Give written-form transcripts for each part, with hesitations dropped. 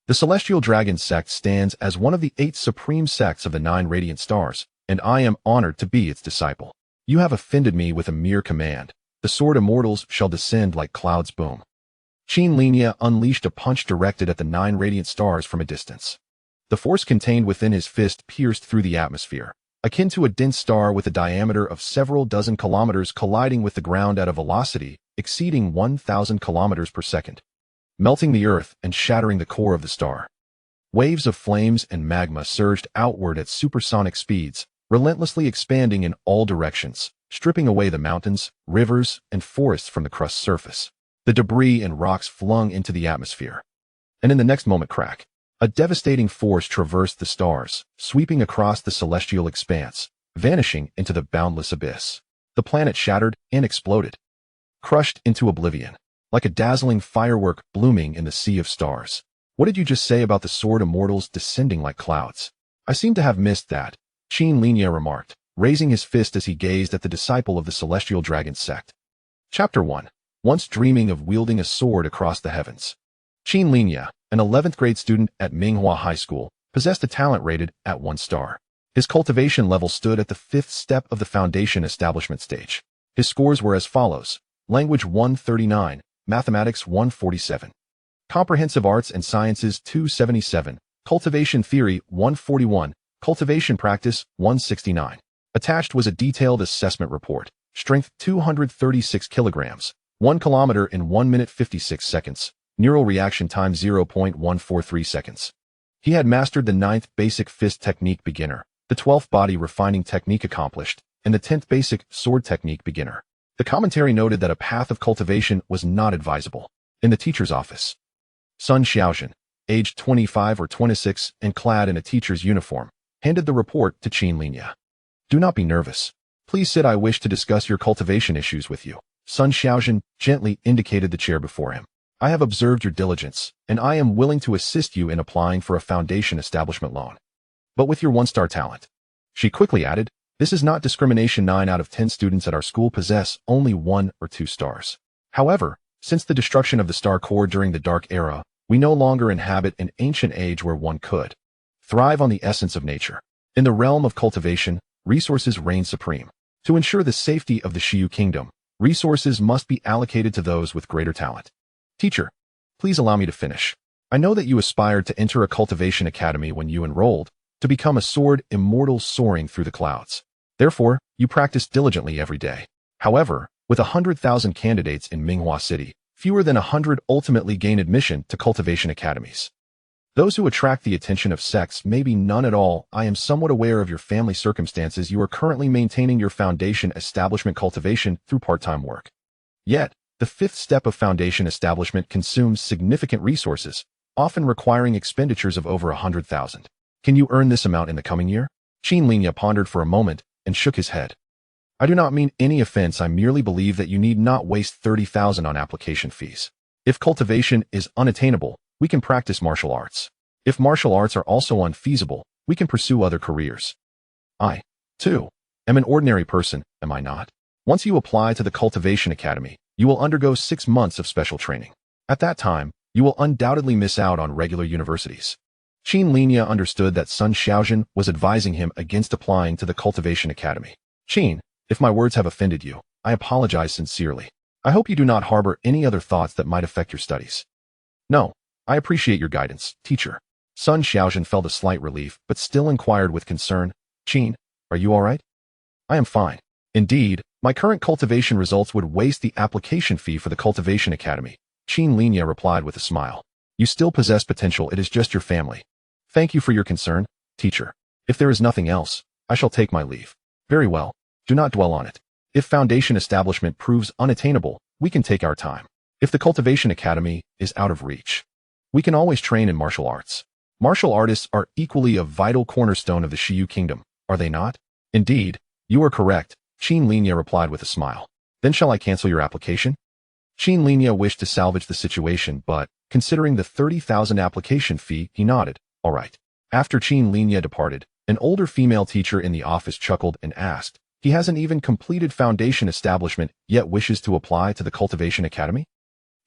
The Celestial Dragon sect stands as one of the 8 supreme sects of the 9 radiant stars, and I am honored to be its disciple. You have offended me with a mere command. The sword immortals shall descend like clouds. Boom. Qin Linye unleashed a punch directed at the 9 radiant stars from a distance. The force contained within his fist pierced through the atmosphere, akin to a dense star with a diameter of several dozen kilometers colliding with the ground at a velocity exceeding 1,000 kilometers per second, melting the earth and shattering the core of the star. Waves of flames and magma surged outward at supersonic speeds, relentlessly expanding in all directions, stripping away the mountains, rivers, and forests from the crust's surface. The debris and rocks flung into the atmosphere. And in the next moment, crack. A devastating force traversed the stars, sweeping across the celestial expanse, vanishing into the boundless abyss. The planet shattered and exploded, crushed into oblivion, like a dazzling firework blooming in the sea of stars. What did you just say about the sword immortals descending like clouds? I seem to have missed that, Qin Linye remarked, raising his fist as he gazed at the disciple of the Celestial Dragon sect. Chapter 1. Once dreaming of wielding a sword across the heavens. Qin Linye, an 11th grade student at Minghua High School, possessed a talent rated at 1 star. His cultivation level stood at the 5th step of the foundation establishment stage. His scores were as follows: Language 139, Mathematics 147, Comprehensive Arts and Sciences 277, Cultivation Theory 141, Cultivation Practice 169. Attached was a detailed assessment report. Strength 236 kilograms, 1 kilometer in 1 minute 56 seconds. Neural reaction time 0.143 seconds. He had mastered the 9th basic fist technique beginner, the 12th body refining technique accomplished, and the 10th basic sword technique beginner. The commentary noted that a path of cultivation was not advisable. In the teacher's office, Sun Xiaojun, aged 25 or 26 and clad in a teacher's uniform, handed the report to Qin Linye. Do not be nervous. Please sit. I wish to discuss your cultivation issues with you. Sun Xiaojun gently indicated the chair before him. I have observed your diligence, and I am willing to assist you in applying for a foundation establishment loan. But with your 1-star talent. She quickly added, this is not discrimination. 9 out of 10 students at our school possess only 1 or 2 stars. However, since the destruction of the star core during the Dark Era, we no longer inhabit an ancient age where one could thrive on the essence of nature. In the realm of cultivation, resources reign supreme. To ensure the safety of the Shiyu Kingdom, resources must be allocated to those with greater talent. Teacher, please allow me to finish. I know that you aspired to enter a cultivation academy when you enrolled, to become a sword immortal soaring through the clouds. Therefore, you practice diligently every day. However, with 100,000 candidates in Minghua City, fewer than 100 ultimately gain admission to cultivation academies. Those who attract the attention of sects may be none at all. I am somewhat aware of your family circumstances. You are currently maintaining your foundation establishment cultivation through part-time work. Yet, the 5th step of foundation establishment consumes significant resources, often requiring expenditures of over 100,000. Can you earn this amount in the coming year? Qin Linye pondered for a moment and shook his head. I do not mean any offense. I merely believe that you need not waste 30,000 on application fees. If cultivation is unattainable, we can practice martial arts. If martial arts are also unfeasible, we can pursue other careers. I, too, am an ordinary person, am I not? Once you apply to the Cultivation Academy, you will undergo 6 months of special training. At that time, you will undoubtedly miss out on regular universities. Qin Linye understood that Sun Xiaojun was advising him against applying to the Cultivation Academy. Qin, if my words have offended you, I apologize sincerely. I hope you do not harbor any other thoughts that might affect your studies. No, I appreciate your guidance, teacher. Sun Xiaojun felt a slight relief, but still inquired with concern, Qin, are you all right? I am fine. Indeed, my current cultivation results would waste the application fee for the Cultivation Academy. Qin Linye replied with a smile. You still possess potential. It is just your family. Thank you for your concern, teacher. If there is nothing else, I shall take my leave. Very well. Do not dwell on it. If foundation establishment proves unattainable, we can take our time. If the Cultivation Academy is out of reach, we can always train in martial arts. Martial artists are equally a vital cornerstone of the Shiyu Kingdom, are they not? Indeed, you are correct, Qin Linye replied with a smile. Then shall I cancel your application? Qin Linye wished to salvage the situation, but, considering the 30,000 application fee, he nodded. All right. After Qin Linye departed, an older female teacher in the office chuckled and asked, he hasn't even completed foundation establishment, yet wishes to apply to the Cultivation Academy?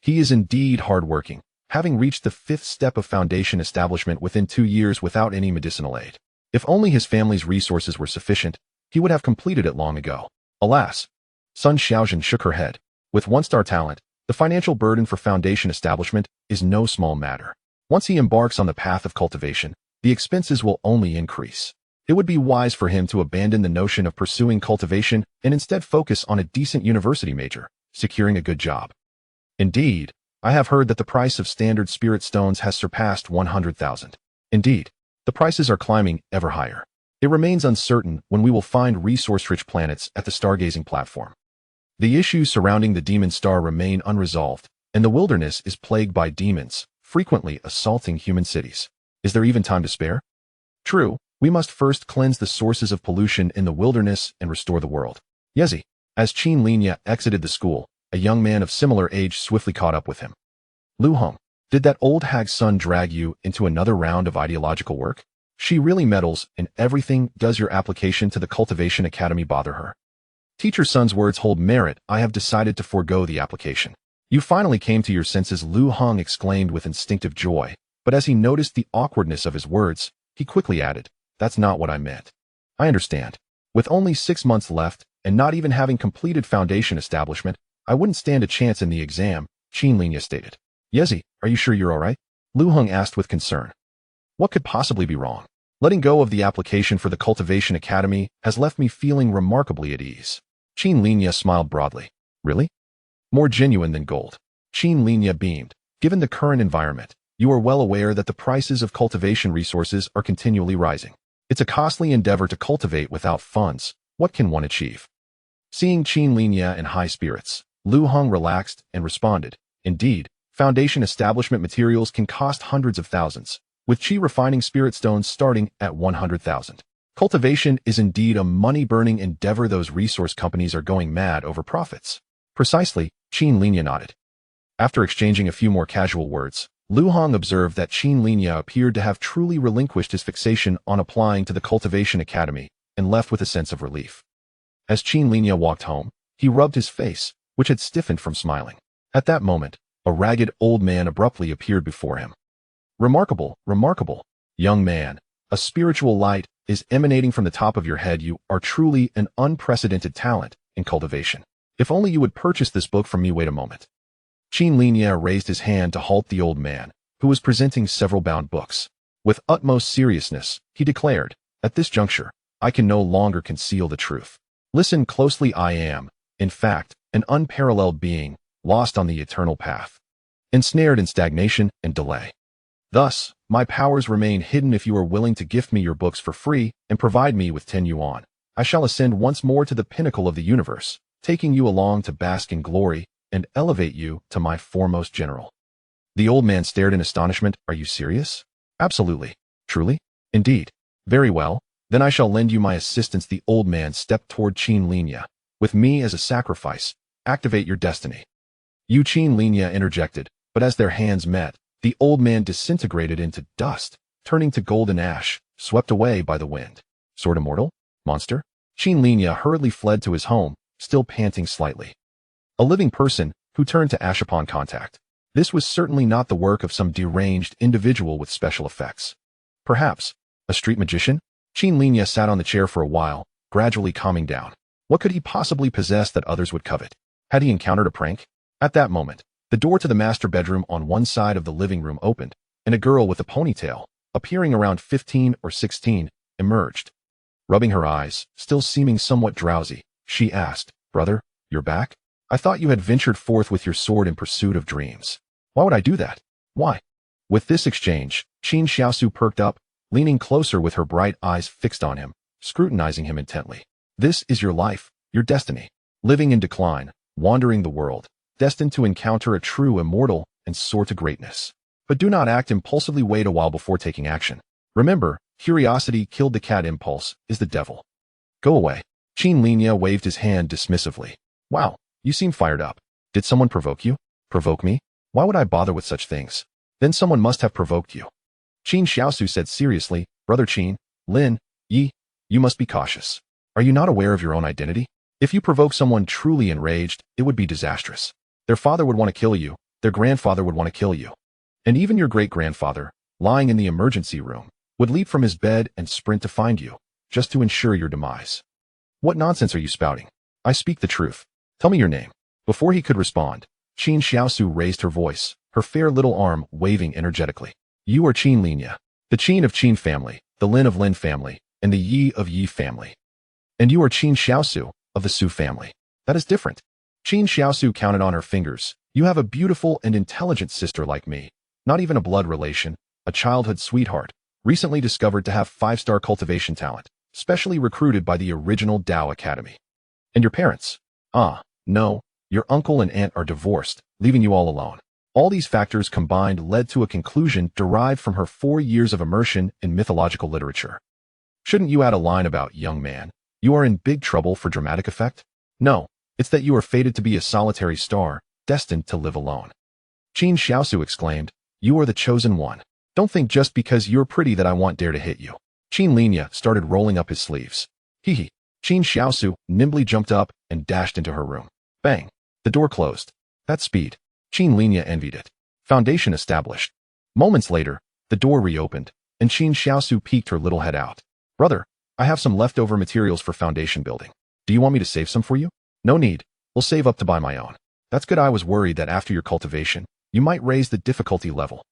He is indeed hardworking. having reached the 5th step of foundation establishment within 2 years without any medicinal aid. If only his family's resources were sufficient, he would have completed it long ago. Alas! Sun Xiaojun shook her head. With one-star talent, the financial burden for foundation establishment is no small matter. Once he embarks on the path of cultivation, the expenses will only increase. It would be wise for him to abandon the notion of pursuing cultivation and instead focus on a decent university major, securing a good job. Indeed, I have heard that the price of standard spirit stones has surpassed 100,000. Indeed, the prices are climbing ever higher. It remains uncertain when we will find resource-rich planets at the stargazing platform. The issues surrounding the demon star remain unresolved, and the wilderness is plagued by demons, frequently assaulting human cities. Is there even time to spare? True, we must first cleanse the sources of pollution in the wilderness and restore the world. Yezi. As Qin Linye exited the school, a young man of similar age swiftly caught up with him. Lu Hong, did that old hag's son drag you into another round of ideological work? She really meddles in everything. Does your application to the Cultivation Academy bother her? Teacher Sun's words hold merit. I have decided to forego the application. You finally came to your senses, Lu Hong exclaimed with instinctive joy, but as he noticed the awkwardness of his words, he quickly added, that's not what I meant. I understand. With only 6 months left, and not even having completed foundation establishment, I wouldn't stand a chance in the exam, Qin Linye stated. Yezi, are you sure you're all right? Lu Hong asked with concern. What could possibly be wrong? Letting go of the application for the Cultivation Academy has left me feeling remarkably at ease. Qin Linye smiled broadly. Really? More genuine than gold. Qin Linye beamed. Given the current environment, you are well aware that the prices of cultivation resources are continually rising. It's a costly endeavor to cultivate without funds. What can one achieve? Seeing Qin Linye in high spirits, Lu Hong relaxed and responded, indeed, foundation establishment materials can cost hundreds of thousands, with Qi refining spirit stones starting at 100,000. Cultivation is indeed a money-burning endeavor. Those resource companies are going mad over profits. Precisely, Qin Linye nodded. After exchanging a few more casual words, Lu Hong observed that Qin Linye appeared to have truly relinquished his fixation on applying to the Cultivation Academy and left with a sense of relief. As Qin Linye walked home, he rubbed his face, which had stiffened from smiling. At that moment, a ragged old man abruptly appeared before him. Remarkable, remarkable, young man, a spiritual light is emanating from the top of your head. You are truly an unprecedented talent in cultivation. If only you would purchase this book from me. Wait a moment. Qin Linye raised his hand to halt the old man, who was presenting several bound books. With utmost seriousness, he declared, at this juncture, I can no longer conceal the truth. Listen closely. I am, in fact, an unparalleled being, lost on the eternal path, ensnared in stagnation and delay. Thus, my powers remain hidden. If you are willing to gift me your books for free and provide me with 10 yuan, I shall ascend once more to the pinnacle of the universe, taking you along to bask in glory and elevate you to my foremost general. The old man stared in astonishment. Are you serious? Absolutely. Truly? Indeed. Very well, then I shall lend you my assistance. The old man stepped toward Qin Linye. With me as a sacrifice, activate your destiny. Qin Linye interjected, but as their hands met, the old man disintegrated into dust, turning to golden ash, swept away by the wind. Sword immortal? Monster? Qin Linye hurriedly fled to his home, still panting slightly. A living person who turned to ash upon contact. This was certainly not the work of some deranged individual with special effects. Perhaps a street magician? Qin Linye sat on the chair for a while, gradually calming down. What could he possibly possess that others would covet? Had he encountered a prank? At that moment, the door to the master bedroom on one side of the living room opened, and a girl with a ponytail, appearing around 15 or 16, emerged. Rubbing her eyes, still seeming somewhat drowsy, she asked, Brother, you're back? I thought you had ventured forth with your sword in pursuit of dreams. Why would I do that? Why? With this exchange, Qin Xiaosu perked up, leaning closer with her bright eyes fixed on him, scrutinizing him intently. This is your life, your destiny. Living in decline, wandering the world, destined to encounter a true immortal and soar to greatness. But do not act impulsively. Wait a while before taking action. Remember, curiosity killed the cat. Impulse is the devil. Go away. Qin Linye waved his hand dismissively. Wow, you seem fired up. Did someone provoke you? Provoke me? Why would I bother with such things? Then someone must have provoked you. Qin Xiaosu said seriously, Brother Qin, Lin, Yi, you must be cautious. Are you not aware of your own identity? If you provoke someone truly enraged, it would be disastrous. Their father would want to kill you. Their grandfather would want to kill you. And even your great-grandfather, lying in the emergency room, would leap from his bed and sprint to find you, just to ensure your demise. What nonsense are you spouting? I speak the truth. Tell me your name. Before he could respond, Qin Xiaosu raised her voice, her fair little arm waving energetically. You are Qin Linye, the Qin of Qin family, the Lin of Lin family, and the Yi of Yi family. And you are Qin Xiaosu, of the Su family. That is different. Qin Xiaosu counted on her fingers. You have a beautiful and intelligent sister like me, not even a blood relation, a childhood sweetheart, recently discovered to have 5-star cultivation talent, specially recruited by the original Dao Academy. And your parents? No, your uncle and aunt are divorced, leaving you all alone. All these factors combined led to a conclusion derived from her 4 years of immersion in mythological literature. Shouldn't you add a line about, young man, you are in big trouble for dramatic effect? No, it's that you are fated to be a solitary star, destined to live alone. Qin Xiaosu exclaimed, you are the chosen one. Don't think just because you're pretty that I won't dare to hit you. Qin Linye started rolling up his sleeves. Hee. Qin Xiaosu nimbly jumped up and dashed into her room. Bang. The door closed. That speed. Qin Linye envied it. Foundation established. Moments later, the door reopened, and Qin Xiaosu peeked her little head out. Brother, I have some leftover materials for foundation building. Do you want me to save some for you? No need. We'll save up to buy my own. That's good. I was worried that after your cultivation, you might raise the difficulty level.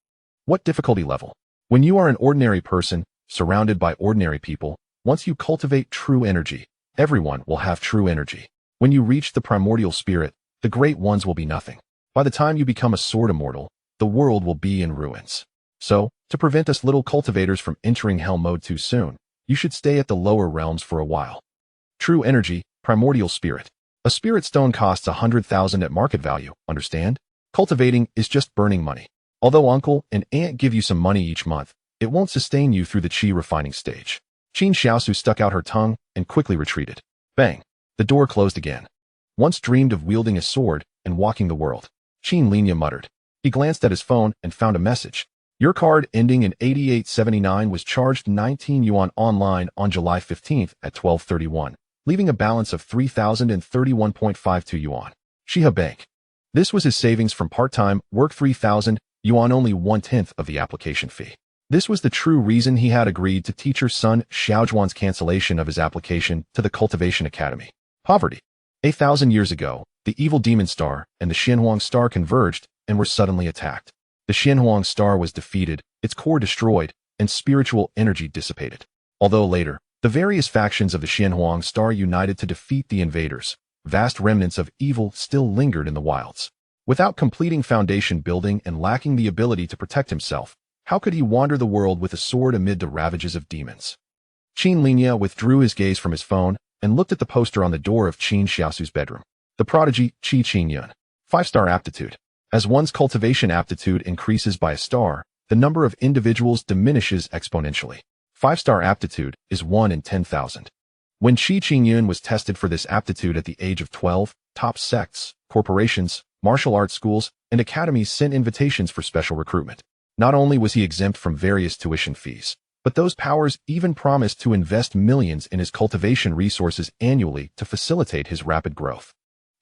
What difficulty level? When you are an ordinary person, surrounded by ordinary people, once you cultivate true energy, everyone will have true energy. When you reach the primordial spirit, the great ones will be nothing. By the time you become a sword immortal, the world will be in ruins. So, to prevent us little cultivators from entering hell mode too soon, you should stay at the lower realms for a while. True energy, primordial spirit. A spirit stone costs 100,000 at market value, understand? Cultivating is just burning money. Although uncle and aunt give you some money each month, it won't sustain you through the qi refining stage. Qin Xiaosu stuck out her tongue and quickly retreated. Bang! The door closed again. Once dreamed of wielding a sword and walking the world, Qin Linye muttered. He glanced at his phone and found a message. Your card ending in 8879 was charged 19 yuan online on July 15th at 12:31, leaving a balance of 3,031.52 yuan. Shiha Bank. This was his savings from part-time work, 3,000 yuan, only 1/10 of the application fee. This was the true reason he had agreed to teacher son Xiaozhuan's cancellation of his application to the Cultivation Academy. Poverty. 1,000 years ago, the evil demon star and the Xianhuang star converged and were suddenly attacked. The Xianhuang star was defeated, its core destroyed, and spiritual energy dissipated. Although later, the various factions of the Xianhuang star united to defeat the invaders, vast remnants of evil still lingered in the wilds. Without completing foundation building and lacking the ability to protect himself, how could he wander the world with a sword amid the ravages of demons? Qin Linye withdrew his gaze from his phone and looked at the poster on the door of Qin Xiaosu's bedroom. The prodigy, Qi Qingyun. 5-star aptitude. As one's cultivation aptitude increases by a star, the number of individuals diminishes exponentially. 5-star aptitude is 1 in 10,000. When Qi Qingyun was tested for this aptitude at the age of 12, top sects, corporations, martial arts schools, and academies sent invitations for special recruitment. Not only was he exempt from various tuition fees, but those powers even promised to invest millions in his cultivation resources annually to facilitate his rapid growth.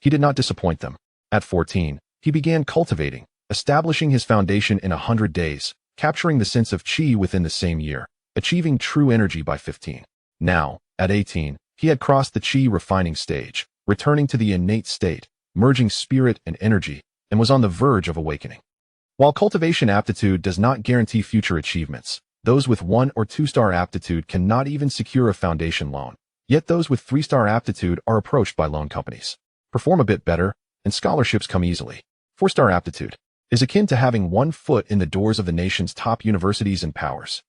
He did not disappoint them. At 14, he began cultivating, establishing his foundation in 100 days, capturing the sense of qi within the same year, achieving true energy by 15. Now, at 18, he had crossed the qi refining stage, returning to the innate state, merging spirit and energy, and was on the verge of awakening. While cultivation aptitude does not guarantee future achievements, those with 1 or 2-star aptitude cannot even secure a foundation loan, yet those with 3-star aptitude are approached by loan companies. Perform a bit better, and scholarships come easily. 4-star aptitude is akin to having 1 foot in the doors of the nation's top universities and powers.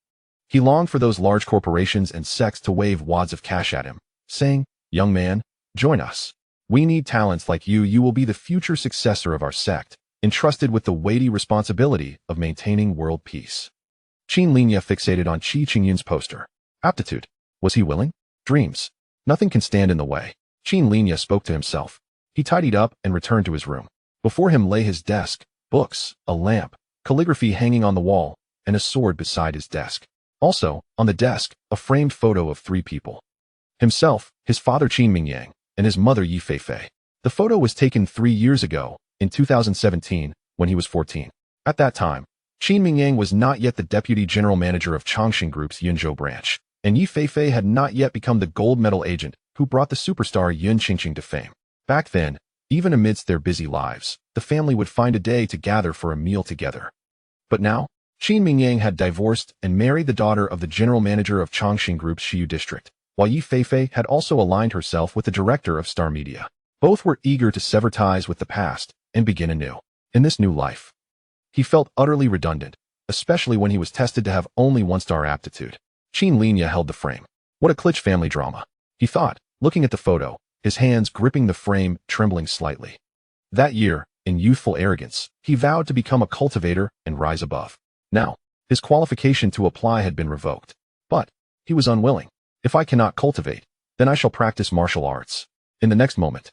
He longed for those large corporations and sects to wave wads of cash at him, saying, young man, join us. We need talents like you. You will be the future successor of our sect, entrusted with the weighty responsibility of maintaining world peace. Qin Linye fixated on Qi Qingyun's poster. Aptitude. Was he willing? Dreams. Nothing can stand in the way. Qin Linye spoke to himself. He tidied up and returned to his room. Before him lay his desk, books, a lamp, calligraphy hanging on the wall, and a sword beside his desk. Also, on the desk, a framed photo of 3 people. Himself, his father Qin Mingyang, and his mother Yi Feifei. The photo was taken 3 years ago, in 2017, when he was 14. At that time, Qin Linye was not yet the deputy general manager of Chongqing Group's Yunzhou branch, and Yi Feifei had not yet become the gold medal agent who brought the superstar Yun Qingqing to fame. Back then, even amidst their busy lives, the family would find a day to gather for a meal together. But now, Qin Linye had divorced and married the daughter of the general manager of Chongqing Group's Xiyu district, while Yi Feifei had also aligned herself with the director of Star Media. Both were eager to sever ties with the past and begin anew. In this new life, he felt utterly redundant, especially when he was tested to have only one-star aptitude. Qin Linye held the frame. What a Klitsch family drama, he thought, looking at the photo, his hands gripping the frame, trembling slightly. That year, in youthful arrogance, he vowed to become a cultivator and rise above. Now, his qualification to apply had been revoked. But he was unwilling. If I cannot cultivate, then I shall practice martial arts. In the next moment,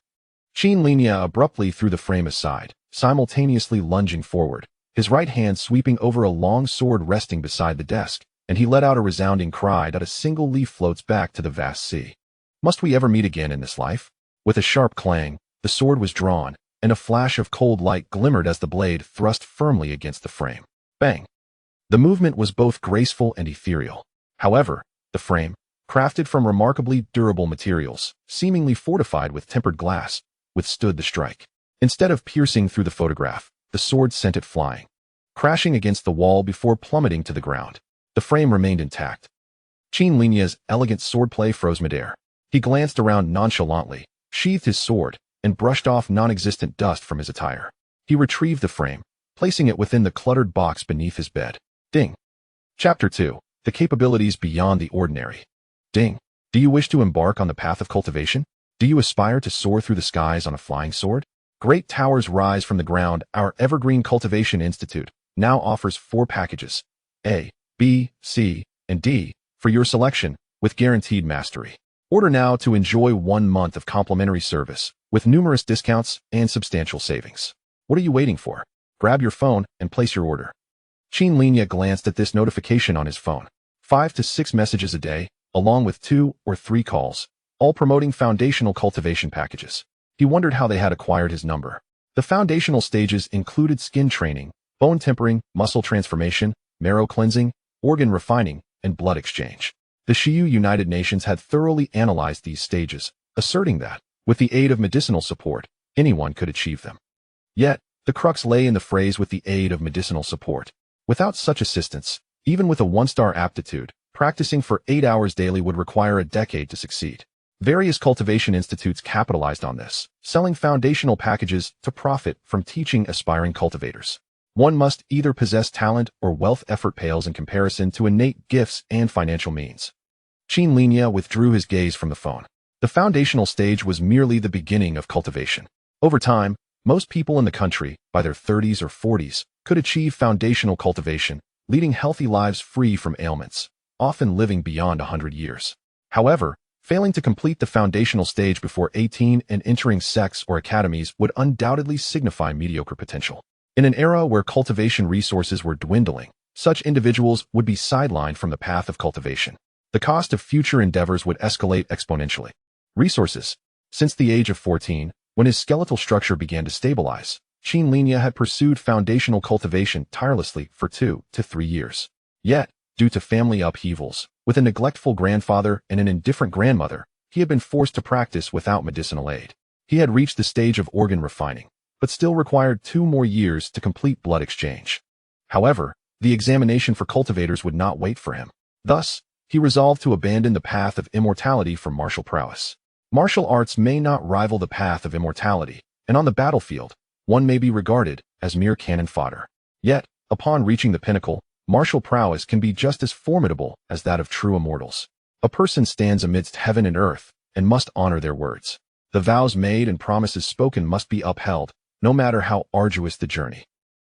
Qin Linye abruptly threw the frame aside, simultaneously lunging forward, his right hand sweeping over a long sword resting beside the desk, and he let out a resounding cry that a single leaf floats back to the vast sea. Must we ever meet again in this life? With a sharp clang, the sword was drawn, and a flash of cold light glimmered as the blade thrust firmly against the frame. Bang! The movement was both graceful and ethereal. However, the frame, crafted from remarkably durable materials, seemingly fortified with tempered glass, withstood the strike. Instead of piercing through the photograph, the sword sent it flying, crashing against the wall before plummeting to the ground. The frame remained intact. Qin Linye's elegant swordplay froze midair. He glanced around nonchalantly, sheathed his sword, and brushed off non-existent dust from his attire. He retrieved the frame, placing it within the cluttered box beneath his bed. Ding. Chapter 2. The Capabilities Beyond the Ordinary. Ding. Do you wish to embark on the path of cultivation? Do you aspire to soar through the skies on a flying sword? Great towers rise from the ground. Our Evergreen Cultivation Institute now offers 4 packages, A, B, C, and D, for your selection, with guaranteed mastery. Order now to enjoy 1 month of complimentary service, with numerous discounts and substantial savings. What are you waiting for? Grab your phone and place your order. Qin Linye glanced at this notification on his phone. 5 to 6 messages a day, along with 2 or 3 calls, all promoting foundational cultivation packages. He wondered how they had acquired his number. The foundational stages included skin training, bone tempering, muscle transformation, marrow cleansing, organ refining, and blood exchange. The Xiyu United Nations had thoroughly analyzed these stages, asserting that, with the aid of medicinal support, anyone could achieve them. Yet, the crux lay in the phrase "with the aid of medicinal support." Without such assistance, even with a 1-star aptitude, practicing for 8 hours daily would require a decade to succeed. Various cultivation institutes capitalized on this, selling foundational packages to profit from teaching aspiring cultivators. One must either possess talent or wealth. Effort pales in comparison to innate gifts and financial means. Qin Linye withdrew his gaze from the phone. The foundational stage was merely the beginning of cultivation. Over time, most people in the country, by their 30s or 40s, could achieve foundational cultivation, leading healthy lives free from ailments, often living beyond 100 years. However, failing to complete the foundational stage before 18 and entering sects or academies would undoubtedly signify mediocre potential. In an era where cultivation resources were dwindling, such individuals would be sidelined from the path of cultivation. The cost of future endeavors would escalate exponentially. Resources. Since the age of 14, when his skeletal structure began to stabilize, Qin Linye had pursued foundational cultivation tirelessly for 2 to 3 years. Yet, due to family upheavals, with a neglectful grandfather and an indifferent grandmother, he had been forced to practice without medicinal aid. He had reached the stage of organ refining, but still required 2 more years to complete blood exchange. However, the examination for cultivators would not wait for him. Thus, he resolved to abandon the path of immortality for martial prowess. Martial arts may not rival the path of immortality, and on the battlefield, one may be regarded as mere cannon fodder. Yet, upon reaching the pinnacle, martial prowess can be just as formidable as that of true immortals. A person stands amidst heaven and earth, and must honor their words. The vows made and promises spoken must be upheld, no matter how arduous the journey.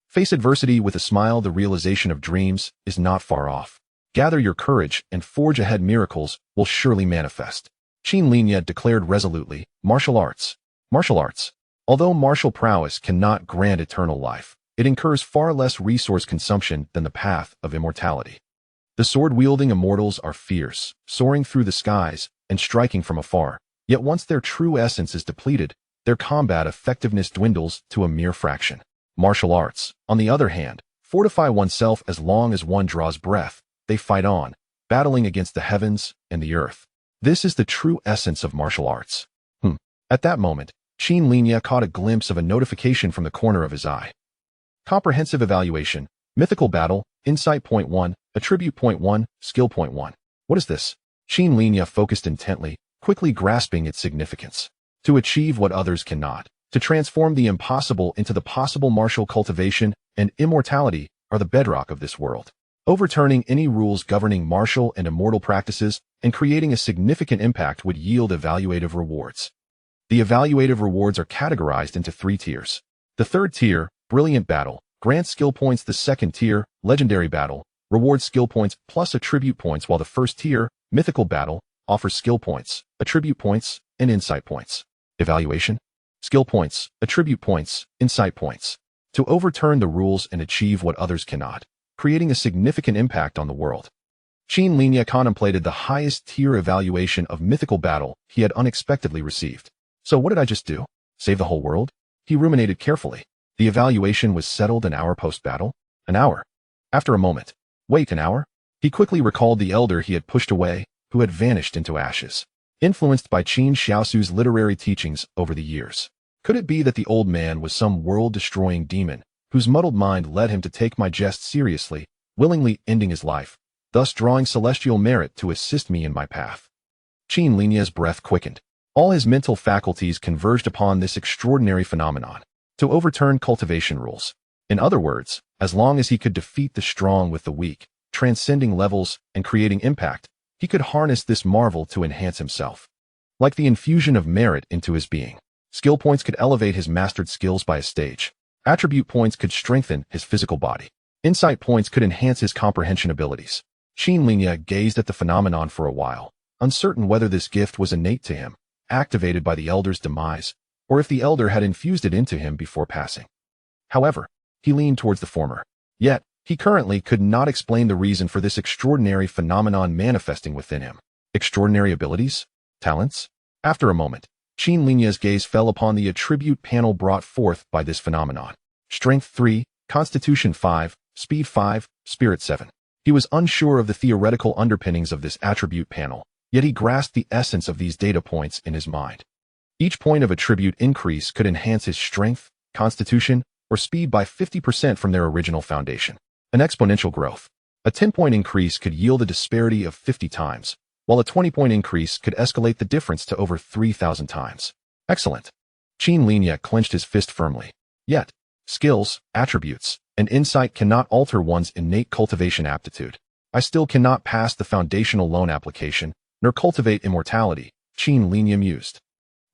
Face adversity with a smile. The realization of dreams is not far off. Gather your courage and forge ahead. Miracles will surely manifest. Qin Linye declared resolutely, martial arts. Martial arts. Although martial prowess cannot grant eternal life, it incurs far less resource consumption than the path of immortality. The sword-wielding immortals are fierce, soaring through the skies and striking from afar, yet once their true essence is depleted, their combat effectiveness dwindles to a mere fraction. Martial arts, on the other hand, fortify oneself as long as one draws breath. They fight on, battling against the heavens and the earth. This is the true essence of martial arts. At that moment, Qin Linye caught a glimpse of a notification from the corner of his eye. Comprehensive evaluation, mythical battle, insight point 1, attribute point 1, skill point 1. What is this? Qin Linye focused intently, quickly grasping its significance. To achieve what others cannot, to transform the impossible into the possible, martial cultivation and immortality are the bedrock of this world. Overturning any rules governing martial and immortal practices and creating a significant impact would yield evaluative rewards. The evaluative rewards are categorized into 3 tiers. The third tier, Brilliant Battle, grants skill points. The second tier, Legendary Battle, rewards skill points plus attribute points, while the first tier, Mythical Battle, offers skill points, attribute points, and insight points. Evaluation: skill points, attribute points, insight points. To overturn the rules and achieve what others cannot, creating a significant impact on the world. Qin Linye contemplated the highest tier evaluation of Mythical Battle he had unexpectedly received. So what did I just do? Save the whole world? He ruminated carefully. The evaluation was settled an hour post-battle. An hour. After a moment. Wait, an hour? He quickly recalled the elder he had pushed away, who had vanished into ashes. Influenced by Qin Xiaosu's literary teachings over the years. Could it be that the old man was some world-destroying demon, whose muddled mind led him to take my jest seriously, willingly ending his life, thus drawing celestial merit to assist me in my path? Qin Linye's breath quickened. All his mental faculties converged upon this extraordinary phenomenon, to overturn cultivation rules. In other words, as long as he could defeat the strong with the weak, transcending levels and creating impact, he could harness this marvel to enhance himself. Like the infusion of merit into his being. Skill points could elevate his mastered skills by a stage. Attribute points could strengthen his physical body. Insight points could enhance his comprehension abilities. Qin Linye gazed at the phenomenon for a while, uncertain whether this gift was innate to him, activated by the elder's demise, or if the elder had infused it into him before passing. However, he leaned towards the former. Yet, he currently could not explain the reason for this extraordinary phenomenon manifesting within him. Extraordinary abilities? Talents? After a moment, Qin Linye's gaze fell upon the attribute panel brought forth by this phenomenon. Strength 3, Constitution 5, Speed 5, Spirit 7. He was unsure of the theoretical underpinnings of this attribute panel, yet he grasped the essence of these data points in his mind. Each point of attribute increase could enhance his strength, constitution, or speed by 50% from their original foundation. An exponential growth. A 10-point increase could yield a disparity of 50 times, while a 20-point increase could escalate the difference to over 3,000 times. Excellent. Qin Linye clenched his fist firmly. Yet, skills, attributes, and insight cannot alter one's innate cultivation aptitude. I still cannot pass the foundational loan application, nor cultivate immortality, Qin Linye mused.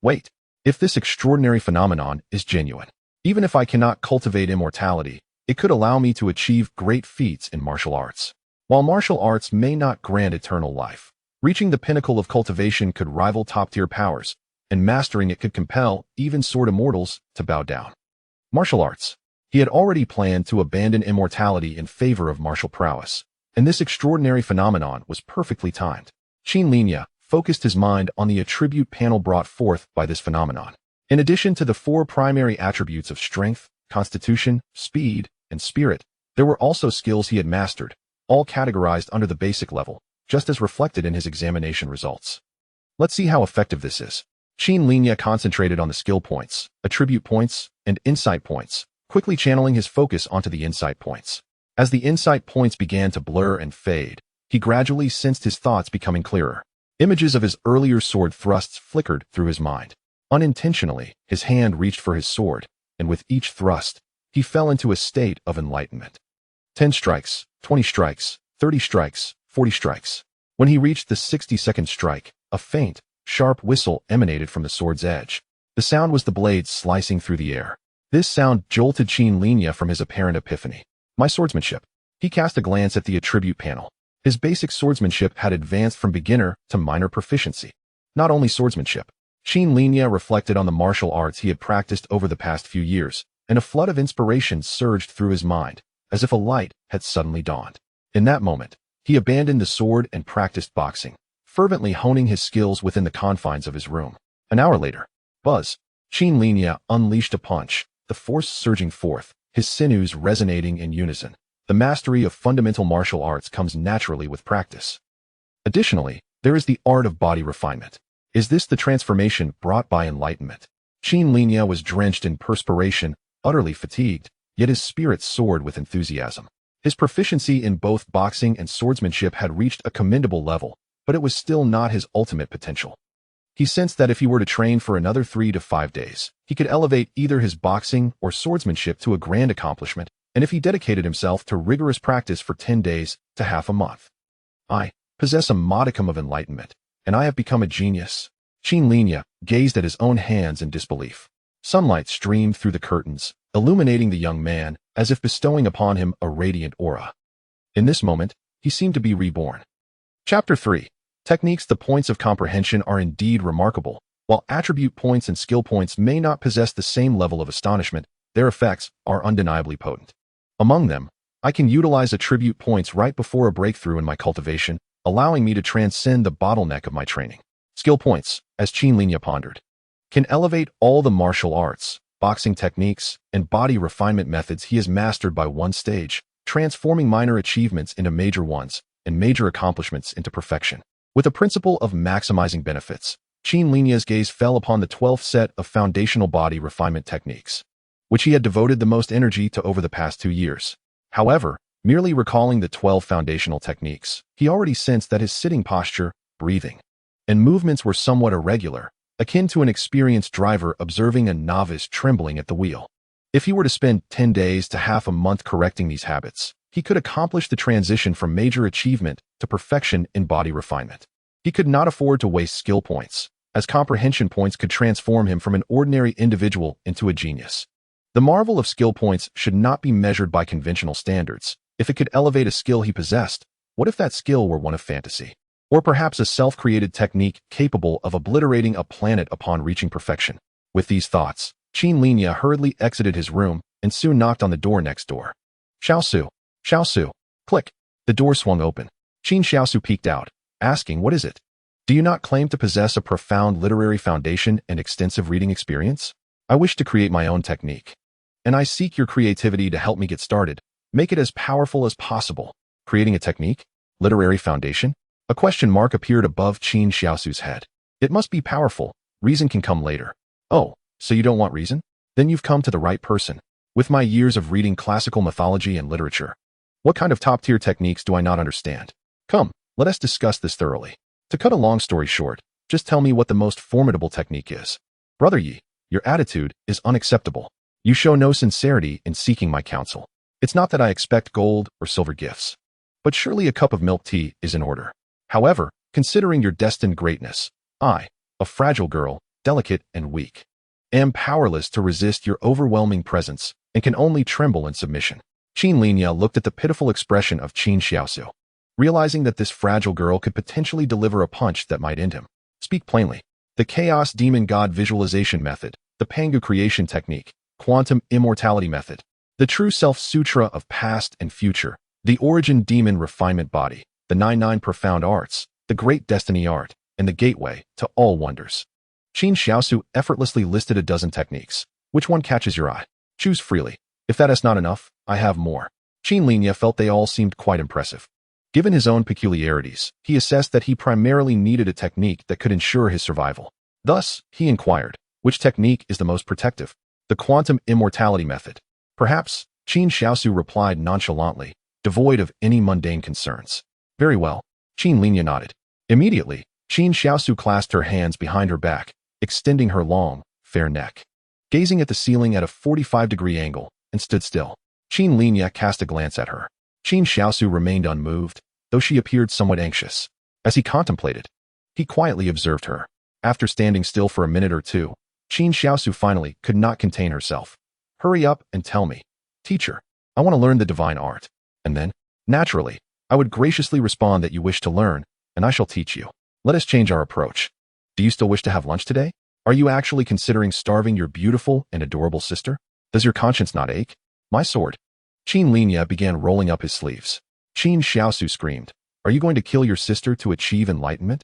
Wait, if this extraordinary phenomenon is genuine, even if I cannot cultivate immortality, it could allow me to achieve great feats in martial arts. While martial arts may not grant eternal life, reaching the pinnacle of cultivation could rival top-tier powers, and mastering it could compel even sword immortals to bow down. Martial arts. He had already planned to abandon immortality in favor of martial prowess, and this extraordinary phenomenon was perfectly timed. Qin Linye focused his mind on the attribute panel brought forth by this phenomenon. In addition to the 4 primary attributes of strength, constitution, speed, and spirit, there were also skills he had mastered, all categorized under the basic level, just as reflected in his examination results. Let's see how effective this is. Qin Linye concentrated on the skill points, attribute points, and insight points, quickly channeling his focus onto the insight points. As the insight points began to blur and fade, he gradually sensed his thoughts becoming clearer. Images of his earlier sword thrusts flickered through his mind. Unintentionally, his hand reached for his sword, and with each thrust, he fell into a state of enlightenment. 10 strikes, 20 strikes, 30 strikes, 40 strikes. When he reached the 60-second strike, a faint, sharp whistle emanated from the sword's edge. The sound was the blade slicing through the air. This sound jolted Qin Linye from his apparent epiphany. My swordsmanship. He cast a glance at the attribute panel. His basic swordsmanship had advanced from beginner to minor proficiency. Not only swordsmanship. Qin Linye reflected on the martial arts he had practiced over the past few years, and a flood of inspiration surged through his mind, as if a light had suddenly dawned. In that moment, he abandoned the sword and practiced boxing, fervently honing his skills within the confines of his room. An hour later, buzz, Qin Linye unleashed a punch, the force surging forth, his sinews resonating in unison. The mastery of fundamental martial arts comes naturally with practice. Additionally, there is the art of body refinement. Is this the transformation brought by enlightenment? Qin Linye was drenched in perspiration, utterly fatigued, yet his spirit soared with enthusiasm. His proficiency in both boxing and swordsmanship had reached a commendable level, but it was still not his ultimate potential. He sensed that if he were to train for another 3 to 5 days, he could elevate either his boxing or swordsmanship to a grand accomplishment, and if he dedicated himself to rigorous practice for 10 days to half a month. I possess a modicum of enlightenment, and I have become a genius. Qin Linye gazed at his own hands in disbelief. Sunlight streamed through the curtains, illuminating the young man as if bestowing upon him a radiant aura. In this moment, he seemed to be reborn. Chapter 3. Techniques. The points of comprehension are indeed remarkable. While attribute points and skill points may not possess the same level of astonishment, their effects are undeniably potent. Among them, I can utilize attribute points right before a breakthrough in my cultivation, allowing me to transcend the bottleneck of my training. Skill points, as Qin Linye pondered, can elevate all the martial arts, boxing techniques, and body refinement methods he has mastered by one stage, transforming minor achievements into major ones, and major accomplishments into perfection. With a principle of maximizing benefits, Qin Linye's gaze fell upon the 12th set of foundational body refinement techniques, which he had devoted the most energy to over the past 2 years. However, merely recalling the 12 foundational techniques, he already sensed that his sitting posture, breathing, and movements were somewhat irregular, akin to an experienced driver observing a novice trembling at the wheel. If he were to spend 10 days to half a month correcting these habits, he could accomplish the transition from major achievement to perfection in body refinement. He could not afford to waste skill points, as comprehension points could transform him from an ordinary individual into a genius. The marvel of skill points should not be measured by conventional standards. If it could elevate a skill he possessed, what if that skill were one of fantasy? Or perhaps a self-created technique capable of obliterating a planet upon reaching perfection. With these thoughts, Qin Linye hurriedly exited his room and soon knocked on the door next door. Xiaosu, Xiaosu. Click. The door swung open. Qin Xiaosu peeked out, asking, "What is it? Do you not claim to possess a profound literary foundation and extensive reading experience? I wish to create my own technique, and I seek your creativity to help me get started. Make it as powerful as possible." Creating a technique? Literary foundation? A question mark appeared above Qin Xiaosu's head. It must be powerful. Reason can come later. Oh, so you don't want reason? Then you've come to the right person. With my years of reading classical mythology and literature, what kind of top-tier techniques do I not understand? Come, let us discuss this thoroughly. To cut a long story short, just tell me what the most formidable technique is. Brother Yi, your attitude is unacceptable. You show no sincerity in seeking my counsel. It's not that I expect gold or silver gifts, but surely a cup of milk tea is in order. However, considering your destined greatness, I, a fragile girl, delicate and weak, am powerless to resist your overwhelming presence and can only tremble in submission. Qin Linye looked at the pitiful expression of Qin Xiaosu, realizing that this fragile girl could potentially deliver a punch that might end him. Speak plainly. The Chaos Demon God Visualization Method, the Pangu Creation Technique, Quantum Immortality Method, the True Self Sutra of Past and Future, the Origin Demon Refinement Body, the 99 Profound Arts, the Great Destiny Art, and the Gateway to All Wonders. Qin Xiaosu effortlessly listed a dozen techniques. Which one catches your eye? Choose freely. If that is not enough, I have more. Qin Linye felt they all seemed quite impressive. Given his own peculiarities, he assessed that he primarily needed a technique that could ensure his survival. Thus, he inquired, which technique is the most protective? The Quantum Immortality Method. Perhaps, Qin Xiaosu replied nonchalantly, devoid of any mundane concerns. Very well. Qin Linye nodded. Immediately, Qin Xiaosu clasped her hands behind her back, extending her long, fair neck, gazing at the ceiling at a 45-degree angle, and stood still. Qin Linye cast a glance at her. Qin Xiaosu remained unmoved, though she appeared somewhat anxious. As he contemplated, he quietly observed her. After standing still for a minute or two, Qin Xiaosu finally could not contain herself. Hurry up and tell me. Teacher, I want to learn the divine art. And then, naturally, I would graciously respond that you wish to learn, and I shall teach you. Let us change our approach. Do you still wish to have lunch today? Are you actually considering starving your beautiful and adorable sister? Does your conscience not ache? My sword. Qin Linye began rolling up his sleeves. Qin Xiaosu screamed, "Are you going to kill your sister to achieve enlightenment?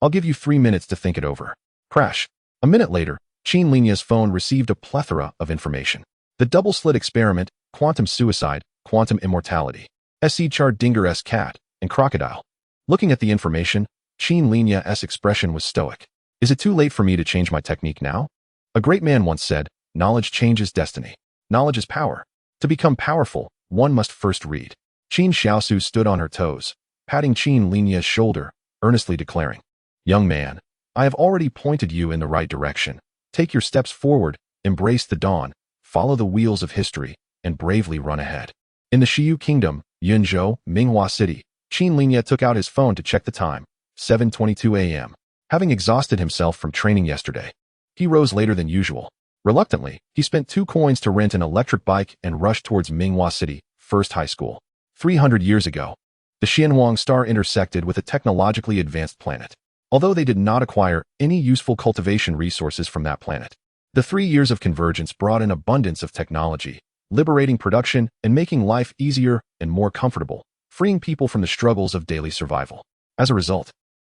I'll give you 3 minutes to think it over." Crash. A minute later, Qin Linye's phone received a plethora of information. The double-slit experiment, quantum suicide, quantum immortality. SC Char-Dinger's cat, and crocodile. Looking at the information, Qin Linye's expression was stoic. Is it too late for me to change my technique now? A great man once said, knowledge changes destiny. Knowledge is power. To become powerful, one must first read. Qin Xiaosu stood on her toes, patting Qin Linye's shoulder, earnestly declaring, young man, I have already pointed you in the right direction. Take your steps forward, embrace the dawn, follow the wheels of history, and bravely run ahead. In the Xiyu Kingdom, Yunzhou, Minghua City, Qin Linye took out his phone to check the time, 7:22 a.m. Having exhausted himself from training yesterday, he rose later than usual. Reluctantly, he spent 2 coins to rent an electric bike and rushed towards Minghua City, First High School. 300 years ago, the Xianhuang star intersected with a technologically advanced planet. Although they did not acquire any useful cultivation resources from that planet, the 3 years of convergence brought an abundance of technology, liberating production and making life easier and more comfortable, freeing people from the struggles of daily survival. As a result,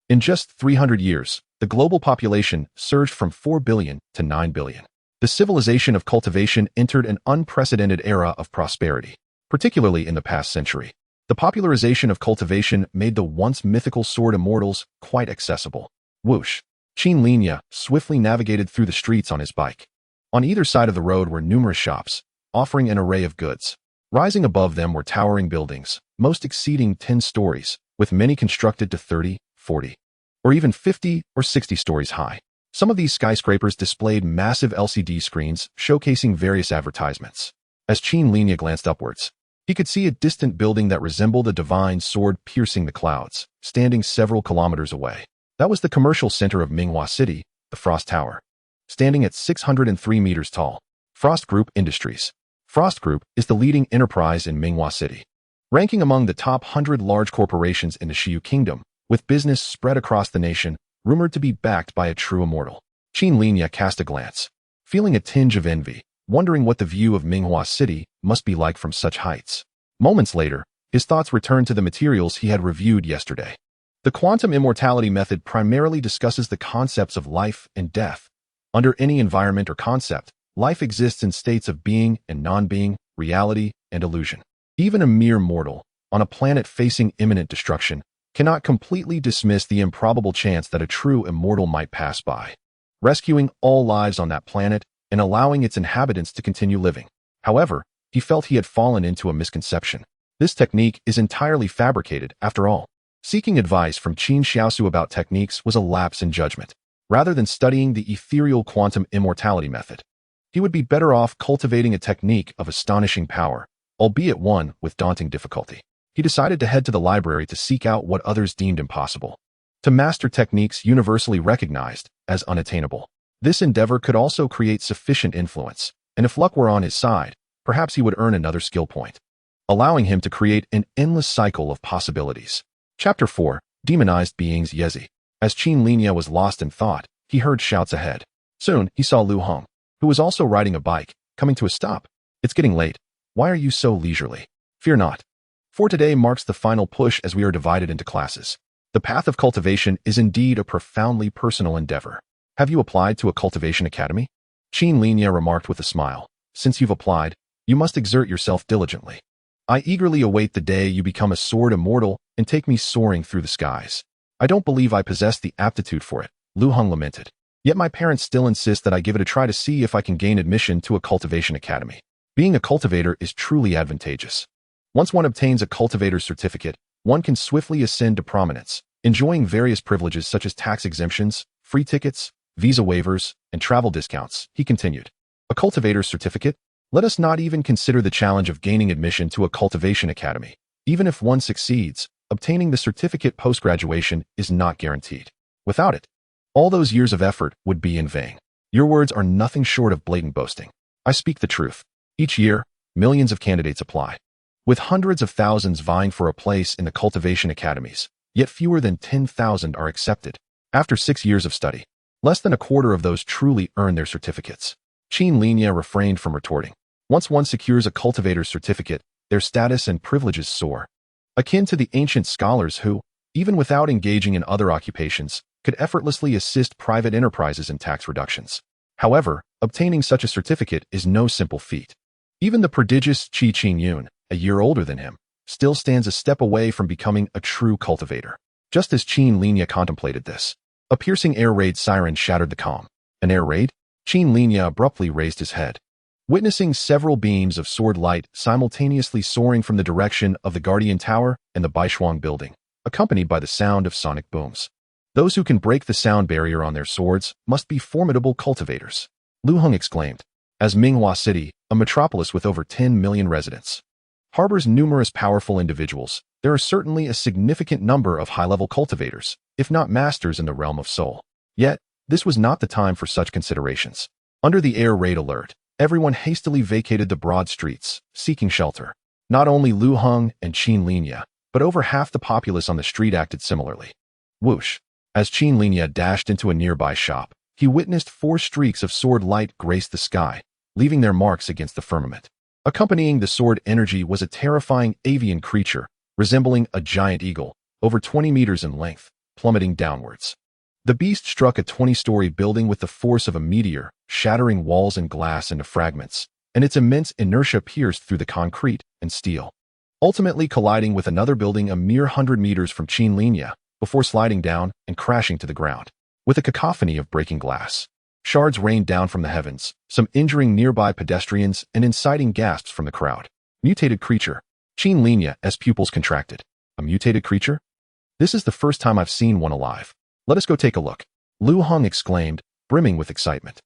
in just 300 years, the global population surged from 4 billion to 9 billion. The civilization of cultivation entered an unprecedented era of prosperity, particularly in the past century. The popularization of cultivation made the once mythical sword immortals quite accessible. Whoosh! Qin Linye swiftly navigated through the streets on his bike. On either side of the road were numerous shops, offering an array of goods. Rising above them were towering buildings, most exceeding 10 stories, with many constructed to 30, 40, or even 50 or 60 stories high. Some of these skyscrapers displayed massive LCD screens showcasing various advertisements. As Qin Linye glanced upwards, he could see a distant building that resembled a divine sword piercing the clouds, standing several kilometers away. That was the commercial center of Minghua City, the Frost Tower. Standing at 603 meters tall, Frost Group Industries. Frost Group is the leading enterprise in Minghua City, ranking among the top 100 large corporations in the Xiyu Kingdom, with business spread across the nation, rumored to be backed by a true immortal. Qin Linye cast a glance, feeling a tinge of envy, wondering what the view of Minghua City must be like from such heights. Moments later, his thoughts returned to the materials he had reviewed yesterday. The quantum immortality method primarily discusses the concepts of life and death. Under any environment or concept, life exists in states of being and non-being, reality and illusion. Even a mere mortal, on a planet facing imminent destruction, cannot completely dismiss the improbable chance that a true immortal might pass by, rescuing all lives on that planet and allowing its inhabitants to continue living. However, he felt he had fallen into a misconception. This technique is entirely fabricated, after all. Seeking advice from Qin Xiaosu about techniques was a lapse in judgment. Rather than studying the ethereal quantum immortality method, he would be better off cultivating a technique of astonishing power, albeit one with daunting difficulty. He decided to head to the library to seek out what others deemed impossible, to master techniques universally recognized as unattainable. This endeavor could also create sufficient influence, and if luck were on his side, perhaps he would earn another skill point, allowing him to create an endless cycle of possibilities. Chapter 4. Demonized Beings Yezi. As Qin Linye was lost in thought, he heard shouts ahead. Soon, he saw Lu Hong, who was also riding a bike, coming to a stop. It's getting late. Why are you so leisurely? Fear not. For today marks the final push as we are divided into classes. The path of cultivation is indeed a profoundly personal endeavor. Have you applied to a cultivation academy? Qin Linye remarked with a smile. Since you've applied, you must exert yourself diligently. I eagerly await the day you become a sword immortal and take me soaring through the skies. I don't believe I possess the aptitude for it, Lu Hong lamented. Yet my parents still insist that I give it a try to see if I can gain admission to a cultivation academy. Being a cultivator is truly advantageous. Once one obtains a cultivator's certificate, one can swiftly ascend to prominence, enjoying various privileges such as tax exemptions, free tickets, visa waivers, and travel discounts, he continued. A cultivator's certificate? Let us not even consider the challenge of gaining admission to a cultivation academy. Even if one succeeds, obtaining the certificate post-graduation is not guaranteed. Without it, all those years of effort would be in vain. Your words are nothing short of blatant boasting. I speak the truth. Each year, millions of candidates apply, with hundreds of thousands vying for a place in the cultivation academies, yet fewer than 10,000 are accepted. After 6 years of study, less than a quarter of those truly earn their certificates. Qin Linye refrained from retorting. Once one secures a cultivator's certificate, their status and privileges soar, akin to the ancient scholars who, even without engaging in other occupations, could effortlessly assist private enterprises in tax reductions. However, obtaining such a certificate is no simple feat. Even the prodigious Qi Qin Yun, a year older than him, still stands a step away from becoming a true cultivator. Just as Qin Linye contemplated this, a piercing air raid siren shattered the calm. An air raid? Qin Linye abruptly raised his head, witnessing several beams of sword light simultaneously soaring from the direction of the Guardian Tower and the Baishuang building, accompanied by the sound of sonic booms. Those who can break the sound barrier on their swords must be formidable cultivators, Lu Heng exclaimed, as Minghua City, a metropolis with over 10 million residents, harbors numerous powerful individuals. There are certainly a significant number of high-level cultivators, if not masters in the realm of soul. Yet, this was not the time for such considerations. Under the air raid alert, everyone hastily vacated the broad streets, seeking shelter. Not only Lu Heng and Qin Linye, but over half the populace on the street acted similarly. Whoosh! As Qin Linye dashed into a nearby shop, he witnessed 4 streaks of sword light grace the sky, leaving their marks against the firmament. Accompanying the sword energy was a terrifying avian creature, resembling a giant eagle, over 20 meters in length, plummeting downwards. The beast struck a 20-story building with the force of a meteor, shattering walls and glass into fragments, and its immense inertia pierced through the concrete and steel, ultimately colliding with another building a mere 100 meters from Qin Linye, before sliding down and crashing to the ground. With a cacophony of breaking glass, shards rained down from the heavens, some injuring nearby pedestrians and inciting gasps from the crowd. Mutated creature. Qin Linye's pupils contracted. A mutated creature? This is the first time I've seen one alive. Let us go take a look, Lu Heng exclaimed, brimming with excitement.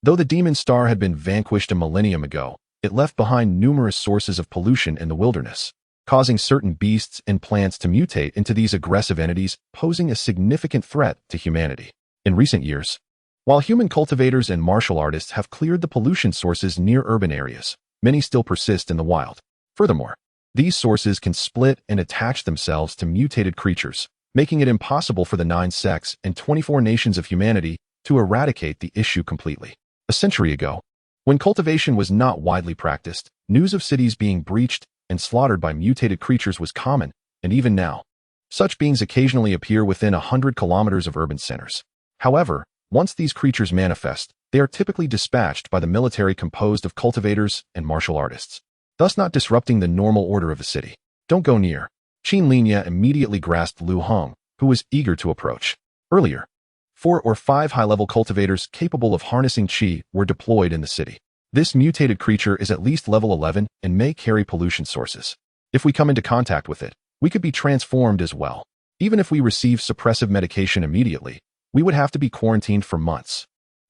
Though the demon star had been vanquished a millennium ago, it left behind numerous sources of pollution in the wilderness, causing certain beasts and plants to mutate into these aggressive entities, posing a significant threat to humanity. In recent years, while human cultivators and martial artists have cleared the pollution sources near urban areas, many still persist in the wild. Furthermore, these sources can split and attach themselves to mutated creatures, making it impossible for the 9 sects and 24 nations of humanity to eradicate the issue completely. A century ago, when cultivation was not widely practiced, news of cities being breached and slaughtered by mutated creatures was common, and even now, such beings occasionally appear within 100 kilometers of urban centers. However, once these creatures manifest, they are typically dispatched by the military composed of cultivators and martial artists, thus not disrupting the normal order of the city. Don't go near. Qin Linye immediately grasped Lu Heng, who was eager to approach. Earlier, 4 or 5 high-level cultivators capable of harnessing qi were deployed in the city. This mutated creature is at least level 11 and may carry pollution sources. If we come into contact with it, we could be transformed as well. Even if we receive suppressive medication immediately, we would have to be quarantined for months.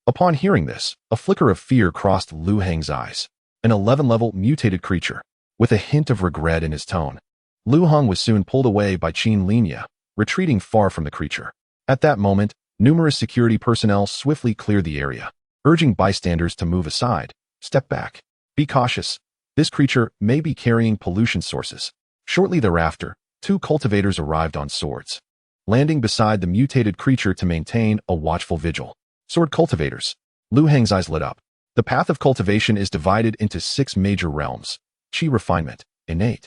Upon hearing this, a flicker of fear crossed Lu Heng's eyes. An 11-level mutated creature, with a hint of regret in his tone. Lu Heng was soon pulled away by Qin Linye, retreating far from the creature. At that moment, numerous security personnel swiftly cleared the area, urging bystanders to move aside. Step back. Be cautious. This creature may be carrying pollution sources. Shortly thereafter, 2 cultivators arrived on swords, landing beside the mutated creature to maintain a watchful vigil. Sword cultivators. Lu Heng's eyes lit up. The path of cultivation is divided into 6 major realms: qi refinement, innate,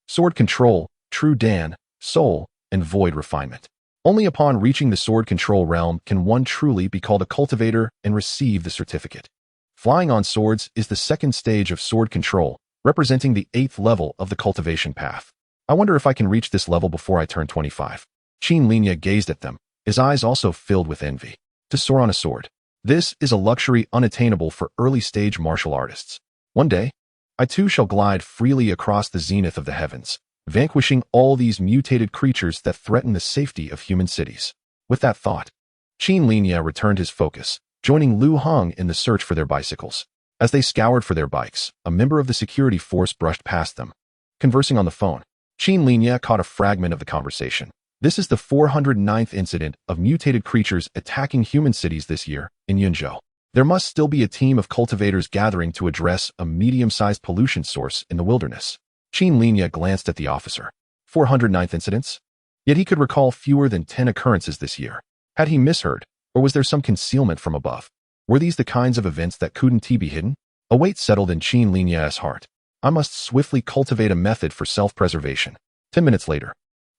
sword control, true dan, soul, and void refinement. Only upon reaching the sword control realm can one truly be called a cultivator and receive the certificate. Flying on swords is the second stage of sword control, representing the 8th level of the cultivation path. I wonder if I can reach this level before I turn 25. Qin Linye gazed at them, his eyes also filled with envy. To soar on a sword. This is a luxury unattainable for early-stage martial artists. One day, I too shall glide freely across the zenith of the heavens, vanquishing all these mutated creatures that threaten the safety of human cities. With that thought, Qin Linye returned his focus, joining Lu Heng in the search for their bicycles. As they scoured for their bikes, a member of the security force brushed past them. Conversing on the phone, Qin Linye caught a fragment of the conversation. This is the 409th incident of mutated creatures attacking human cities this year in Yunzhou. There must still be a team of cultivators gathering to address a medium-sized pollution source in the wilderness. Qin Linye glanced at the officer. 409th incidents? Yet he could recall fewer than 10 occurrences this year. Had he misheard, or was there some concealment from above? Were these the kinds of events that couldn't be hidden? A weight settled in Qin Linye's heart. I must swiftly cultivate a method for self-preservation. 10 minutes later,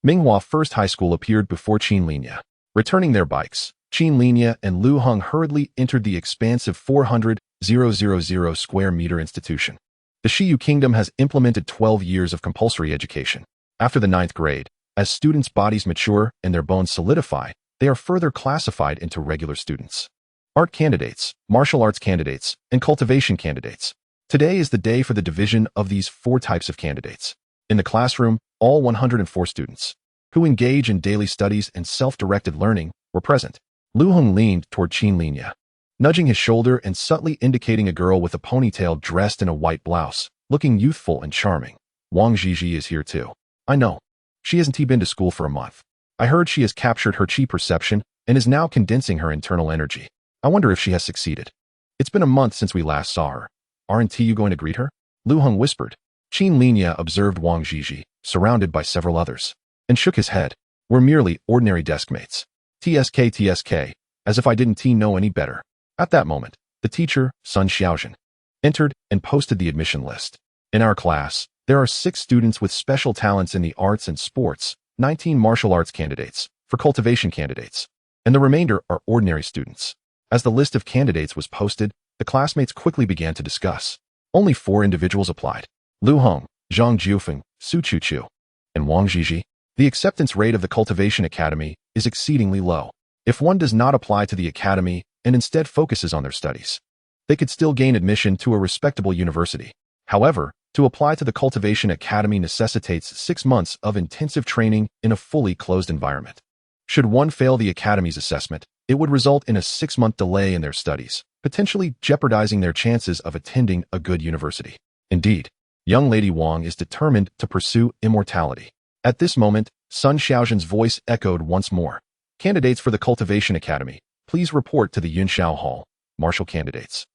Minghua First High School appeared before Qin Linye. Returning their bikes, Qin Linye and Lu Heng hurriedly entered the expansive 400,000 square meter institution. The Shiyu Kingdom has implemented 12 years of compulsory education. After the 9th grade, as students' bodies mature and their bones solidify, they are further classified into regular students. Art candidates, martial arts candidates, and cultivation candidates. Today is the day for the division of these 4 types of candidates. In the classroom, all 104 students who engage in daily studies and self-directed learning were present. Lu Hong leaned toward Qin Linye, nudging his shoulder and subtly indicating a girl with a ponytail dressed in a white blouse, looking youthful and charming. Wang Zhizhi is here too. I know. She hasn't been to school for a month. I heard she has captured her chi perception and is now condensing her internal energy. I wonder if she has succeeded. It's been a month since we last saw her. Aren't you going to greet her? Lu Hong whispered. Qin Linye observed Wang Zhizhi, surrounded by several others, and shook his head. We're merely ordinary deskmates. TSK, as if I didn't know any better. At that moment, the teacher, Sun Xiaozhen, entered and posted the admission list. In our class, there are 6 students with special talents in the arts and sports, 19 martial arts candidates, for cultivation candidates, and the remainder are ordinary students. As the list of candidates was posted, the classmates quickly began to discuss. Only 4 individuals applied. Lu Hong, Zhang Jiufeng, Su Chuchu, and Wang Zhizhi. The acceptance rate of the Cultivation Academy is exceedingly low. If one does not apply to the academy and instead focuses on their studies, they could still gain admission to a respectable university. However, to apply to the Cultivation Academy necessitates 6 months of intensive training in a fully closed environment. Should one fail the academy's assessment, it would result in a 6-month delay in their studies, potentially jeopardizing their chances of attending a good university. Indeed, young Lady Wang is determined to pursue immortality. At this moment, Sun Xiaozhen's voice echoed once more. Candidates for the Cultivation Academy, please report to the Yunshao Hall. Martial candidates,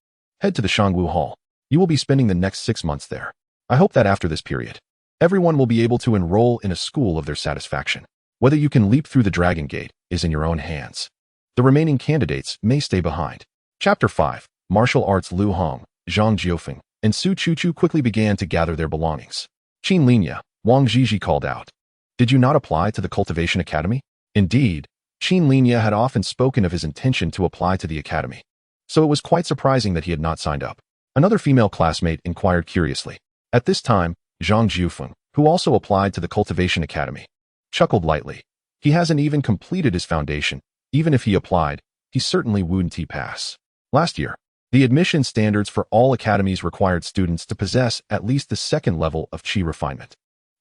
head to the Shangwu Hall. You will be spending the next 6 months there. I hope that after this period, everyone will be able to enroll in a school of their satisfaction. Whether you can leap through the Dragon Gate is in your own hands. The remaining candidates may stay behind. Chapter 5. Martial Arts. Lu Hong, Zhang Jiufeng, and Su Chuchu quickly began to gather their belongings. Qin Linye, Wang Zhizhi called out. Did you not apply to the Cultivation Academy? Indeed, Qin Linye had often spoken of his intention to apply to the academy, so it was quite surprising that he had not signed up. Another female classmate inquired curiously. At this time, Zhang Jiufeng, who also applied to the Cultivation Academy, chuckled lightly. He hasn't even completed his foundation. Even if he applied, he certainly wouldn't pass. Last year, the admission standards for all academies required students to possess at least the 2nd level of chi refinement.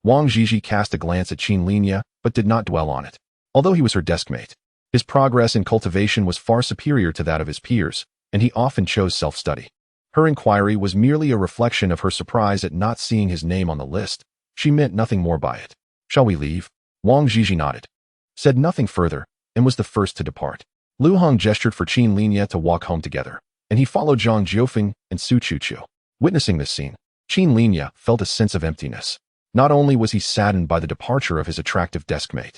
Wang Zhizhi cast a glance at Qin Linye, but did not dwell on it. Although he was her deskmate, his progress in cultivation was far superior to that of his peers, and he often chose self-study. Her inquiry was merely a reflection of her surprise at not seeing his name on the list. She meant nothing more by it. Shall we leave? Wang Zhizhi nodded, said nothing further, and was the first to depart. Lu Hong gestured for Qin Linye to walk home together, and he followed Zhang Jiufeng and Su Chuchu. Witnessing this scene, Qin Linye felt a sense of emptiness. Not only was he saddened by the departure of his attractive deskmate,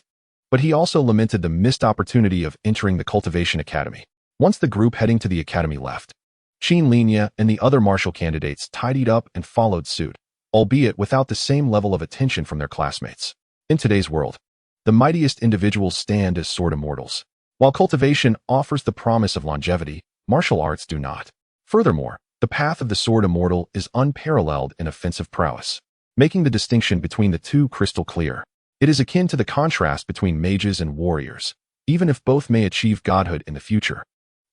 but he also lamented the missed opportunity of entering the Cultivation Academy. Once the group heading to the academy left, Qin Linye and the other martial candidates tidied up and followed suit, albeit without the same level of attention from their classmates. In today's world, the mightiest individuals stand as sword immortals. While cultivation offers the promise of longevity, martial arts do not. Furthermore, the path of the sword immortal is unparalleled in offensive prowess, making the distinction between the two crystal clear. It is akin to the contrast between mages and warriors. Even if both may achieve godhood in the future,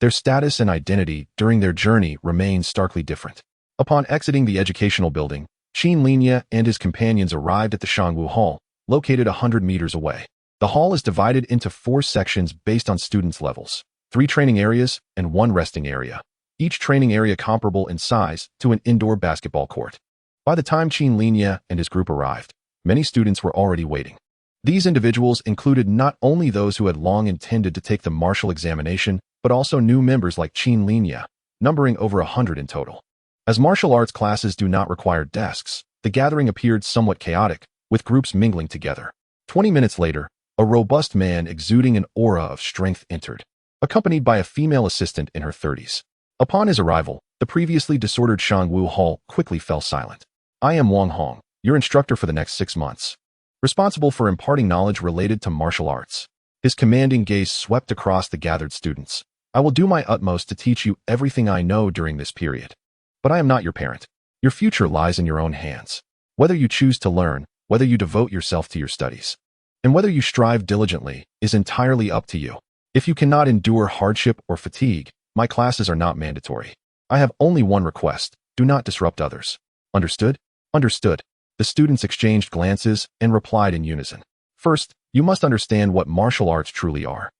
their status and identity during their journey remain starkly different. Upon exiting the educational building, Qin Linye and his companions arrived at the Shangwu Hall, located 100 meters away. The hall is divided into 4 sections based on students' levels, 3 training areas and 1 resting area, each training area comparable in size to an indoor basketball court. By the time Qin Linye and his group arrived, many students were already waiting. These individuals included not only those who had long intended to take the martial examination, but also new members like Qin Linye, numbering over 100 in total. As martial arts classes do not require desks, the gathering appeared somewhat chaotic, with groups mingling together. 20 minutes later, a robust man exuding an aura of strength entered, accompanied by a female assistant in her 30s. Upon his arrival, the previously disordered Shangwu Hall quickly fell silent. I am Wang Hong, your instructor for the next 6 months, responsible for imparting knowledge related to martial arts. His commanding gaze swept across the gathered students. I will do my utmost to teach you everything I know during this period. But I am not your parent. Your future lies in your own hands. Whether you choose to learn, whether you devote yourself to your studies, and whether you strive diligently is entirely up to you. If you cannot endure hardship or fatigue, my classes are not mandatory. I have only one request: do not disrupt others. Understood? Understood. The students exchanged glances and replied in unison. First, you must understand what martial arts truly are.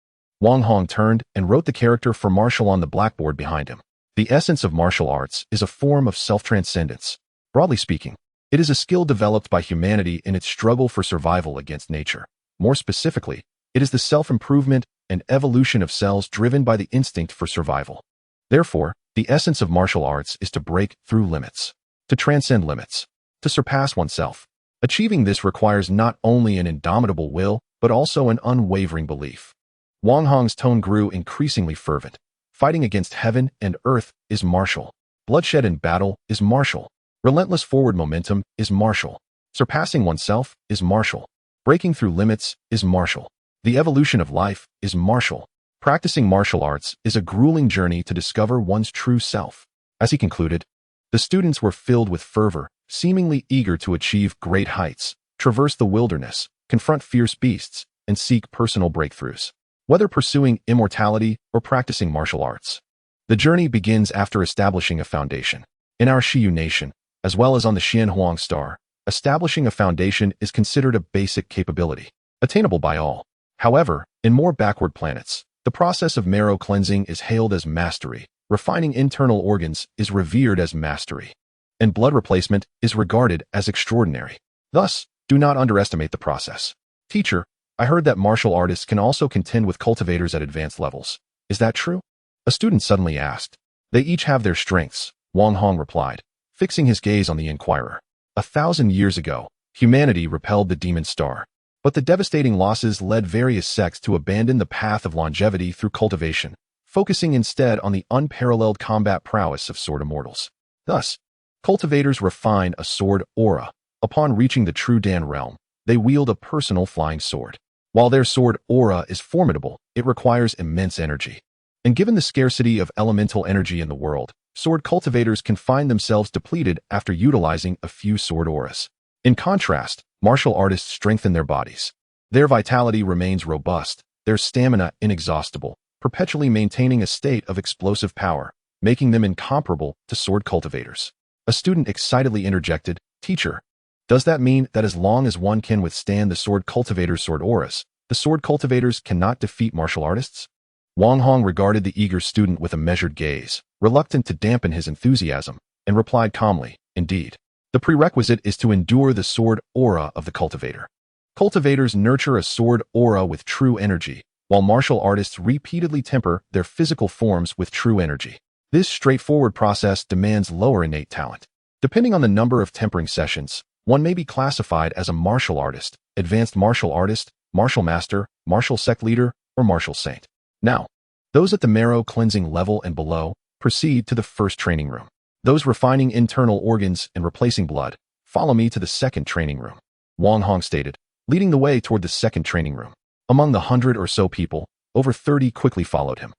Wang Hong turned and wrote the character for martial on the blackboard behind him. The essence of martial arts is a form of self-transcendence. Broadly speaking, it is a skill developed by humanity in its struggle for survival against nature. More specifically, it is the self-improvement and evolution of cells driven by the instinct for survival. Therefore, the essence of martial arts is to break through limits, to transcend limits, to surpass oneself. Achieving this requires not only an indomitable will, but also an unwavering belief. Wang Hong's tone grew increasingly fervent. Fighting against heaven and earth is martial. Bloodshed in battle is martial. Relentless forward momentum is martial. Surpassing oneself is martial. Breaking through limits is martial. The evolution of life is martial. Practicing martial arts is a grueling journey to discover one's true self. As he concluded, the students were filled with fervor, seemingly eager to achieve great heights, traverse the wilderness, confront fierce beasts, and seek personal breakthroughs. Whether pursuing immortality or practicing martial arts, the journey begins after establishing a foundation. In our Shiyu nation, as well as on the Xianhuang star, establishing a foundation is considered a basic capability, attainable by all. However, in more backward planets, the process of marrow cleansing is hailed as mastery, refining internal organs is revered as mastery, and blood replacement is regarded as extraordinary. Thus, do not underestimate the process. Teacher, I heard that martial artists can also contend with cultivators at advanced levels. Is that true? A student suddenly asked. They each have their strengths, Wang Hong replied, fixing his gaze on the inquirer. 1,000 years ago, humanity repelled the demon star. But the devastating losses led various sects to abandon the path of longevity through cultivation, focusing instead on the unparalleled combat prowess of sword immortals. Thus, cultivators refine a sword aura. Upon reaching the true Dan realm, they wield a personal flying sword. While their sword aura is formidable, it requires immense energy. And given the scarcity of elemental energy in the world, sword cultivators can find themselves depleted after utilizing a few sword auras. In contrast, martial artists strengthen their bodies. Their vitality remains robust, their stamina inexhaustible, perpetually maintaining a state of explosive power, making them incomparable to sword cultivators. A student excitedly interjected, Teacher, does that mean that as long as one can withstand the sword cultivator's sword auras, the sword cultivators cannot defeat martial artists? Wang Hong regarded the eager student with a measured gaze, reluctant to dampen his enthusiasm, and replied calmly, Indeed. The prerequisite is to endure the sword aura of the cultivator. Cultivators nurture a sword aura with true energy, while martial artists repeatedly temper their physical forms with true energy. This straightforward process demands lower innate talent. Depending on the number of tempering sessions, one may be classified as a martial artist, advanced martial artist, martial master, martial sect leader, or martial saint. Now, those at the marrow cleansing level and below proceed to the first training room. Those refining internal organs and replacing blood, follow me to the second training room, Wang Hong stated, leading the way toward the second training room. Among the 100 or so people, over 30 quickly followed him.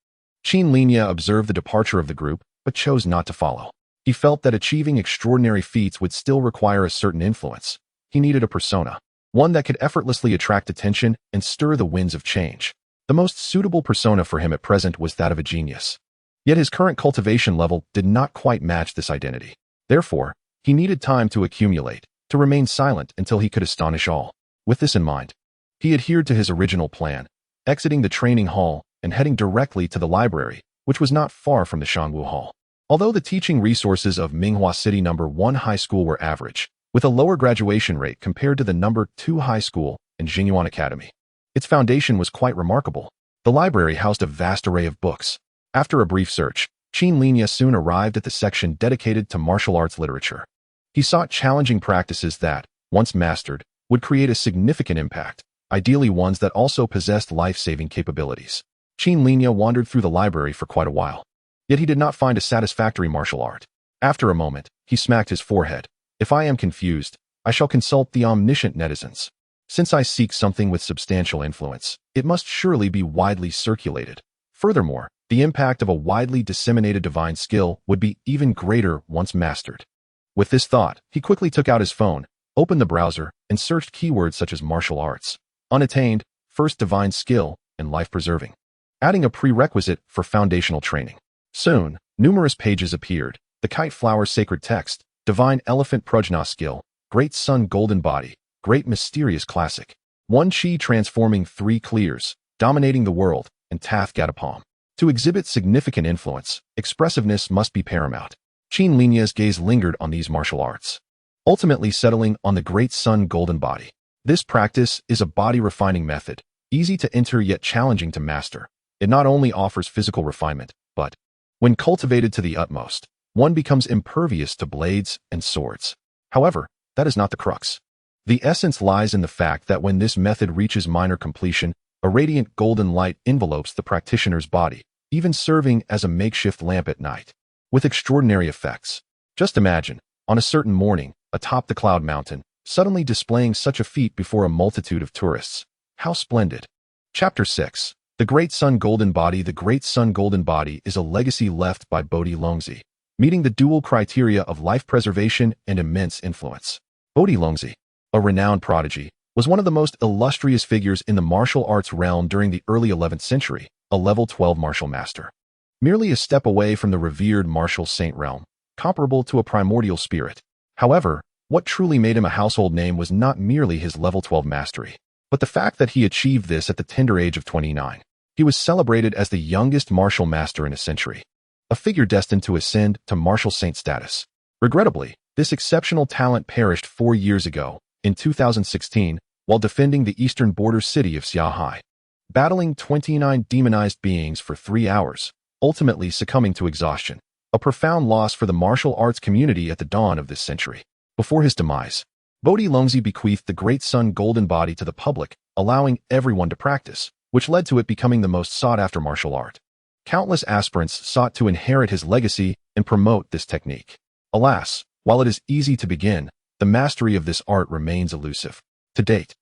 Qin Linye observed the departure of the group, but chose not to follow. He felt that achieving extraordinary feats would still require a certain influence. He needed a persona, one that could effortlessly attract attention and stir the winds of change. The most suitable persona for him at present was that of a genius. Yet his current cultivation level did not quite match this identity. Therefore, he needed time to accumulate, to remain silent until he could astonish all. With this in mind, he adhered to his original plan, exiting the training hall and heading directly to the library, which was not far from the Shangwu Hall. Although the teaching resources of Minghua City No. 1 High School were average, with a lower graduation rate compared to the No. 2 High School and Jinyuan Academy, its foundation was quite remarkable. The library housed a vast array of books. After a brief search, Qin Linye soon arrived at the section dedicated to martial arts literature. He sought challenging practices that, once mastered, would create a significant impact, ideally ones that also possessed life-saving capabilities. Qin Linye wandered through the library for quite a while. Yet he did not find a satisfactory martial art. After a moment, he smacked his forehead. If I am confused, I shall consult the omniscient netizens. Since I seek something with substantial influence, it must surely be widely circulated. Furthermore, the impact of a widely disseminated divine skill would be even greater once mastered. With this thought, he quickly took out his phone, opened the browser, and searched keywords such as martial arts, unattained, first divine skill, and life-preserving, adding a prerequisite for foundational training. Soon, numerous pages appeared: the kite flower sacred text, divine elephant prajna skill, great sun golden body, great mysterious classic, one chi transforming three clears, dominating the world, and Tath Gatapalm. To exhibit significant influence, expressiveness must be paramount. Qin Linye's gaze lingered on these martial arts, ultimately settling on the great sun golden body. This practice is a body-refining method, easy to enter yet challenging to master. It not only offers physical refinement, but, when cultivated to the utmost, one becomes impervious to blades and swords. However, that is not the crux. The essence lies in the fact that when this method reaches minor completion, a radiant golden light envelopes the practitioner's body, even serving as a makeshift lamp at night, with extraordinary effects. Just imagine, on a certain morning, atop the cloud mountain, suddenly displaying such a feat before a multitude of tourists. How splendid! Chapter 6. The Great Sun Golden Body. The Great Sun Golden Body is a legacy left by Bodhi Longzhi, meeting the dual criteria of life preservation and immense influence. Bodhi Longzhi, a renowned prodigy, was one of the most illustrious figures in the martial arts realm during the early 11th century, a level 12 martial master. Merely a step away from the revered martial saint realm, comparable to a primordial spirit. However, what truly made him a household name was not merely his level 12 mastery, but the fact that he achieved this at the tender age of 29. He was celebrated as the youngest martial master in a century, a figure destined to ascend to martial saint status. Regrettably, this exceptional talent perished 4 years ago, in 2016, while defending the eastern border city of Xiahai, battling 29 demonized beings for 3 hours, ultimately succumbing to exhaustion, a profound loss for the martial arts community at the dawn of this century. Before his demise, Bodhi Longzhi bequeathed the Great Sun Golden Body to the public, allowing everyone to practice, which led to it becoming the most sought-after martial art. Countless aspirants sought to inherit his legacy and promote this technique. Alas, while it is easy to begin, the mastery of this art remains elusive. To date,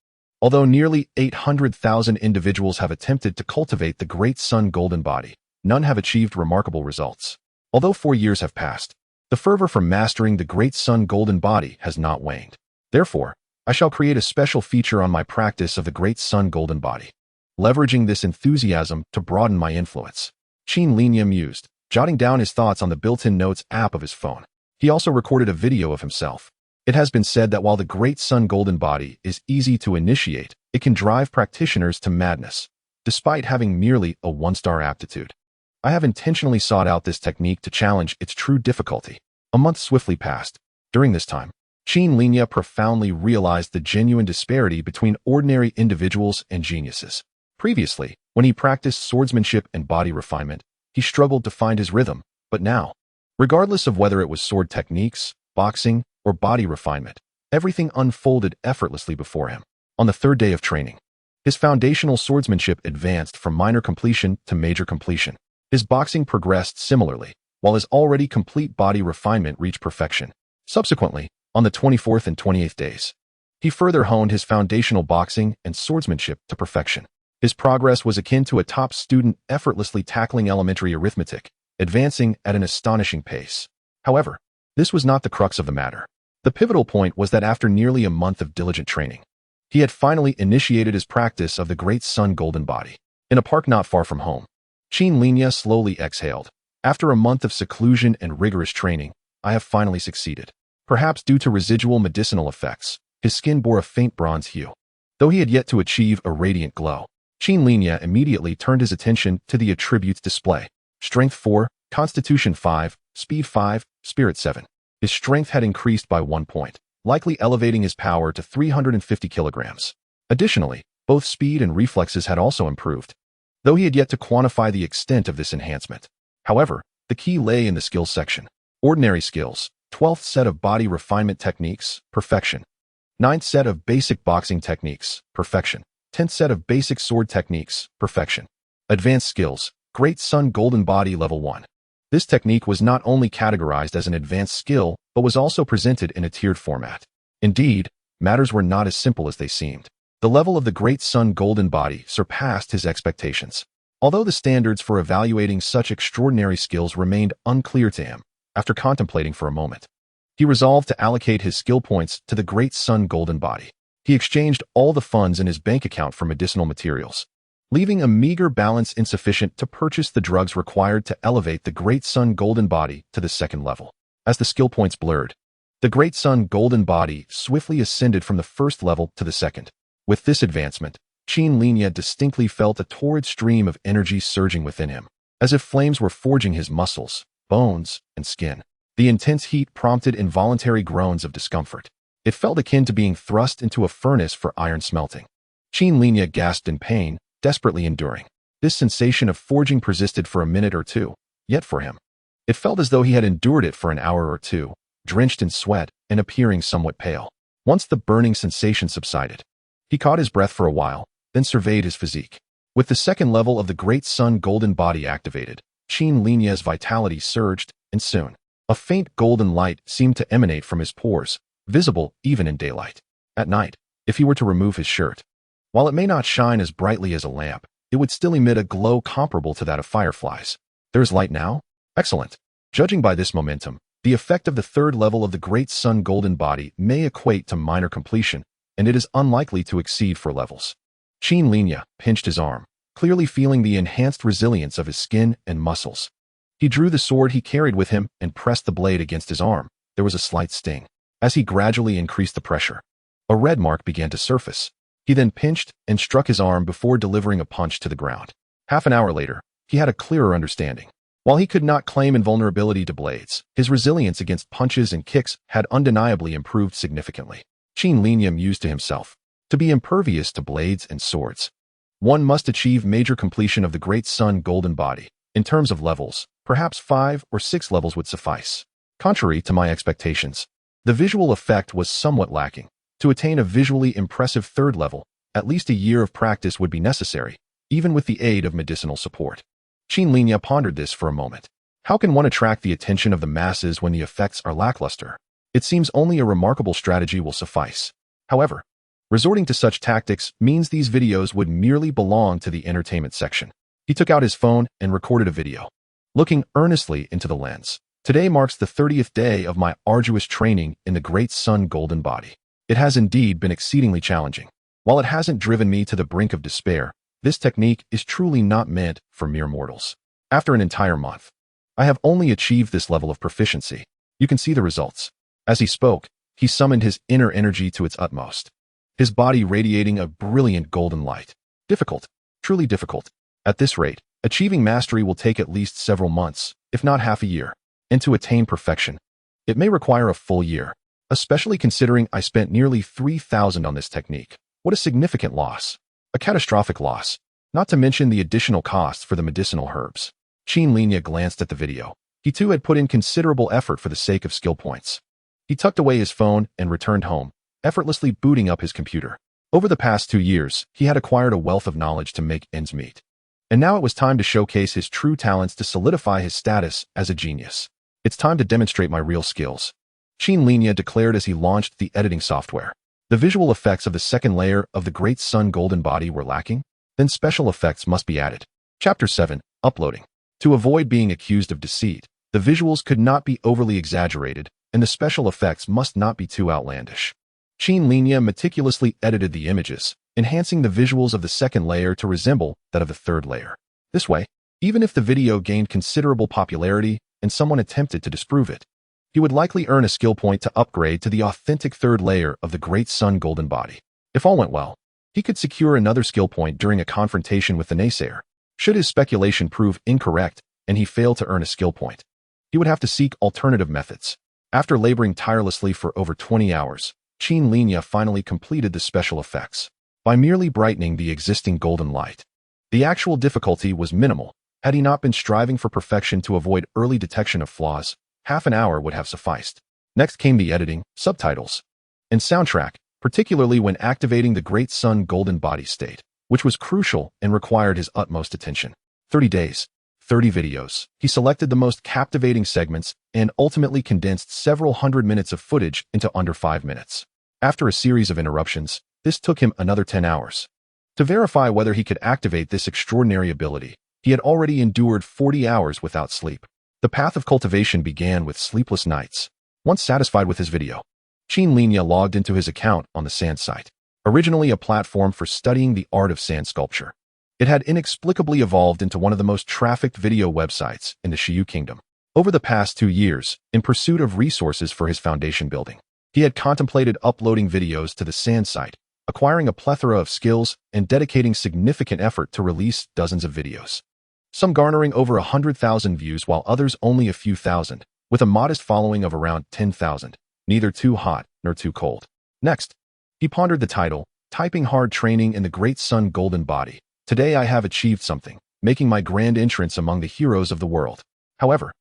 although nearly 800,000 individuals have attempted to cultivate the Great Sun Golden Body, none have achieved remarkable results. Although 4 years have passed, the fervor for mastering the Great Sun Golden Body has not waned. Therefore, I shall create a special feature on my practice of the Great Sun Golden Body, leveraging this enthusiasm to broaden my influence. Qin Linye mused, jotting down his thoughts on the built-in notes app of his phone. He also recorded a video of himself. It has been said that while the Great Sun Golden Body is easy to initiate, it can drive practitioners to madness, despite having merely a 1-star aptitude. I have intentionally sought out this technique to challenge its true difficulty. A month swiftly passed. During this time, Qin Linye profoundly realized the genuine disparity between ordinary individuals and geniuses. Previously, when he practiced swordsmanship and body refinement, he struggled to find his rhythm, but now, regardless of whether it was sword techniques, boxing, or body refinement, everything unfolded effortlessly before him. On the 3rd day of training, his foundational swordsmanship advanced from minor completion to major completion. His boxing progressed similarly, while his already complete body refinement reached perfection. Subsequently, on the 24th and 28th days, he further honed his foundational boxing and swordsmanship to perfection. His progress was akin to a top student effortlessly tackling elementary arithmetic, advancing at an astonishing pace. However, this was not the crux of the matter. The pivotal point was that after nearly a month of diligent training, he had finally initiated his practice of the Great Sun Golden Body. In a park not far from home, Qin Linye slowly exhaled. After a month of seclusion and rigorous training, I have finally succeeded. Perhaps due to residual medicinal effects, his skin bore a faint bronze hue. Though he had yet to achieve a radiant glow, Qin Linye immediately turned his attention to the attributes display. Strength 4, Constitution 5, Speed 5, Spirit 7. His strength had increased by 1 point, likely elevating his power to 350 kilograms. Additionally, both speed and reflexes had also improved, though he had yet to quantify the extent of this enhancement. However, the key lay in the skills section. Ordinary skills, 12th set of body refinement techniques, perfection. 9th set of basic boxing techniques, perfection. 10th set of basic sword techniques, perfection. Advanced skills, Great Sun Golden Body Level 1. This technique was not only categorized as an advanced skill, but was also presented in a tiered format. Indeed, matters were not as simple as they seemed. The level of the Great Sun Golden Body surpassed his expectations. Although the standards for evaluating such extraordinary skills remained unclear to him, after contemplating for a moment, he He resolved to allocate his skill points to the Great Sun Golden Body. He exchanged all the funds in his bank account for medicinal materials, leaving a meager balance insufficient to purchase the drugs required to elevate the Great Sun Golden Body to the second level. As the skill points blurred, the Great Sun Golden Body swiftly ascended from the first level to the second. With this advancement, Qin Linye distinctly felt a torrid stream of energy surging within him, as if flames were forging his muscles, bones, and skin. The intense heat prompted involuntary groans of discomfort. It felt akin to being thrust into a furnace for iron smelting. Qin Linye gasped in pain, desperately enduring. This sensation of forging persisted for a minute or two, yet for him, it felt as though he had endured it for an hour or two, drenched in sweat and appearing somewhat pale. Once the burning sensation subsided, he caught his breath for a while, then surveyed his physique. With the second level of the Great Sun Golden Body activated, Qin Linye's vitality surged, and soon, a faint golden light seemed to emanate from his pores, visible even in daylight. At night, if he were to remove his shirt, while it may not shine as brightly as a lamp, it would still emit a glow comparable to that of fireflies. There's light now? Excellent. Judging by this momentum, the effect of the third level of the Great Sun Golden Body may equate to minor completion, and it is unlikely to exceed 4 levels. Qin Linye pinched his arm, clearly feeling the enhanced resilience of his skin and muscles. He drew the sword he carried with him and pressed the blade against his arm. There was a slight sting. As he gradually increased the pressure, a red mark began to surface. He then pinched and struck his arm before delivering a punch to the ground. Half an hour later, he had a clearer understanding. While he could not claim invulnerability to blades, his resilience against punches and kicks had undeniably improved significantly. Qin Linye mused to himself, to be impervious to blades and swords, one must achieve major completion of the Great Sun Golden Body. In terms of levels, perhaps 5 or 6 levels would suffice. Contrary to my expectations, the visual effect was somewhat lacking. To attain a visually impressive third level, at least a year of practice would be necessary, even with the aid of medicinal support. Qin Linye pondered this for a moment. How can one attract the attention of the masses when the effects are lackluster? It seems only a remarkable strategy will suffice. However, resorting to such tactics means these videos would merely belong to the entertainment section. He took out his phone and recorded a video, looking earnestly into the lens. Today marks the 30th day of my arduous training in the Great Sun Golden Body. It has indeed been exceedingly challenging. While it hasn't driven me to the brink of despair, this technique is truly not meant for mere mortals. After an entire month, I have only achieved this level of proficiency. You can see the results. As he spoke, he summoned his inner energy to its utmost, his body radiating a brilliant golden light. Difficult, truly difficult. At this rate, achieving mastery will take at least several months, if not half a year. And to attain perfection, it may require a full year. Especially considering I spent nearly 3,000 on this technique. What a significant loss. A catastrophic loss. Not to mention the additional costs for the medicinal herbs. Qin Linye glanced at the video. He too had put in considerable effort for the sake of skill points. He tucked away his phone and returned home, effortlessly booting up his computer. Over the past 2 years, he had acquired a wealth of knowledge to make ends meet. And now it was time to showcase his true talents to solidify his status as a genius. It's time to demonstrate my real skills, Qin Linye declared as he launched the editing software. The visual effects of the second layer of the Great Sun Golden Body were lacking, then special effects must be added. Chapter 7, Uploading. To avoid being accused of deceit, the visuals could not be overly exaggerated, and the special effects must not be too outlandish. Qin Linye meticulously edited the images, enhancing the visuals of the second layer to resemble that of the third layer. This way, even if the video gained considerable popularity and someone attempted to disprove it, he would likely earn a skill point to upgrade to the authentic third layer of the Great Sun Golden Body. If all went well, he could secure another skill point during a confrontation with the naysayer. Should his speculation prove incorrect and he fail to earn a skill point, he would have to seek alternative methods. After laboring tirelessly for over 20 hours, Qin Linye finally completed the special effects by merely brightening the existing golden light. The actual difficulty was minimal. Had he not been striving for perfection to avoid early detection of flaws, half an hour would have sufficed. Next came the editing, subtitles, and soundtrack, particularly when activating the Great Sun Golden Body state, which was crucial and required his utmost attention. 30 days, 30 videos. He selected the most captivating segments and ultimately condensed several hundred minutes of footage into under 5 minutes. After a series of interruptions, this took him another 10 hours. To verify whether he could activate this extraordinary ability, he had already endured 40 hours without sleep. The path of cultivation began with sleepless nights. Once satisfied with his video, Qin Linye logged into his account on the sand site, originally a platform for studying the art of sand sculpture. It had inexplicably evolved into one of the most trafficked video websites in the Xiyu Kingdom. Over the past 2 years, in pursuit of resources for his foundation building, he had contemplated uploading videos to the sand site, acquiring a plethora of skills, and dedicating significant effort to release dozens of videos. Some garnering over 100,000 views while others only a few thousand, with a modest following of around 10,000, neither too hot nor too cold. Next, he pondered the title, Typing Hard Training in the Great Sun Golden Body. Today I have achieved something, making my grand entrance among the heroes of the world. However,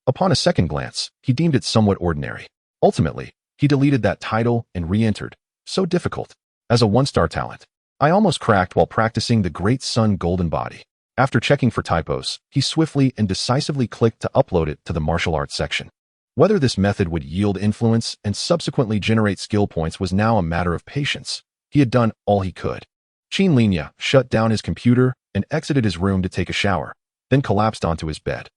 upon a second glance, he deemed it somewhat ordinary. Ultimately, he deleted that title and re-entered, so difficult. As a 1-star talent, I almost cracked while practicing the Great Sun Golden Body. After checking for typos, he swiftly and decisively clicked to upload it to the martial arts section. Whether this method would yield influence and subsequently generate skill points was now a matter of patience. He had done all he could. Qin Linye shut down his computer and exited his room to take a shower, then collapsed onto his bed.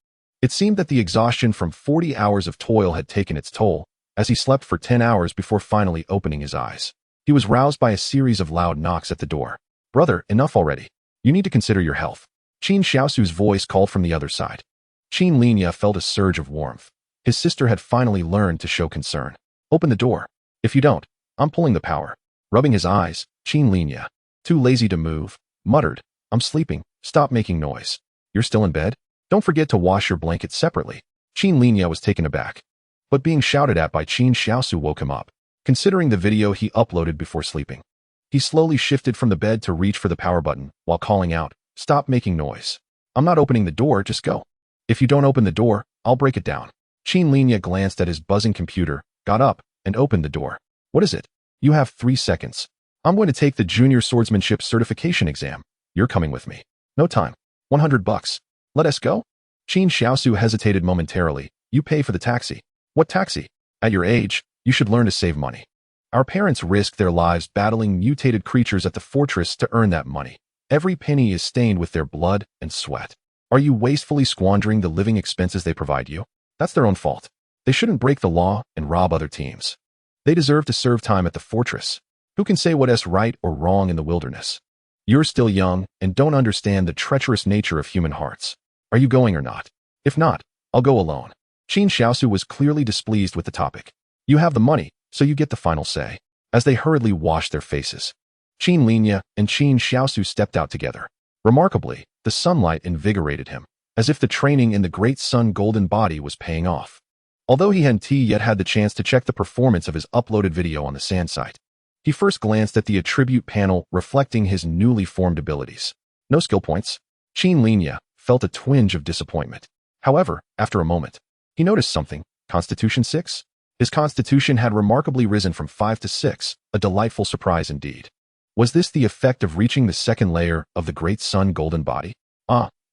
It seemed that the exhaustion from 40 hours of toil had taken its toll, as he slept for 10 hours before finally opening his eyes. He was roused by a series of loud knocks at the door. "Brother, enough already. You need to consider your health." Qin Xiaosu's voice called from the other side. Qin Linye felt a surge of warmth. His sister had finally learned to show concern. "Open the door. If you don't, I'm pulling the power." Rubbing his eyes, Qin Linye, too lazy to move, muttered, "I'm sleeping. Stop making noise. You're still in bed? Don't forget to wash your blanket separately." Qin Linye was taken aback, but being shouted at by Qin Xiaosu woke him up. Considering the video he uploaded before sleeping, he slowly shifted from the bed to reach for the power button while calling out, "Stop making noise. I'm not opening the door, just go. If you don't open the door, I'll break it down." Qin Linye glanced at his buzzing computer, got up, and opened the door. "What is it?" "You have 3 seconds. I'm going to take the junior swordsmanship certification exam. You're coming with me." "No time. $100. Let us go?" Qin Xiaosu hesitated momentarily. "You pay for the taxi." "What taxi? At your age, you should learn to save money. Our parents risked their lives battling mutated creatures at the fortress to earn that money. Every penny is stained with their blood and sweat. Are you wastefully squandering the living expenses they provide you? That's their own fault. They shouldn't break the law and rob other teams. They deserve to serve time at the fortress. Who can say what is right or wrong in the wilderness? You're still young and don't understand the treacherous nature of human hearts. Are you going or not? If not, I'll go alone." Qin Xiaosu was clearly displeased with the topic. "You have the money, so you get the final say." As they hurriedly washed their faces, Qin Linye and Qin Xiaosu stepped out together. Remarkably, the sunlight invigorated him, as if the training in the Great Sun Golden Body was paying off. Although he hadn't yet had the chance to check the performance of his uploaded video on the sand site, he first glanced at the attribute panel reflecting his newly formed abilities. No skill points. Qin Linye felt a twinge of disappointment. However, after a moment, he noticed something. Constitution 6? His constitution had remarkably risen from 5 to 6, a delightful surprise indeed. Was this the effect of reaching the second layer of the Great Sun Golden Body?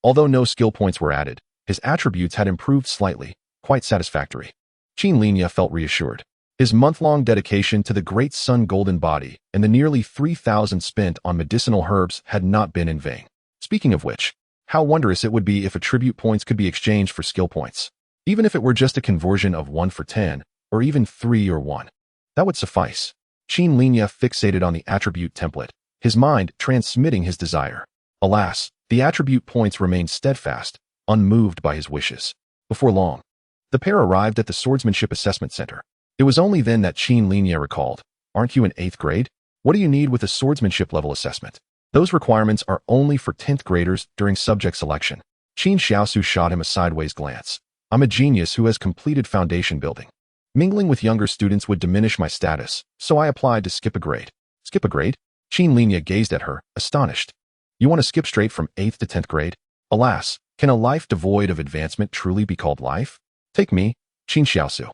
Although no skill points were added, his attributes had improved slightly, quite satisfactory. Qin Linye felt reassured. His month-long dedication to the Great Sun Golden Body and the nearly 3,000 spent on medicinal herbs had not been in vain. Speaking of which, how wondrous it would be if attribute points could be exchanged for skill points. Even if it were just a conversion of 1 for 10, or even 3 or 1. That would suffice. Qin Linye fixated on the attribute template, his mind transmitting his desire. Alas, the attribute points remained steadfast, unmoved by his wishes. Before long, the pair arrived at the Swordsmanship Assessment Center. It was only then that Qin Linye recalled, "Aren't you in 8th grade? What do you need with a swordsmanship level assessment? Those requirements are only for 10th graders during subject selection." Qin Xiaosu shot him a sideways glance. "I'm a genius who has completed foundation building. Mingling with younger students would diminish my status, so I applied to skip a grade." "Skip a grade?" Qin Linye gazed at her, astonished. "You want to skip straight from 8th to 10th grade? Alas, can a life devoid of advancement truly be called life? Take me, Qin Xiaosu.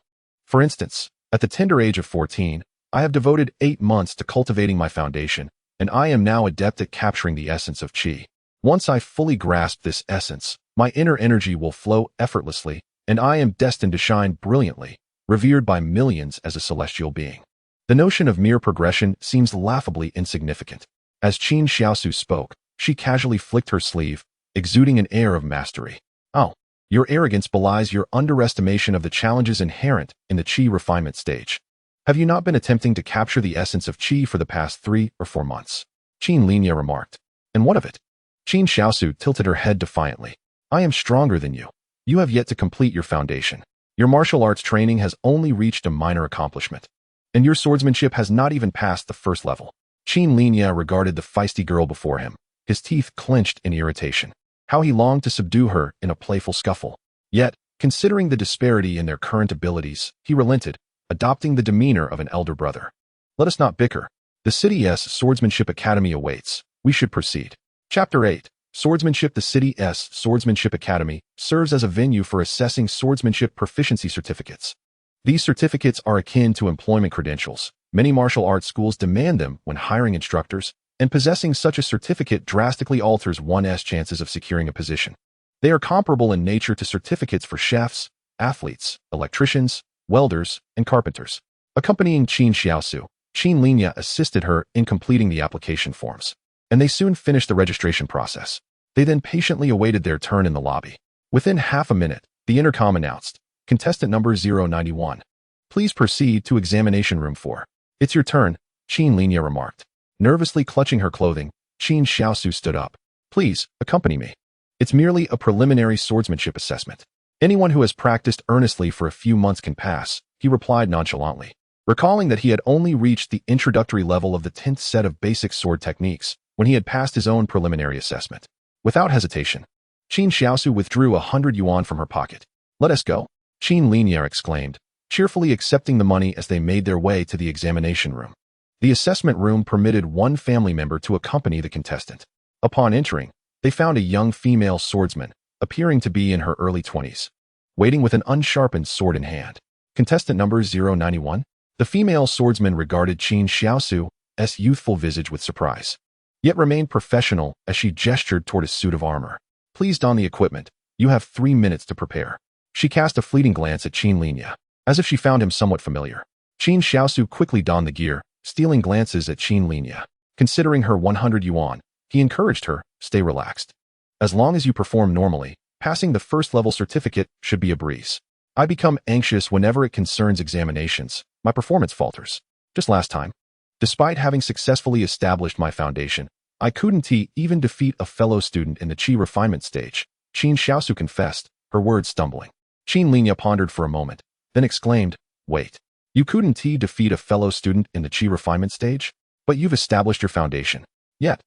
For instance, at the tender age of 14, I have devoted 8 months to cultivating my foundation, and I am now adept at capturing the essence of qi. Once I fully grasp this essence, my inner energy will flow effortlessly, and I am destined to shine brilliantly, revered by millions as a celestial being." The notion of mere progression seems laughably insignificant. As Qin Xiaosu spoke, she casually flicked her sleeve, exuding an air of mastery. "Oh, Your arrogance belies your underestimation of the challenges inherent in the Qi refinement stage. Have you not been attempting to capture the essence of Qi for the past 3 or 4 months? Qin Linye remarked. And what of it? Qin Xiaosu tilted her head defiantly. I am stronger than you. You have yet to complete your foundation. Your martial arts training has only reached a minor accomplishment. And your swordsmanship has not even passed the first level. Qin Linye regarded the feisty girl before him, his teeth clenched in irritation. How he longed to subdue her in a playful scuffle. Yet, considering the disparity in their current abilities, he relented, adopting the demeanor of an elder brother. Let us not bicker. The City's Swordsmanship Academy awaits. We should proceed. Chapter 8. Swordsmanship. The City's Swordsmanship Academy serves as a venue for assessing swordsmanship proficiency certificates. These certificates are akin to employment credentials. Many martial arts schools demand them when hiring instructors, and possessing such a certificate drastically alters one's chances of securing a position. They are comparable in nature to certificates for chefs, athletes, electricians, welders, and carpenters. Accompanying Qin Xiaosu, Qin Linye assisted her in completing the application forms, and they soon finished the registration process. They then patiently awaited their turn in the lobby. Within half a minute, the intercom announced, Contestant number 091. Please proceed to examination room 4. It's your turn, Qin Linye remarked. Nervously clutching her clothing, Qin Xiaosu stood up. Please, accompany me. It's merely a preliminary swordsmanship assessment. Anyone who has practiced earnestly for a few months can pass, he replied nonchalantly. Recalling that he had only reached the introductory level of the 10th set of basic sword techniques when he had passed his own preliminary assessment. Without hesitation, Qin Xiaosu withdrew 100 yuan from her pocket. Let us go, Qin Linye exclaimed, cheerfully accepting the money as they made their way to the examination room. The assessment room permitted one family member to accompany the contestant. Upon entering, they found a young female swordsman, appearing to be in her early 20s, waiting with an unsharpened sword in hand. Contestant number 091? The female swordsman regarded Qin Xiaosu's youthful visage with surprise, yet remained professional as she gestured toward a suit of armor. Please don the equipment. You have 3 minutes to prepare. She cast a fleeting glance at Qin Linye, as if she found him somewhat familiar. Qin Xiaosu quickly donned the gear, stealing glances at Qin Linye. Considering her 100 yuan, he encouraged her, stay relaxed. As long as you perform normally, passing the first-level certificate should be a breeze. I become anxious whenever it concerns examinations. My performance falters. Just last time. Despite having successfully established my foundation, I couldn't even defeat a fellow student in the Qi refinement stage, Qin Xiaosu confessed, her words stumbling. Qin Linye pondered for a moment, then exclaimed, Wait, you couldn't defeat a fellow student in the Qi refinement stage? But you've established your foundation. Yet,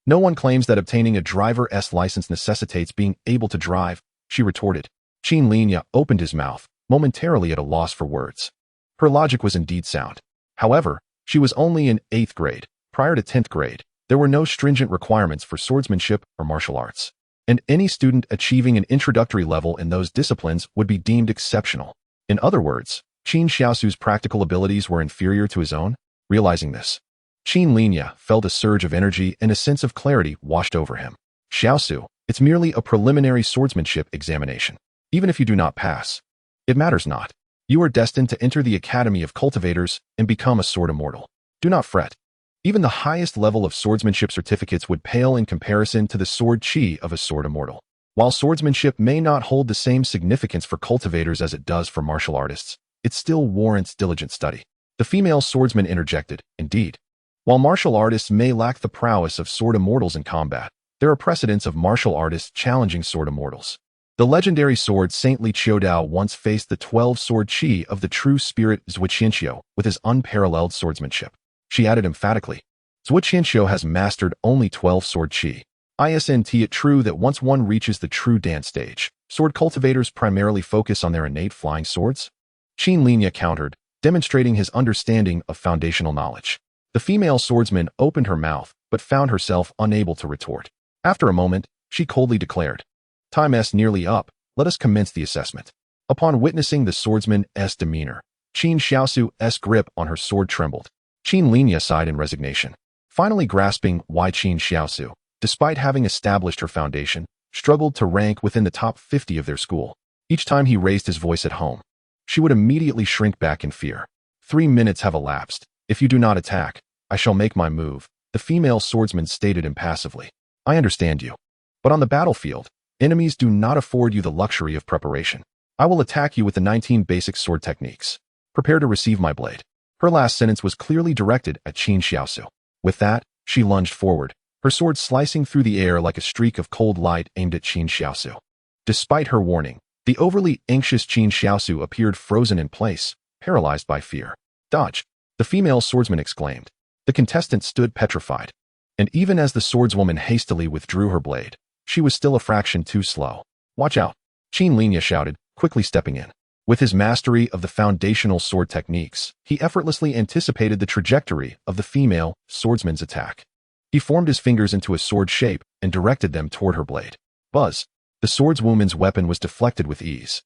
no one claims that obtaining a driver's license necessitates being able to drive, she retorted. Qin Linye opened his mouth, momentarily at a loss for words. Her logic was indeed sound. However, she was only in 8th grade. Prior to 10th grade, there were no stringent requirements for swordsmanship or martial arts, and any student achieving an introductory level in those disciplines would be deemed exceptional. In other words, Qin Xiaosu's practical abilities were inferior to his own. Realizing this, Qin Linye felt a surge of energy and a sense of clarity washed over him. Xiaosu, it's merely a preliminary swordsmanship examination. Even if you do not pass, it matters not. You are destined to enter the Academy of Cultivators and become a sword immortal. Do not fret. Even the highest level of swordsmanship certificates would pale in comparison to the sword chi of a sword immortal. While swordsmanship may not hold the same significance for cultivators as it does for martial artists, it still warrants diligent study. The female swordsman interjected, Indeed. While martial artists may lack the prowess of sword immortals in combat, there are precedents of martial artists challenging sword immortals. The legendary sword Saint Li Qiudao once faced the 12-sword chi of the true spirit Zhuo Qianxiu with his unparalleled swordsmanship. She added emphatically, Zhuo Qianxiu has mastered only 12-sword chi. Isn't it true that once one reaches the true dance stage, sword cultivators primarily focus on their innate flying swords? Qin Linye countered, demonstrating his understanding of foundational knowledge. The female swordsman opened her mouth, but found herself unable to retort. After a moment, she coldly declared, Time's nearly up, let us commence the assessment. Upon witnessing the swordsman's demeanor, Qin Xiaosu's grip on her sword trembled. Qin Linye sighed in resignation, finally grasping why Qin Xiaosu, despite having established her foundation, struggled to rank within the top 50 of their school. Each time he raised his voice at home, she would immediately shrink back in fear. 3 minutes have elapsed. If you do not attack, I shall make my move, the female swordsman stated impassively. I understand you. But on the battlefield, Enemies do not afford you the luxury of preparation. I will attack you with the 19 basic sword techniques. Prepare to receive my blade. Her last sentence was clearly directed at Qin Xiaosu. With that, she lunged forward, her sword slicing through the air like a streak of cold light aimed at Qin Xiaosu. Despite her warning, the overly anxious Qin Xiaosu appeared frozen in place, paralyzed by fear. Dodge! The female swordsman exclaimed. The contestant stood petrified. And even as the swordswoman hastily withdrew her blade, she was still a fraction too slow. Watch out! Qin Linye shouted, quickly stepping in. With his mastery of the foundational sword techniques, he effortlessly anticipated the trajectory of the female swordsman's attack. He formed his fingers into a sword shape and directed them toward her blade. Buzz! The swordswoman's weapon was deflected with ease.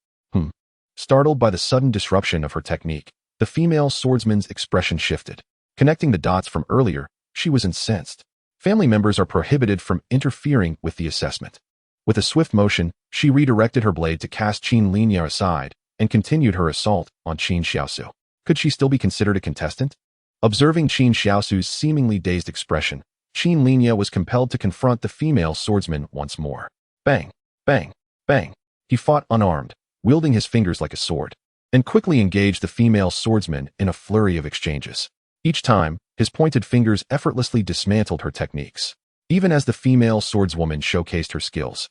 Startled by the sudden disruption of her technique, the female swordsman's expression shifted. Connecting the dots from earlier, she was incensed. Family members are prohibited from interfering with the assessment. With a swift motion, she redirected her blade to cast Qin Linye aside and continued her assault on Qin Xiaosu. Could she still be considered a contestant? Observing Qin Xiaosu's seemingly dazed expression, Qin Linye was compelled to confront the female swordsman once more. Bang! Bang! Bang! He fought unarmed, wielding his fingers like a sword, and quickly engaged the female swordsman in a flurry of exchanges. Each time, his pointed fingers effortlessly dismantled her techniques, even as the female swordswoman showcased her skills.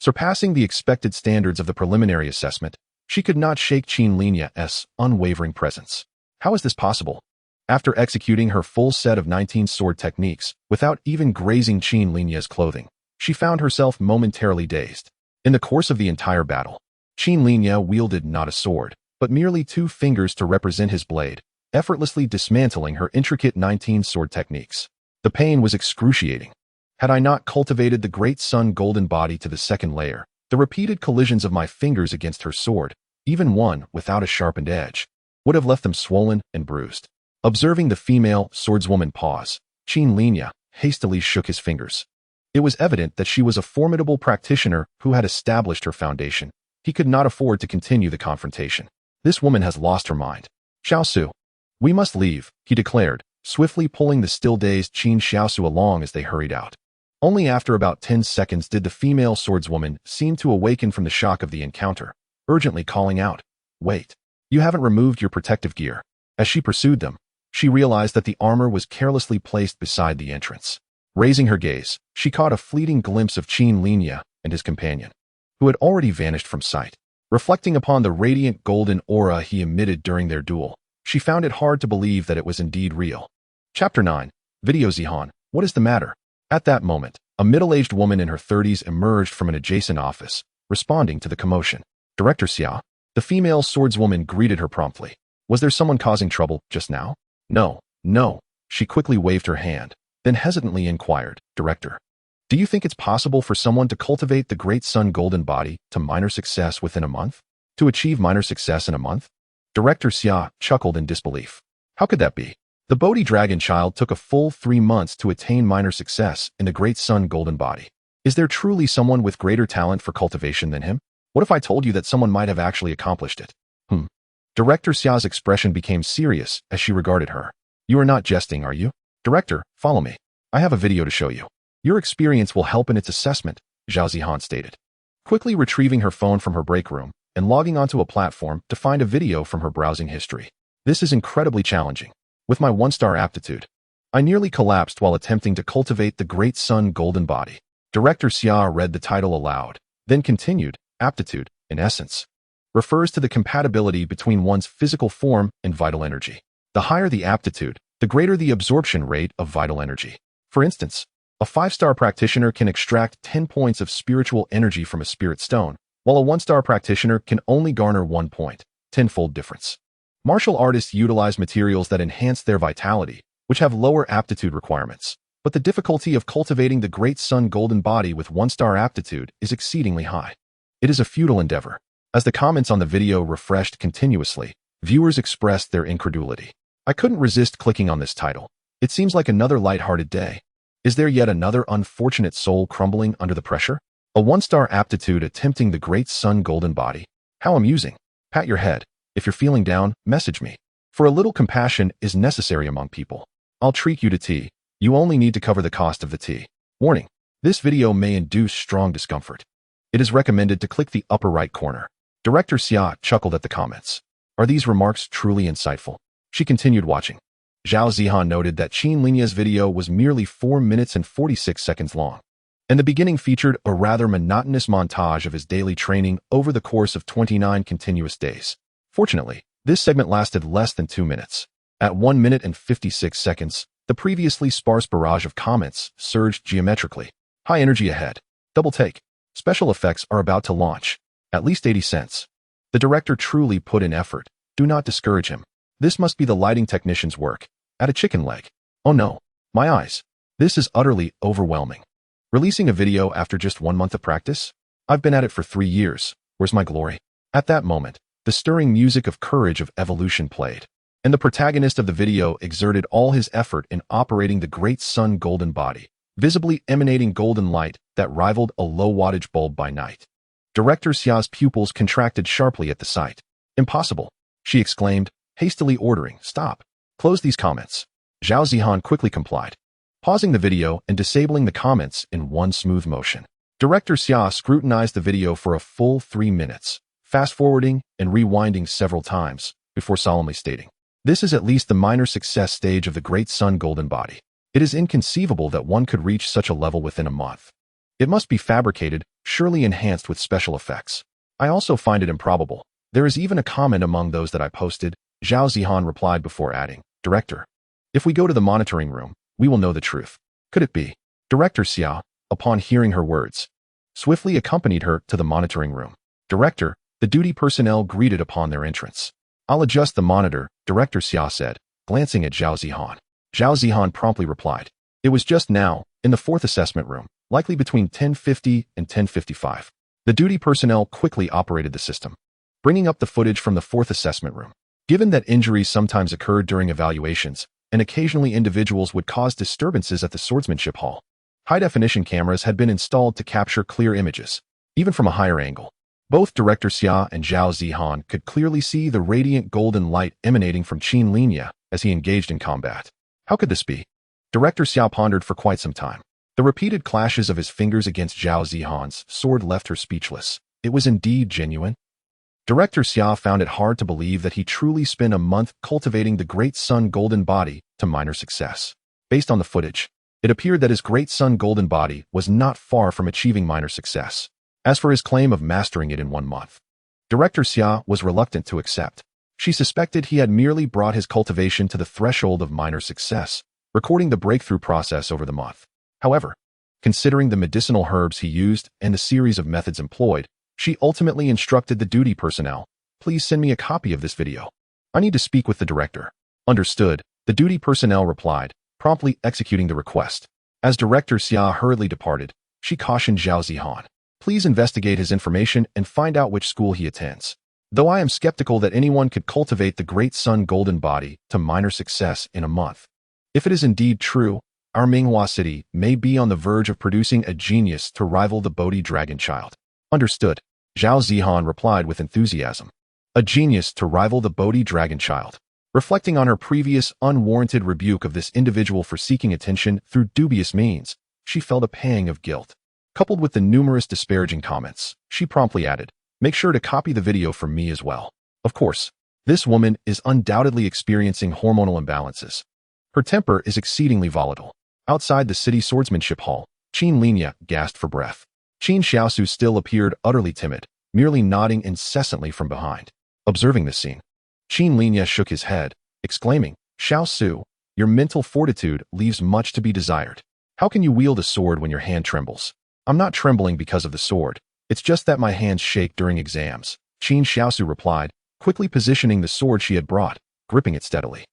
Surpassing the expected standards of the preliminary assessment, she could not shake Qin Linye's unwavering presence. How is this possible? After executing her full set of 19 sword techniques, without even grazing Qin Linye's clothing, she found herself momentarily dazed. In the course of the entire battle, Qin Linye wielded not a sword, but merely 2 fingers to represent his blade, effortlessly dismantling her intricate 19 sword techniques. The pain was excruciating. Had I not cultivated the great sun golden body to the second layer, the repeated collisions of my fingers against her sword, even one without a sharpened edge, would have left them swollen and bruised. Observing the female swordswoman pause, Qin Linye hastily shook his fingers. It was evident that she was a formidable practitioner who had established her foundation. He could not afford to continue the confrontation. This woman has lost her mind. Xiaosu, we must leave, he declared, swiftly pulling the still-dazed Qin Xiaosu along as they hurried out. Only after about 10 seconds did the female swordswoman seem to awaken from the shock of the encounter, urgently calling out, "Wait, you haven't removed your protective gear." As she pursued them, she realized that the armor was carelessly placed beside the entrance. Raising her gaze, she caught a fleeting glimpse of Qin Linye and his companion, who had already vanished from sight. Reflecting upon the radiant golden aura he emitted during their duel, she found it hard to believe that it was indeed real. Chapter 9. Video Zihan, what is the matter? At that moment, a middle-aged woman in her 30s emerged from an adjacent office, responding to the commotion. Director Xia, the female swordswoman greeted her promptly. Was there someone causing trouble just now? No. She quickly waved her hand, then hesitantly inquired, Director, do you think it's possible for someone to cultivate the great sun golden body to minor success within a month? To achieve minor success in a month? Director Xia chuckled in disbelief. How could that be? The Bodhi Dragon child took a full 3 months to attain minor success in the great sun golden body. Is there truly someone with greater talent for cultivation than him? What if I told you that someone might have actually accomplished it? Director Xia's expression became serious as she regarded her. You are not jesting, are you? Director, follow me. I have a video to show you. Your experience will help in its assessment, Zhao Zihan stated. Quickly retrieving her phone from her break room and logging onto a platform to find a video from her browsing history. This is incredibly challenging. With my 1-star aptitude, I nearly collapsed while attempting to cultivate the great sun golden body. Director Xia read the title aloud, then continued, aptitude, in essence, refers to the compatibility between one's physical form and vital energy. The higher the aptitude, the greater the absorption rate of vital energy. For instance, a 5-star practitioner can extract 10 points of spiritual energy from a spirit stone, while a 1-star practitioner can only garner 1 point, 10-fold difference. Martial artists utilize materials that enhance their vitality, which have lower aptitude requirements, but the difficulty of cultivating the great sun golden body with 1-star aptitude is exceedingly high. It is a futile endeavor. As the comments on the video refreshed continuously, viewers expressed their incredulity. I couldn't resist clicking on this title. It seems like another lighthearted day. Is there yet another unfortunate soul crumbling under the pressure? A 1-star aptitude attempting the great sun golden body. How amusing. Pat your head. If you're feeling down, message me. For a little compassion is necessary among people. I'll treat you to tea. You only need to cover the cost of the tea. Warning. This video may induce strong discomfort. It is recommended to click the upper right corner. Director Xia chuckled at the comments. Are these remarks truly insightful? She continued watching. Zhao Zihan noted that Qin Linye's video was merely 4 minutes and 46 seconds long, and the beginning featured a rather monotonous montage of his daily training over the course of 29 continuous days. Fortunately, this segment lasted less than 2 minutes. At 1 minute and 56 seconds, the previously sparse barrage of comments surged geometrically. High energy ahead. Double take. Special effects are about to launch. At least 80 cents. The director truly put in effort. Do not discourage him. This must be the lighting technician's work. Add a chicken leg. Oh no. My eyes. This is utterly overwhelming. Releasing a video after just 1 month of practice? I've been at it for 3 years. Where's my glory? At that moment, the stirring music of courage of evolution played, and the protagonist of the video exerted all his effort in operating the great sun golden body, visibly emanating golden light that rivaled a low-wattage bulb by night. Director Xia's pupils contracted sharply at the sight. Impossible, she exclaimed, hastily ordering, stop. Close these comments. Zhao Zihan quickly complied, pausing the video and disabling the comments in one smooth motion. Director Xia scrutinized the video for a full 3 minutes, fast-forwarding and rewinding several times before solemnly stating, this is at least the minor success stage of the great sun golden body. It is inconceivable that one could reach such a level within a month. It must be fabricated, surely enhanced with special effects. I also find it improbable. There is even a comment among those that I posted. Zhao Zihan replied before adding, Director, if we go to the monitoring room, we will know the truth. Could it be? Director Xia, upon hearing her words, swiftly accompanied her to the monitoring room. Director, the duty personnel greeted upon their entrance. I'll adjust the monitor, Director Xia said, glancing at Zhao Zihan. Zhao Zihan promptly replied. It was just now, in the 4th assessment room, likely between 10:50 and 10:55. The duty personnel quickly operated the system, bringing up the footage from the 4th assessment room. Given that injuries sometimes occurred during evaluations, and occasionally individuals would cause disturbances at the swordsmanship hall, high-definition cameras had been installed to capture clear images, even from a higher angle. Both Director Xia and Zhao Zihan could clearly see the radiant golden light emanating from Qin Linye as he engaged in combat. How could this be? Director Xia pondered for quite some time. The repeated clashes of his fingers against Zhao Zihan's sword left her speechless. It was indeed genuine. Director Xia found it hard to believe that he truly spent a month cultivating the great sun golden body to minor success. Based on the footage, it appeared that his great sun golden body was not far from achieving minor success. As for his claim of mastering it in 1 month, Director Xia was reluctant to accept. She suspected he had merely brought his cultivation to the threshold of minor success, recording the breakthrough process over the month. However, considering the medicinal herbs he used and the series of methods employed, she ultimately instructed the duty personnel, please send me a copy of this video. I need to speak with the director. Understood, the duty personnel replied, promptly executing the request. As Director Xia hurriedly departed, she cautioned Zhao Zihan, please investigate his information and find out which school he attends. Though I am skeptical that anyone could cultivate the great sun golden body to minor success in a month. If it is indeed true, our Minghua city may be on the verge of producing a genius to rival the Bodhi dragon child. Understood, Zhao Zihan replied with enthusiasm. A genius to rival the Bodhi dragon child. Reflecting on her previous unwarranted rebuke of this individual for seeking attention through dubious means, she felt a pang of guilt. Coupled with the numerous disparaging comments, she promptly added, make sure to copy the video for me as well. Of course, this woman is undoubtedly experiencing hormonal imbalances. Her temper is exceedingly volatile. Outside the city swordsmanship hall, Qin Linye gasped for breath. Qin Xiaosu still appeared utterly timid, merely nodding incessantly from behind. Observing this scene, Qin Linye shook his head, exclaiming, Xiaosu, your mental fortitude leaves much to be desired. How can you wield a sword when your hand trembles? I'm not trembling because of the sword. It's just that my hands shake during exams, Qin Xiaosu replied, quickly positioning the sword she had brought, gripping it steadily.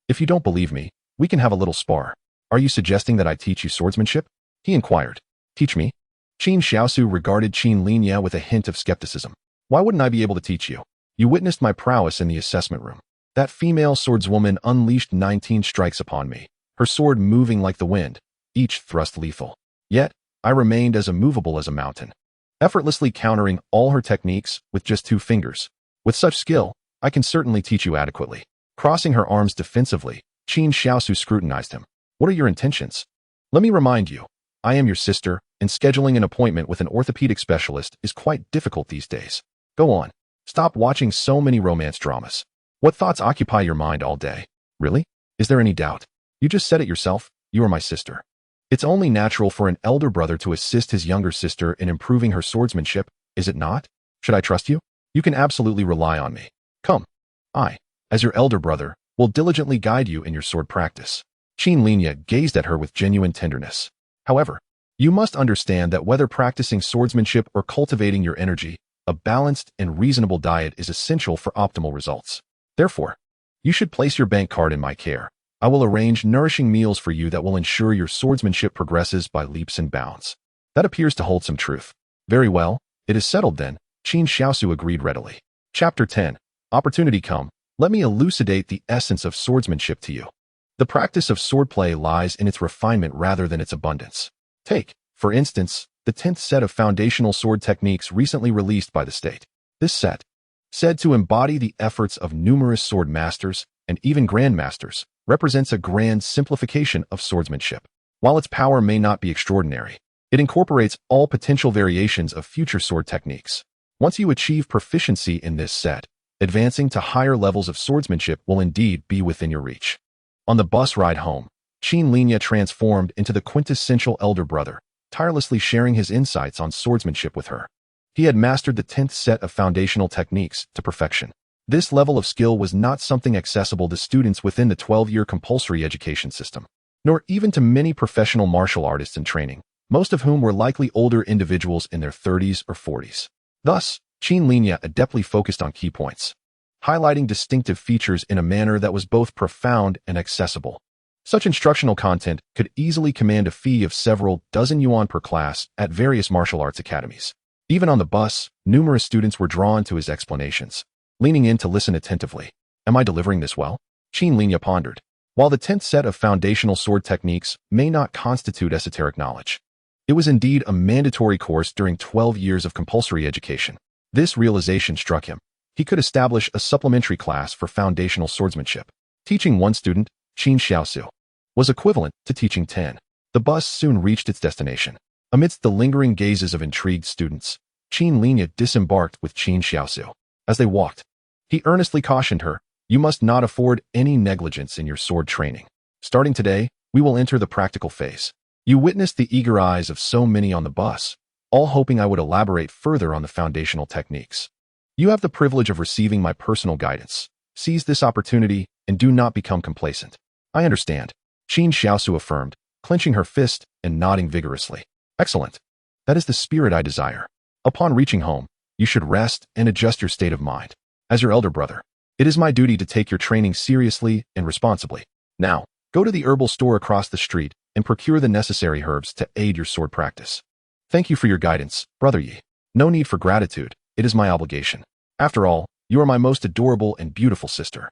If you don't believe me, we can have a little spar. Are you suggesting that I teach you swordsmanship? He inquired. Teach me? Qin Xiaosu regarded Qin Linye with a hint of skepticism. Why wouldn't I be able to teach you? You witnessed my prowess in the assessment room. That female swordswoman unleashed 19 strikes upon me, her sword moving like the wind, each thrust lethal. Yet, I remained as immovable as a mountain, effortlessly countering all her techniques with just 2 fingers. With such skill, I can certainly teach you adequately. Crossing her arms defensively, Qin Xiaosu scrutinized him. What are your intentions? Let me remind you, I am your sister, and scheduling an appointment with an orthopedic specialist is quite difficult these days. Go on. Stop watching so many romance dramas. What thoughts occupy your mind all day? Really? Is there any doubt? You just said it yourself. You are my sister. It's only natural for an elder brother to assist his younger sister in improving her swordsmanship, is it not? Should I trust you? You can absolutely rely on me. Come. I, as your elder brother, will diligently guide you in your sword practice. Qin Linye gazed at her with genuine tenderness. However, you must understand that whether practicing swordsmanship or cultivating your energy, a balanced and reasonable diet is essential for optimal results. Therefore, you should place your bank card in my care. I will arrange nourishing meals for you that will ensure your swordsmanship progresses by leaps and bounds. That appears to hold some truth. Very well, it is settled then, Qin Xiaosu agreed readily. Chapter 10. Opportunity come. Let me elucidate the essence of swordsmanship to you. The practice of swordplay lies in its refinement rather than its abundance. Take, for instance, the 10th set of foundational sword techniques recently released by the state. This set, said to embody the efforts of numerous sword masters and even grandmasters, represents a grand simplification of swordsmanship. While its power may not be extraordinary, it incorporates all potential variations of future sword techniques. Once you achieve proficiency in this set, advancing to higher levels of swordsmanship will indeed be within your reach. On the bus ride home, Qin Linye transformed into the quintessential elder brother, tirelessly sharing his insights on swordsmanship with her. He had mastered the 10th set of foundational techniques to perfection. This level of skill was not something accessible to students within the 12-year compulsory education system, nor even to many professional martial artists in training, most of whom were likely older individuals in their 30s or 40s. Thus, Qin Linye adeptly focused on key points, highlighting distinctive features in a manner that was both profound and accessible. Such instructional content could easily command a fee of several dozen yuan per class at various martial arts academies. Even on the bus, numerous students were drawn to his explanations, leaning in to listen attentively. Am I delivering this well? Qin Linye pondered. While the 10th set of foundational sword techniques may not constitute esoteric knowledge, it was indeed a mandatory course during 12 years of compulsory education. This realization struck him. He could establish a supplementary class for foundational swordsmanship. Teaching one student, Qin Xiaosu, was equivalent to teaching 10. The bus soon reached its destination. Amidst the lingering gazes of intrigued students, Qin Linye disembarked with Qin Xiaosu. As they walked, he earnestly cautioned her, "You must not afford any negligence in your sword training. Starting today, we will enter the practical phase." You witnessed the eager eyes of so many on the bus, all hoping I would elaborate further on the foundational techniques. You have the privilege of receiving my personal guidance. Seize this opportunity and do not become complacent. I understand, Qin Xiaosu affirmed, clenching her fist and nodding vigorously. Excellent. That is the spirit I desire. Upon reaching home, you should rest and adjust your state of mind. As your elder brother, it is my duty to take your training seriously and responsibly. Now, go to the herbal store across the street and procure the necessary herbs to aid your sword practice. Thank you for your guidance, Brother Yi. No need for gratitude, it is my obligation. After all, you are my most adorable and beautiful sister.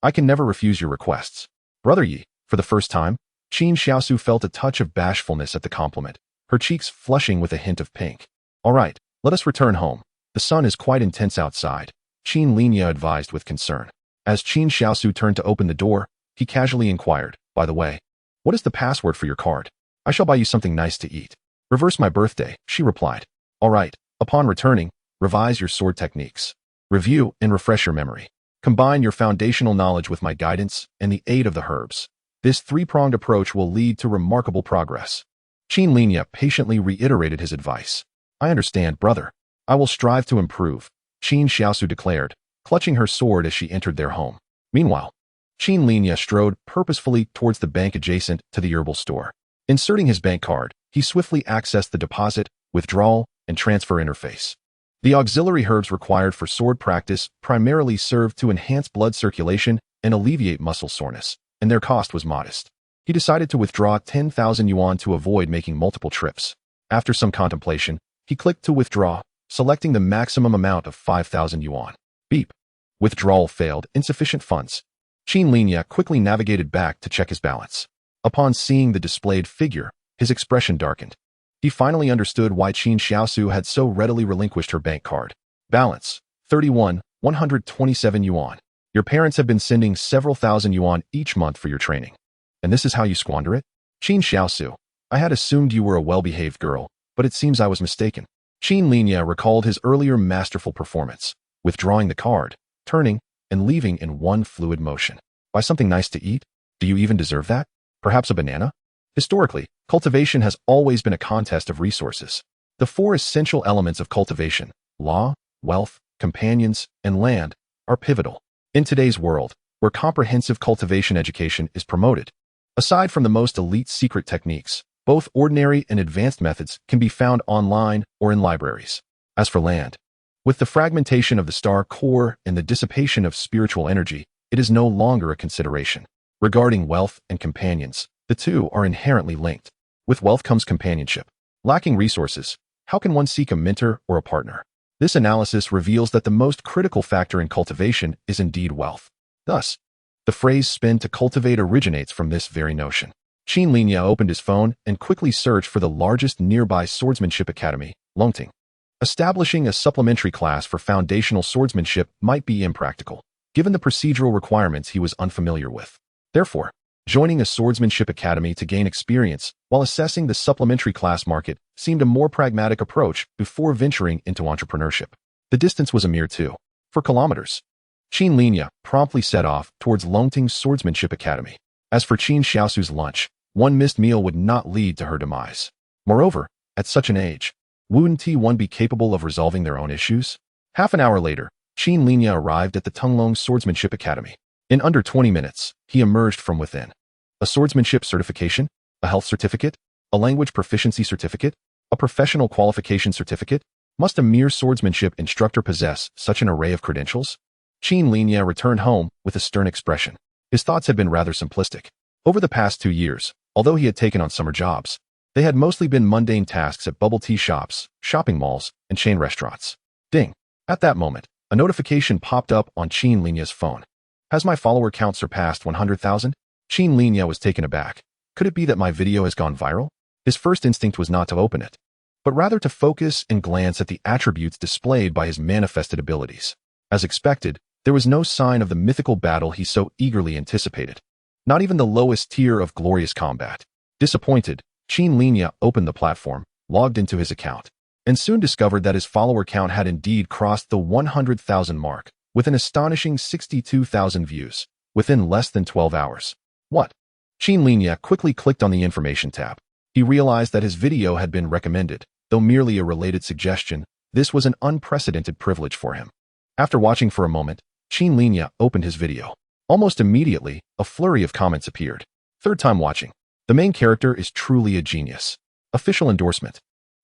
I can never refuse your requests. Brother Yi, for the first time, Qin Xiaosu felt a touch of bashfulness at the compliment, her cheeks flushing with a hint of pink. All right, let us return home. The sun is quite intense outside, Qin Linye advised with concern. As Qin Xiaosu turned to open the door, he casually inquired, by the way, what is the password for your card? I shall buy you something nice to eat. Reverse my birthday, she replied. All right, upon returning, revise your sword techniques. Review and refresh your memory. Combine your foundational knowledge with my guidance and the aid of the herbs. This three-pronged approach will lead to remarkable progress. Qin Linye patiently reiterated his advice. I understand, brother. I will strive to improve, Qin Xiaosu declared, clutching her sword as she entered their home. Meanwhile, Qin Linye strode purposefully towards the bank adjacent to the herbal store. Inserting his bank card, he swiftly accessed the deposit, withdrawal, and transfer interface. The auxiliary herbs required for sword practice primarily served to enhance blood circulation and alleviate muscle soreness, and their cost was modest. He decided to withdraw 10,000 yuan to avoid making multiple trips. After some contemplation, he clicked to withdraw, selecting the maximum amount of 5,000 yuan. Beep. Withdrawal failed, insufficient funds. Qin Linye quickly navigated back to check his balance. Upon seeing the displayed figure, his expression darkened. He finally understood why Qin Xiaosu had so readily relinquished her bank card. Balance, 127 yuan. Your parents have been sending several thousand yuan each month for your training. And this is how you squander it? Qin Xiaosu, I had assumed you were a well-behaved girl, but it seems I was mistaken. Qin Linye recalled his earlier masterful performance, withdrawing the card, turning, and leaving in one fluid motion. Buy something nice to eat? Do you even deserve that? Perhaps a banana? Historically, cultivation has always been a contest of resources. The four essential elements of cultivation, law, wealth, companions, and land, are pivotal. In today's world, where comprehensive cultivation education is promoted, aside from the most elite secret techniques, both ordinary and advanced methods can be found online or in libraries. As for land, with the fragmentation of the star core and the dissipation of spiritual energy, it is no longer a consideration. Regarding wealth and companions, the two are inherently linked. With wealth comes companionship. Lacking resources, how can one seek a mentor or a partner? This analysis reveals that the most critical factor in cultivation is indeed wealth. Thus, the phrase spin to cultivate originates from this very notion. Qin Linye opened his phone and quickly searched for the largest nearby swordsmanship academy, Longting. Establishing a supplementary class for foundational swordsmanship might be impractical, given the procedural requirements he was unfamiliar with. Therefore, joining a swordsmanship academy to gain experience while assessing the supplementary class market seemed a more pragmatic approach before venturing into entrepreneurship. The distance was a mere 4 kilometers. Qin Linye promptly set off towards Longting's swordsmanship academy. As for Qin Xiaosu's lunch, one missed meal would not lead to her demise. Moreover, at such an age, wouldn't one be capable of resolving their own issues? Half an hour later, Qin Linye arrived at the Tunglong Swordsmanship Academy. In under 20 minutes, he emerged from within. A swordsmanship certification? A health certificate? A language proficiency certificate? A professional qualification certificate? Must a mere swordsmanship instructor possess such an array of credentials? Qin Linye returned home with a stern expression. His thoughts had been rather simplistic. Over the past 2 years, although he had taken on summer jobs, they had mostly been mundane tasks at bubble tea shops, shopping malls, and chain restaurants. Ding! At that moment, a notification popped up on Qin Linye's phone. Has my follower count surpassed 100,000? Qin Linye was taken aback. Could it be that my video has gone viral? His first instinct was not to open it, but rather to focus and glance at the attributes displayed by his manifested abilities. As expected, there was no sign of the mythical battle he so eagerly anticipated. Not even the lowest tier of glorious combat. Disappointed, Qin Linye opened the platform, logged into his account, and soon discovered that his follower count had indeed crossed the 100,000 mark, with an astonishing 62,000 views, within less than 12 hours. What? Qin Linye quickly clicked on the information tab. He realized that his video had been recommended, though merely a related suggestion. This was an unprecedented privilege for him. After watching for a moment, Qin Linye opened his video. Almost immediately, a flurry of comments appeared. Third time watching. The main character is truly a genius. Official endorsement.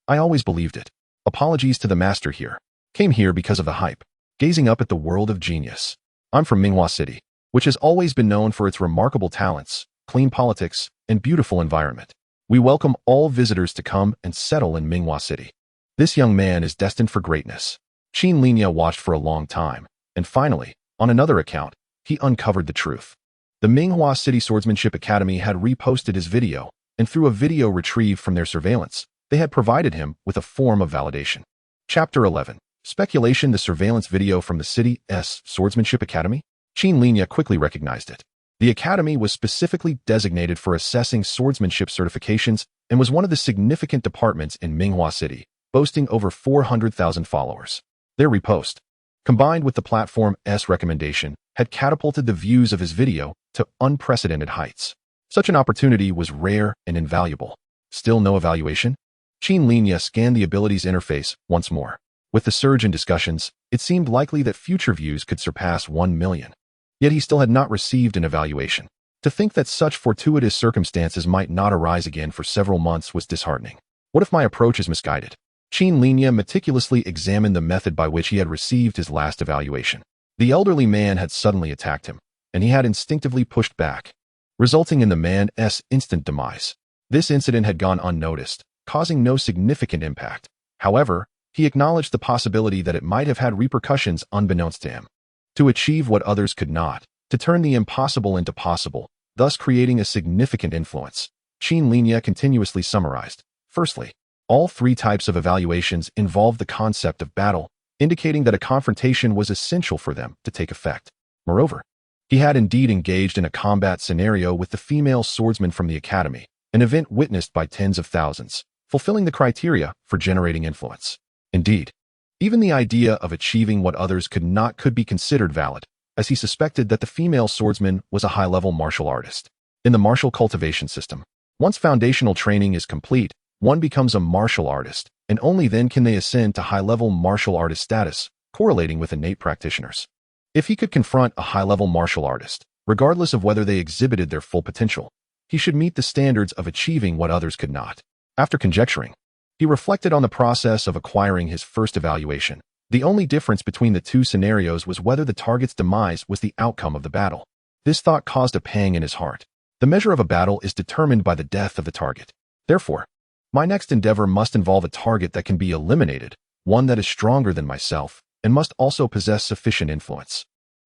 I always believed it. Apologies to the master here. Came here because of the hype. Gazing up at the world of genius. I'm from Minghua City, which has always been known for its remarkable talents, clean politics, and beautiful environment. We welcome all visitors to come and settle in Minghua City. This young man is destined for greatness. Qin Linye watched for a long time, and finally, on another account, he uncovered the truth. The Minghua City Swordsmanship Academy had reposted his video, and through a video retrieved from their surveillance, they had provided him with a form of validation. Chapter 11. Speculation. The surveillance video from the city's Swordsmanship Academy? Qin Linye quickly recognized it. The academy was specifically designated for assessing swordsmanship certifications and was one of the significant departments in Minghua City, boasting over 400,000 followers. Their repost, combined with the platform's recommendation, had catapulted the views of his video to unprecedented heights. Such an opportunity was rare and invaluable. Still no evaluation? Qin Linye scanned the abilities interface once more. With the surge in discussions, it seemed likely that future views could surpass 1 million. Yet he still had not received an evaluation. To think that such fortuitous circumstances might not arise again for several months was disheartening. What if my approach is misguided? Qin Linye meticulously examined the method by which he had received his last evaluation. The elderly man had suddenly attacked him, and he had instinctively pushed back, resulting in the man's instant demise. This incident had gone unnoticed, causing no significant impact. However, he acknowledged the possibility that it might have had repercussions unbeknownst to him. To achieve what others could not, to turn the impossible into possible, thus creating a significant influence. Qin Linye continuously summarized. Firstly, all 3 types of evaluations involve the concept of battle, indicating that a confrontation was essential for them to take effect. Moreover, he had indeed engaged in a combat scenario with the female swordsman from the academy, an event witnessed by tens of thousands, fulfilling the criteria for generating influence. Indeed, even the idea of achieving what others could not could be considered valid, as he suspected that the female swordsman was a high-level martial artist. In the martial cultivation system, once foundational training is complete, one becomes a martial artist, and only then can they ascend to high-level martial artist status, correlating with innate practitioners. If he could confront a high-level martial artist, regardless of whether they exhibited their full potential, he should meet the standards of achieving what others could not. After conjecturing, he reflected on the process of acquiring his first evaluation. The only difference between the two scenarios was whether the target's demise was the outcome of the battle. This thought caused a pang in his heart. The measure of a battle is determined by the death of the target. Therefore, my next endeavor must involve a target that can be eliminated, one that is stronger than myself, and must also possess sufficient influence.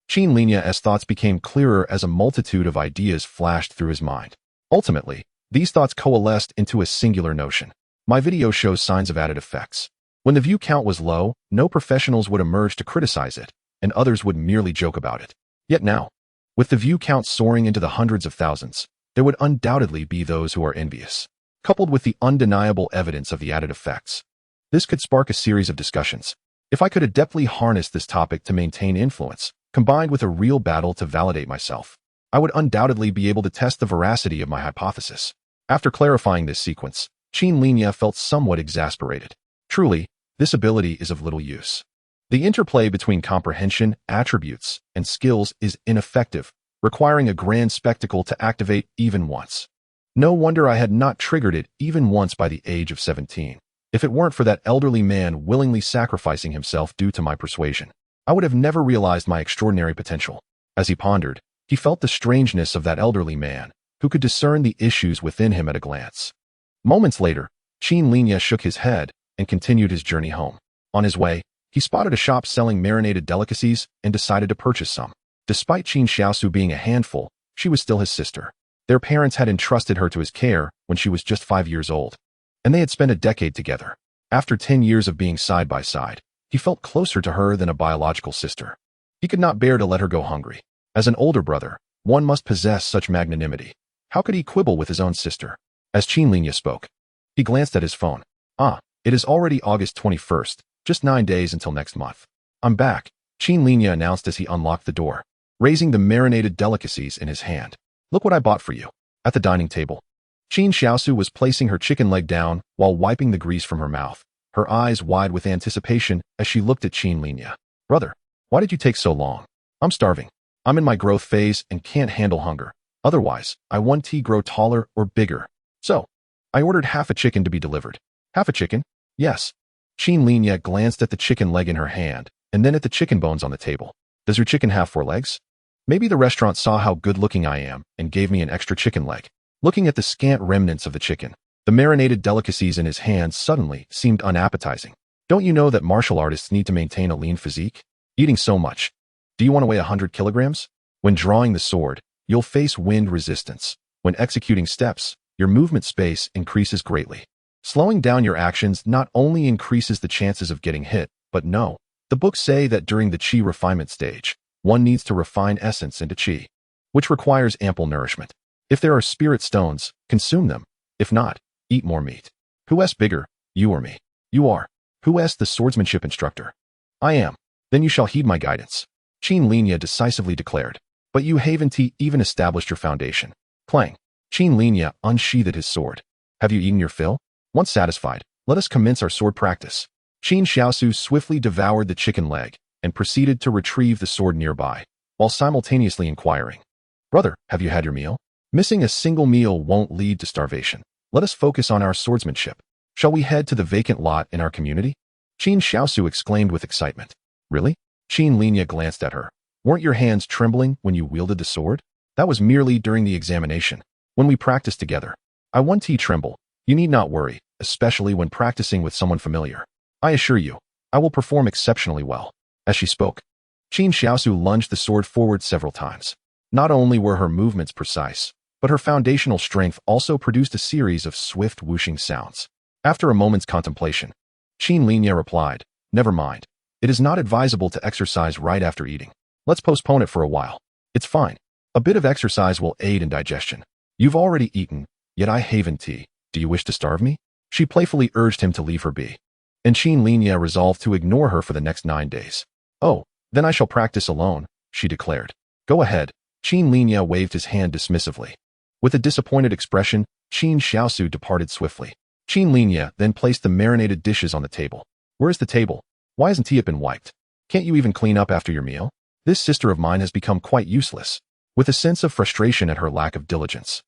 Qin Linye's thoughts became clearer as a multitude of ideas flashed through his mind. Ultimately, these thoughts coalesced into a singular notion. My video shows signs of added effects. When the view count was low, no professionals would emerge to criticize it, and others would merely joke about it. Yet now, with the view count soaring into the hundreds of thousands, there would undoubtedly be those who are envious. Coupled with the undeniable evidence of the added effects, this could spark a series of discussions. If I could adeptly harness this topic to maintain influence, combined with a real battle to validate myself, I would undoubtedly be able to test the veracity of my hypothesis. After clarifying this sequence, Qin Linye felt somewhat exasperated. Truly, this ability is of little use. The interplay between comprehension, attributes, and skills is ineffective, requiring a grand spectacle to activate even once. No wonder I had not triggered it even once by the age of 17. If it weren't for that elderly man willingly sacrificing himself due to my persuasion, I would have never realized my extraordinary potential. As he pondered, he felt the strangeness of that elderly man, who could discern the issues within him at a glance. Moments later, Qin Linye shook his head and continued his journey home. On his way, he spotted a shop selling marinated delicacies and decided to purchase some. Despite Qin Xiaosu being a handful, she was still his sister. Their parents had entrusted her to his care when she was just 5 years old, and they had spent a decade together. After 10 years of being side by side, he felt closer to her than a biological sister. He could not bear to let her go hungry. As an older brother, one must possess such magnanimity. How could he quibble with his own sister? As Qin Linye spoke, he glanced at his phone. It is already August 21st, just 9 days until next month. I'm back, Qin Linye announced as he unlocked the door, raising the marinated delicacies in his hand. Look what I bought for you. At the dining table, Qin Xiaosu was placing her chicken leg down while wiping the grease from her mouth, her eyes wide with anticipation as she looked at Qin Linye. Brother, why did you take so long? I'm starving. I'm in my growth phase and can't handle hunger. Otherwise, I want to grow taller or bigger. So, I ordered half a chicken to be delivered. Half a chicken? Yes. Qin Linye glanced at the chicken leg in her hand, and then at the chicken bones on the table. Does your chicken have 4 legs? Maybe the restaurant saw how good-looking I am and gave me an extra chicken leg. Looking at the scant remnants of the chicken, the marinated delicacies in his hands suddenly seemed unappetizing. Don't you know that martial artists need to maintain a lean physique? Eating so much. Do you want to weigh 100 kilograms? When drawing the sword, you'll face wind resistance. When executing steps, your movement space increases greatly. Slowing down your actions not only increases the chances of getting hit, but no. The books say that during the Qi refinement stage, one needs to refine essence into Qi, which requires ample nourishment. If there are spirit stones, consume them. If not, eat more meat. Who's bigger, you or me? You are. Who's the swordsmanship instructor? I am. Then you shall heed my guidance, Qin Linye decisively declared. But you haven't even established your foundation. Clang. Qin Linye unsheathed his sword. Have you eaten your fill? Once satisfied, let us commence our sword practice. Qin Xiaosu swiftly devoured the chicken leg and proceeded to retrieve the sword nearby, while simultaneously inquiring, Brother, have you had your meal? Missing a single meal won't lead to starvation. Let us focus on our swordsmanship. Shall we head to the vacant lot in our community? Qin Xiaosu exclaimed with excitement. Really? Qin Linye glanced at her. Weren't your hands trembling when you wielded the sword? That was merely during the examination. When we practiced together, I want to tremble. You need not worry, especially when practicing with someone familiar. I assure you, I will perform exceptionally well. As she spoke, Qin Xiaosu lunged the sword forward several times. Not only were her movements precise, but her foundational strength also produced a series of swift whooshing sounds. After a moment's contemplation, Qin Linye replied, Never mind. It is not advisable to exercise right after eating. Let's postpone it for a while. It's fine. A bit of exercise will aid in digestion. You've already eaten, Yet I haven tea. Do you wish to starve me? She playfully urged him to leave her be. And Qin Linye resolved to ignore her for the next 9 days. Oh, then I shall practice alone, she declared. Go ahead. Qin Linye waved his hand dismissively. With a disappointed expression, Qin Xiaosu departed swiftly. Qin Linye then placed the marinated dishes on the table. Where is the table? Why hasn't it been wiped? Can't you even clean up after your meal? This sister of mine has become quite useless. With a sense of frustration at her lack of diligence,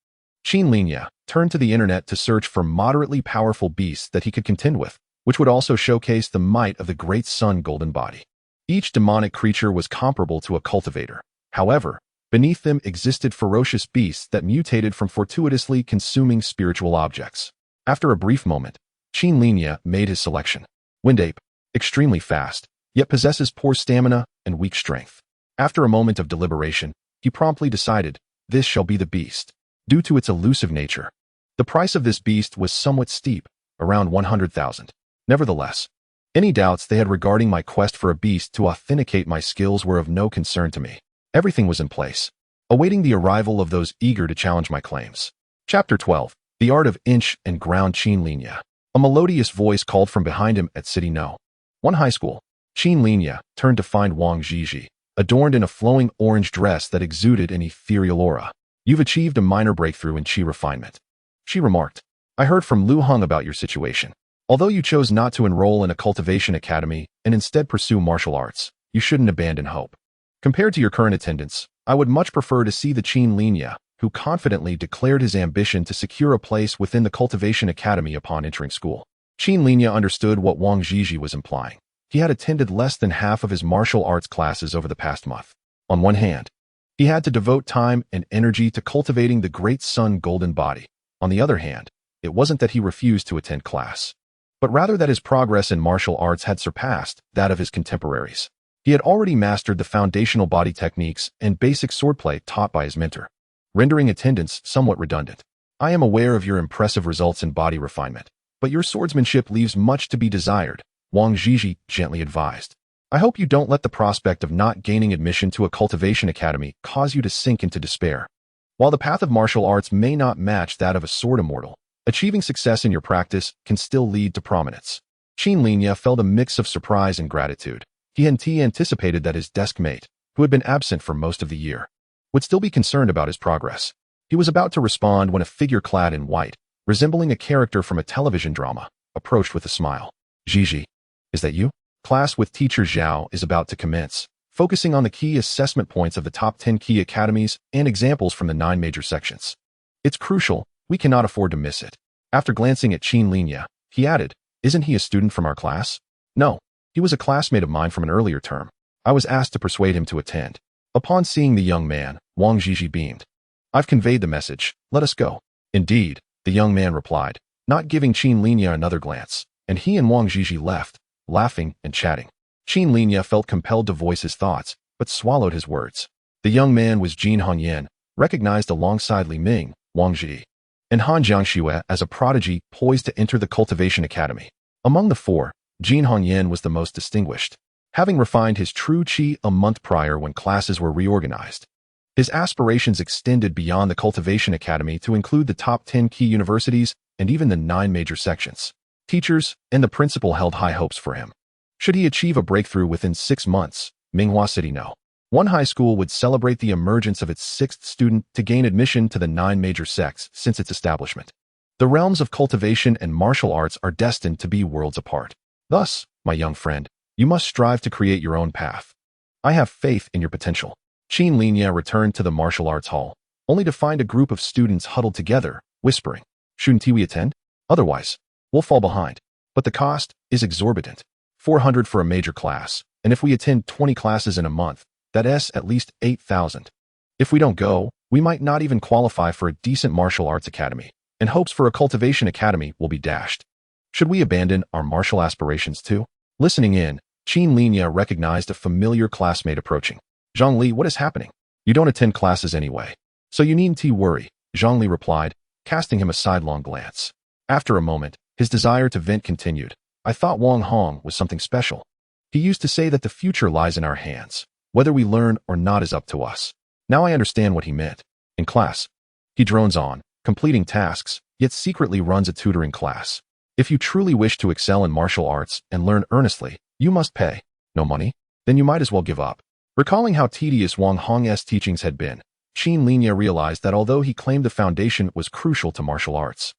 Qin Linye turned to the internet to search for moderately powerful beasts that he could contend with, which would also showcase the might of the great sun golden body. Each demonic creature was comparable to a cultivator. However, beneath them existed ferocious beasts that mutated from fortuitously consuming spiritual objects. After a brief moment, Qin Linye made his selection. Wind ape, extremely fast, yet possesses poor stamina and weak strength. After a moment of deliberation, he promptly decided, this shall be the beast. Due to its elusive nature, the price of this beast was somewhat steep, around 100,000. Nevertheless, any doubts they had regarding my quest for a beast to authenticate my skills were of no concern to me. Everything was in place, awaiting the arrival of those eager to challenge my claims. Chapter 12. The Art of Inch and Ground. Qin Linye. A melodious voice called from behind him at City No. 1 High School. Qin Linye turned to find Wang Zhizhi, adorned in a flowing orange dress that exuded an ethereal aura. You've achieved a minor breakthrough in qi refinement, she remarked. I heard from Lu Heng about your situation. Although you chose not to enroll in a cultivation academy and instead pursue martial arts, you shouldn't abandon hope. Compared to your current attendance, I would much prefer to see the Qin Linye, who confidently declared his ambition to secure a place within the cultivation academy upon entering school. Qin Linye understood what Wang Zhizhi was implying. He had attended less than half of his martial arts classes over the past month. On one hand, he had to devote time and energy to cultivating the great sun golden body. On the other hand, it wasn't that he refused to attend class, but rather that his progress in martial arts had surpassed that of his contemporaries. He had already mastered the foundational body techniques and basic swordplay taught by his mentor, rendering attendance somewhat redundant. I am aware of your impressive results in body refinement, but your swordsmanship leaves much to be desired, Wang Zhizhi gently advised. I hope you don't let the prospect of not gaining admission to a cultivation academy cause you to sink into despair. While the path of martial arts may not match that of a sword immortal, achieving success in your practice can still lead to prominence. Qin Linye felt a mix of surprise and gratitude. He had anticipated that his desk mate, who had been absent for most of the year, would still be concerned about his progress. He was about to respond when a figure clad in white, resembling a character from a television drama, approached with a smile. Zhizhi, is that you? Class with teacher Zhao is about to commence, focusing on the key assessment points of the top 10 key academies and examples from the 9 major sections. It's crucial, we cannot afford to miss it. After glancing at Qin Linye, he added, isn't he a student from our class? No, he was a classmate of mine from an earlier term. I was asked to persuade him to attend. Upon seeing the young man, Wang Zhizhi beamed. I've conveyed the message, let us go. Indeed, the young man replied, not giving Qin Linye another glance, and he and Wang Zhizhi left, laughing and chatting. Qin Linye felt compelled to voice his thoughts, but swallowed his words. The young man was Jin Hongyan, recognized alongside Li Ming, Wang Zhi, and Han Jiangxue as a prodigy poised to enter the cultivation academy. Among the four, Jin Hongyan was the most distinguished, having refined his true qi a month prior when classes were reorganized. His aspirations extended beyond the cultivation academy to include the top 10 key universities and even the 9 major sections. Teachers and the principal held high hopes for him. Should he achieve a breakthrough within 6 months, Minghua City No. 1 High School would celebrate the emergence of its 6th student to gain admission to the 9 major sects since its establishment. The realms of cultivation and martial arts are destined to be worlds apart. Thus, my young friend, you must strive to create your own path. I have faith in your potential. Qin Linye returned to the martial arts hall, only to find a group of students huddled together, whispering, shouldn't we attend? Otherwise, we'll fall behind. But the cost is exorbitant. 400 for a major class, and if we attend 20 classes in a month, that's at least 8,000. If we don't go, we might not even qualify for a decent martial arts academy, and hopes for a cultivation academy will be dashed. Should we abandon our martial aspirations too? Listening in, Qin Linye recognized a familiar classmate approaching. Zhongli, what is happening? You don't attend classes anyway, so you needn't worry, Zhongli replied, casting him a sidelong glance. After a moment, his desire to vent continued. I thought Wang Hong was something special. He used to say that the future lies in our hands. Whether we learn or not is up to us. Now I understand what he meant. In class, he drones on, completing tasks, yet secretly runs a tutoring class. If you truly wish to excel in martial arts and learn earnestly, you must pay. No money? Then you might as well give up. Recalling how tedious Wang Hong's teachings had been, Qin Linye realized that although he claimed the foundation was crucial to martial arts,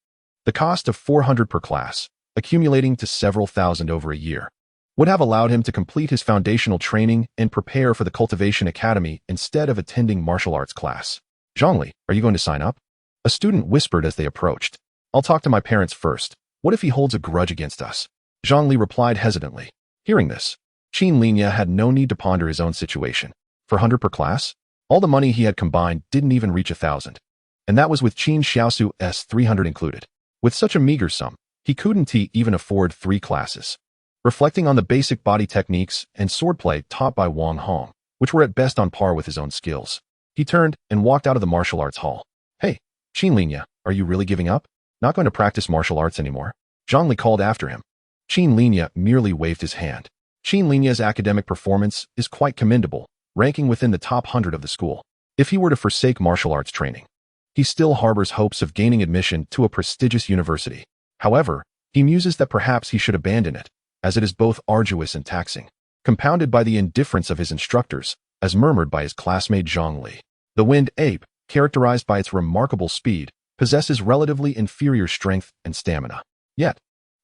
the cost of 400 per class, accumulating to several thousand over a year, would have allowed him to complete his foundational training and prepare for the cultivation academy instead of attending martial arts class. Zhongli, are you going to sign up? A student whispered as they approached. I'll talk to my parents first. What if he holds a grudge against us? Zhongli replied hesitantly. Hearing this, Qin Linye had no need to ponder his own situation. 400 per class? All the money he had combined didn't even reach 1,000. And that was with Qin Xiaosu's 300 included. With such a meager sum, he couldn't even afford 3 classes. Reflecting on the basic body techniques and swordplay taught by Wang Hong, which were at best on par with his own skills, he turned and walked out of the martial arts hall. Hey, Qin Linye, are you really giving up? Not going to practice martial arts anymore? Zhongli called after him. Qin Linye merely waved his hand. Qin Linye's academic performance is quite commendable, ranking within the top 100 of the school. If he were to forsake martial arts training, he still harbors hopes of gaining admission to a prestigious university. However, he muses that perhaps he should abandon it, as it is both arduous and taxing, compounded by the indifference of his instructors, as murmured by his classmate Zhang Li. The winged ape, characterized by its remarkable speed, possesses relatively inferior strength and stamina. Yet,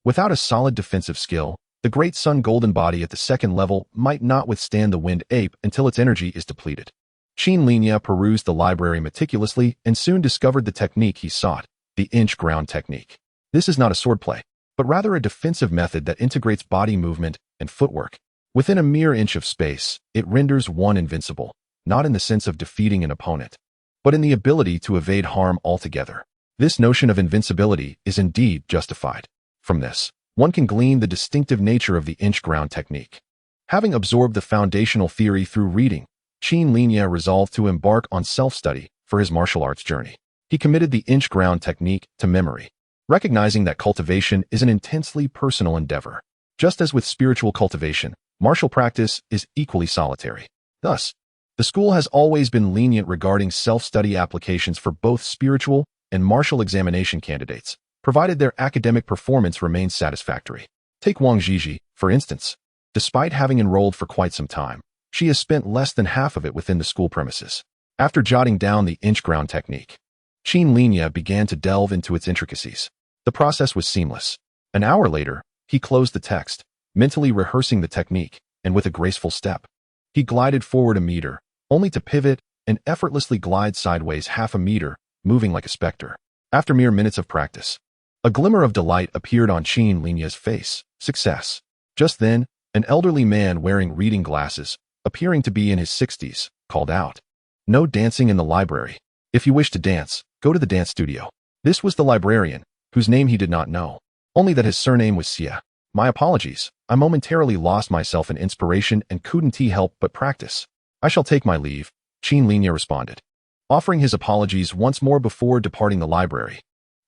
without a solid defensive skill, the great sun golden body at the second level might not withstand the winged ape until its energy is depleted. Qin Linye perused the library meticulously and soon discovered the technique he sought, the inch ground technique. This is not a swordplay, but rather a defensive method that integrates body movement and footwork. Within a mere inch of space, it renders one invincible, not in the sense of defeating an opponent, but in the ability to evade harm altogether. This notion of invincibility is indeed justified. From this, one can glean the distinctive nature of the inch ground technique. Having absorbed the foundational theory through reading, Qin Linye resolved to embark on self-study for his martial arts journey. He committed the inch ground technique to memory, recognizing that cultivation is an intensely personal endeavor. Just as with spiritual cultivation, martial practice is equally solitary. Thus, the school has always been lenient regarding self-study applications for both spiritual and martial examination candidates, provided their academic performance remains satisfactory. Take Wang Zhizhi, for instance. Despite having enrolled for quite some time, she has spent less than half of it within the school premises. After jotting down the inch ground technique, Qin Linye began to delve into its intricacies. The process was seamless. An hour later, he closed the text, mentally rehearsing the technique, and with a graceful step, he glided forward a meter, only to pivot and effortlessly glide sideways half a meter, moving like a specter. After mere minutes of practice, a glimmer of delight appeared on Qin Linye's face. Success. Just then, an elderly man wearing reading glasses, appearing to be in his 60s, called out, "No dancing in the library. If you wish to dance, go to the dance studio." This was the librarian, whose name he did not know, only that his surname was Xie. "My apologies, I momentarily lost myself in inspiration and couldn't help but practice. I shall take my leave," Qin Linye responded, offering his apologies once more before departing the library.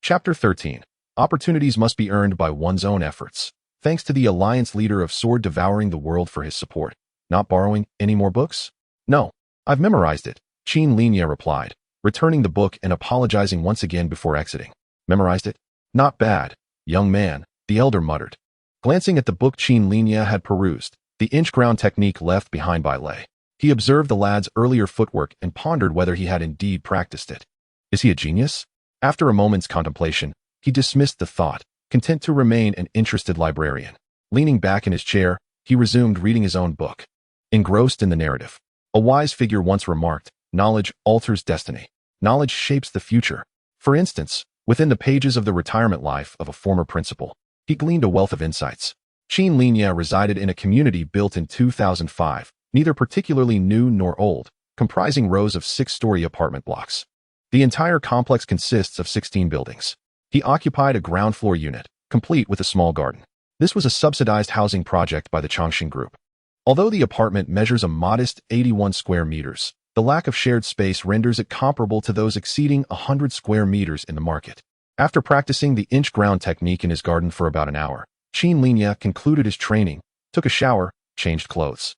Chapter 13. Opportunities must be earned by one's own efforts. Thanks to the alliance leader of Sword devouring the world for his support. Not borrowing any more books? No, I've memorized it, Qin Linye replied, returning the book and apologizing once again before exiting. Memorized it? Not bad, young man, the elder muttered. Glancing at the book Qin Linye had perused, the inch ground technique left behind by Lei, he observed the lad's earlier footwork and pondered whether he had indeed practiced it. Is he a genius? After a moment's contemplation, he dismissed the thought, content to remain an interested librarian. Leaning back in his chair, he resumed reading his own book. Engrossed in the narrative, a wise figure once remarked, "Knowledge alters destiny. Knowledge shapes the future." For instance, within the pages of the retirement life of a former principal, he gleaned a wealth of insights. Qin Linye resided in a community built in 2005, neither particularly new nor old, comprising rows of 6-story apartment blocks. The entire complex consists of 16 buildings. He occupied a ground floor unit, complete with a small garden. This was a subsidized housing project by the Chongqing Group. Although the apartment measures a modest 81 square meters, the lack of shared space renders it comparable to those exceeding 100 square meters in the market. After practicing the inch ground technique in his garden for about an hour, Qin Linye concluded his training, took a shower, changed clothes,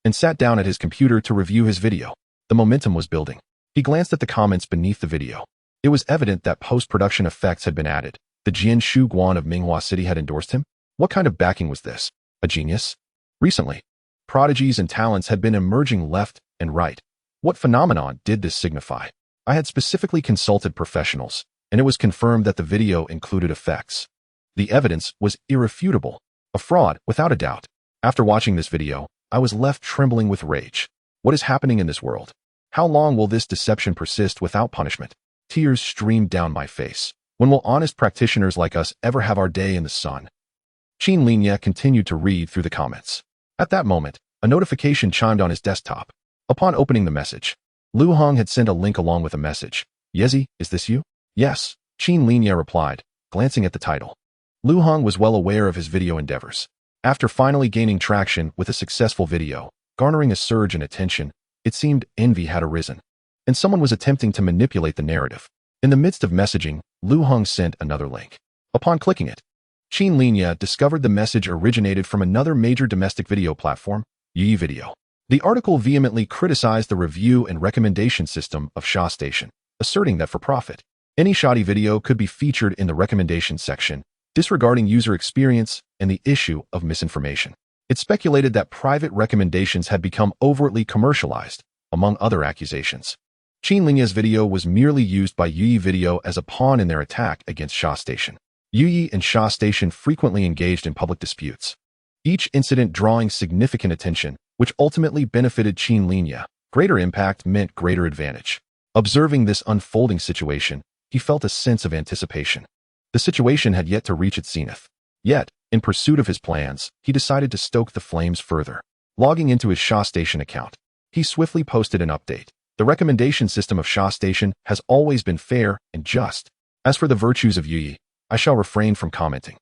and sat down at his computer to review his video. The momentum was building. He glanced at the comments beneath the video. It was evident that post-production effects had been added. The Jian Shu Guan of Minghua City had endorsed him? What kind of backing was this? A genius? Recently, prodigies and talents had been emerging left and right. What phenomenon did this signify? I had specifically consulted professionals, and it was confirmed that the video included effects. The evidence was irrefutable. A fraud, without a doubt. After watching this video, I was left trembling with rage. What is happening in this world? How long will this deception persist without punishment? Tears streamed down my face. When will honest practitioners like us ever have our day in the sun? Qin Linye continued to read through the comments. At that moment, a notification chimed on his desktop. Upon opening the message, Lu Hong had sent a link along with a message. Yezi, is this you? Yes, Qin Linye replied, glancing at the title. Lu Hong was well aware of his video endeavors. After finally gaining traction with a successful video, garnering a surge in attention, it seemed envy had arisen, and someone was attempting to manipulate the narrative. In the midst of messaging, Lu Hong sent another link. Upon clicking it, Qin Linye discovered the message originated from another major domestic video platform, Yi Video. The article vehemently criticized the review and recommendation system of Sha Station, asserting that for profit, any shoddy video could be featured in the recommendation section, disregarding user experience and the issue of misinformation. It speculated that private recommendations had become overtly commercialized, among other accusations. Qin Linye's video was merely used by Yi Video as a pawn in their attack against Sha Station. Yi and Sha Station frequently engaged in public disputes, each incident drawing significant attention, which ultimately benefited Qin Linye. Greater impact meant greater advantage. Observing this unfolding situation, he felt a sense of anticipation. The situation had yet to reach its zenith. Yet, in pursuit of his plans, he decided to stoke the flames further. Logging into his Sha Station account, he swiftly posted an update. The recommendation system of Sha Station has always been fair and just. As for the virtues of Yi, I shall refrain from commenting.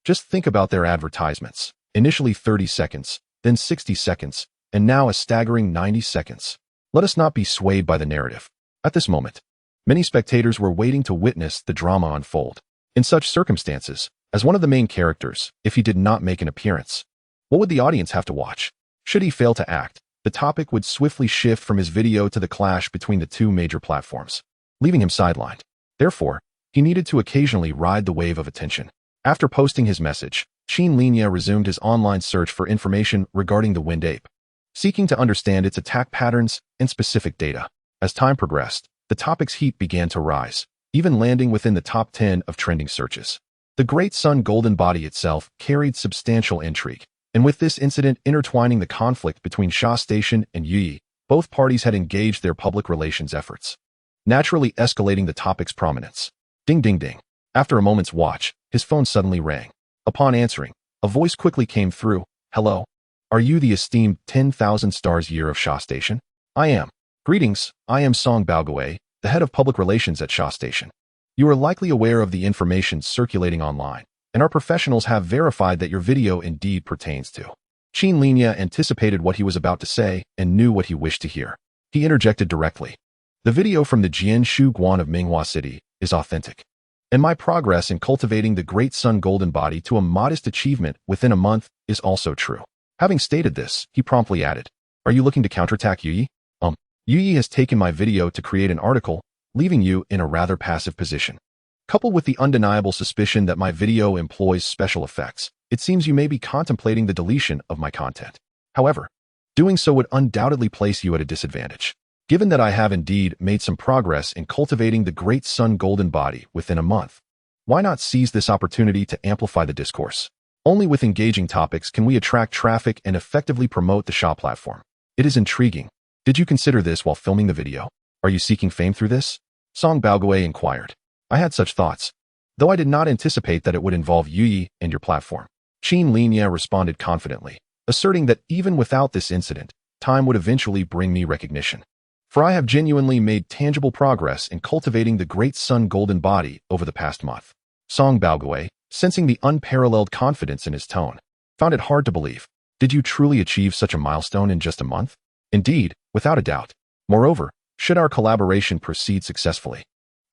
Just think about their advertisements. Initially 30 seconds, then 60 seconds, and now a staggering 90 seconds. Let us not be swayed by the narrative. At this moment, many spectators were waiting to witness the drama unfold. In such circumstances, as one of the main characters, if he did not make an appearance, what would the audience have to watch? Should he fail to act, the topic would swiftly shift from his video to the clash between the two major platforms, leaving him sidelined. Therefore, he needed to occasionally ride the wave of attention. After posting his message, Qin Linye resumed his online search for information regarding the winged ape, seeking to understand its attack patterns and specific data. As time progressed, the topic's heat began to rise, even landing within the top 10 of trending searches. The Great Sun Golden Body itself carried substantial intrigue, and with this incident intertwining the conflict between Sha Station and Yi, both parties had engaged their public relations efforts, naturally escalating the topic's prominence. Ding ding ding. After a moment's watch, his phone suddenly rang. Upon answering, a voice quickly came through. Hello? Are you the esteemed 10,000 stars year of Sha Station? I am. Greetings, I am Song Baoguei, the head of public relations at Sha Station. You are likely aware of the information circulating online, and our professionals have verified that your video indeed pertains to. Qin Linye anticipated what he was about to say and knew what he wished to hear. He interjected directly. The video from the Jian Shu Guan of Minghua City is authentic, and my progress in cultivating the Great Sun Golden Body to a modest achievement within a month is also true. Having stated this, he promptly added, Are you looking to counterattack Yi? Yi has taken my video to create an article, leaving you in a rather passive position. Coupled with the undeniable suspicion that my video employs special effects, it seems you may be contemplating the deletion of my content. However, doing so would undoubtedly place you at a disadvantage. Given that I have indeed made some progress in cultivating the Great Sun Golden Body within a month, why not seize this opportunity to amplify the discourse? Only with engaging topics can we attract traffic and effectively promote the Sha platform. It is intriguing. Did you consider this while filming the video? Are you seeking fame through this? Song Baoguei inquired. I had such thoughts, though I did not anticipate that it would involve Yi and your platform. Qin Linye responded confidently, asserting that even without this incident, time would eventually bring me recognition. For I have genuinely made tangible progress in cultivating the Great Sun Golden Body over the past month. Song Baoguei, sensing the unparalleled confidence in his tone, found it hard to believe. Did you truly achieve such a milestone in just a month? Indeed, without a doubt. Moreover, should our collaboration proceed successfully,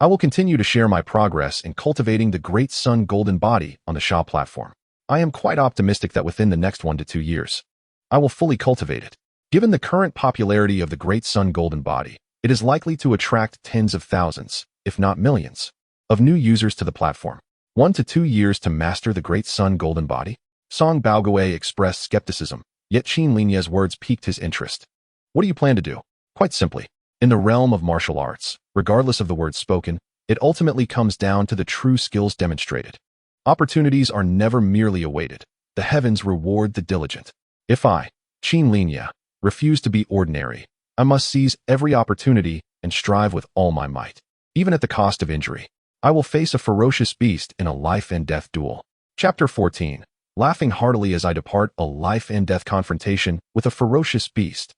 I will continue to share my progress in cultivating the Great Sun Golden Body on the Sha platform. I am quite optimistic that within the next 1 to 2 years, I will fully cultivate it. Given the current popularity of the Great Sun Golden Body, it is likely to attract tens of thousands, if not millions, of new users to the platform. 1 to 2 years to master the Great Sun Golden Body? Song Baoguei expressed skepticism, yet Qin Linye's words piqued his interest. What do you plan to do? Quite simply, in the realm of martial arts, regardless of the words spoken, it ultimately comes down to the true skills demonstrated. Opportunities are never merely awaited. The heavens reward the diligent. If I, Qin Linye, refuse to be ordinary, I must seize every opportunity and strive with all my might. Even at the cost of injury, I will face a ferocious beast in a life-and-death duel. Chapter 14. Laughing heartily as I depart, a life-and-death confrontation with a ferocious beast.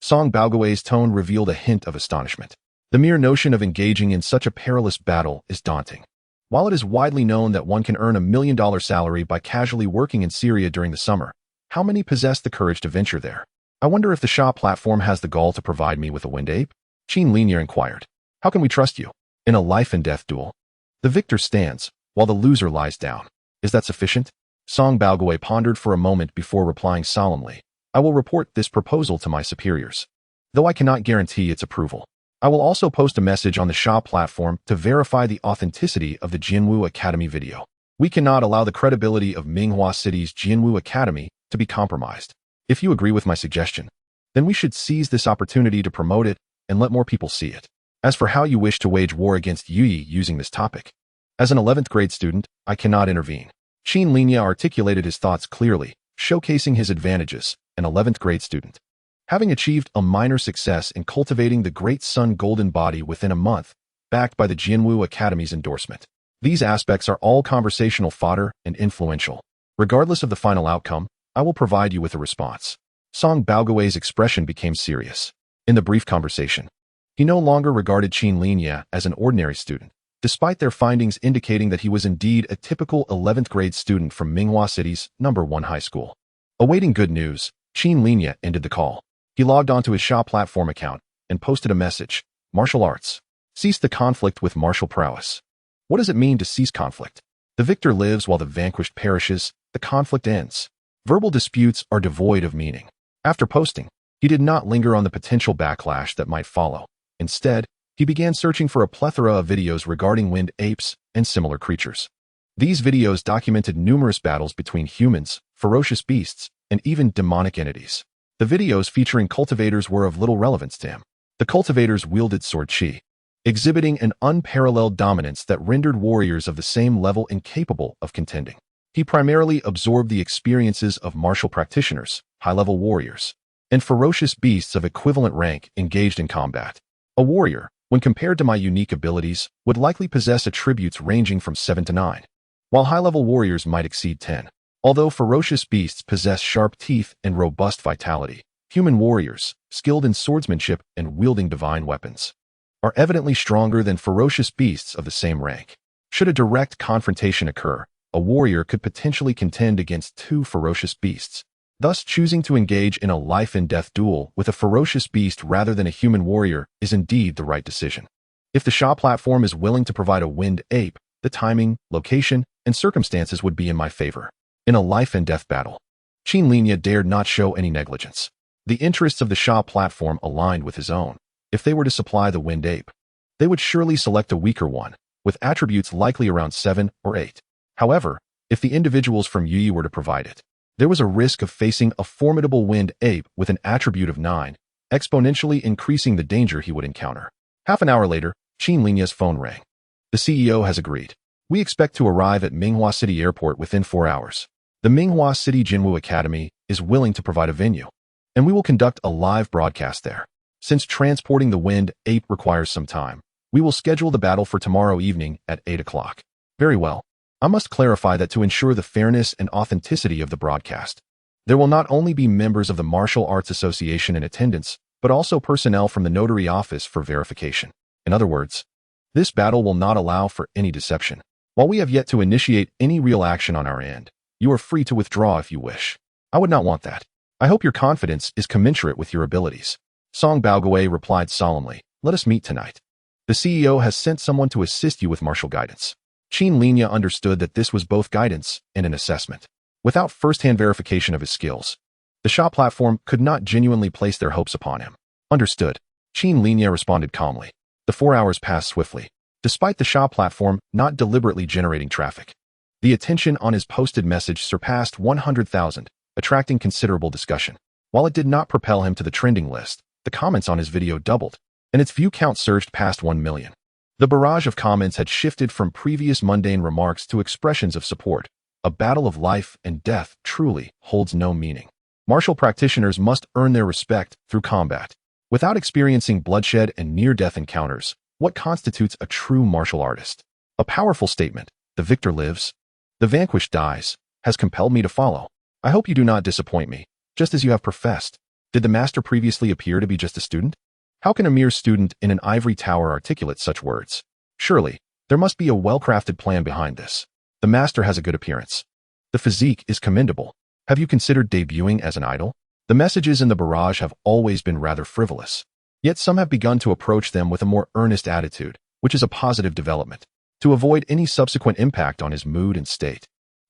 Song Baoguei's tone revealed a hint of astonishment. The mere notion of engaging in such a perilous battle is daunting. While it is widely known that one can earn $1 million salary by casually working in Syria during the summer, how many possess the courage to venture there? I wonder if the Sha platform has the gall to provide me with a wind ape? Qin Linye inquired. How can we trust you? In a life-and-death duel, the victor stands, while the loser lies down. Is that sufficient? Song Baoguei pondered for a moment before replying solemnly. I will report this proposal to my superiors. Though I cannot guarantee its approval, I will also post a message on the Sha platform to verify the authenticity of the Jinwu Academy video. We cannot allow the credibility of Minghua City's Jinwu Academy to be compromised. If you agree with my suggestion, then we should seize this opportunity to promote it and let more people see it. As for how you wish to wage war against Yuyi using this topic, as an 11th grade student, I cannot intervene. Qin Linye articulated his thoughts clearly, showcasing his advantages, an 11th grade student. Having achieved a minor success in cultivating the Great Sun Golden Body within a month, backed by the Jinwu Academy's endorsement. These aspects are all conversational fodder and influential. Regardless of the final outcome, I will provide you with a response. Song Baoguei's expression became serious. In the brief conversation, he no longer regarded Qin Linye as an ordinary student, despite their findings indicating that he was indeed a typical 11th grade student from Minghua City's No. 1 high school. Awaiting good news, Qin Linye ended the call. He logged onto his Sha platform account and posted a message. Martial arts. Cease the conflict with martial prowess. What does it mean to cease conflict? The victor lives while the vanquished perishes. The conflict ends. Verbal disputes are devoid of meaning. After posting, he did not linger on the potential backlash that might follow. Instead, he began searching for a plethora of videos regarding wind apes and similar creatures. These videos documented numerous battles between humans, ferocious beasts, and even demonic entities. The videos featuring cultivators were of little relevance to him. The cultivators wielded sword qi, exhibiting an unparalleled dominance that rendered warriors of the same level incapable of contending. He primarily absorbed the experiences of martial practitioners, high-level warriors, and ferocious beasts of equivalent rank engaged in combat. A warrior, when compared to my unique abilities, would likely possess attributes ranging from 7 to 9, while high-level warriors might exceed 10. Although ferocious beasts possess sharp teeth and robust vitality, human warriors, skilled in swordsmanship and wielding divine weapons, are evidently stronger than ferocious beasts of the same rank. Should a direct confrontation occur, a warrior could potentially contend against 2 ferocious beasts. Thus, choosing to engage in a life-and-death duel with a ferocious beast rather than a human warrior is indeed the right decision. If the Sha platform is willing to provide a wind ape, the timing, location, and circumstances would be in my favor. In a life-and-death battle, Qin Linye dared not show any negligence. The interests of the Sha platform aligned with his own. If they were to supply the wind ape, they would surely select a weaker one, with attributes likely around 7 or 8. However, if the individuals from Yuyi were to provide it, there was a risk of facing a formidable wind ape with an attribute of 9, exponentially increasing the danger he would encounter. Half an hour later, Qin Linye's phone rang. The CEO has agreed. We expect to arrive at Minghua City Airport within 4 hours. The Minghua City Jinwu Academy is willing to provide a venue, and we will conduct a live broadcast there. Since transporting the wind ape requires some time, we will schedule the battle for tomorrow evening at 8 o'clock. Very well. I must clarify that to ensure the fairness and authenticity of the broadcast, there will not only be members of the Martial Arts Association in attendance, but also personnel from the notary office for verification. In other words, this battle will not allow for any deception. While we have yet to initiate any real action on our end, you are free to withdraw if you wish. I would not want that. I hope your confidence is commensurate with your abilities. Song Baoguei replied solemnly, let us meet tonight. The CEO has sent someone to assist you with martial guidance. Qin Linye understood that this was both guidance and an assessment. Without first-hand verification of his skills, the Sha platform could not genuinely place their hopes upon him. Understood. Qin Linye responded calmly. The 4 hours passed swiftly. despite the Sha platform not deliberately generating traffic. The attention on his posted message surpassed 100,000, attracting considerable discussion. While it did not propel him to the trending list, the comments on his video doubled, and its view count surged past 1 million. The barrage of comments had shifted from previous mundane remarks to expressions of support. A battle of life and death truly holds no meaning. Martial practitioners must earn their respect through combat. Without experiencing bloodshed and near-death encounters, what constitutes a true martial artist? A powerful statement, the victor lives, the vanquished dies, has compelled me to follow. I hope you do not disappoint me, just as you have professed. Did the master previously appear to be just a student? How can a mere student in an ivory tower articulate such words? Surely, there must be a well-crafted plan behind this. The master has a good appearance. The physique is commendable. Have you considered debuting as an idol? The messages in the barrage have always been rather frivolous. Yet some have begun to approach them with a more earnest attitude, which is a positive development, to avoid any subsequent impact on his mood and state.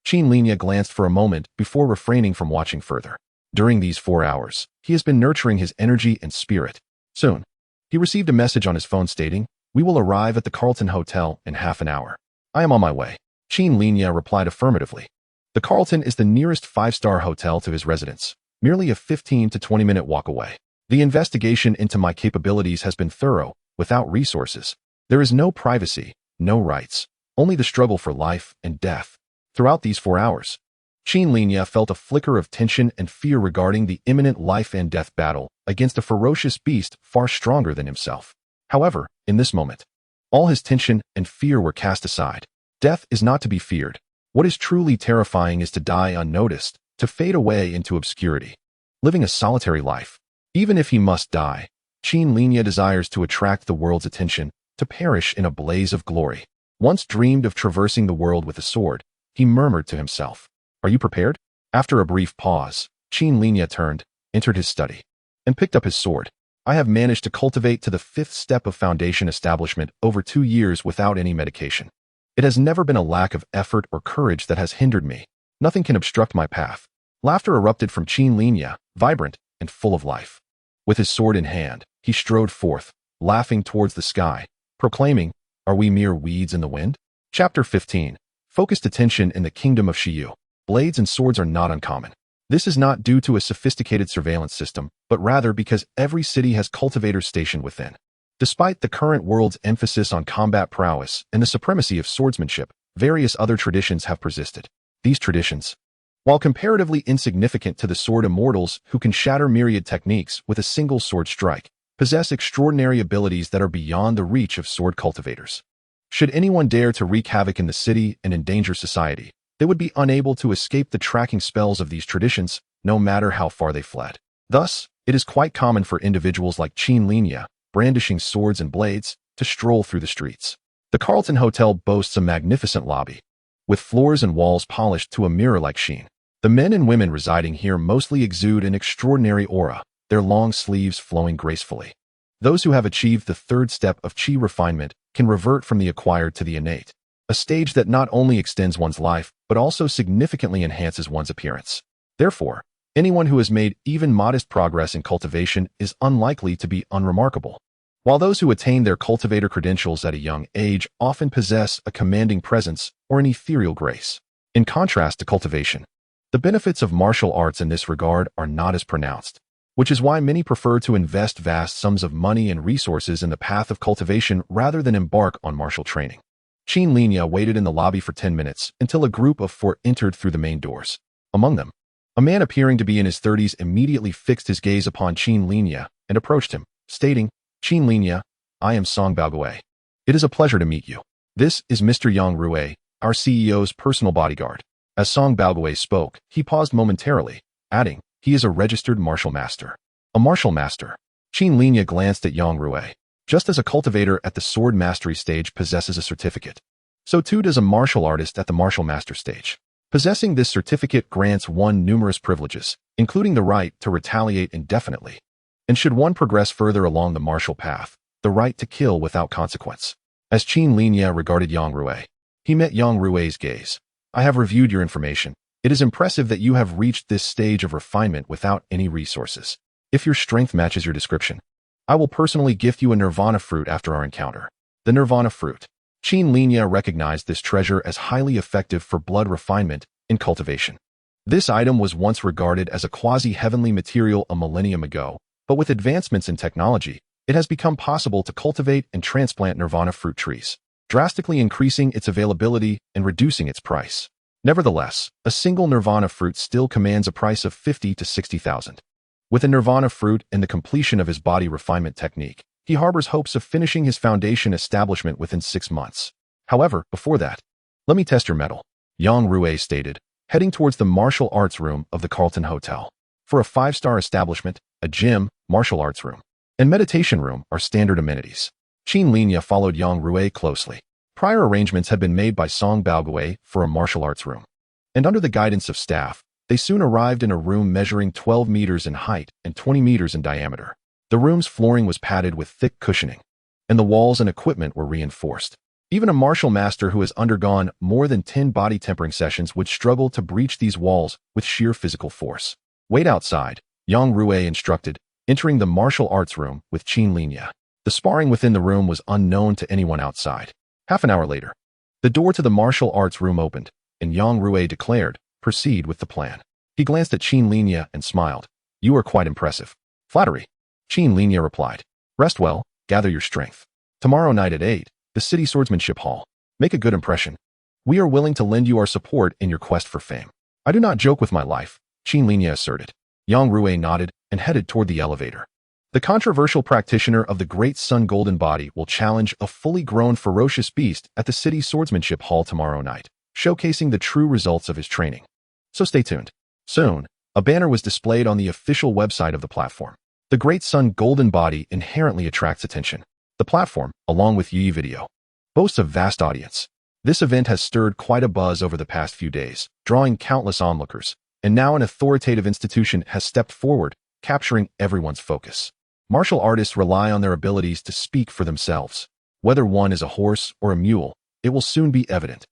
Qin Linye glanced for a moment before refraining from watching further. During these 4 hours, he has been nurturing his energy and spirit. Soon, he received a message on his phone stating, "We will arrive at the Carlton Hotel in half an hour." "I am on my way." Qin Linye replied affirmatively. The Carlton is the nearest 5-star hotel to his residence, merely a 15 to 20-minute walk away. The investigation into my capabilities has been thorough. Without resources, there is no privacy, no rights, only the struggle for life and death. Throughout these 4 hours, Qin Linye felt a flicker of tension and fear regarding the imminent life and death battle against a ferocious beast far stronger than himself. However, in this moment, all his tension and fear were cast aside. Death is not to be feared. What is truly terrifying is to die unnoticed, to fade away into obscurity, living a solitary life. Even if he must die, Qin Linye desires to attract the world's attention, to perish in a blaze of glory. Once dreamed of traversing the world with a sword, he murmured to himself, "Are you prepared?" After a brief pause, Qin Linye turned, entered his study, and picked up his sword. "I have managed to cultivate to the 5th step of foundation establishment over 2 years without any medication. It has never been a lack of effort or courage that has hindered me. Nothing can obstruct my path." Laughter erupted from Qin Linye, vibrant and full of life. With his sword in hand, he strode forth, laughing towards the sky, proclaiming, "Are we mere weeds in the wind?" Chapter 15. Focused attention in the kingdom of Shiyu. Blades and swords are not uncommon. This is not due to a sophisticated surveillance system, but rather because every city has cultivators stationed within. Despite the current world's emphasis on combat prowess and the supremacy of swordsmanship, various other traditions have persisted. These traditions, while comparatively insignificant to the sword immortals who can shatter myriad techniques with a single sword strike, possess extraordinary abilities that are beyond the reach of sword cultivators. Should anyone dare to wreak havoc in the city and endanger society, they would be unable to escape the tracking spells of these traditions, no matter how far they fled. Thus, it is quite common for individuals like Qin Linye, brandishing swords and blades, to stroll through the streets. The Carlton Hotel boasts a magnificent lobby, with floors and walls polished to a mirror-like sheen. The men and women residing here mostly exude an extraordinary aura, their long sleeves flowing gracefully. Those who have achieved the 3rd step of Qi refinement can revert from the acquired to the innate, a stage that not only extends one's life, but also significantly enhances one's appearance. Therefore, anyone who has made even modest progress in cultivation is unlikely to be unremarkable, while those who attain their cultivator credentials at a young age often possess a commanding presence or an ethereal grace. In contrast to cultivation, the benefits of martial arts in this regard are not as pronounced, which is why many prefer to invest vast sums of money and resources in the path of cultivation rather than embark on martial training. Qin Linye waited in the lobby for 10 minutes until a group of 4 entered through the main doors. Among them, a man appearing to be in his 30s immediately fixed his gaze upon Qin Linye and approached him, stating, "Qin Linye, I am Song Baoguei. It is a pleasure to meet you. This is Mr. Yang Rui, our CEO's personal bodyguard." As Song Baoguei spoke, he paused momentarily, adding, "He is a registered martial master." A martial master. Qin Linye glanced at Yang Rui. Just as a cultivator at the sword mastery stage possesses a certificate, so too does a martial artist at the martial master stage. Possessing this certificate grants one numerous privileges, including the right to retaliate indefinitely, and should one progress further along the martial path, the right to kill without consequence. As Qin Linye regarded Yang Rui, he met Yang Rui's gaze. "I have reviewed your information. It is impressive that you have reached this stage of refinement without any resources. If your strength matches your description, I will personally gift you a nirvana fruit after our encounter." The nirvana fruit. Qin Linye recognized this treasure as highly effective for blood refinement in cultivation. This item was once regarded as a quasi-heavenly material a millennium ago, but with advancements in technology, it has become possible to cultivate and transplant nirvana fruit trees, drastically increasing its availability and reducing its price. Nevertheless, a single nirvana fruit still commands a price of 50 to 60,000. With a nirvana fruit and the completion of his body refinement technique, he harbors hopes of finishing his foundation establishment within 6 months. However, before that, let me test your mettle, Yang Rui stated, heading towards the martial arts room of the Carlton Hotel. For a 5-star establishment, a gym, martial arts room, and meditation room are standard amenities. Qin Linye followed Yang Rui closely. Prior arrangements had been made by Song Baogui for a martial arts room, and under the guidance of staff, they soon arrived in a room measuring 12 meters in height and 20 meters in diameter. The room's flooring was padded with thick cushioning, and the walls and equipment were reinforced. Even a martial master who has undergone more than 10 body tempering sessions would struggle to breach these walls with sheer physical force. Wait outside, Yang Rui instructed, entering the martial arts room with Qin Linye. The sparring within the room was unknown to anyone outside. Half an hour later, the door to the martial arts room opened, and Yang Rui declared, "Proceed with the plan." He glanced at Qin Linye and smiled. "You are quite impressive." "Flattery," Qin Linye replied. "Rest well, gather your strength. Tomorrow night at 8, the City Swordsmanship Hall. Make a good impression. We are willing to lend you our support in your quest for fame." "I do not joke with my life," Qin Linye asserted. Yang Rui nodded and headed toward the elevator. The controversial practitioner of the Great Sun Golden Body will challenge a fully grown ferocious beast at the City Swordsmanship Hall tomorrow night, showcasing the true results of his training. So stay tuned. Soon, a banner was displayed on the official website of the platform. The Great Sun Golden Body inherently attracts attention. The platform, along with Yi Video, boasts a vast audience. This event has stirred quite a buzz over the past few days, drawing countless onlookers, and now an authoritative institution has stepped forward, capturing everyone's focus. Martial artists rely on their abilities to speak for themselves. Whether one is a horse or a mule, it will soon be evident.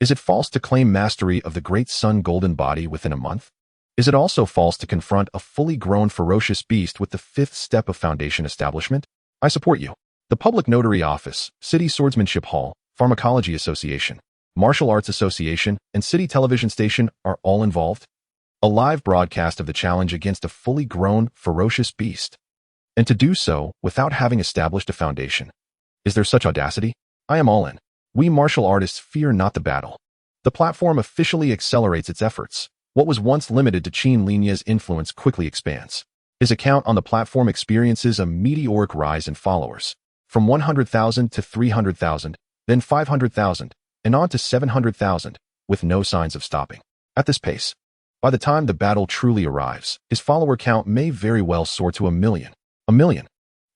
Is it false to claim mastery of the Great Sun Golden Body within a month? Is it also false to confront a fully grown ferocious beast with the 5th step of foundation establishment? I support you. The Public Notary Office, City Swordsmanship Hall, Pharmacology Association, Martial Arts Association, and City Television Station are all involved. A live broadcast of the challenge against a fully grown, ferocious beast. And to do so without having established a foundation. Is there such audacity? I am all in. We martial artists fear not the battle. The platform officially accelerates its efforts. What was once limited to Qin Linye's influence quickly expands. His account on the platform experiences a meteoric rise in followers. From 100,000 to 300,000, then 500,000, and on to 700,000, with no signs of stopping. At this pace, by the time the battle truly arrives, his follower count may very well soar to 1 million. 1 million.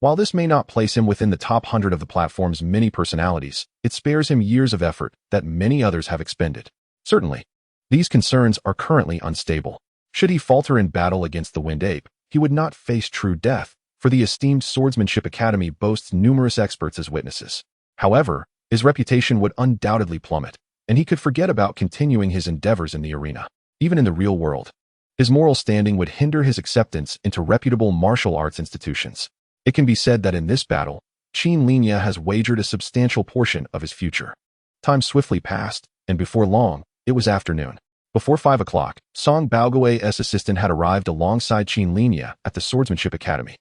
While this may not place him within the top 100 of the platform's many personalities, it spares him years of effort that many others have expended. Certainly, these concerns are currently unstable. Should he falter in battle against the Wind Ape, he would not face true death, for the esteemed Swordsmanship Academy boasts numerous experts as witnesses. However, his reputation would undoubtedly plummet, and he could forget about continuing his endeavors in the arena. Even in the real world, his moral standing would hinder his acceptance into reputable martial arts institutions. It can be said that in this battle, Qin Linye has wagered a substantial portion of his future. Time swiftly passed, and before long, it was afternoon. Before 5 o'clock, Song Baogui's assistant had arrived alongside Qin Linye at the Swordsmanship Academy.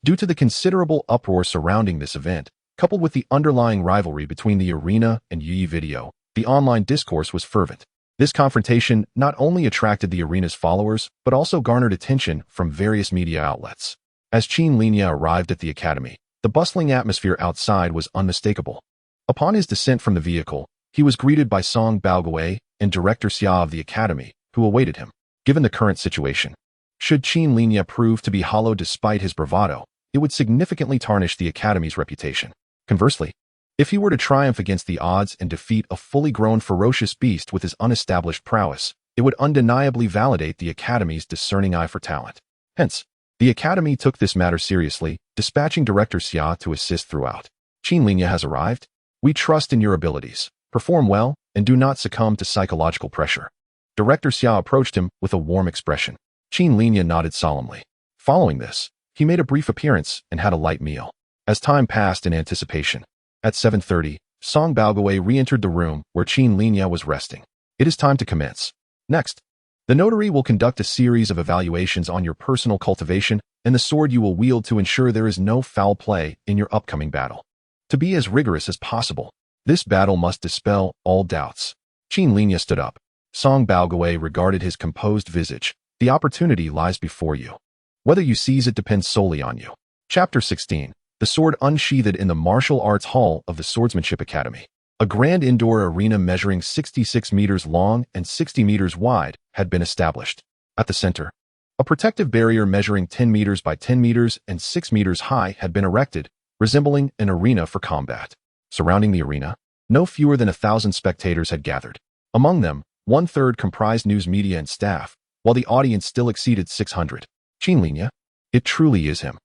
Due to the considerable uproar surrounding this event, coupled with the underlying rivalry between the arena and Yi Video, the online discourse was fervent. This confrontation not only attracted the arena's followers, but also garnered attention from various media outlets. As Qin Linye arrived at the academy, the bustling atmosphere outside was unmistakable. Upon his descent from the vehicle, he was greeted by Song Baogui and Director Xia of the academy, who awaited him. Given the current situation, should Qin Linye prove to be hollow despite his bravado, it would significantly tarnish the academy's reputation. Conversely, if he were to triumph against the odds and defeat a fully grown ferocious beast with his unestablished prowess, it would undeniably validate the academy's discerning eye for talent. Hence, the academy took this matter seriously, dispatching Director Xia to assist throughout. Qin Linye has arrived. We trust in your abilities. Perform well, and do not succumb to psychological pressure. Director Xia approached him with a warm expression. Qin Linye nodded solemnly. Following this, he made a brief appearance and had a light meal. As time passed in anticipation, at 7:30, Song Baoguei re-entered the room where Qin Linye was resting. It is time to commence. Next, the notary will conduct a series of evaluations on your personal cultivation and the sword you will wield to ensure there is no foul play in your upcoming battle. To be as rigorous as possible, this battle must dispel all doubts. Qin Linye stood up. Song Baoguei regarded his composed visage. The opportunity lies before you. Whether you seize it depends solely on you. Chapter 16. The sword unsheathed in the martial arts hall of the Swordsmanship Academy. A grand indoor arena measuring 66 meters long and 60 meters wide had been established. At the center, a protective barrier measuring 10 meters by 10 meters and 6 meters high had been erected, resembling an arena for combat. Surrounding the arena, no fewer than 1,000 spectators had gathered. Among them, 1/3 comprised news media and staff, while the audience still exceeded 600. Qin Linye? It truly is him.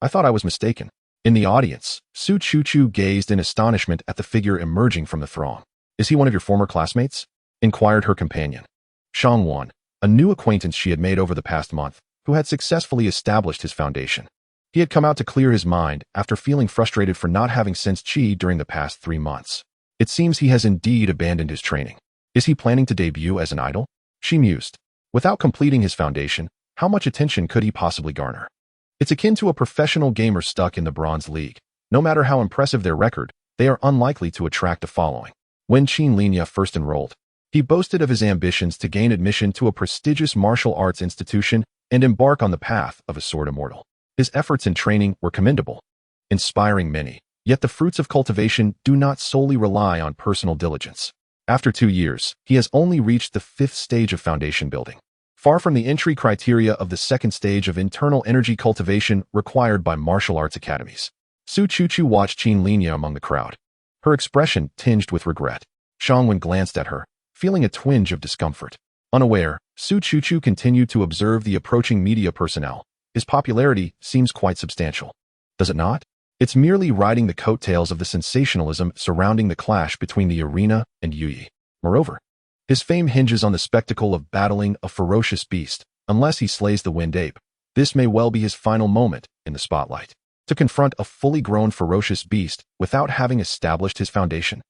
I thought I was mistaken. In the audience, Su Chuchu gazed in astonishment at the figure emerging from the throng. Is he one of your former classmates? Inquired her companion. Shang Wan, a new acquaintance she had made over the past month, who had successfully established his foundation. He had come out to clear his mind after feeling frustrated for not having sensed Qi during the past 3 months. It seems he has indeed abandoned his training. Is he planning to debut as an idol? She mused. Without completing his foundation, how much attention could he possibly garner? It's akin to a professional gamer stuck in the Bronze League. No matter how impressive their record, they are unlikely to attract a following. When Qin Linye first enrolled, he boasted of his ambitions to gain admission to a prestigious martial arts institution and embark on the path of a sword immortal. His efforts in training were commendable, inspiring many, yet the fruits of cultivation do not solely rely on personal diligence. After 2 years, he has only reached the 5th stage of foundation building, far from the entry criteria of the 2nd stage of internal energy cultivation required by martial arts academies. Su Chuchu watched Qin Linye among the crowd, her expression tinged with regret. Shangwen glanced at her, feeling a twinge of discomfort. Unaware, Su Chuchu continued to observe the approaching media personnel. His popularity seems quite substantial. Does it not? It's merely riding the coattails of the sensationalism surrounding the clash between the arena and Yuyi. Moreover, his fame hinges on the spectacle of battling a ferocious beast. Unless he slays the wind ape, this may well be his final moment in the spotlight. To confront a fully grown ferocious beast without having established his foundation.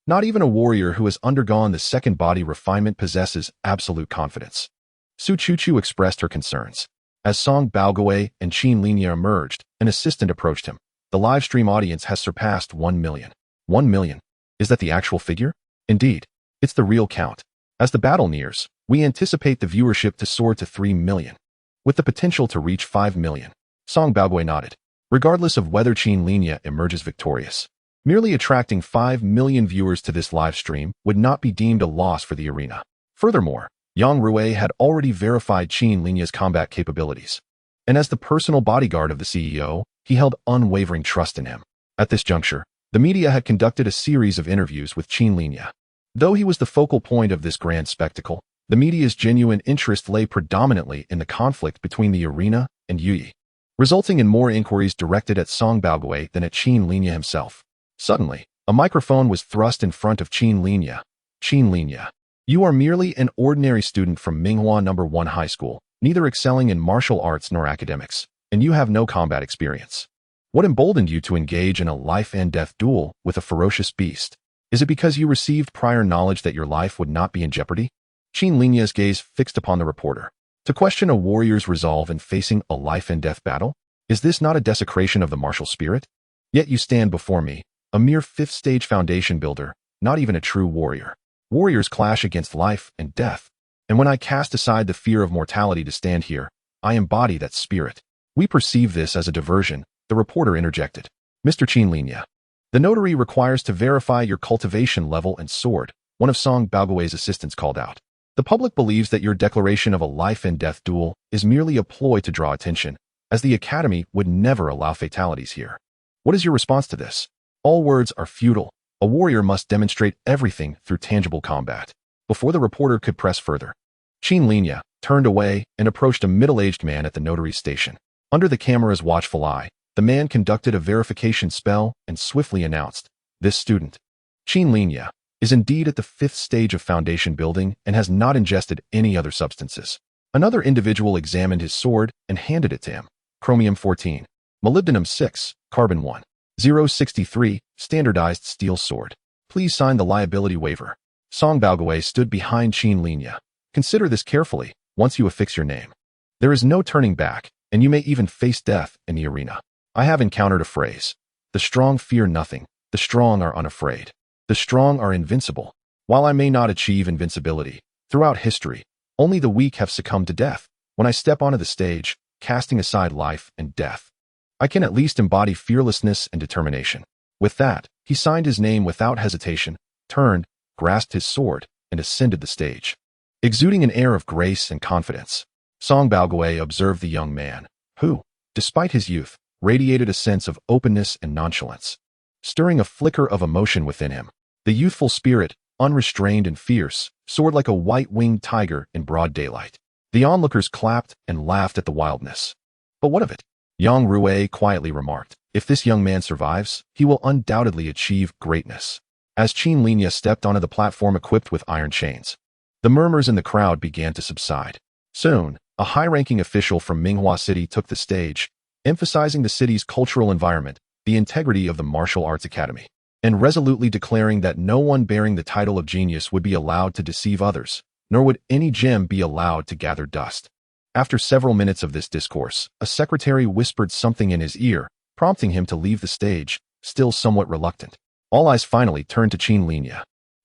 Not even a warrior who has undergone the 2nd body refinement possesses absolute confidence. Su Chuchu expressed her concerns. As Song Baoguei and Qin Linye emerged, an assistant approached him. The live stream audience has surpassed 1 million. 1 million? Is that the actual figure? Indeed, it's the real count. As the battle nears, we anticipate the viewership to soar to 3 million, with the potential to reach 5 million. Song Baoguei nodded. Regardless of whether Qin Linye emerges victorious, merely attracting 5 million viewers to this live stream would not be deemed a loss for the arena. Furthermore, Yang Rui had already verified Qin Linye's combat capabilities, and as the personal bodyguard of the CEO, he held unwavering trust in him. At this juncture, the media had conducted a series of interviews with Qin Linye. Though he was the focal point of this grand spectacle, the media's genuine interest lay predominantly in the conflict between the arena and Yuyi, resulting in more inquiries directed at Song Baoguei than at Qin Linye himself. Suddenly, a microphone was thrust in front of Qin Linye. Qin Linye, you are merely an ordinary student from Minghua #1 High School, neither excelling in martial arts nor academics, and you have no combat experience. What emboldened you to engage in a life-and-death duel with a ferocious beast? Is it because you received prior knowledge that your life would not be in jeopardy? Qin Linye's gaze fixed upon the reporter. To question a warrior's resolve in facing a life-and-death battle? Is this not a desecration of the martial spirit? Yet you stand before me, a mere 5th-stage foundation builder, not even a true warrior. Warriors clash against life and death. And when I cast aside the fear of mortality to stand here, I embody that spirit. We perceive this as a diversion, the reporter interjected. Mr. Qin Linye, the notary requires to verify your cultivation level and sword, one of Song Baoguei's assistants called out. The public believes that your declaration of a life-and-death duel is merely a ploy to draw attention, as the Academy would never allow fatalities here. What is your response to this? All words are futile. A warrior must demonstrate everything through tangible combat. Before the reporter could press further, Qin Linye turned away and approached a middle-aged man at the notary's station. Under the camera's watchful eye, the man conducted a verification spell and swiftly announced, this student, Qin Linye, is indeed at the 5th stage of foundation building and has not ingested any other substances. Another individual examined his sword and handed it to him. Chromium 14, molybdenum 6, carbon 1, 063, standardized steel sword. Please sign the liability waiver. Song Baoguei stood behind Qin Linye. Consider this carefully once you affix your name. There is no turning back, and you may even face death in the arena. I have encountered a phrase. The strong fear nothing. The strong are unafraid. The strong are invincible. While I may not achieve invincibility, throughout history, only the weak have succumbed to death. When I step onto the stage, casting aside life and death, I can at least embody fearlessness and determination. With that, he signed his name without hesitation, turned, grasped his sword, and ascended the stage. Exuding an air of grace and confidence, Song Baoguei observed the young man, who, despite his youth, radiated a sense of openness and nonchalance. Stirring a flicker of emotion within him, the youthful spirit, unrestrained and fierce, soared like a white-winged tiger in broad daylight. The onlookers clapped and laughed at the wildness. But what of it? Yang Rui quietly remarked, if this young man survives, he will undoubtedly achieve greatness. As Qin Linye stepped onto the platform equipped with iron chains, the murmurs in the crowd began to subside. Soon, a high-ranking official from Minghua City took the stage, emphasizing the city's cultural environment, the integrity of the martial arts academy, and resolutely declaring that no one bearing the title of genius would be allowed to deceive others, nor would any gem be allowed to gather dust. After several minutes of this discourse, a secretary whispered something in his ear, prompting him to leave the stage, still somewhat reluctant. All eyes finally turned to Qin Linye.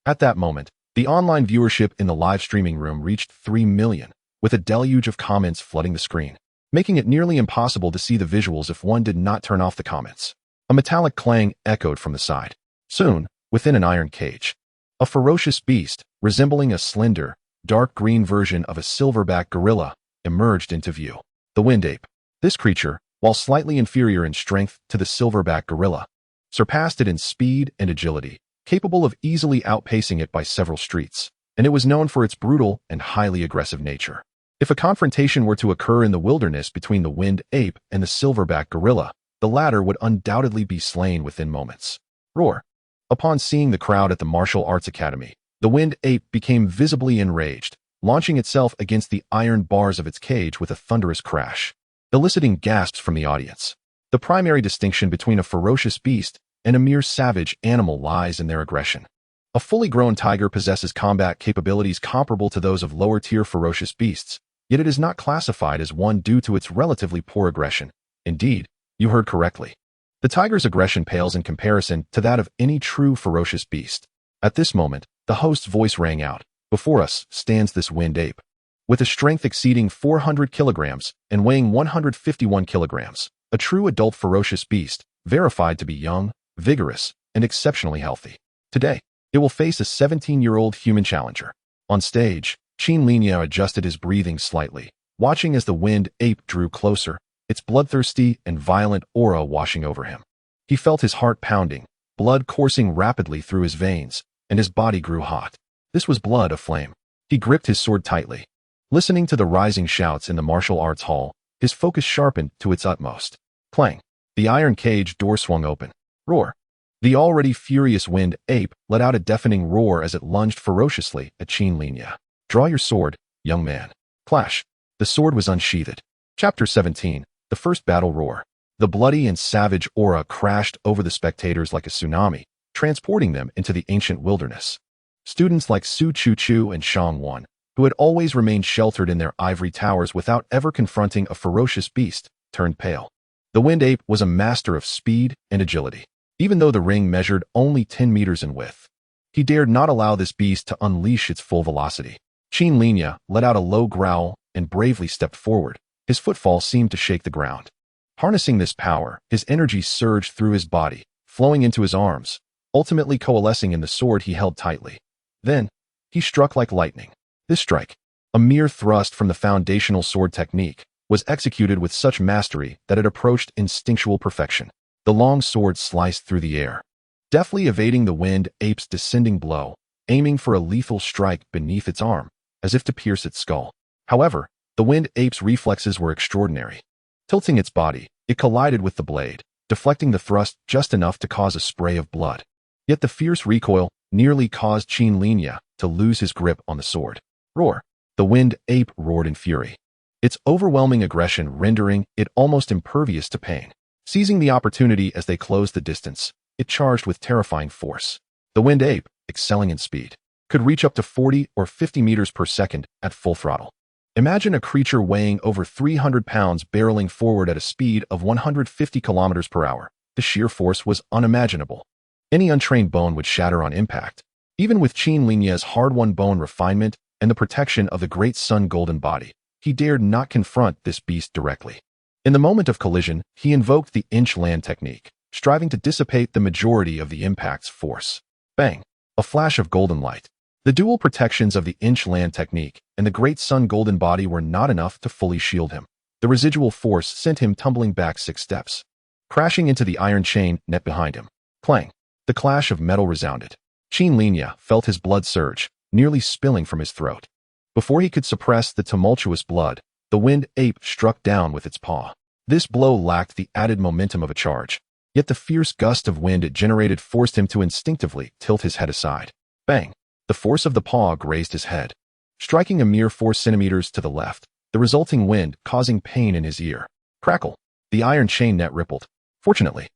At that moment, the online viewership in the live streaming room reached 3 million, with a deluge of comments flooding the screen, making it nearly impossible to see the visuals if one did not turn off the comments. A metallic clang echoed from the side. Soon, within an iron cage, a ferocious beast, resembling a slender, dark green version of a silverback gorilla, emerged into view. The wind ape. This creature, while slightly inferior in strength to the silverback gorilla, surpassed it in speed and agility, capable of easily outpacing it by several streets, and it was known for its brutal and highly aggressive nature. If a confrontation were to occur in the wilderness between the wind ape and the silverback gorilla, the latter would undoubtedly be slain within moments. Roar. Upon seeing the crowd at the Martial Arts Academy, the wind ape became visibly enraged, launching itself against the iron bars of its cage with a thunderous crash, eliciting gasps from the audience. The primary distinction between a ferocious beast and a mere savage animal lies in their aggression. A fully grown tiger possesses combat capabilities comparable to those of lower-tier ferocious beasts, yet it is not classified as one due to its relatively poor aggression. Indeed, you heard correctly. The tiger's aggression pales in comparison to that of any true ferocious beast. At this moment, the host's voice rang out. Before us stands this wind ape, with a strength exceeding 400 kilograms and weighing 151 kilograms, a true adult ferocious beast, verified to be young, vigorous, and exceptionally healthy. Today, it will face a 17-year-old human challenger. On stage, Qin Linye adjusted his breathing slightly, watching as the wind ape drew closer, its bloodthirsty and violent aura washing over him. He felt his heart pounding, blood coursing rapidly through his veins, and his body grew hot. This was blood aflame. He gripped his sword tightly. Listening to the rising shouts in the martial arts hall, his focus sharpened to its utmost. Clang. The iron cage door swung open. Roar. The already furious wind ape let out a deafening roar as it lunged ferociously at Qin Linye. Draw your sword, young man. Clash. The sword was unsheathed. Chapter 17. The First Battle Roar. The bloody and savage aura crashed over the spectators like a tsunami, transporting them into the ancient wilderness. Students like Su Chu and Shang Wan, who had always remained sheltered in their ivory towers without ever confronting a ferocious beast, turned pale. The wind ape was a master of speed and agility. Even though the ring measured only 10 meters in width, he dared not allow this beast to unleash its full velocity. Qin Linye let out a low growl and bravely stepped forward. His footfall seemed to shake the ground. Harnessing this power, his energy surged through his body, flowing into his arms, ultimately coalescing in the sword he held tightly. Then, he struck like lightning. This strike, a mere thrust from the foundational sword technique, was executed with such mastery that it approached instinctual perfection. The long sword sliced through the air, deftly evading the wind ape's descending blow, aiming for a lethal strike beneath its arm, as if to pierce its skull. However, the wind ape's reflexes were extraordinary. Tilting its body, it collided with the blade, deflecting the thrust just enough to cause a spray of blood. Yet the fierce recoil nearly caused Qin Linye to lose his grip on the sword. Roar. The wind ape roared in fury, its overwhelming aggression rendering it almost impervious to pain. Seizing the opportunity as they closed the distance, it charged with terrifying force. The winged ape, excelling in speed, could reach up to 40 or 50 meters per second at full throttle. Imagine a creature weighing over 300 pounds barreling forward at a speed of 150 kilometers per hour. The sheer force was unimaginable. Any untrained bone would shatter on impact. Even with Qin Linye's hard-won bone refinement and the protection of the great sun golden body, he dared not confront this beast directly. In the moment of collision, he invoked the inch land technique, striving to dissipate the majority of the impact's force. Bang! A flash of golden light. The dual protections of the inch land technique and the great sun golden body were not enough to fully shield him. The residual force sent him tumbling back 6 steps, crashing into the iron chain net behind him. Clang! The clash of metal resounded. Qin Linye felt his blood surge, nearly spilling from his throat. Before he could suppress the tumultuous blood, the winged ape struck down with its paw. This blow lacked the added momentum of a charge, yet the fierce gust of wind it generated forced him to instinctively tilt his head aside. Bang! The force of the paw grazed his head, striking a mere 4 centimeters to the left, the resulting wind causing pain in his ear. Crackle! The iron chain net rippled. Fortunately,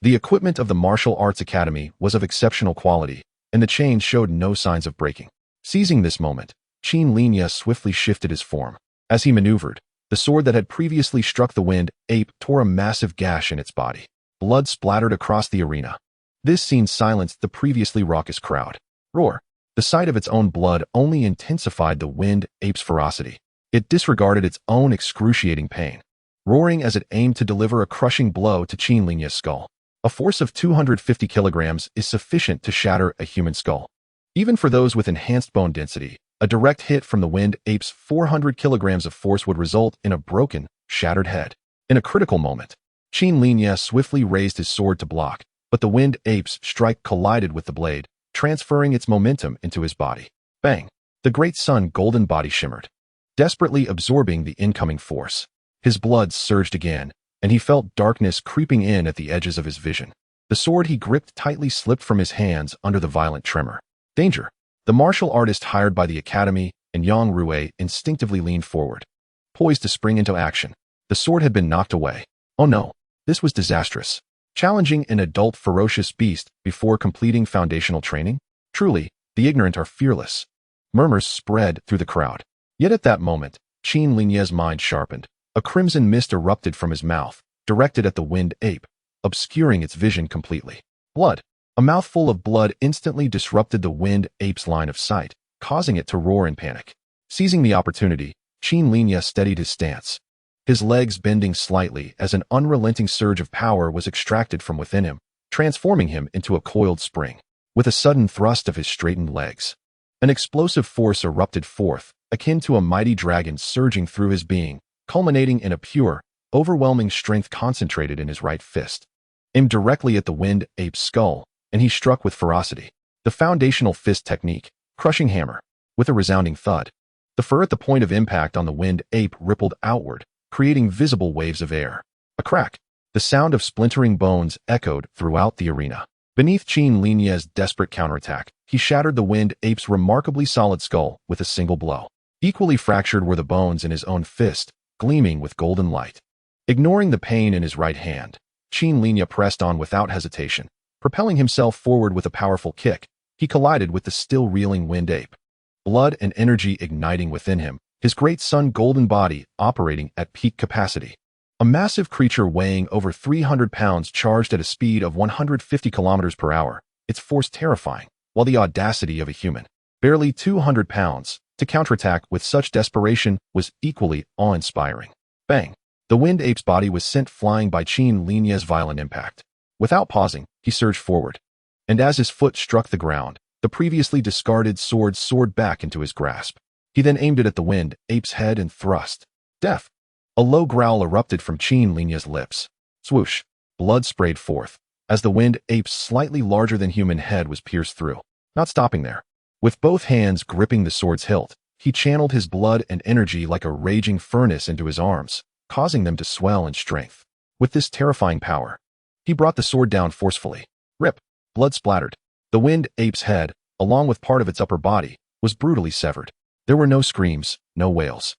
the equipment of the martial arts academy was of exceptional quality, and the chain showed no signs of breaking. Seizing this moment, Qin Linye swiftly shifted his form. As he maneuvered, the sword that had previously struck the winged ape tore a massive gash in its body. Blood splattered across the arena. This scene silenced the previously raucous crowd. Roar! The sight of its own blood only intensified the winged ape's ferocity. It disregarded its own excruciating pain, roaring as it aimed to deliver a crushing blow to Qin Linye's skull. A force of 250 kilograms is sufficient to shatter a human skull. Even for those with enhanced bone density, a direct hit from the winged ape's 400 kilograms of force would result in a broken, shattered head. In a critical moment, Qin Linye swiftly raised his sword to block, but the winged ape's strike collided with the blade, transferring its momentum into his body. Bang! The great sun golden body shimmered, desperately absorbing the incoming force. His blood surged again, and he felt darkness creeping in at the edges of his vision. The sword he gripped tightly slipped from his hands under the violent tremor. Danger! The martial artist hired by the academy and Yang Rue instinctively leaned forward, poised to spring into action. The sword had been knocked away. Oh no! This was disastrous. Challenging an adult ferocious beast before completing foundational training? Truly, the ignorant are fearless. Murmurs spread through the crowd. Yet at that moment, Qin Linye's mind sharpened. A crimson mist erupted from his mouth, directed at the winged ape, obscuring its vision completely. Blood! A mouthful of blood instantly disrupted the winged ape's line of sight, causing it to roar in panic. Seizing the opportunity, Qin Linye steadied his stance, his legs bending slightly as an unrelenting surge of power was extracted from within him, transforming him into a coiled spring. With a sudden thrust of his straightened legs, an explosive force erupted forth, akin to a mighty dragon surging through his being, culminating in a pure, overwhelming strength concentrated in his right fist. Aimed directly at the winged ape's skull, and he struck with ferocity. The foundational fist technique, crushing hammer. With a resounding thud, the fur at the point of impact on the winged ape rippled outward, creating visible waves of air. A crack. The sound of splintering bones echoed throughout the arena. Beneath Qin Linye's desperate counterattack, he shattered the winged ape's remarkably solid skull with a single blow. Equally fractured were the bones in his own fist, gleaming with golden light. Ignoring the pain in his right hand, Qin Linye pressed on without hesitation. Propelling himself forward with a powerful kick, he collided with the still reeling winged ape. Blood and energy igniting within him, his great sun golden body operating at peak capacity. A massive creature weighing over 300 pounds charged at a speed of 150 kilometers per hour, its force terrifying, while the audacity of a human, barely 200 pounds, to counterattack with such desperation was equally awe-inspiring. Bang! The winged ape's body was sent flying by Qin Linye's violent impact. Without pausing, he surged forward, and as his foot struck the ground, the previously discarded sword soared back into his grasp. He then aimed it at the winged ape's head and thrust. Death! A low growl erupted from Qin Linye's lips. Swoosh! Blood sprayed forth, as the winged ape's slightly larger than human head was pierced through. Not stopping there. With both hands gripping the sword's hilt, he channeled his blood and energy like a raging furnace into his arms, causing them to swell in strength. With this terrifying power, he brought the sword down forcefully. Rip! Blood splattered. The winged ape's head, along with part of its upper body, was brutally severed. There were no screams, no wails.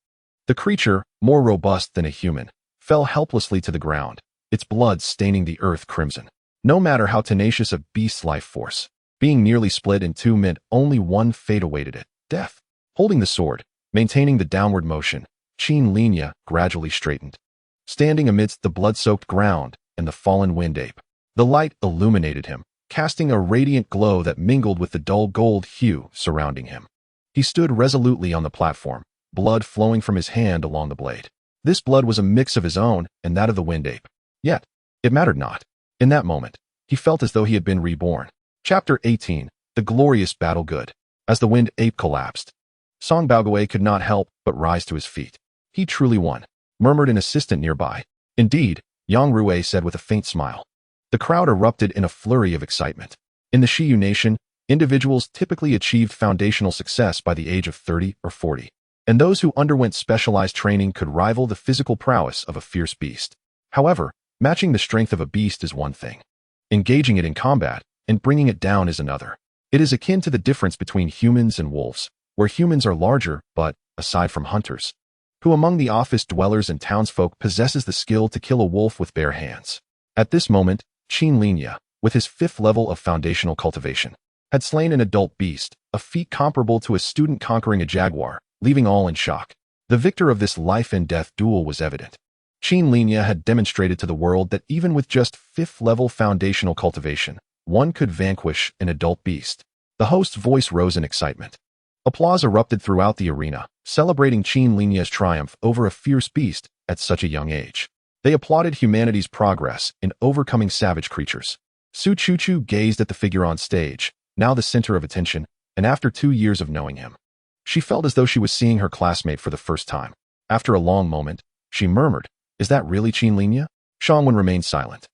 The creature, more robust than a human, fell helplessly to the ground, its blood staining the earth crimson. No matter how tenacious a beast's life force, Being nearly split in two meant only one fate awaited it: death. Holding the sword, maintaining the downward motion, Qin Linye gradually straightened. Standing amidst the blood-soaked ground and the fallen wind ape, the light illuminated him, casting a radiant glow that mingled with the dull gold hue surrounding him. He stood resolutely on the platform, blood flowing from his hand along the blade. This blood was a mix of his own and that of the wind ape. Yet, it mattered not. In that moment, he felt as though he had been reborn. Chapter 18. The Glorious Battle Good. As the wind ape collapsed, Song Baoguei could not help but rise to his feet. He truly won, murmured an assistant nearby. Indeed, Yang Rui said with a faint smile. The crowd erupted in a flurry of excitement. In the Shiyu nation, individuals typically achieved foundational success by the age of 30 or 40, and those who underwent specialized training could rival the physical prowess of a fierce beast. However, matching the strength of a beast is one thing. Engaging it in combat and bringing it down is another. It is akin to the difference between humans and wolves, where humans are larger, but, aside from hunters, who among the office dwellers and townsfolk possesses the skill to kill a wolf with bare hands. At this moment, Qin Linye, with his 5th level of foundational cultivation, had slain an adult beast, a feat comparable to a student conquering a jaguar, leaving all in shock. The victor of this life-and-death duel was evident. Qin Linye had demonstrated to the world that even with just 5th level foundational cultivation, one could vanquish an adult beast. The host's voice rose in excitement. Applause erupted throughout the arena, celebrating Qin Linye's triumph over a fierce beast at such a young age. They applauded humanity's progress in overcoming savage creatures. Su Chuchu gazed at the figure on stage, now the center of attention, and after 2 years of knowing him, she felt as though she was seeing her classmate for the first time. After a long moment, she murmured, "Is that really Qin Linye?" Shangwen remained silent.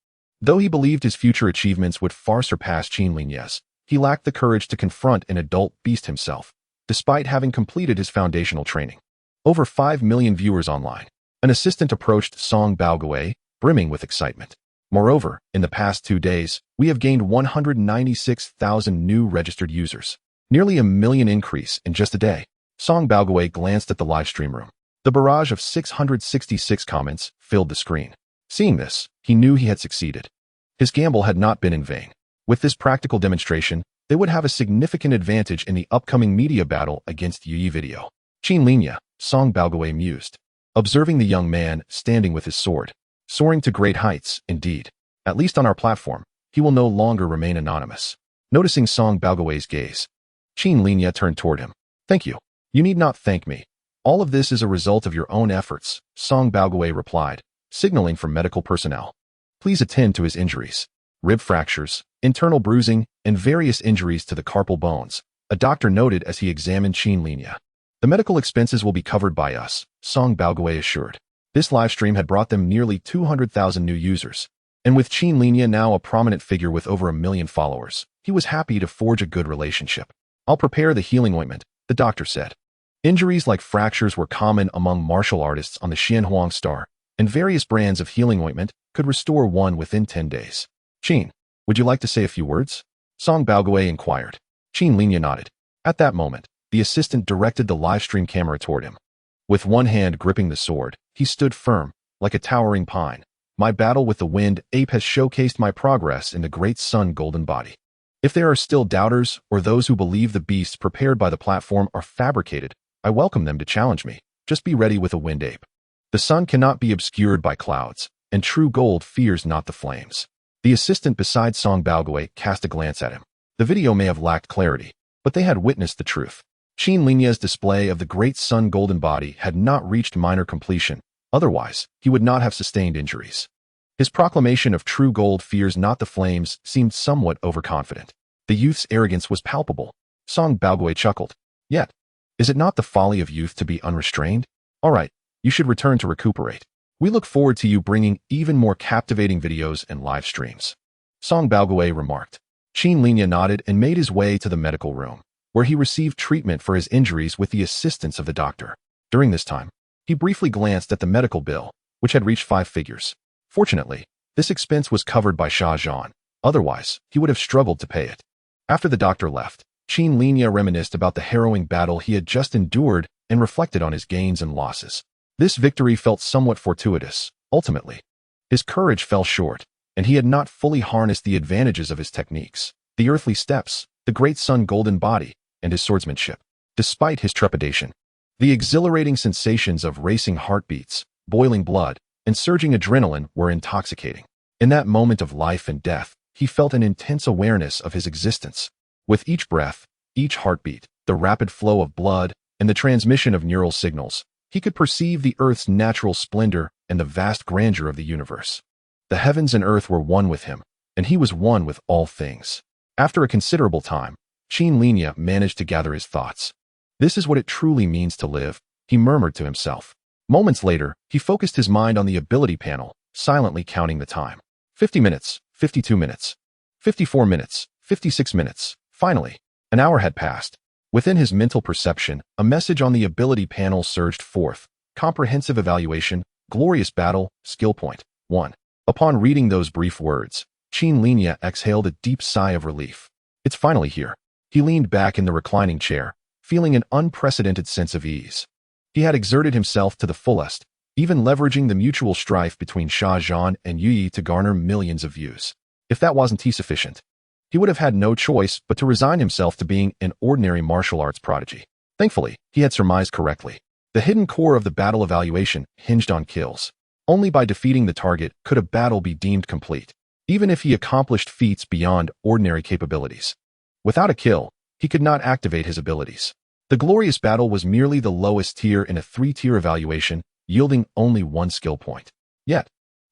Though he believed his future achievements would far surpass Qin Linye's, he lacked the courage to confront an adult beast himself, despite having completed his foundational training. Over 5 million viewers online. An assistant approached Song Baoguei, brimming with excitement. Moreover, in the past 2 days, we have gained 196,000 new registered users. Nearly a million increase in just a day. Song Baoguei glanced at the live stream room. The barrage of 666 comments filled the screen. Seeing this, he knew he had succeeded. His gamble had not been in vain. With this practical demonstration, they would have a significant advantage in the upcoming media battle against Yi Video. Qin Linye, Song Baoguei mused, observing the young man standing with his sword. Soaring to great heights, indeed. At least on our platform, he will no longer remain anonymous. Noticing Song Baoguei's gaze, Qin Linye turned toward him. "Thank you. You need not thank me. All of this is a result of your own efforts," Song Baoguei replied, signaling for medical personnel. "Please attend to his injuries. Rib fractures, internal bruising, and various injuries to the carpal bones," a doctor noted as he examined Qin Linye. "The medical expenses will be covered by us," Song Baoguei assured. This livestream had brought them nearly 200,000 new users, and with Qin Linye now a prominent figure with over 1 million followers, he was happy to forge a good relationship. "I'll prepare the healing ointment," the doctor said. Injuries like fractures were common among martial artists on the Xianhuang Star, and various brands of healing ointment could restore one within 10 days. "Qin, would you like to say a few words?" Song Baoguei inquired. Qin Linye nodded. At that moment, the assistant directed the livestream camera toward him. With one hand gripping the sword, he stood firm, like a towering pine. "My battle with the wind ape has showcased my progress in the great sun golden body. If there are still doubters or those who believe the beasts prepared by the platform are fabricated, I welcome them to challenge me. Just be ready with a wind ape. The sun cannot be obscured by clouds, and true gold fears not the flames." The assistant beside Song Baoguei cast a glance at him. The video may have lacked clarity, but they had witnessed the truth. Qin Linye's display of the great sun golden body had not reached minor completion, otherwise, he would not have sustained injuries. His proclamation of true gold fears not the flames seemed somewhat overconfident. The youth's arrogance was palpable. Song Baoguei chuckled. "Yet, is it not the folly of youth to be unrestrained? All right, you should return to recuperate. We look forward to you bringing even more captivating videos and live streams," Song Baoguei remarked. Qin Linye nodded and made his way to the medical room, where he received treatment for his injuries with the assistance of the doctor. During this time, he briefly glanced at the medical bill, which had reached 5 figures. Fortunately, this expense was covered by Sha Zhan, otherwise, he would have struggled to pay it. After the doctor left, Qin Linye reminisced about the harrowing battle he had just endured and reflected on his gains and losses. This victory felt somewhat fortuitous, ultimately. His courage fell short, and he had not fully harnessed the advantages of his techniques. The earthly steps, the great sun golden body, and his swordsmanship. Despite his trepidation, the exhilarating sensations of racing heartbeats, boiling blood, and surging adrenaline were intoxicating. In that moment of life and death, he felt an intense awareness of his existence. With each breath, each heartbeat, the rapid flow of blood, and the transmission of neural signals, he could perceive the Earth's natural splendor and the vast grandeur of the universe. The heavens and earth were one with him, and he was one with all things. After a considerable time, Qin Linye managed to gather his thoughts. This is what it truly means to live, he murmured to himself. Moments later, he focused his mind on the ability panel, silently counting the time. 50 minutes, 52 minutes, 54 minutes, 56 minutes. Finally, an hour had passed. Within his mental perception, a message on the ability panel surged forth. Comprehensive evaluation, glorious battle, skill point, 1. Upon reading those brief words, Qin Linye exhaled a deep sigh of relief. It's finally here. He leaned back in the reclining chair, feeling an unprecedented sense of ease. He had exerted himself to the fullest, even leveraging the mutual strife between Sha Zhan and Yu Yi to garner millions of views. If that wasn't sufficient, he would have had no choice but to resign himself to being an ordinary martial arts prodigy. Thankfully, he had surmised correctly. The hidden core of the battle evaluation hinged on kills. Only by defeating the target could a battle be deemed complete, even if he accomplished feats beyond ordinary capabilities. Without a kill, he could not activate his abilities. The glorious battle was merely the lowest tier in a 3-tier evaluation, yielding only 1 skill point. Yet,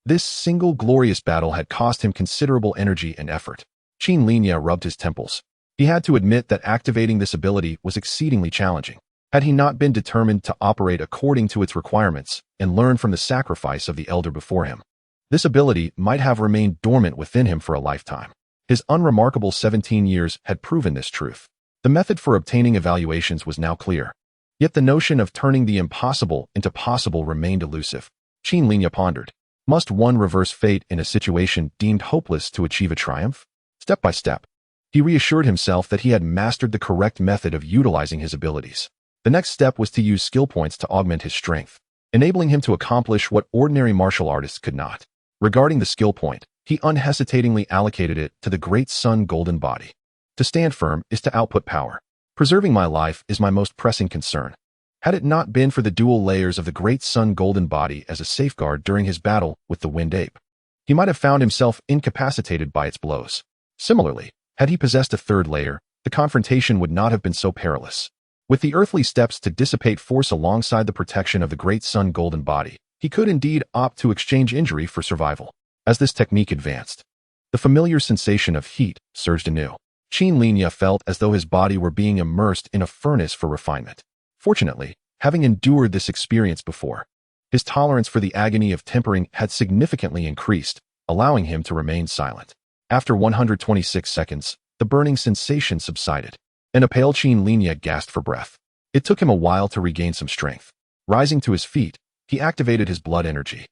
this single glorious battle had cost him considerable energy and effort. Qin Linye rubbed his temples. He had to admit that activating this ability was exceedingly challenging. Had he not been determined to operate according to its requirements and learn from the sacrifice of the elder before him, this ability might have remained dormant within him for a lifetime. His unremarkable 17 years had proven this truth. The method for obtaining evaluations was now clear. Yet the notion of turning the impossible into possible remained elusive. Qin Linye pondered. Must one reverse fate in a situation deemed hopeless to achieve a triumph? Step by step, he reassured himself that he had mastered the correct method of utilizing his abilities. The next step was to use skill points to augment his strength, enabling him to accomplish what ordinary martial artists could not. Regarding the skill point, he unhesitatingly allocated it to the great sun golden body. To stand firm is to output power. Preserving my life is my most pressing concern. Had it not been for the dual layers of the great sun golden body as a safeguard during his battle with the wind ape, he might have found himself incapacitated by its blows. Similarly, had he possessed a third layer, the confrontation would not have been so perilous. With the earthly steps to dissipate force alongside the protection of the great sun golden body, he could indeed opt to exchange injury for survival. As this technique advanced, the familiar sensation of heat surged anew. Qin Linye felt as though his body were being immersed in a furnace for refinement. Fortunately, having endured this experience before, his tolerance for the agony of tempering had significantly increased, allowing him to remain silent. After 126 seconds, the burning sensation subsided, and a pale Qin Linye gasped for breath. It took him a while to regain some strength. Rising to his feet, he activated his blood energy,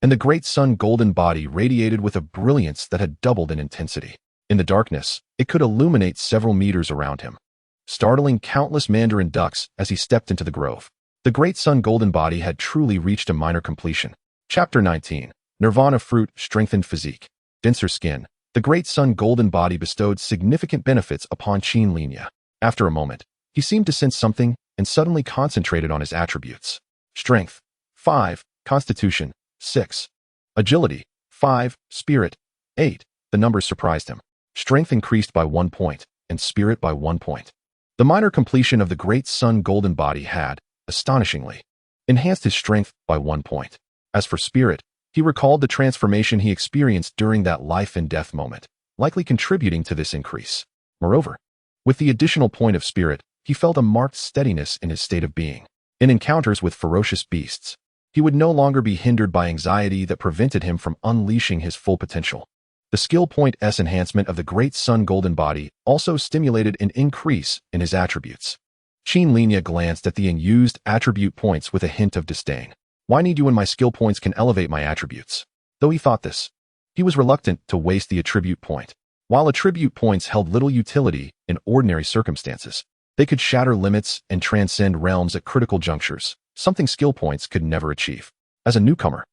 and the great sun golden body radiated with a brilliance that had doubled in intensity. In the darkness, it could illuminate several meters around him, startling countless mandarin ducks as he stepped into the grove. The great sun golden body had truly reached a minor completion. Chapter 19. Nirvana Fruit Strengthened Physique. Denser skin. The great sun golden body bestowed significant benefits upon Qin Linye. After a moment, he seemed to sense something and suddenly concentrated on his attributes. Strength, 5. Constitution, 6. Agility, 5. Spirit, 8. The numbers surprised him. Strength increased by 1 point, and spirit by 1 point. The minor completion of the great sun golden body had, astonishingly, enhanced his strength by 1 point. As for spirit, he recalled the transformation he experienced during that life and death moment, likely contributing to this increase. Moreover, with the additional point of spirit, he felt a marked steadiness in his state of being. In encounters with ferocious beasts, he would no longer be hindered by anxiety that prevented him from unleashing his full potential. The skill point S enhancement of the great sun golden body also stimulated an increase in his attributes. Qin Linye glanced at the unused attribute points with a hint of disdain. Why need you when my skill points can elevate my attributes? Though he thought this, he was reluctant to waste the attribute point. While attribute points held little utility in ordinary circumstances, they could shatter limits and transcend realms at critical junctures, something skill points could never achieve. As a newcomer,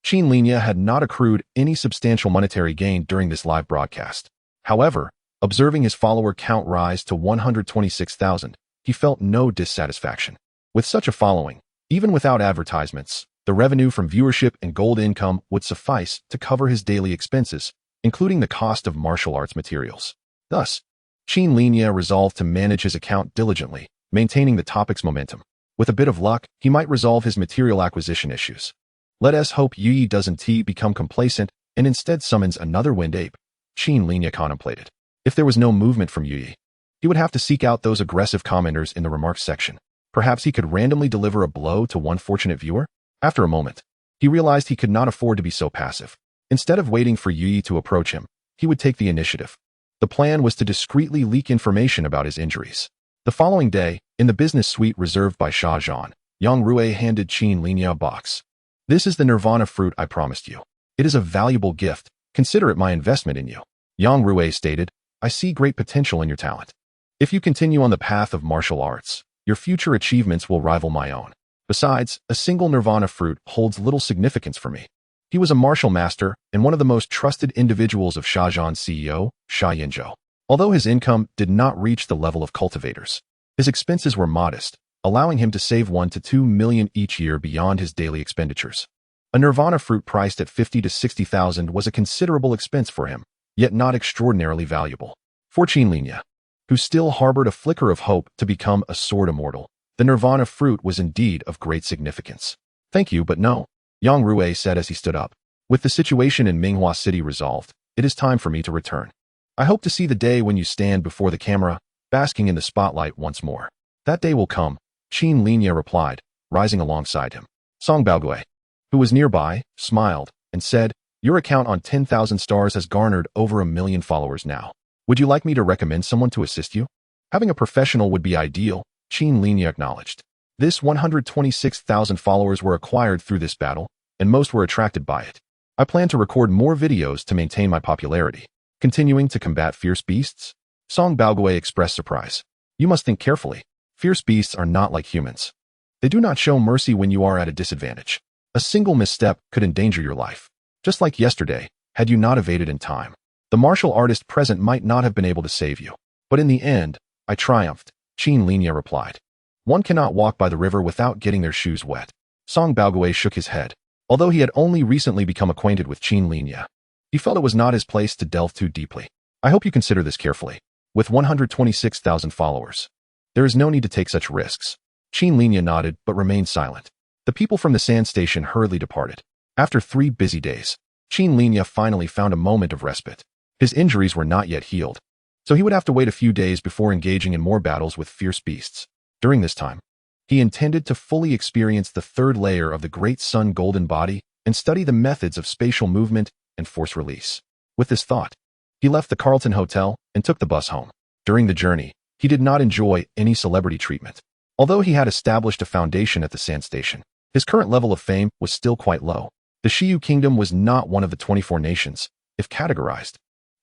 Qin Linye had not accrued any substantial monetary gain during this live broadcast. However, Observing his follower count rise to 126,000, he felt no dissatisfaction. With such a following, even without advertisements, the revenue from viewership and gold income would suffice to cover his daily expenses, including the cost of martial arts materials. Thus, Qin Linye resolved to manage his account diligently, maintaining the topic's momentum. With a bit of luck, he might resolve his material acquisition issues. Let us hope Yi doesn't become complacent and instead summons another wind ape, Qin Linye contemplated. If there was no movement from Yi, he would have to seek out those aggressive commenters in the remarks section. Perhaps he could randomly deliver a blow to one fortunate viewer? After a moment, he realized he could not afford to be so passive. Instead of waiting for Yi to approach him, he would take the initiative. The plan was to discreetly leak information about his injuries. The following day, in the business suite reserved by Sha Zhan, Yang Rui handed Qin Linye a box. This is the nirvana fruit I promised you. It is a valuable gift. Consider it my investment in you. Yang Rui stated, I see great potential in your talent. If you continue on the path of martial arts, your future achievements will rival my own. Besides, a single nirvana fruit holds little significance for me. He was a martial master and one of the most trusted individuals of Sha Zhan's CEO, Sha Yinzhou. Although his income did not reach the level of cultivators, his expenses were modest, allowing him to save 1 to 2 million each year beyond his daily expenditures. A nirvana fruit priced at 50 to 60,000 was a considerable expense for him, yet not extraordinarily valuable. For Qin Linye, who still harbored a flicker of hope to become a sword immortal, the nirvana fruit was indeed of great significance. Thank you, but no, Yang Rui said as he stood up. With the situation in Minghua City resolved, it is time for me to return. I hope to see the day when you stand before the camera, basking in the spotlight once more. That day will come, Qin Linye replied, rising alongside him. Song Baogui, who was nearby, smiled and said, your account on 10,000 stars has garnered over 1 million followers now. Would you like me to recommend someone to assist you? Having a professional would be ideal, Qin Linye acknowledged. This 126,000 followers were acquired through this battle, and most were attracted by it. I plan to record more videos to maintain my popularity. Continuing to combat fierce beasts? Song Baogui expressed surprise. You must think carefully. Fierce beasts are not like humans. They do not show mercy when you are at a disadvantage. A single misstep could endanger your life. Just like yesterday, had you not evaded in time, the martial artist present might not have been able to save you. But in the end, I triumphed, Qin Linye replied. One cannot walk by the river without getting their shoes wet. Song Baogui shook his head. Although he had only recently become acquainted with Qin Linye, he felt it was not his place to delve too deeply. I hope you consider this carefully. With 126,000 followers, there is no need to take such risks. Qin Linye nodded but remained silent. The people from the sand station hurriedly departed. After 3 busy days, Qin Linye finally found a moment of respite. His injuries were not yet healed, so he would have to wait a few days before engaging in more battles with fierce beasts. During this time, he intended to fully experience the 3rd layer of the Great Sun Golden Body and study the methods of spatial movement and force release. With this thought, he left the Carlton Hotel and took the bus home. During the journey, he did not enjoy any celebrity treatment. Although he had established a foundation at the sand station, his current level of fame was still quite low. The Xiyu Kingdom was not one of the 24 nations, if categorized.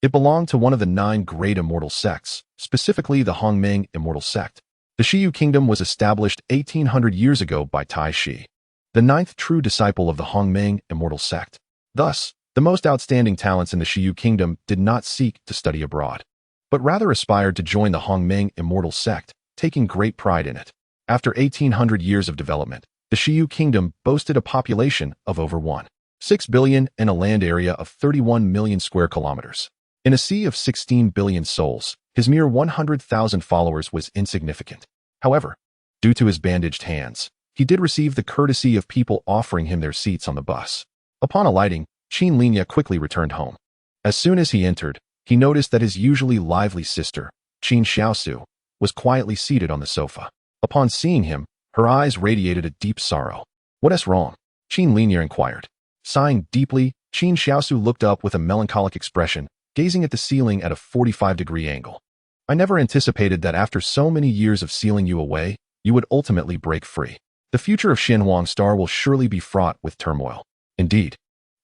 It belonged to one of the 9 great immortal sects, specifically the Hongmeng immortal sect. The Xiyu Kingdom was established 1800 years ago by Tai Shi, the 9th true disciple of the Hongmeng immortal sect. Thus, the most outstanding talents in the Xiyu Kingdom did not seek to study abroad, but rather aspired to join the Hongmeng immortal sect, taking great pride in it. After 1800 years of development, the Xiyu Kingdom boasted a population of over 1.6 billion and a land area of 31 million square kilometers. In a sea of 16 billion souls, his mere 100,000 followers was insignificant. However, due to his bandaged hands, he did receive the courtesy of people offering him their seats on the bus. Upon alighting, Qin Linye quickly returned home. As soon as he entered, he noticed that his usually lively sister, Qin Xiaosu, was quietly seated on the sofa. Upon seeing him, her eyes radiated a deep sorrow. What is wrong? Qin Linye inquired. Sighing deeply, Qin Xiaosu looked up with a melancholic expression, gazing at the ceiling at a 45-degree angle. I never anticipated that after so many years of sealing you away, you would ultimately break free. The future of Shenhuang Star will surely be fraught with turmoil. Indeed,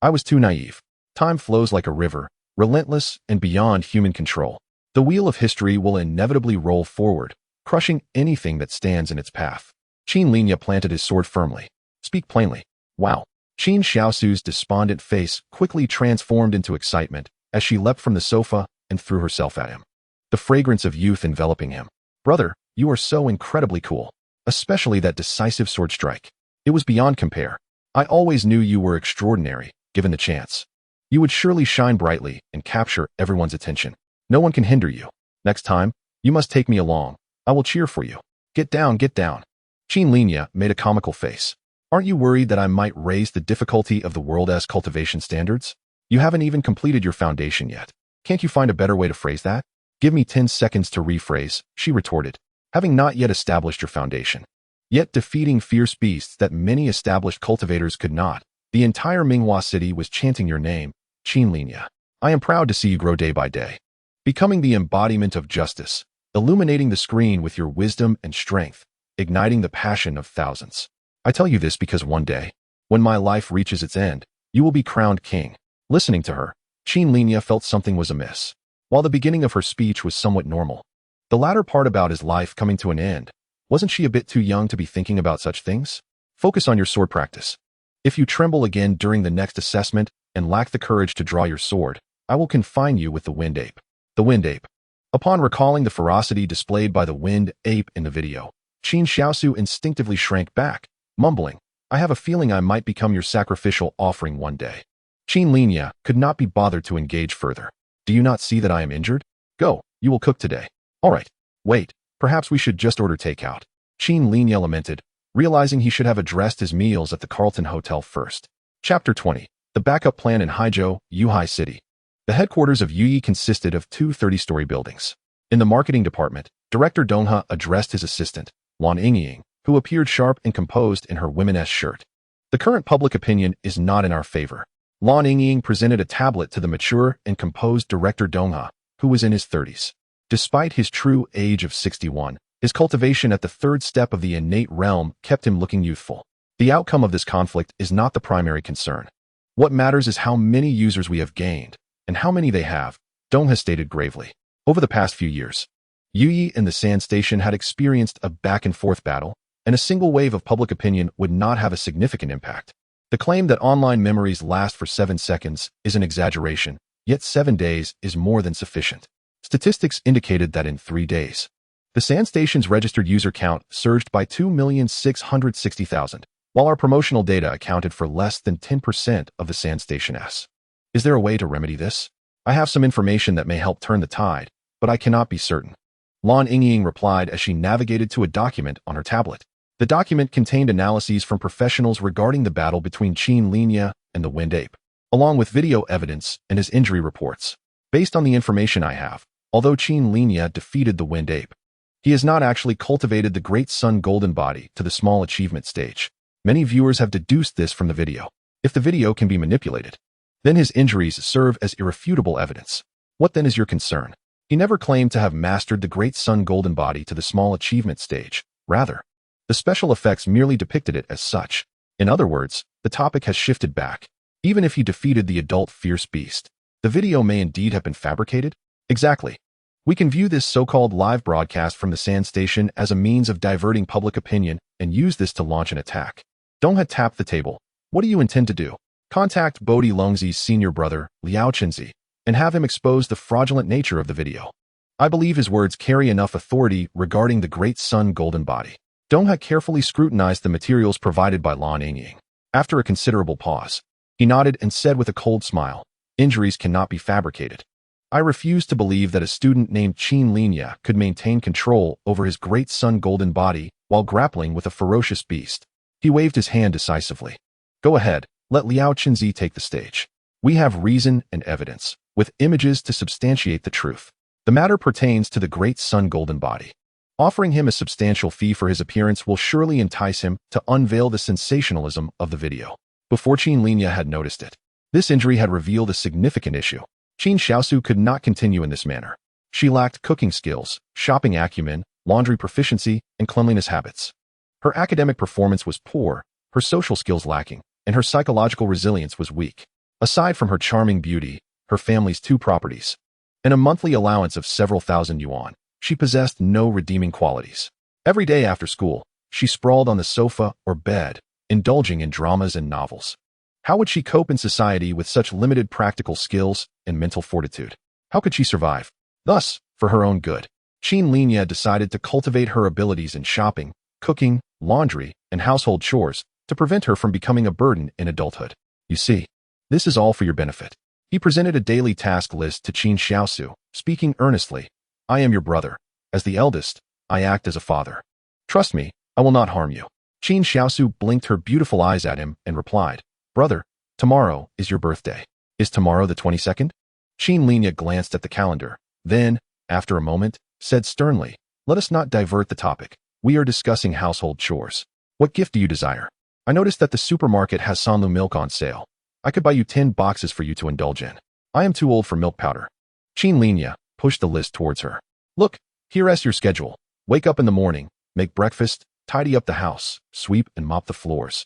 I was too naive. Time flows like a river, relentless and beyond human control. The wheel of history will inevitably roll forward, crushing anything that stands in its path. Qin Linye planted his sword firmly. Speak plainly. Wow. Qin Xiaosu's despondent face quickly transformed into excitement as she leapt from the sofa and threw herself at him. the fragrance of youth enveloping him. Brother, you are so incredibly cool. Especially that decisive sword strike. It was beyond compare. I always knew you were extraordinary, given the chance. You would surely shine brightly and capture everyone's attention. No one can hinder you. Next time, you must take me along. I will cheer for you. Get down, get down. Qin Linye made a comical face. Aren't you worried that I might raise the difficulty of the wildest cultivation standards? You haven't even completed your foundation yet. Can't you find a better way to phrase that? Give me 10 seconds to rephrase, she retorted. Having not yet established your foundation, yet defeating fierce beasts that many established cultivators could not, the entire Minghua city was chanting your name, Qin Linye. I am proud to see you grow day by day, becoming the embodiment of justice, illuminating the screen with your wisdom and strength, igniting the passion of thousands. I tell you this because one day, when my life reaches its end, you will be crowned king. Listening to her, Qin Linye felt something was amiss. While the beginning of her speech was somewhat normal, the latter part about his life coming to an end, wasn't she a bit too young to be thinking about such things? Focus on your sword practice. If you tremble again during the next assessment and lack the courage to draw your sword, I will confine you with the wind ape. The wind ape. Upon recalling the ferocity displayed by the wind ape in the video, Qin Xiaosu instinctively shrank back, mumbling, I have a feeling I might become your sacrificial offering one day. Qin Linye could not be bothered to engage further. Do you not see that I am injured? Go, you will cook today. All right, wait, perhaps we should just order takeout. Qin Linye lamented, realizing he should have addressed his meals at the Carlton Hotel first. Chapter 20. The Backup Plan in Haizhou, Yuhai City. The headquarters of Yuyi consisted of two 30-story buildings. In the marketing department, Director Donghe addressed his assistant, Lan Yingying, who appeared sharp and composed in her women's shirt. The current public opinion is not in our favor. Lan Yingying presented a tablet to the mature and composed Director Donghe, who was in his 30s. Despite his true age of 61, his cultivation at the third step of the innate realm kept him looking youthful. The outcome of this conflict is not the primary concern. What matters is how many users we have gained, and how many they have, Donghe stated gravely. Over the past few years, Yuyi and the Sand Station had experienced a back-and-forth battle, and a single wave of public opinion would not have a significant impact. The claim that online memories last for 7 seconds is an exaggeration, yet 7 days is more than sufficient. Statistics indicated that in 3 days, the Sand Station's registered user count surged by 2,660,000, while our promotional data accounted for less than 10% of the Sand Station's. Is there a way to remedy this? I have some information that may help turn the tide, but I cannot be certain. Lan Yingying replied as she navigated to a document on her tablet. The document contained analyses from professionals regarding the battle between Qin Linye and the wind ape, along with video evidence and his injury reports. Based on the information I have, although Qin Linye defeated the wind ape, he has not actually cultivated the Great Sun Golden Body to the small achievement stage. Many viewers have deduced this from the video. If the video can be manipulated, then his injuries serve as irrefutable evidence. What then is your concern? He never claimed to have mastered the Great Sun Golden Body to the small achievement stage. Rather, the special effects merely depicted it as such. In other words, the topic has shifted back. Even if he defeated the adult fierce beast, the video may indeed have been fabricated? Exactly. We can view this so-called live broadcast from the Sand Station as a means of diverting public opinion and use this to launch an attack. Donghe tapped the table. What do you intend to do? Contact Bodhi Longzi's senior brother, Liao Chenzi, and have him expose the fraudulent nature of the video. I believe his words carry enough authority regarding the Great Sun Golden Body. Donghe carefully scrutinized the materials provided by Lan Yingying. After a considerable pause, he nodded and said with a cold smile, injuries cannot be fabricated. I refuse to believe that a student named Qin Linye could maintain control over his Great Sun Golden Body while grappling with a ferocious beast. He waved his hand decisively. Go ahead, let Liao Chenzi take the stage. We have reason and evidence, with images to substantiate the truth. The matter pertains to the Great Sun Golden Body. Offering him a substantial fee for his appearance will surely entice him to unveil the sensationalism of the video. Before Qin Linye had noticed it, this injury had revealed a significant issue. Qin Xiaosu could not continue in this manner. She lacked cooking skills, shopping acumen, laundry proficiency, and cleanliness habits. Her academic performance was poor, her social skills lacking, and her psychological resilience was weak. Aside from her charming beauty, her family's 2 properties, and a monthly allowance of several thousand yuan, she possessed no redeeming qualities. Every day after school, she sprawled on the sofa or bed, indulging in dramas and novels. How would she cope in society with such limited practical skills and mental fortitude? How could she survive? Thus, for her own good. Qin Linye decided to cultivate her abilities in shopping, cooking, laundry, and household chores to prevent her from becoming a burden in adulthood. You see, this is all for your benefit. He presented a daily task list to Qin Xiaosu, speaking earnestly. I am your brother. As the eldest, I act as a father. Trust me, I will not harm you. Qin Xiaosu blinked her beautiful eyes at him and replied, Brother, tomorrow is your birthday. Is tomorrow the 22nd? Qin Linye glanced at the calendar. Then, after a moment, said sternly, Let us not divert the topic. We are discussing household chores. What gift do you desire? I noticed that the supermarket has Sanlu milk on sale. I could buy you 10 boxes for you to indulge in. I am too old for milk powder. Qin Linye pushed the list towards her. Look, here is your schedule. Wake up in the morning, make breakfast, tidy up the house, sweep and mop the floors,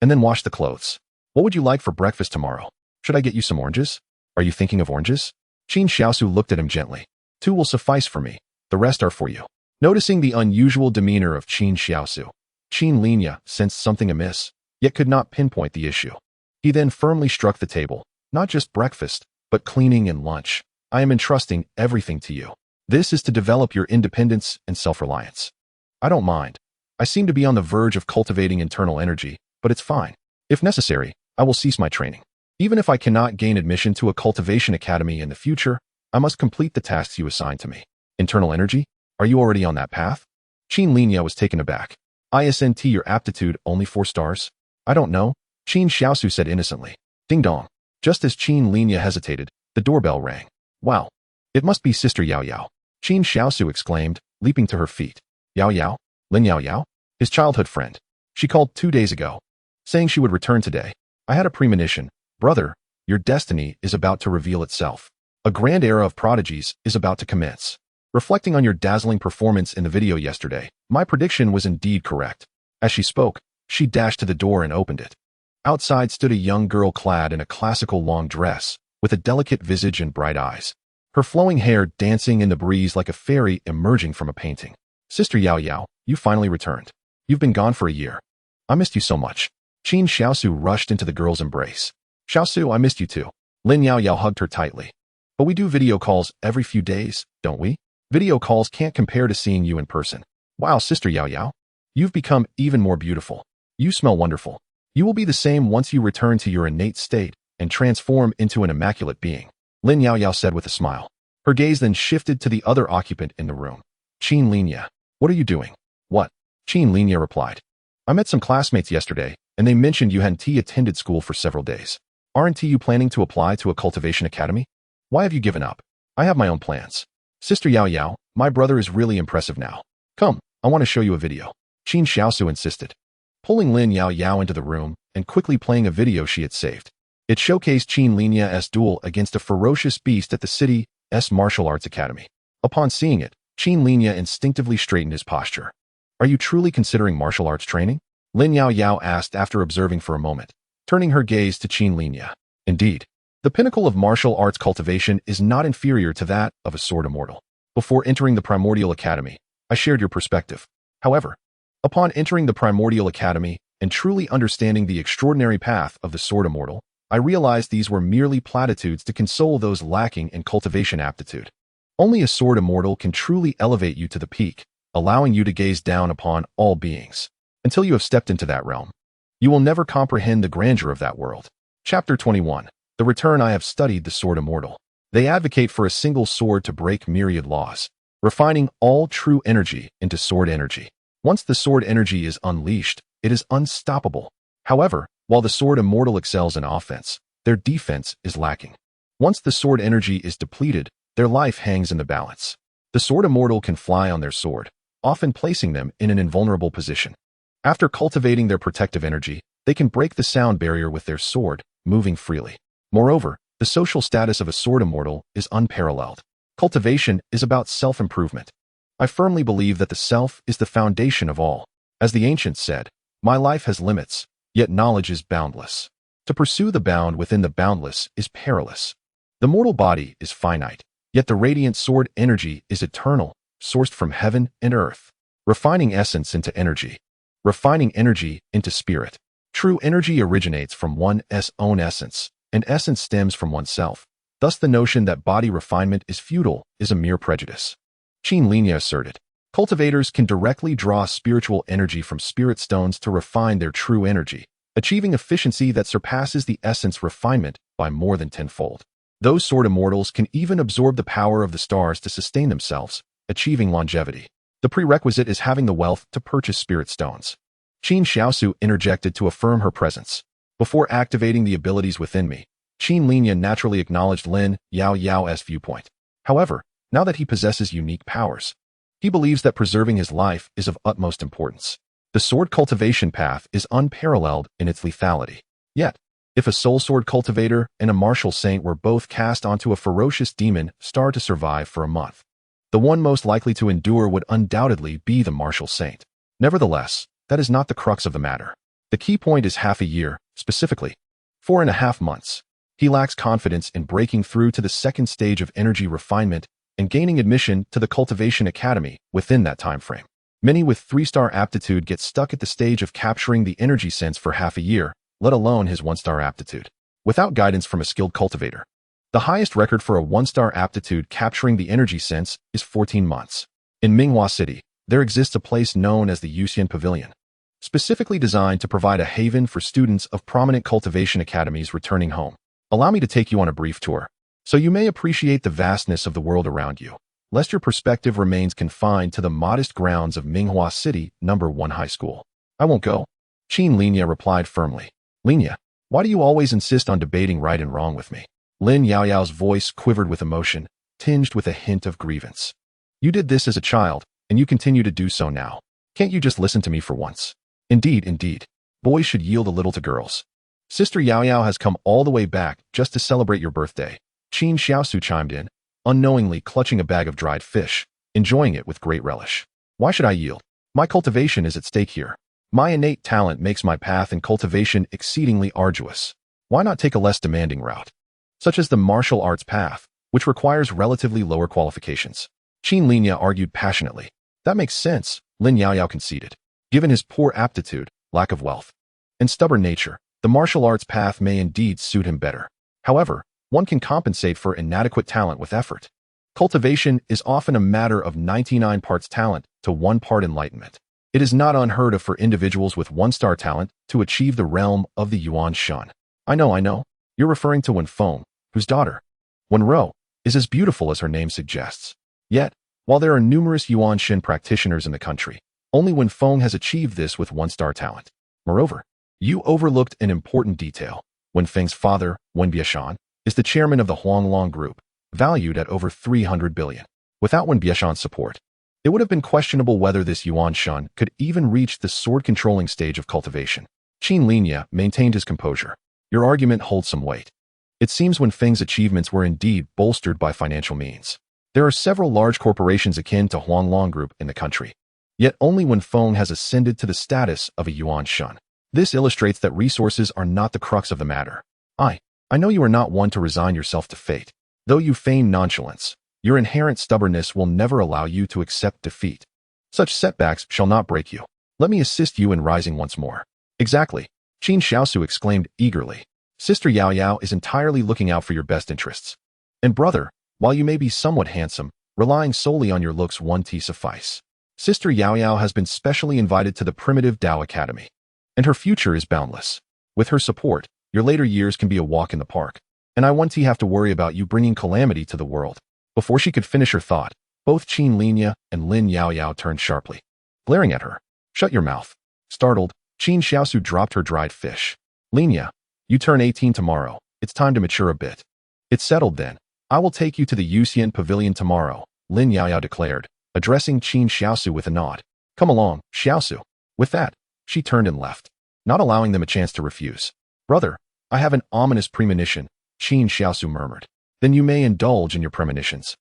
and then wash the clothes. What would you like for breakfast tomorrow? Should I get you some oranges? Are you thinking of oranges? Qin Xiaosu looked at him gently. 2 will suffice for me. The rest are for you. Noticing the unusual demeanor of Qin Xiaosu, Qin Linye sensed something amiss, yet could not pinpoint the issue. He then firmly struck the table. Not just breakfast, but cleaning and lunch. I am entrusting everything to you. This is to develop your independence and self-reliance. I don't mind. I seem to be on the verge of cultivating internal energy, but it's fine. If necessary, I will cease my training. Even if I cannot gain admission to a cultivation academy in the future, I must complete the tasks you assign to me. Internal energy? Are you already on that path? Qin Linye was taken aback. Isn't your aptitude only 4 stars? I don't know, Qin Xiaosu said innocently. Ding dong. Just as Qin Linye hesitated, the doorbell rang. Wow. It must be Sister Yao Yao. Qin Xiaosu exclaimed, leaping to her feet. Yao Yao? Lin Yao Yao? His childhood friend. She called 2 days ago, saying she would return today. I had a premonition. Brother, your destiny is about to reveal itself. A grand era of prodigies is about to commence. Reflecting on your dazzling performance in the video yesterday, my prediction was indeed correct. As she spoke, she dashed to the door and opened it. Outside stood a young girl clad in a classical long dress, with a delicate visage and bright eyes. Her flowing hair dancing in the breeze like a fairy emerging from a painting. Sister Yao Yao, you finally returned. You've been gone for a year. I missed you so much. Qin Xiaosu rushed into the girl's embrace. Xiaosu, I missed you too. Lin Yao Yao hugged her tightly. But we do video calls every few days, don't we? Video calls can't compare to seeing you in person. Wow, Sister Yao Yao. You've become even more beautiful. You smell wonderful. You will be the same once you return to your innate state and transform into an immaculate being, Lin Yao Yao said with a smile. Her gaze then shifted to the other occupant in the room. Qin Linye. What are you doing? What? Qin Linye replied. I met some classmates yesterday, and they mentioned you hadn't attended school for several days. Aren't you planning to apply to a cultivation academy? Why have you given up? I have my own plans. Sister Yao Yao, my brother is really impressive now. Come, I want to show you a video. Qin Xiaosu insisted, pulling Lin Yao Yao into the room and quickly playing a video she had saved. It showcased Qin Linye's duel against a ferocious beast at the city's martial arts academy. Upon seeing it, Qin Linye instinctively straightened his posture. Are you truly considering martial arts training? Lin Yao Yao asked after observing for a moment, turning her gaze to Qin Linye. Indeed, the pinnacle of martial arts cultivation is not inferior to that of a sword immortal. Before entering the Primordial Academy, I shared your perspective. However, upon entering the Primordial Academy and truly understanding the extraordinary path of the sword immortal, I realized these were merely platitudes to console those lacking in cultivation aptitude. Only a sword immortal can truly elevate you to the peak, allowing you to gaze down upon all beings. Until you have stepped into that realm, you will never comprehend the grandeur of that world. Chapter 21. The Return. I have studied the sword immortal. They advocate for a single sword to break myriad laws, refining all true energy into sword energy. Once the sword energy is unleashed, it is unstoppable. However, while the sword immortal excels in offense, their defense is lacking. Once the sword energy is depleted, their life hangs in the balance. The sword immortal can fly on their sword, often placing them in an invulnerable position. After cultivating their protective energy, they can break the sound barrier with their sword, moving freely. Moreover, the social status of a sword immortal is unparalleled. Cultivation is about self-improvement. I firmly believe that the self is the foundation of all. As the ancients said, my life has limits, yet knowledge is boundless. To pursue the bound within the boundless is perilous. The mortal body is finite, yet the radiant sword energy is eternal, sourced from heaven and earth, refining essence into energy, refining energy into spirit. True energy originates from one's own essence, and essence stems from oneself. Thus the notion that body refinement is futile is a mere prejudice. Qin Linye asserted. Cultivators can directly draw spiritual energy from spirit stones to refine their true energy, achieving efficiency that surpasses the essence refinement by more than tenfold. Those sword immortals can even absorb the power of the stars to sustain themselves, achieving longevity. The prerequisite is having the wealth to purchase spirit stones. Qin Xiaosu interjected to affirm her presence. Before activating the abilities within me, Qin Linye naturally acknowledged Lin Yao's viewpoint. However, now that he possesses unique powers, he believes that preserving his life is of utmost importance. The sword cultivation path is unparalleled in its lethality. Yet, if a soul sword cultivator and a martial saint were both cast onto a ferocious demon star to survive for a month, the one most likely to endure would undoubtedly be the martial saint. Nevertheless, that is not the crux of the matter. The key point is half a year, specifically 4.5 months. He lacks confidence in breaking through to the second stage of energy refinement and gaining admission to the cultivation academy within that time frame. Many with 3-star aptitude get stuck at the stage of capturing the energy sense for half a year, let alone his 1-star aptitude, without guidance from a skilled cultivator. The highest record for a 1-star aptitude capturing the energy sense is 14 months. In Minghua City, there exists a place known as the Yuan Pavilion, specifically designed to provide a haven for students of prominent cultivation academies returning home. Allow me to take you on a brief tour, so you may appreciate the vastness of the world around you, lest your perspective remains confined to the modest grounds of Minghua City No. 1 High School. I won't go. Qin Linye replied firmly. Linye, why do you always insist on debating right and wrong with me? Lin Yao's voice quivered with emotion, tinged with a hint of grievance. You did this as a child, and you continue to do so now. Can't you just listen to me for once? Indeed. Boys should yield a little to girls. Sister Yao has come all the way back just to celebrate your birthday. Qin Xiaosu chimed in, unknowingly clutching a bag of dried fish, enjoying it with great relish. Why should I yield? My cultivation is at stake here. My innate talent makes my path in cultivation exceedingly arduous. Why not take a less demanding route, such as the martial arts path, which requires relatively lower qualifications? Qin Linye argued passionately. That makes sense, Lin Yao conceded. Given his poor aptitude, lack of wealth, and stubborn nature, the martial arts path may indeed suit him better. However, one can compensate for inadequate talent with effort. Cultivation is often a matter of 99 parts talent to 1 part enlightenment. It is not unheard of for individuals with 1-star talent to achieve the realm of the Yuan Shan. I know. You're referring to Wen Feng, whose daughter, Wen Ro, is as beautiful as her name suggests. Yet, while there are numerous Yuan Shan practitioners in the country, only Wen Feng has achieved this with 1-star talent. Moreover, you overlooked an important detail. Wen Feng's father, Wen Biashan, is the chairman of the Huanglong Group, valued at over 300 billion. Without Wen Biashan's support, it would have been questionable whether this Yuan Shan could even reach the sword-controlling stage of cultivation. Qin Linye maintained his composure. Your argument holds some weight. It seems Wen Feng's achievements were indeed bolstered by financial means. There are several large corporations akin to Huanglong Group in the country, yet only Wen Feng has ascended to the status of a Yuan Shan. This illustrates that resources are not the crux of the matter. I know you are not one to resign yourself to fate. Though you feign nonchalance, your inherent stubbornness will never allow you to accept defeat. Such setbacks shall not break you. Let me assist you in rising once more. Exactly, Qin Xiaosu exclaimed eagerly. Sister Yao is entirely looking out for your best interests. And brother, while you may be somewhat handsome, relying solely on your looks won't suffice. Sister Yao has been specially invited to the primitive Dao Academy, and her future is boundless. With her support, your later years can be a walk in the park, and I won't have to worry about you bringing calamity to the world. Before she could finish her thought, both Qin Linye and Lin Yao turned sharply, glaring at her. Shut your mouth. Startled, Qin Xiaosu dropped her dried fish. Linye, you turn 18 tomorrow. It's time to mature a bit. It's settled then. I will take you to the Yuan Pavilion tomorrow, Lin Yao declared, addressing Qin Xiaosu with a nod. Come along, Xiaosu. With that, she turned and left, not allowing them a chance to refuse. Brother, I have an ominous premonition, Qin Xiaosu murmured. Then you may indulge in your premonitions.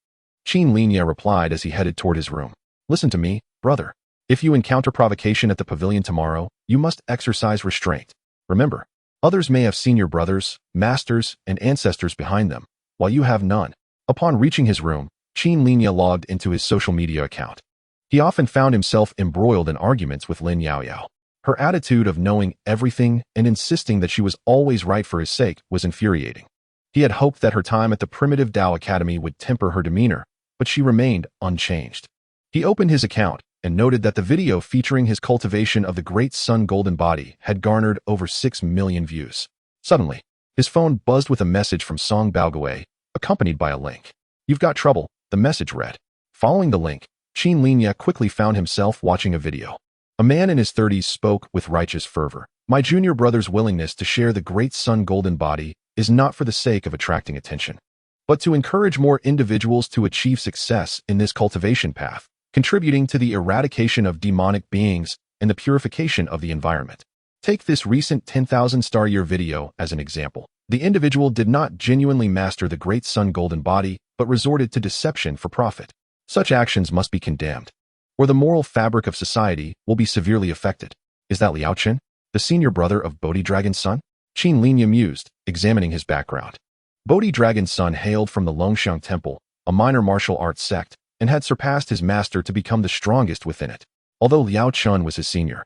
Qin Linye replied as he headed toward his room. Listen to me, brother. If you encounter provocation at the pavilion tomorrow, you must exercise restraint. Remember, others may have seen your brothers, masters, and ancestors behind them, while you have none. Upon reaching his room, Qin Linye logged into his social media account. He often found himself embroiled in arguments with Lin Yao. Her attitude of knowing everything and insisting that she was always right for his sake was infuriating. He had hoped that her time at the primitive Tao Academy would temper her demeanor, but she remained unchanged. He opened his account and noted that the video featuring his cultivation of the Great Sun Golden Body had garnered over 6 million views. Suddenly, his phone buzzed with a message from Song Baogui, accompanied by a link. "You've got trouble," the message read. Following the link, Qin Linye quickly found himself watching a video. A man in his 30s spoke with righteous fervor. "My junior brother's willingness to share the Great Sun Golden Body is not for the sake of attracting attention, but to encourage more individuals to achieve success in this cultivation path, contributing to the eradication of demonic beings and the purification of the environment." Take this recent 10,000 star year video as an example. The individual did not genuinely master the Great Sun Golden Body, but resorted to deception for profit. Such actions must be condemned, or the moral fabric of society will be severely affected. Is that Liao Qin, the senior brother of Bodhi Dragon's son? Qin Linye mused, examining his background. Bodhi Dragon's son hailed from the Longxiang Temple, a minor martial arts sect, and had surpassed his master to become the strongest within it. Although Liao Qin was his senior,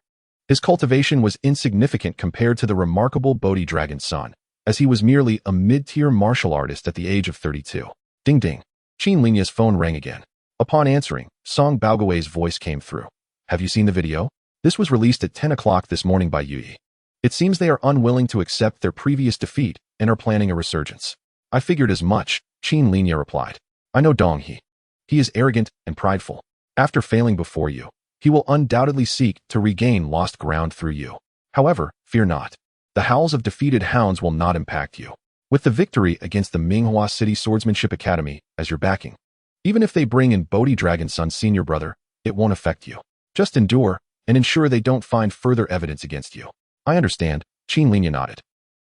his cultivation was insignificant compared to the remarkable Bodhi Dragon's son, as he was merely a mid-tier martial artist at the age of 32. Ding ding. Qin Linye's phone rang again. Upon answering, Song Baogui's voice came through. "Have you seen the video? This was released at 10 o'clock this morning by Yuyi. It seems they are unwilling to accept their previous defeat and are planning a resurgence." "I figured as much," Qin Linye replied. "I know Dong He. He is arrogant and prideful. After failing before you, he will undoubtedly seek to regain lost ground through you. However, fear not. The howls of defeated hounds will not impact you. With the victory against the Minghua City Swordsmanship Academy as your backing, even if they bring in Bodhi Dragon's son's senior brother, it won't affect you. Just endure and ensure they don't find further evidence against you." "I understand," Qin Linye nodded.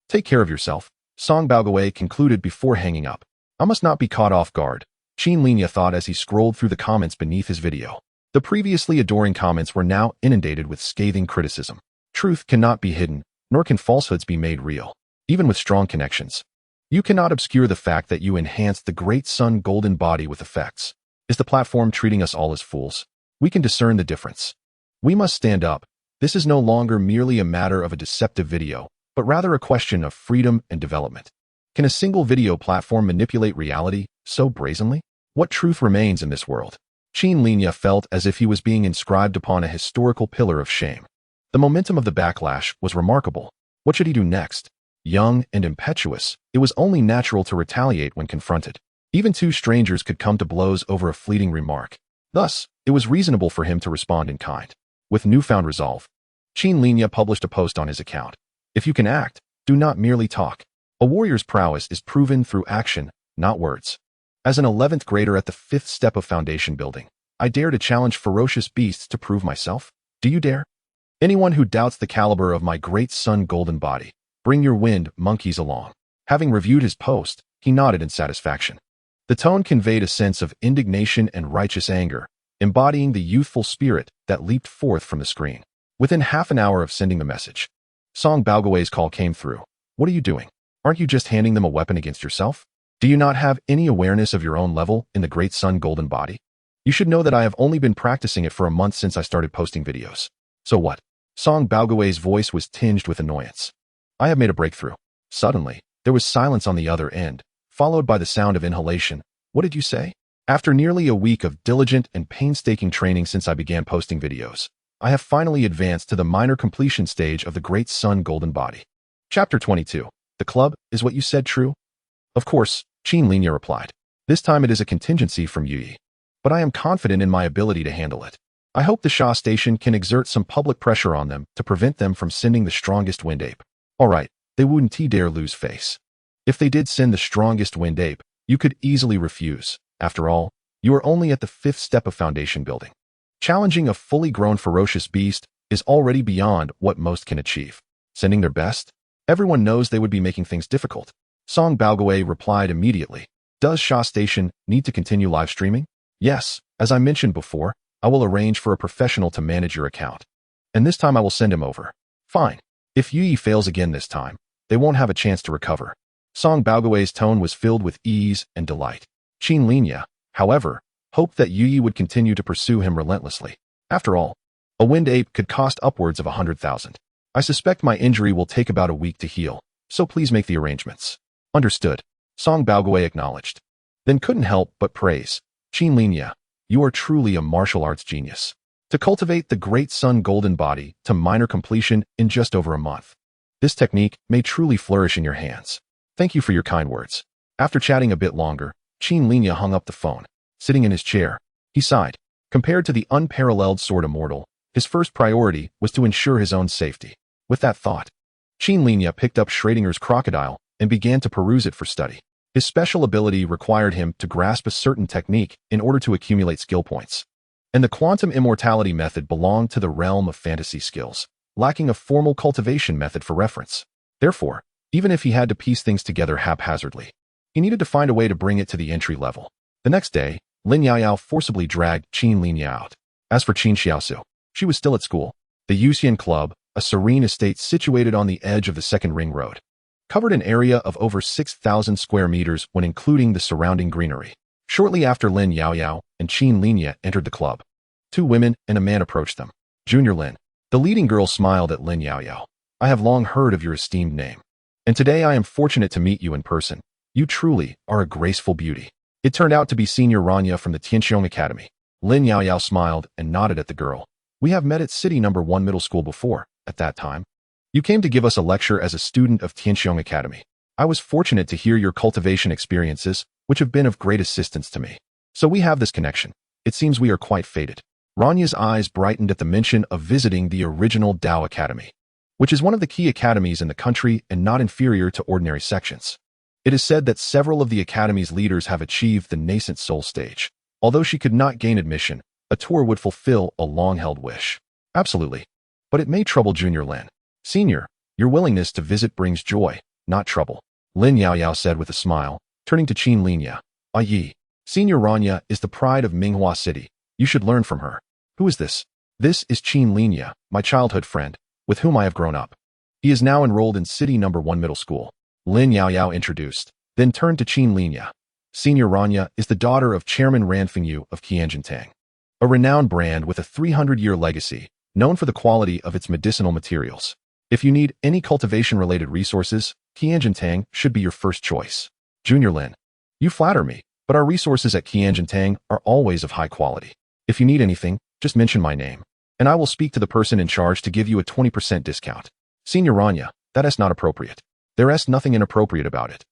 "Take care of yourself," Song Baogui concluded before hanging up. "I must not be caught off guard," Qin Linye thought as he scrolled through the comments beneath his video. The previously adoring comments were now inundated with scathing criticism. Truth cannot be hidden, nor can falsehoods be made real, even with strong connections. You cannot obscure the fact that you enhanced the Great Sun Golden Body with effects. Is the platform treating us all as fools? We can discern the difference. We must stand up. This is no longer merely a matter of a deceptive video, but rather a question of freedom and development. Can a single video platform manipulate reality so brazenly? What truth remains in this world? Qin Linye felt as if he was being inscribed upon a historical pillar of shame. The momentum of the backlash was remarkable. What should he do next? Young and impetuous, it was only natural to retaliate when confronted. Even two strangers could come to blows over a fleeting remark. Thus, it was reasonable for him to respond in kind. With newfound resolve, Qin Linye published a post on his account. "If you can act, do not merely talk. A warrior's prowess is proven through action, not words. As an 11th grader at the 5th step of foundation building, I dare to challenge ferocious beasts to prove myself. Do you dare? Anyone who doubts the caliber of my Great Sun Golden Body, bring your wind monkeys along." Having reviewed his post, he nodded in satisfaction. The tone conveyed a sense of indignation and righteous anger, embodying the youthful spirit that leaped forth from the screen. Within half an hour of sending the message, Song Baogui's call came through. "What are you doing? Aren't you just handing them a weapon against yourself? Do you not have any awareness of your own level in the Great Sun Golden Body? You should know that I have only been practicing it for a month since I started posting videos." "So what?" Song Baogui's voice was tinged with annoyance. "I have made a breakthrough." Suddenly, there was silence on the other end, followed by the sound of inhalation. "What did you say?" "After nearly a week of diligent and painstaking training since I began posting videos, I have finally advanced to the minor completion stage of the Great Sun Golden Body." Chapter 22. The club, is what you said true? "Of course," Qin Linye replied. "This time it is a contingency from Yuyi, but I am confident in my ability to handle it. I hope the Sha Station can exert some public pressure on them to prevent them from sending the strongest wind ape. All right, they wouldn't dare lose face. If they did send the strongest wind ape, you could easily refuse. After all, you are only at the 5th step of foundation building. Challenging a fully grown ferocious beast is already beyond what most can achieve. Sending their best? Everyone knows they would be making things difficult." Song Baogui replied immediately. "Does Sha Station need to continue live streaming?" "Yes, as I mentioned before, I will arrange for a professional to manage your account. And this time I will send him over." "Fine. If Yuyi fails again this time, they won't have a chance to recover." Song Baogui's tone was filled with ease and delight. Qin Linye, however, hoped that Yuyi would continue to pursue him relentlessly. After all, a wind ape could cost upwards of 100,000. "I suspect my injury will take about a week to heal, so please make the arrangements." "Understood." Song Baoguei acknowledged. Then couldn't help but praise. Qin Linye, you are truly a martial arts genius. To cultivate the great sun golden body to minor completion in just over a month. This technique may truly flourish in your hands. Thank you for your kind words. After chatting a bit longer, Qin Linye hung up the phone. Sitting in his chair, he sighed. Compared to the unparalleled sword immortal, his first priority was to ensure his own safety. With that thought, Qin Linye picked up Schrodinger's crocodile and began to peruse it for study. His special ability required him to grasp a certain technique in order to accumulate skill points. And the quantum immortality method belonged to the realm of fantasy skills, lacking a formal cultivation method for reference. Therefore, even if he had to piece things together haphazardly, he needed to find a way to bring it to the entry level. The next day, Lin Yaoyao forcibly dragged Qin Linye out. As for Qin Xiaosu, she was still at school. The Yuxian Club, a serene estate situated on the edge of the second ring road, covered an area of over 6,000 square meters when including the surrounding greenery. Shortly after Lin Yaoyao and Qin Linye entered the club, two women and a man approached them. Junior Lin. The leading girl smiled at Lin Yaoyao. I have long heard of your esteemed name, and today I am fortunate to meet you in person. You truly are a graceful beauty. It turned out to be Senior Ranya from the Tianqiong Academy. Lin Yaoyao smiled and nodded at the girl. We have met at City No. 1 Middle School before. At that time, you came to give us a lecture as a student of Tianqiong Academy. I was fortunate to hear your cultivation experiences, which have been of great assistance to me. So we have this connection. It seems we are quite fated. Ranya's eyes brightened at the mention of visiting the original Dao Academy, which is one of the key academies in the country and not inferior to ordinary sections. It is said that several of the academy's leaders have achieved the nascent soul stage. Although she could not gain admission, a tour would fulfill a long-held wish. Absolutely. But it may trouble Junior Lin. Senior, your willingness to visit brings joy, not trouble. Lin Yaoyao said with a smile, turning to Qin Linye. Ah Yi. Senior Ranya is the pride of Minghua City. You should learn from her. Who is this? This is Qin Linye, my childhood friend, with whom I have grown up. He is now enrolled in City No. 1 Middle School. Lin Yaoyao introduced, then turned to Qin Linye. Senior Ranya is the daughter of Chairman Ran Fengyu of Qianjintang, a renowned brand with a 300-year legacy, known for the quality of its medicinal materials. If you need any cultivation-related resources, Qianjintang should be your first choice. Junior Lin, you flatter me, but our resources at Qianjintang are always of high quality. If you need anything, just mention my name, and I will speak to the person in charge to give you a 20% discount. Senior Ranya, that is not appropriate. There is nothing inappropriate about it.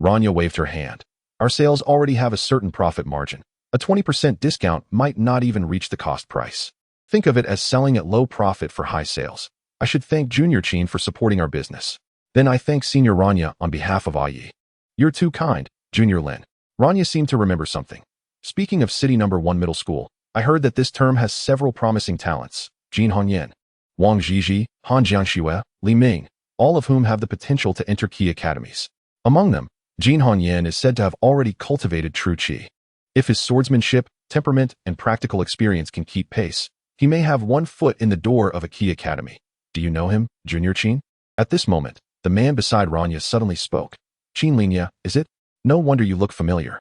Ranya waved her hand. Our sales already have a certain profit margin. A 20% discount might not even reach the cost price. Think of it as selling at low profit for high sales. I should thank Junior Qin for supporting our business. Then I thank Senior Ranya on behalf of Yi. You're too kind, Junior Lin. Ranya seemed to remember something. Speaking of City No. 1 Middle School, I heard that this term has several promising talents. Jin Hongyan, Wang Zhizhi, Han Jiangxue, Li Ming, all of whom have the potential to enter key academies. Among them, Jin Hongyan is said to have already cultivated true qi. If his swordsmanship, temperament, and practical experience can keep pace, he may have one foot in the door of a key academy. Do you know him, Junior Qin? At this moment, the man beside Ranya suddenly spoke. Qin Linye, is it? No wonder you look familiar.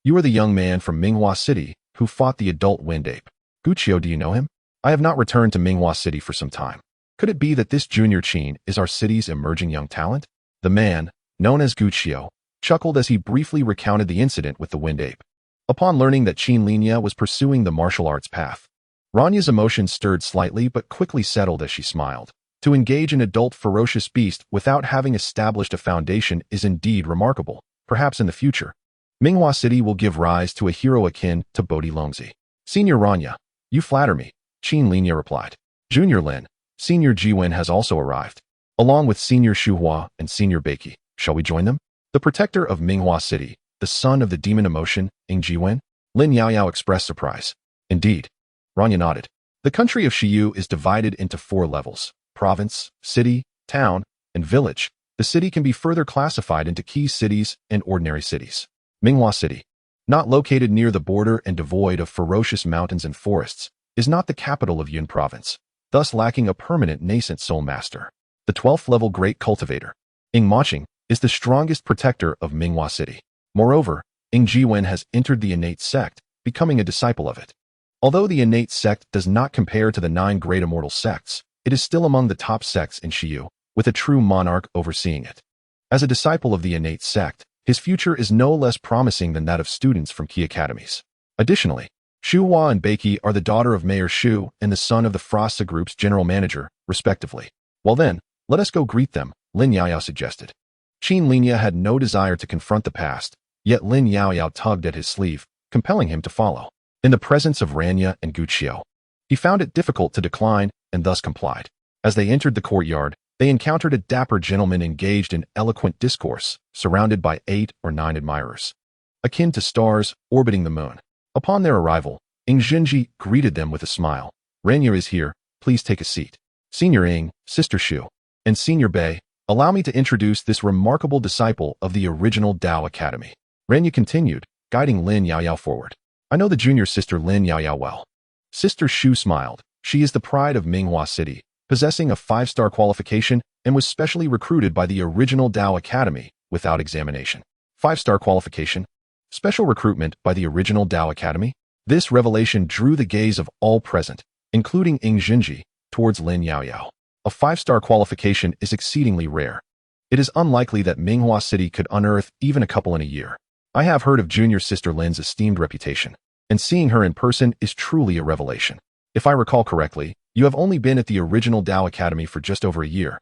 You are the young man from Minghua City who fought the adult wind ape. Guqiu, do you know him? I have not returned to Minghua City for some time. Could it be that this Junior Qin is our city's emerging young talent? The man, known as Guqiu, chuckled as he briefly recounted the incident with the wind ape. Upon learning that Qin Linye was pursuing the martial arts path, Ranya's emotions stirred slightly but quickly settled as she smiled. To engage an adult ferocious beast without having established a foundation is indeed remarkable. Perhaps in the future, Minghua City will give rise to a hero akin to Bodhi Longzi. Senior Ranya, you flatter me, Qin Linye replied. Junior Lin, Senior Jiwen has also arrived, along with Senior Shuhua and Senior Beiki. Shall we join them? The protector of Minghua City, the son of the demon emotion, Ing Jiwen? Lin Yaoyao expressed surprise. Indeed. Ranya nodded. The country of Shiyu is divided into 4 levels: province, city, town, and village. The city can be further classified into key cities and ordinary cities. Minghua City, not located near the border and devoid of ferocious mountains and forests, is not the capital of Yun province, thus lacking a permanent nascent soul master. The 12th level great cultivator, Ing Maching, is the strongest protector of Minghua City. Moreover, Ing Jiwen has entered the innate sect, becoming a disciple of it. Although the innate sect does not compare to the 9 great immortal sects, it is still among the top sects in Shiyu, with a true monarch overseeing it. As a disciple of the innate sect, His future is no less promising than that of students from key academies. Additionally, Xu Hua and Beiki are the daughter of Mayor Xu and the son of the Frosta Group's general manager, respectively. Well then, let us go greet them, Lin Yaoyao suggested. Qin Linye had no desire to confront the past, yet Lin Yaoyao tugged at his sleeve, compelling him to follow. In the presence of Ranya and Guqiu, he found it difficult to decline and thus complied. As they entered the courtyard, they encountered a dapper gentleman engaged in eloquent discourse, surrounded by 8 or 9 admirers, akin to stars orbiting the moon. Upon their arrival, Ing Zhenji greeted them with a smile. Ranya is here, please take a seat. Senior Ing, Sister Xu, and Senior Bei, allow me to introduce this remarkable disciple of the original Dao Academy. Ranya continued, guiding Lin Yaoyao forward. I know the junior sister Lin Yaoyao well. Sister Xu smiled. She is the pride of Minghua City, possessing a 5-star qualification and was specially recruited by the original Dao Academy without examination. 5-star qualification? Special recruitment by the original Dao Academy? This revelation drew the gaze of all present, including Ing Zhenji, towards Lin Yaoyao. A 5-star qualification is exceedingly rare. It is unlikely that Minghua City could unearth even a couple in a year. I have heard of junior sister Lin's esteemed reputation, and seeing her in person is truly a revelation. If I recall correctly, you have only been at the original Dao Academy for just over a year.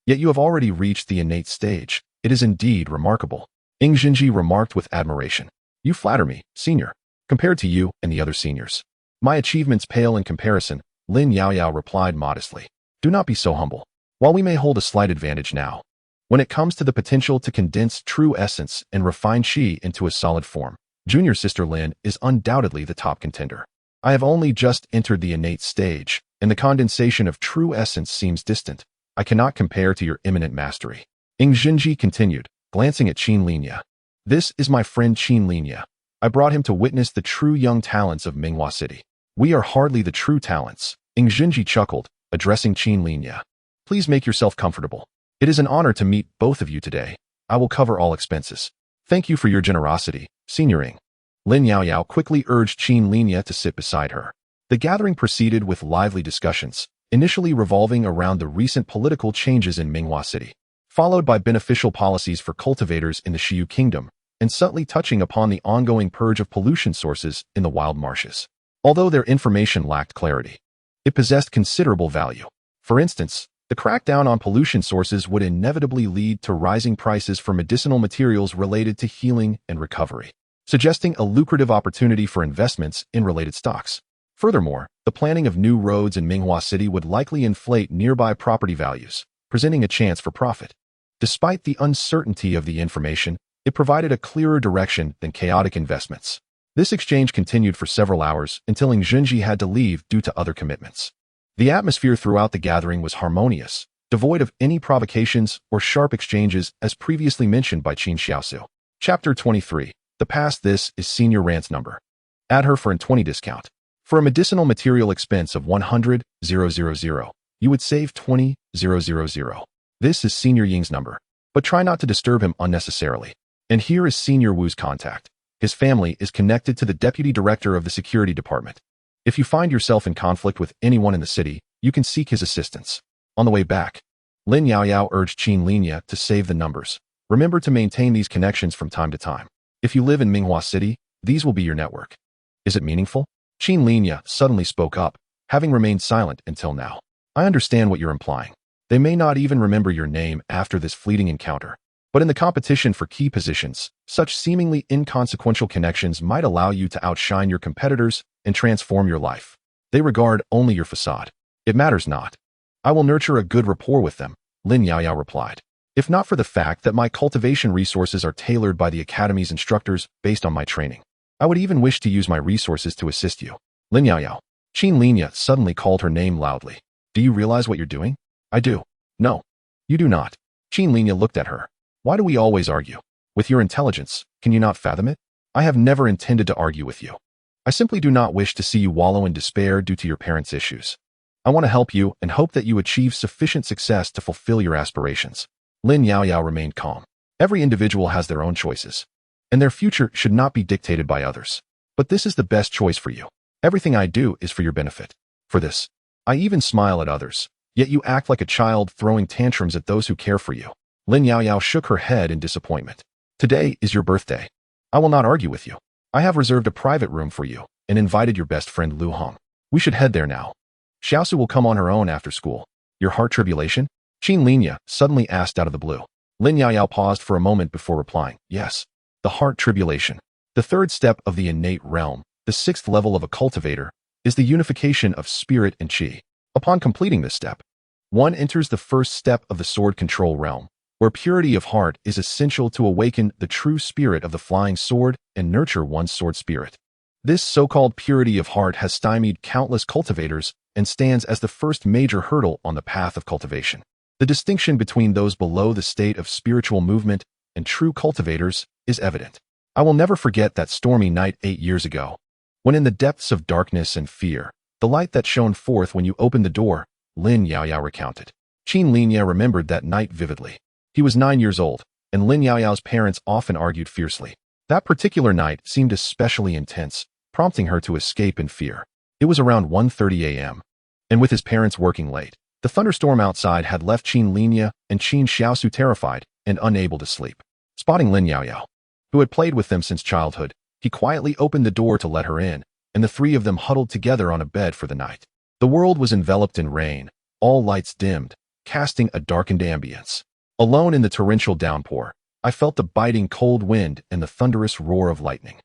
Yet you have already reached the innate stage. It is indeed remarkable. Ing Zhenji remarked with admiration. You flatter me, senior. Compared to you and the other seniors, my achievements pale in comparison, Lin Yaoyao replied modestly. Do not be so humble. While we may hold a slight advantage now, when it comes to the potential to condense true essence and refine qi into a solid form, junior sister Lin is undoubtedly the top contender. I have only just entered the innate stage, and the condensation of true essence seems distant. I cannot compare to your imminent mastery. Ing Zhenji continued, glancing at Qin Linye. This is my friend Qin Linye. I brought him to witness the true young talents of Minghua City. We are hardly the true talents. Ing Zhenji chuckled, addressing Qin Linye. Please make yourself comfortable. It is an honor to meet both of you today. I will cover all expenses. Thank you for your generosity, Senior Ing. Lin Yaoyao quickly urged Qin Linye to sit beside her. The gathering proceeded with lively discussions, initially revolving around the recent political changes in Minghua City, followed by beneficial policies for cultivators in the Xiyu Kingdom, and subtly touching upon the ongoing purge of pollution sources in the wild marshes. Although their information lacked clarity, it possessed considerable value. For instance, the crackdown on pollution sources would inevitably lead to rising prices for medicinal materials related to healing and recovery, suggesting a lucrative opportunity for investments in related stocks. Furthermore, the planning of new roads in Minghua City would likely inflate nearby property values, presenting a chance for profit. Despite the uncertainty of the information, it provided a clearer direction than chaotic investments. This exchange continued for several hours until Ing Zhenji had to leave due to other commitments. The atmosphere throughout the gathering was harmonious, devoid of any provocations or sharp exchanges as previously mentioned by Qin Xiaosu. Chapter 23. The past. This is Senior Rant's number. Add her for a 20 discount. For a medicinal material expense of 100,000, you would save 20,000. This is Senior Ying's number. But try not to disturb him unnecessarily. And here is Senior Wu's contact. His family is connected to the deputy director of the security department. If you find yourself in conflict with anyone in the city, you can seek his assistance. On the way back, Lin Yaoyao urged Qin Linye to save the numbers. Remember to maintain these connections from time to time. If you live in Minghua City, these will be your network. Is it meaningful? Qin Linye suddenly spoke up, having remained silent until now. I understand what you're implying. They may not even remember your name after this fleeting encounter. But in the competition for key positions, such seemingly inconsequential connections might allow you to outshine your competitors and transform your life. They regard only your facade. It matters not. I will nurture a good rapport with them, Lin Yaoyao replied. If not for the fact that my cultivation resources are tailored by the Academy's instructors based on my training, I would even wish to use my resources to assist you. Lin Yaoyao. Qin Linye suddenly called her name loudly. Do you realize what you're doing? I do. No. You do not. Qin Linye looked at her. Why do we always argue? With your intelligence, can you not fathom it? I have never intended to argue with you. I simply do not wish to see you wallow in despair due to your parents' issues. I want to help you and hope that you achieve sufficient success to fulfill your aspirations. Lin Yaoyao remained calm. Every individual has their own choices, and their future should not be dictated by others. But this is the best choice for you. Everything I do is for your benefit. For this, I even smile at others, yet you act like a child throwing tantrums at those who care for you. Lin Yaoyao shook her head in disappointment. Today is your birthday. I will not argue with you. I have reserved a private room for you and invited your best friend Lu Hong. We should head there now. Xiaosu will come on her own after school. Your heart tribulation? Qin Linye suddenly asked out of the blue. Lin Yaoyao paused for a moment before replying, yes. The heart tribulation. The third step of the innate realm, the sixth level of a cultivator, is the unification of spirit and qi. Upon completing this step, one enters the first step of the sword control realm, where purity of heart is essential to awaken the true spirit of the flying sword and nurture one's sword spirit. This so-called purity of heart has stymied countless cultivators and stands as the first major hurdle on the path of cultivation. The distinction between those below the state of spiritual movement and true cultivators is evident. I will never forget that stormy night 8 years ago, when in the depths of darkness and fear, the light that shone forth when you opened the door, Lin Yaoyao recounted. Qin Linye remembered that night vividly. He was 9 years old, and Lin Yaoyao's parents often argued fiercely. That particular night seemed especially intense, prompting her to escape in fear. It was around 1:30 a.m., and with his parents working late, the thunderstorm outside had left Qin Linye and Qin Xiaosu terrified and unable to sleep. Spotting Lin Yaoyao, who had played with them since childhood, he quietly opened the door to let her in, and the three of them huddled together on a bed for the night. The world was enveloped in rain, all lights dimmed, casting a darkened ambience. Alone in the torrential downpour, I felt the biting cold wind and the thunderous roar of lightning.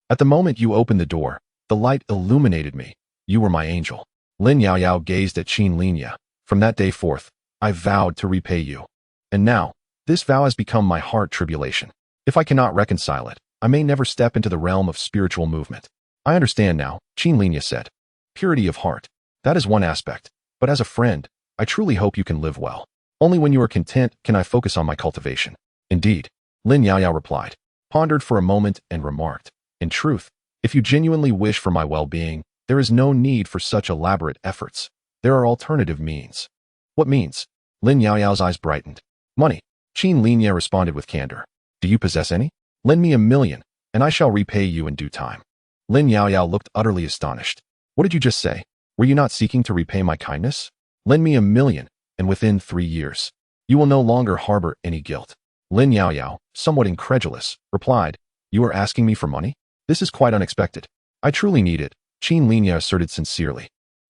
At the moment you opened the door, the light illuminated me. You were my angel. Lin Yaoyao gazed at Qin Linye. From that day forth, I vowed to repay you. And now, this vow has become my heart tribulation. If I cannot reconcile it, I may never step into the realm of spiritual movement. I understand now, Qin Linye said. Purity of heart. That is one aspect. But as a friend, I truly hope you can live well. Only when you are content can I focus on my cultivation. Indeed, Lin Yaoyao replied, pondered for a moment and remarked, in truth, if you genuinely wish for my well-being, there is no need for such elaborate efforts. There are alternative means. What means? Lin Yaoyao's eyes brightened. Money. Qin Linye responded with candor. Do you possess any? Lend me 1,000,000, and I shall repay you in due time. Lin Yaoyao looked utterly astonished. What did you just say? Were you not seeking to repay my kindness? Lend me 1,000,000, and within 3 years, you will no longer harbor any guilt. Lin Yaoyao, somewhat incredulous, replied, you are asking me for money? This is quite unexpected. I truly need it, Qin Linye asserted sincerely.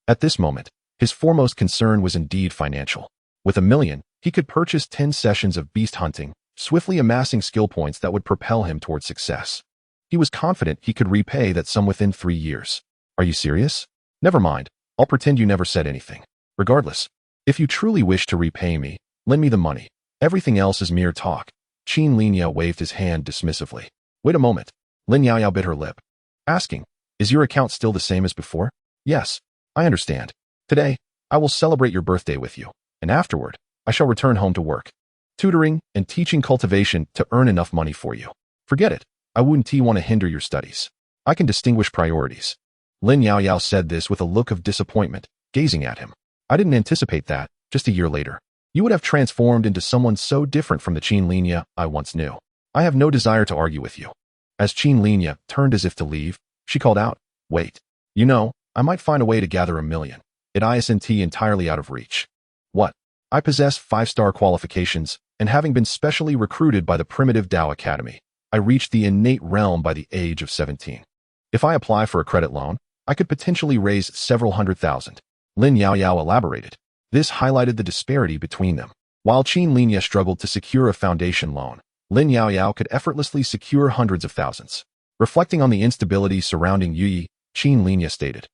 At this moment, his foremost concern was indeed financial. With 1,000,000, he could purchase 10 sessions of beast hunting, swiftly amassing skill points that would propel him towards success. He was confident he could repay that sum within 3 years. Are you serious? Never mind, I'll pretend you never said anything. Regardless, if you truly wish to repay me, lend me the money. Everything else is mere talk. Qin Linye waved his hand dismissively. Wait a moment. Lin Yaoyao bit her lip, asking, is your account still the same as before? Yes, I understand. Today, I will celebrate your birthday with you, and afterward, I shall return home to work, tutoring and teaching cultivation to earn enough money for you. Forget it. I wouldn't want to hinder your studies. I can distinguish priorities. Lin Yaoyao said this with a look of disappointment, gazing at him. I didn't anticipate that, just a year later. You would have transformed into someone so different from the Qin Linye I once knew. I have no desire to argue with you. As Qin Linye turned as if to leave, she called out, wait. You know, I might find a way to gather 1,000,000. It isn't entirely out of reach. What? I possess 5-star qualifications, and having been specially recruited by the primitive Dao Academy, I reached the innate realm by the age of 17. If I apply for a credit loan, I could potentially raise several 100,000. Lin Yaoyao elaborated. This highlighted the disparity between them. While Qin Linye struggled to secure a foundation loan, Lin Yaoyao could effortlessly secure hundreds of thousands. Reflecting on the instability surrounding Yi, Qin Linye stated,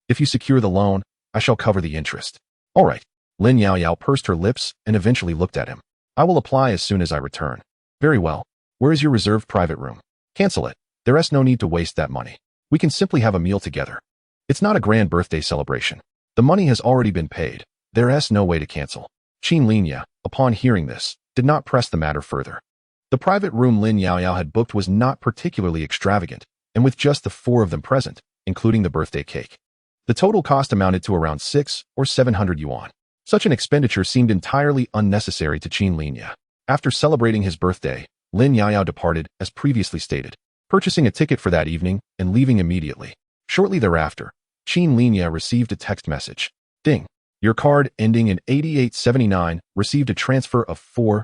if you secure the loan, I shall cover the interest. All right. Lin Yaoyao pursed her lips and eventually looked at him. I will apply as soon as I return. Very well. Where is your reserved private room? Cancel it. There is no need to waste that money. We can simply have a meal together. It's not a grand birthday celebration. The money has already been paid. There is no way to cancel. Qin Linye, upon hearing this, did not press the matter further. The private room Lin Yaoyao had booked was not particularly extravagant, and with just the 4 of them present, including the birthday cake, the total cost amounted to around 600 or 700 yuan. Such an expenditure seemed entirely unnecessary to Qin Linye. After celebrating his birthday, Lin Yaoyao departed, as previously stated, purchasing a ticket for that evening and leaving immediately. Shortly thereafter, Qin Linye received a text message. Ding. Your card ending in 8879 received a transfer of 4000.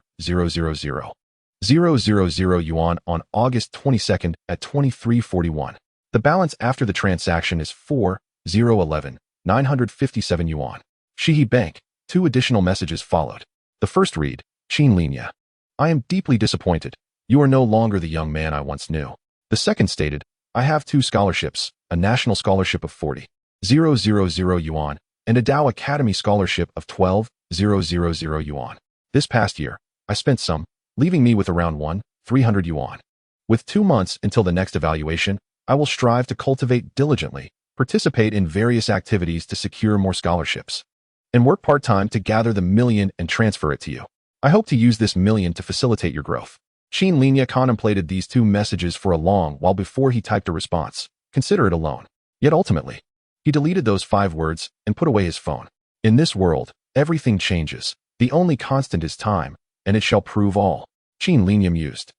yuan on August 22nd at 23:41. The balance after the transaction is 957 yuan. Shihe Bank. 2 additional messages followed. The first read, Qin Linye. I am deeply disappointed. You are no longer the young man I once knew. The second stated, I have 2 scholarships, a national scholarship of 40,000 yuan and a Dao Academy scholarship of 12,000 yuan. This past year, I spent some, leaving me with around 1,300 yuan. With 2 months until the next evaluation, I will strive to cultivate diligently, participate in various activities to secure more scholarships, and work part-time to gather the million and transfer it to you. I hope to use this million to facilitate your growth. Qin Linye contemplated these 2 messages for a long while before he typed a response. Consider it alone. Yet ultimately, he deleted those 5 words and put away his phone. In this world, everything changes. The only constant is time, and it shall prove all. Qin Linye mused.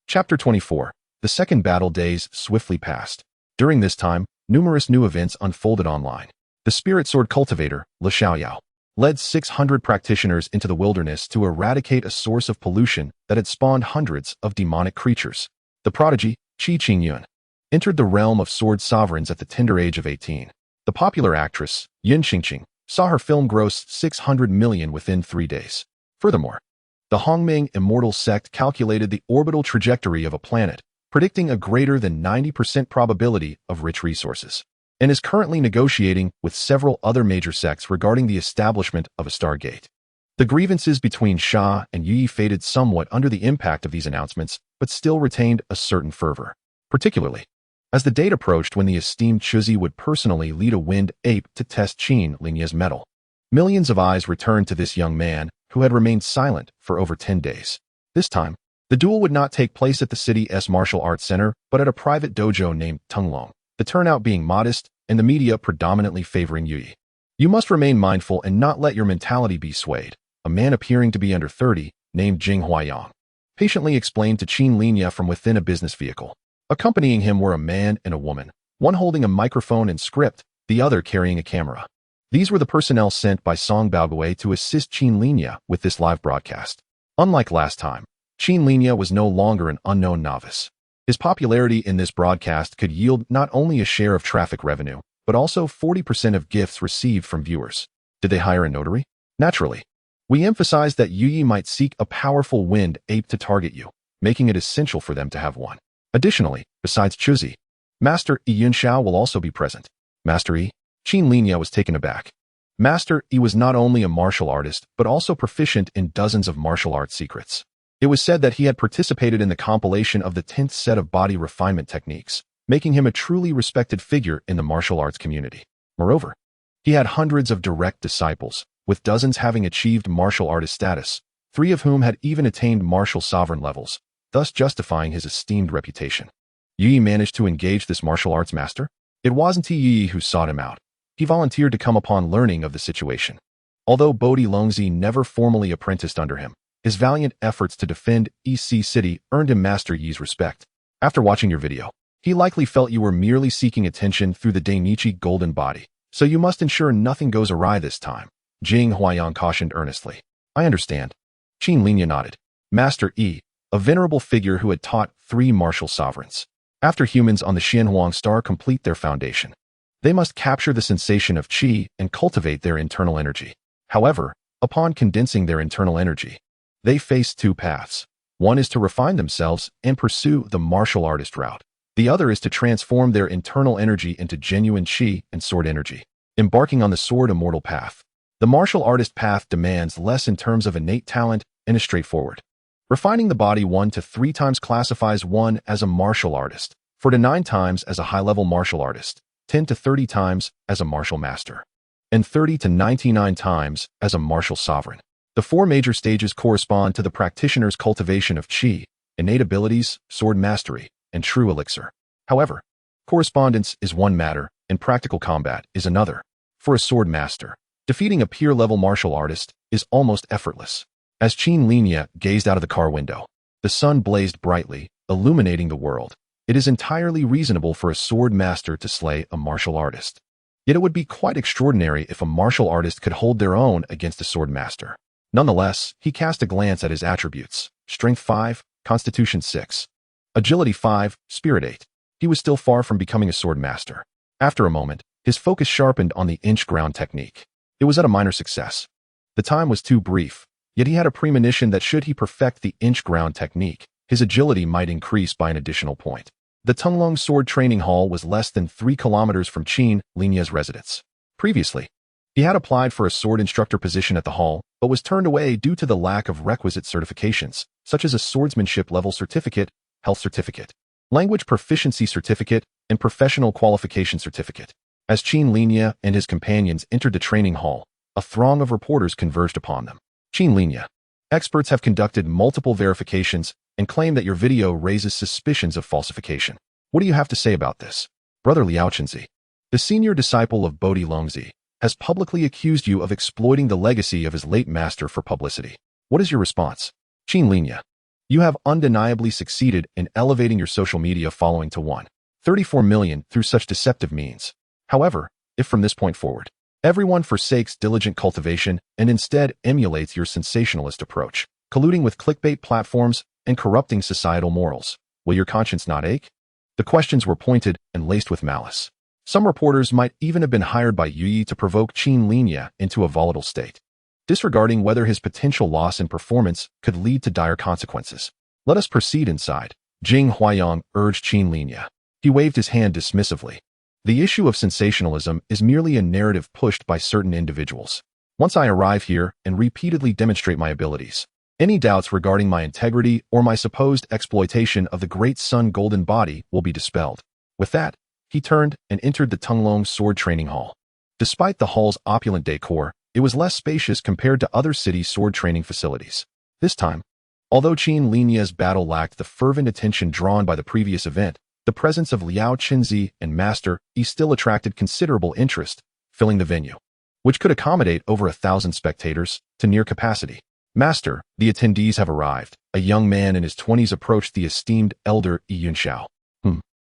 Chapter 24. The second battle days swiftly passed. During this time, numerous new events unfolded online. The spirit sword cultivator, Le Xiaoyao, led 600 practitioners into the wilderness to eradicate a source of pollution that had spawned hundreds of demonic creatures. The prodigy, Qingyun, entered the realm of sword sovereigns at the tender age of 18. The popular actress, Yin Xingqing, saw her film gross 600 million within 3 days. Furthermore, the Hongming immortal sect calculated the orbital trajectory of a planet, predicting a greater than 90% probability of rich resources, and is currently negotiating with several other major sects regarding the establishment of a stargate. The grievances between Xia and Yi faded somewhat under the impact of these announcements, but still retained a certain fervor, particularly as the date approached when the esteemed Chuzi would personally lead a wind ape to test Qin Linye's mettle. Millions of eyes returned to this young man, who had remained silent for over 10 days. This time, the duel would not take place at the city's martial arts center, but at a private dojo named Tunglong, the turnout being modest and the media predominantly favoring Yi. You must remain mindful and not let your mentality be swayed. A man appearing to be under 30, named Jing Huayang, patiently explained to Qin Linye from within a business vehicle. Accompanying him were a man and a woman, one holding a microphone and script, the other carrying a camera. These were the personnel sent by Song Baogui to assist Qin Linye with this live broadcast. Unlike last time, Qin Linye was no longer an unknown novice. His popularity in this broadcast could yield not only a share of traffic revenue, but also 40% of gifts received from viewers. Did they hire a notary? Naturally. We emphasized that Yi might seek a powerful wind ape to target you, making it essential for them to have one. Additionally, besides Chuzi, Master Yi Yunxiao will also be present. Master Yi? Qin Linye was taken aback. Master Yi was not only a martial artist, but also proficient in dozens of martial arts secrets. It was said that he had participated in the compilation of the 10th set of body refinement techniques, making him a truly respected figure in the martial arts community. Moreover, he had hundreds of direct disciples, with dozens having achieved martial artist status, 3 of whom had even attained martial sovereign levels, thus justifying his esteemed reputation. Yi managed to engage this martial arts master? It wasn't Yi who sought him out. He volunteered to come upon learning of the situation. Although Bodhi Longzi never formally apprenticed under him, his valiant efforts to defend EC City earned him Master Yi's respect. After watching your video, he likely felt you were merely seeking attention through the Dainichi golden body, so you must ensure nothing goes awry this time, Jing Huayang cautioned earnestly. I understand. Qin Linye nodded. Master Yi, a venerable figure who had taught 3 martial sovereigns. After humans on the Xianhuang star complete their foundation, they must capture the sensation of qi and cultivate their internal energy. However, upon condensing their internal energy, they face 2 paths. One is to refine themselves and pursue the martial artist route. The other is to transform their internal energy into genuine qi and sword energy, embarking on the sword immortal path. The martial artist path demands less in terms of innate talent and is straightforward. Refining the body 1 to 3 times classifies one as a martial artist, 4 to 9 times as a high-level martial artist, 10 to 30 times as a martial master, and 30 to 99 times as a martial sovereign. The 4 major stages correspond to the practitioner's cultivation of qi, innate abilities, sword mastery, and true elixir. However, correspondence is one matter, and practical combat is another. For a sword master, defeating a peer-level martial artist is almost effortless. As Qin Linye gazed out of the car window, the sun blazed brightly, illuminating the world. It is entirely reasonable for a sword master to slay a martial artist. Yet it would be quite extraordinary if a martial artist could hold their own against a sword master. Nonetheless, he cast a glance at his attributes: strength 5, Constitution 6. Agility 5, Spirit 8. He was still far from becoming a sword master. After a moment, his focus sharpened on the inch ground technique. It was at a minor success. The time was too brief, yet he had a premonition that should he perfect the inch ground technique, his agility might increase by an additional point. The Tunglong Sword Training Hall was less than 3 kilometers from Qin Linye's residence. Previously, he had applied for a sword instructor position at the hall, but was turned away due to the lack of requisite certifications, such as a swordsmanship level certificate, health certificate, language proficiency certificate, and professional qualification certificate. As Qin Linye and his companions entered the training hall, a throng of reporters converged upon them. Qin Linye. Experts have conducted multiple verifications and claim that your video raises suspicions of falsification. What do you have to say about this? Brother Liao Chenzi, the senior disciple of Bodhi Longzi, has publicly accused you of exploiting the legacy of his late master for publicity. What is your response? Qin Linye. You have undeniably succeeded in elevating your social media following to 1.34 million through such deceptive means. However, if from this point forward, everyone forsakes diligent cultivation and instead emulates your sensationalist approach, colluding with clickbait platforms and corrupting societal morals, will your conscience not ache? The questions were pointed and laced with malice. Some reporters might even have been hired by Yi to provoke Qin Linye into a volatile state, disregarding whether his potential loss in performance could lead to dire consequences. Let us proceed inside, Jing Huayang urged Qin Linye. He waved his hand dismissively. The issue of sensationalism is merely a narrative pushed by certain individuals. Once I arrive here and repeatedly demonstrate my abilities, any doubts regarding my integrity or my supposed exploitation of the great sun golden body will be dispelled. With that, he turned and entered the Tunglong Sword Training Hall. Despite the hall's opulent decor, it was less spacious compared to other city sword training facilities. This time, although Qin Linye's battle lacked the fervent attention drawn by the previous event, the presence of Liao Chenzi and Master Yi still attracted considerable interest, filling the venue, which could accommodate over 1,000 spectators, to near capacity. Master, the attendees have arrived. A young man in his 20s approached the esteemed elder Yi Yunxiao.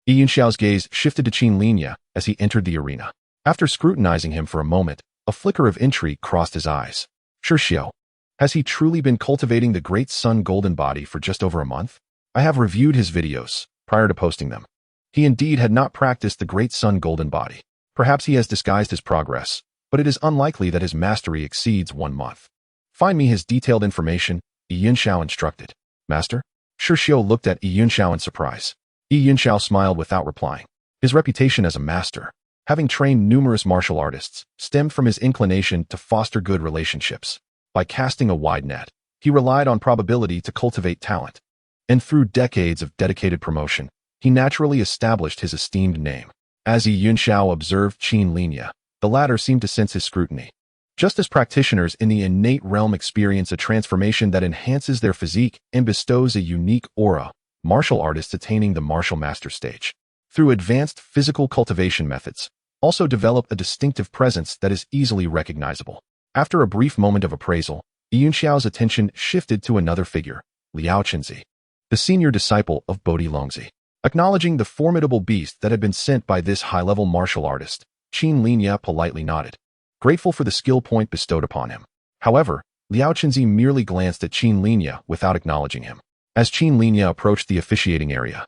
Yi Yunxiao's gaze shifted to Qin Linye as he entered the arena. After scrutinizing him for a moment, a flicker of intrigue crossed his eyes. Xiao, has he truly been cultivating the great sun golden body for just over a month? I have reviewed his videos prior to posting them. He indeed had not practiced the great sun golden body. Perhaps he has disguised his progress, but it is unlikely that his mastery exceeds 1 month. Find me his detailed information, Yi Yunxiao instructed. Master? Xiao looked at Yi Yunxiao in surprise. Yi Yunxiao smiled without replying. His reputation as a master, having trained numerous martial artists, stemmed from his inclination to foster good relationships. By casting a wide net, he relied on probability to cultivate talent. And through decades of dedicated promotion, he naturally established his esteemed name. As Yi Yunxiao observed Qin Linye, the latter seemed to sense his scrutiny. Just as practitioners in the innate realm experience a transformation that enhances their physique and bestows a unique aura, martial artists attaining the martial master stage, through advanced physical cultivation methods, also develop a distinctive presence that is easily recognizable. After a brief moment of appraisal, Yi Yunxiao's attention shifted to another figure, Liao Chenzi, the senior disciple of Bodhi Longzi. Acknowledging the formidable beast that had been sent by this high-level martial artist, Qin Linye politely nodded, grateful for the skill point bestowed upon him. However, Liao Chenzi merely glanced at Qin Linye without acknowledging him. As Qin Linye approached the officiating area,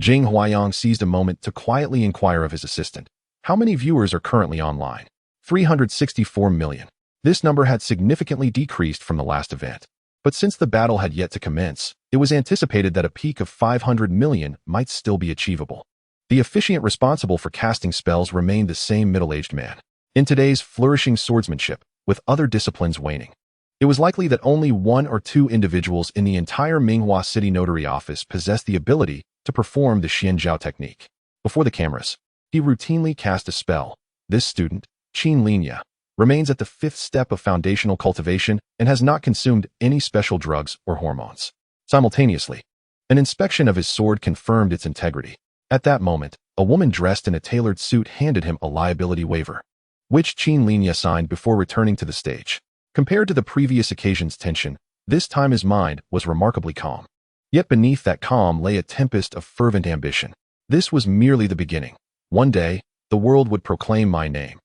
Jing Huayang seized a moment to quietly inquire of his assistant. How many viewers are currently online? 364 million. This number had significantly decreased from the last event. But since the battle had yet to commence, it was anticipated that a peak of 500 million might still be achievable. The officiant responsible for casting spells remained the same middle-aged man. In today's flourishing swordsmanship, with other disciplines waning, it was likely that only 1 or 2 individuals in the entire Minghua City Notary Office possessed the ability to perform the Xianjiao technique. Before the cameras, he routinely cast a spell. This student, Qin Linye, remains at the 5th step of foundational cultivation and has not consumed any special drugs or hormones. Simultaneously, an inspection of his sword confirmed its integrity. At that moment, a woman dressed in a tailored suit handed him a liability waiver, which Qin Linye signed before returning to the stage. Compared to the previous occasion's tension, this time his mind was remarkably calm. Yet beneath that calm lay a tempest of fervent ambition. This was merely the beginning. One day, the world would proclaim my name.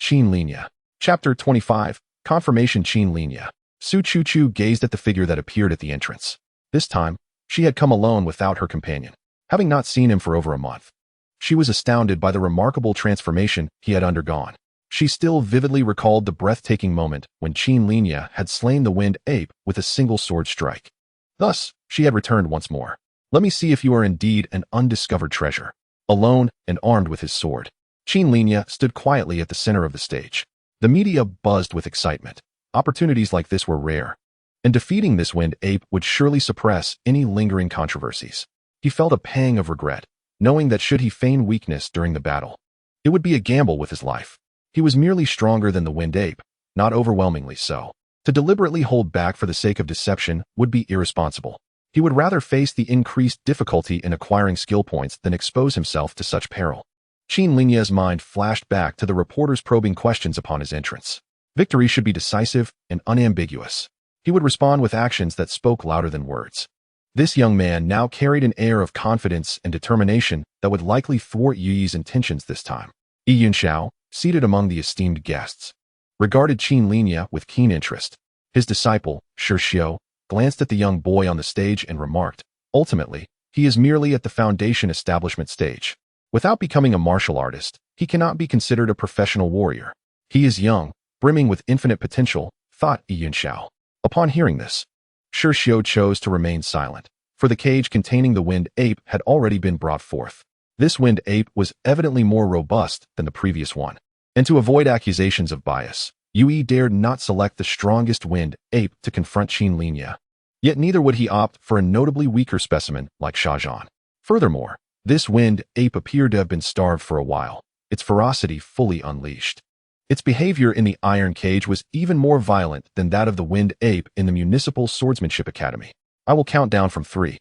Qin Linye. Chapter 25. Confirmation. Qin Linye. Su Chu Chu gazed at the figure that appeared at the entrance. This time, She had come alone without her companion, having not seen him for over a month. She was astounded by the remarkable transformation he had undergone. She still vividly recalled the breathtaking moment when Qin Linye had slain the wind ape with a single sword strike. Thus, she had returned once more. Let me see if you are indeed an undiscovered treasure. Alone and armed with his sword, Qin Linye stood quietly at the center of the stage. The media buzzed with excitement. Opportunities like this were rare, and defeating this wind ape would surely suppress any lingering controversies. He felt a pang of regret, knowing that should he feign weakness during the battle, it would be a gamble with his life. He was merely stronger than the wind ape, not overwhelmingly so. To deliberately hold back for the sake of deception would be irresponsible. He would rather face the increased difficulty in acquiring skill points than expose himself to such peril. Qin Linye's mind flashed back to the reporter's probing questions upon his entrance. Victory should be decisive and unambiguous. He would respond with actions that spoke louder than words. This young man now carried an air of confidence and determination that would likely thwart Yi's intentions this time. Yi Yunxiao, seated among the esteemed guests, regarded Qin Linye with keen interest. His disciple, Shi Xiu, glanced at the young boy on the stage and remarked, "Ultimately, he is merely at the foundation establishment stage. Without becoming a martial artist, he cannot be considered a professional warrior. He is young, brimming with infinite potential," thought Yi Yunxiao. Upon hearing this, Shi Xiu chose to remain silent, for the cage containing the wind ape had already been brought forth. This wind ape was evidently more robust than the previous one, and to avoid accusations of bias, Yui dared not select the strongest wind ape to confront Qin Linye. Yet neither would he opt for a notably weaker specimen like Shazhan. Furthermore, this wind ape appeared to have been starved for a while, its ferocity fully unleashed. Its behavior in the iron cage was even more violent than that of the wind ape in the Municipal Swordsmanship Academy. I will count down from 3,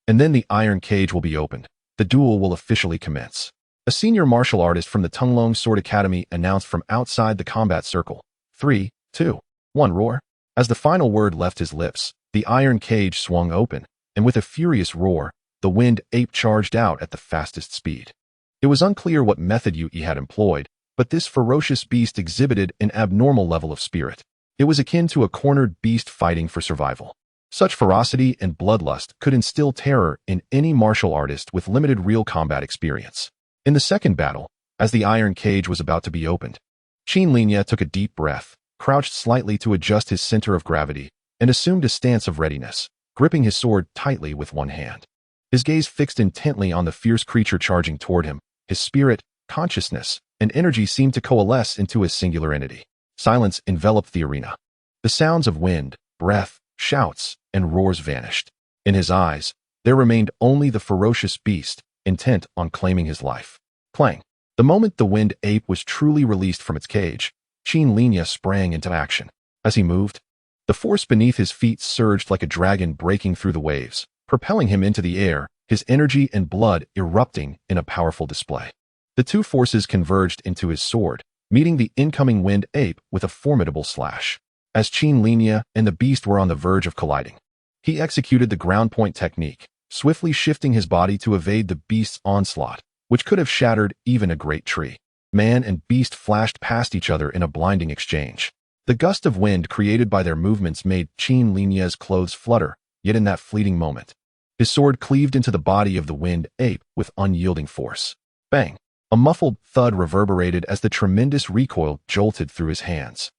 and then the iron cage will be opened. The duel will officially commence. A senior martial artist from the Tunglong Sword Academy announced from outside the combat circle. 3, 2, 1, roar. As the final word left his lips, the iron cage swung open, and with a furious roar, the wind ape charged out at the fastest speed. It was unclear what method Yui had employed, but this ferocious beast exhibited an abnormal level of spirit. It was akin to a cornered beast fighting for survival. Such ferocity and bloodlust could instill terror in any martial artist with limited real combat experience. In the second battle, as the iron cage was about to be opened, Qin Linye took a deep breath, crouched slightly to adjust his center of gravity, and assumed a stance of readiness, gripping his sword tightly with one hand. His gaze fixed intently on the fierce creature charging toward him. His spirit, consciousness, and energy seemed to coalesce into a singular entity. Silence enveloped the arena. The sounds of wind, breath, shouts, and roars vanished. In his eyes, there remained only the ferocious beast, intent on claiming his life. Clang! The moment the wind ape was truly released from its cage, Qin Linye sprang into action. As he moved, the force beneath his feet surged like a dragon breaking through the waves, propelling him into the air, his energy and blood erupting in a powerful display. The two forces converged into his sword, meeting the incoming wind ape with a formidable slash. As Qin Linye and the beast were on the verge of colliding, he executed the ground point technique, swiftly shifting his body to evade the beast's onslaught, which could have shattered even a great tree. Man and beast flashed past each other in a blinding exchange. The gust of wind created by their movements made Qin Linye's clothes flutter, yet in that fleeting moment, his sword cleaved into the body of the wind ape with unyielding force. Bang! A muffled thud reverberated as the tremendous recoil jolted through his hands,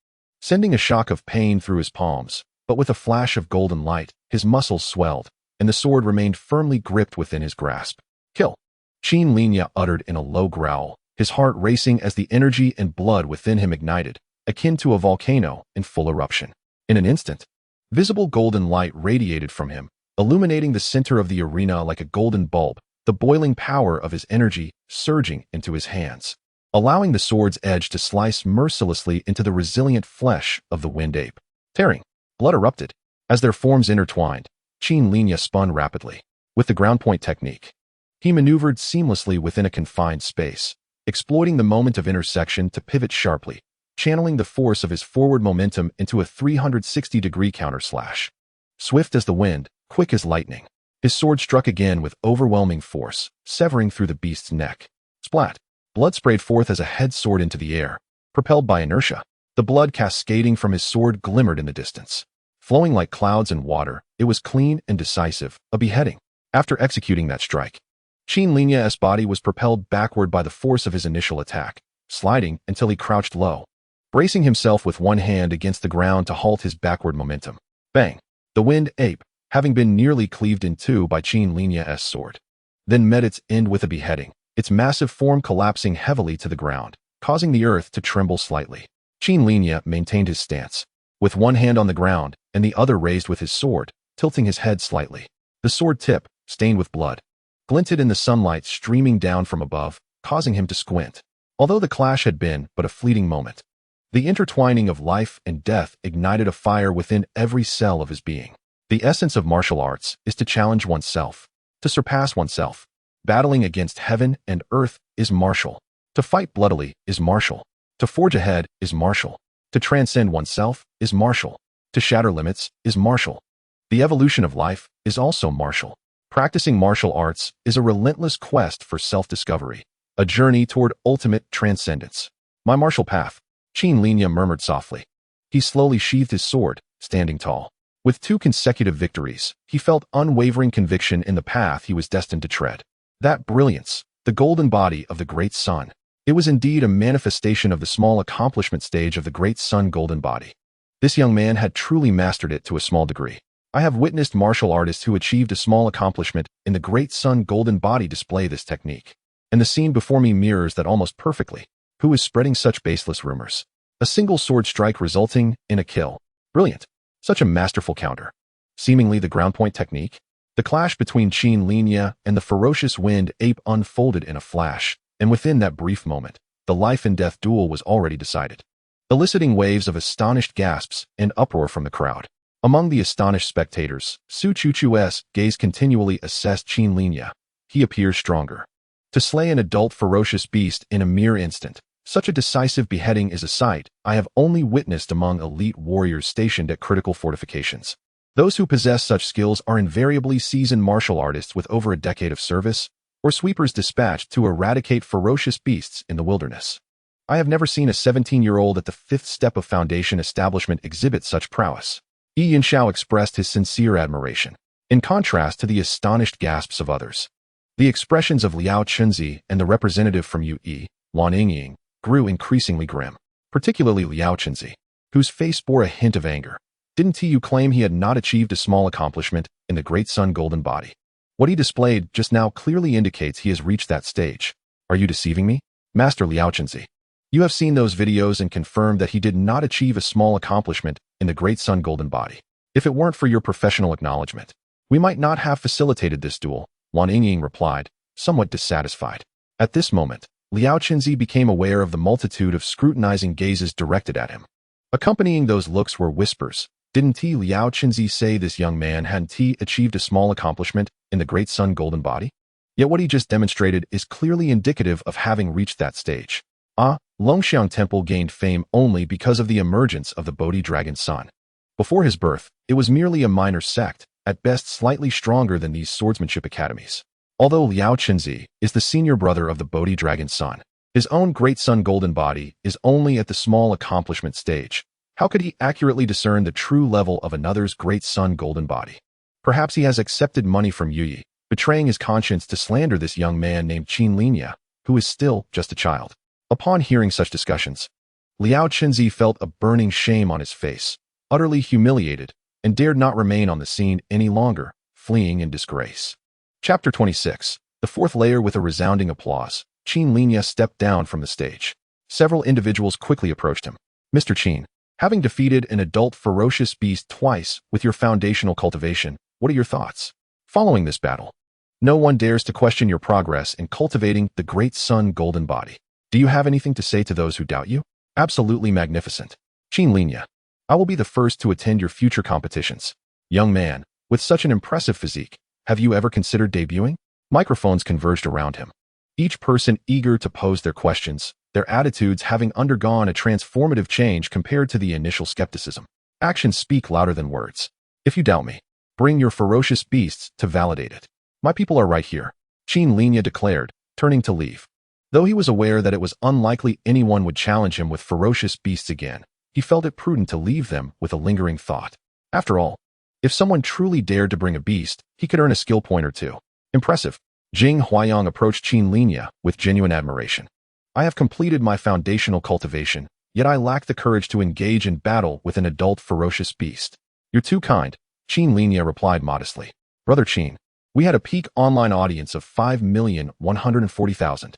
sending a shock of pain through his palms. But with a flash of golden light, his muscles swelled, and the sword remained firmly gripped within his grasp. Kill! Qin Linye uttered in a low growl, his heart racing as the energy and blood within him ignited, akin to a volcano in full eruption. In an instant, visible golden light radiated from him, illuminating the center of the arena like a golden bulb, the boiling power of his energy surging into his hands, allowing the sword's edge to slice mercilessly into the resilient flesh of the wind ape. Tearing, blood erupted. As their forms intertwined, Qin Linye spun rapidly. With the ground point technique, he maneuvered seamlessly within a confined space, exploiting the moment of intersection to pivot sharply, channeling the force of his forward momentum into a 360-degree counter-slash. Swift as the wind, quick as lightning, his sword struck again with overwhelming force, severing through the beast's neck. Splat! Blood sprayed forth as a head soared into the air, propelled by inertia. The blood cascading from his sword glimmered in the distance. Flowing like clouds and water, it was clean and decisive, a beheading. After executing that strike, Qin Linye's body was propelled backward by the force of his initial attack, sliding until he crouched low, bracing himself with one hand against the ground to halt his backward momentum. Bang! The winged ape, having been nearly cleaved in two by Qin Linye's sword, then met its end with a beheading, its massive form collapsing heavily to the ground, causing the earth to tremble slightly. Qin Linye maintained his stance, with one hand on the ground and the other raised with his sword, tilting his head slightly. The sword tip, stained with blood, glinted in the sunlight streaming down from above, causing him to squint. Although the clash had been but a fleeting moment, the intertwining of life and death ignited a fire within every cell of his being. The essence of martial arts is to challenge oneself, to surpass oneself. Battling against heaven and earth is martial. To fight bloodily is martial. To forge ahead is martial. To transcend oneself is martial. To shatter limits is martial. The evolution of life is also martial. Practicing martial arts is a relentless quest for self-discovery, a journey toward ultimate transcendence. My martial path, Qin Linye murmured softly. He slowly sheathed his sword, standing tall. With 2 consecutive victories, he felt unwavering conviction in the path he was destined to tread. That brilliance, the golden body of the great sun. It was indeed a manifestation of the small accomplishment stage of the great sun golden body. This young man had truly mastered it to a small degree. I have witnessed martial artists who achieved a small accomplishment in the great sun golden body display this technique. And the scene before me mirrors that almost perfectly. Who is spreading such baseless rumors? A single sword strike resulting in a kill. Brilliant. Such a masterful counter. Seemingly the ground point technique. The clash between Qin Linye and the ferocious winged ape unfolded in a flash, and within that brief moment, the life and death duel was already decided, eliciting waves of astonished gasps and uproar from the crowd. Among the astonished spectators, Su Chuchu's gaze continually assessed Qin Linye. He appears stronger. To slay an adult ferocious beast in a mere instant, such a decisive beheading is a sight I have only witnessed among elite warriors stationed at critical fortifications. Those who possess such skills are invariably seasoned martial artists with over a decade of service, or sweepers dispatched to eradicate ferocious beasts in the wilderness. I have never seen a 17-year-old at the 5th step of foundation establishment exhibit such prowess. Yi Yanxiao expressed his sincere admiration, in contrast to the astonished gasps of others. The expressions of Liao Chunzi and the representative from Yue, Wan Yingying, grew increasingly grim, particularly Liao Chunzi, whose face bore a hint of anger. Didn't you claim he had not achieved a small accomplishment in the great sun golden body? What he displayed just now clearly indicates he has reached that stage. Are you deceiving me? Master Liao Chunzi, you have seen those videos and confirmed that he did not achieve a small accomplishment in the great sun golden body. If it weren't for your professional acknowledgement, we might not have facilitated this duel, Wan Yingying replied, somewhat dissatisfied. At this moment, Liao Chunzi became aware of the multitude of scrutinizing gazes directed at him. Accompanying those looks were whispers. Didn't Liao Chunzi say this young man hadn't achieved a small accomplishment in the great sun golden body? Yet what he just demonstrated is clearly indicative of having reached that stage. Longxiang Temple gained fame only because of the emergence of the Bodhi Dragon Sun. Before his birth, it was merely a minor sect, at best slightly stronger than these swordsmanship academies. Although Liao Chunzi is the senior brother of the Bodhi Dragon Sun, his own great sun golden body is only at the small accomplishment stage. How could he accurately discern the true level of another's great sun golden body? Perhaps he has accepted money from Yue, betraying his conscience to slander this young man named Qin Linye, who is still just a child. Upon hearing such discussions, Liao Chunzi felt a burning shame on his face, utterly humiliated, and dared not remain on the scene any longer, fleeing in disgrace. Chapter 26. The fourth layer. With a resounding applause, Qin Linye stepped down from the stage. Several individuals quickly approached him. Mr. Qin, having defeated an adult ferocious beast twice with your foundational cultivation, what are your thoughts? Following this battle, no one dares to question your progress in cultivating the great sun golden body. Do you have anything to say to those who doubt you? Absolutely magnificent. Qin Linye, I will be the first to attend your future competitions. Young man, with such an impressive physique, have you ever considered debuting? Microphones converged around him, each person eager to pose their questions, their attitudes having undergone a transformative change compared to the initial skepticism. Actions speak louder than words. If you doubt me, bring your ferocious beasts to validate it. My people are right here, Qin Linye declared, turning to leave. Though he was aware that it was unlikely anyone would challenge him with ferocious beasts again, he felt it prudent to leave them with a lingering thought. After all, if someone truly dared to bring a beast, he could earn a skill point or two. Impressive. Jing Huayang approached Qin Linye with genuine admiration. I have completed my foundational cultivation, yet I lack the courage to engage in battle with an adult ferocious beast. You're too kind, Qin Linye replied modestly. Brother Qin, we had a peak online audience of 5,140,000.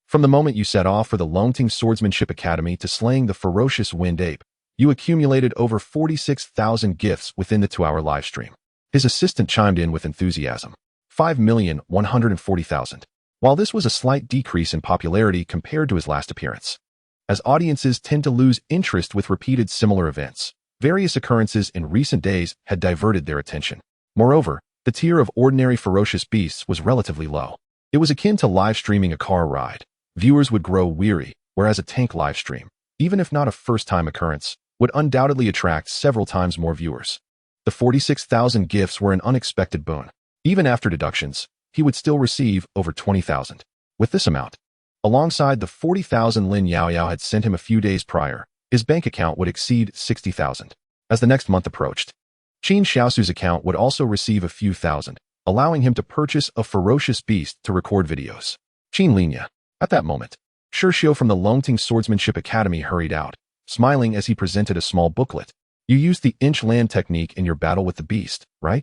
From the moment you set off for the Longting Swordsmanship Academy to slaying the ferocious wind ape, you accumulated over 46,000 gifts within the 2-hour livestream. His assistant chimed in with enthusiasm. 5,140,000. While this was a slight decrease in popularity compared to his last appearance, as audiences tend to lose interest with repeated similar events, various occurrences in recent days had diverted their attention. Moreover, the tier of ordinary ferocious beasts was relatively low. It was akin to live streaming a car ride. Viewers would grow weary, whereas a tank live stream, even if not a first-time occurrence, would undoubtedly attract several times more viewers. The 46,000 gifts were an unexpected boon. Even after deductions, he would still receive over 20,000. With this amount, alongside the 40,000 Lin Yaoyao had sent him a few days prior, his bank account would exceed 60,000. As the next month approached, Qin Xiaosu's account would also receive a few thousand, allowing him to purchase a ferocious beast to record videos. Qin Linye. At that moment, Shishio from the Longting Swordsmanship Academy hurried out, smiling as he presented a small booklet. You used the inch land technique in your battle with the beast, right?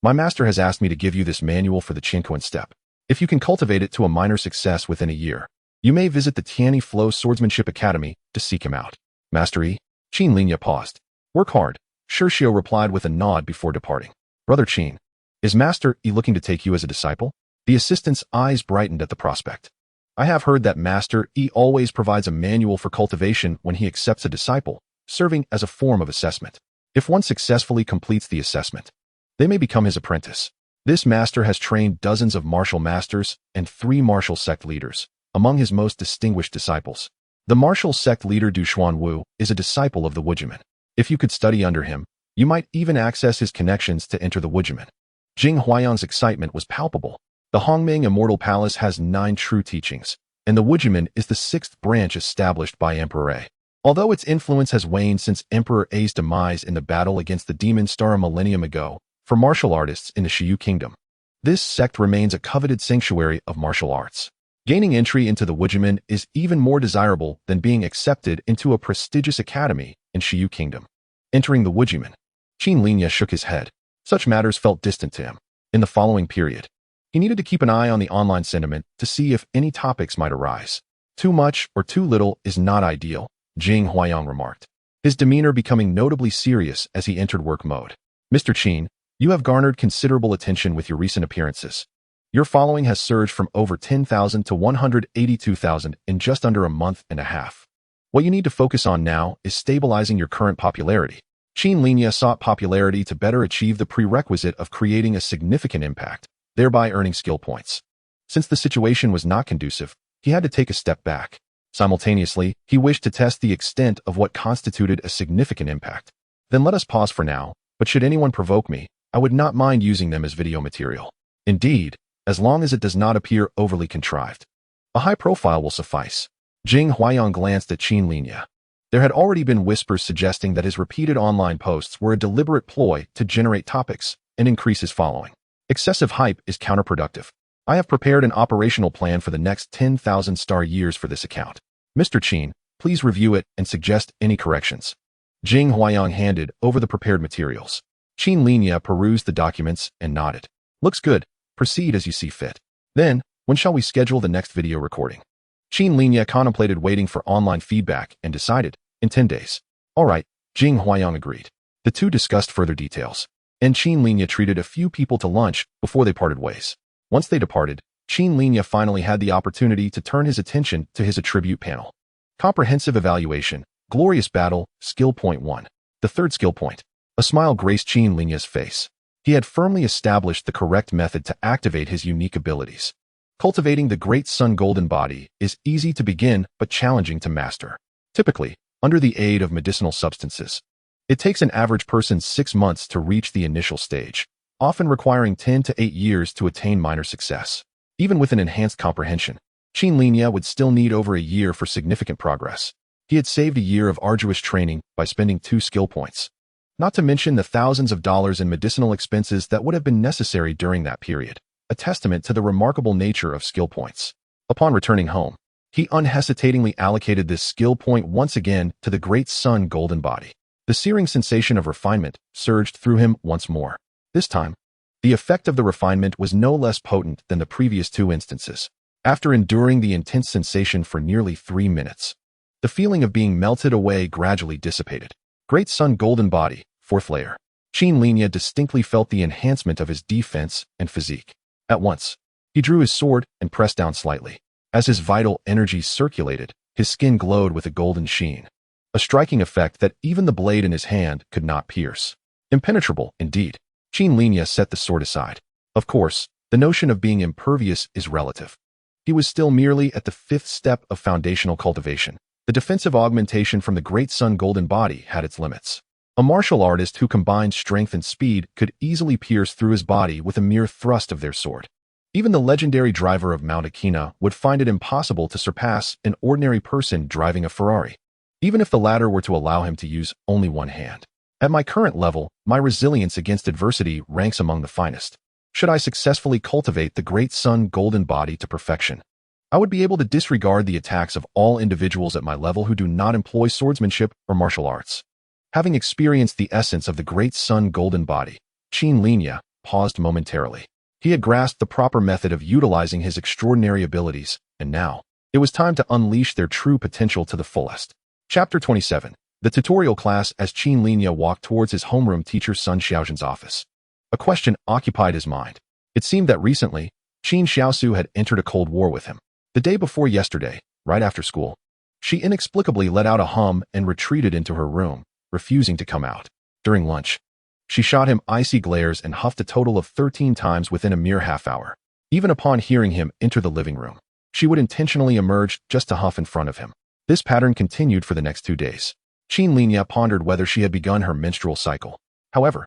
My master has asked me to give you this manual for the Qinquan step. If you can cultivate it to a minor success within a year, you may visit the Tianyi Flow Swordsmanship Academy to seek him out. Master Yi? Qin Linye paused. Work hard, Shishio replied with a nod before departing. Brother Qin, is Master Yi looking to take you as a disciple? The assistant's eyes brightened at the prospect. I have heard that Master Yi always provides a manual for cultivation when he accepts a disciple, serving as a form of assessment. If one successfully completes the assessment, they may become his apprentice. This master has trained dozens of martial masters and 3 martial sect leaders, among his most distinguished disciples. The martial sect leader Du Xuanwu is a disciple of the Wujiman. If you could study under him, you might even access his connections to enter the Wujiman. Jing Huayang's excitement was palpable. The Hongming Immortal Palace has 9 true teachings, and the Wujiman is the 6th branch established by Emperor A. Although its influence has waned since Emperor A's demise in the battle against the Demon Star a millennium ago, for martial artists in the Shiyu Kingdom, this sect remains a coveted sanctuary of martial arts. Gaining entry into the Wujiman is even more desirable than being accepted into a prestigious academy in Shiyu Kingdom. Entering the Wujiman, Qin Linye shook his head. Such matters felt distant to him. In the following period, he needed to keep an eye on the online sentiment to see if any topics might arise. Too much or too little is not ideal, Jing Huayang remarked, his demeanor becoming notably serious as he entered work mode. Mr. Qin, you have garnered considerable attention with your recent appearances. Your following has surged from over 10,000 to 182,000 in just under a month and a half. What you need to focus on now is stabilizing your current popularity. Qin Linye sought popularity to better achieve the prerequisite of creating a significant impact, thereby earning skill points. Since the situation was not conducive, he had to take a step back. Simultaneously, he wished to test the extent of what constituted a significant impact. Then let us pause for now, but should anyone provoke me, I would not mind using them as video material. Indeed, as long as it does not appear overly contrived. A high profile will suffice. Jing Huayang glanced at Qin Linye. There had already been whispers suggesting that his repeated online posts were a deliberate ploy to generate topics and increase his following. Excessive hype is counterproductive. I have prepared an operational plan for the next 10,000 star years for this account. Mr. Qin, please review it and suggest any corrections. Jing Huayang handed over the prepared materials. Qin Linye perused the documents and nodded. Looks good. Proceed as you see fit. Then, when shall we schedule the next video recording? Qin Linye contemplated waiting for online feedback and decided, in 10 days. All right, Jing Huayang agreed. The two discussed further details, and Qin Linye treated a few people to lunch before they parted ways. Once they departed, Qin Linye finally had the opportunity to turn his attention to his attribute panel. Comprehensive evaluation, glorious battle, skill point 1. The third skill point. A smile graced Qin Linye's face. He had firmly established the correct method to activate his unique abilities. Cultivating the Great Sun Golden Body is easy to begin but challenging to master. Typically, under the aid of medicinal substances, it takes an average person 6 months to reach the initial stage, often requiring 10 to 8 years to attain minor success. Even with an enhanced comprehension, Qin Linye would still need over a year for significant progress. He had saved a year of arduous training by spending 2 skill points. not to mention the thousands of dollars in medicinal expenses that would have been necessary during that period, a testament to the remarkable nature of skill points. Upon returning home, he unhesitatingly allocated this skill point once again to the great sun golden body. The searing sensation of refinement surged through him once more. This time, the effect of the refinement was no less potent than the previous two instances. After enduring the intense sensation for nearly 3 minutes, the feeling of being melted away gradually dissipated. Great sun golden body, fourth layer. Qin Linye distinctly felt the enhancement of his defense and physique. At once, he drew his sword and pressed down slightly. As his vital energy circulated, his skin glowed with a golden sheen, a striking effect that even the blade in his hand could not pierce. Impenetrable, indeed. Qin Linye set the sword aside. Of course, the notion of being impervious is relative. He was still merely at the 5th step of foundational cultivation. The defensive augmentation from the great sun golden body had its limits. A martial artist who combined strength and speed could easily pierce through his body with a mere thrust of their sword. Even the legendary driver of Mount Akina would find it impossible to surpass an ordinary person driving a Ferrari, even if the latter were to allow him to use only one hand. At my current level, my resilience against adversity ranks among the finest. Should I successfully cultivate the great sun golden body to perfection, I would be able to disregard the attacks of all individuals at my level who do not employ swordsmanship or martial arts. Having experienced the essence of the great sun golden body, Qin Linye paused momentarily. He had grasped the proper method of utilizing his extraordinary abilities, and now, it was time to unleash their true potential to the fullest. Chapter 27. The tutorial class. As Qin Linye walked towards his homeroom teacher Sun Xiaozhen's office, a question occupied his mind. It seemed that recently, Qin Xiaosu had entered a cold war with him. The day before yesterday, right after school, she inexplicably let out a hum and retreated into her room, refusing to come out. During lunch, she shot him icy glares and huffed a total of 13 times within a mere half hour. Even upon hearing him enter the living room, she would intentionally emerge just to huff in front of him. This pattern continued for the next 2 days. Qin Linye pondered whether she had begun her menstrual cycle. However,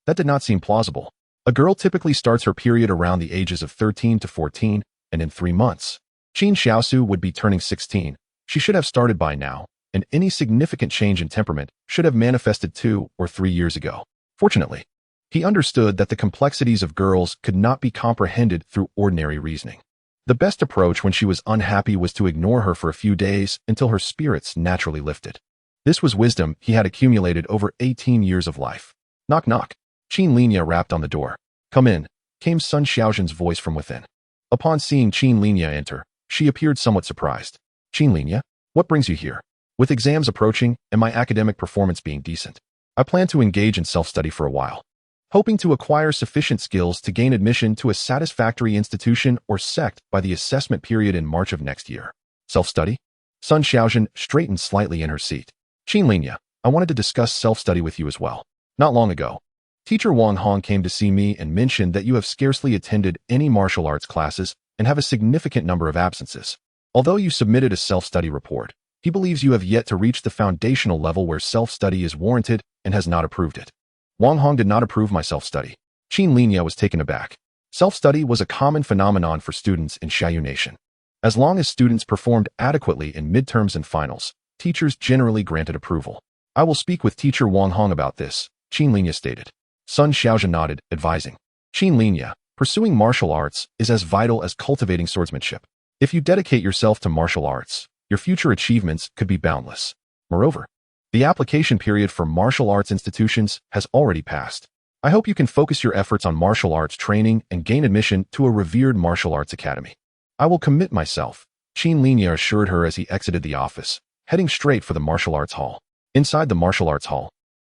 that did not seem plausible. A girl typically starts her period around the ages of 13 to 14, and in 3 months, Qin Xiaosu would be turning 16. She should have started by now, and any significant change in temperament should have manifested 2 or 3 years ago. Fortunately, he understood that the complexities of girls could not be comprehended through ordinary reasoning. The best approach when she was unhappy was to ignore her for a few days until her spirits naturally lifted. This was wisdom he had accumulated over 18 years of life. Knock knock. Qin Linye rapped on the door. Come in, came Sun Xiaozhen's voice from within. Upon seeing Qin Linye enter, she appeared somewhat surprised. Qin Linye, what brings you here? With exams approaching and my academic performance being decent, I plan to engage in self-study for a while, hoping to acquire sufficient skills to gain admission to a satisfactory institution or sect by the assessment period in March of next year. Self-study? Sun Xiaozhen straightened slightly in her seat. Qin Linye, I wanted to discuss self-study with you as well. Not long ago, Teacher Wang Hong came to see me and mentioned that you have scarcely attended any martial arts classes and have a significant number of absences. Although you submitted a self-study report, he believes you have yet to reach the foundational level where self-study is warranted and has not approved it. Wang Hong did not approve my self-study. Qin Linye was taken aback. Self-study was a common phenomenon for students in Xiaoyu Nation. As long as students performed adequately in midterms and finals, teachers generally granted approval. I will speak with Teacher Wang Hong about this, Qin Linye stated. Sun Xiaozhen nodded, advising. Qin Linye, pursuing martial arts is as vital as cultivating swordsmanship. If you dedicate yourself to martial arts, your future achievements could be boundless. Moreover, the application period for martial arts institutions has already passed. I hope you can focus your efforts on martial arts training and gain admission to a revered martial arts academy. I will commit myself, Qin Linye assured her as he exited the office, heading straight for the martial arts hall. Inside the martial arts hall,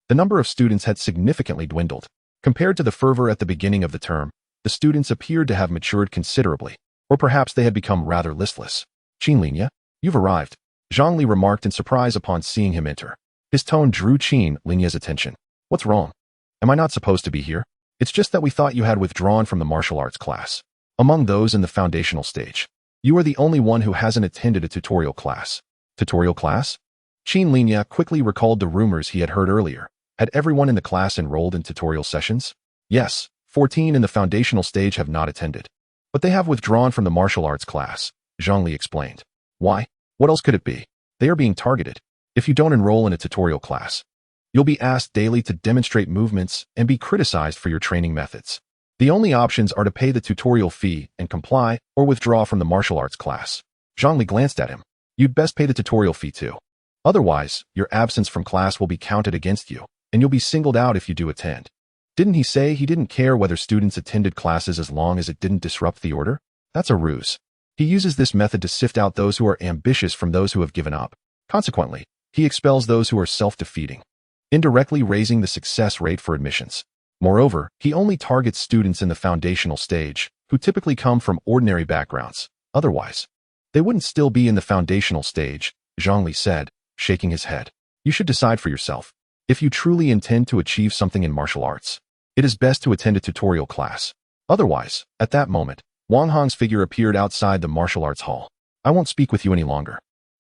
the number of students had significantly dwindled. Compared to the fervor at the beginning of the term, the students appeared to have matured considerably, or perhaps they had become rather listless. Qin Linye, you've arrived, Zhongli remarked in surprise upon seeing him enter. His tone drew Qin Linye's attention. What's wrong? Am I not supposed to be here? It's just that we thought you had withdrawn from the martial arts class. Among those in the foundational stage, you are the only one who hasn't attended a tutorial class. Tutorial class? Qin Linye quickly recalled the rumors he had heard earlier. Had everyone in the class enrolled in tutorial sessions? Yes, 14 in the foundational stage have not attended. But they have withdrawn from the martial arts class, Zhongli explained. Why? What else could it be? They are being targeted. If you don't enroll in a tutorial class, You'll be asked daily to demonstrate movements and be criticized for your training methods. The only options are to pay the tutorial fee and comply or withdraw from the martial arts class. Zhang Li glanced at him. You'd best pay the tutorial fee too. Otherwise, your absence from class will be counted against you, and you'll be singled out if you do attend. Didn't he say he didn't care whether students attended classes as long as it didn't disrupt the order? That's a ruse. He uses this method to sift out those who are ambitious from those who have given up. Consequently, he expels those who are self-defeating, indirectly raising the success rate for admissions. Moreover, he only targets students in the foundational stage, who typically come from ordinary backgrounds. Otherwise, they wouldn't still be in the foundational stage, Zhang Li said, shaking his head. You should decide for yourself. If you truly intend to achieve something in martial arts, it is best to attend a tutorial class. Otherwise, at that moment, Wang Hong's figure appeared outside the martial arts hall. I won't speak with you any longer,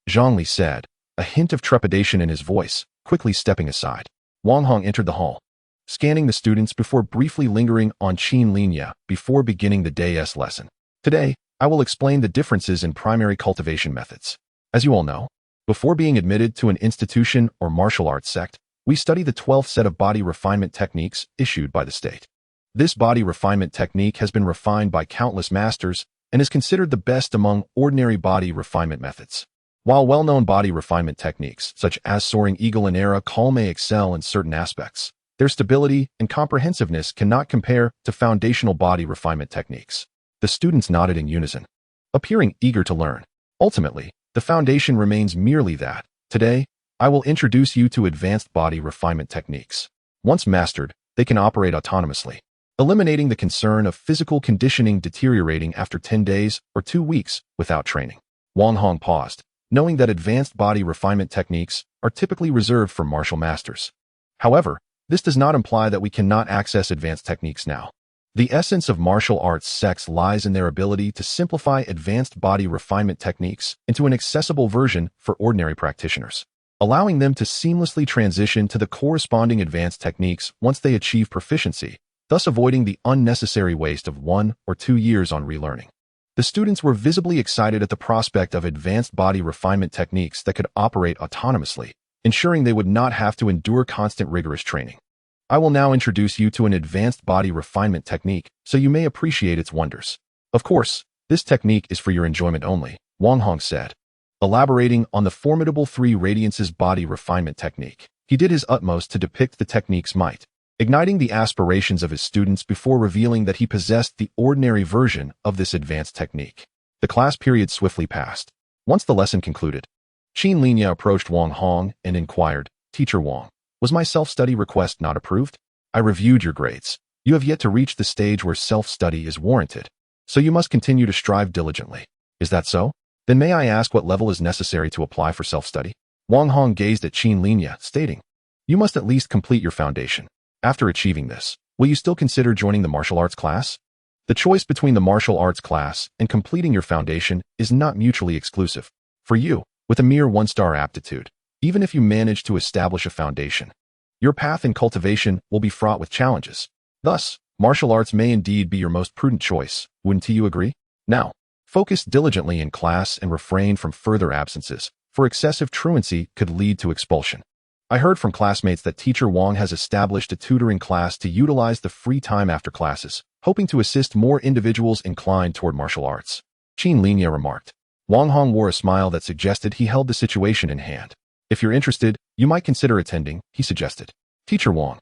Zhang Li said, a hint of trepidation in his voice, quickly stepping aside. Wang Hong entered the hall, scanning the students before briefly lingering on Qin Linye before beginning the day's lesson. Today, I will explain the differences in primary cultivation methods. As you all know, before being admitted to an institution or martial arts sect, we study the 12th set of body refinement techniques issued by the state. This body refinement technique has been refined by countless masters and is considered the best among ordinary body refinement methods. While well-known body refinement techniques, such as soaring eagle and era call may excel in certain aspects, their stability and comprehensiveness cannot compare to foundational body refinement techniques. The students nodded in unison, appearing eager to learn. Ultimately, the foundation remains merely that. Today, I will introduce you to advanced body refinement techniques. Once mastered, they can operate autonomously, eliminating the concern of physical conditioning deteriorating after 10 days or 2 weeks without training. Wang Hong paused, knowing that advanced body refinement techniques are typically reserved for martial masters. However, this does not imply that we cannot access advanced techniques now. The essence of martial arts sects lies in their ability to simplify advanced body refinement techniques into an accessible version for ordinary practitioners, allowing them to seamlessly transition to the corresponding advanced techniques once they achieve proficiency, thus avoiding the unnecessary waste of 1 or 2 years on relearning. The students were visibly excited at the prospect of advanced body refinement techniques that could operate autonomously, ensuring they would not have to endure constant rigorous training. I will now introduce you to an advanced body refinement technique so you may appreciate its wonders. Of course, this technique is for your enjoyment only, Wang Hong said. Elaborating on the formidable 3 Radiance's body refinement technique, he did his utmost to depict the technique's might, igniting the aspirations of his students before revealing that he possessed the ordinary version of this advanced technique. The class period swiftly passed. Once the lesson concluded, Qin Linye approached Wang Hong and inquired, Teacher Wang, was my self-study request not approved? I reviewed your grades. You have yet to reach the stage where self-study is warranted, so you must continue to strive diligently. Is that so? Then may I ask what level is necessary to apply for self-study? Wang Hong gazed at Qin Linye, stating, You must at least complete your foundation. After achieving this, will you still consider joining the martial arts class? The choice between the martial arts class and completing your foundation is not mutually exclusive. For you, with a mere 1-star aptitude, even if you manage to establish a foundation, your path in cultivation will be fraught with challenges. Thus, martial arts may indeed be your most prudent choice, wouldn't you agree? Now, focus diligently in class and refrain from further absences, for excessive truancy could lead to expulsion. I heard from classmates that Teacher Wang has established a tutoring class to utilize the free time after classes, hoping to assist more individuals inclined toward martial arts. Qin Linye remarked. Wang Hong wore a smile that suggested he held the situation in hand. If you're interested, you might consider attending, he suggested. Teacher Wang,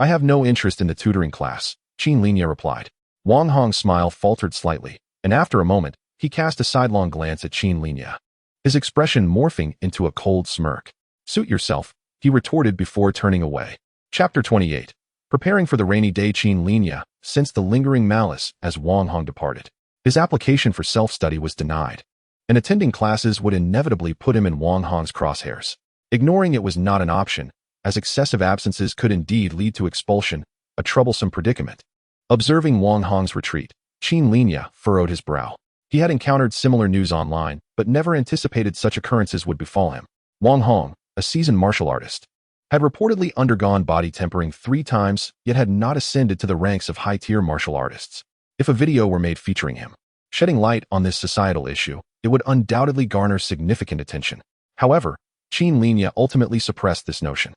I have no interest in the tutoring class, Qin Linye replied. Wang Hong's smile faltered slightly, and after a moment, he cast a sidelong glance at Qin Linye, his expression morphing into a cold smirk. Suit yourself, he retorted before turning away. Chapter 28. Preparing for the rainy day. Qin Linye sensed the lingering malice as Wang Hong departed. His application for self-study was denied, and attending classes would inevitably put him in Wang Hong's crosshairs. Ignoring it was not an option, as excessive absences could indeed lead to expulsion, a troublesome predicament. Observing Wang Hong's retreat, Qin Linye furrowed his brow. He had encountered similar news online, but never anticipated such occurrences would befall him. Wang Hong, a seasoned martial artist, had reportedly undergone body tempering 3 times, yet had not ascended to the ranks of high-tier martial artists. If a video were made featuring him, shedding light on this societal issue, it would undoubtedly garner significant attention. However, Qin Linye ultimately suppressed this notion.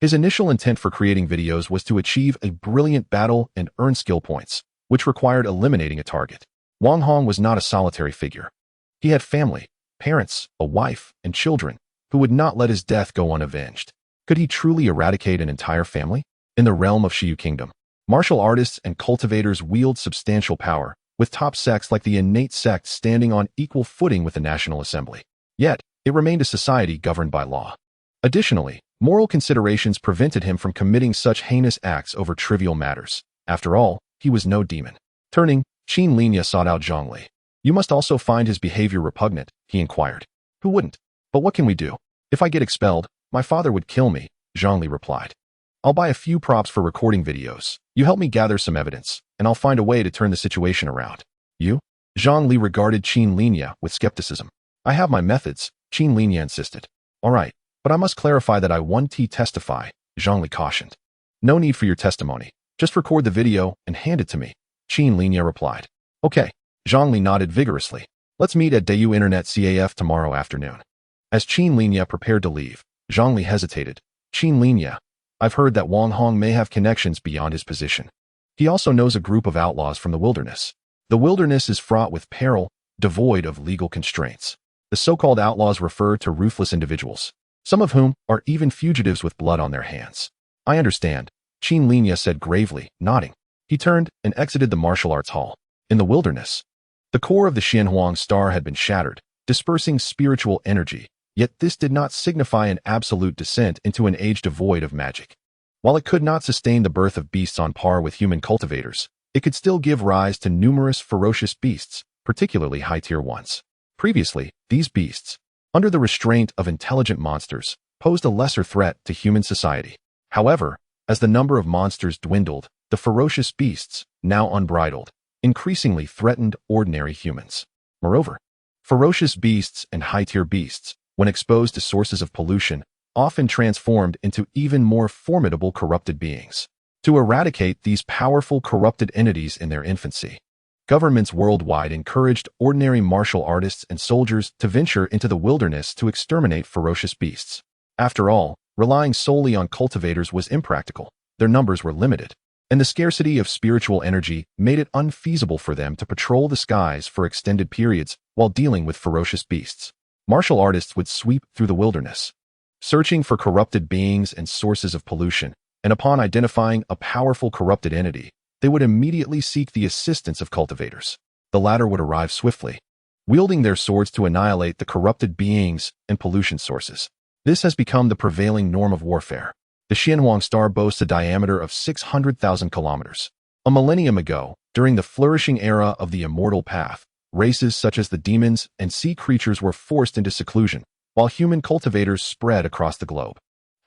His initial intent for creating videos was to achieve a brilliant battle and earn skill points, which required eliminating a target. Wang Hong was not a solitary figure. He had family, parents, a wife, and children who would not let his death go unavenged. Could he truly eradicate an entire family? In the realm of Shiyu Kingdom, martial artists and cultivators wield substantial power, with top sects like the innate sect standing on equal footing with the National Assembly. Yet, it remained a society governed by law. Additionally, moral considerations prevented him from committing such heinous acts over trivial matters. After all, he was no demon. Turning, Qin Linye sought out Zhongli. You must also find his behavior repugnant, he inquired. Who wouldn't? But what can we do? If I get expelled, my father would kill me, Zhongli replied. I'll buy a few props for recording videos. You help me gather some evidence, and I'll find a way to turn the situation around. You? Zhongli regarded Qin Linye with skepticism. I have my methods, Qin Linye insisted. All right, but I must clarify that I won't testify, Zhongli cautioned. No need for your testimony. Just record the video and hand it to me, Qin Linye replied. Okay, Zhongli nodded vigorously. Let's meet at Dayu Internet CAF tomorrow afternoon. As Qin Linye prepared to leave, Zhongli hesitated. Qin Linye, I've heard that Wang Hong may have connections beyond his position. He also knows a group of outlaws from the wilderness. The wilderness is fraught with peril, devoid of legal constraints. The so-called outlaws refer to ruthless individuals, some of whom are even fugitives with blood on their hands. I understand, Qin Linye said gravely, nodding. He turned and exited the martial arts hall. In the wilderness, the core of the Xianhuang star had been shattered, dispersing spiritual energy, yet this did not signify an absolute descent into an age devoid of magic. While it could not sustain the birth of beasts on par with human cultivators, it could still give rise to numerous ferocious beasts, particularly high-tier ones. Previously, these beasts, under the restraint of intelligent monsters, posed a lesser threat to human society. However, as the number of monsters dwindled, the ferocious beasts, now unbridled, increasingly threatened ordinary humans. Moreover, ferocious beasts and high-tier beasts, when exposed to sources of pollution, often transformed into even more formidable corrupted beings. To eradicate these powerful corrupted entities in their infancy, governments worldwide encouraged ordinary martial artists and soldiers to venture into the wilderness to exterminate ferocious beasts. After all, relying solely on cultivators was impractical. Their numbers were limited, and the scarcity of spiritual energy made it unfeasible for them to patrol the skies for extended periods while dealing with ferocious beasts. Martial artists would sweep through the wilderness, searching for corrupted beings and sources of pollution, and upon identifying a powerful corrupted entity, they would immediately seek the assistance of cultivators. The latter would arrive swiftly, wielding their swords to annihilate the corrupted beings and pollution sources. This has become the prevailing norm of warfare. The Xianhuang star boasts a diameter of 600,000 kilometers. A millennium ago, during the flourishing era of the immortal path, races such as the demons and sea creatures were forced into seclusion, while human cultivators spread across the globe.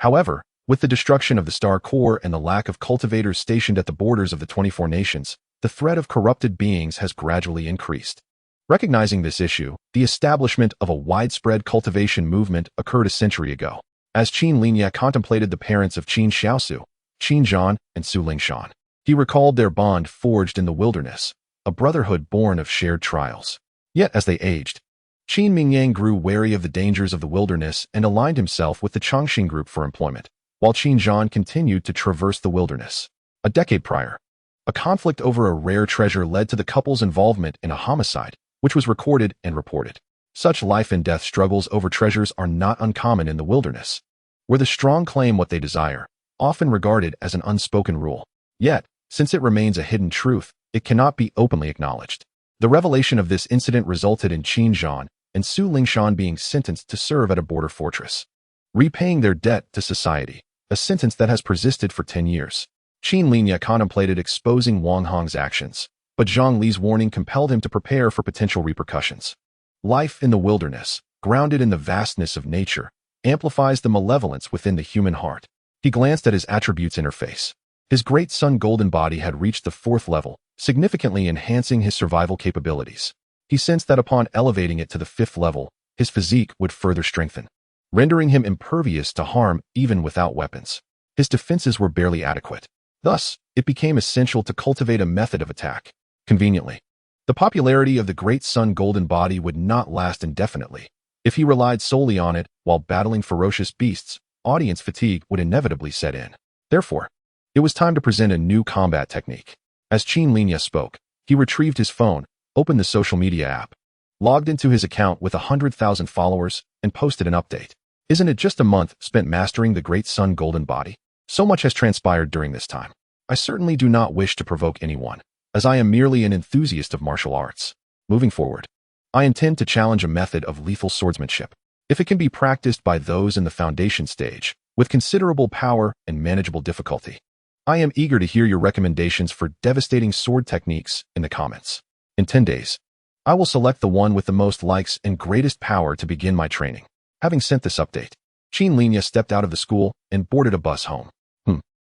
However, with the destruction of the star core and the lack of cultivators stationed at the borders of the 24 nations, the threat of corrupted beings has gradually increased. Recognizing this issue, the establishment of a widespread cultivation movement occurred a century ago. As Qin Linye contemplated the parents of Qin Xiaosu, Qin Zhan, and Su Lingshan, he recalled their bond forged in the wilderness, a brotherhood born of shared trials. Yet as they aged, Qin Mingyang grew wary of the dangers of the wilderness and aligned himself with the Chongqing group for employment, while Qin Zhan continued to traverse the wilderness. A decade prior, a conflict over a rare treasure led to the couple's involvement in a homicide, which was recorded and reported. Such life and death struggles over treasures are not uncommon in the wilderness, where the strong claim what they desire, often regarded as an unspoken rule. Yet, since it remains a hidden truth, it cannot be openly acknowledged. The revelation of this incident resulted in Qin Zhan and Su Lingshan being sentenced to serve at a border fortress, repaying their debt to society, a sentence that has persisted for 10 years. Qin Linye contemplated exposing Wang Hong's actions, but Zhang Li's warning compelled him to prepare for potential repercussions. Life in the wilderness, grounded in the vastness of nature, amplifies the malevolence within the human heart. He glanced at his attributes interface. His great sun golden body had reached the 4th level, significantly enhancing his survival capabilities. He sensed that upon elevating it to the 5th level, his physique would further strengthen, rendering him impervious to harm even without weapons. His defenses were barely adequate. Thus, it became essential to cultivate a method of attack. Conveniently, the popularity of the great sun golden body would not last indefinitely. If he relied solely on it while battling ferocious beasts, audience fatigue would inevitably set in. Therefore, it was time to present a new combat technique. As Qin Linye spoke, he retrieved his phone, opened the social media app, logged into his account with 100,000 followers, and posted an update. Isn't it just a month spent mastering the Great Sun Golden Body? So much has transpired during this time. I certainly do not wish to provoke anyone, as I am merely an enthusiast of martial arts. Moving forward, I intend to challenge a method of lethal swordsmanship. If it can be practiced by those in the foundation stage, with considerable power and manageable difficulty, I am eager to hear your recommendations for devastating sword techniques in the comments. In 10 days, I will select the one with the most likes and greatest power to begin my training. Having sent this update, Qin Linye stepped out of the school and boarded a bus home.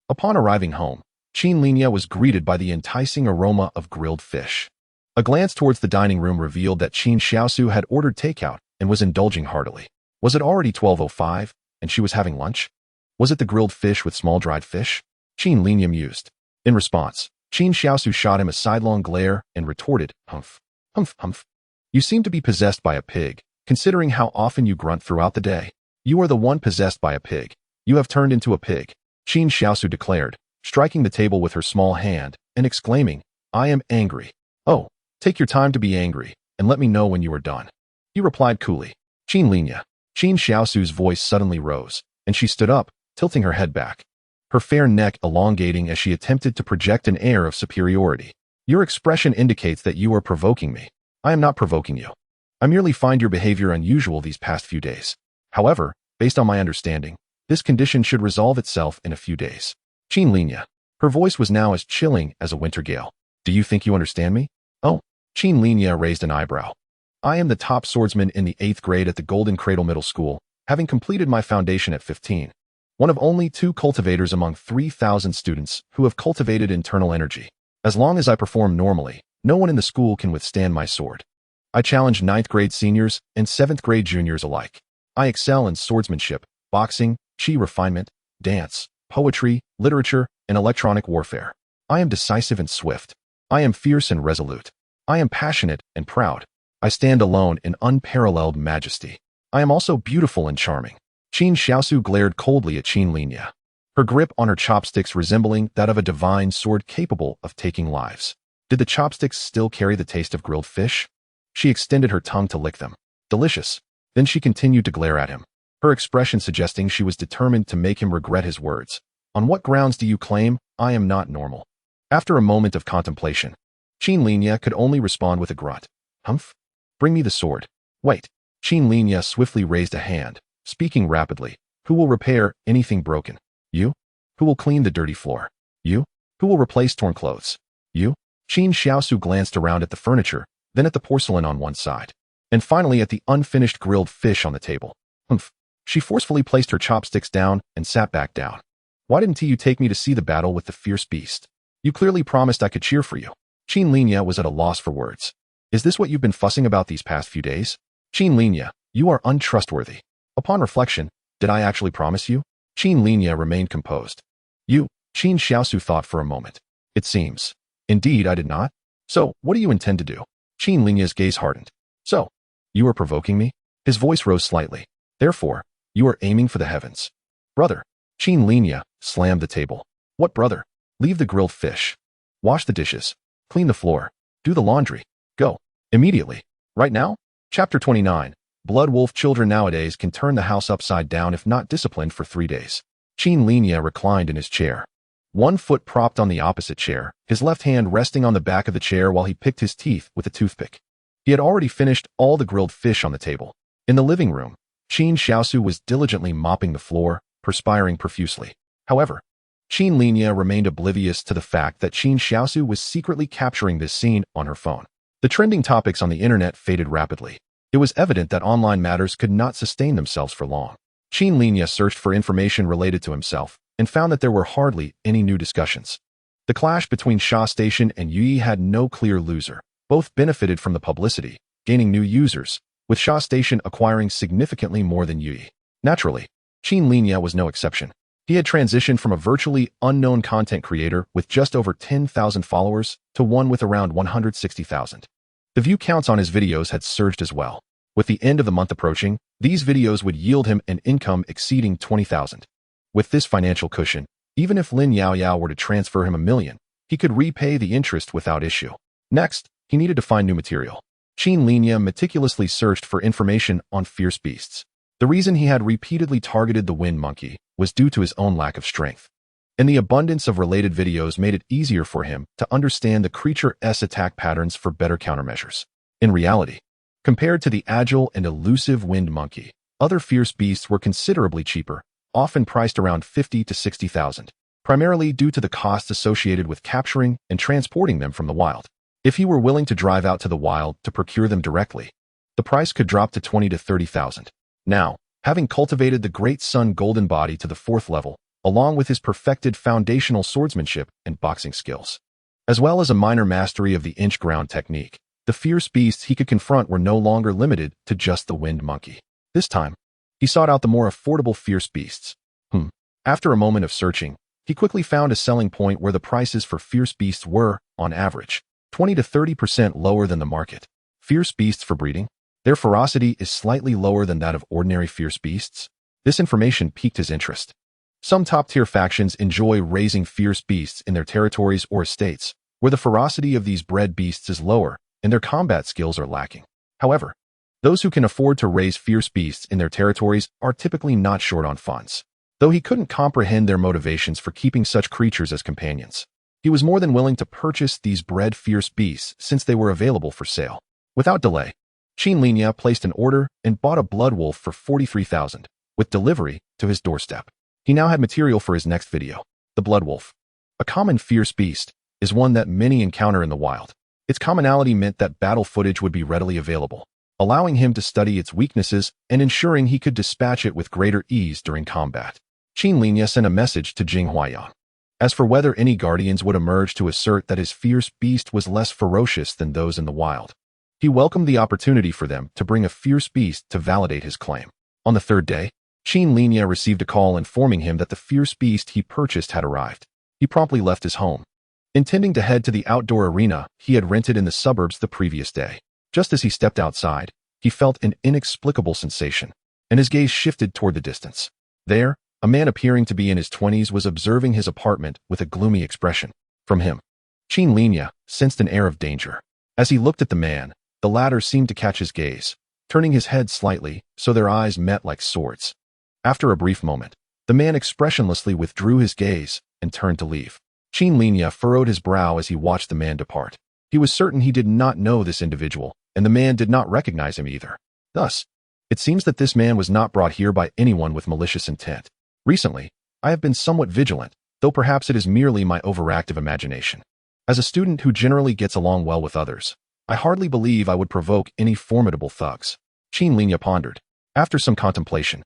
Upon arriving home, Qin Linye was greeted by the enticing aroma of grilled fish. A glance towards the dining room revealed that Qin Xiaosu had ordered takeout and was indulging heartily. Was it already 12:05 and she was having lunch? Was it the grilled fish with small dried fish? Qin Linye mused. In response, Qin Xiaosu shot him a sidelong glare and retorted, "Humph, humph, humph. You seem to be possessed by a pig, considering how often you grunt throughout the day. You are the one possessed by a pig. You have turned into a pig," Qin Xiaosu declared, striking the table with her small hand and exclaiming, "I am angry." "Oh, take your time to be angry, and let me know when you are done," he replied coolly. Qin Linye. Qin Xiaosu's voice suddenly rose, and she stood up, tilting her head back, her fair neck elongating as she attempted to project an air of superiority. "Your expression indicates that you are provoking me. I am not provoking you. I merely find your behavior unusual these past few days. However, based on my understanding, this condition should resolve itself in a few days." Qin Linye. Her voice was now as chilling as a winter gale. "Do you think you understand me?" "Oh." Qin Linye raised an eyebrow. "I am the top swordsman in the 8th grade at the Golden Cradle Middle School, having completed my foundation at 15. One of only 2 cultivators among 3,000 students who have cultivated internal energy. As long as I perform normally, no one in the school can withstand my sword. I challenge 9th grade seniors and 7th grade juniors alike. I excel in swordsmanship, boxing, chi refinement, dance, poetry, literature, and electronic warfare. I am decisive and swift. I am fierce and resolute. I am passionate and proud. I stand alone in unparalleled majesty. I am also beautiful and charming." Qin Xiaosu glared coldly at Qin Linye, her grip on her chopsticks resembling that of a divine sword capable of taking lives. Did the chopsticks still carry the taste of grilled fish? She extended her tongue to lick them. Delicious. Then she continued to glare at him, her expression suggesting she was determined to make him regret his words. "On what grounds do you claim I am not normal?" After a moment of contemplation, Qin Linye could only respond with a grunt. "Humph? Bring me the sword." "Wait." Qin Linye swiftly raised a hand, speaking rapidly. "Who will repair anything broken? You? Who will clean the dirty floor? You? Who will replace torn clothes? You?" Qin Xiaosu glanced around at the furniture, then at the porcelain on one side, and finally at the unfinished grilled fish on the table. "Humph." She forcefully placed her chopsticks down and sat back down. "Why didn't you take me to see the battle with the fierce beast? You clearly promised I could cheer for you." Qin Linye was at a loss for words. "Is this what you've been fussing about these past few days?" "Qin Linye, you are untrustworthy." "Upon reflection, did I actually promise you?" Qin Linye remained composed. "You," Qin Xiaosu thought for a moment. "It seems. Indeed, I did not. So, what do you intend to do?" Qin Linye's gaze hardened. "So, you are provoking me?" His voice rose slightly. "Therefore, you are aiming for the heavens." "Brother." Qin Linye slammed the table. "What brother? Leave the grilled fish. Wash the dishes. Clean the floor. Do the laundry. Go. Immediately. Right now?" Chapter 29. Blood wolf children nowadays can turn the house upside down if not disciplined for 3 days. Qin Linye reclined in his chair, one foot propped on the opposite chair, his left hand resting on the back of the chair while he picked his teeth with a toothpick. He had already finished all the grilled fish on the table. In the living room, Qin Xiaosu was diligently mopping the floor, perspiring profusely. However, Qin Linye remained oblivious to the fact that Qin Xiaosu was secretly capturing this scene on her phone. The trending topics on the internet faded rapidly. It was evident that online matters could not sustain themselves for long. Qin Linye searched for information related to himself and found that there were hardly any new discussions. The clash between Sha Station and Yi had no clear loser. Both benefited from the publicity, gaining new users, with Sha Station acquiring significantly more than Yi. Naturally, Qin Linye was no exception. He had transitioned from a virtually unknown content creator with just over 10,000 followers to one with around 160,000. The view counts on his videos had surged as well. With the end of the month approaching, these videos would yield him an income exceeding 20,000. With this financial cushion, even if Lin Yaoyao were to transfer him 1 million, he could repay the interest without issue. Next, he needed to find new material. Qin Linye meticulously searched for information on fierce beasts. The reason he had repeatedly targeted the wind monkey was due to his own lack of strength. And the abundance of related videos made it easier for him to understand the creature's attack patterns for better countermeasures. In reality, compared to the agile and elusive wind monkey, other fierce beasts were considerably cheaper, often priced around 50 to 60,000, primarily due to the costs associated with capturing and transporting them from the wild. If he were willing to drive out to the wild to procure them directly, the price could drop to 20 to 30,000. Now, having cultivated the Great Sun Golden Body to the 4th level, along with his perfected foundational swordsmanship and boxing skills, as well as a minor mastery of the inch ground technique, the fierce beasts he could confront were no longer limited to just the wind monkey. This time, he sought out the more affordable fierce beasts. After a moment of searching, he quickly found a selling point where the prices for fierce beasts were, on average, 20 to 30% lower than the market. Fierce beasts for breeding? Their ferocity is slightly lower than that of ordinary fierce beasts. This information piqued his interest. Some top-tier factions enjoy raising fierce beasts in their territories or estates, where the ferocity of these bred beasts is lower and their combat skills are lacking. However, those who can afford to raise fierce beasts in their territories are typically not short on funds. Though he couldn't comprehend their motivations for keeping such creatures as companions, he was more than willing to purchase these bred fierce beasts since they were available for sale. Without delay, Qin Linye placed an order and bought a blood wolf for 43,000, with delivery to his doorstep. He now had material for his next video. The blood wolf, a common fierce beast, is one that many encounter in the wild. Its commonality meant that battle footage would be readily available, allowing him to study its weaknesses and ensuring he could dispatch it with greater ease during combat. Qin Linye sent a message to Jing Huaiyang. As for whether any guardians would emerge to assert that his fierce beast was less ferocious than those in the wild, he welcomed the opportunity for them to bring a fierce beast to validate his claim. On the 3rd day, Qin Linye received a call informing him that the fierce beast he purchased had arrived. He promptly left his home, intending to head to the outdoor arena he had rented in the suburbs the previous day. Just as he stepped outside, he felt an inexplicable sensation, and his gaze shifted toward the distance. There, a man appearing to be in his 20s was observing his apartment with a gloomy expression. From him, Qin Linye sensed an air of danger. As he looked at the man, the latter seemed to catch his gaze, turning his head slightly so their eyes met like swords. After a brief moment, the man expressionlessly withdrew his gaze and turned to leave. Qin Linye furrowed his brow as he watched the man depart. He was certain he did not know this individual, and the man did not recognize him either. Thus, it seems that this man was not brought here by anyone with malicious intent. Recently, I have been somewhat vigilant, though perhaps it is merely my overactive imagination. As a student who generally gets along well with others, I hardly believe I would provoke any formidable thugs. Qin Linye pondered. After some contemplation,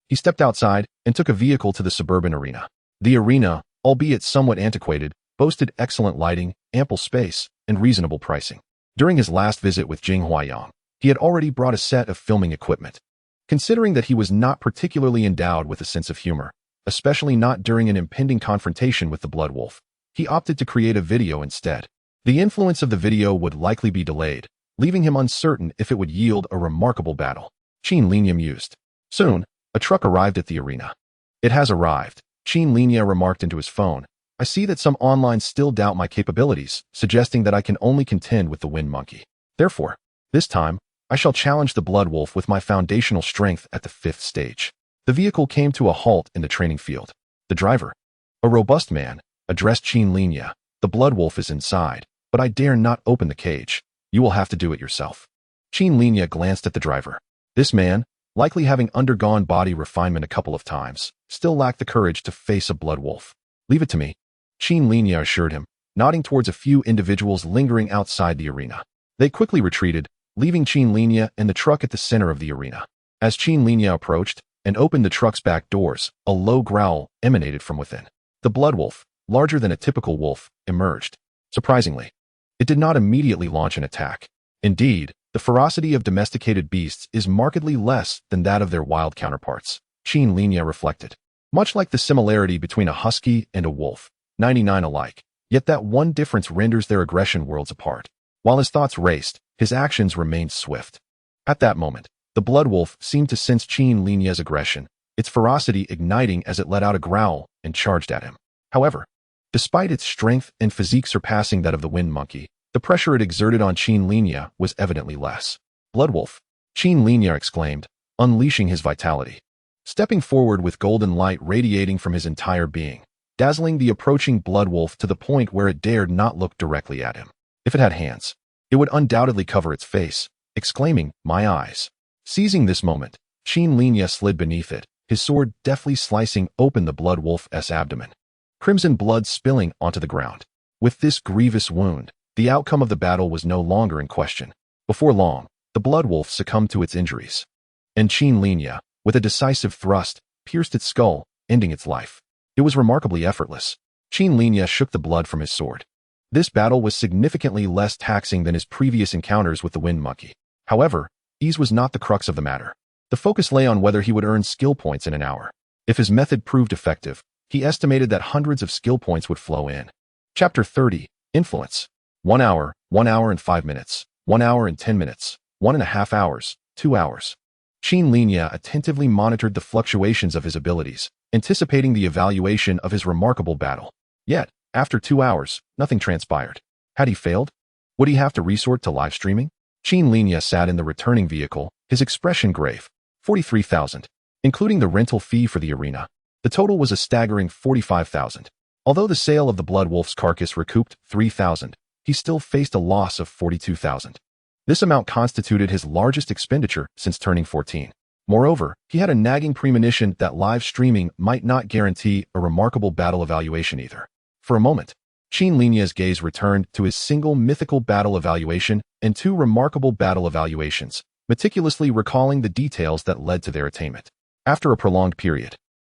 he stepped outside and took a vehicle to the suburban arena. The arena, albeit somewhat antiquated, boasted excellent lighting, ample space, and reasonable pricing. During his last visit with Jing Huaiyang, he had already brought a set of filming equipment. Considering that he was not particularly endowed with a sense of humor, especially not during an impending confrontation with the blood wolf, he opted to create a video instead. The influence of the video would likely be delayed, leaving him uncertain if it would yield a remarkable battle. Qin Linye mused. Soon, a truck arrived at the arena. It has arrived, Qin Linye remarked into his phone. I see that some online still doubt my capabilities, suggesting that I can only contend with the wind monkey. Therefore, this time, I shall challenge the blood wolf with my foundational strength at the 5th stage. The vehicle came to a halt in the training field. The driver, a robust man, addressed Qin Linye. The blood wolf is inside, but I dare not open the cage. You will have to do it yourself. Qin Linye glanced at the driver. This man, likely having undergone body refinement a couple of times, still lacked the courage to face a blood wolf. Leave it to me, Qin Linye assured him, nodding towards a few individuals lingering outside the arena. They quickly retreated, leaving Qin Linye and the truck at the center of the arena. As Qin Linye approached and opened the truck's back doors, a low growl emanated from within. The blood wolf, larger than a typical wolf, emerged. Surprisingly, it did not immediately launch an attack. Indeed, the ferocity of domesticated beasts is markedly less than that of their wild counterparts, Qin Linye reflected. Much like the similarity between a husky and a wolf, 99 alike, yet that one difference renders their aggression worlds apart. While his thoughts raced, his actions remained swift. At that moment, the blood wolf seemed to sense Qin Linye's aggression, its ferocity igniting as it let out a growl and charged at him. However, despite its strength and physique surpassing that of the wind monkey, the pressure it exerted on Qin Linye was evidently less. Bloodwolf, Qin Linye exclaimed, unleashing his vitality. Stepping forward with golden light radiating from his entire being, dazzling the approaching Bloodwolf to the point where it dared not look directly at him. If it had hands, it would undoubtedly cover its face, exclaiming, "My eyes." Seizing this moment, Qin Linye slid beneath it, his sword deftly slicing open the Bloodwolf's abdomen. Crimson blood spilling onto the ground. With this grievous wound, the outcome of the battle was no longer in question. Before long, the Bloodwolf succumbed to its injuries, and Qin Linye, with a decisive thrust, pierced its skull, ending its life. It was remarkably effortless. Qin Linye shook the blood from his sword. This battle was significantly less taxing than his previous encounters with the wind monkey. However, ease was not the crux of the matter. The focus lay on whether he would earn skill points in an hour. If his method proved effective, he estimated that hundreds of skill points would flow in. Chapter 30, Influence. 1 hour, 1 hour and 5 minutes, 1 hour and 10 minutes, 1.5 hours, 2 hours. Qin Linye attentively monitored the fluctuations of his abilities, anticipating the evaluation of his remarkable battle. Yet, after 2 hours, nothing transpired. Had he failed? Would he have to resort to live streaming? Qin Linye sat in the returning vehicle, his expression grave. 43,000. Including the rental fee for the arena, the total was a staggering 45,000. Although the sale of the Bloodwolf's carcass recouped 3,000, he still faced a loss of 42,000. This amount constituted his largest expenditure since turning 14. Moreover, he had a nagging premonition that live streaming might not guarantee a remarkable battle evaluation either. For a moment, Qin Linye's gaze returned to his single mythical battle evaluation and 2 remarkable battle evaluations, meticulously recalling the details that led to their attainment. After a prolonged period,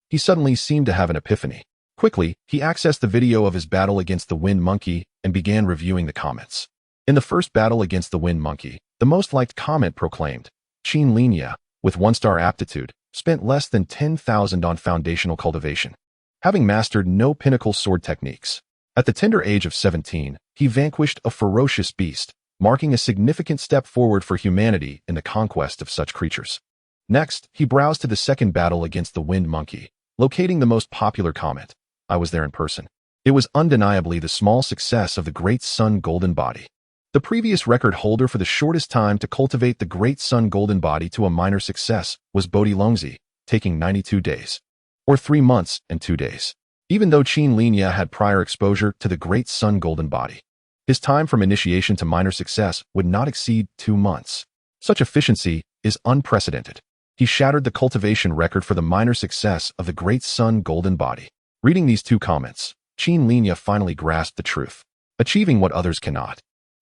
he suddenly seemed to have an epiphany. Quickly, he accessed the video of his battle against the wind monkey and began reviewing the comments. In the first battle against the wind monkey, the most liked comment proclaimed, Qin Linye, with 1-star aptitude, spent less than 10,000 on foundational cultivation, having mastered no pinnacle sword techniques. At the tender age of 17, he vanquished a ferocious beast, marking a significant step forward for humanity in the conquest of such creatures. Next, he browsed to the second battle against the wind monkey, locating the most popular comment, I was there in person. It was undeniably the small success of the Great Sun Golden Body. The previous record holder for the shortest time to cultivate the Great Sun Golden Body to a minor success was Bodhi Longzi, taking 92 days, or 3 months and 2 days. Even though Qin Linye had prior exposure to the Great Sun Golden Body, his time from initiation to minor success would not exceed 2 months. Such efficiency is unprecedented. He shattered the cultivation record for the minor success of the Great Sun Golden Body. Reading these 2 comments, Qin Linye finally grasped the truth, achieving what others cannot,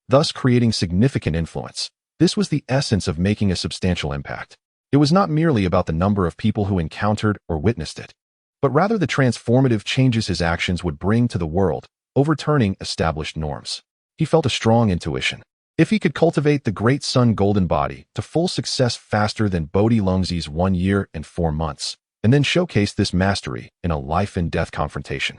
thus creating significant influence. This was the essence of making a substantial impact. It was not merely about the number of people who encountered or witnessed it, but rather the transformative changes his actions would bring to the world, overturning established norms. He felt a strong intuition. If he could cultivate the Great Sun Golden Body to full success faster than Bodhi Longzi's 1 year and 4 months, and then showcase this mastery in a life-and-death confrontation,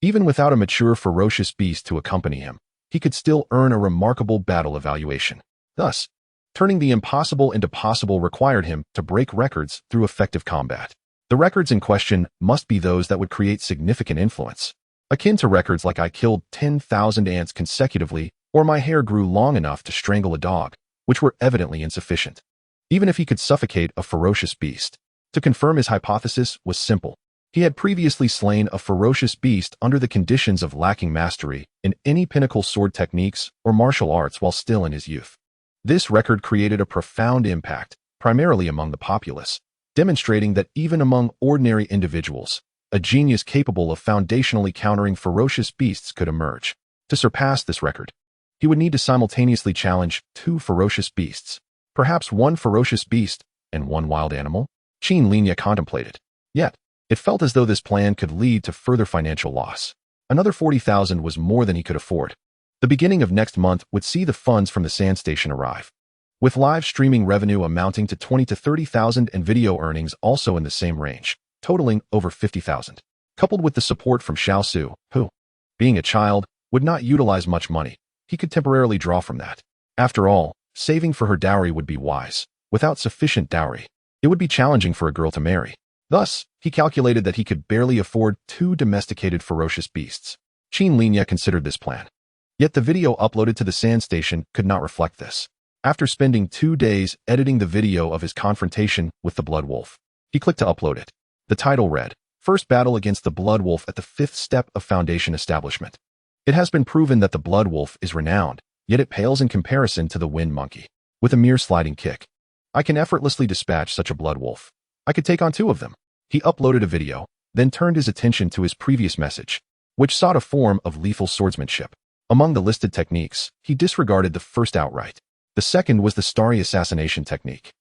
even without a mature ferocious beast to accompany him, he could still earn a remarkable battle evaluation. Thus, turning the impossible into possible required him to break records through effective combat. The records in question must be those that would create significant influence, akin to records like I killed 10,000 ants consecutively or my hair grew long enough to strangle a dog, which were evidently insufficient. Even if he could suffocate a ferocious beast. To confirm his hypothesis was simple. He had previously slain a ferocious beast under the conditions of lacking mastery in any pinnacle sword techniques or martial arts while still in his youth. This record created a profound impact, primarily among the populace, demonstrating that even among ordinary individuals, a genius capable of foundationally countering ferocious beasts could emerge. To surpass this record, he would need to simultaneously challenge 2 ferocious beasts, perhaps 1 ferocious beast and 1 wild animal. Qin Linye contemplated. Yet, it felt as though this plan could lead to further financial loss. Another 40,000 was more than he could afford. The beginning of next month would see the funds from the sand station arrive, with live streaming revenue amounting to 20 to 30,000 and video earnings also in the same range, totaling over 50,000. Coupled with the support from Xiaosu, who, being a child, would not utilize much money, he could temporarily draw from that. After all, saving for her dowry would be wise. Without sufficient dowry, it would be challenging for a girl to marry. Thus, he calculated that he could barely afford 2 domesticated ferocious beasts. Qin Linye considered this plan. Yet the video uploaded to the sand station could not reflect this. After spending 2 days editing the video of his confrontation with the Blood Wolf, he clicked to upload it. The title read, First Battle Against the Blood Wolf at the 5th Step of Foundation Establishment. It has been proven that the Blood Wolf is renowned, yet it pales in comparison to the Wind Monkey. With a mere sliding kick, I can effortlessly dispatch such a Blood Wolf. I could take on 2 of them. He uploaded a video, then turned his attention to his previous message, which sought a form of lethal swordsmanship. Among the listed techniques, he disregarded the first outright. The second was the Starry Assassination technique.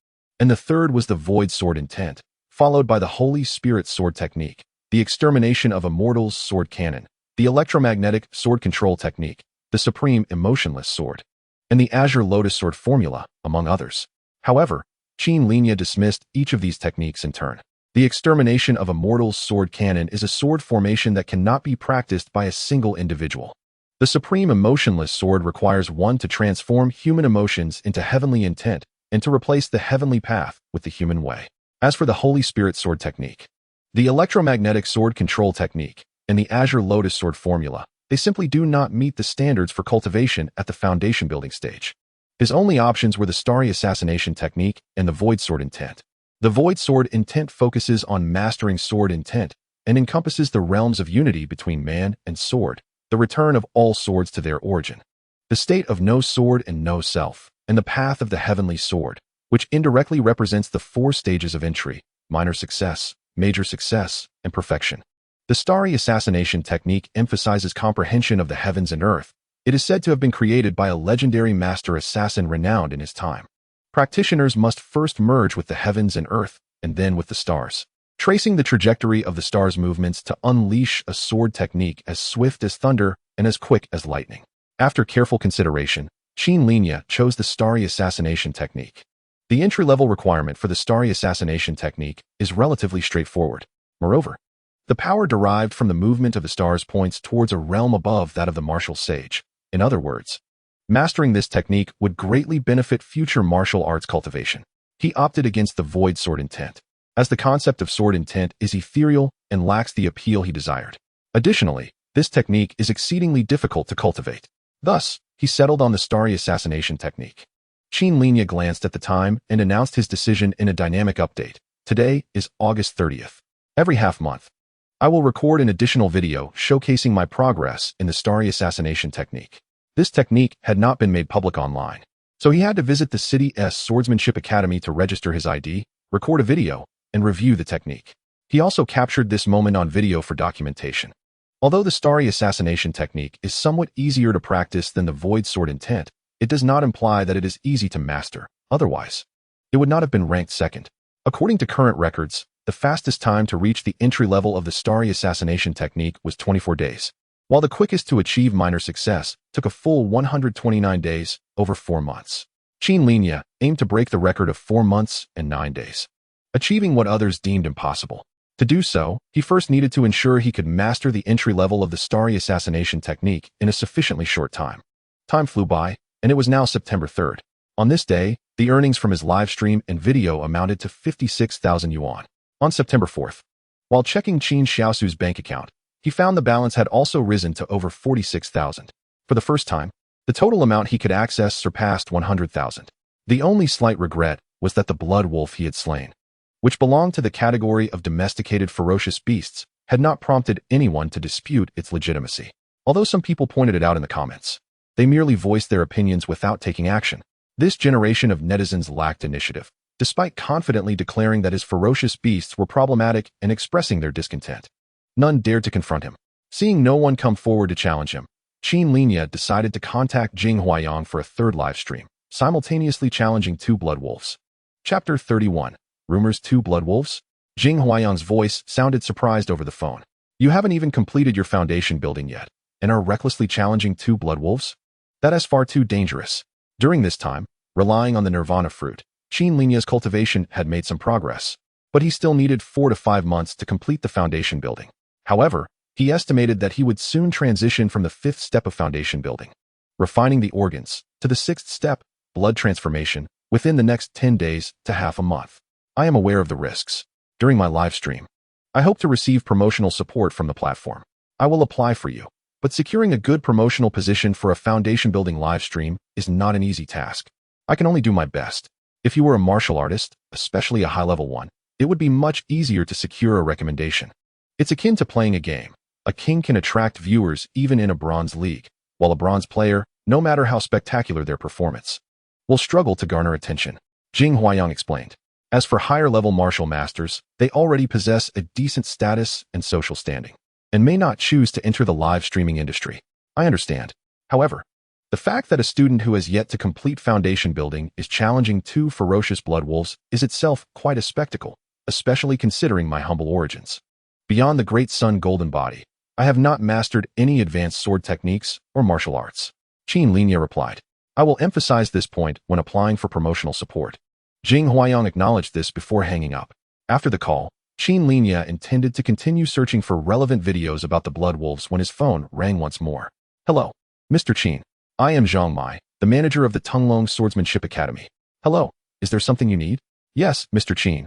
And the third was the Void Sword Intent, followed by the Holy Spirit Sword technique, the Extermination of Immortals Sword Cannon, the Electromagnetic Sword Control technique, the Supreme Emotionless Sword, and the Azure Lotus Sword formula, among others. However, Qin Linye dismissed each of these techniques in turn. The Extermination of Immortals Sword Cannon is a sword formation that cannot be practiced by a single individual. The Supreme Emotionless Sword requires one to transform human emotions into heavenly intent and to replace the heavenly path with the human way. As for the Holy Spirit Sword technique, the Electromagnetic Sword Control technique, and the Azure Lotus Sword formula, they simply do not meet the standards for cultivation at the foundation building stage. His only options were the Starry Assassination technique and the Void Sword Intent. The Void Sword Intent focuses on mastering sword intent and encompasses the realms of unity between man and sword, the return of all swords to their origin, the state of no sword and no self, and the path of the heavenly sword, which indirectly represents the 4 stages of entry: minor success, major success, and perfection. The Starry Assassination technique emphasizes comprehension of the heavens and earth. It is said to have been created by a legendary master assassin renowned in his time. Practitioners must first merge with the heavens and earth, and then with the stars, tracing the trajectory of the stars' movements to unleash a sword technique as swift as thunder and as quick as lightning. After careful consideration, Qin Linye chose the Starry Assassination technique. The entry-level requirement for the Starry Assassination technique is relatively straightforward. Moreover, the power derived from the movement of the stars points towards a realm above that of the martial sage. In other words, mastering this technique would greatly benefit future martial arts cultivation. He opted against the Void Sword Intent, as the concept of sword intent is ethereal and lacks the appeal he desired. Additionally, this technique is exceedingly difficult to cultivate. Thus, he settled on the Starry Assassination technique. Qin Linye glanced at the time and announced his decision in a dynamic update. Today is August 30th. Every half-month, I will record an additional video showcasing my progress in the Starry Assassination technique. This technique had not been made public online, so he had to visit the city's Swordsmanship Academy to register his ID, record a video, and review the technique. He also captured this moment on video for documentation. Although the Starry Assassination technique is somewhat easier to practice than the Void Sword Intent, it does not imply that it is easy to master. Otherwise, it would not have been ranked second. According to current records, the fastest time to reach the entry level of the Starry Assassination technique was 24 days, while the quickest to achieve minor success took a full 129 days, over 4 months. Qin Linye aimed to break the record of 4 months and 9 days, achieving what others deemed impossible. To do so, he first needed to ensure he could master the entry level of the Starry Assassination technique in a sufficiently short time. Time flew by, and it was now September 3rd. On this day, the earnings from his live stream and video amounted to 56,000 yuan. On September 4th, while checking Qin Xiaosu's bank account, he found the balance had also risen to over 46,000. For the first time, the total amount he could access surpassed 100,000. The only slight regret was that the blood wolf he had slain, which belonged to the category of domesticated ferocious beasts, had not prompted anyone to dispute its legitimacy. Although some people pointed it out in the comments, they merely voiced their opinions without taking action. This generation of netizens lacked initiative, despite confidently declaring that his ferocious beasts were problematic and expressing their discontent. None dared to confront him. Seeing no one come forward to challenge him, Qin Linye decided to contact Jing Huayang for a third live stream, simultaneously challenging 2 blood wolves. Chapter 31. Rumors 2 blood wolves? Jing Huayang's voice sounded surprised over the phone. You haven't even completed your foundation building yet, and are recklessly challenging 2 blood wolves? That is far too dangerous. During this time, relying on the nirvana fruit, Qin Linye's cultivation had made some progress, but he still needed 4 to 5 months to complete the foundation building. However, he estimated that he would soon transition from the 5th step of foundation building, refining the organs, to the 6th step, blood transformation, within the next 10 days to half a month. I am aware of the risks. during my live stream. I hope to receive promotional support from the platform. I will apply for you. But securing a good promotional position for a foundation-building live stream is not an easy task. I can only do my best. If you were a martial artist, especially a high-level one, it would be much easier to secure a recommendation. It's akin to playing a game. A king can attract viewers even in a bronze league, while a bronze player, no matter how spectacular their performance, will struggle to garner attention. Jing Huayang explained. As for higher-level martial masters, they already possess a decent status and social standing, and may not choose to enter the live streaming industry. I understand. However, the fact that a student who has yet to complete foundation building is challenging two ferocious blood wolves is itself quite a spectacle, especially considering my humble origins. Beyond the Great Sun Golden Body, I have not mastered any advanced sword techniques or martial arts. Qin Linye replied. I will emphasize this point when applying for promotional support. Jing Huayang acknowledged this before hanging up. After the call, Qin Linye intended to continue searching for relevant videos about the blood wolves when his phone rang once more. Hello, Mr. Qin. I am Zhang Mai, the manager of the Tunglong Swordsmanship Academy. Hello, is there something you need? Yes, Mr. Qin.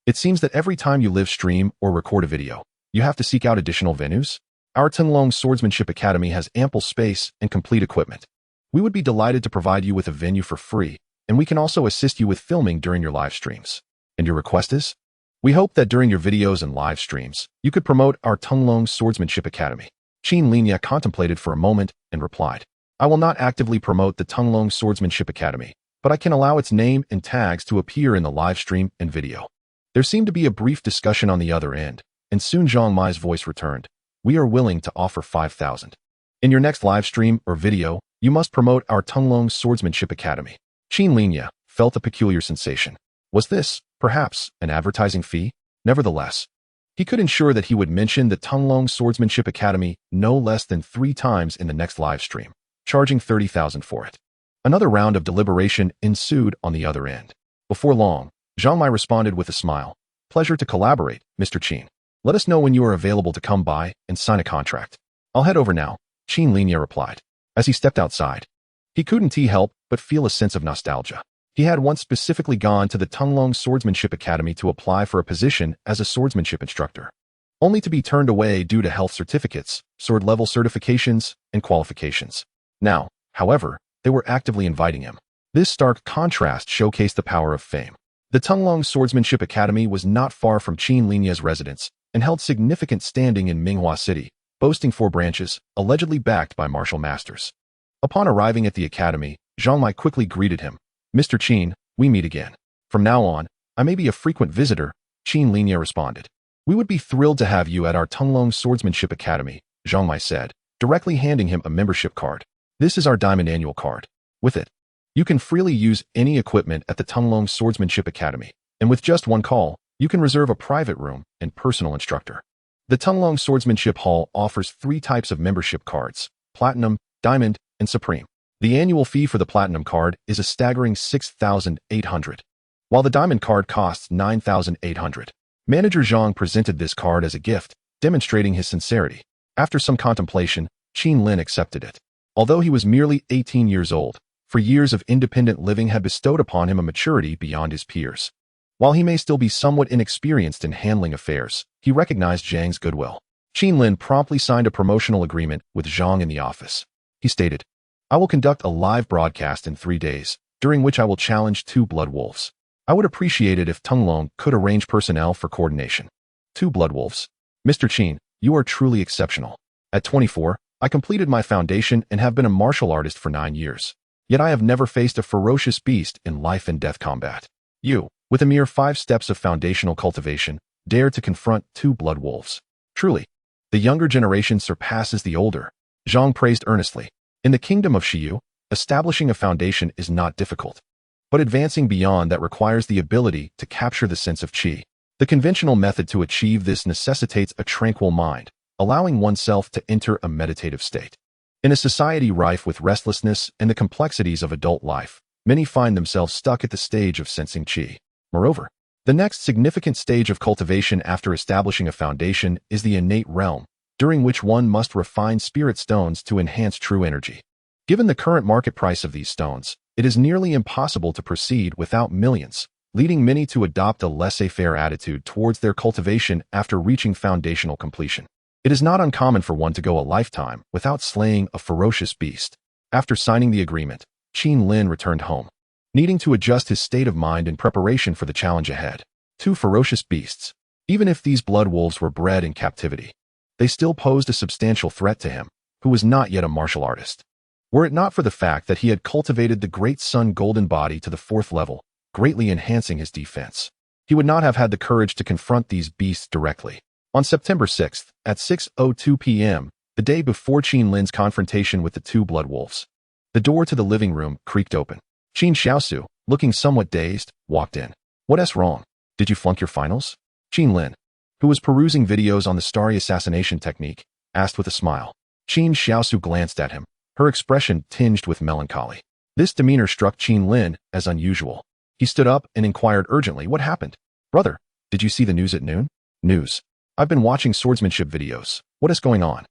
It seems that every time you live stream or record a video, you have to seek out additional venues. Our Tunglong Swordsmanship Academy has ample space and complete equipment. We would be delighted to provide you with a venue for free, and we can also assist you with filming during your live streams. And your request is? We hope that during your videos and live streams, you could promote our Tunglong Swordsmanship Academy. Qin Linye contemplated for a moment and replied, I will not actively promote the Tunglong Swordsmanship Academy, but I can allow its name and tags to appear in the live stream and video. There seemed to be a brief discussion on the other end, and soon Zhang Mai's voice returned. We are willing to offer 5,000. In your next live stream or video, you must promote our Tunglong Swordsmanship Academy. Qin Linye felt a peculiar sensation. Was this, perhaps, an advertising fee? Nevertheless, he could ensure that he would mention the Tunglong Swordsmanship Academy no less than 3 times in the next live stream, charging 30,000 for it. Another round of deliberation ensued on the other end. Before long, Zhang Mai responded with a smile. Pleasure to collaborate, Mr. Qin. Let us know when you are available to come by and sign a contract. I'll head over now, Qin Linye replied. As he stepped outside, he couldn't help but feel a sense of nostalgia. He had once specifically gone to the Tunglong Swordsmanship Academy to apply for a position as a swordsmanship instructor, only to be turned away due to health certificates, sword-level certifications, and qualifications. Now, however, they were actively inviting him. This stark contrast showcased the power of fame. The Tunglong Swordsmanship Academy was not far from Qin Linye's residence and held significant standing in Minghua City, boasting 4 branches, allegedly backed by martial masters. Upon arriving at the academy, Zhang Mai quickly greeted him. Mr. Qin, we meet again. From now on, I may be a frequent visitor, Qin Linye responded. We would be thrilled to have you at our Tunglong Swordsmanship Academy, Zhang Mai said, directly handing him a membership card. This is our diamond annual card. With it, you can freely use any equipment at the Tunglong Swordsmanship Academy, and with just one call, you can reserve a private room and personal instructor. The Tunglong Swordsmanship Hall offers 3 types of membership cards, Platinum, Diamond, and Supreme. The annual fee for the Platinum card is a staggering 6,800, while the Diamond card costs 9,800. Manager Zhang presented this card as a gift, demonstrating his sincerity. After some contemplation, Qin Lin accepted it. Although he was merely 18 years old, for years of independent living had bestowed upon him a maturity beyond his peers. While he may still be somewhat inexperienced in handling affairs, he recognized Zhang's goodwill. Qin Lin promptly signed a promotional agreement with Zhang in the office. He stated, I will conduct a live broadcast in 3 days, during which I will challenge 2 blood wolves. I would appreciate it if Tunglong could arrange personnel for coordination. 2 blood wolves. Mr. Qin, you are truly exceptional. At 24, I completed my foundation and have been a martial artist for 9 years. Yet I have never faced a ferocious beast in life and death combat. You, with a mere 5 steps of foundational cultivation, dare to confront 2 blood wolves. Truly, the younger generation surpasses the older. Zhang praised earnestly. In the kingdom of Shiyu, establishing a foundation is not difficult, but advancing beyond that requires the ability to capture the sense of qi. The conventional method to achieve this necessitates a tranquil mind, allowing oneself to enter a meditative state. In a society rife with restlessness and the complexities of adult life, many find themselves stuck at the stage of sensing qi. Moreover, the next significant stage of cultivation after establishing a foundation is the innate realm, during which one must refine spirit stones to enhance true energy. Given the current market price of these stones, it is nearly impossible to proceed without millions, leading many to adopt a laissez-faire attitude towards their cultivation after reaching foundational completion. It is not uncommon for one to go a lifetime without slaying a ferocious beast. After signing the agreement, Qin Lin returned home, needing to adjust his state of mind in preparation for the challenge ahead. Two ferocious beasts. Even if these blood wolves were bred in captivity, they still posed a substantial threat to him, who was not yet a martial artist. Were it not for the fact that he had cultivated the Great Sun Golden Body to the 4th level, greatly enhancing his defense, he would not have had the courage to confront these beasts directly. On September 6th, at 6:02 p.m., the day before Qin Lin's confrontation with the two blood wolves, the door to the living room creaked open. Qin Xiaosu, looking somewhat dazed, walked in. "What's wrong? Did you flunk your finals?" Qin Lin, who was perusing videos on the starry assassination technique, asked with a smile. Qin Xiaosu glanced at him, her expression tinged with melancholy. This demeanor struck Qin Lin as unusual. He stood up and inquired urgently, "What happened? Brother, did you see the news at noon?" "News? I've been watching swordsmanship videos. What is going on?"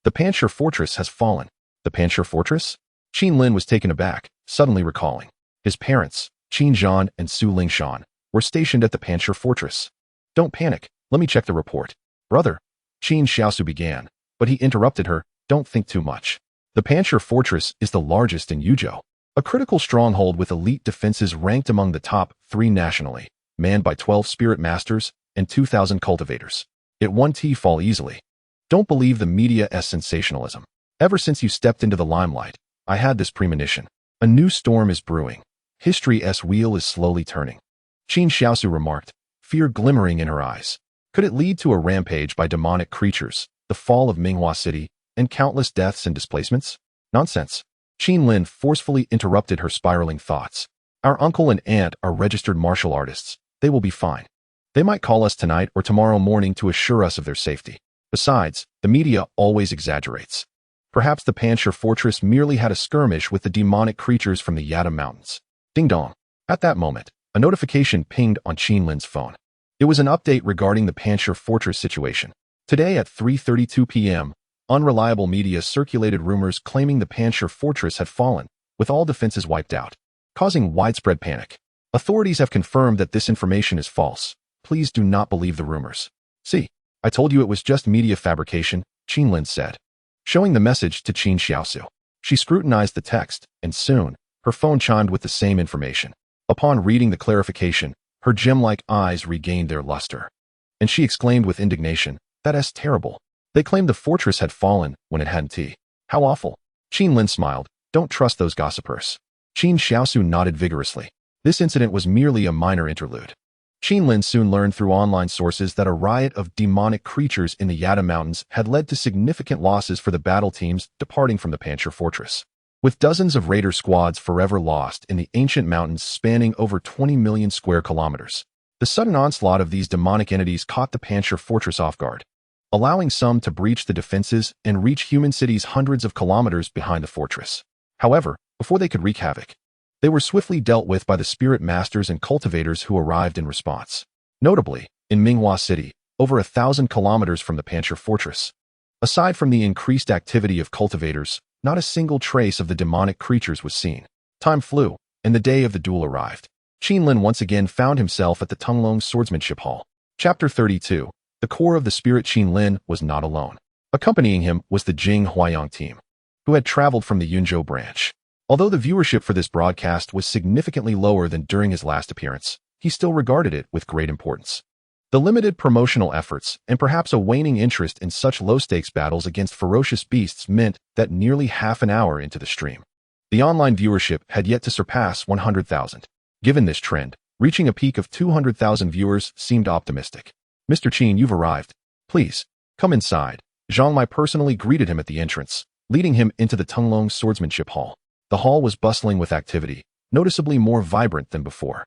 "The Panshir fortress has fallen." "The Panshir fortress?" Qin Lin was taken aback, suddenly recalling. His parents, Qin Zhan and Su Lingshan, were stationed at the Panshir fortress. "Don't panic, let me check the report." "Brother," Qin Xiaosu began, but he interrupted her, "Don't think too much. The Panshir fortress is the largest in Yuzhou, a critical stronghold with elite defenses ranked among the top 3 nationally, manned by 12 spirit masters and 2,000 cultivators. It won't fall easily. Don't believe the media's sensationalism. Ever since you stepped into the limelight, I had this premonition. A new storm is brewing. History's wheel is slowly turning." Qin Xiaosu remarked, fear glimmering in her eyes. Could it lead to a rampage by demonic creatures, the fall of Minghua City, and countless deaths and displacements? Nonsense. Qin Lin forcefully interrupted her spiraling thoughts. "Our uncle and aunt are registered martial artists. They will be fine. They might call us tonight or tomorrow morning to assure us of their safety. Besides, the media always exaggerates. Perhaps the Panshir fortress merely had a skirmish with the demonic creatures from the Yada Mountains." Ding dong. At that moment, a notification pinged on Qin Lin's phone. It was an update regarding the Panshir fortress situation. Today at 3:32 p.m., unreliable media circulated rumors claiming the Panshir fortress had fallen, with all defenses wiped out, causing widespread panic. Authorities have confirmed that this information is false. Please do not believe the rumors. "See, I told you it was just media fabrication," Qin Lin said, showing the message to Qin Xiaosu. She scrutinized the text, and soon, her phone chimed with the same information. Upon reading the clarification, her gem-like eyes regained their luster, and she exclaimed with indignation, "That's terrible. They claimed the fortress had fallen when it hadn't. How awful." Qin Lin smiled. "Don't trust those gossipers." Qin Xiaosu nodded vigorously. This incident was merely a minor interlude. Qin Lin soon learned through online sources that a riot of demonic creatures in the Yada Mountains had led to significant losses for the battle teams departing from the Panshir fortress. With dozens of raider squads forever lost in the ancient mountains spanning over 20 million square kilometers, the sudden onslaught of these demonic entities caught the Panshir fortress off guard, allowing some to breach the defenses and reach human cities hundreds of kilometers behind the fortress. However, before they could wreak havoc, they were swiftly dealt with by the spirit masters and cultivators who arrived in response. Notably, in Minghua City, over 1,000 kilometers from the Panshir fortress, aside from the increased activity of cultivators, not a single trace of the demonic creatures was seen. Time flew, and the day of the duel arrived. Qin Lin once again found himself at the Tunglong Swordsmanship Hall. Chapter 32. The core of the spirit. Qin Lin was not alone. Accompanying him was the Jing Huayang team, who had traveled from the Yunzhou branch. Although the viewership for this broadcast was significantly lower than during his last appearance, he still regarded it with great importance. The limited promotional efforts and perhaps a waning interest in such low-stakes battles against ferocious beasts meant that nearly half an hour into the stream, the online viewership had yet to surpass 100,000. Given this trend, reaching a peak of 200,000 viewers seemed optimistic. "Mr. Qin, you've arrived. Please, come inside." Zhang Mai personally greeted him at the entrance, leading him into the Tunglong Swordsmanship Hall. The hall was bustling with activity, noticeably more vibrant than before.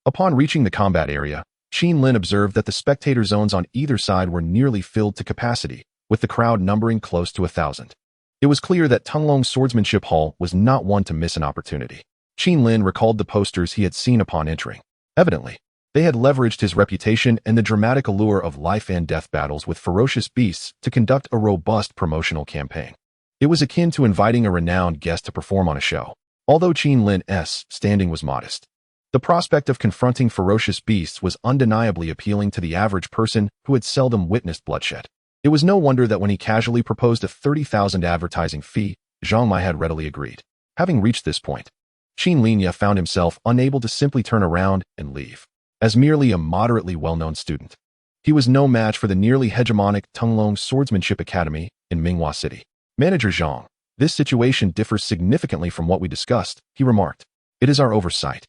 Upon reaching the combat area, Qin Lin observed that the spectator zones on either side were nearly filled to capacity, with the crowd numbering close to 1,000. It was clear that Tunglong Swordsmanship Hall was not one to miss an opportunity. Qin Lin recalled the posters he had seen upon entering. Evidently, they had leveraged his reputation and the dramatic allure of life and death battles with ferocious beasts to conduct a robust promotional campaign. It was akin to inviting a renowned guest to perform on a show. Although Qin Lin's standing was modest, The prospect of confronting ferocious beasts was undeniably appealing to the average person who had seldom witnessed bloodshed. It was no wonder that when he casually proposed a 30,000 advertising fee, Zhang Mai had readily agreed. Having reached this point, Qin Linye found himself unable to simply turn around and leave. As merely a moderately well-known student, he was no match for the nearly hegemonic Tunglong Swordsmanship Academy in Minghua City. Manager Zhang, this situation differs significantly from what we discussed, he remarked. It is our oversight.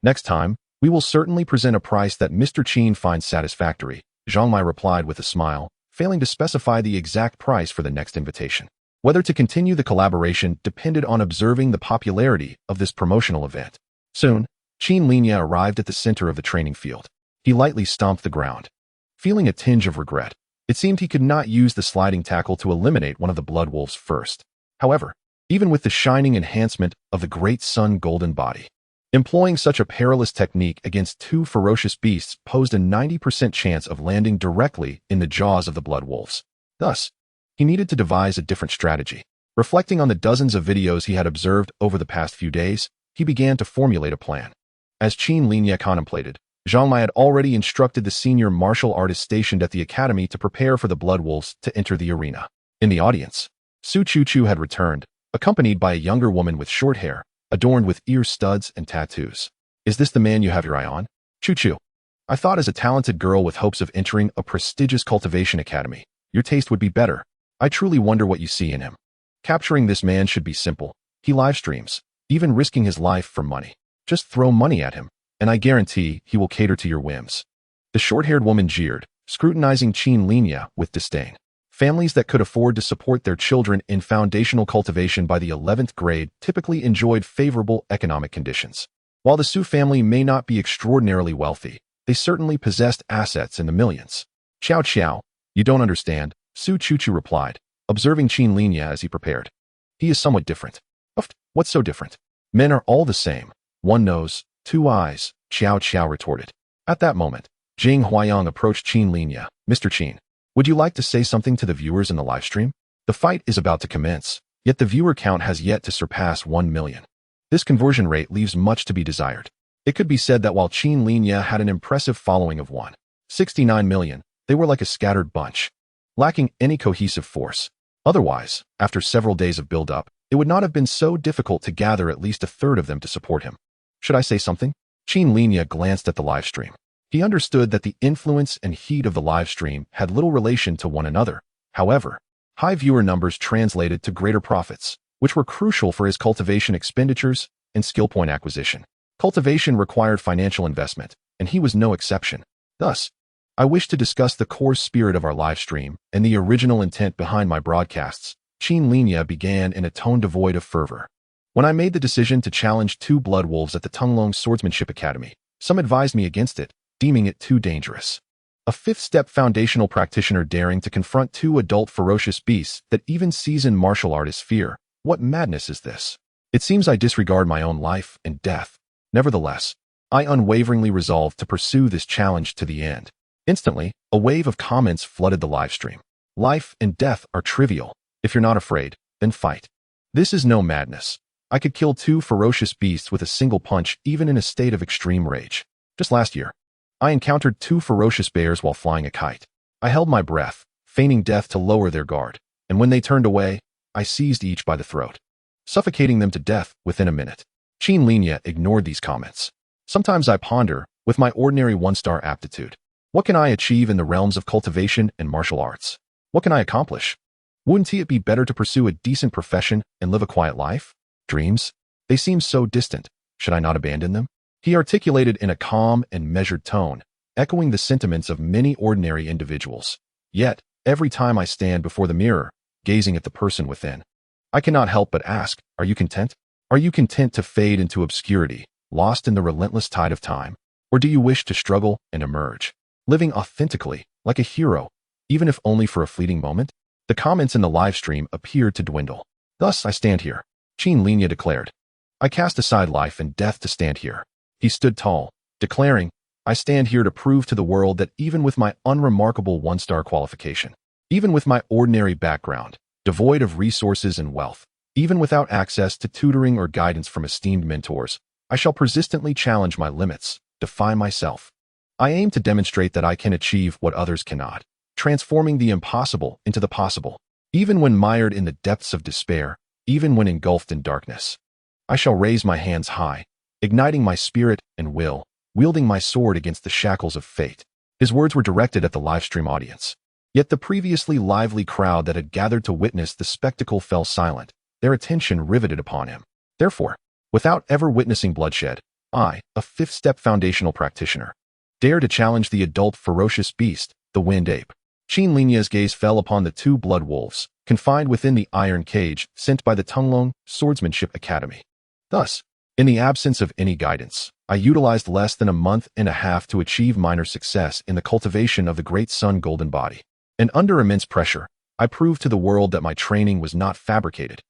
Next time, we will certainly present a price that Mr. Qin finds satisfactory, Zhang Mai replied with a smile, failing to specify the exact price for the next invitation. Whether to continue the collaboration depended on observing the popularity of this promotional event. Soon, Qin Linye arrived at the center of the training field. He lightly stomped the ground. Feeling a tinge of regret, it seemed he could not use the sliding tackle to eliminate one of the blood wolves first. However, even with the shining enhancement of the great sun golden body, employing such a perilous technique against two ferocious beasts posed a 90% chance of landing directly in the jaws of the blood wolves. Thus, he needed to devise a different strategy. Reflecting on the dozens of videos he had observed over the past few days, he began to formulate a plan. As Qin Linye contemplated, Zhang Mai had already instructed the senior martial artist stationed at the academy to prepare for the blood wolves to enter the arena. In the audience, Su Chuchu had returned, accompanied by a younger woman with short hair, adorned with ear studs and tattoos. Is this the man you have your eye on? Chuchu, I thought as a talented girl with hopes of entering a prestigious cultivation academy, your taste would be better. I truly wonder what you see in him. Capturing this man should be simple. He live streams, even risking his life for money. Just throw money at him, and I guarantee he will cater to your whims. The short-haired woman jeered, scrutinizing Qin Linye with disdain. Families that could afford to support their children in foundational cultivation by the 11th grade typically enjoyed favorable economic conditions. While the Su family may not be extraordinarily wealthy, they certainly possessed assets in the millions. Xiao Xiao, you don't understand, Su Chuchu replied, observing Qin Linye as he prepared. He is somewhat different. What's so different? Men are all the same. One nose, two eyes, Xiao Xiao retorted. At that moment, Jing Huayang approached Qin Linye. Mr. Qin, would you like to say something to the viewers in the livestream? The fight is about to commence, yet the viewer count has yet to surpass 1 million. This conversion rate leaves much to be desired. It could be said that while Qin Linye had an impressive following of 1.69 million, they were like a scattered bunch, lacking any cohesive force. Otherwise, after several days of build-up, it would not have been so difficult to gather at least a third of them to support him. Should I say something? Qin Linye glanced at the livestream. He understood that the influence and heat of the livestream had little relation to one another. However, high viewer numbers translated to greater profits, which were crucial for his cultivation expenditures and skill point acquisition. Cultivation required financial investment, and he was no exception. Thus, I wish to discuss the core spirit of our livestream and the original intent behind my broadcasts. Qin Linye began in a tone devoid of fervor. When I made the decision to challenge two blood wolves at the Tunglong Swordsmanship Academy, some advised me against it, deeming it too dangerous. A fifth-step foundational practitioner daring to confront two adult ferocious beasts that even seasoned martial artists fear. What madness is this? It seems I disregard my own life and death. Nevertheless, I unwaveringly resolved to pursue this challenge to the end. Instantly, a wave of comments flooded the livestream. Life and death are trivial. If you're not afraid, then fight. This is no madness. I could kill two ferocious beasts with a single punch even in a state of extreme rage. Just last year, I encountered two ferocious bears while flying a kite. I held my breath, feigning death to lower their guard, and when they turned away, I seized each by the throat, suffocating them to death within a minute. Qin Linye ignored these comments. Sometimes I ponder, with my ordinary one-star aptitude, what can I achieve in the realms of cultivation and martial arts? What can I accomplish? Wouldn't it be better to pursue a decent profession and live a quiet life? Dreams? They seem so distant. Should I not abandon them? He articulated in a calm and measured tone, echoing the sentiments of many ordinary individuals. Yet, every time I stand before the mirror, gazing at the person within, I cannot help but ask, are you content? Are you content to fade into obscurity, lost in the relentless tide of time? Or do you wish to struggle and emerge, living authentically, like a hero, even if only for a fleeting moment? The comments in the livestream appeared to dwindle. Thus I stand here, Qin Linye declared. I cast aside life and death to stand here. He stood tall, declaring, I stand here to prove to the world that even with my unremarkable one-star qualification, even with my ordinary background, devoid of resources and wealth, even without access to tutoring or guidance from esteemed mentors, I shall persistently challenge my limits, defy myself. I aim to demonstrate that I can achieve what others cannot, transforming the impossible into the possible. Even when mired in the depths of despair, even when engulfed in darkness, I shall raise my hands high, igniting my spirit and will, wielding my sword against the shackles of fate. His words were directed at the livestream audience. Yet the previously lively crowd that had gathered to witness the spectacle fell silent, their attention riveted upon him. Therefore, without ever witnessing bloodshed, I, a fifth-step foundational practitioner, dare to challenge the adult ferocious beast, the wind ape. Qin Linye's gaze fell upon the two blood wolves, confined within the iron cage sent by the Tunglong Swordsmanship Academy. Thus, in the absence of any guidance, I utilized less than a month and a half to achieve minor success in the cultivation of the Great Sun Golden Body. And under immense pressure, I proved to the world that my training was not fabricated.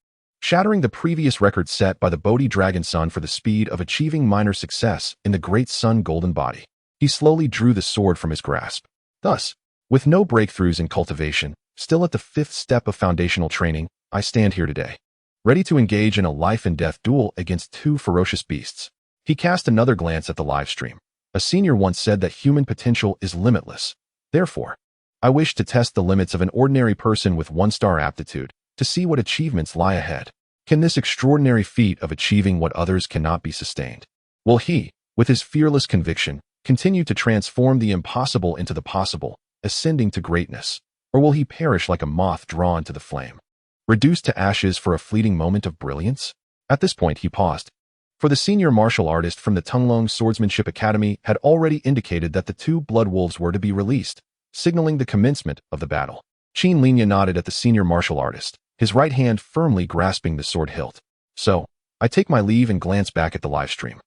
Shattering the previous record set by the Bodhi Dragon Sun for the speed of achieving minor success in the Great Sun Golden Body, he slowly drew the sword from his grasp. Thus, with no breakthroughs in cultivation, still at the fifth step of foundational training, I stand here today, ready to engage in a life-and-death duel against two ferocious beasts. He cast another glance at the live stream. A senior once said that human potential is limitless. Therefore, I wish to test the limits of an ordinary person with one-star aptitude to see what achievements lie ahead. Can this extraordinary feat of achieving what others cannot be sustained? Will he, with his fearless conviction, continue to transform the impossible into the possible, ascending to greatness? Or will he perish like a moth drawn to the flame, reduced to ashes for a fleeting moment of brilliance? At this point he paused, for the senior martial artist from the Tunglong Swordsmanship Academy had already indicated that the two blood wolves were to be released, signaling the commencement of the battle. Qin Linye nodded at the senior martial artist, his right hand firmly grasping the sword hilt. So, I take my leave and glance back at the livestream,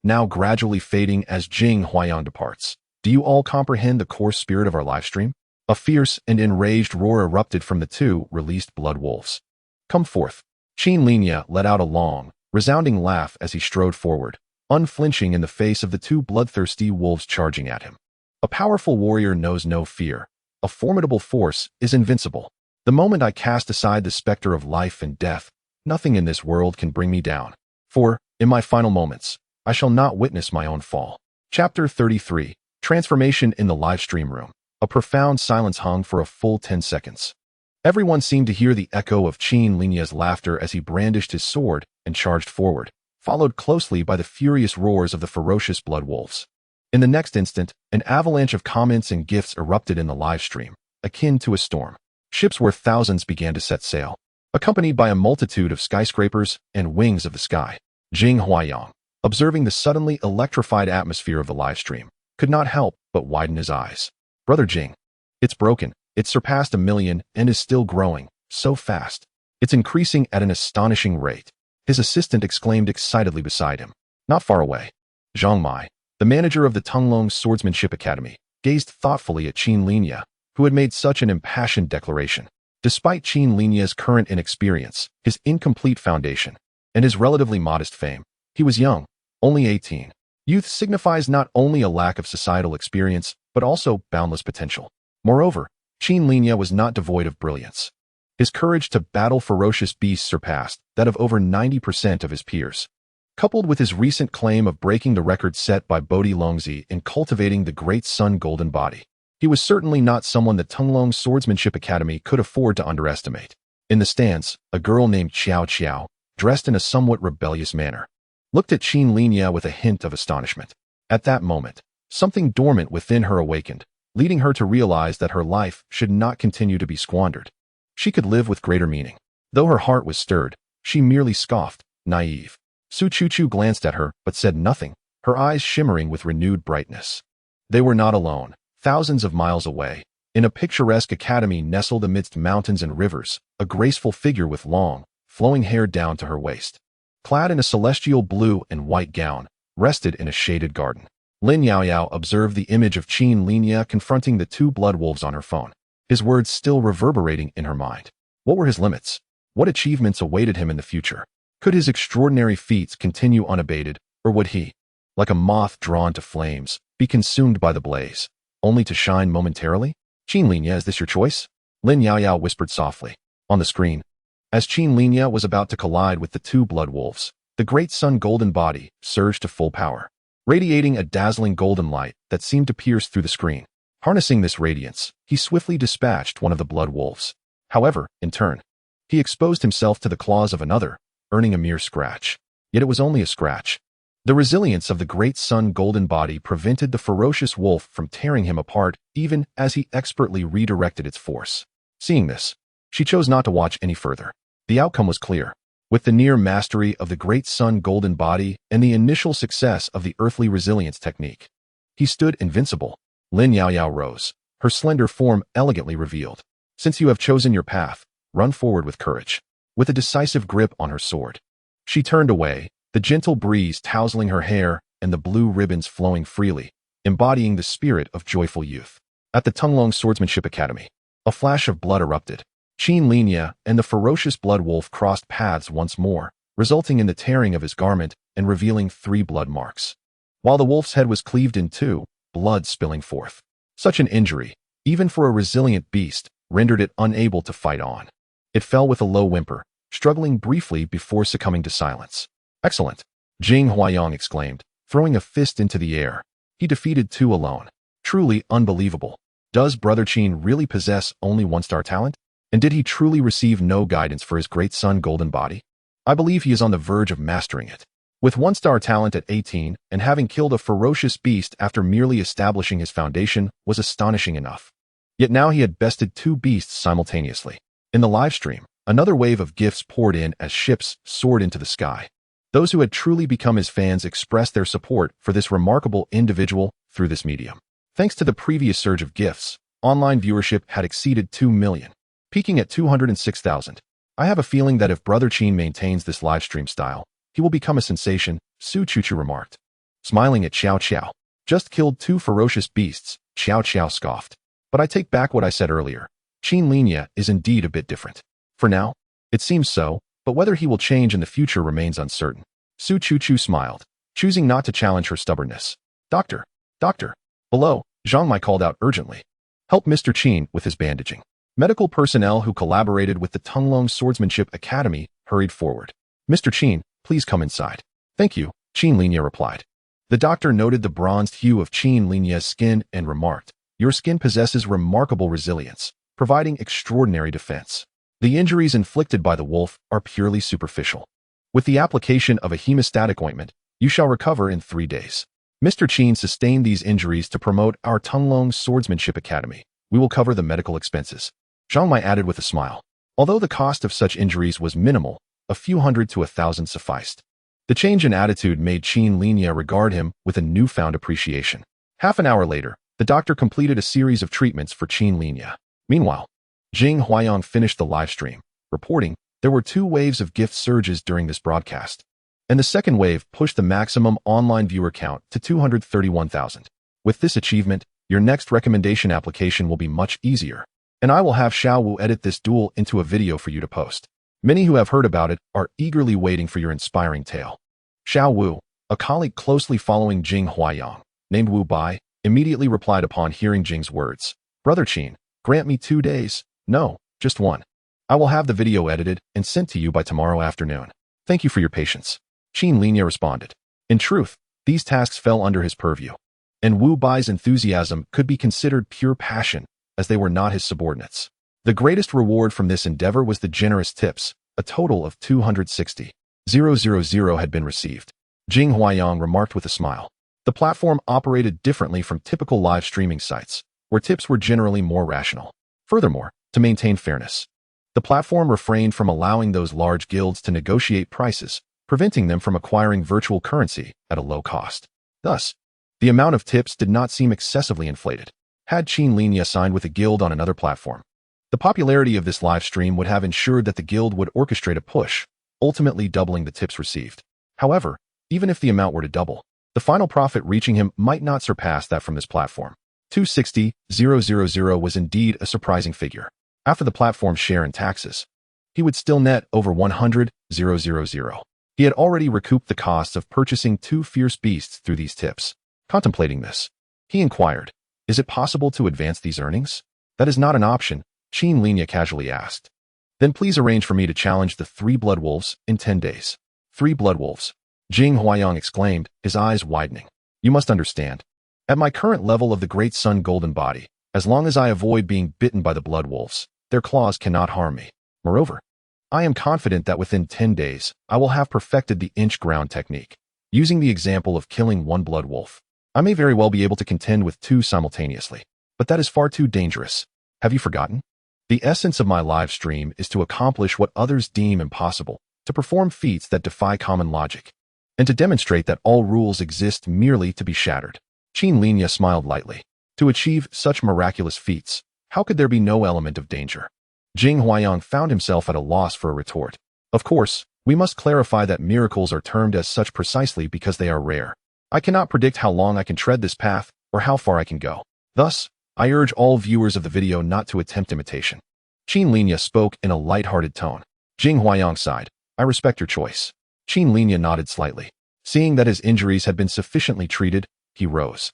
now gradually fading as Jing Huaiyang departs. Do you all comprehend the core spirit of our livestream? A fierce and enraged roar erupted from the two released blood wolves. Come forth. Qin Linye let out a long, resounding laugh as he strode forward, unflinching in the face of the two bloodthirsty wolves charging at him. A powerful warrior knows no fear. A formidable force is invincible. The moment I cast aside the specter of life and death, nothing in this world can bring me down. For, in my final moments, I shall not witness my own fall. Chapter 33. Transformation in the livestream room. A profound silence hung for a full 10 seconds. Everyone seemed to hear the echo of Qin Linye's laughter as he brandished his sword and charged forward, followed closely by the furious roars of the ferocious blood wolves. In the next instant, an avalanche of comments and gifts erupted in the livestream, akin to a storm. Ships worth thousands began to set sail, accompanied by a multitude of skyscrapers and wings of the sky. Jing Huaiyang, observing the suddenly electrified atmosphere of the livestream, could not help but widen his eyes. Brother Jing, it's broken. It's surpassed 1 million and is still growing, so fast. It's increasing at an astonishing rate. His assistant exclaimed excitedly beside him. Not far away, Zhang Mai, the manager of the Tunglong Swordsmanship Academy, gazed thoughtfully at Qin Linye, who had made such an impassioned declaration. Despite Qin Linye's current inexperience, his incomplete foundation, and his relatively modest fame, he was young, only 18. Youth signifies not only a lack of societal experience, but also boundless potential. Moreover, Qin Linye was not devoid of brilliance. His courage to battle ferocious beasts surpassed that of over 90% of his peers. Coupled with his recent claim of breaking the record set by Bodhi Longzi in cultivating the Great Sun Golden Body, he was certainly not someone the Tunglong Swordsmanship Academy could afford to underestimate. In the stands, a girl named Qiao Qiao, dressed in a somewhat rebellious manner, looked at Qin Linye with a hint of astonishment. At that moment, something dormant within her awakened, leading her to realize that her life should not continue to be squandered. She could live with greater meaning. Though her heart was stirred, she merely scoffed, naive. Su Chuchu glanced at her, but said nothing, her eyes shimmering with renewed brightness. They were not alone. Thousands of miles away, in a picturesque academy nestled amidst mountains and rivers, a graceful figure with long, flowing hair down to her waist, clad in a celestial blue and white gown, rested in a shaded garden. Lin Yaoyao observed the image of Qin Linye confronting the two blood wolves on her phone, his words still reverberating in her mind. What were his limits? What achievements awaited him in the future? Could his extraordinary feats continue unabated, or would he, like a moth drawn to flames, be consumed by the blaze, only to shine momentarily? Qin Linye, is this your choice? Lin Yaoyao whispered softly. On the screen, as Qin Linye was about to collide with the two blood wolves, The great sun golden body surged to full power, radiating a dazzling golden light that seemed to pierce through the screen. Harnessing this radiance, he swiftly dispatched one of the blood wolves. However, in turn, he exposed himself to the claws of another, earning a mere scratch. Yet it was only a scratch. The resilience of the great sun golden body prevented the ferocious wolf from tearing him apart even as he expertly redirected its force. Seeing this, she chose not to watch any further. The outcome was clear. With the near mastery of the great sun golden body and the initial success of the earthly resilience technique, he stood invincible. Lin Yaoyao rose, her slender form elegantly revealed. Since you have chosen your path, run forward with courage. With a decisive grip on her sword, she turned away, the gentle breeze tousling her hair and the blue ribbons flowing freely, embodying the spirit of joyful youth. At the Tunglong Swordsmanship Academy, a flash of blood erupted. Qin Linye and the ferocious blood wolf crossed paths once more, resulting in the tearing of his garment and revealing 3 blood marks. While the wolf's head was cleaved in 2, blood spilling forth. Such an injury, even for a resilient beast, rendered it unable to fight on. It fell with a low whimper, struggling briefly before succumbing to silence. Excellent, Jing Huayong exclaimed, throwing a fist into the air. He defeated 2 alone. Truly unbelievable. Does Brother Qin really possess only 1-star talent? And did he truly receive no guidance for his great sun golden body? I believe he is on the verge of mastering it. With 1-star talent at 18 and having killed a ferocious beast after merely establishing his foundation was astonishing enough. Yet now he had bested 2 beasts simultaneously. In the live stream, another wave of gifts poured in as ships soared into the sky. Those who had truly become his fans expressed their support for this remarkable individual through this medium. Thanks to the previous surge of gifts, online viewership had exceeded 2 million, peaking at 206,000. I have a feeling that if Brother Qin maintains this livestream style, he will become a sensation, Su Chuchu remarked. Smiling at Xiao Xiao. Just killed 2 ferocious beasts, Xiao Xiao scoffed. But I take back what I said earlier. Qin Linye is indeed a bit different. For now, it seems so, but whether he will change in the future remains uncertain. Su Chuchu smiled, choosing not to challenge her stubbornness. Doctor! Below, Zhang Mai called out urgently. Help Mr. Qin with his bandaging. Medical personnel who collaborated with the Tunglong Swordsmanship Academy hurried forward. Mr. Qin, please come inside. Thank you, Qin Linye replied. The doctor noted the bronzed hue of Qin Linye's skin and remarked, your skin possesses remarkable resilience, providing extraordinary defense. The injuries inflicted by the wolf are purely superficial. With the application of a hemostatic ointment, you shall recover in 3 days. Mr. Qin sustained these injuries to promote our Tunglong Swordsmanship Academy. We will cover the medical expenses. Zhang Mai added with a smile. Although the cost of such injuries was minimal, a few hundred to 1,000 sufficed. The change in attitude made Qin Linye regard him with a newfound appreciation. Half an hour later, the doctor completed a series of treatments for Qin Linye. Meanwhile, Jing Huayong finished the live stream, reporting there were 2 waves of gift surges during this broadcast, and the second wave pushed the maximum online viewer count to 231,000. With this achievement, your next recommendation application will be much easier, and I will have Xiao Wu edit this duel into a video for you to post. Many who have heard about it are eagerly waiting for your inspiring tale. Xiao Wu, a colleague closely following Jing Huayong, named Wu Bai, immediately replied upon hearing Jing's words. Brother Qin, grant me 2 days. No, just 1. I will have the video edited and sent to you by tomorrow afternoon. Thank you for your patience. Qin Linye responded. In truth, these tasks fell under his purview, and Wu Bai's enthusiasm could be considered pure passion, as they were not his subordinates. The greatest reward from this endeavor was the generous tips. A total of 260,000 had been received. Jing Huayong remarked with a smile. The platform operated differently from typical live streaming sites, where tips were generally more rational. Furthermore, to maintain fairness, the platform refrained from allowing those large guilds to negotiate prices, preventing them from acquiring virtual currency at a low cost. Thus, the amount of tips did not seem excessively inflated. Had Qin Linye signed with a guild on another platform, the popularity of this live stream would have ensured that the guild would orchestrate a push, ultimately doubling the tips received. However, even if the amount were to double, the final profit reaching him might not surpass that from this platform. 260,000 was indeed a surprising figure. After the platform's share in taxes, he would still net over 100,000. He had already recouped the costs of purchasing 2 fierce beasts through these tips. Contemplating this, he inquired, is it possible to advance these earnings? That is not an option, Qin Linye casually asked. Then please arrange for me to challenge the 3 blood wolves in 10 days. 3 blood wolves. Jing Huayang exclaimed, his eyes widening. You must understand. At my current level of the Great Sun Golden Body, as long as I avoid being bitten by the blood wolves, their claws cannot harm me. Moreover, I am confident that within 10 days, I will have perfected the inch ground technique. Using the example of killing 1 blood wolf, I may very well be able to contend with 2 simultaneously, but that is far too dangerous. Have you forgotten? The essence of my live stream is to accomplish what others deem impossible, to perform feats that defy common logic, and to demonstrate that all rules exist merely to be shattered. Qin Linye smiled lightly. To achieve such miraculous feats, how could there be no element of danger? Jing Huayang found himself at a loss for a retort. Of course, we must clarify that miracles are termed as such precisely because they are rare. I cannot predict how long I can tread this path or how far I can go. Thus, I urge all viewers of the video not to attempt imitation. Qin Linye spoke in a light-hearted tone. Jing Huayang sighed. I respect your choice. Qin Linye nodded slightly. Seeing that his injuries had been sufficiently treated, he rose.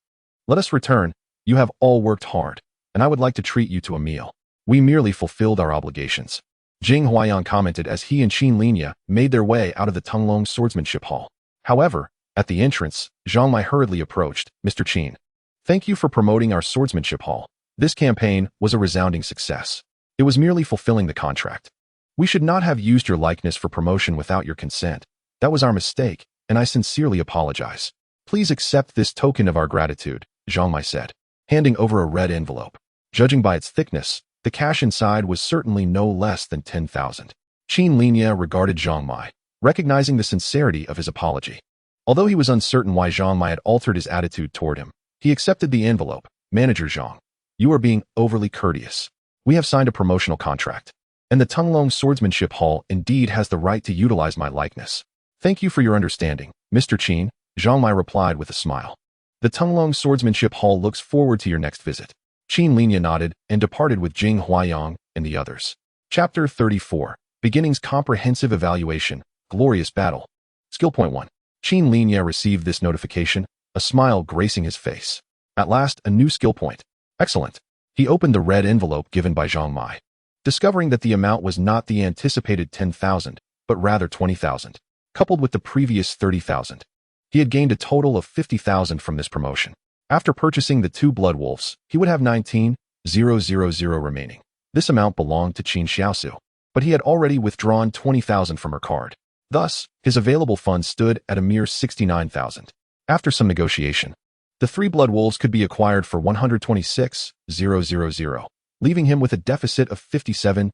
Let us return. You have all worked hard, and I would like to treat you to a meal. We merely fulfilled our obligations. Jing Huayang commented as he and Qin Linye made their way out of the Tunglong Swordsmanship Hall. However, at the entrance, Zhang Mai hurriedly approached. Mr. Qin, thank you for promoting our Swordsmanship Hall. This campaign was a resounding success. It was merely fulfilling the contract. We should not have used your likeness for promotion without your consent. That was our mistake, and I sincerely apologize. Please accept this token of our gratitude, Zhang Mai said, handing over a red envelope. Judging by its thickness, the cash inside was certainly no less than 10,000. Qin Linye regarded Zhang Mai, recognizing the sincerity of his apology. Although he was uncertain why Zhang Mai had altered his attitude toward him, he accepted the envelope. Manager Zhang, you are being overly courteous. We have signed a promotional contract, and the Tunglong Swordsmanship Hall indeed has the right to utilize my likeness. Thank you for your understanding, Mr. Qin, Zhang Mai replied with a smile. The Tunglong Swordsmanship Hall looks forward to your next visit. Qin Linye nodded and departed with Jing Huayang and the others. Chapter 34. Beginnings Comprehensive Evaluation. Glorious Battle. Skill Point 1. Qin Linye received this notification, a smile gracing his face. At last, a new skill point. Excellent. He opened the red envelope given by Zhang Mai, discovering that the amount was not the anticipated 10,000, but rather 20,000, coupled with the previous 30,000. He had gained a total of 50,000 from this promotion. After purchasing the 2 blood wolves, he would have 19,000 remaining. This amount belonged to Qin Xiaosu, but he had already withdrawn 20,000 from her card. Thus, his available funds stood at a mere 69,000. After some negotiation, the 3 blood wolves could be acquired for 126,000, leaving him with a deficit of 57,000.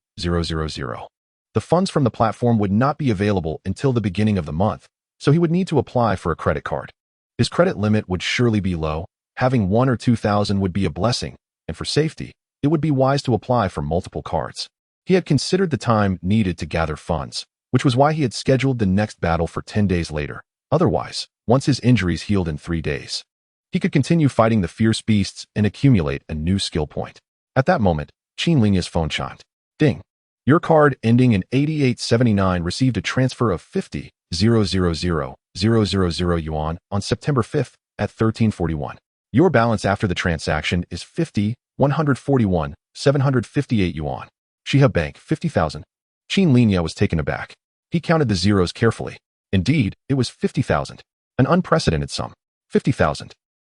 The funds from the platform would not be available until the beginning of the month, so he would need to apply for a credit card. His credit limit would surely be low. Having 1 or 2,000 would be a blessing, and for safety, it would be wise to apply for multiple cards. He had considered the time needed to gather funds, which was why he had scheduled the next battle for 10 days later. Otherwise, once his injuries healed in 3 days, he could continue fighting the fierce beasts and accumulate a new skill point. At that moment, Qin Linye's phone chimed. Ding. Your card ending in 8879 received a transfer of 50,000 yuan on September 5th at 1341. Your balance after the transaction is 50,141,758 yuan. Shiha Bank 50,000. Qin Linye was taken aback. He counted the zeros carefully. Indeed, it was 50,000. An unprecedented sum. 50,000.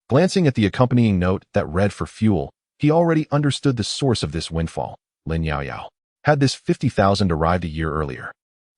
Glancing at the accompanying note that read for fuel, he already understood the source of this windfall. Lin Yaoyao. Had this 50,000 arrived a year earlier,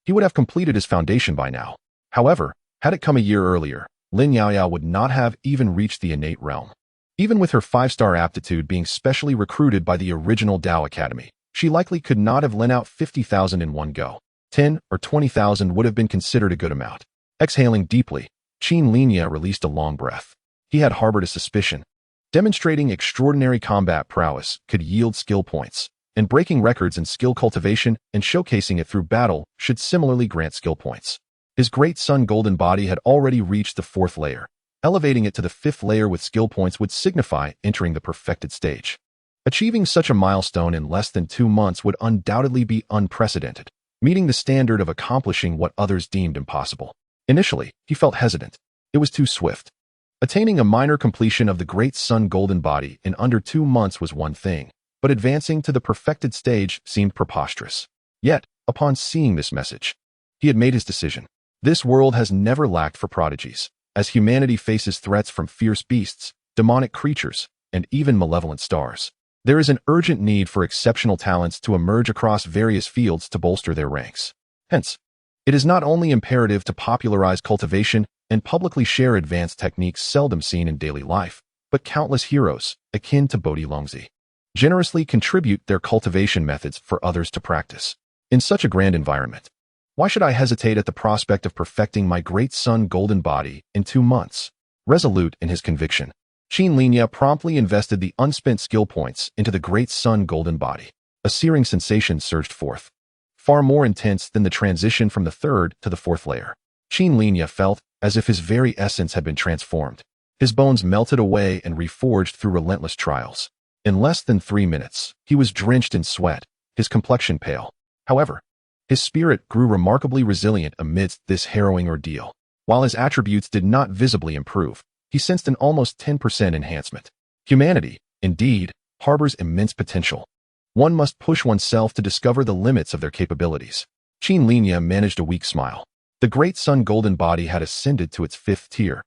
he would have completed his foundation by now. However, had it come a year earlier, Lin Yaoyao would not have even reached the innate realm. Even with her 5-star aptitude being specially recruited by the original Dao Academy, she likely could not have lent out 50,000 in one go. 10 or 20,000 would have been considered a good amount. Exhaling deeply, Qin Linye released a long breath. He had harbored a suspicion. Demonstrating extraordinary combat prowess could yield skill points, and breaking records in skill cultivation and showcasing it through battle should similarly grant skill points. His Great Sun Golden Body had already reached the 4th layer. Elevating it to the 5th layer with skill points would signify entering the perfected stage. Achieving such a milestone in less than 2 months would undoubtedly be unprecedented, meeting the standard of accomplishing what others deemed impossible. Initially, he felt hesitant. It was too swift. Attaining a minor completion of the Great Sun Golden Body in under 2 months was one thing, but advancing to the perfected stage seemed preposterous. Yet, upon seeing this message, he had made his decision. This world has never lacked for prodigies, as humanity faces threats from fierce beasts, demonic creatures, and even malevolent stars. There is an urgent need for exceptional talents to emerge across various fields to bolster their ranks. Hence, it is not only imperative to popularize cultivation and publicly share advanced techniques seldom seen in daily life, but countless heroes, akin to Bodhi Longzi, generously contribute their cultivation methods for others to practice. In such a grand environment, why should I hesitate at the prospect of perfecting my great sun golden body in 2 months? Resolute in his conviction, Qin Linye promptly invested the unspent skill points into the great sun golden body. A searing sensation surged forth, far more intense than the transition from the third to the fourth layer. Qin Linye felt as if his very essence had been transformed. His bones melted away and reforged through relentless trials. In less than 3 minutes, he was drenched in sweat, his complexion pale. However, his spirit grew remarkably resilient amidst this harrowing ordeal. While his attributes did not visibly improve, he sensed an almost 10% enhancement. Humanity, indeed, harbors immense potential. One must push oneself to discover the limits of their capabilities. Qin Linye managed a weak smile. The great sun golden body had ascended to its 5th tier,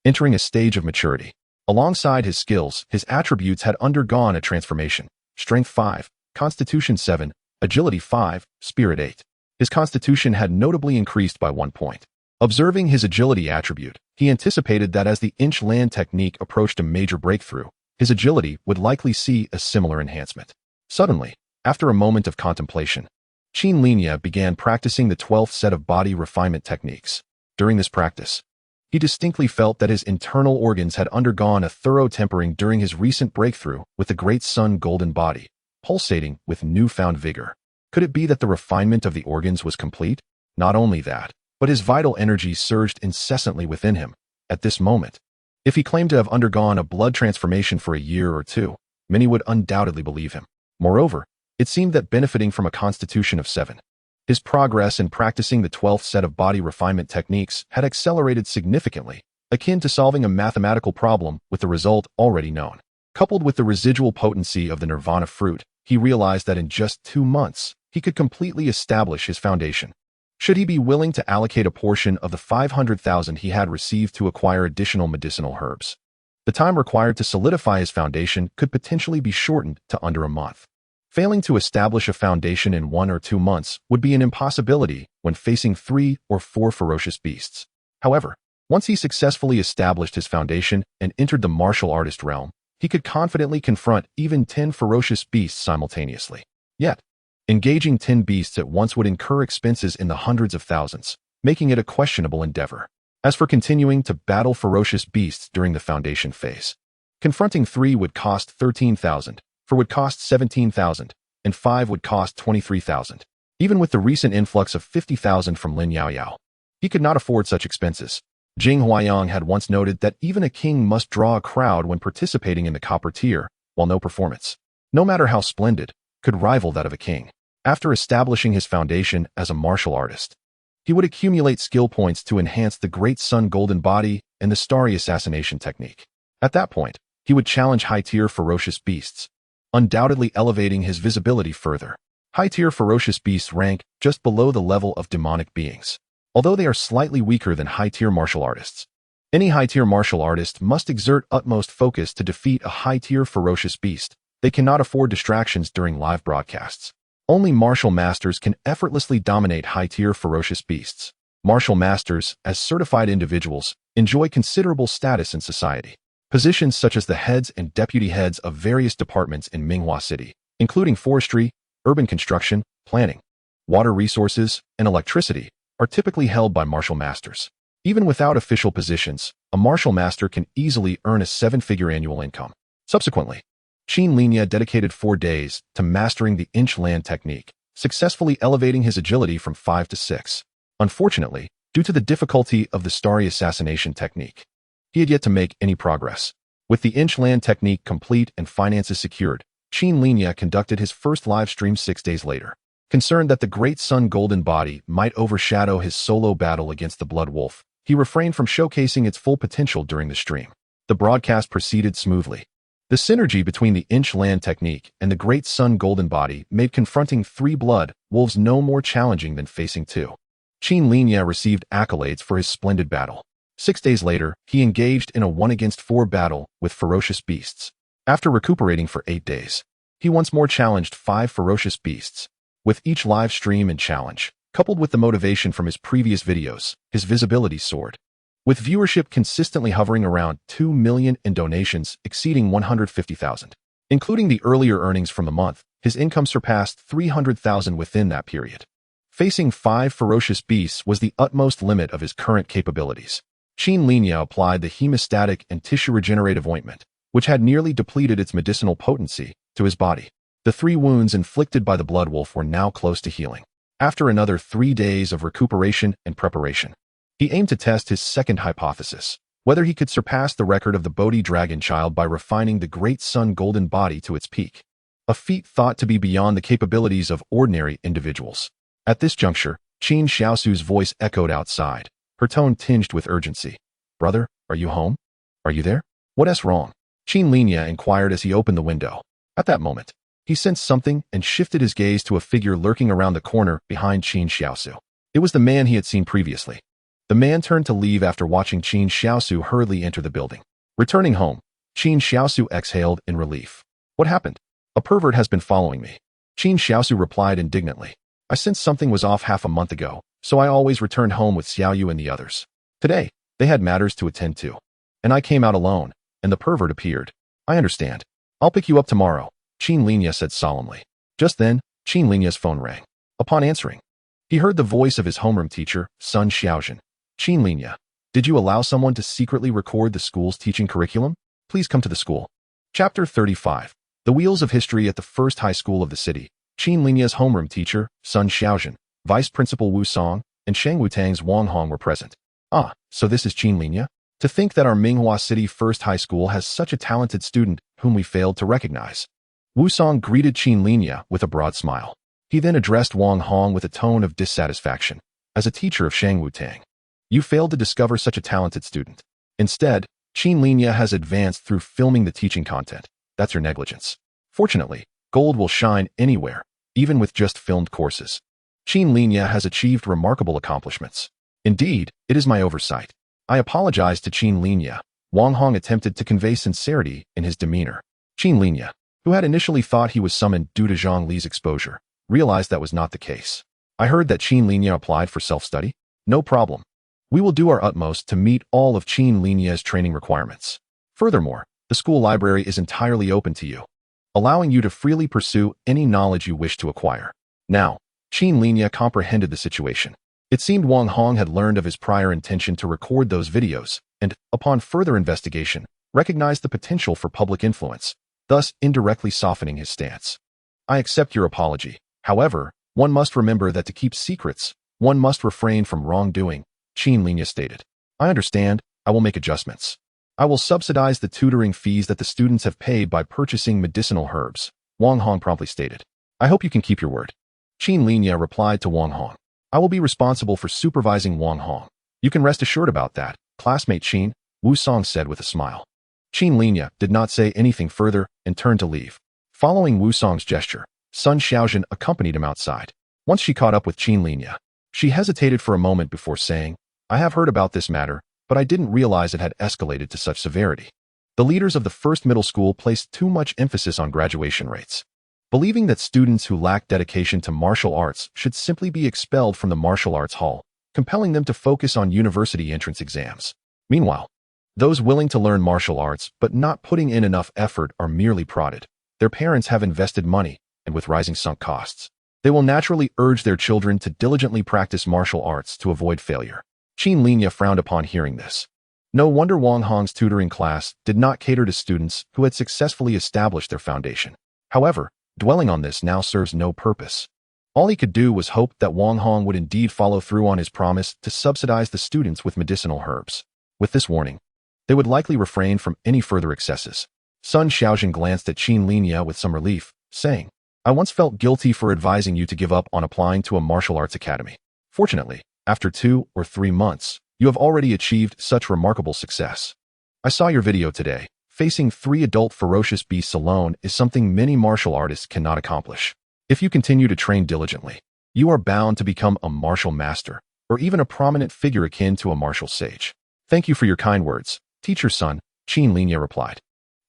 entering a stage of maturity. Alongside his skills, his attributes had undergone a transformation. Strength 5, Constitution 7, Agility 5, Spirit 8. His constitution had notably increased by 1 point. Observing his agility attribute, he anticipated that as the inch land technique approached a major breakthrough, his agility would likely see a similar enhancement. Suddenly, after a moment of contemplation, Qin Linye began practicing the 12th set of body refinement techniques. During this practice, he distinctly felt that his internal organs had undergone a thorough tempering during his recent breakthrough with the great sun golden body, pulsating with newfound vigor. Could it be that the refinement of the organs was complete? Not only that, but his vital energy surged incessantly within him. At this moment, if he claimed to have undergone a blood transformation for a year or 2, many would undoubtedly believe him. Moreover, it seemed that benefiting from a constitution of 7, his progress in practicing the 12th set of body refinement techniques had accelerated significantly, akin to solving a mathematical problem with the result already known. Coupled with the residual potency of the nirvana fruit, he realized that in just 2 months, he could completely establish his foundation. Should he be willing to allocate a portion of the 500,000 he had received to acquire additional medicinal herbs, the time required to solidify his foundation could potentially be shortened to under a month. Failing to establish a foundation in 1 or 2 months would be an impossibility when facing 3 or 4 ferocious beasts. However, once he successfully established his foundation and entered the martial artist realm, he could confidently confront even 10 ferocious beasts simultaneously. Yet, engaging 10 beasts at once would incur expenses in the hundreds of thousands, making it a questionable endeavor. As for continuing to battle ferocious beasts during the foundation phase, confronting 3 would cost 13,000, 4 would cost 17,000, and 5 would cost 23,000. Even with the recent influx of 50,000 from Lin Yaoyao, he could not afford such expenses. Jing Huayang had once noted that even a king must draw a crowd when participating in the copper tier, while no performance, no matter how splendid, could rival that of a king. After establishing his foundation as a martial artist, he would accumulate skill points to enhance the Great Sun Golden Body and the Starry Assassination Technique. At that point, he would challenge high-tier ferocious beasts, undoubtedly elevating his visibility further. High-tier ferocious beasts rank just below the level of demonic beings, although they are slightly weaker than high-tier martial artists. Any high-tier martial artist must exert utmost focus to defeat a high-tier ferocious beast. They cannot afford distractions during live broadcasts. Only martial masters can effortlessly dominate high-tier ferocious beasts. Martial masters, as certified individuals, enjoy considerable status in society. Positions such as the heads and deputy heads of various departments in Minghua City, including forestry, urban construction, planning, water resources, and electricity, are typically held by martial masters. Even without official positions, a martial master can easily earn a 7-figure annual income. Subsequently, Qin Linye dedicated 4 days to mastering the inch land technique, successfully elevating his agility from 5 to 6. Unfortunately, due to the difficulty of the Starry Assassination Technique, he had yet to make any progress. With the inch land technique complete and finances secured, Qin Linye conducted his first live stream 6 days later. Concerned that the Great Sun Golden Body might overshadow his solo battle against the Blood Wolf, he refrained from showcasing its full potential during the stream. The broadcast proceeded smoothly. The synergy between the inch land technique and the Great Sun Golden Body made confronting 3 blood wolves no more challenging than facing 2. Qin Linye received accolades for his splendid battle. 6 days later, he engaged in a 1-against-4 battle with ferocious beasts. After recuperating for 8 days, he once more challenged 5 ferocious beasts. With each live stream and challenge, coupled with the motivation from his previous videos, his visibility soared. With viewership consistently hovering around 2 million and donations exceeding 150,000. Including the earlier earnings from the month, his income surpassed 300,000 within that period. Facing 5 ferocious beasts was the utmost limit of his current capabilities. Qin Linye applied the hemostatic and tissue regenerative ointment, which had nearly depleted its medicinal potency, to his body. The 3 wounds inflicted by the blood wolf were now close to healing. After another 3 days of recuperation and preparation, he aimed to test his second hypothesis, whether he could surpass the record of the Bodhi dragon child by refining the great sun golden body to its peak, a feat thought to be beyond the capabilities of ordinary individuals. At this juncture, Qin Xiaosu's voice echoed outside, her tone tinged with urgency. "Brother, are you home? Are you there? What's wrong?" Qin Linye inquired as he opened the window. At that moment, he sensed something and shifted his gaze to a figure lurking around the corner behind Qin Xiaosu. It was the man he had seen previously. The man turned to leave after watching Qin Xiaosu hurriedly enter the building. Returning home, Qin Xiaosu exhaled in relief. "What happened?" "A pervert has been following me." Qin Xiaosu replied indignantly. "I sensed something was off half a month ago, so I always returned home with Xiaoyu and the others. Today, they had matters to attend to. And I came out alone, and the pervert appeared. I understand. I'll pick you up tomorrow," Qin Linye said solemnly. Just then, Qin Linye's phone rang. Upon answering, he heard the voice of his homeroom teacher, Sun Xiaojun. "Qin Linye, did you allow someone to secretly record the school's teaching curriculum? Please come to the school." Chapter 35. The Wheels of History at the First High School of the city. Qin Linye's homeroom teacher, Sun Xiaojun, Vice Principal Wu Song, and Shang Wutang's Wang Hong were present. "Ah, so this is Qin Linye? To think that our Minghua City First High School has such a talented student whom we failed to recognize." Wu Song greeted Qin Linye with a broad smile. He then addressed Wang Hong with a tone of dissatisfaction. "As a teacher of Shang Wutang, you failed to discover such a talented student. Instead, Qin Linye has advanced through filming the teaching content. That's your negligence. Fortunately, gold will shine anywhere, even with just filmed courses. Qin Linye has achieved remarkable accomplishments. Indeed, it is my oversight. I apologize to Qin Linye." Wang Hong attempted to convey sincerity in his demeanor. Qin Linye, who had initially thought he was summoned due to Zhang Li's exposure, realized that was not the case. "I heard that Qin Linye applied for self-study? No problem. We will do our utmost to meet all of Qin Linye's training requirements. Furthermore, the school library is entirely open to you, allowing you to freely pursue any knowledge you wish to acquire." Now, Qin Linye comprehended the situation. It seemed Wang Hong had learned of his prior intention to record those videos, and, upon further investigation, recognized the potential for public influence, thus indirectly softening his stance. "I accept your apology. However, one must remember that to keep secrets, one must refrain from wrongdoing," Qin Linye stated. "I understand. I will make adjustments. I will subsidize the tutoring fees that the students have paid by purchasing medicinal herbs," Wang Hong promptly stated. "I hope you can keep your word." Qin Linye replied to Wang Hong. "I will be responsible for supervising Wang Hong. You can rest assured about that, classmate Qin," Wu Song said with a smile. Qin Linye did not say anything further and turned to leave. Following Wu Song's gesture, Sun Xiaojun accompanied him outside. Once she caught up with Qin Linye, she hesitated for a moment before saying, "I have heard about this matter, but I didn't realize it had escalated to such severity." The leaders of the first middle school placed too much emphasis on graduation rates, believing that students who lack dedication to martial arts should simply be expelled from the martial arts hall, compelling them to focus on university entrance exams. Meanwhile, those willing to learn martial arts but not putting in enough effort are merely prodded. Their parents have invested money, and with rising sunk costs, they will naturally urge their children to diligently practice martial arts to avoid failure. Qin Linye frowned upon hearing this. No wonder Wang Hong's tutoring class did not cater to students who had successfully established their foundation. However, dwelling on this now serves no purpose. All he could do was hope that Wang Hong would indeed follow through on his promise to subsidize the students with medicinal herbs. With this warning, they would likely refrain from any further excesses. Sun Xiaojun glanced at Qin Linye with some relief, saying, "I once felt guilty for advising you to give up on applying to a martial arts academy. Fortunately, after 2 or 3 months, you have already achieved such remarkable success. I saw your video today. Facing 3 adult ferocious beasts alone is something many martial artists cannot accomplish. If you continue to train diligently, you are bound to become a martial master, or even a prominent figure akin to a martial sage. Thank you for your kind words, teacher's son, Qin Linye replied.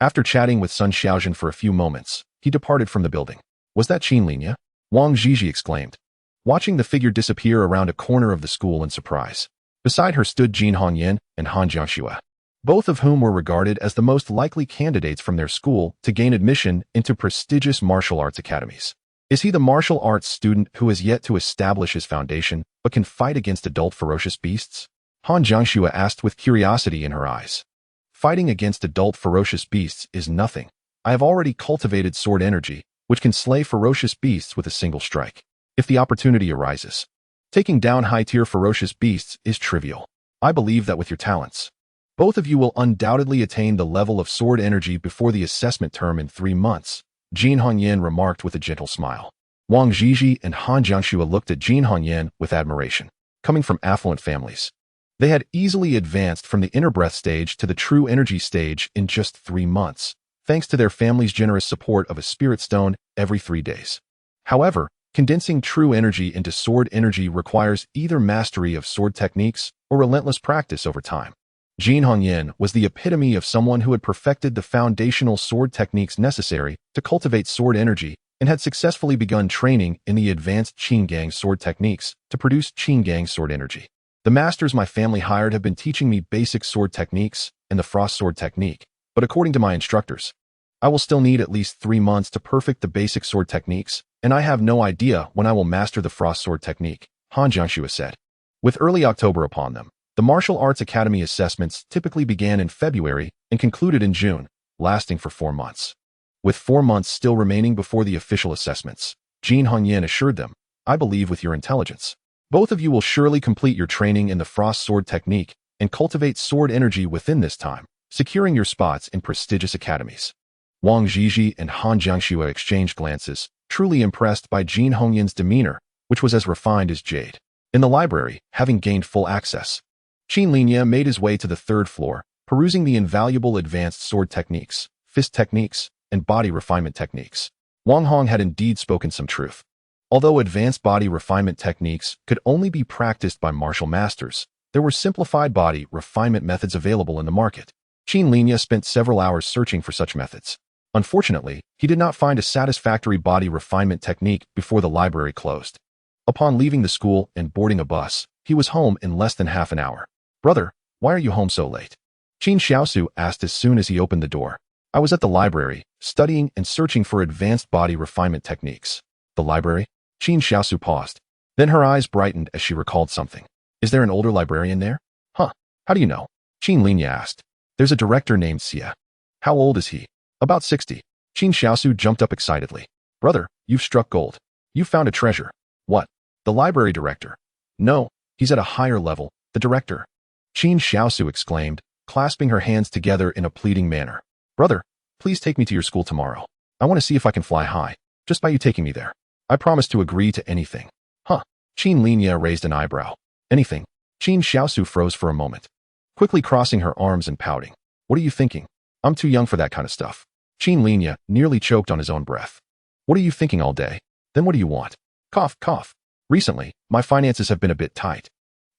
After chatting with Sun Xiaojun for a few moments, he departed from the building. Was that Qin Linye? Wang Zhizhi exclaimed, watching the figure disappear around a corner of the school in surprise. Beside her stood Jin Hongyan and Han Jiangxue, both of whom were regarded as the most likely candidates from their school to gain admission into prestigious martial arts academies. Is he the martial arts student who has yet to establish his foundation, but can fight against adult ferocious beasts? Han Jiangxue asked with curiosity in her eyes. Fighting against adult ferocious beasts is nothing. I have already cultivated sword energy, which can slay ferocious beasts with a single strike, if the opportunity arises. Taking down high-tier ferocious beasts is trivial. I believe that with your talents, both of you will undoubtedly attain the level of sword energy before the assessment term in 3 months, Jin Hongyan remarked with a gentle smile. Wang Zhizhi and Han Jiangxue looked at Jin Hongyan with admiration. Coming from affluent families, they had easily advanced from the inner breath stage to the true energy stage in just 3 months, thanks to their family's generous support of a spirit stone every 3 days. However, condensing true energy into sword energy requires either mastery of sword techniques or relentless practice over time. Jin Hongyan was the epitome of someone who had perfected the foundational sword techniques necessary to cultivate sword energy and had successfully begun training in the advanced Qingang sword techniques to produce Qingang sword energy. The masters my family hired have been teaching me basic sword techniques and the frost sword technique, but according to my instructors, I will still need at least 3 months to perfect the basic sword techniques, and I have no idea when I will master the frost sword technique, Han Jiangxue said. With early October upon them, the Martial Arts Academy assessments typically began in February and concluded in June, lasting for 4 months. With 4 months still remaining before the official assessments, Jin Hongyan assured them, I believe with your intelligence, both of you will surely complete your training in the frost sword technique and cultivate sword energy within this time, securing your spots in prestigious academies. Wang Zhizhi and Han Jiangxue exchanged glances, truly impressed by Jin Hongyan's demeanor, which was as refined as jade. In the library, having gained full access, Qin Linye made his way to the 3rd floor, perusing the invaluable advanced sword techniques, fist techniques, and body refinement techniques. Wang Hong had indeed spoken some truth. Although advanced body refinement techniques could only be practiced by martial masters, there were simplified body refinement methods available in the market. Qin Linye spent several hours searching for such methods. Unfortunately, he did not find a satisfactory body refinement technique before the library closed. Upon leaving the school and boarding a bus, he was home in less than half an hour. Brother, why are you home so late? Qin Xiaosu asked as soon as he opened the door. I was at the library, studying and searching for advanced body refinement techniques. The library? Qin Xiaosu paused. Then her eyes brightened as she recalled something. Is there an older librarian there? Huh, how do you know? Qin Linye asked. There's a director named Xie. How old is he? About 60. Qin Xiaosu jumped up excitedly. Brother, you've struck gold. You found a treasure. What? The library director? No, he's at a higher level, the director. Qin Xiaosu exclaimed, clasping her hands together in a pleading manner. Brother, please take me to your school tomorrow. I want to see if I can fly high, just by you taking me there. I promise to agree to anything. Huh. Qin Linye raised an eyebrow. Anything? Qin Xiaosu froze for a moment, quickly crossing her arms and pouting. What are you thinking? I'm too young for that kind of stuff. Qin Linye nearly choked on his own breath. What are you thinking all day? Then what do you want? Cough, cough. Recently, my finances have been a bit tight,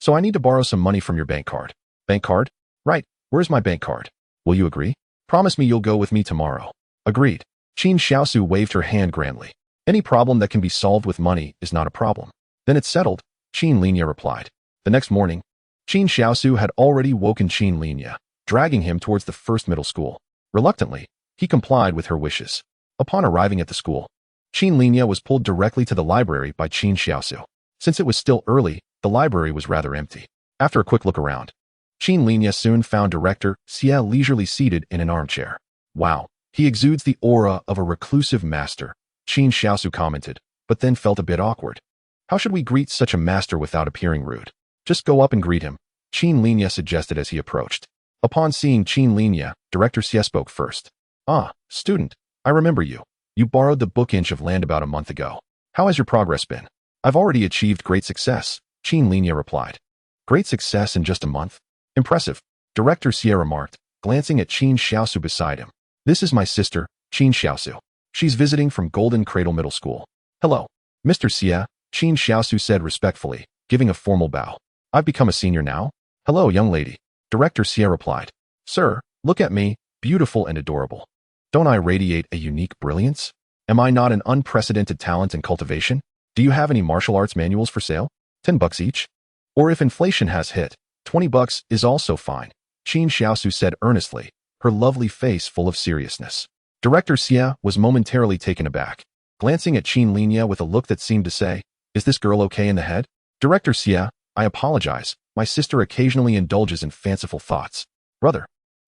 so I need to borrow some money from your bank card. Bank card? Right. Where's my bank card? Will you agree? Promise me you'll go with me tomorrow. Agreed. Qin Xiaosu waved her hand grandly. Any problem that can be solved with money is not a problem. Then it's settled, Qin Linye replied. The next morning, Qin Xiaosu had already woken Qin Linye, dragging him towards the first middle school. Reluctantly, he complied with her wishes. Upon arriving at the school, Qin Linye was pulled directly to the library by Qin Xiaosu. Since it was still early, the library was rather empty. After a quick look around, Qin Linye soon found Director Xie leisurely seated in an armchair. Wow, he exudes the aura of a reclusive master, Qin Xiaosu commented, but then felt a bit awkward. How should we greet such a master without appearing rude? Just go up and greet him, Qin Linye suggested as he approached. Upon seeing Qin Linye, Director Xie spoke first. Ah, student, I remember you. You borrowed the book Inch of Land about a month ago. How has your progress been? I've already achieved great success, Qin Linye replied. Great success in just a month? Impressive, Director Xie remarked, glancing at Qin Xiaosu beside him. This is my sister, Qin Xiaosu. She's visiting from Golden Cradle Middle School. Hello, Mr. Xie, Qin Xiaosu said respectfully, giving a formal bow. I've become a senior now? Hello, young lady. Director Xie replied. Sir, look at me, beautiful and adorable. Don't I radiate a unique brilliance? Am I not an unprecedented talent in cultivation? Do you have any martial arts manuals for sale? $10 each? Or if inflation has hit, $20 is also fine, Qin Xiaosu said earnestly, her lovely face full of seriousness. Director Xie was momentarily taken aback, glancing at Qin Linye with a look that seemed to say, Is this girl okay in the head? Director Xie, I apologize, my sister occasionally indulges in fanciful thoughts. Brother,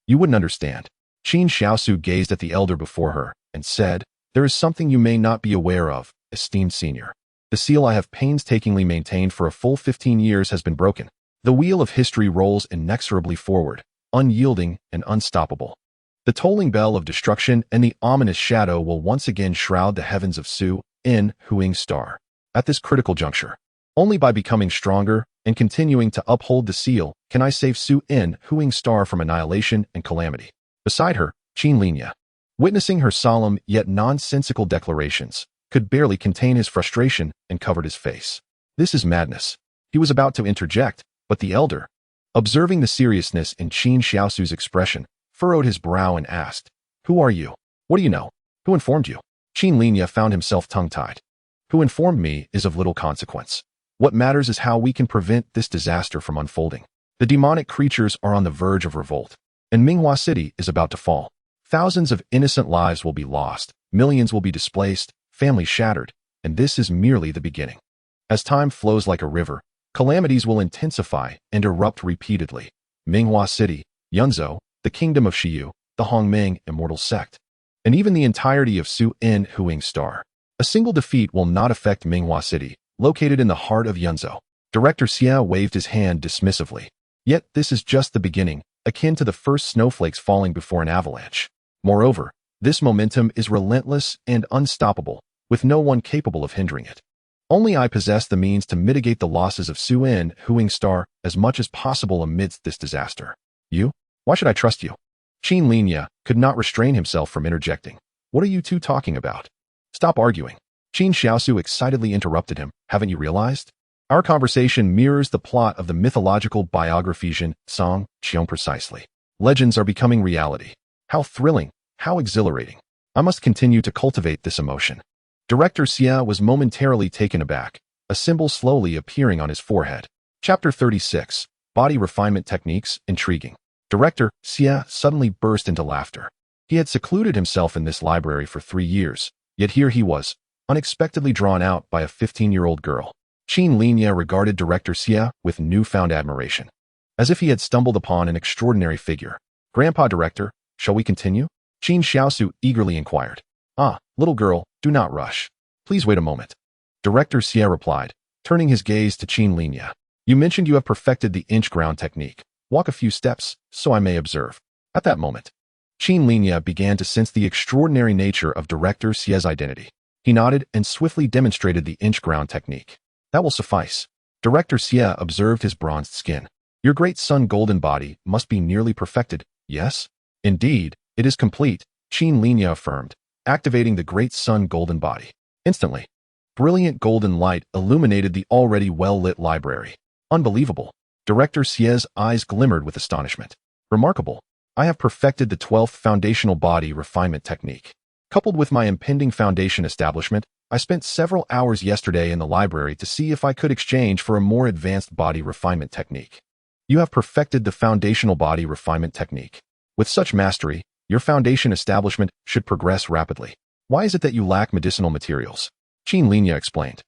you wouldn't understand. Qin Xiaosu gazed at the elder before her and said, There is something you may not be aware of, esteemed senior. The seal I have painstakingly maintained for a full 15 years has been broken. The wheel of history rolls inexorably forward, unyielding and unstoppable. The tolling bell of destruction and the ominous shadow will once again shroud the heavens of Su In Huing Star. At this critical juncture, only by becoming stronger and continuing to uphold the seal can I save Su In Huing Star from annihilation and calamity. Beside her, Qin Linye, witnessing her solemn yet nonsensical declarations, could barely contain his frustration and covered his face. This is madness. He was about to interject, but the elder, observing the seriousness in Qin Xiaosu's expression, furrowed his brow and asked, Who are you? What do you know? Who informed you? Qin Linye found himself tongue-tied. Who informed me is of little consequence. What matters is how we can prevent this disaster from unfolding. The demonic creatures are on the verge of revolt, and Minghua City is about to fall. Thousands of innocent lives will be lost, millions will be displaced, families shattered, and this is merely the beginning. As time flows like a river, calamities will intensify and erupt repeatedly. Minghua City, Yunzhou, the kingdom of Shiyu, the Hongming immortal sect, and even the entirety of Su In Huing Star. A single defeat will not affect Minghua City, located in the heart of Yunzhou. Director Xie waved his hand dismissively. Yet this is just the beginning, akin to the first snowflakes falling before an avalanche. Moreover, this momentum is relentless and unstoppable, with no one capable of hindering it. Only I possess the means to mitigate the losses of Su In Huing Star as much as possible amidst this disaster. You? Why should I trust you? Qin Linye could not restrain himself from interjecting. What are you two talking about? Stop arguing. Qin Xiaosu excitedly interrupted him. Haven't you realized? Our conversation mirrors the plot of the mythological biography Jin Song Qiong precisely. Legends are becoming reality. How thrilling, how exhilarating. I must continue to cultivate this emotion. Director Xie was momentarily taken aback, a symbol slowly appearing on his forehead. Chapter 36, Body Refinement Techniques, Intriguing. Director Xie suddenly burst into laughter. He had secluded himself in this library for 3 years, yet here he was, unexpectedly drawn out by a 15-year-old girl. Qin Linye regarded Director Xie with newfound admiration, as if he had stumbled upon an extraordinary figure. Grandpa Director, shall we continue? Qin Xiaosu eagerly inquired. Ah, little girl, do not rush. Please wait a moment. Director Xie replied, turning his gaze to Qin Linye. You mentioned you have perfected the inch ground technique. Walk a few steps, so I may observe. At that moment, Qin Linye began to sense the extraordinary nature of Director Xie's identity. He nodded and swiftly demonstrated the inch ground technique. That will suffice. Director Xie observed his bronzed skin. Your great sun golden body must be nearly perfected, yes? Indeed, it is complete, Qin Linye affirmed, activating the great sun golden body. Instantly, brilliant golden light illuminated the already well-lit library. Unbelievable. Director Xie's eyes glimmered with astonishment. Remarkable. I have perfected the 12th foundational body refinement technique. Coupled with my impending foundation establishment, I spent several hours yesterday in the library to see if I could exchange for a more advanced body refinement technique. You have perfected the foundational body refinement technique. With such mastery, your foundation establishment should progress rapidly. Why is it that you lack medicinal materials? Qin Linye explained.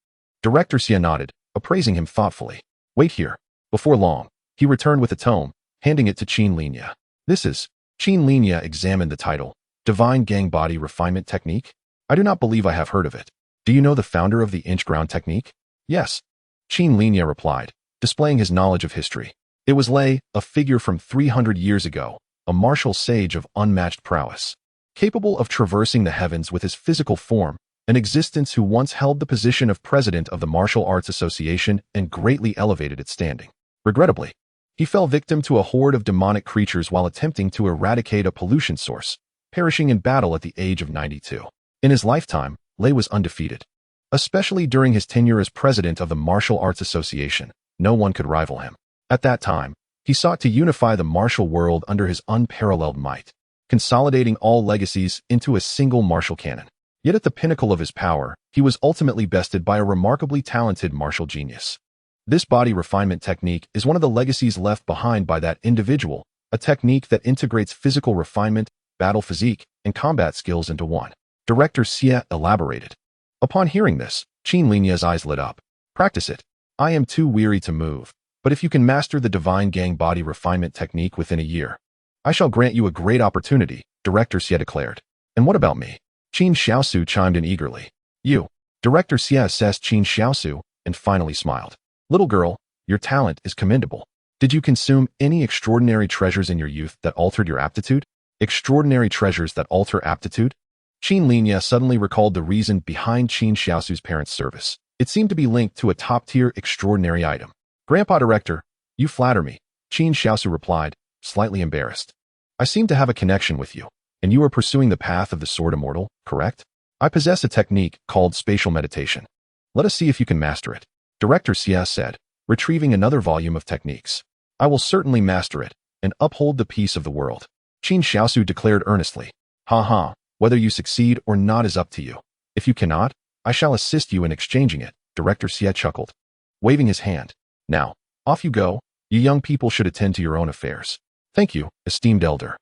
Director Xie nodded, appraising him thoughtfully. Wait here. Before long, he returned with a tome, handing it to Qin Linye. This is. Qin Linye examined the title, Divine Gang Body Refinement Technique. I do not believe I have heard of it. Do you know the founder of the inch ground technique? Yes. Qin Linye replied, displaying his knowledge of history. It was Lei, a figure from 300 years ago, a martial sage of unmatched prowess, capable of traversing the heavens with his physical form, an existence who once held the position of president of the Martial Arts Association and greatly elevated its standing. Regrettably, he fell victim to a horde of demonic creatures while attempting to eradicate a pollution source, perishing in battle at the age of 92. In his lifetime, Lei was undefeated. Especially during his tenure as president of the Martial Arts Association, no one could rival him. At that time, he sought to unify the martial world under his unparalleled might, consolidating all legacies into a single martial canon. Yet at the pinnacle of his power, he was ultimately bested by a remarkably talented martial genius. This body refinement technique is one of the legacies left behind by that individual, a technique that integrates physical refinement, battle physique, and combat skills into one. Director Xie elaborated. Upon hearing this, Qin Linye's eyes lit up. Practice it. I am too weary to move, but if you can master the divine gang body refinement technique within a year, I shall grant you a great opportunity, Director Xie declared. And what about me? Qin Xiaosu chimed in eagerly. You. Director Xie assessed Qin Xiaosu and finally smiled. Little girl, your talent is commendable. Did you consume any extraordinary treasures in your youth that altered your aptitude? Extraordinary treasures that alter aptitude? Qin Linye suddenly recalled the reason behind Qin Xiaosu's parents' service. It seemed to be linked to a top-tier extraordinary item. Grandpa Director, you flatter me, Qin Xiaosu replied, slightly embarrassed. I seem to have a connection with you, and you are pursuing the path of the Sword Immortal, correct? I possess a technique called spatial meditation. Let us see if you can master it. Director Xie said, retrieving another volume of techniques. I will certainly master it, and uphold the peace of the world. Qin Xiaosu declared earnestly. Ha ha, whether you succeed or not is up to you. If you cannot, I shall assist you in exchanging it, Director Xie chuckled, waving his hand. Now, off you go, you young people should attend to your own affairs. Thank you, esteemed elder.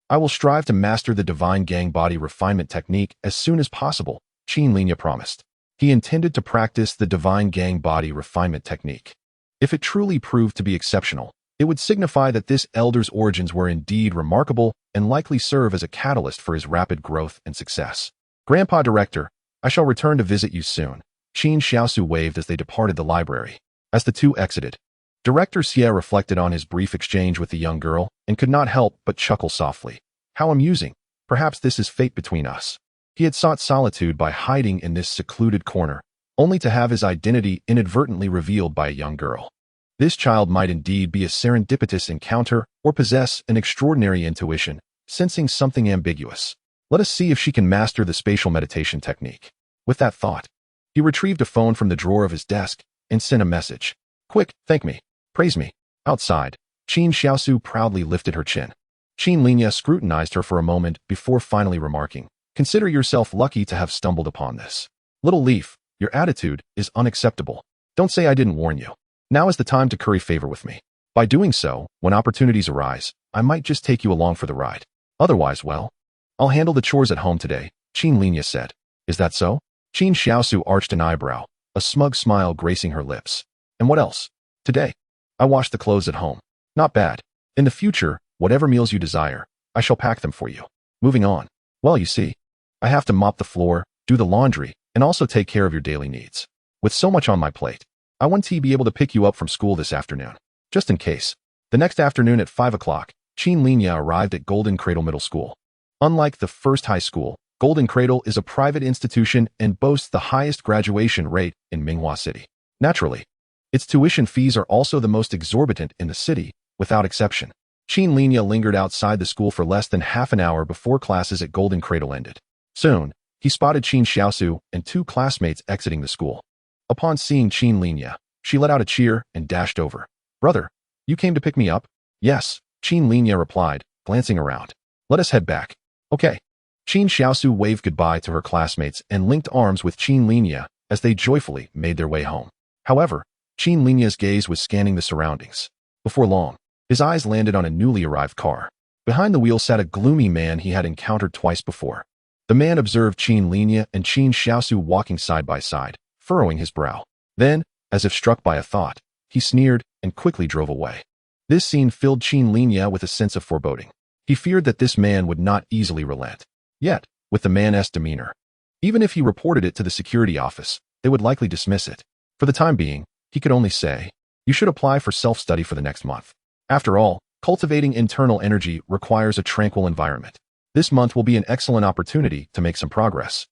I will strive to master the divine gang body refinement technique as soon as possible, Qin Linye promised. He intended to practice the divine gang body refinement technique. If it truly proved to be exceptional, it would signify that this elder's origins were indeed remarkable and likely serve as a catalyst for his rapid growth and success. Grandpa Director, I shall return to visit you soon. Qin Xiaosu waved as they departed the library. As the two exited, Director Xie reflected on his brief exchange with the young girl and could not help but chuckle softly. How amusing. Perhaps this is fate between us. He had sought solitude by hiding in this secluded corner, only to have his identity inadvertently revealed by a young girl. This child might indeed be a serendipitous encounter or possess an extraordinary intuition, sensing something ambiguous. Let us see if she can master the spatial meditation technique. With that thought, he retrieved a phone from the drawer of his desk and sent a message. Quick, thank me. Praise me. Outside, Qin Xiaosu proudly lifted her chin. Qin Linye scrutinized her for a moment before finally remarking, consider yourself lucky to have stumbled upon this. Little leaf, your attitude is unacceptable. Don't say I didn't warn you. Now is the time to curry favor with me. By doing so, when opportunities arise, I might just take you along for the ride. Otherwise, well, I'll handle the chores at home today, Qin Linye said. Is that so? Qin Xiaosu arched an eyebrow, a smug smile gracing her lips. And what else? Today, I wash the clothes at home. Not bad. In the future, whatever meals you desire, I shall pack them for you. Moving on. Well, you see, I have to mop the floor, do the laundry, and also take care of your daily needs. With so much on my plate, I want to be able to pick you up from school this afternoon. Just in case. The next afternoon at 5 o'clock, Qin Linye arrived at Golden Cradle Middle School. Unlike the First High School, Golden Cradle is a private institution and boasts the highest graduation rate in Minghua City. Naturally, its tuition fees are also the most exorbitant in the city, without exception. Qin Linye lingered outside the school for less than half an hour before classes at Golden Cradle ended. Soon, he spotted Qin Xiaosu and two classmates exiting the school. Upon seeing Qin Linye, she let out a cheer and dashed over. Brother, you came to pick me up? Yes, Qin Linye replied, glancing around. Let us head back. Okay. Qin Xiaosu waved goodbye to her classmates and linked arms with Qin Linye as they joyfully made their way home. However, Qin Linye's gaze was scanning the surroundings. Before long, his eyes landed on a newly arrived car. Behind the wheel sat a gloomy man he had encountered twice before. The man observed Qin Linye and Qin Xiaosu walking side by side, furrowing his brow. Then, as if struck by a thought, he sneered and quickly drove away. This scene filled Qin Linye with a sense of foreboding. He feared that this man would not easily relent. Yet, with the man's demeanor, even if he reported it to the security office, they would likely dismiss it. For the time being, he could only say, you should apply for self-study for the next month. After all, cultivating internal energy requires a tranquil environment. This month will be an excellent opportunity to make some progress,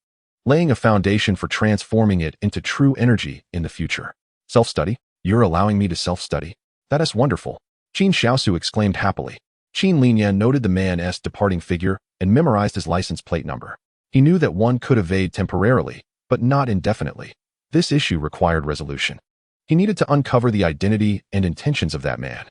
laying a foundation for transforming it into true energy in the future. Self-study? You're allowing me to self-study? That is wonderful. Qin Xiaosu exclaimed happily. Qin Linye noted the man's departing figure and memorized his license plate number. He knew that one could evade temporarily, but not indefinitely. This issue required resolution. He needed to uncover the identity and intentions of that man.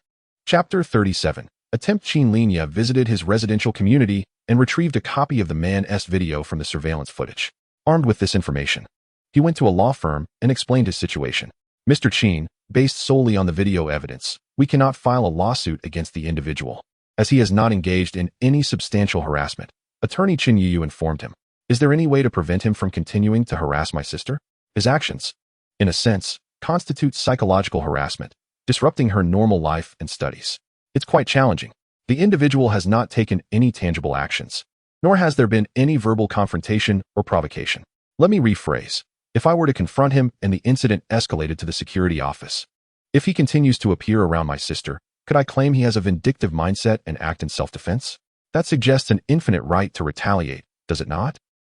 Chapter 37. Attempt. Qin Linye visited his residential community and retrieved a copy of the man's video from the surveillance footage. Armed with this information, he went to a law firm and explained his situation. Mr. Qin, based solely on the video evidence, we cannot file a lawsuit against the individual, as he has not engaged in any substantial harassment. Attorney Qin Linye informed him. Is there any way to prevent him from continuing to harass my sister? His actions, in a sense, constitute psychological harassment, disrupting her normal life and studies. It's quite challenging. The individual has not taken any tangible actions, nor has there been any verbal confrontation or provocation. Let me rephrase. If I were to confront him and the incident escalated to the security office, if he continues to appear around my sister, could I claim he has a vindictive mindset and act in self-defense? That suggests an infinite right to retaliate, does it not?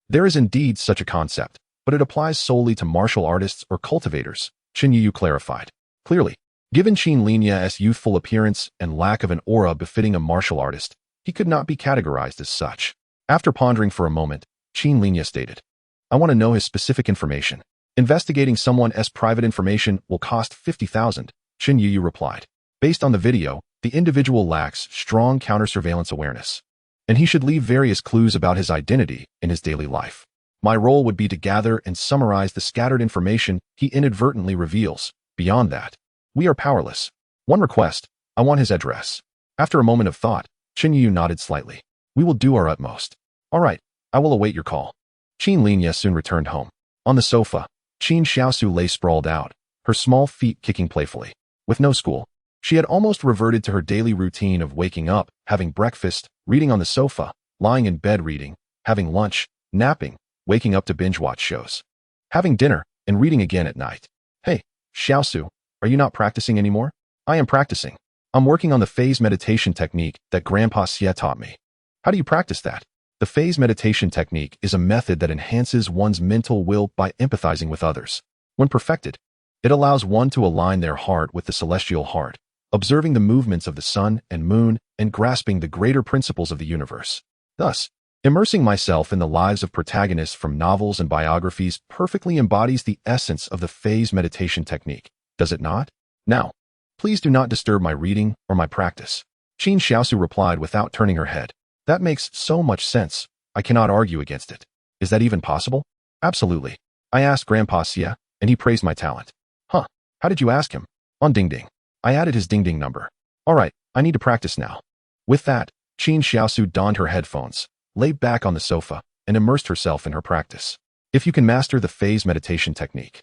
There is indeed such a concept, but it applies solely to martial artists or cultivators, Qin Linye clarified. Clearly, given Qin Linye's youthful appearance and lack of an aura befitting a martial artist, he could not be categorized as such. After pondering for a moment, Qin Linye stated, I want to know his specific information. Investigating someone's private information will cost 50,000, Qin Linye replied. Based on the video, the individual lacks strong counter-surveillance awareness, and he should leave various clues about his identity in his daily life. My role would be to gather and summarize the scattered information he inadvertently reveals. Beyond that, we are powerless. One request, I want his address. After a moment of thought, Qin Linye nodded slightly. We will do our utmost. All right, I will await your call. Qin Linye soon returned home. On the sofa, Qin Xiaosu lay sprawled out, her small feet kicking playfully. With no school, she had almost reverted to her daily routine of waking up, having breakfast, reading on the sofa, lying in bed reading, having lunch, napping, waking up to binge-watch shows, having dinner, and reading again at night. Hey, Xiaosu, are you not practicing anymore? I am practicing. I'm working on the phase meditation technique that Grandpa Xie taught me. How do you practice that? The phase meditation technique is a method that enhances one's mental will by empathizing with others. When perfected, it allows one to align their heart with the celestial heart, observing the movements of the sun and moon and grasping the greater principles of the universe. Thus, immersing myself in the lives of protagonists from novels and biographies perfectly embodies the essence of the phase meditation technique, does it not? Now, please do not disturb my reading or my practice. Qin Xiaosu replied without turning her head. That makes so much sense. I cannot argue against it. Is that even possible? Absolutely. I asked Grandpa Xie, and he praised my talent. Huh. How did you ask him? On Ding Ding. I added his Ding Ding number. All right, I need to practice now. With that, Qin Xiaosu donned her headphones, lay back on the sofa, and immersed herself in her practice. If you can master the phase meditation technique,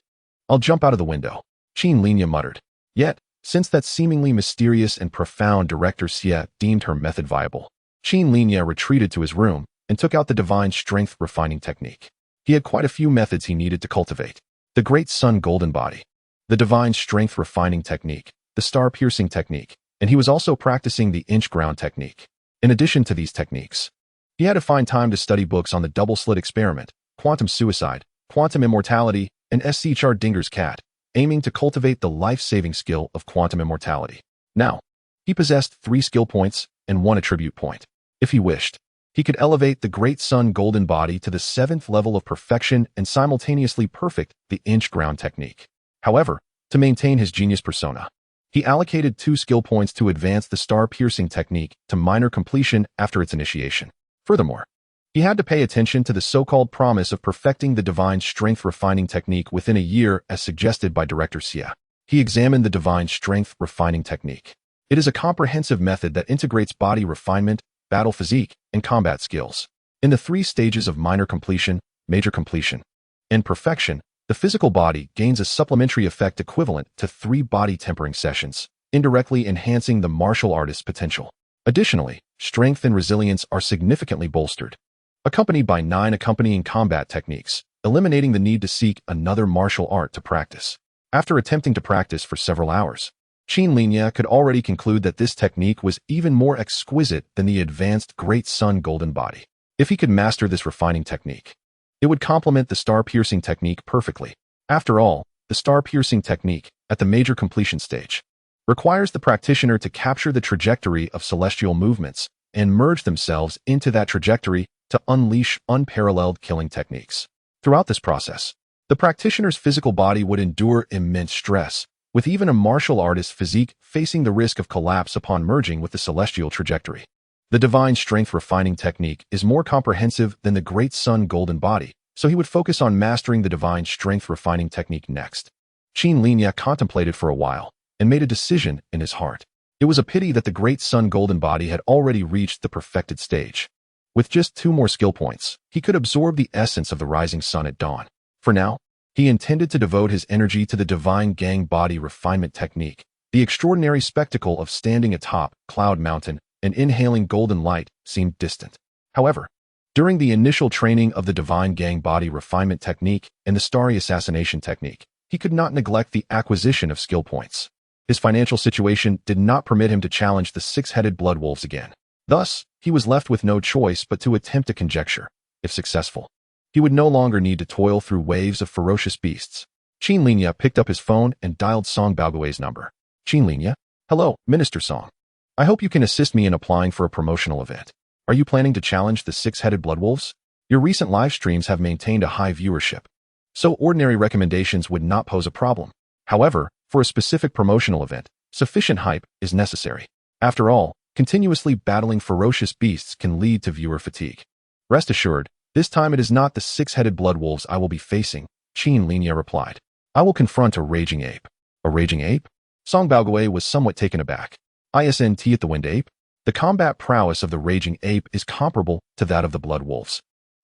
I'll jump out of the window, Qin Linye muttered. Yet, since that seemingly mysterious and profound Director Xie deemed her method viable, Qin Linye retreated to his room and took out the divine strength refining technique. He had quite a few methods he needed to cultivate. The Great Sun Golden Body, the divine strength refining technique, the star-piercing technique, and he was also practicing the inch-ground technique. In addition to these techniques, he had to find time to study books on the double-slit experiment, quantum suicide, quantum immortality, and S.C. Dinger's cat, aiming to cultivate the life-saving skill of quantum immortality. Now, he possessed 3 skill points and 1 attribute point. If he wished, he could elevate the Great Sun Golden Body to the 7th level of perfection and simultaneously perfect the inch-ground technique. However, to maintain his genius persona, he allocated 2 skill points to advance the star-piercing technique to minor completion after its initiation. Furthermore, he had to pay attention to the so-called promise of perfecting the divine strength refining technique within a year as suggested by Director Xie. He examined the divine strength refining technique. It is a comprehensive method that integrates body refinement, battle physique, and combat skills. In the 3 stages of minor completion, major completion, and perfection, the physical body gains a supplementary effect equivalent to 3 body tempering sessions, indirectly enhancing the martial artist's potential. Additionally, strength and resilience are significantly bolstered, accompanied by 9 accompanying combat techniques, eliminating the need to seek another martial art to practice. After attempting to practice for several hours, Qin Linye could already conclude that this technique was even more exquisite than the advanced Great Sun Golden Body. If he could master this refining technique, it would complement the star-piercing technique perfectly. After all, the star-piercing technique, at the major completion stage, requires the practitioner to capture the trajectory of celestial movements and merge themselves into that trajectory to unleash unparalleled killing techniques. Throughout this process, the practitioner's physical body would endure immense stress, with even a martial artist's physique facing the risk of collapse upon merging with the celestial trajectory. The divine strength refining technique is more comprehensive than the great sun golden body, so he would focus on mastering the divine strength refining technique next. Qin Linye contemplated for a while and made a decision in his heart. It was a pity that the great sun golden body had already reached the perfected stage. With just 2 more skill points, he could absorb the essence of the rising sun at dawn. For now, he intended to devote his energy to the divine gang body refinement technique. The extraordinary spectacle of standing atop Cloud Mountain and inhaling golden light seemed distant. However, during the initial training of the divine gang body refinement technique and the starry assassination technique, he could not neglect the acquisition of skill points. His financial situation did not permit him to challenge the 6-headed blood wolves again. Thus, he was left with no choice but to attempt a conjecture. If successful, he would no longer need to toil through waves of ferocious beasts. Qin Linye picked up his phone and dialed Song Baogui's number. Qin Linye? Hello, Minister Song. I hope you can assist me in applying for a promotional event. Are you planning to challenge the 6-headed blood wolves? Your recent live streams have maintained a high viewership, so ordinary recommendations would not pose a problem. However, for a specific promotional event, sufficient hype is necessary. After all, continuously battling ferocious beasts can lead to viewer fatigue. Rest assured, this time it is not the 6-headed blood wolves I will be facing, Qin Linye replied. I will confront a raging ape. A raging ape? Song Baogui was somewhat taken aback. Isn't it the wind ape? The combat prowess of the raging ape is comparable to that of the blood wolves.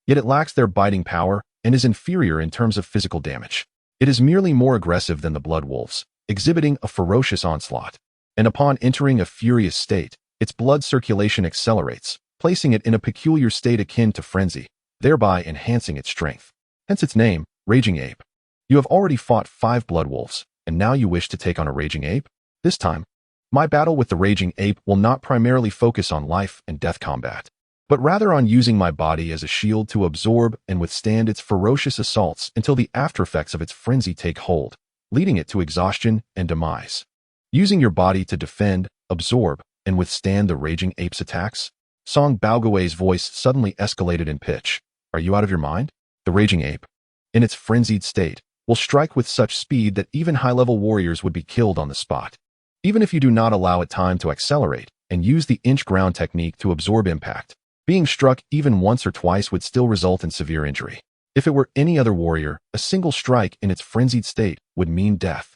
Yet it lacks their biting power and is inferior in terms of physical damage. It is merely more aggressive than the blood wolves, exhibiting a ferocious onslaught. And upon entering a furious state, its blood circulation accelerates, placing it in a peculiar state akin to frenzy, thereby enhancing its strength. Hence its name, Raging Ape. You have already fought 5 blood wolves, and now you wish to take on a raging ape? This time, my battle with the raging ape will not primarily focus on life and death combat, but rather on using my body as a shield to absorb and withstand its ferocious assaults until the aftereffects of its frenzy take hold, leading it to exhaustion and demise. Using your body to defend, absorb, and withstand the raging ape's attacks? Song Baogui's voice suddenly escalated in pitch. Are you out of your mind? The raging ape, in its frenzied state, will strike with such speed that even high-level warriors would be killed on the spot. Even if you do not allow it time to accelerate and use the inch ground technique to absorb impact, being struck even once or twice would still result in severe injury. If it were any other warrior, a single strike in its frenzied state would mean death.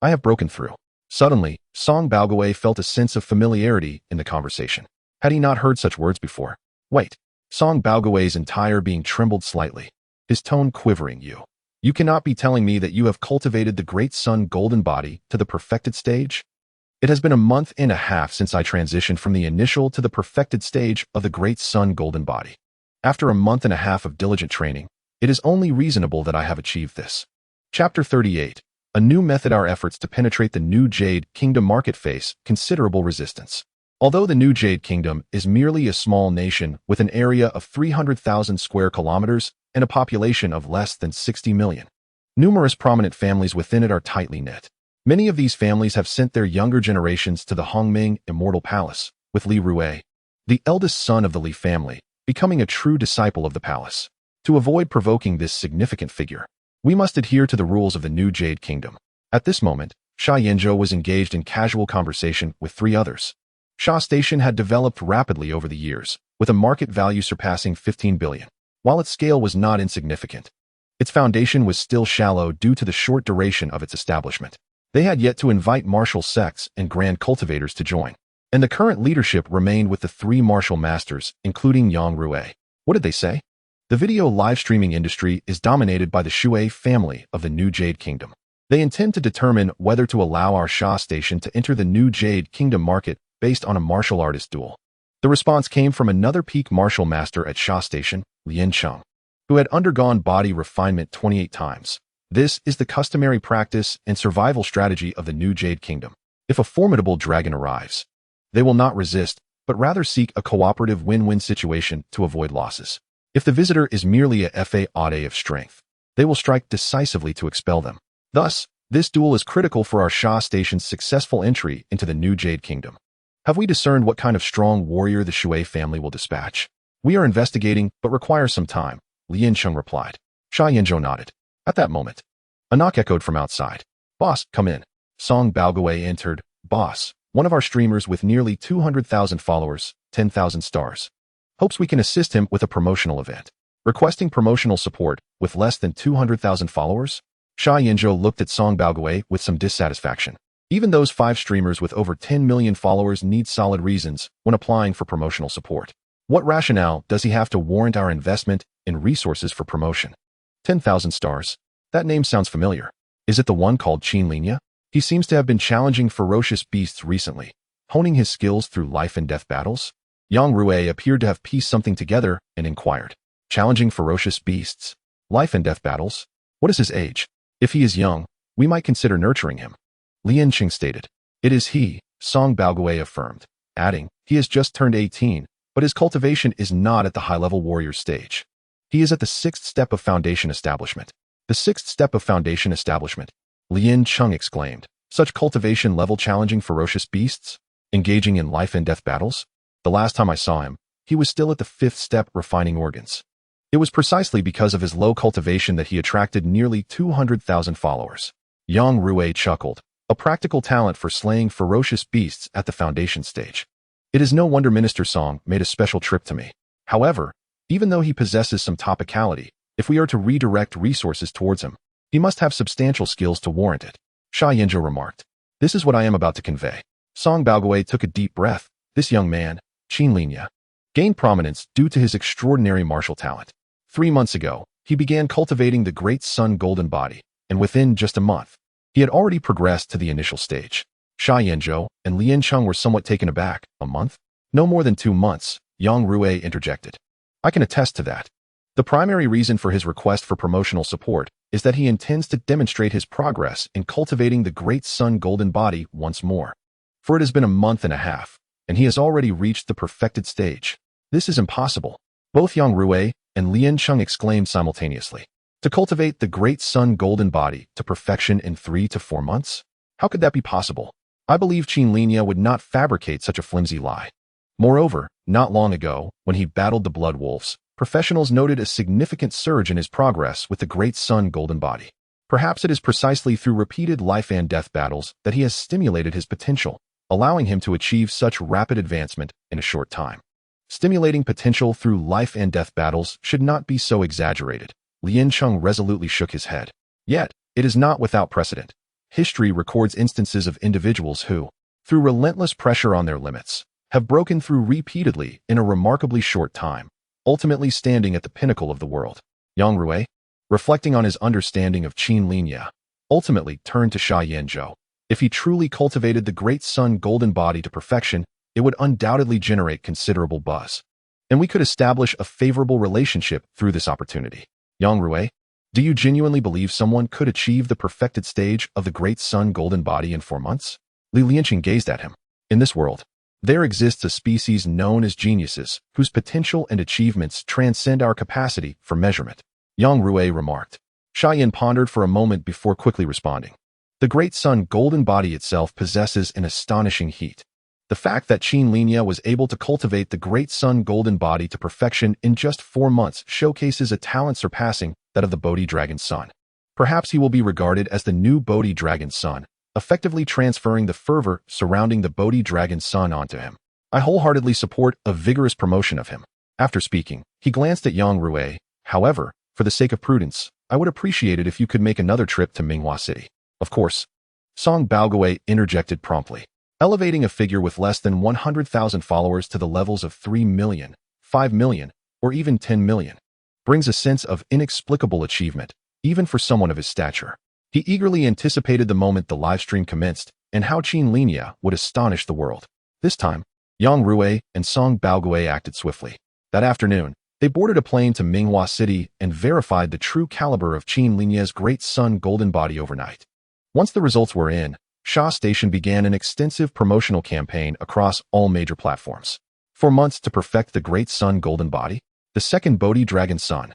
I have broken through. Suddenly, Song Baogui felt a sense of familiarity in the conversation. Had he not heard such words before? Wait. Song Baogui's entire being trembled slightly, his tone quivering. You cannot be telling me that you have cultivated the great sun golden body to the perfected stage? It has been a month and a half since I transitioned from the initial to the perfected stage of the great sun golden body. After a month and a half of diligent training, it is only reasonable that I have achieved this. Chapter 38. A new method. Our efforts to penetrate the New Jade Kingdom market face considerable resistance. Although the New Jade Kingdom is merely a small nation with an area of 300,000 square kilometers and a population of less than 60 million, numerous prominent families within it are tightly knit. Many of these families have sent their younger generations to the Hongming Immortal Palace, with Li Rui, the eldest son of the Li family, becoming a true disciple of the palace. To avoid provoking this significant figure, we must adhere to the rules of the New Jade Kingdom. At this moment, Sha Yanzhou was engaged in casual conversation with 3 others. Sha Station had developed rapidly over the years, with a market value surpassing 15 billion. While its scale was not insignificant, its foundation was still shallow due to the short duration of its establishment. They had yet to invite martial sects and grand cultivators to join, and the current leadership remained with the 3 martial masters, including Yang Rui. What did they say? The video live streaming industry is dominated by the Shui family of the New Jade Kingdom. They intend to determine whether to allow our Sha Station to enter the New Jade Kingdom market based on a martial artist duel. The response came from another peak martial master at Sha Station, Lian Cheng, who had undergone body refinement 28 times. This is the customary practice and survival strategy of the New Jade Kingdom. If a formidable dragon arrives, they will not resist, but rather seek a cooperative win-win situation to avoid losses. If the visitor is merely a fa of strength, they will strike decisively to expel them. Thus, this duel is critical for our Sha Station's successful entry into the New Jade Kingdom. Have we discerned what kind of strong warrior the Shui family will dispatch? We are investigating, but require some time, Lian Cheng replied. Sha Yanzhou nodded. At that moment, a knock echoed from outside. Boss, come in. Song Baoguei entered. Boss, one of our streamers with nearly 200,000 followers, 10,000 stars. Hopes we can assist him with a promotional event. Requesting promotional support with less than 200,000 followers? Sha Yinzhou looked at Song Baoguei with some dissatisfaction. Even those 5 streamers with over 10 million followers need solid reasons when applying for promotional support. What rationale does he have to warrant our investment in resources for promotion? 10,000 stars. That name sounds familiar. Is it the one called Qin Linye? He seems to have been challenging ferocious beasts recently, honing his skills through life and death battles. Yang Rui appeared to have pieced something together and inquired. Challenging ferocious beasts. Life and death battles? What is his age? If he is young, we might consider nurturing him. Lian Qing stated. It is he, Song Baoguei affirmed, adding, he has just turned 18, but his cultivation is not at the high-level warrior stage. He is at the 6th step of foundation establishment. The 6th step of foundation establishment. Lian Qing exclaimed. Such cultivation level challenging ferocious beasts? Engaging in life and death battles? The last time I saw him, he was still at the 5th step refining organs. It was precisely because of his low cultivation that he attracted nearly 200,000 followers. Yang Rui chuckled. A practical talent for slaying ferocious beasts at the foundation stage. It is no wonder Minister Song made a special trip to me. However, even though he possesses some topicality, if we are to redirect resources towards him, he must have substantial skills to warrant it. Sha Yinzhou remarked. This is what I am about to convey. Song Baoguei took a deep breath. This young man, Qin Linye, gained prominence due to his extraordinary martial talent. 3 months ago, he began cultivating the Great Sun Golden Body, and within just a month, he had already progressed to the initial stage. Sha Yinzhou and Lian Qing were somewhat taken aback. A month? No more than 2 months, Yang Rui interjected. I can attest to that. The primary reason for his request for promotional support is that he intends to demonstrate his progress in cultivating the Great Sun Golden Body once more. For it has been a month and a half, and he has already reached the perfected stage. This is impossible. Both Yang Rui and Lian Qing exclaimed simultaneously. To cultivate the Great Sun Golden Body to perfection in 3 to 4 months? How could that be possible? I believe Qin Linye would not fabricate such a flimsy lie. Moreover, not long ago, when he battled the Blood Wolves, professionals noted a significant surge in his progress with the Great Sun Golden Body. Perhaps it is precisely through repeated life and death battles that he has stimulated his potential, allowing him to achieve such rapid advancement in a short time. Stimulating potential through life and death battles should not be so exaggerated. Lian Qing resolutely shook his head. Yet, it is not without precedent. History records instances of individuals who, through relentless pressure on their limits, have broken through repeatedly in a remarkably short time, ultimately standing at the pinnacle of the world. Yang Rui, reflecting on his understanding of Qin Linye, ultimately turned to Sha Yinzhou. If he truly cultivated the Great Sun Golden Body to perfection, it would undoubtedly generate considerable buzz. And we could establish a favorable relationship through this opportunity. Yang Rui, do you genuinely believe someone could achieve the perfected stage of the Great Sun Golden Body in 4 months? Li Lianqing gazed at him. In this world, there exists a species known as geniuses, whose potential and achievements transcend our capacity for measurement. Yang Rui remarked. Sha Yin pondered for a moment before quickly responding. The Great Sun Golden Body itself possesses an astonishing heat. The fact that Qin Linye was able to cultivate the Great Sun Golden Body to perfection in just 4 months showcases a talent surpassing that of the Bodhi Dragon Sun. Perhaps he will be regarded as the new Bodhi Dragon Sun, effectively transferring the fervor surrounding the Bodhi Dragon Sun onto him. I wholeheartedly support a vigorous promotion of him. After speaking, he glanced at Yang Rui. However, for the sake of prudence, I would appreciate it if you could make another trip to Minghua City. Of course. Song Baoguei interjected promptly. Elevating a figure with less than 100,000 followers to the levels of 3 million, 5 million, or even 10 million brings a sense of inexplicable achievement, even for someone of his stature. He eagerly anticipated the moment the livestream commenced and how Qin Linye would astonish the world. This time, Yang Rui and Song Baoguei acted swiftly. That afternoon, they boarded a plane to Minghua City and verified the true caliber of Qin Linye's Great Sun Golden Body overnight. Once the results were in, Sha Station began an extensive promotional campaign across all major platforms. For months to perfect the Great Sun Golden Body, the second Bodhi Dragon Sun.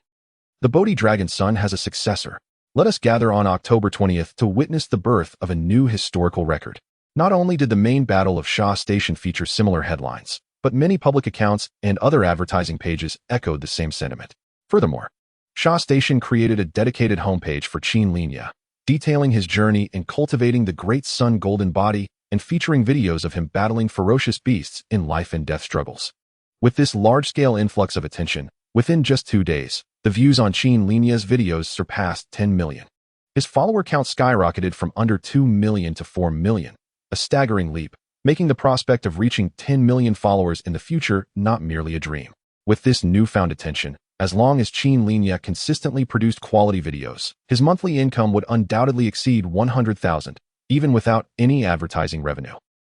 The Bodhi Dragon Sun has a successor. Let us gather on October 20th to witness the birth of a new historical record. Not only did the main battle of Sha Station feature similar headlines, but many public accounts and other advertising pages echoed the same sentiment. Furthermore, Sha Station created a dedicated homepage for Qin Linye. detailing his journey in cultivating the great sun golden body and featuring videos of him battling ferocious beasts in life and death struggles. With this large-scale influx of attention, within just 2 days, the views on Qin Linye's videos surpassed 10 million. His follower count skyrocketed from under 2 million to 4 million, a staggering leap, making the prospect of reaching 10 million followers in the future not merely a dream. With this newfound attention, as long as Qin Linye consistently produced quality videos, his monthly income would undoubtedly exceed 100,000, even without any advertising revenue.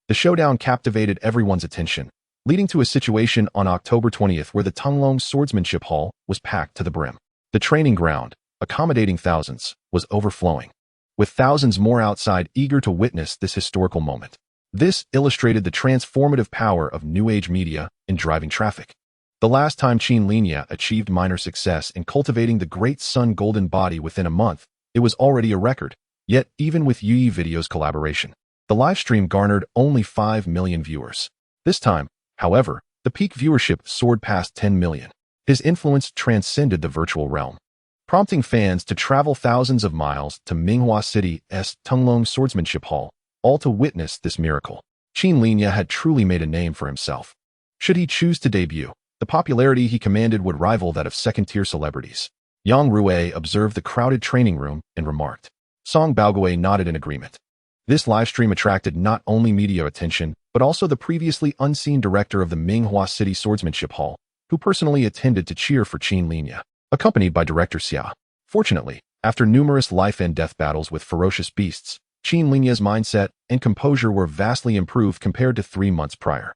The showdown captivated everyone's attention, leading to a situation on October 20th where the Tunglong Swordsmanship Hall was packed to the brim. The training ground, accommodating thousands, was overflowing, with thousands more outside eager to witness this historical moment. This illustrated the transformative power of New Age media in driving traffic. The last time Qin Linye achieved minor success in cultivating the great sun golden body within a month, it was already a record. Yet, even with Yi Video's collaboration, the livestream garnered only 5 million viewers. This time, however, the peak viewership soared past 10 million. His influence transcended the virtual realm, prompting fans to travel thousands of miles to Minghua City's Tunglong Swordsmanship Hall, all to witness this miracle. Qin Linye had truly made a name for himself. Should he choose to debut, the popularity he commanded would rival that of second-tier celebrities. Yang Rui observed the crowded training room and remarked. Song Baoguei nodded in agreement. This livestream attracted not only media attention, but also the previously unseen director of the Minghua City Swordsmanship Hall, who personally attended to cheer for Qin Linye, accompanied by director Xia. Fortunately, after numerous life and death battles with ferocious beasts, Qin Linye's mindset and composure were vastly improved compared to 3 months prior.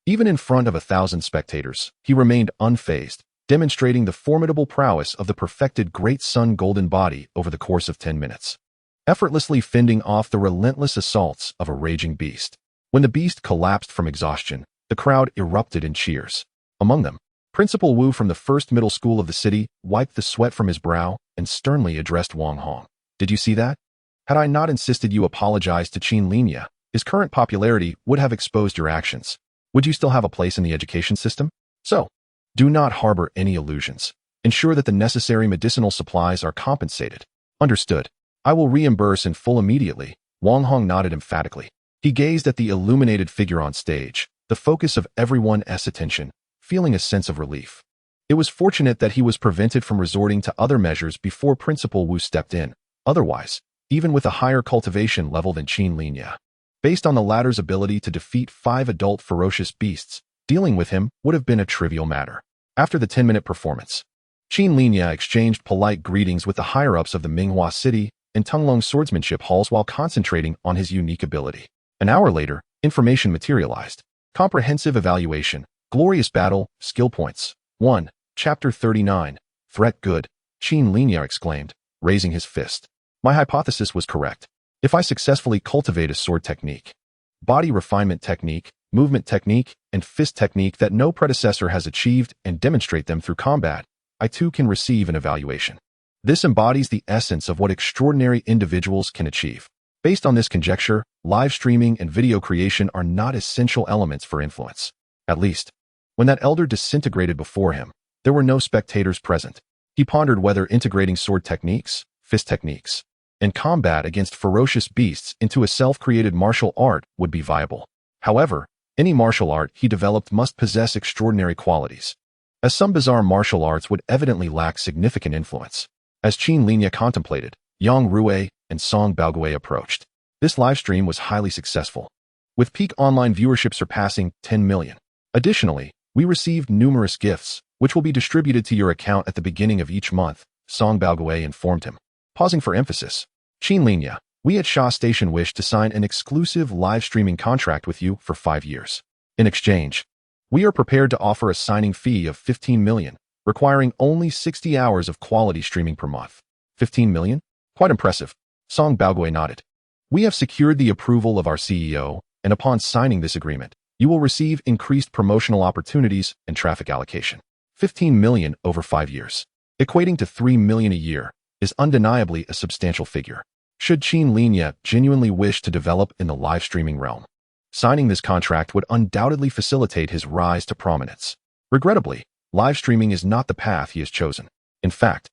Even in front of 1,000 spectators, he remained unfazed, demonstrating the formidable prowess of the perfected great sun golden body over the course of 10 minutes, effortlessly fending off the relentless assaults of a raging beast. When the beast collapsed from exhaustion, the crowd erupted in cheers. Among them, Principal Wu from the first middle school of the city wiped the sweat from his brow and sternly addressed Wang Hong. Did you see that? Had I not insisted you apologize to Qin Linye, his current popularity would have exposed your actions. Would you still have a place in the education system? So, do not harbor any illusions. Ensure that the necessary medicinal supplies are compensated. Understood. I will reimburse in full immediately. Wang Hong nodded emphatically. He gazed at the illuminated figure on stage, the focus of everyone's attention, feeling a sense of relief. It was fortunate that he was prevented from resorting to other measures before Principal Wu stepped in. Otherwise, even with a higher cultivation level than Qin Linye, based on the latter's ability to defeat 5 adult ferocious beasts, dealing with him would have been a trivial matter. After the 10-minute performance, Qin Linye exchanged polite greetings with the higher-ups of the Minghua City and Tunglong Swordsmanship Halls while concentrating on his unique ability. An hour later, information materialized. Comprehensive evaluation. Glorious battle. Skill points. 1. Chapter 39. Threat good. Qin Linye exclaimed, raising his fist. My hypothesis was correct. If I successfully cultivate a sword technique, body refinement technique, movement technique, and fist technique that no predecessor has achieved and demonstrate them through combat, I too can receive an evaluation. This embodies the essence of what extraordinary individuals can achieve. Based on this conjecture, live streaming and video creation are not essential elements for influence. At least, when that elder disintegrated before him, there were no spectators present. He pondered whether integrating sword techniques, fist techniques, and combat against ferocious beasts into a self-created martial art would be viable. However, any martial art he developed must possess extraordinary qualities, as some bizarre martial arts would evidently lack significant influence. As Qin Linye contemplated, Yang Rui and Song Baoguei approached. This livestream was highly successful, with peak online viewership surpassing 10 million. Additionally, we received numerous gifts, which will be distributed to your account at the beginning of each month, Song Baoguei informed him. Pausing for emphasis, Qin Linye, we at Sha Station wish to sign an exclusive live streaming contract with you for 5 years. In exchange, we are prepared to offer a signing fee of 15 million, requiring only 60 hours of quality streaming per month. 15 million? Quite impressive. Song Baoguei nodded. We have secured the approval of our CEO, and upon signing this agreement, you will receive increased promotional opportunities and traffic allocation. 15 million over 5 years, equating to 3 million a year, is undeniably a substantial figure. Should Qin Linye genuinely wish to develop in the live streaming realm, signing this contract would undoubtedly facilitate his rise to prominence. Regrettably, live streaming is not the path he has chosen. In fact,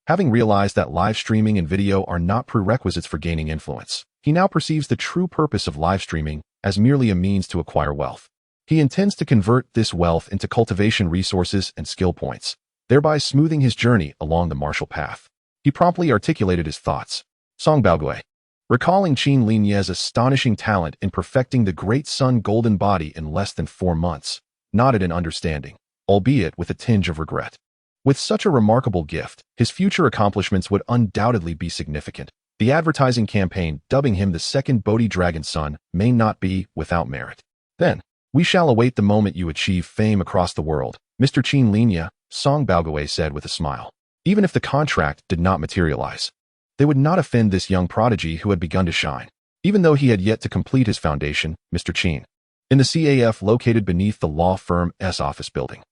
Having realized that live streaming and video are not prerequisites for gaining influence, he now perceives the true purpose of live streaming as merely a means to acquire wealth. He intends to convert this wealth into cultivation resources and skill points, thereby smoothing his journey along the martial path. He promptly articulated his thoughts. Song Baogui, recalling Qin Linye's astonishing talent in perfecting the Great Sun golden body in less than 4 months, nodded in understanding, albeit with a tinge of regret. With such a remarkable gift, his future accomplishments would undoubtedly be significant. The advertising campaign dubbing him the second Bodhi Dragon Son may not be without merit. Then, we shall await the moment you achieve fame across the world, Mr. Qin Linye, Song Baogui said with a smile. Even if the contract did not materialize, they would not offend this young prodigy who had begun to shine. Even though he had yet to complete his foundation, Mr. Qin, in the CAF located beneath the law firm's office building,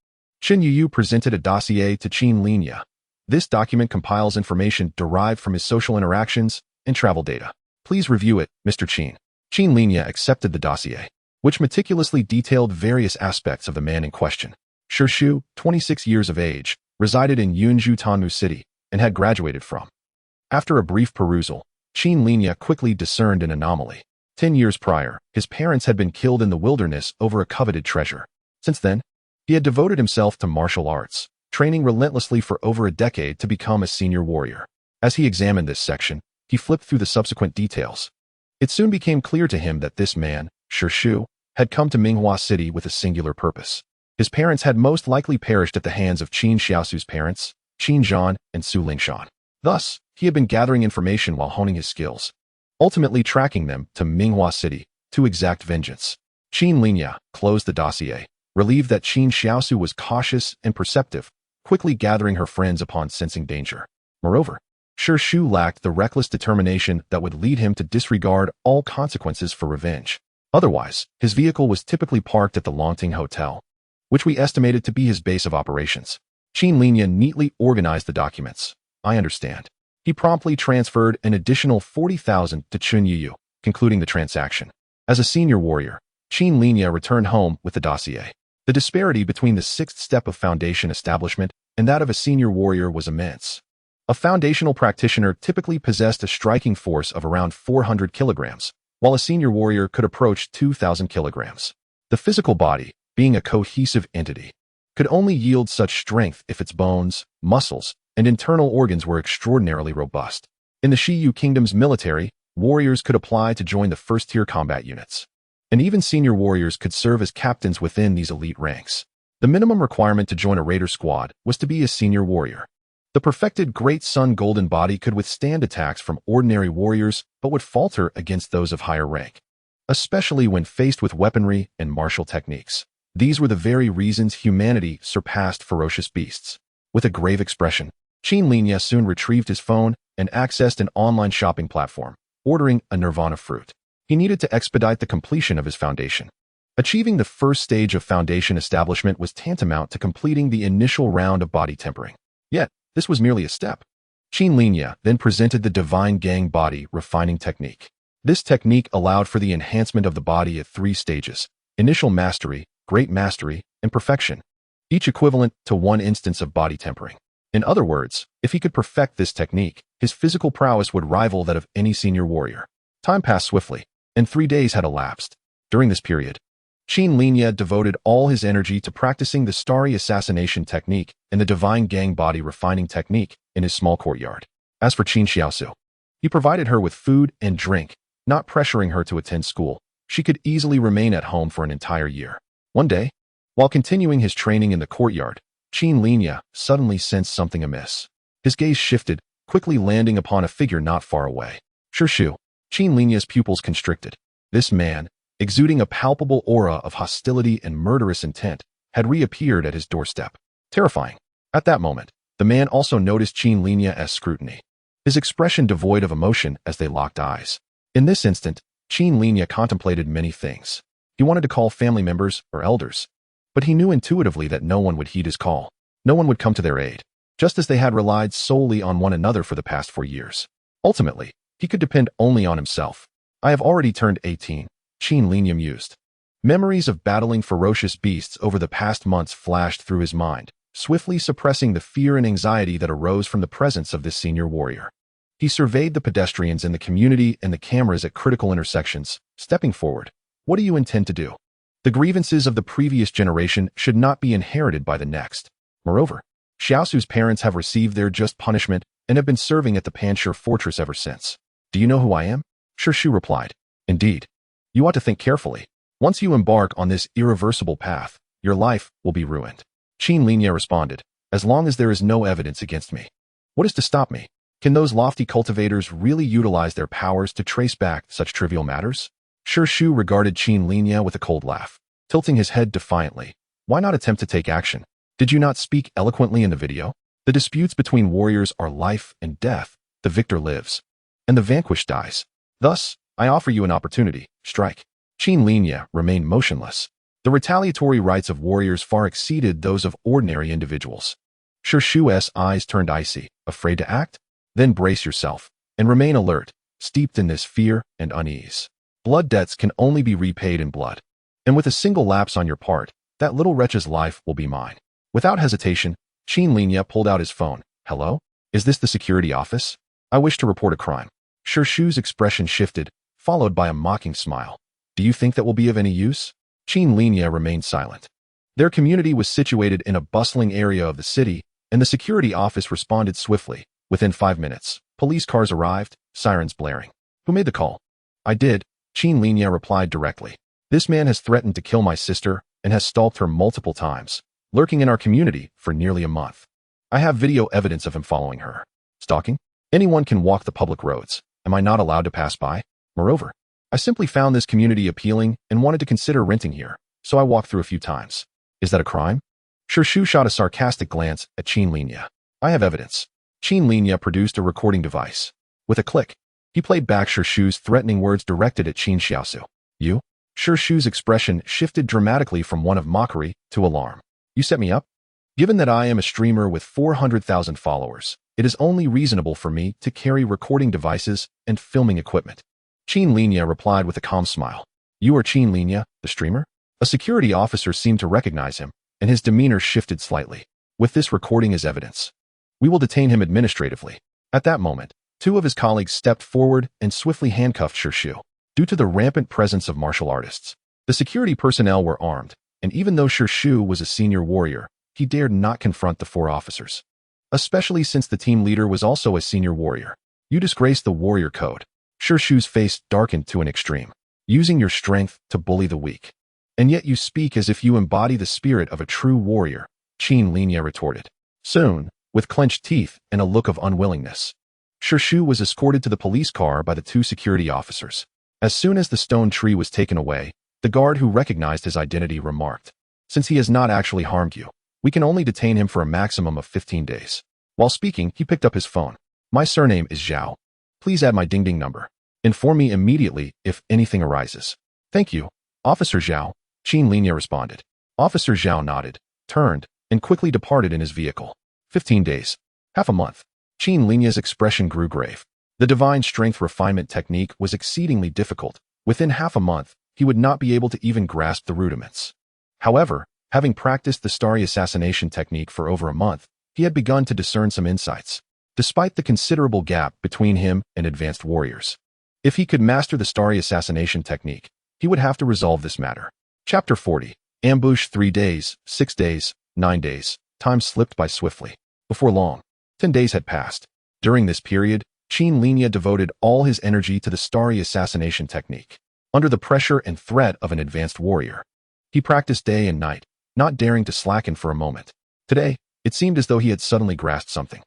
Qin Yu presented a dossier to Qin Linye. This document compiles information derived from his social interactions and travel data. Please review it, Mr. Qin. Qin Linye accepted the dossier, which meticulously detailed various aspects of the man in question. Shu, 26 years of age, resided in Yunzhu Tanmu City and had graduated from. After a brief perusal, Qin Linye quickly discerned an anomaly. 10 years prior, his parents had been killed in the wilderness over a coveted treasure. Since then, he had devoted himself to martial arts, training relentlessly for over a decade to become a senior warrior. As he examined this section, he flipped through the subsequent details. It soon became clear to him that this man, Shu, had come to Minghua City with a singular purpose. His parents had most likely perished at the hands of Qin Xiaosu's parents, Qin Zhan and Su Lingshan. Thus, he had been gathering information while honing his skills, ultimately tracking them to Minghua City to exact vengeance. Qin Linye closed the dossier, relieved that Qin Xiaosu was cautious and perceptive, quickly gathering her friends upon sensing danger. Moreover, Shu lacked the reckless determination that would lead him to disregard all consequences for revenge. Otherwise, his vehicle was typically parked at the Longting Hotel, which we estimated to be his base of operations. Qin Linye neatly organized the documents. I understand. He promptly transferred an additional 40,000 to Qin Yu, concluding the transaction. As a senior warrior, Qin Linye returned home with the dossier. The disparity between the 6th step of foundation establishment and that of a senior warrior was immense. A foundational practitioner typically possessed a striking force of around 400 kilograms, while a senior warrior could approach 2,000 kilograms. The physical body, being a cohesive entity, could only yield such strength if its bones, muscles, and internal organs were extraordinarily robust. In the Shiyu Kingdom's military, warriors could apply to join the first-tier combat units, and even senior warriors could serve as captains within these elite ranks. The minimum requirement to join a raider squad was to be a senior warrior. The perfected Great Sun golden body could withstand attacks from ordinary warriors but would falter against those of higher rank, especially when faced with weaponry and martial techniques. These were the very reasons humanity surpassed ferocious beasts. With a grave expression, Qin Linye soon retrieved his phone and accessed an online shopping platform, ordering a nirvana fruit. He needed to expedite the completion of his foundation. Achieving the first stage of foundation establishment was tantamount to completing the initial round of body tempering. Yet, this was merely a step. Qin Linye then presented the Divine Gang body refining technique. This technique allowed for the enhancement of the body at 3 stages: initial mastery, great mastery, and perfection, each equivalent to 1 instance of body tempering. In other words, if he could perfect this technique, his physical prowess would rival that of any senior warrior. Time passed swiftly, and 3 days had elapsed. During this period, Qin Linye devoted all his energy to practicing the starry assassination technique and the Divine Gang body refining technique in his small courtyard. As for Qin Xiaosu, he provided her with food and drink, not pressuring her to attend school. She could easily remain at home for an entire year. One day, while continuing his training in the courtyard, Qin Linye suddenly sensed something amiss. His gaze shifted, quickly landing upon a figure not far away. Shu. Qin Linye's pupils constricted. This man, exuding a palpable aura of hostility and murderous intent, had reappeared at his doorstep. Terrifying. At that moment, the man also noticed Qin Linye's scrutiny, his expression devoid of emotion as they locked eyes. In this instant, Qin Linye contemplated many things. He wanted to call family members or elders, but he knew intuitively that no one would heed his call. No one would come to their aid, just as they had relied solely on one another for the past 4 years. Ultimately, he could depend only on himself. I have already turned 18, Qin Linye mused. Memories of battling ferocious beasts over the past months flashed through his mind, swiftly suppressing the fear and anxiety that arose from the presence of this senior warrior. He surveyed the pedestrians in the community and the cameras at critical intersections, stepping forward. What do you intend to do? The grievances of the previous generation should not be inherited by the next. Moreover, Xiaosu's parents have received their just punishment and have been serving at the Panshir fortress ever since. Do you know who I am? Shu replied. Indeed. You ought to think carefully. Once you embark on this irreversible path, your life will be ruined. Qin Linye responded, as long as there is no evidence against me. What is to stop me? Can those lofty cultivators really utilize their powers to trace back such trivial matters? Shu regarded Qin Linye with a cold laugh, tilting his head defiantly. Why not attempt to take action? Did you not speak eloquently in the video? The disputes between warriors are life and death. The victor lives, and the vanquished dies. Thus, I offer you an opportunity. Strike. Qin Linye remained motionless. The retaliatory rights of warriors far exceeded those of ordinary individuals. Shu's eyes turned icy. Afraid to act? Then brace yourself, and remain alert, steeped in this fear and unease. Blood debts can only be repaid in blood. And with a single lapse on your part, that little wretch's life will be mine. Without hesitation, Qin Linye pulled out his phone. Hello? Is this the security office? I wish to report a crime. Shu's expression shifted, followed by a mocking smile. Do you think that will be of any use? Qin Linye remained silent. Their community was situated in a bustling area of the city, and the security office responded swiftly. Within 5 minutes, police cars arrived, sirens blaring. Who made the call? I did, Qin Linye replied directly. This man has threatened to kill my sister and has stalked her multiple times, lurking in our community for nearly a month. I have video evidence of him following her. Stalking? Anyone can walk the public roads. Am I not allowed to pass by? Moreover, I simply found this community appealing and wanted to consider renting here, so I walked through a few times. Is that a crime? Shu shot a sarcastic glance at Qin Linye. I have evidence. Qin Linye produced a recording device. With a click, he played back Shu's threatening words directed at Qin Xiaosu. You? Shu's expression shifted dramatically from one of mockery to alarm. You set me up? Given that I am a streamer with 400,000 followers, it is only reasonable for me to carry recording devices and filming equipment. Qin Linye replied with a calm smile. You are Qin Linye, the streamer? A security officer seemed to recognize him, and his demeanor shifted slightly. With this recording as evidence, we will detain him administratively. At that moment, 2 of his colleagues stepped forward and swiftly handcuffed Shu. Due to the rampant presence of martial artists, the security personnel were armed, and even though Shu was a senior warrior, he dared not confront the 4 officers. Especially since the team leader was also a senior warrior. You disgrace the warrior code. Shu's face darkened to an extreme. Using your strength to bully the weak. And yet you speak as if you embody the spirit of a true warrior, Qin Linye retorted. Soon, with clenched teeth and a look of unwillingness, Shu was escorted to the police car by the 2 security officers. As soon as the stone tree was taken away, the guard who recognized his identity remarked, since he has not actually harmed you, we can only detain him for a maximum of 15 days. While speaking, he picked up his phone. My surname is Zhao. Please add my ding-ding number. Inform me immediately if anything arises. Thank you, Officer Zhao, Qin Linye responded. Officer Zhao nodded, turned, and quickly departed in his vehicle. 15 days. Half a month. Qin Linye's expression grew grave. The divine strength refinement technique was exceedingly difficult. Within half a month, he would not be able to even grasp the rudiments. However, having practiced the starry assassination technique for over a month, he had begun to discern some insights, despite the considerable gap between him and advanced warriors. If he could master the starry assassination technique, he would have to resolve this matter. Chapter 40. Ambush. 3 days, 6 days, 9 days. Time slipped by swiftly. Before long, 10 days had passed. During this period, Qin Linye devoted all his energy to the starry assassination technique. Under the pressure and threat of an advanced warrior, he practiced day and night, not daring to slacken for a moment. Today, it seemed as though he had suddenly grasped something.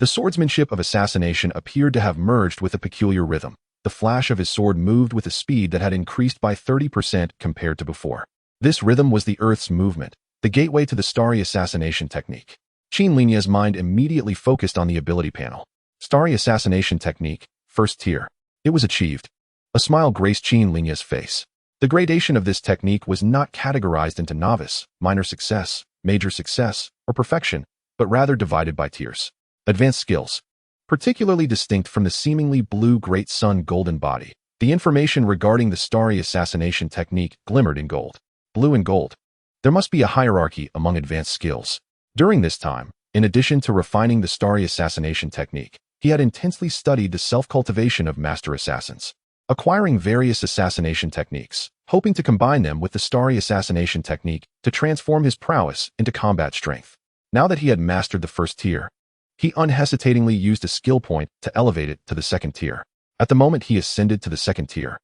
The swordsmanship of assassination appeared to have merged with a peculiar rhythm. The flash of his sword moved with a speed that had increased by 30% compared to before. This rhythm was the Earth's movement, the gateway to the starry assassination technique. Qin Linye's mind immediately focused on the ability panel. Starry assassination technique, first tier. It was achieved. A smile graced Qin Linye's face. The gradation of this technique was not categorized into novice, minor success, major success, or perfection, but rather divided by tiers. Advanced skills. Particularly distinct from the seemingly blue Great Sun golden body, the information regarding the starry assassination technique glimmered in gold. Blue and gold. There must be a hierarchy among advanced skills. During this time, in addition to refining the starry assassination technique, he had intensely studied the self-cultivation of master assassins, acquiring various assassination techniques, hoping to combine them with the starry assassination technique to transform his prowess into combat strength. Now that he had mastered the first tier, he unhesitatingly used a skill point to elevate it to the second tier. At the moment he ascended to the second tier,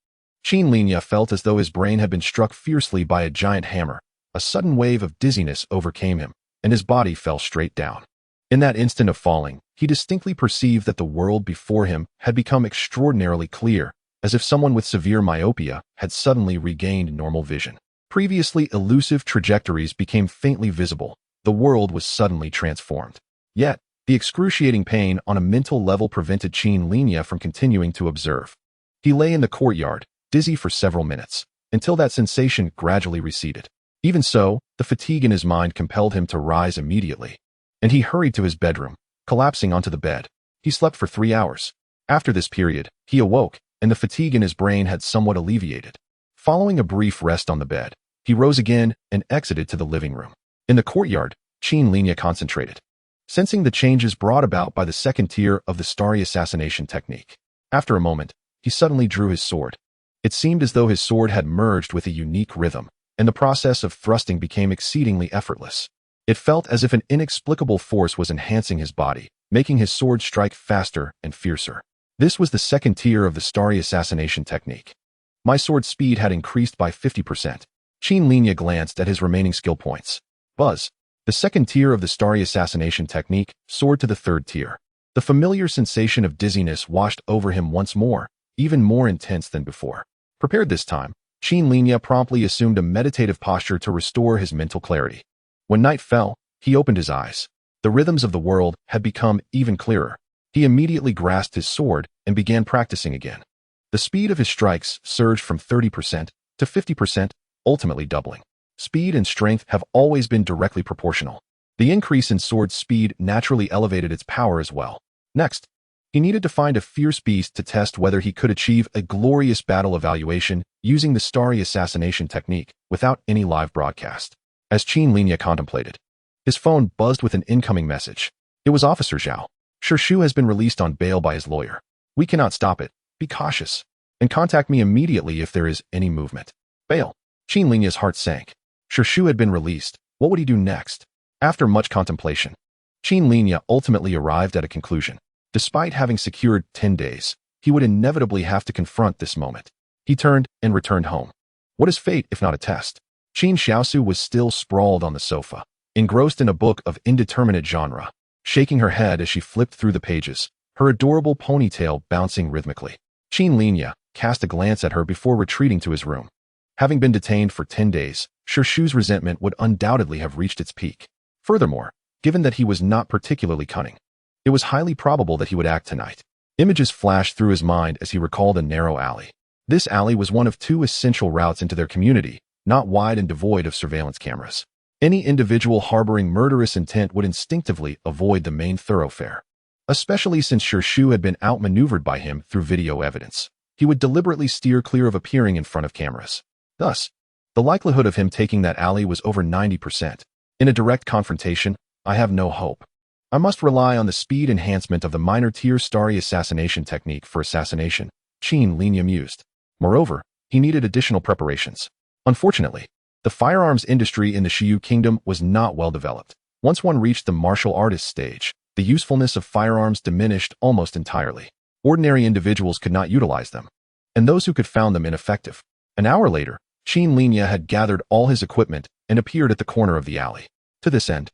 Qin Linye felt as though his brain had been struck fiercely by a giant hammer. A sudden wave of dizziness overcame him, and his body fell straight down. In that instant of falling, he distinctly perceived that the world before him had become extraordinarily clear, as if someone with severe myopia had suddenly regained normal vision. Previously elusive trajectories became faintly visible. The world was suddenly transformed. Yet, the excruciating pain on a mental level prevented Qin Linye from continuing to observe. He lay in the courtyard, dizzy for several minutes, until that sensation gradually receded. Even so, the fatigue in his mind compelled him to rise immediately, and he hurried to his bedroom, collapsing onto the bed. He slept for 3 hours. After this period, he awoke, and the fatigue in his brain had somewhat alleviated. Following a brief rest on the bed, he rose again and exited to the living room. In the courtyard, Qin Linye concentrated, sensing the changes brought about by the second tier of the starry assassination technique. After a moment, he suddenly drew his sword. It seemed as though his sword had merged with a unique rhythm, and the process of thrusting became exceedingly effortless. It felt as if an inexplicable force was enhancing his body, making his sword strike faster and fiercer. This was the second tier of the starry assassination technique. My sword speed had increased by 50%. Qin Linye glanced at his remaining skill points. Buzz. The second tier of the starry assassination technique soared to the third tier. The familiar sensation of dizziness washed over him once more, even more intense than before. Prepared this time, Qin Linye promptly assumed a meditative posture to restore his mental clarity. When night fell, he opened his eyes. The rhythms of the world had become even clearer. He immediately grasped his sword and began practicing again. The speed of his strikes surged from 30% to 50%, ultimately doubling. Speed and strength have always been directly proportional. The increase in sword speed naturally elevated its power as well. Next, he needed to find a fierce beast to test whether he could achieve a glorious battle evaluation using the starry assassination technique without any live broadcast. As Qin Linye contemplated, his phone buzzed with an incoming message. It was Officer Zhao. Shu has been released on bail by his lawyer. We cannot stop it. Be cautious, and contact me immediately if there is any movement. Bail. Qin Linye's heart sank. Shu had been released. What would he do next? After much contemplation, Qin Linye ultimately arrived at a conclusion. Despite having secured 10 days, he would inevitably have to confront this moment. He turned and returned home. What is fate if not a test? Qin Xiaosu was still sprawled on the sofa, engrossed in a book of indeterminate genre, shaking her head as she flipped through the pages, her adorable ponytail bouncing rhythmically. Qin Linye cast a glance at her before retreating to his room. Having been detained for 10 days, Shu's resentment would undoubtedly have reached its peak. Furthermore, given that he was not particularly cunning, it was highly probable that he would act tonight. Images flashed through his mind as he recalled a narrow alley. This alley was one of 2 essential routes into their community, not wide and devoid of surveillance cameras. Any individual harboring murderous intent would instinctively avoid the main thoroughfare. Especially since Shu had been outmaneuvered by him through video evidence, he would deliberately steer clear of appearing in front of cameras. Thus, the likelihood of him taking that alley was over 90%. In a direct confrontation, I have no hope. I must rely on the speed enhancement of the minor tier starry assassination technique for assassination, Qin Linye mused. Moreover, he needed additional preparations. Unfortunately, the firearms industry in the Shiyu Kingdom was not well developed. Once one reached the martial artist stage, the usefulness of firearms diminished almost entirely. Ordinary individuals could not utilize them, and those who could found them ineffective. An hour later, Qin Linye had gathered all his equipment and appeared at the corner of the alley. To this end,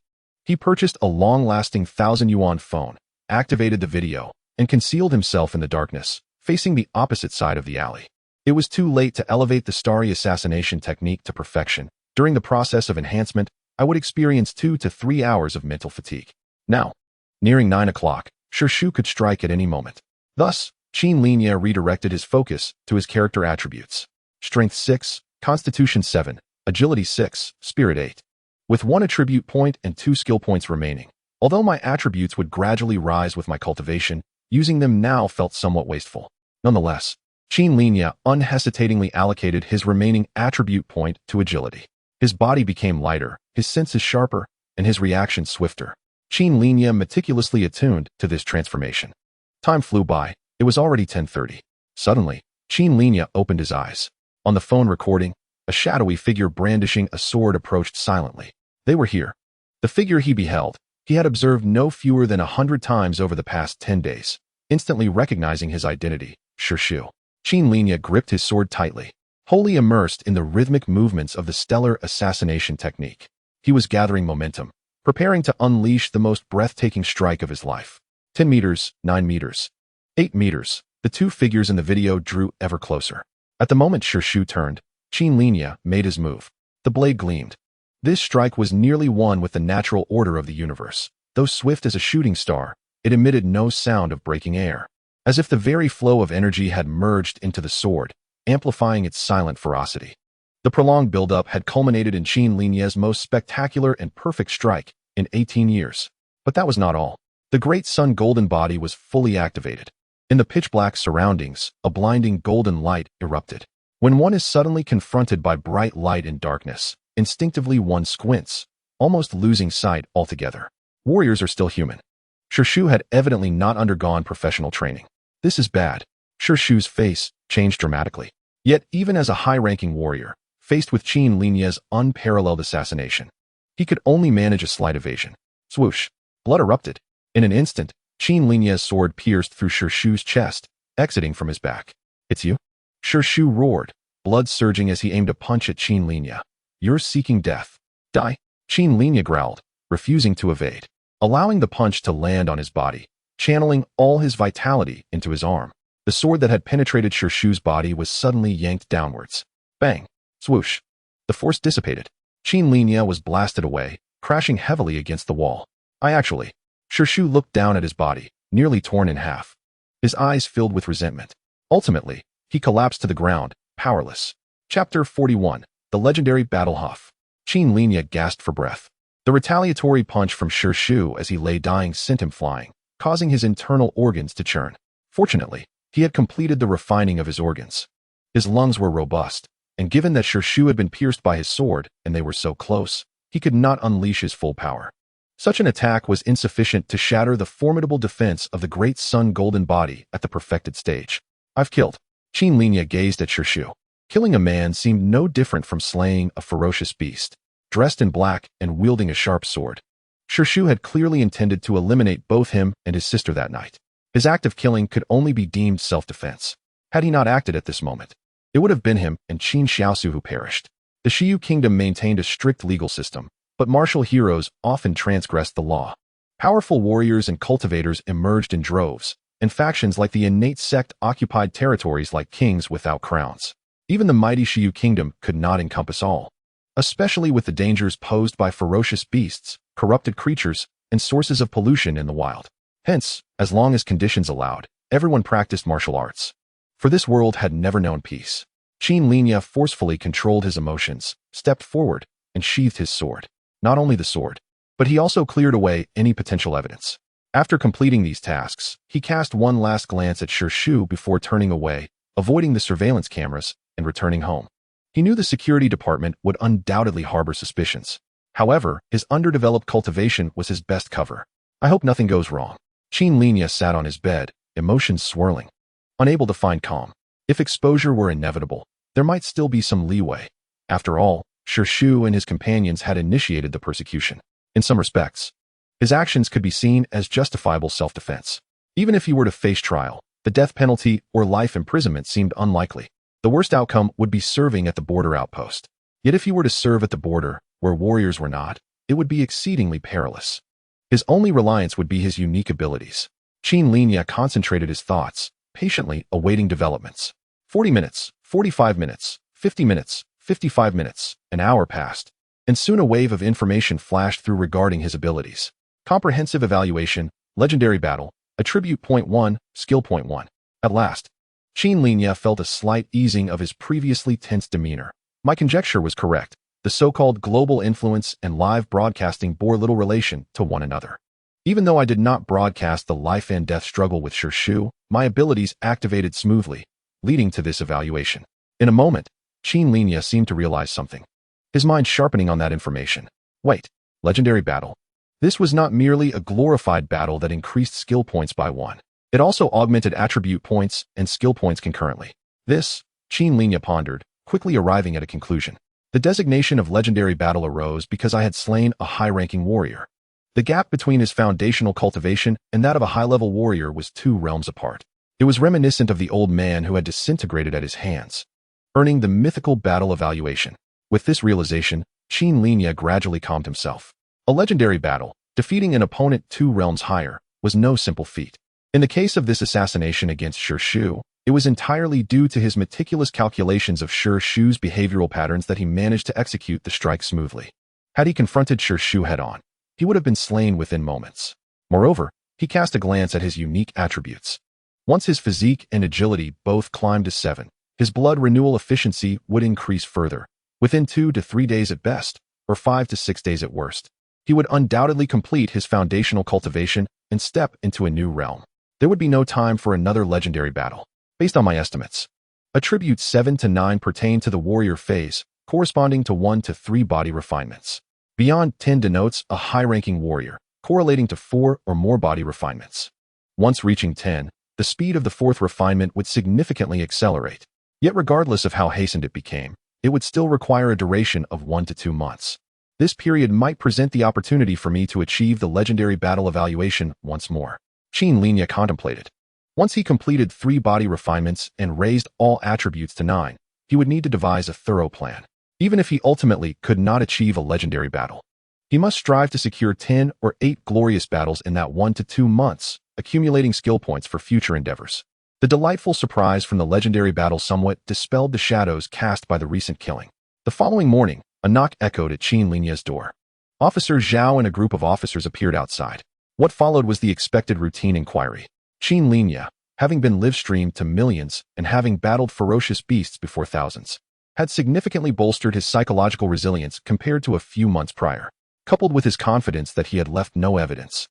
he purchased a long-lasting 1,000 yuan phone, activated the video, and concealed himself in the darkness, facing the opposite side of the alley. It was too late to elevate the starry assassination technique to perfection. During the process of enhancement, I would experience 2 to 3 hours of mental fatigue. Now, nearing 9 o'clock, Shu could strike at any moment. Thus, Qin Linye redirected his focus to his character attributes. Strength 6, Constitution 7, Agility 6, Spirit 8. With 1 attribute point and 2 skill points remaining. Although my attributes would gradually rise with my cultivation, using them now felt somewhat wasteful. Nonetheless, Qin Linye unhesitatingly allocated his remaining attribute point to agility. His body became lighter, his senses sharper, and his reaction swifter. Qin Linye meticulously attuned to this transformation. Time flew by. It was already 10:30. Suddenly, Qin Linye opened his eyes. On the phone recording, a shadowy figure brandishing a sword approached silently. They were here. The figure he beheld, he had observed no fewer than 100 times over the past 10 days. Instantly recognizing his identity, Shu. Qin Linye gripped his sword tightly, wholly immersed in the rhythmic movements of the stellar assassination technique. He was gathering momentum, preparing to unleash the most breathtaking strike of his life. 10 meters, 9 meters, 8 meters. The two figures in the video drew ever closer. At the moment Shu turned, Qin Linye made his move. The blade gleamed. This strike was nearly one with the natural order of the universe. Though swift as a shooting star, it emitted no sound of breaking air, as if the very flow of energy had merged into the sword, amplifying its silent ferocity. The prolonged buildup had culminated in Qin Linye's most spectacular and perfect strike in 18 years. But that was not all. The great sun golden body was fully activated. In the pitch-black surroundings, a blinding golden light erupted. When one is suddenly confronted by bright light and darkness, instinctively one squints, almost losing sight altogether. Warriors are still human. Shu had evidently not undergone professional training. This is bad. Shu's face changed dramatically. Yet, even as a high-ranking warrior, faced with Qin Linye's unparalleled assassination, he could only manage a slight evasion. Swoosh! Blood erupted. In an instant, Qin Linye's sword pierced through Shu's chest, exiting from his back. "It's you?" Shu roared, blood surging as he aimed a punch at Qin Linye. "You're seeking death. Die!" Qin Linye growled, refusing to evade, allowing the punch to land on his body, channeling all his vitality into his arm. The sword that had penetrated Shu's body was suddenly yanked downwards. Bang! Swoosh! The force dissipated. Qin Linye was blasted away, crashing heavily against the wall. Shu looked down at his body, nearly torn in half. His eyes filled with resentment. Ultimately, he collapsed to the ground, powerless. Chapter 41. The Legendary Battle Huff. Qin Linye gasped for breath. The retaliatory punch from Shu as he lay dying sent him flying, causing his internal organs to churn. Fortunately, he had completed the refining of his organs. His lungs were robust, and given that Shu had been pierced by his sword, and they were so close, he could not unleash his full power. Such an attack was insufficient to shatter the formidable defense of the great sun golden body at the perfected stage. "I've killed." Qin Linye gazed at Shu. Killing a man seemed no different from slaying a ferocious beast, dressed in black and wielding a sharp sword. Shu had clearly intended to eliminate both him and his sister that night. His act of killing could only be deemed self-defense. Had he not acted at this moment, it would have been him and Qin Xiaosu who perished. The Xiyu kingdom maintained a strict legal system, but martial heroes often transgressed the law. Powerful warriors and cultivators emerged in droves, and factions like the innate sect occupied territories like kings without crowns. Even the mighty Xiyu kingdom could not encompass all, especially with the dangers posed by ferocious beasts, corrupted creatures, and sources of pollution in the wild. Hence, as long as conditions allowed, everyone practiced martial arts. For this world had never known peace. Qin Linye forcefully controlled his emotions, stepped forward, and sheathed his sword. Not only the sword, but he also cleared away any potential evidence. After completing these tasks, he cast one last glance at Shu before turning away, avoiding the surveillance cameras, and returning home. He knew the security department would undoubtedly harbor suspicions. However, his underdeveloped cultivation was his best cover. "I hope nothing goes wrong." Qin Linye sat on his bed, emotions swirling, unable to find calm. If exposure were inevitable, there might still be some leeway. After all, Shu and his companions had initiated the persecution. In some respects, his actions could be seen as justifiable self-defense. Even if he were to face trial, the death penalty or life imprisonment seemed unlikely. The worst outcome would be serving at the border outpost. Yet if he were to serve at the border, where warriors were not, it would be exceedingly perilous. His only reliance would be his unique abilities. Qin Linye concentrated his thoughts, patiently awaiting developments. 40 minutes, 45 minutes, 50 minutes, 55 minutes, an hour passed, and soon a wave of information flashed through regarding his abilities. Comprehensive evaluation, legendary battle, attribute point 1, skill point 1. At last, Qin Linye felt a slight easing of his previously tense demeanor. My conjecture was correct. The so-called global influence and live broadcasting bore little relation to one another. Even though I did not broadcast the life and death struggle with Shu, my abilities activated smoothly, leading to this evaluation. In a moment, Qin Linye seemed to realize something, his mind sharpening on that information. Wait, Legendary battle. This was not merely a glorified battle that increased skill points by 1. It also augmented attribute points and skill points concurrently. This, Qin Linye pondered, quickly arriving at a conclusion. The designation of legendary battle arose because I had slain a high-ranking warrior. The gap between his foundational cultivation and that of a high-level warrior was 2 realms apart. It was reminiscent of the old man who had disintegrated at his hands, earning the mythical battle evaluation. With this realization, Qin Linye gradually calmed himself. A legendary battle, defeating an opponent 2 realms higher, was no simple feat. In the case of this assassination against Shi Shu, it was entirely due to his meticulous calculations of Shi Shu's behavioral patterns that he managed to execute the strike smoothly. Had he confronted Shi Shu head-on, he would have been slain within moments. Moreover, he cast a glance at his unique attributes. Once his physique and agility both climbed to 7, his blood renewal efficiency would increase further. Within 2 to 3 days at best, or 5 to 6 days at worst, he would undoubtedly complete his foundational cultivation and step into a new realm. There would be no time for another legendary battle. Based on my estimates, attributes 7 to 9 pertain to the warrior phase, corresponding to 1 to 3 body refinements. Beyond 10 denotes a high-ranking warrior, correlating to 4 or more body refinements. Once reaching 10, the speed of the 4th refinement would significantly accelerate. Yet regardless of how hastened it became, it would still require a duration of 1 to 2 months. This period might present the opportunity for me to achieve the legendary battle evaluation once more. Qin Linye contemplated. Once he completed 3 body refinements and raised all attributes to 9, he would need to devise a thorough plan. Even if he ultimately could not achieve a legendary battle, he must strive to secure 10 or 8 glorious battles in that 1 to 2 months, accumulating skill points for future endeavors. The delightful surprise from the legendary battle somewhat dispelled the shadows cast by the recent killing. The following morning, a knock echoed at Qin Linye's door. Officer Zhao and a group of officers appeared outside. What followed was the expected routine inquiry. Qin Linye, having been live-streamed to millions and having battled ferocious beasts before thousands, had significantly bolstered his psychological resilience compared to a few months prior, coupled with his confidence that he had left no evidence.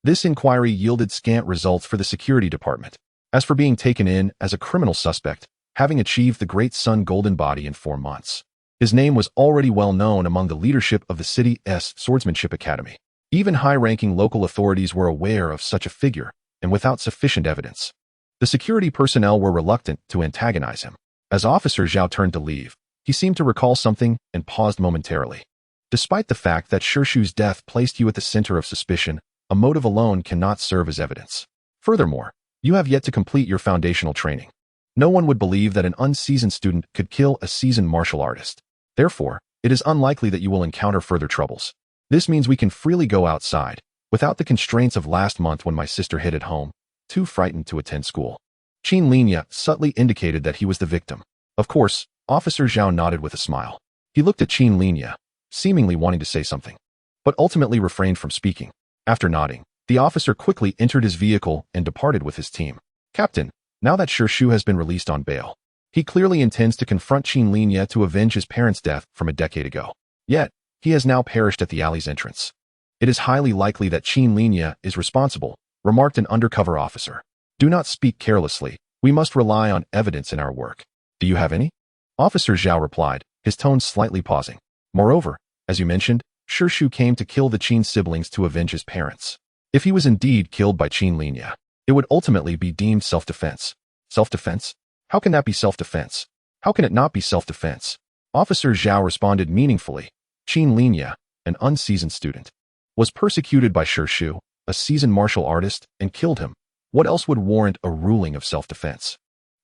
This inquiry yielded scant results for the security department. As for being taken in as a criminal suspect, having achieved the Great Sun Golden Body in 4 months, his name was already well known among the leadership of the city's swordsmanship academy. Even high-ranking local authorities were aware of such a figure, and without sufficient evidence, the security personnel were reluctant to antagonize him. As Officer Zhao turned to leave, he seemed to recall something and paused momentarily. Despite the fact that Shi Shu's death placed you at the center of suspicion, a motive alone cannot serve as evidence. Furthermore, you have yet to complete your foundational training. No one would believe that an unseasoned student could kill a seasoned martial artist. Therefore, it is unlikely that you will encounter further troubles. This means we can freely go outside, without the constraints of last month when my sister hid at home, too frightened to attend school. Qin Linye subtly indicated that he was the victim. Of course, Officer Zhao nodded with a smile. He looked at Qin Linye, seemingly wanting to say something, but ultimately refrained from speaking. After nodding, the officer quickly entered his vehicle and departed with his team. Captain, now that Shi Shu has been released on bail, he clearly intends to confront Qin Linye to avenge his parents' death from a decade ago. Yet, he has now perished at the alley's entrance. It is highly likely that Qin Linye is responsible, remarked an undercover officer. Do not speak carelessly. We must rely on evidence in our work. Do you have any? Officer Zhao replied, his tone slightly pausing. Moreover, as you mentioned, Shi Shu came to kill the Qin siblings to avenge his parents. If he was indeed killed by Qin Linye, it would ultimately be deemed self-defense. Self-defense? How can that be self-defense? How can it not be self-defense? Officer Zhao responded meaningfully. Qin Linye, an unseasoned student, was persecuted by Shi Shu, a seasoned martial artist, and killed him. What else would warrant a ruling of self-defense?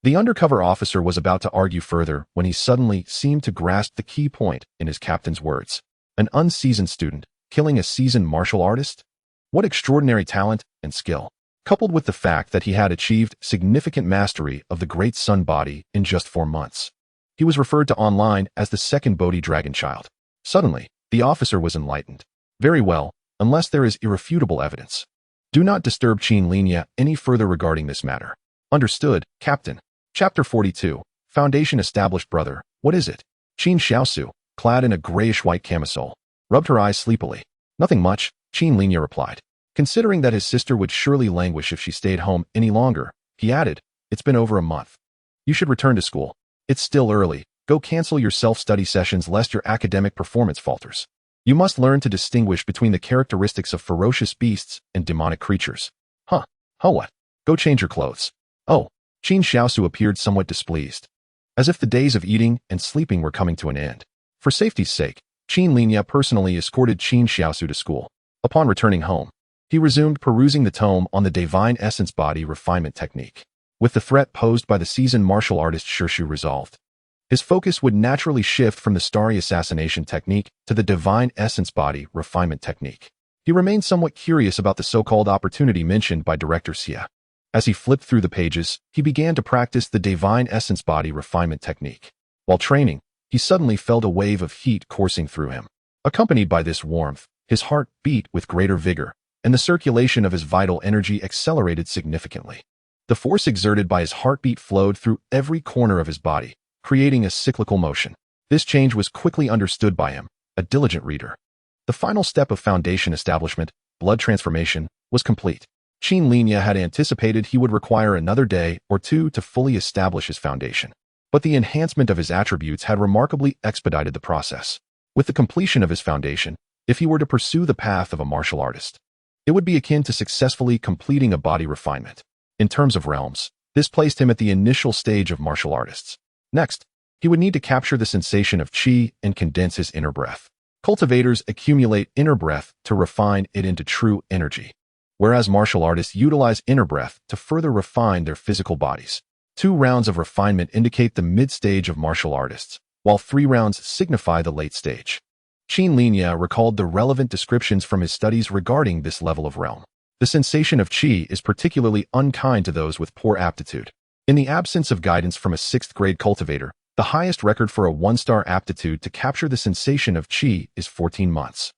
The undercover officer was about to argue further when he suddenly seemed to grasp the key point in his captain's words. An unseasoned student, killing a seasoned martial artist? What extraordinary talent and skill, coupled with the fact that he had achieved significant mastery of the Great Sun Body in just 4 months. He was referred to online as the second Bodhi Dragon Child. Suddenly, the officer was enlightened. Very well, unless there is irrefutable evidence. Do not disturb Qin Linye any further regarding this matter. Understood, Captain. Chapter 42. Foundation established brother. What is it? Qin Xiaosu, clad in a grayish-white camisole, rubbed her eyes sleepily. Nothing much, Qin Linye replied. Considering that his sister would surely languish if she stayed home any longer, he added, it's been over a month. You should return to school. It's still early. Go cancel your self-study sessions lest your academic performance falters. You must learn to distinguish between the characteristics of ferocious beasts and demonic creatures. Huh? What? Go change your clothes. Oh, Qin Xiaosu appeared somewhat displeased, as if the days of eating and sleeping were coming to an end. For safety's sake, Qin Linye personally escorted Qin Xiaosu to school. Upon returning home, he resumed perusing the tome on the Divine Essence Body Refinement Technique. With the threat posed by the seasoned martial artist Shishu resolved, his focus would naturally shift from the Starry Assassination Technique to the Divine Essence Body Refinement Technique. He remained somewhat curious about the so-called opportunity mentioned by Director Xia. As he flipped through the pages, he began to practice the Divine Essence Body Refinement Technique. While training, he suddenly felt a wave of heat coursing through him. Accompanied by this warmth, his heart beat with greater vigor, and the circulation of his vital energy accelerated significantly. The force exerted by his heartbeat flowed through every corner of his body, creating a cyclical motion. This change was quickly understood by him, a diligent reader. The final step of foundation establishment, blood transformation, was complete. Qin Linye had anticipated he would require another day or two to fully establish his foundation. But the enhancement of his attributes had remarkably expedited the process. With the completion of his foundation, if he were to pursue the path of a martial artist, it would be akin to successfully completing a body refinement. In terms of realms, this placed him at the initial stage of martial artists. Next, he would need to capture the sensation of qi and condense his inner breath. Cultivators accumulate inner breath to refine it into true energy, whereas martial artists utilize inner breath to further refine their physical bodies. 2 rounds of refinement indicate the mid-stage of martial artists, while 3 rounds signify the late stage. Qin Linye recalled the relevant descriptions from his studies regarding this level of realm. The sensation of qi is particularly unkind to those with poor aptitude. In the absence of guidance from a 6th-grade cultivator, the highest record for a 1-star aptitude to capture the sensation of qi is 14 months.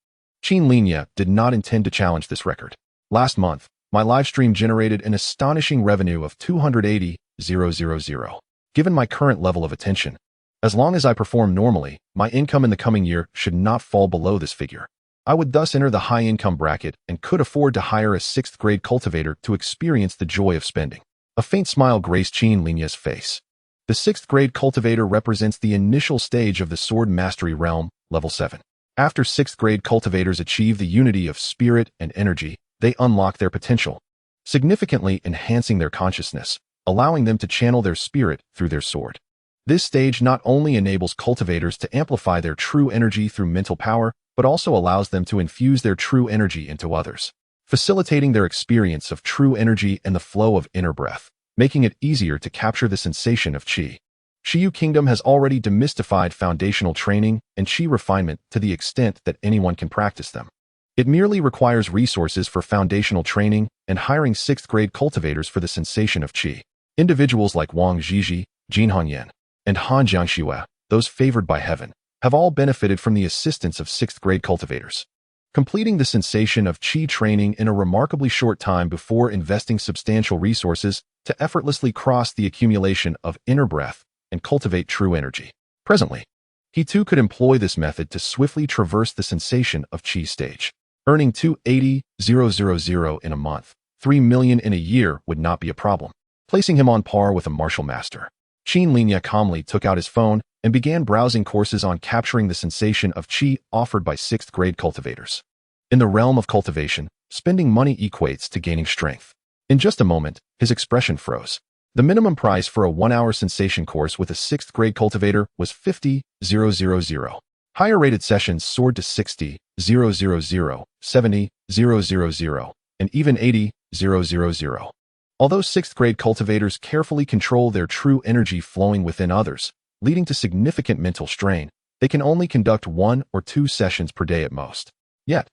Qin Linye did not intend to challenge this record. Last month, my livestream generated an astonishing revenue of 280,000. Given my current level of attention, as long as I perform normally, my income in the coming year should not fall below this figure. I would thus enter the high-income bracket and could afford to hire a 6th-grade cultivator to experience the joy of spending. A faint smile graced Qin Linye's face. The 6th-grade cultivator represents the initial stage of the Sword Mastery Realm, level 7. After 6th-grade cultivators achieve the unity of spirit and energy, they unlock their potential, significantly enhancing their consciousness, allowing them to channel their spirit through their sword. This stage not only enables cultivators to amplify their true energy through mental power, but also allows them to infuse their true energy into others, facilitating their experience of true energy and the flow of inner breath, making it easier to capture the sensation of qi. Shiyu Kingdom has already demystified foundational training and qi refinement to the extent that anyone can practice them. It merely requires resources for foundational training and hiring 6th-grade cultivators for the sensation of qi. Individuals like Wang Zhizhi, Jin Hanyan, and Han Jiangxue, those favored by heaven, have all benefited from the assistance of 6th-grade cultivators, completing the sensation of qi training in a remarkably short time before investing substantial resources to effortlessly cross the accumulation of inner breath and cultivate true energy. Presently, he too could employ this method to swiftly traverse the sensation of qi stage. Earning 280,000 in a month, 3 million in a year would not be a problem, placing him on par with a martial master. Qin Linye calmly took out his phone and began browsing courses on capturing the sensation of qi offered by 6th-grade cultivators. In the realm of cultivation, spending money equates to gaining strength. In just a moment, his expression froze. The minimum price for a 1-hour sensation course with a 6th-grade cultivator was 50,000. Higher-rated sessions soared to 60,000, 70,000, and even 80,000. Although 6th-grade cultivators carefully control their true energy flowing within others, leading to significant mental strain, they can only conduct 1 or 2 sessions per day at most. Yet,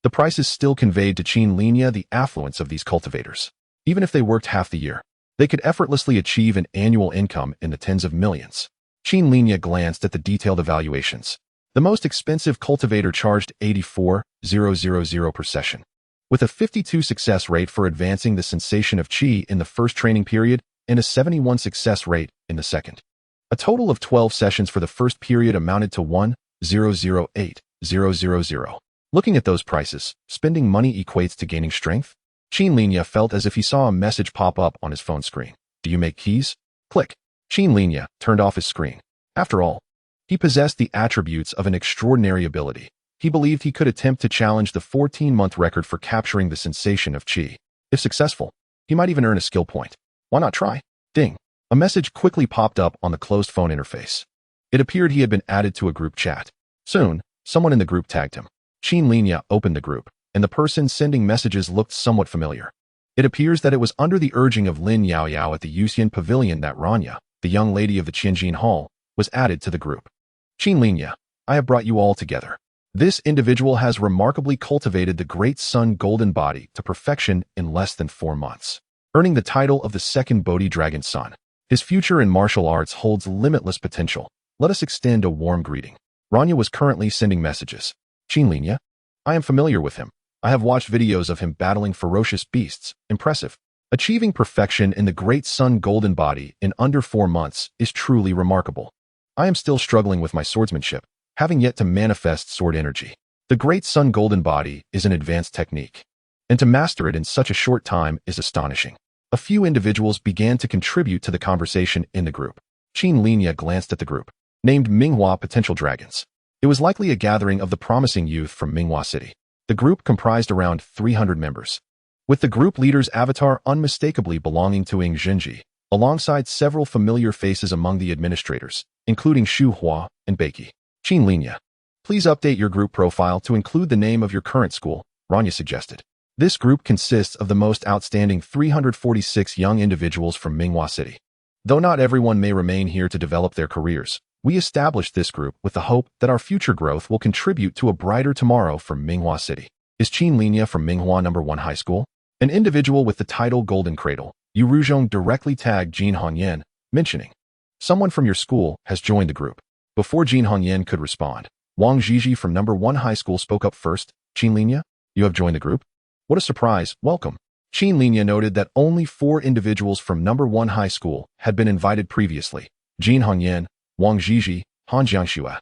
the prices still conveyed to Qin Linye the affluence of these cultivators. Even if they worked half the year, they could effortlessly achieve an annual income in the tens of millions. Qin Linye glanced at the detailed evaluations. The most expensive cultivator charged 84,000 per session, with a 52 success rate for advancing the sensation of qi in the first training period and a 71 success rate in the second. A total of 12 sessions for the first period amounted to 1,008,000. Looking at those prices, spending money equates to gaining strength? Qin Linye felt as if he saw a message pop up on his phone screen. Do you make keys? Click. Qin Linye turned off his screen. After all, he possessed the attributes of an extraordinary ability, He believed he could attempt to challenge the 14-month record for capturing the sensation of qi. If successful, he might even earn a skill point. Why not try? Ding. A message quickly popped up on the closed phone interface. It appeared he had been added to a group chat. Soon, someone in the group tagged him. Qin Linye opened the group, and the person sending messages looked somewhat familiar. It appears that it was under the urging of Lin Yaoyao at the Yuxian Pavilion that Ranya, the young lady of the Qianjin Hall, was added to the group. Qin Linye, I have brought you all together. This individual has remarkably cultivated the Great Sun Golden Body to perfection in less than 4 months, earning the title of the second Bodhi Dragon Son. His future in martial arts holds limitless potential. Let us extend a warm greeting. Ranya was currently sending messages. Qin Linye, I am familiar with him. I have watched videos of him battling ferocious beasts. Impressive. Achieving perfection in the Great Sun Golden Body in under 4 months is truly remarkable. I am still struggling with my swordsmanship, having yet to manifest sword energy. The Great Sun Golden Body is an advanced technique, and to master it in such a short time is astonishing. A few individuals began to contribute to the conversation in the group. Qin Linye glanced at the group, named Minghua Potential Dragons. It was likely a gathering of the promising youth from Minghua City. The group comprised around 300 members, with the group leader's avatar unmistakably belonging to Ing Zhenji, alongside several familiar faces among the administrators, including Xu Hua and Beiki. Qin Linye, please update your group profile to include the name of your current school, Ranya suggested. This group consists of the most outstanding 346 young individuals from Minghua City. Though not everyone may remain here to develop their careers, we established this group with the hope that our future growth will contribute to a brighter tomorrow for Minghua City. Is Qin Linye from Minghua No. 1 High School? An individual with the title Golden Cradle, Yu Ruzhong directly tagged Jin Hongyan, mentioning, someone from your school has joined the group. Before Jin Hongyan could respond, Wang Zhizhi from No. 1 High School spoke up first. Qin Linye, you have joined the group? What a surprise, welcome. Qin Linye noted that only 4 individuals from No. 1 High School had been invited previously. Jin Hongyan, Wang Zhizhi, Han Jiangxue,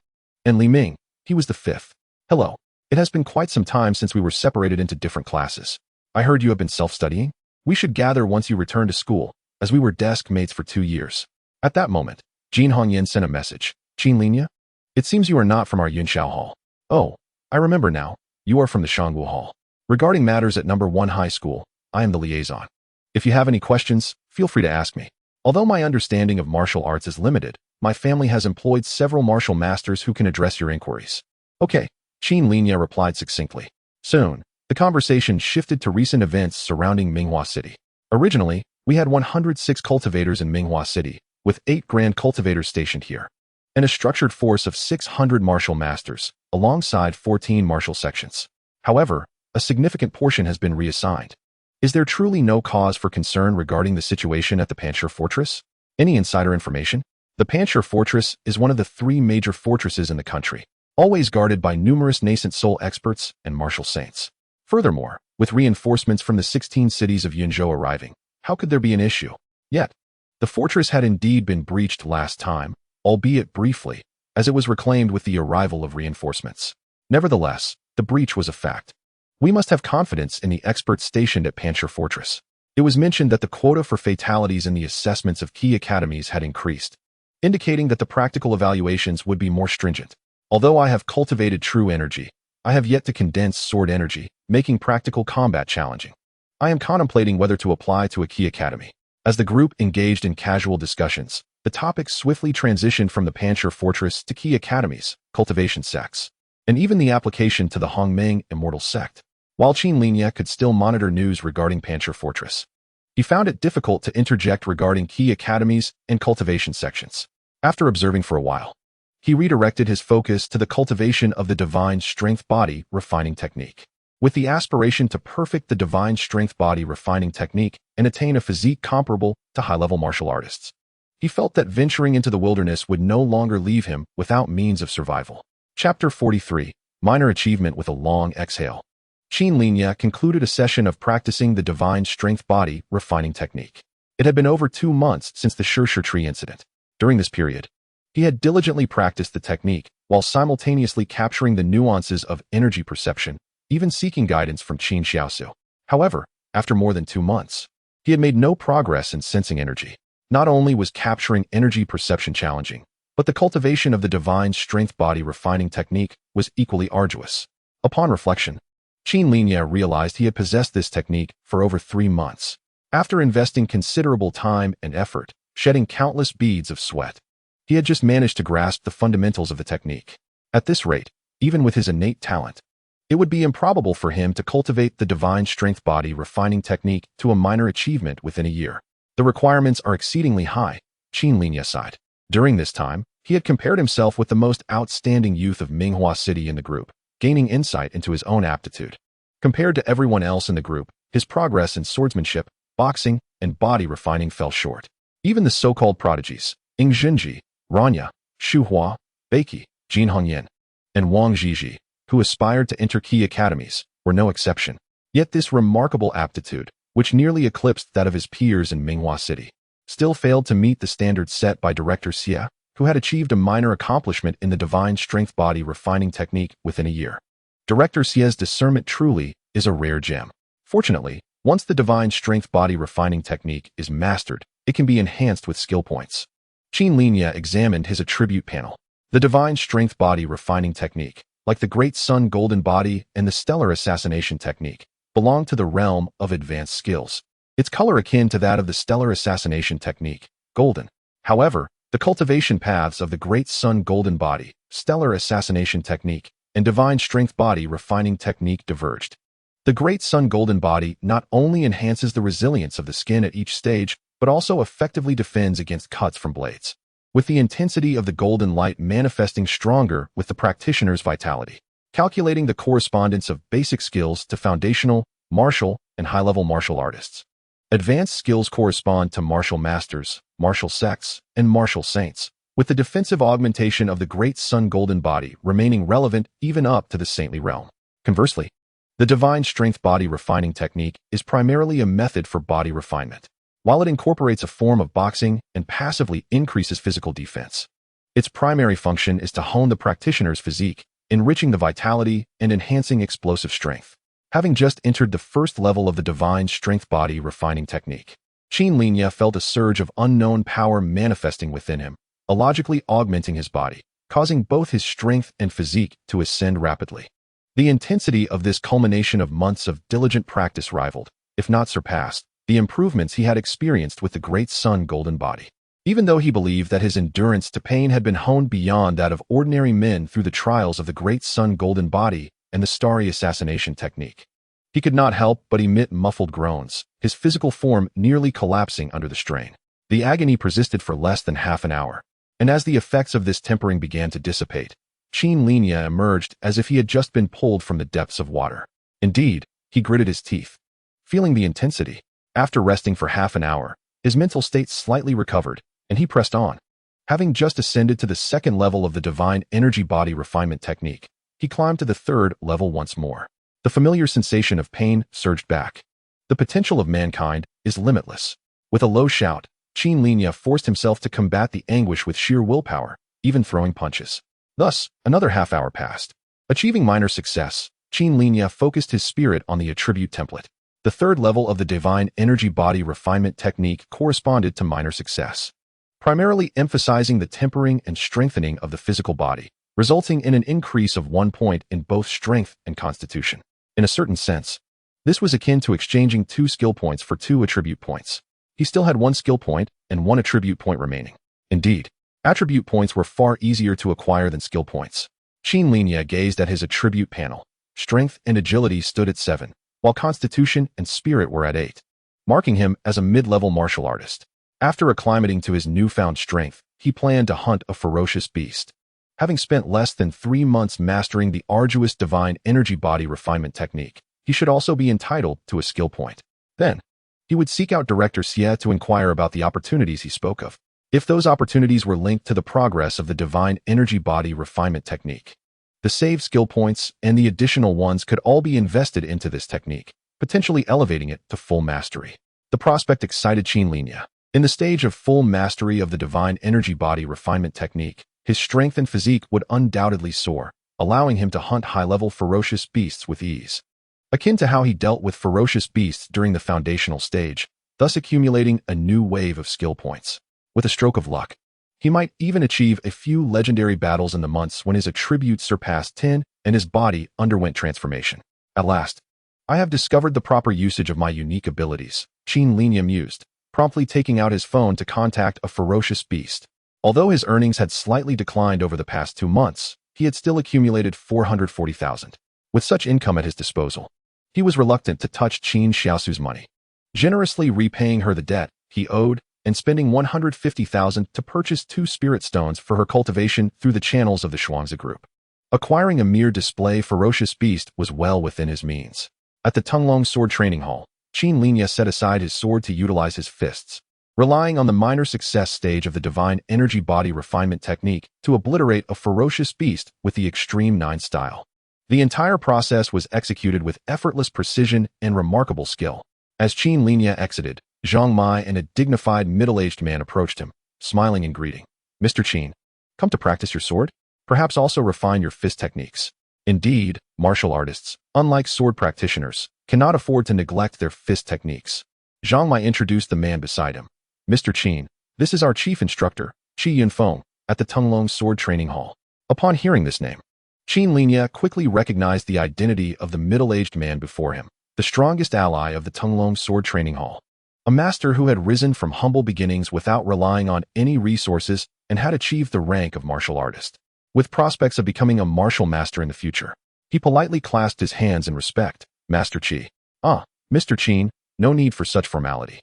and Li Ming. He was the 5th. Hello. It has been quite some time since we were separated into different classes. I heard you have been self-studying? We should gather once you return to school, as we were desk mates for 2 years. At that moment, Jin Hongyan sent a message. Qin Linye? It seems you are not from our Yunxiao Hall. Oh, I remember now. You are from the Shangwu Hall. Regarding matters at No. 1 High School, I am the liaison. If you have any questions, feel free to ask me. Although my understanding of martial arts is limited, my family has employed several martial masters who can address your inquiries. Okay, Qin Linye replied succinctly. Soon, the conversation shifted to recent events surrounding Minghua City. Originally, we had 106 cultivators in Minghua City, with 8 grand cultivators stationed here, and a structured force of 600 martial masters, alongside 14 martial sections. However, a significant portion has been reassigned. Is there truly no cause for concern regarding the situation at the Panshir Fortress? Any insider information? The Panshir Fortress is one of the 3 major fortresses in the country, always guarded by numerous nascent soul experts and martial saints. Furthermore, with reinforcements from the 16 cities of Yunzhou arriving, how could there be an issue? Yet, the fortress had indeed been breached last time, albeit briefly, as it was reclaimed with the arrival of reinforcements. Nevertheless, the breach was a fact. We must have confidence in the experts stationed at Panshir Fortress. It was mentioned that the quota for fatalities in the assessments of key academies had increased, indicating that the practical evaluations would be more stringent. Although I have cultivated true energy, I have yet to condense sword energy, making practical combat challenging. I am contemplating whether to apply to a key academy. As the group engaged in casual discussions, the topic swiftly transitioned from the Panshir Fortress to key academies, cultivation sects, and even the application to the Hongming Immortal Sect. While Qin Linye could still monitor news regarding Panshir Fortress, he found it difficult to interject regarding key academies and cultivation sections. After observing for a while, he redirected his focus to the cultivation of the Divine Strength Body Refining Technique. With the aspiration to perfect the Divine Strength Body Refining Technique and attain a physique comparable to high-level martial artists, he felt that venturing into the wilderness would no longer leave him without means of survival. Chapter 43, Minor Achievement with a Long Exhale. Qin Linye concluded a session of practicing the Divine Strength Body Refining Technique. It had been over 2 months since the Shirshir Tree incident. During this period, he had diligently practiced the technique while simultaneously capturing the nuances of energy perception, even seeking guidance from Qin Xiaosu. However, after more than 2 months, he had made no progress in sensing energy. Not only was capturing energy perception challenging, But the cultivation of the divine strength body refining technique was equally arduous. Upon reflection, Qin Linye realized he had possessed this technique for over 3 months. After investing considerable time and effort, shedding countless beads of sweat, he had just managed to grasp the fundamentals of the technique. At this rate, even with his innate talent, it would be improbable for him to cultivate the divine strength body refining technique to a minor achievement within a year. The requirements are exceedingly high, Qin Linye sighed. During this time, he had compared himself with the most outstanding youth of Minghua City in the group, gaining insight into his own aptitude. Compared to everyone else in the group, his progress in swordsmanship, boxing, and body refining fell short. Even the so-called prodigies, Ing Zhenji, Ranya, Xu Hua, Beiki, Jin Hongyan, and Wang Zhizhi, who aspired to enter key academies, were no exception. Yet this remarkable aptitude, which nearly eclipsed that of his peers in Minghua City, still failed to meet the standards set by Director Xie, who had achieved a minor accomplishment in the divine strength body refining technique within a year. Director Xie's discernment truly is a rare gem. Fortunately, once the divine strength body refining technique is mastered, it can be enhanced with skill points. Qin Linye examined his attribute panel. The divine strength body refining technique, like the Great Sun Golden Body and the Stellar Assassination Technique, belong to the realm of advanced skills. Its color akin to that of the Stellar Assassination Technique, golden. However, the cultivation paths of the Great Sun Golden Body, Stellar Assassination Technique, and Divine Strength Body Refining Technique diverged. The Great Sun Golden Body not only enhances the resilience of the skin at each stage, but also effectively defends against cuts from blades, with the intensity of the golden light manifesting stronger with the practitioner's vitality. Calculating the correspondence of basic skills to foundational, martial, and high-level martial artists. Advanced skills correspond to martial masters, martial sects, and martial saints, with the defensive augmentation of the Great Sun Golden Body remaining relevant even up to the saintly realm. Conversely, the Divine Strength Body Refining Technique is primarily a method for body refinement. While it incorporates a form of boxing and passively increases physical defense, its primary function is to hone the practitioner's physique, enriching the vitality and enhancing explosive strength. Having just entered the first level of the Divine Strength Body Refining Technique, Qin Linye felt a surge of unknown power manifesting within him, illogically augmenting his body, causing both his strength and physique to ascend rapidly. The intensity of this culmination of months of diligent practice rivaled, if not surpassed, the improvements he had experienced with the Great Sun Golden Body. Even though he believed that his endurance to pain had been honed beyond that of ordinary men through the trials of the Great Sun Golden Body and the Starry Assassination Technique, he could not help but emit muffled groans, his physical form nearly collapsing under the strain. The agony persisted for less than half an hour, and as the effects of this tempering began to dissipate, Qin Linye emerged as if he had just been pulled from the depths of water. Indeed, he gritted his teeth. Feeling the intensity, after resting for half an hour, his mental state slightly recovered, and he pressed on. Having just ascended to the second level of the Divine Energy Body Refinement Technique, he climbed to the third level once more. The familiar sensation of pain surged back. The potential of mankind is limitless. With a low shout, Qin Linye forced himself to combat the anguish with sheer willpower, even throwing punches. Thus, another half hour passed. Achieving minor success, Qin Linye focused his spirit on the attribute template. The third level of the Divine Energy Body Refinement Technique corresponded to minor success, primarily emphasizing the tempering and strengthening of the physical body, resulting in an increase of 1 point in both strength and constitution. In a certain sense, this was akin to exchanging 2 skill points for 2 attribute points. He still had 1 skill point and 1 attribute point remaining. Indeed, attribute points were far easier to acquire than skill points. Qin Linye gazed at his attribute panel. Strength and agility stood at 7, while constitution and spirit were at 8, marking him as a mid-level martial artist. After acclimating to his newfound strength, he planned to hunt a ferocious beast. Having spent less than 3 months mastering the arduous Divine Energy Body Refinement Technique, he should also be entitled to a skill point. Then, he would seek out Director Xie to inquire about the opportunities he spoke of, if those opportunities were linked to the progress of the Divine Energy Body Refinement Technique. The saved skill points and the additional ones could all be invested into this technique, potentially elevating it to full mastery. The prospect excited Qin Linye. In the stage of full mastery of the Divine Energy Body Refinement Technique, his strength and physique would undoubtedly soar, allowing him to hunt high-level ferocious beasts with ease, akin to how he dealt with ferocious beasts during the foundational stage, thus accumulating a new wave of skill points. With a stroke of luck, He might even achieve a few legendary battles in the months when his attributes surpassed 10 and his body underwent transformation. At last, I have discovered the proper usage of my unique abilities, Qin Linye mused, promptly taking out his phone to contact a ferocious beast. Although his earnings had slightly declined over the past 2 months, he had still accumulated 440,000. With such income at his disposal, he was reluctant to touch Qin Xiaosu's money, generously repaying her the debt he owed and spending 150,000 to purchase 2 spirit stones for her cultivation through the channels of the Shuangzi group. Acquiring a mere display ferocious beast was well within his means. At the Tunglong Sword Training Hall, Qin Linye set aside his sword to utilize his fists, relying on the minor success stage of the divine energy body refinement technique to obliterate a ferocious beast with the Extreme 9 style. The entire process was executed with effortless precision and remarkable skill. As Qin Linye exited, Zhang Mai and a dignified middle-aged man approached him, smiling and greeting. Mr. Qin, come to practice your sword? Perhaps also refine your fist techniques. Indeed, martial artists, unlike sword practitioners, cannot afford to neglect their fist techniques. Zhang Mai introduced the man beside him. Mr. Qin, this is our chief instructor, Qi Yunfeng, at the Tunglong Sword Training Hall. Upon hearing this name, Qin Linye quickly recognized the identity of the middle-aged man before him, the strongest ally of the Tunglong Sword Training Hall. A master who had risen from humble beginnings without relying on any resources and had achieved the rank of martial artist, with prospects of becoming a martial master in the future. He politely clasped his hands in respect. Master Qi. Ah, Mr. Qin, no need for such formality.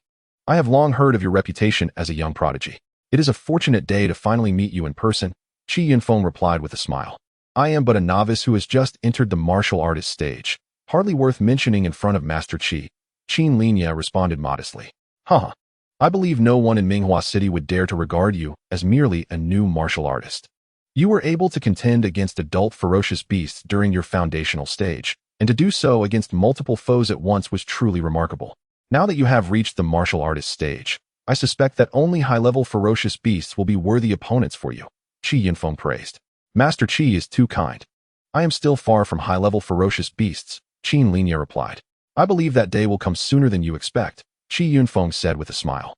I have long heard of your reputation as a young prodigy. It is a fortunate day to finally meet you in person, Qi Yunfeng replied with a smile. I am but a novice who has just entered the martial artist stage, hardly worth mentioning in front of Master Qi. Qin Linye responded modestly. Haha. I believe no one in Minghua City would dare to regard you as merely a new martial artist. You were able to contend against adult ferocious beasts during your foundational stage, and to do so against multiple foes at once was truly remarkable. Now that you have reached the martial artist stage, I suspect that only high-level ferocious beasts will be worthy opponents for you, Qi Yunfeng praised. Master Qi is too kind. I am still far from high-level ferocious beasts, Qin Linye replied. I believe that day will come sooner than you expect, Qi Yunfeng said with a smile.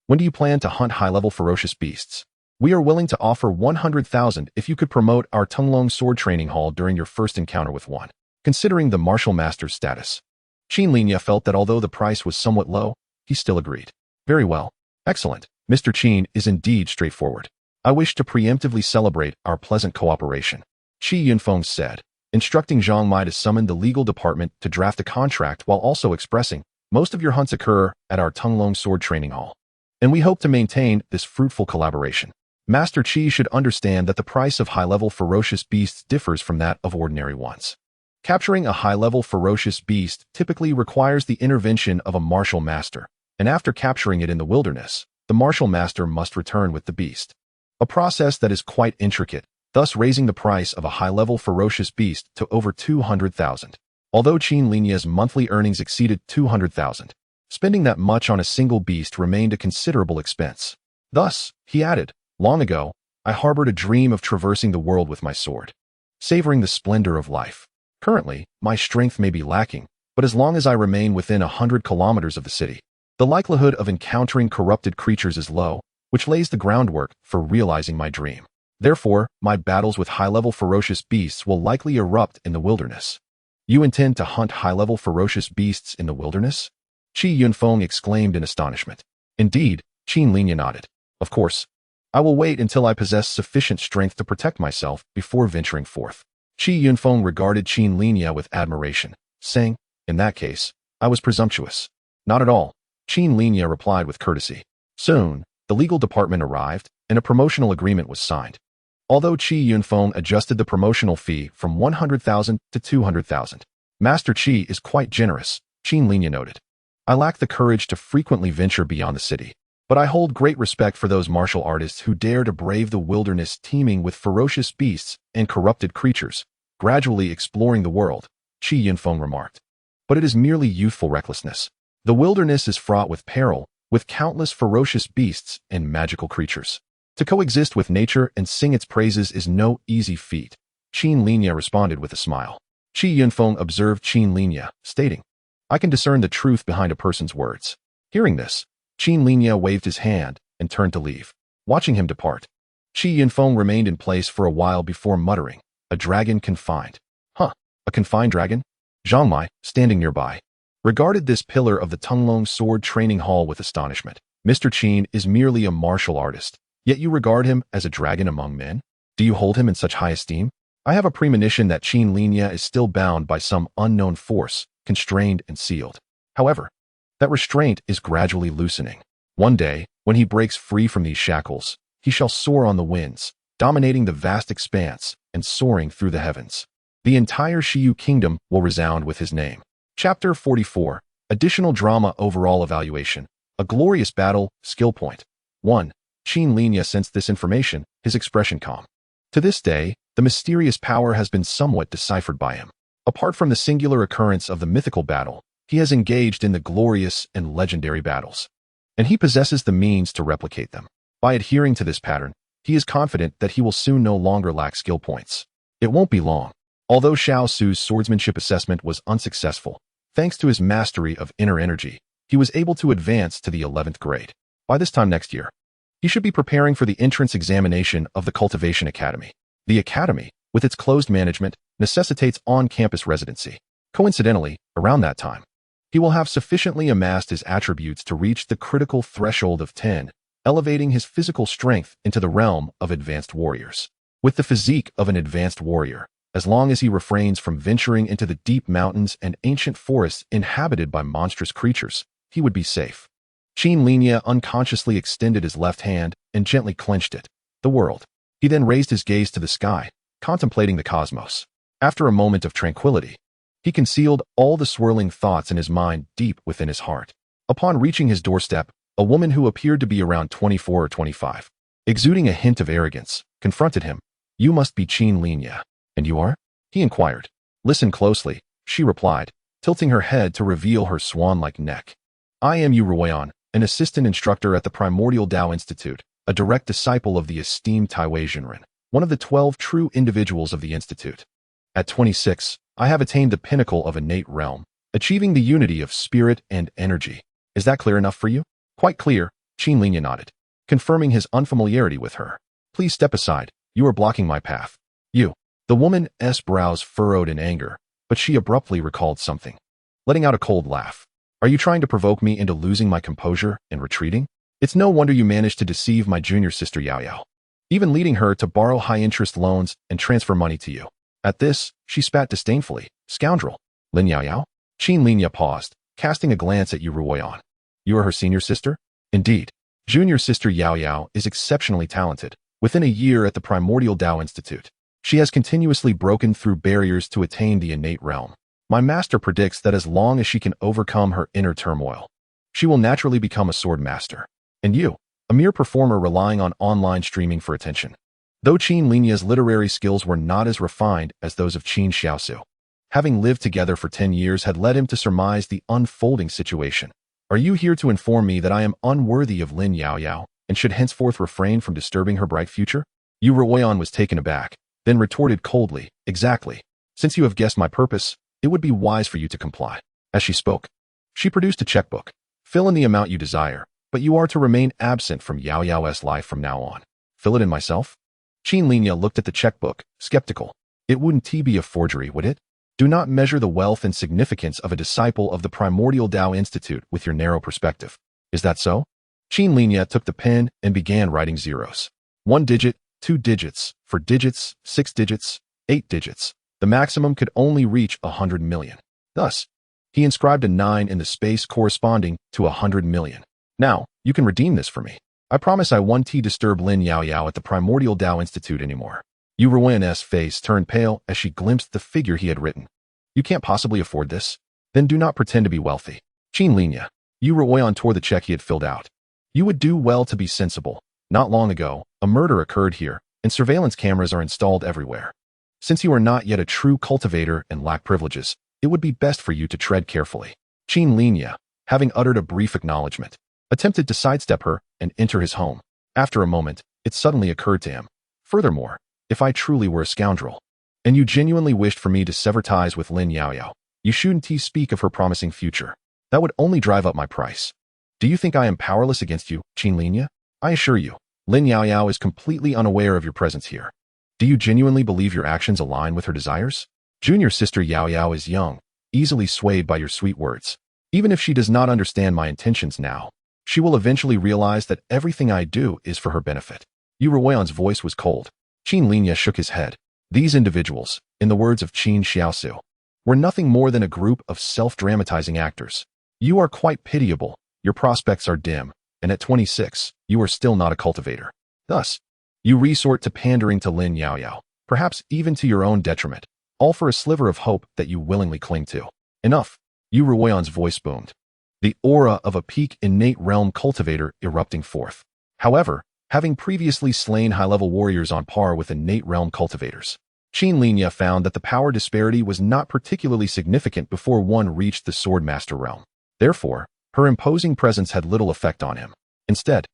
When do you plan to hunt high-level ferocious beasts? We are willing to offer 100,000 if you could promote our Tunglong Sword Training Hall during your first encounter with one. Considering the martial master's status, Qin Linye felt that although the price was somewhat low, he still agreed. Very well. Excellent. Mr. Qin is indeed straightforward. I wish to preemptively celebrate our pleasant cooperation, Qi Yunfeng said, instructing Zhang Mai to summon the legal department to draft a contract while also expressing, most of your hunts occur at our Tunglong Sword Training Hall, and we hope to maintain this fruitful collaboration. Master Qi should understand that the price of high-level ferocious beasts differs from that of ordinary ones. Capturing a high-level ferocious beast typically requires the intervention of a martial master, and after capturing it in the wilderness, the martial master must return with the beast. A process that is quite intricate, thus raising the price of a high-level ferocious beast to over 200,000. Although Qin Linye's monthly earnings exceeded 200,000, spending that much on a single beast remained a considerable expense. Thus, he added, long ago, I harbored a dream of traversing the world with my sword, savoring the splendor of life. Currently, my strength may be lacking, but as long as I remain within 100 kilometers of the city, the likelihood of encountering corrupted creatures is low, which lays the groundwork for realizing my dream. Therefore, my battles with high-level ferocious beasts will likely erupt in the wilderness. You intend to hunt high-level ferocious beasts in the wilderness? Qi Yunfeng exclaimed in astonishment. Indeed, Qin Linye nodded. Of course. I will wait until I possess sufficient strength to protect myself before venturing forth. Qi Yunfeng regarded Qin Linye with admiration, saying, in that case, I was presumptuous. Not at all, Qin Linye replied with courtesy. Soon, the legal department arrived, and a promotional agreement was signed. Although Qi Yunfeng adjusted the promotional fee from 100,000 to 200,000, Master Qi is quite generous, Qin Linye noted. I lack the courage to frequently venture beyond the city, but I hold great respect for those martial artists who dare to brave the wilderness teeming with ferocious beasts and corrupted creatures, gradually exploring the world, Qi Yunfeng remarked. But it is merely youthful recklessness. The wilderness is fraught with peril, with countless ferocious beasts and magical creatures. To coexist with nature and sing its praises is no easy feat, Qin Linye responded with a smile. Qi Yunfeng observed Qin Linye, stating, I can discern the truth behind a person's words. Hearing this, Qin Linye waved his hand and turned to leave. Watching him depart, Qi Yinfeng remained in place for a while before muttering, "A dragon confined." Huh, a confined dragon? Zhang Mai, standing nearby, regarded this pillar of the Tunglong sword training hall with astonishment. Mr. Qin is merely a martial artist, yet you regard him as a dragon among men? Do you hold him in such high esteem? I have a premonition that Qin Linye is still bound by some unknown force, constrained and sealed. However, that restraint is gradually loosening. One day, when he breaks free from these shackles, he shall soar on the winds, dominating the vast expanse and soaring through the heavens. The entire Shiyu kingdom will resound with his name. Chapter 44. Additional Drama Overall Evaluation. A Glorious Battle, Skill Point. 1. Qin Linye sensed this information, his expression calm. To this day, the mysterious power has been somewhat deciphered by him. Apart from the singular occurrence of the mythical battle, he has engaged in the glorious and legendary battles, and he possesses the means to replicate them. By adhering to this pattern, he is confident that he will soon no longer lack skill points. It won't be long. Although Xiao Su's swordsmanship assessment was unsuccessful, thanks to his mastery of inner energy, he was able to advance to the 11th grade. By this time next year, he should be preparing for the entrance examination of the Cultivation Academy. The academy, with its closed management, necessitates on-campus residency. Coincidentally, around that time, he will have sufficiently amassed his attributes to reach the critical threshold of 10, elevating his physical strength into the realm of advanced warriors. With the physique of an advanced warrior, as long as he refrains from venturing into the deep mountains and ancient forests inhabited by monstrous creatures, he would be safe. Qin Linye unconsciously extended his left hand and gently clenched it. The world. He then raised his gaze to the sky, contemplating the cosmos. After a moment of tranquility, he concealed all the swirling thoughts in his mind deep within his heart. Upon reaching his doorstep, a woman who appeared to be around 24 or 25, exuding a hint of arrogance, confronted him. "You must be Qin Linye. And you are?" he inquired. "Listen closely," she replied, tilting her head to reveal her swan-like neck. "I am Yu Ruoyan, an assistant instructor at the Primordial Tao Institute, a direct disciple of the esteemed Taiwei Jinren, one of the 12 true individuals of the institute. At 26, I have attained the pinnacle of innate realm, achieving the unity of spirit and energy. Is that clear enough for you?" "Quite clear," Qin Linye nodded, confirming his unfamiliarity with her. "Please step aside. You are blocking my path." "You." The woman's brows furrowed in anger, but she abruptly recalled something, letting out a cold laugh. "Are you trying to provoke me into losing my composure and retreating? It's no wonder you managed to deceive my junior sister Yao Yao, even leading her to borrow high-interest loans and transfer money to you." At this, she spat disdainfully. "Scoundrel." "Lin Yao Yao?" Qin Linye paused, casting a glance at Yu Ruoyan. "You are her senior sister?" "Indeed. Junior sister Yao Yao is exceptionally talented. Within a year at the Primordial Tao Institute, she has continuously broken through barriers to attain the innate realm. My master predicts that as long as she can overcome her inner turmoil, she will naturally become a sword master. And you, a mere performer relying on online streaming for attention." Though Qin Linye's literary skills were not as refined as those of Qin Xiaosu, having lived together for 10 years had led him to surmise the unfolding situation. "Are you here to inform me that I am unworthy of Lin Yao Yao and should henceforth refrain from disturbing her bright future?" Yu Ruoyan was taken aback, then retorted coldly, "Exactly. Since you have guessed my purpose, it would be wise for you to comply." As she spoke, she produced a checkbook. "Fill in the amount you desire, but you are to remain absent from Yao Yao's life from now on." "Fill it in myself?" Qin Linye looked at the checkbook, skeptical. "It wouldn't be a forgery, would it? Do not measure the wealth and significance of a disciple of the Primordial Tao Institute with your narrow perspective. Is that so?" Qin Linye took the pen and began writing zeros. 1 digit, 2 digits, 4 digits, 6 digits, 8 digits. The maximum could only reach 100 million. Thus, he inscribed a 9 in the space corresponding to 100 million. "Now, you can redeem this for me. I promise I won't disturb Lin Yao Yao at the Primordial Tao Institute anymore." Yu Ruoyan's face turned pale as she glimpsed the figure he had written. "You can't possibly afford this? Then do not pretend to be wealthy." "Qin Linye." Yu Ruoyan tore the check he had filled out. "You would do well to be sensible. Not long ago, a murder occurred here, and surveillance cameras are installed everywhere. Since you are not yet a true cultivator and lack privileges, it would be best for you to tread carefully." Qin Linye, having uttered a brief acknowledgement, attempted to sidestep her and enter his home. After a moment, it suddenly occurred to him. "Furthermore, if I truly were a scoundrel, and you genuinely wished for me to sever ties with Lin Yao Yao, you shouldn't speak of her promising future. That would only drive up my price. Do you think I am powerless against you, Qin Linye? I assure you, Lin Yaoyao is completely unaware of your presence here. Do you genuinely believe your actions align with her desires? Junior sister Yaoyao is young, easily swayed by your sweet words. Even if she does not understand my intentions now, she will eventually realize that everything I do is for her benefit. Yu Ruoyan's voice was cold. Qin Linye shook his head. These individuals, in the words of Qin Xiaosu, were nothing more than a group of self-dramatizing actors. You are quite pitiable, your prospects are dim, and at 26, you are still not a cultivator. Thus, you resort to pandering to Lin Yaoyao, perhaps even to your own detriment, all for a sliver of hope that you willingly cling to. Enough, Yu Ruoyan's voice boomed, the aura of a peak innate realm cultivator erupting forth. However, having previously slain high-level warriors on par with innate realm cultivators, Qin Linye found that the power disparity was not particularly significant before one reached the Swordmaster realm. Therefore, her imposing presence had little effect on him. Instead,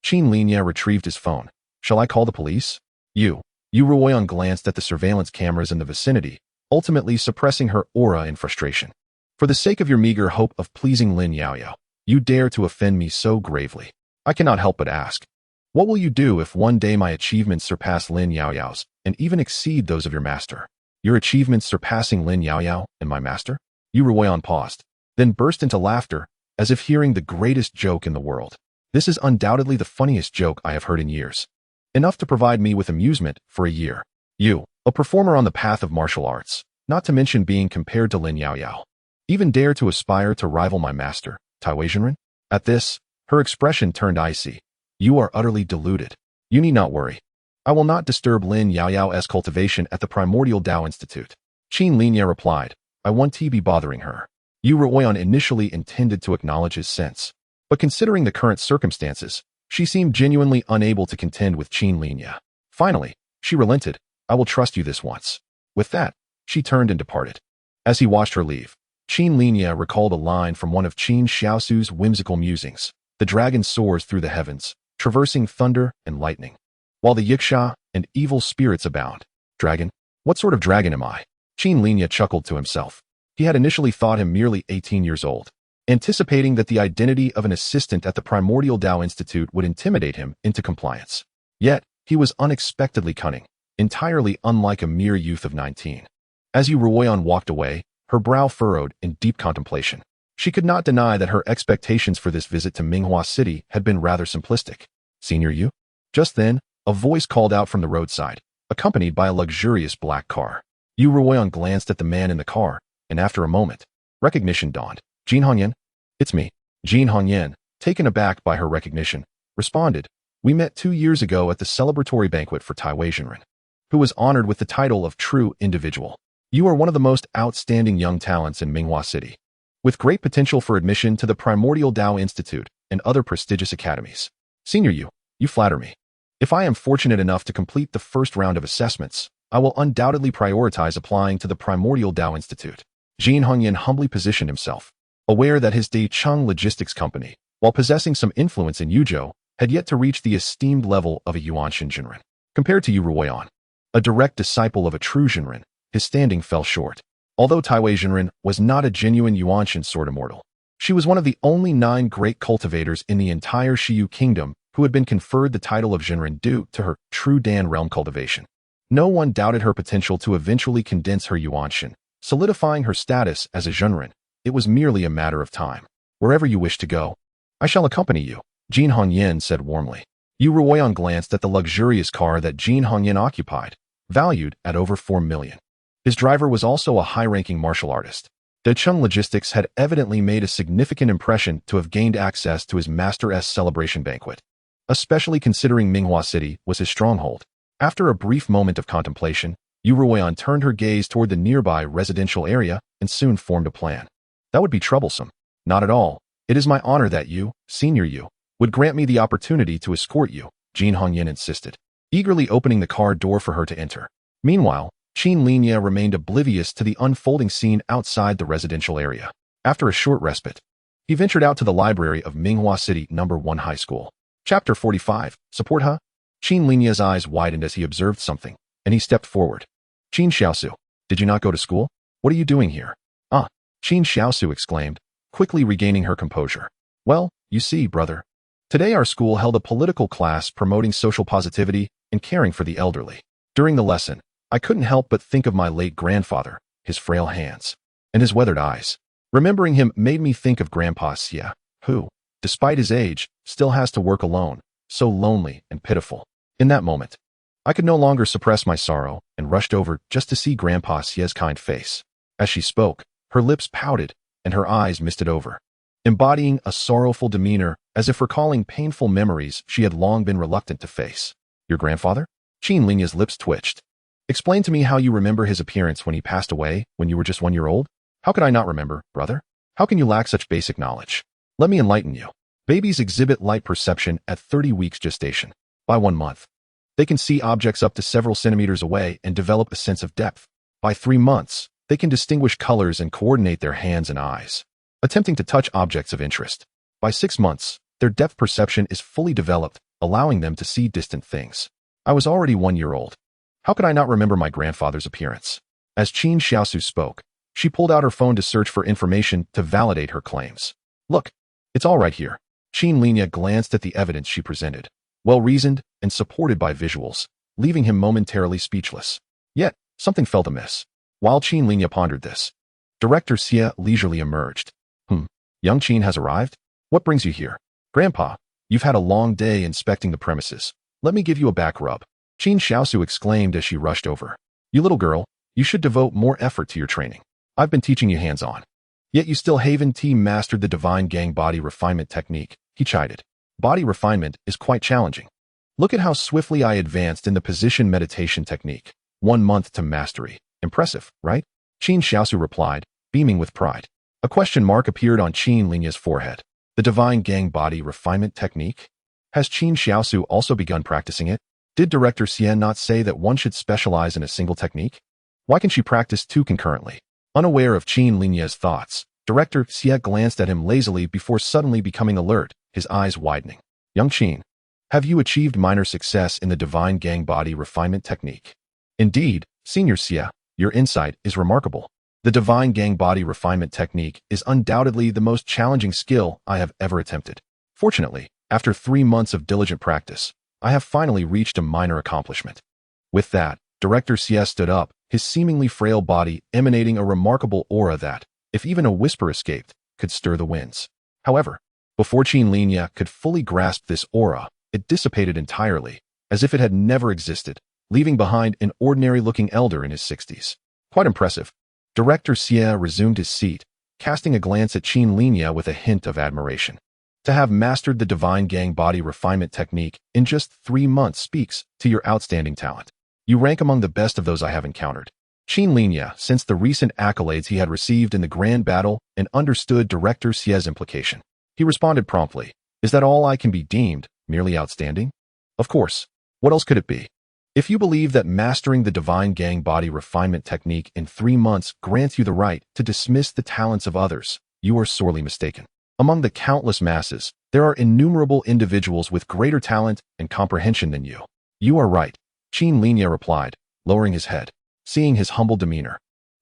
Qin Linye retrieved his phone. Shall I call the police? Yu Ruoyan glanced at the surveillance cameras in the vicinity, ultimately suppressing her aura in frustration. For the sake of your meager hope of pleasing Lin Yaoyao, you dare to offend me so gravely. I cannot help but ask, what will you do if one day my achievements surpass Lin Yaoyao's and even exceed those of your master? Your achievements surpassing Lin Yaoyao and my master? Yu Ruoyan paused, then burst into laughter, as if hearing the greatest joke in the world. This is undoubtedly the funniest joke I have heard in years. Enough to provide me with amusement for a year. You, a performer on the path of martial arts, not to mention being compared to Lin Yaoyao, even dare to aspire to rival my master, Taiwei Zhenren? At this, her expression turned icy. You are utterly deluded. You need not worry. I will not disturb Lin Yaoyao's cultivation at the Primordial Tao Institute. Qin Linye replied, I won't be bothering her. Yu Ruoyan initially intended to acknowledge his sense, but considering the current circumstances, she seemed genuinely unable to contend with Qin Linye. Finally, she relented. I will trust you this once. With that, she turned and departed. As he watched her leave, Qin Linye recalled a line from one of Qin Xiaosu's whimsical musings. The dragon soars through the heavens, traversing thunder and lightning, while the yiksha and evil spirits abound. Dragon? What sort of dragon am I? Qin Linye chuckled to himself. He had initially thought him merely 18 years old, anticipating that the identity of an assistant at the Primordial Tao Institute would intimidate him into compliance. Yet, he was unexpectedly cunning, entirely unlike a mere youth of 19. As Yu Ruoyan walked away, her brow furrowed in deep contemplation. She could not deny that her expectations for this visit to Minghua City had been rather simplistic. Senior Yu? Just then, a voice called out from the roadside, accompanied by a luxurious black car. Yu Ruoyan glanced at the man in the car, and after a moment, recognition dawned. Jin Hongyan? It's me. Jin Hongyan, taken aback by her recognition, responded, We met 2 years ago at the celebratory banquet for Taiwei Zhenren, who was honored with the title of True Individual. You are one of the most outstanding young talents in Minghua City, with great potential for admission to the Primordial Tao Institute and other prestigious academies. Senior Yu, you flatter me. If I am fortunate enough to complete the first round of assessments, I will undoubtedly prioritize applying to the Primordial Tao Institute. Jin Hongyan humbly positioned himself, aware that his Decheng logistics company, while possessing some influence in Yuzhou, had yet to reach the esteemed level of a yuan Zhenren. Compared to Yu Ruoyan, a direct disciple of a true Zhenren, his standing fell short. Although Taiwei Zhenren was not a genuine yuanshan sword immortal, she was one of the only 9 great cultivators in the entire Shiyu kingdom who had been conferred the title of Zhenren due to her true Dan realm cultivation. No one doubted her potential to eventually condense her yuanshan, solidifying her status as a Zhenren. It was merely a matter of time. Wherever you wish to go, I shall accompany you, Jin Hongyan said warmly. Yu Ruoyan glanced at the luxurious car that Jin Hongyan occupied, valued at over 4 million. His driver was also a high-ranking martial artist. Decheng Logistics had evidently made a significant impression to have gained access to his Master-S celebration banquet, especially considering Minghua City was his stronghold. After a brief moment of contemplation, Yu Ruoyan turned her gaze toward the nearby residential area and soon formed a plan. That would be troublesome. Not at all. It is my honor that you, Senior Yu, would grant me the opportunity to escort you, Jin Hongyan insisted, eagerly opening the car door for her to enter. Meanwhile, Qin Linye remained oblivious to the unfolding scene outside the residential area. After a short respite, he ventured out to the library of Minghua City No. 1 High School. Chapter 45, Support Huh? Qin Linye's eyes widened as he observed something, and he stepped forward. Qin Xiaosu, did you not go to school? What are you doing here? Ah, Qin Xiaosu exclaimed, quickly regaining her composure. Well, you see, brother, Today our school held a political class promoting social positivity and caring for the elderly. During the lesson, I couldn't help but think of my late grandfather, his frail hands, and his weathered eyes. Remembering him made me think of Grandpa Xie, who, despite his age, still has to work alone, so lonely and pitiful. In that moment, I could no longer suppress my sorrow and rushed over just to see Grandpa Xie's kind face. As she spoke, her lips pouted and her eyes misted over, embodying a sorrowful demeanor as if recalling painful memories she had long been reluctant to face. Your grandfather? Qin Linye's lips twitched. Explain to me how you remember his appearance when he passed away when you were just 1 year old. How could I not remember, brother? How can you lack such basic knowledge? Let me enlighten you. Babies exhibit light perception at 30 weeks gestation. By 1 month, they can see objects up to several centimeters away and develop a sense of depth. By 3 months, they can distinguish colors and coordinate their hands and eyes, attempting to touch objects of interest. By 6 months, their depth perception is fully developed, allowing them to see distant things. I was already 1 year old. How could I not remember my grandfather's appearance? As Qin Xiaosu spoke, she pulled out her phone to search for information to validate her claims. Look, it's all right here. Qin Linye glanced at the evidence she presented, well-reasoned and supported by visuals, leaving him momentarily speechless. Yet, something felt amiss. While Qin Linye pondered this, Director Xie leisurely emerged. Young Qin has arrived? What brings you here? Grandpa, you've had a long day inspecting the premises. Let me give you a back rub. Qin Xiaosu exclaimed as she rushed over. You little girl, you should devote more effort to your training. I've been teaching you hands-on. Yet you still haven't mastered the divine gang body refinement technique, he chided. Body refinement is quite challenging. Look at how swiftly I advanced in the position meditation technique. 1 month to mastery. Impressive, right? Qin Xiaosu replied, beaming with pride. A question mark appeared on Qin Linye's forehead. The divine gang body refinement technique? Has Qin Xiaosu also begun practicing it? Did Director Xie not say that one should specialize in a single technique? Why can she practice two concurrently? Unaware of Qin Linye's thoughts, Director Xie glanced at him lazily before suddenly becoming alert, his eyes widening. Young Qin, have you achieved minor success in the divine gang body refinement technique? Indeed, Senior Xie, your insight is remarkable. The divine gang body refinement technique is undoubtedly the most challenging skill I have ever attempted. Fortunately, after 3 months of diligent practice, I have finally reached a minor accomplishment. With that, Director Xie stood up, his seemingly frail body emanating a remarkable aura that, if even a whisper escaped, could stir the winds. However, before Qin Linye could fully grasp this aura, it dissipated entirely, as if it had never existed, leaving behind an ordinary-looking elder in his 60s. Quite impressive. Director Xie resumed his seat, casting a glance at Qin Linye with a hint of admiration. To have mastered the divine gang body refinement technique in just 3 months speaks to your outstanding talent. You rank among the best of those I have encountered. Qin Linye sensed the recent accolades he had received in the grand battle and understood Director Xie's implication. He responded promptly, Is that all I can be deemed merely outstanding? Of course. What else could it be? If you believe that mastering the divine gang body refinement technique in 3 months grants you the right to dismiss the talents of others, you are sorely mistaken. Among the countless masses, there are innumerable individuals with greater talent and comprehension than you. You are right, Qin Linye replied, lowering his head. Seeing his humble demeanor,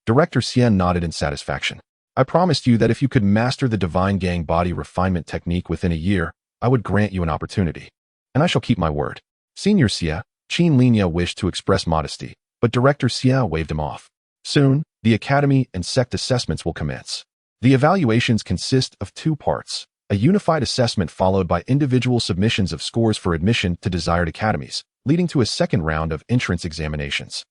Director Xie nodded in satisfaction. I promised you that if you could master the divine gang body refinement technique within a year, I would grant you an opportunity. And I shall keep my word. Senior Xie, Qin Linye wished to express modesty, but Director Xie waved him off. Soon, the academy and sect assessments will commence. The evaluations consist of 2 parts, a unified assessment followed by individual submissions of scores for admission to desired academies, leading to a second round of entrance examinations.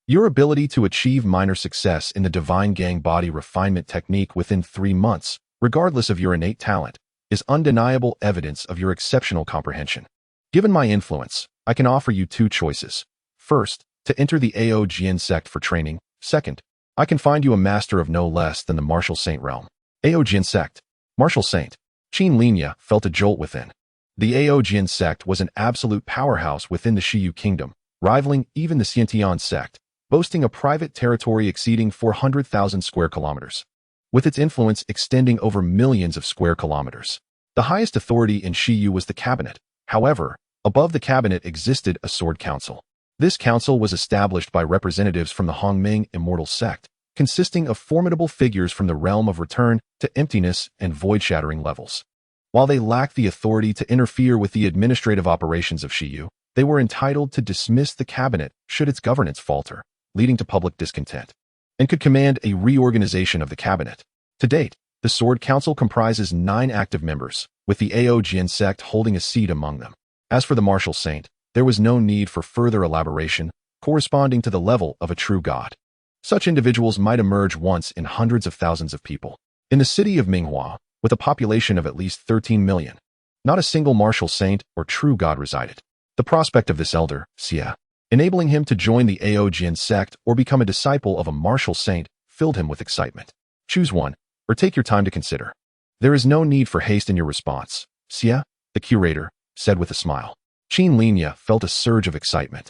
Your ability to achieve minor success in the divine gang body refinement technique within 3 months, regardless of your innate talent, is undeniable evidence of your exceptional comprehension. Given my influence, I can offer you 2 choices. First, to enter the Ao sect for training. Second, I can find you a master of no less than the martial saint realm. Ao sect. Martial saint. Qin Linye felt a jolt within. The Ao sect was an absolute powerhouse within the Shiyu kingdom, rivaling even the Xiantian sect, boasting a private territory exceeding 400,000 square kilometers, with its influence extending over millions of square kilometers. The highest authority in Shiyu was the cabinet. However, above the cabinet existed a sword council. This council was established by representatives from the Hongming immortal sect, consisting of formidable figures from the realm of return to emptiness and void-shattering levels. While they lacked the authority to interfere with the administrative operations of Shiyu, they were entitled to dismiss the cabinet should its governance falter, leading to public discontent, and could command a reorganization of the cabinet. To date, the Sword Council comprises 9 active members, with the Aojin sect holding a seat among them. As for the martial saint, there was no need for further elaboration, corresponding to the level of a true god. Such individuals might emerge once in hundreds of thousands of people. In the city of Minghua, with a population of at least 13 million, not a single martial saint or true god resided. The prospect of this elder, Xia, enabling him to join the Aojin sect or become a disciple of a martial saint, filled him with excitement. Choose one, or take your time to consider. There is no need for haste in your response, Xia, the curator, said with a smile. Qin Linye felt a surge of excitement,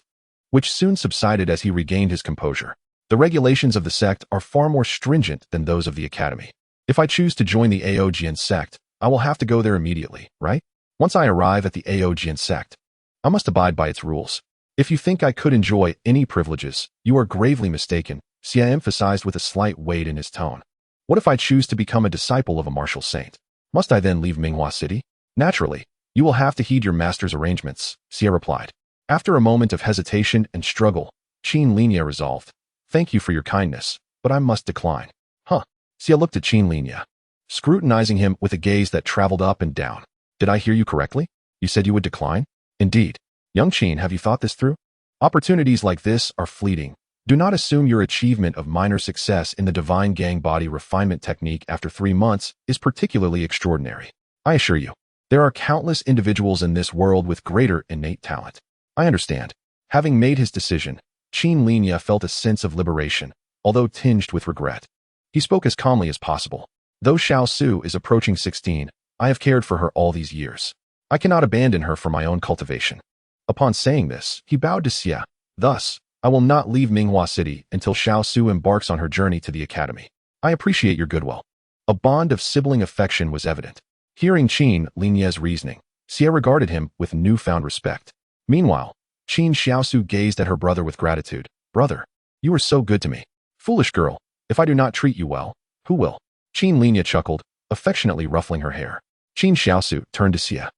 which soon subsided as he regained his composure. The regulations of the sect are far more stringent than those of the academy. If I choose to join the Aojin sect, I will have to go there immediately, right? Once I arrive at the Aojin sect, I must abide by its rules. If you think I could enjoy any privileges, you are gravely mistaken, Xia emphasized with a slight weight in his tone. What if I choose to become a disciple of a martial saint? Must I then leave Minghua City? Naturally, you will have to heed your master's arrangements, Xia replied. After a moment of hesitation and struggle, Qin Linye resolved, thank you for your kindness, but I must decline. Huh. Xia looked at Qin Linye, scrutinizing him with a gaze that traveled up and down. Did I hear you correctly? You said you would decline? Indeed. Young Qin, have you thought this through? Opportunities like this are fleeting. Do not assume your achievement of minor success in the divine gang body refinement technique after 3 months is particularly extraordinary. I assure you, there are countless individuals in this world with greater innate talent. I understand. Having made his decision, Qin Linye felt a sense of liberation, although tinged with regret. He spoke as calmly as possible. Though Xiao Su is approaching 16, I have cared for her all these years. I cannot abandon her for my own cultivation. Upon saying this, he bowed to Xia. Thus, I will not leave Minghua City until Xiao Su embarks on her journey to the academy. I appreciate your goodwill. A bond of sibling affection was evident. Hearing Qin Linye's reasoning, Xia regarded him with newfound respect. Meanwhile, Qin Xiaosu gazed at her brother with gratitude. Brother, you are so good to me. Foolish girl, if I do not treat you well, who will? Qin Linye chuckled, affectionately ruffling her hair. Qin Xiaosu turned to Xia.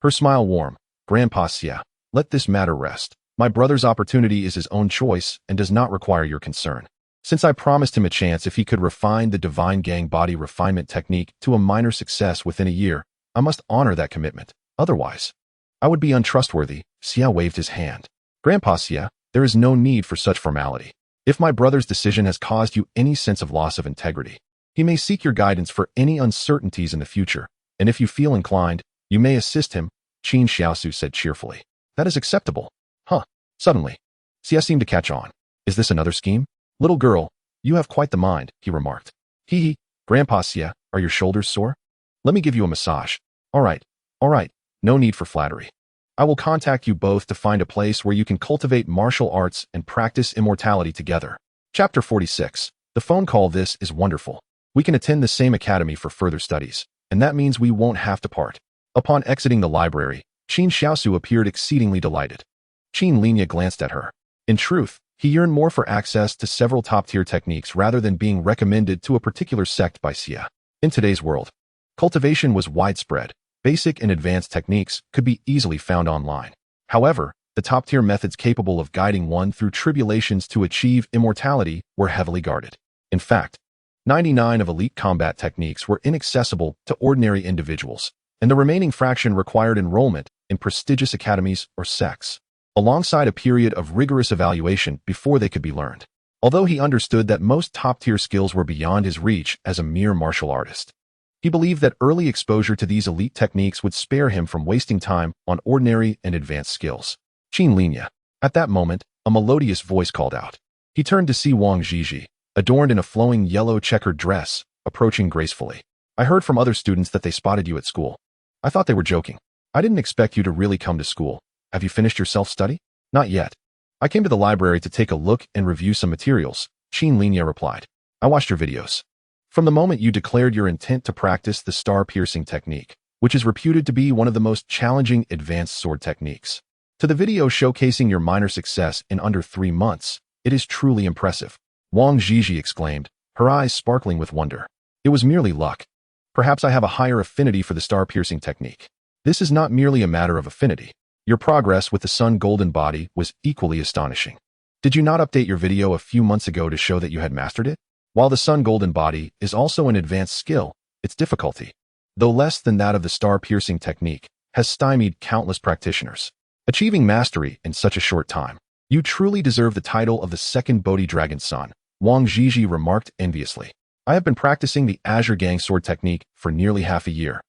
Her smile warm. Grandpa Xia, let this matter rest. My brother's opportunity is his own choice and does not require your concern. Since I promised him a chance if he could refine the divine gang body refinement technique to a minor success within a year, I must honor that commitment. Otherwise, I would be untrustworthy. Xia waved his hand. Grandpa Xia, there is no need for such formality. If my brother's decision has caused you any sense of loss of integrity, he may seek your guidance for any uncertainties in the future, and if you feel inclined, you may assist him, Qin Xiaosu said cheerfully. That is acceptable. Huh. Suddenly, Xia seemed to catch on. Is this another scheme? Little girl, you have quite the mind, he remarked. Hee hee, Grandpa Xia, are your shoulders sore? Let me give you a massage. All right, no need for flattery. I will contact you both to find a place where you can cultivate martial arts and practice immortality together. Chapter 46. The phone call. This is wonderful. We can attend the same academy for further studies, and that means we won't have to part. Upon exiting the library, Qin Xiaosu appeared exceedingly delighted. Qin Linye glanced at her. In truth, he yearned more for access to several top-tier techniques rather than being recommended to a particular sect by Xia. In today's world, cultivation was widespread. Basic and advanced techniques could be easily found online. However, the top-tier methods capable of guiding one through tribulations to achieve immortality were heavily guarded. In fact, 99 of elite combat techniques were inaccessible to ordinary individuals, and the remaining fraction required enrollment in prestigious academies or sects, alongside a period of rigorous evaluation before they could be learned. Although he understood that most top-tier skills were beyond his reach as a mere martial artist, he believed that early exposure to these elite techniques would spare him from wasting time on ordinary and advanced skills. Qin Linye. At that moment, a melodious voice called out. He turned to see Wang Zhizhi, adorned in a flowing yellow checkered dress, approaching gracefully. I heard from other students that they spotted you at school. I thought they were joking. I didn't expect you to really come to school. Have you finished your self-study? Not yet. I came to the library to take a look and review some materials, Qin Linye replied. I watched your videos. From the moment you declared your intent to practice the star-piercing technique, which is reputed to be one of the most challenging advanced sword techniques, to the video showcasing your minor success in under 3 months, it is truly impressive. Wang Zhizhi exclaimed, her eyes sparkling with wonder. It was merely luck. Perhaps I have a higher affinity for the star-piercing technique. This is not merely a matter of affinity. Your progress with the Sun Golden Body was equally astonishing. Did you not update your video a few months ago to show that you had mastered it? While the Sun Golden Body is also an advanced skill, its difficulty, though less than that of the star-piercing technique, has stymied countless practitioners. Achieving mastery in such a short time, you truly deserve the title of the second Bodhi Dragon Son, Wang Zhizhi remarked enviously. I have been practicing the Azure Gang Sword technique for nearly half a year,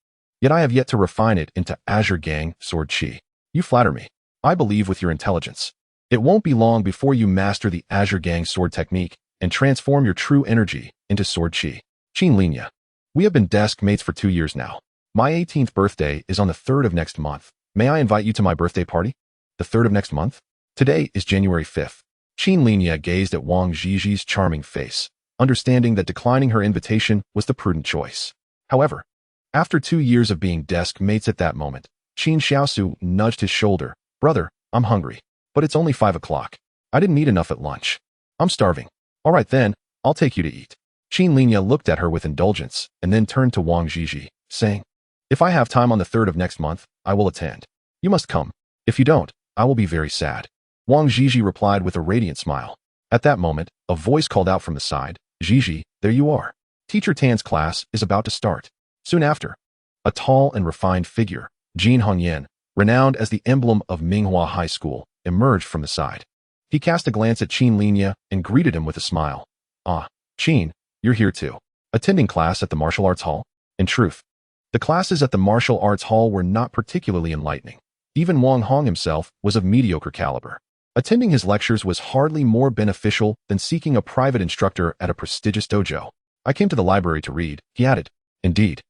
yet I have yet to refine it into Azure Gang Sword Qi. You flatter me. I believe with your intelligence. It won't be long before you master the Azure Gang Sword technique and transform your true energy into Sword Qi. Qin Linye. We have been desk mates for 2 years now. My 18th birthday is on the 3rd of next month. May I invite you to my birthday party? The 3rd of next month? Today is January 5th. Qin Linye gazed at Wang Zhizhi's charming face, understanding that declining her invitation was the prudent choice. However, after 2 years of being desk mates at that moment, Qin Xiaosu nudged his shoulder. Brother, I'm hungry, but it's only 5 o'clock. I didn't eat enough at lunch. I'm starving. All right then, I'll take you to eat. Qin Linye looked at her with indulgence and then turned to Wang Zhizhi, saying, if I have time on the 3rd of next month, I will attend. You must come. If you don't, I will be very sad. Wang Zhizhi replied with a radiant smile. At that moment, a voice called out from the side, Zhizhi, there you are. Teacher Tan's class is about to start. Soon after, a tall and refined figure, Jin Hongyan, renowned as the emblem of Minghua High School, emerged from the side. He cast a glance at Qin Linye and greeted him with a smile. Ah, Qin, you're here too. Attending class at the martial arts hall? In truth, the classes at the martial arts hall were not particularly enlightening. Even Wang Hong himself was of mediocre caliber. Attending his lectures was hardly more beneficial than seeking a private instructor at a prestigious dojo. I came to the library to read, he added. Indeed.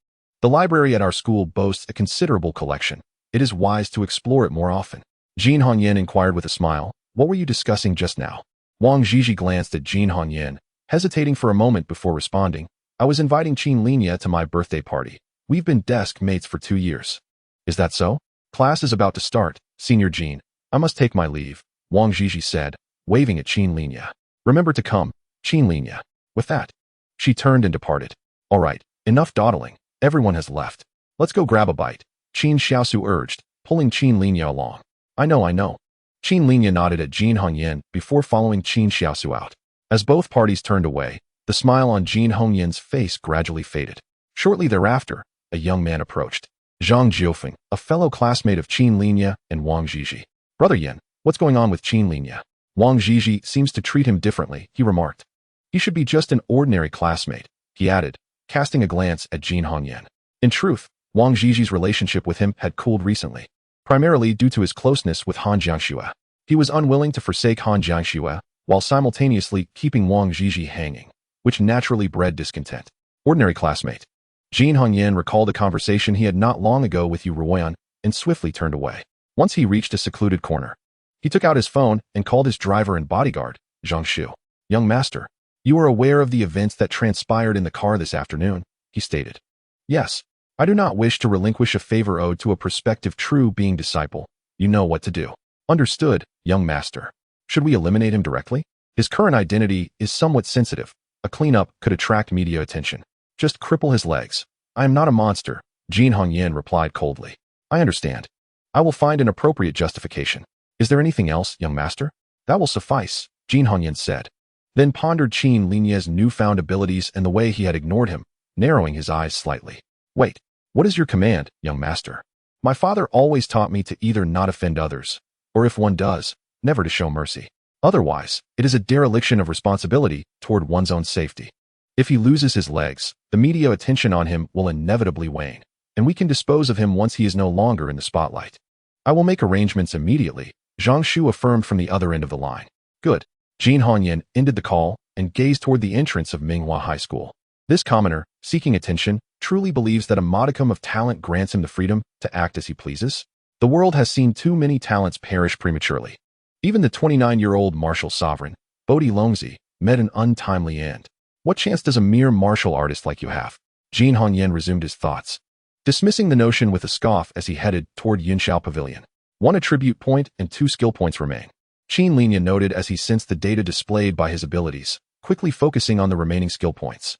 The library at our school boasts a considerable collection. It is wise to explore it more often. Jin Hongyan inquired with a smile. What were you discussing just now? Wang Zhizhi glanced at Jin Hongyan, hesitating for a moment before responding. I was inviting Qin Linye to my birthday party. We've been desk mates for 2 years. Is that so? Class is about to start, Senior Jin. I must take my leave, Wang Zhizhi said, waving at Qin Linye. Remember to come, Qin Linye. With that, she turned and departed. All right, enough dawdling. Everyone has left. Let's go grab a bite, Qin Xiaosu urged, pulling Qin Linye along. I know. Qin Linye nodded at Jin Hongyan before following Qin Xiaosu out. As both parties turned away, the smile on Jin Hongyan's face gradually faded. Shortly thereafter, a young man approached. Zhang Jiufeng, a fellow classmate of Qin Linye and Wang Zhizhi. Brother Yan, what's going on with Qin Linye? Wang Zhizhi seems to treat him differently, he remarked. He should be just an ordinary classmate, he added, casting a glance at Jin Hongyan. In truth, Wang Zhizhi's relationship with him had cooled recently, primarily due to his closeness with Han Jiangxue. He was unwilling to forsake Han Jiangxue, while simultaneously keeping Wang Zhizhi hanging, which naturally bred discontent. Ordinary classmate. Jin Hongyan recalled a conversation he had not long ago with Yu Ruoyan and swiftly turned away. Once he reached a secluded corner, he took out his phone and called his driver and bodyguard, Zhang Shu. Young master, you are aware of the events that transpired in the car this afternoon, he stated. Yes, I do not wish to relinquish a favor owed to a prospective true being disciple. You know what to do. Understood, young master. Should we eliminate him directly? His current identity is somewhat sensitive. A cleanup could attract media attention. Just cripple his legs. I am not a monster, Jin Hongyan replied coldly. I understand. I will find an appropriate justification. Is there anything else, young master? That will suffice, Jin Hongyan said. Then pondered Qin Linye's newfound abilities and the way he had ignored him, narrowing his eyes slightly. Wait, what is your command, young master? My father always taught me to either not offend others, or if one does, never to show mercy. Otherwise, it is a dereliction of responsibility toward one's own safety. If he loses his legs, the media attention on him will inevitably wane, and we can dispose of him once he is no longer in the spotlight. I will make arrangements immediately, Zhang Shu affirmed from the other end of the line. Good. Jin Hongyan ended the call and gazed toward the entrance of Minghua High School. This commoner, seeking attention, truly believes that a modicum of talent grants him the freedom to act as he pleases? The world has seen too many talents perish prematurely. Even the 29-year-old martial sovereign, Bodhi Longzi, met an untimely end. What chance does a mere martial artist like you have? Jin Hongyan resumed his thoughts, dismissing the notion with a scoff as he headed toward Yunshao Pavilion. 1 attribute point and 2 skill points remain. Qin Linye noted as he sensed the data displayed by his abilities, quickly focusing on the remaining skill points.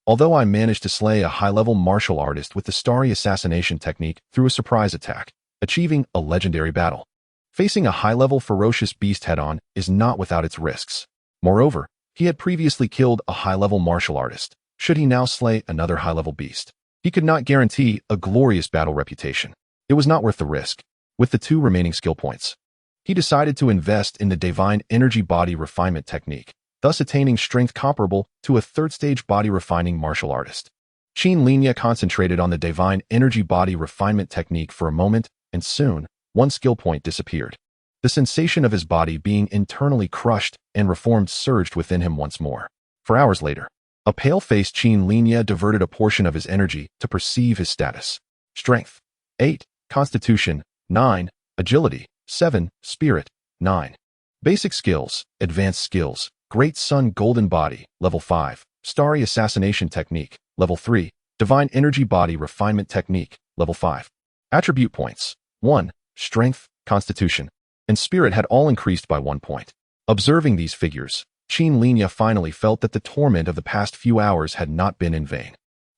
Although I managed to slay a high-level martial artist with the starry assassination technique through a surprise attack, achieving a legendary battle. Facing a high-level ferocious beast head-on is not without its risks. Moreover, he had previously killed a high-level martial artist. Should he now slay another high-level beast, he could not guarantee a glorious battle reputation. It was not worth the risk. With the 2 remaining skill points, he decided to invest in the divine energy body refinement technique, thus attaining strength comparable to a third-stage body refining martial artist. Qin Linye concentrated on the divine energy body refinement technique for a moment, and soon, 1 skill point disappeared. The sensation of his body being internally crushed and reformed surged within him once more. 4 hours later, a pale-faced Qin Linye diverted a portion of his energy to perceive his status. Strength, 8. Constitution, 9. Agility, 7. Spirit, 9. Basic skills, advanced skills, Great Sun Golden Body, Level 5. Starry Assassination Technique, Level 3. Divine Energy Body Refinement Technique, Level 5. Attribute points, 1. Strength, Constitution, and Spirit had all increased by 1 point. Observing these figures, Qin Linye finally felt that the torment of the past few hours had not been in vain.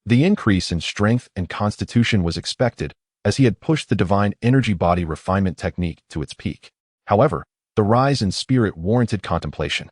The increase in strength and constitution was expected, as he had pushed the divine energy body refinement technique to its peak. However, the rise in spirit warranted contemplation.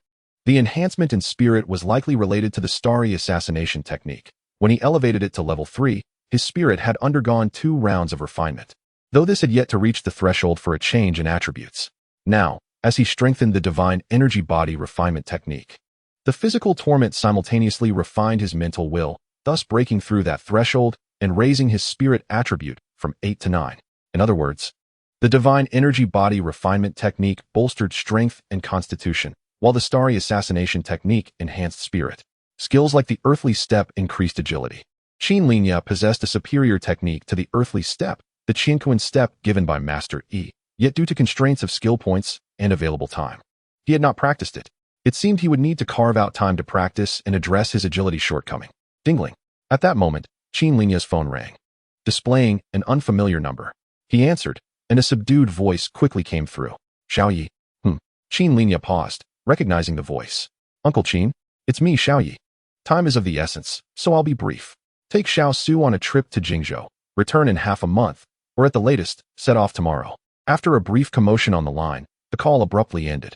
The enhancement in spirit was likely related to the starry assassination technique. When he elevated it to level 3, his spirit had undergone 2 rounds of refinement, though this had yet to reach the threshold for a change in attributes. Now, as he strengthened the divine energy body refinement technique, the physical torment simultaneously refined his mental will, thus breaking through that threshold and raising his spirit attribute from 8 to 9. In other words, the divine energy body refinement technique bolstered strength and constitution, while the starry assassination technique enhanced spirit. Skills like the earthly step increased agility. Qin Linye possessed a superior technique to the earthly step, the Qianquan step given by Master Yi, yet due to constraints of skill points and available time, he had not practiced it. It seemed he would need to carve out time to practice and address his agility shortcoming. Dingling. At that moment, Qin Linye's phone rang, displaying an unfamiliar number. He answered, and a subdued voice quickly came through. Xiao Yi. Qin Linye paused, recognizing the voice. Uncle Qin, it's me, Xiao Yi. Time is of the essence, so I'll be brief. Take Xiao Su on a trip to Jingzhou, return in half a month, or at the latest, set off tomorrow. After a brief commotion on the line, the call abruptly ended.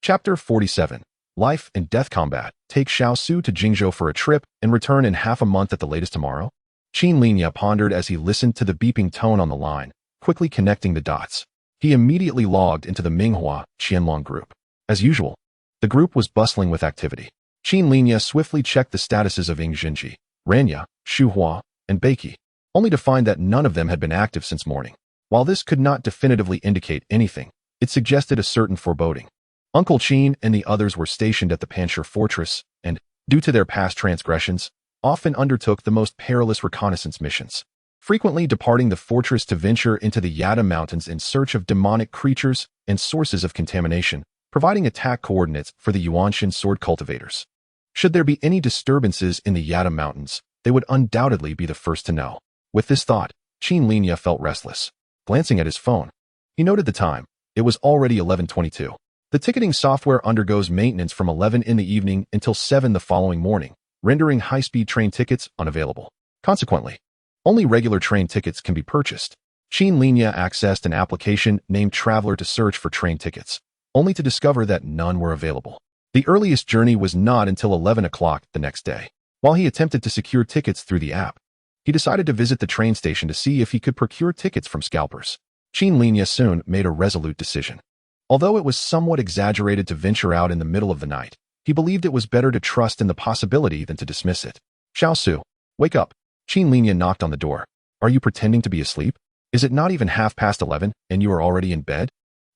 Chapter 47. Life and Death Combat. Take Xiao Su to Jingzhou for a trip and return in half a month at the latest tomorrow? Qin Linye pondered as he listened to the beeping tone on the line, quickly connecting the dots. He immediately logged into the Minghua Qianlong group. As usual, the group was bustling with activity. Qin Linye swiftly checked the statuses of Yingjinji, Renya, Shuhua, and Beiki, only to find that none of them had been active since morning. While this could not definitively indicate anything, it suggested a certain foreboding. Uncle Qin and the others were stationed at the Panshir fortress and, due to their past transgressions, often undertook the most perilous reconnaissance missions, frequently departing the fortress to venture into the Yada Mountains in search of demonic creatures and sources of contamination, providing attack coordinates for the Yuanshan sword cultivators. Should there be any disturbances in the Yada Mountains, they would undoubtedly be the first to know. With this thought, Qin Linye felt restless. Glancing at his phone, he noted the time. It was already 11:22. The ticketing software undergoes maintenance from 11 in the evening until 7 the following morning, rendering high-speed train tickets unavailable. Consequently, only regular train tickets can be purchased. Qin Linye accessed an application named Traveler to search for train tickets, only to discover that none were available. The earliest journey was not until 11 o'clock the next day. While he attempted to secure tickets through the app, he decided to visit the train station to see if he could procure tickets from scalpers. Qin Linye soon made a resolute decision. Although it was somewhat exaggerated to venture out in the middle of the night, he believed it was better to trust in the possibility than to dismiss it. Xiao Su, wake up. Qin Linye knocked on the door. Are you pretending to be asleep? Is it not even 11:30 and you are already in bed?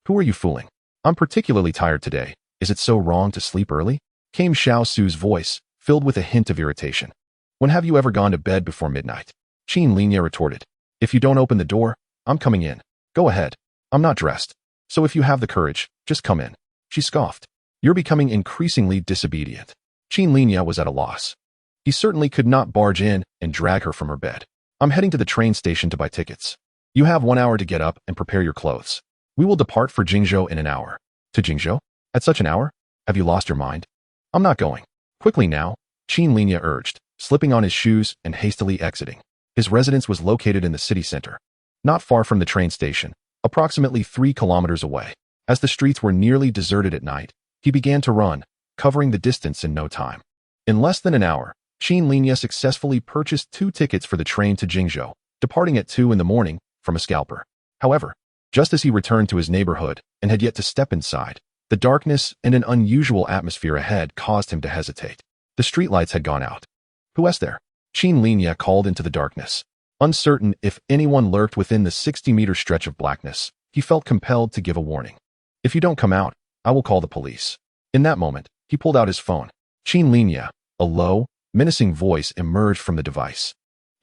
Who are you fooling? I'm particularly tired today. Is it so wrong to sleep early? Came Xiao Su's voice, filled with a hint of irritation. When have you ever gone to bed before midnight? Qin Linye retorted. If you don't open the door, I'm coming in. Go ahead. I'm not dressed. So if you have the courage, just come in. She scoffed. You're becoming increasingly disobedient. Qin Linye was at a loss. He certainly could not barge in and drag her from her bed. I'm heading to the train station to buy tickets. You have 1 hour to get up and prepare your clothes. We will depart for Jingzhou in an hour. To Jingzhou? At such an hour? Have you lost your mind? I'm not going. Quickly now, Qin Linye urged, slipping on his shoes and hastily exiting. His residence was located in the city center, not far from the train station, approximately 3 kilometers away. As the streets were nearly deserted at night, he began to run, covering the distance in no time. In less than an hour, Qin Linye successfully purchased 2 tickets for the train to Jingzhou, departing at 2 in the morning from a scalper. However, just as he returned to his neighborhood and had yet to step inside, the darkness and an unusual atmosphere ahead caused him to hesitate. The streetlights had gone out. "Who is there?" Qin Linye called into the darkness. Uncertain if anyone lurked within the 60-meter stretch of blackness, he felt compelled to give a warning. "If you don't come out, I will call the police." In that moment, he pulled out his phone. Qin Linye, a low, menacing voice emerged from the device.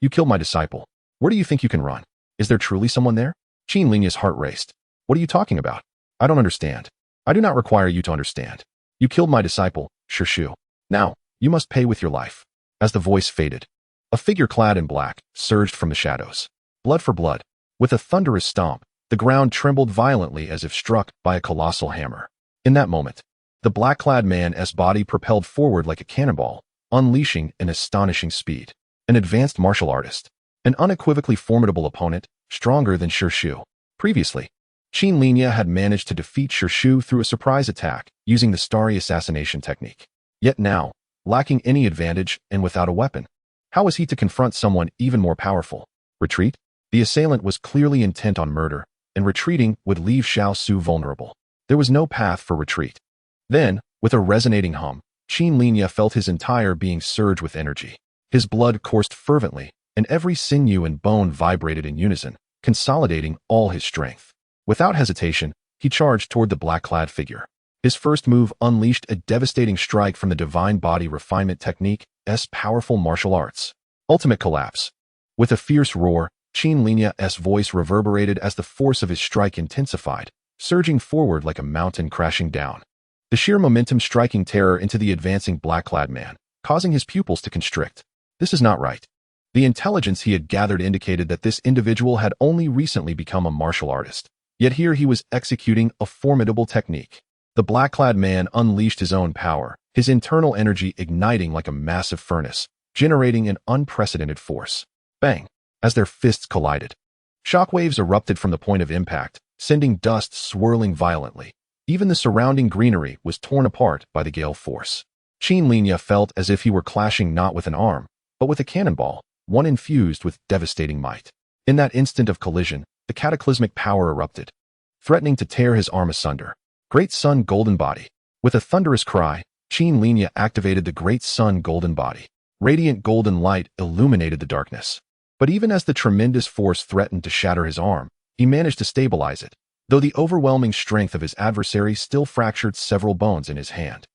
"You killed my disciple. Where do you think you can run? Is there truly someone there?" Qin Linye's heart raced. "What are you talking about? I don't understand." "I do not require you to understand. You killed my disciple, Shishu. Now, you must pay with your life." As the voice faded, a figure clad in black surged from the shadows. Blood for blood. With a thunderous stomp, the ground trembled violently as if struck by a colossal hammer. In that moment, the black-clad man's body propelled forward like a cannonball, unleashing an astonishing speed. An advanced martial artist. An unequivocally formidable opponent, stronger than Shishu. Previously, Qin Linye had managed to defeat Shishu through a surprise attack using the starry assassination technique. Yet now, lacking any advantage and without a weapon, how was he to confront someone even more powerful? Retreat? The assailant was clearly intent on murder, and retreating would leave Xiao Su vulnerable. There was no path for retreat. Then, with a resonating hum, Qin Linye felt his entire being surge with energy. His blood coursed fervently, and every sinew and bone vibrated in unison, consolidating all his strength. Without hesitation, he charged toward the black-clad figure. His first move unleashed a devastating strike from the Divine Body Refinement Technique's powerful martial arts. Ultimate collapse. With a fierce roar, Qin Linye's voice reverberated as the force of his strike intensified, surging forward like a mountain crashing down. The sheer momentum striking terror into the advancing black-clad man, causing his pupils to constrict. This is not right. The intelligence he had gathered indicated that this individual had only recently become a martial artist. Yet here he was executing a formidable technique. The black-clad man unleashed his own power, his internal energy igniting like a massive furnace, generating an unprecedented force. Bang! As their fists collided, shockwaves erupted from the point of impact, sending dust swirling violently. Even the surrounding greenery was torn apart by the gale force. Qin Linye felt as if he were clashing not with an arm, but with a cannonball, one infused with devastating might. In that instant of collision, the cataclysmic power erupted, threatening to tear his arm asunder. Great Sun Golden Body. With a thunderous cry, Qin Linye activated the Great Sun Golden Body. Radiant golden light illuminated the darkness. But even as the tremendous force threatened to shatter his arm, he managed to stabilize it, though the overwhelming strength of his adversary still fractured several bones in his hand.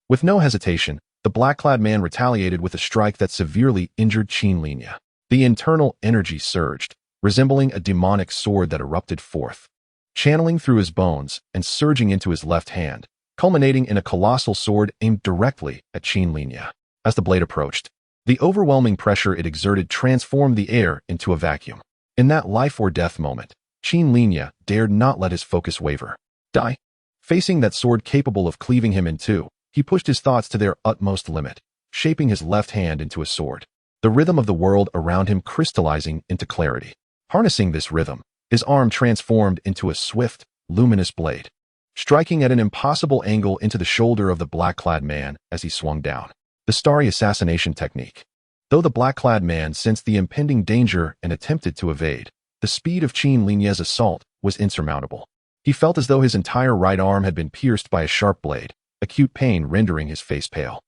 With no hesitation, the black-clad man retaliated with a strike that severely injured Qin Linye. The internal energy surged, resembling a demonic sword that erupted forth, channeling through his bones and surging into his left hand, culminating in a colossal sword aimed directly at Qin Linye. As the blade approached, the overwhelming pressure it exerted transformed the air into a vacuum. In that life-or-death moment, Qin Linye dared not let his focus waver. Die? Facing that sword capable of cleaving him in two, he pushed his thoughts to their utmost limit, shaping his left hand into a sword, the rhythm of the world around him crystallizing into clarity. Harnessing this rhythm, his arm transformed into a swift, luminous blade, striking at an impossible angle into the shoulder of the black-clad man as he swung down. The starry assassination technique. Though the black-clad man sensed the impending danger and attempted to evade, the speed of Qin Linye's assault was insurmountable. He felt as though his entire right arm had been pierced by a sharp blade, acute pain rendering his face pale.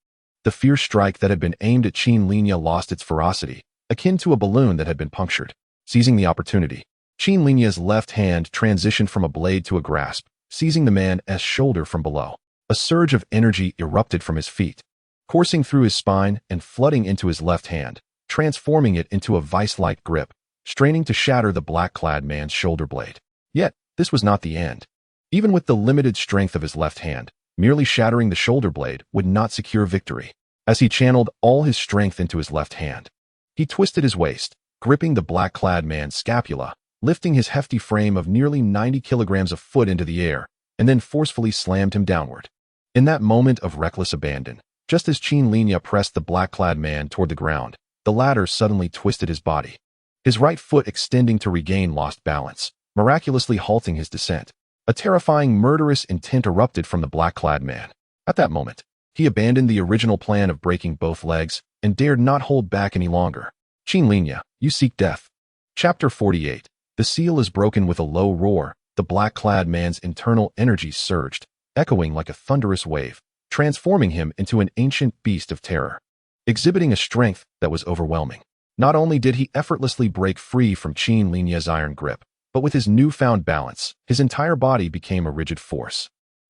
The fierce strike that had been aimed at Qin Linye lost its ferocity, akin to a balloon that had been punctured. Seizing the opportunity, Qin Linye's left hand transitioned from a blade to a grasp, seizing the man's shoulder from below. A surge of energy erupted from his feet, coursing through his spine and flooding into his left hand, transforming it into a vice-like grip, straining to shatter the black-clad man's shoulder blade. Yet, this was not the end. Even with the limited strength of his left hand, merely shattering the shoulder blade would not secure victory. As he channeled all his strength into his left hand, he twisted his waist, gripping the black-clad man's scapula, lifting his hefty frame of nearly 90 kilograms a foot into the air, and then forcefully slammed him downward. In that moment of reckless abandon, Just as Qin Linye pressed the black-clad man toward the ground, the latter suddenly twisted his body. His right foot extending to regain lost balance, miraculously halting his descent. A terrifying, murderous intent erupted from the black-clad man. At that moment, he abandoned the original plan of breaking both legs and dared not hold back any longer. Qin Linye, you seek death. Chapter 48. The seal is broken. With a low roar, the black-clad man's internal energy surged, echoing like a thunderous wave, transforming him into an ancient beast of terror. Exhibiting a strength that was overwhelming. Not only did he effortlessly break free from Qin Linye's iron grip, but with his newfound balance, his entire body became a rigid force.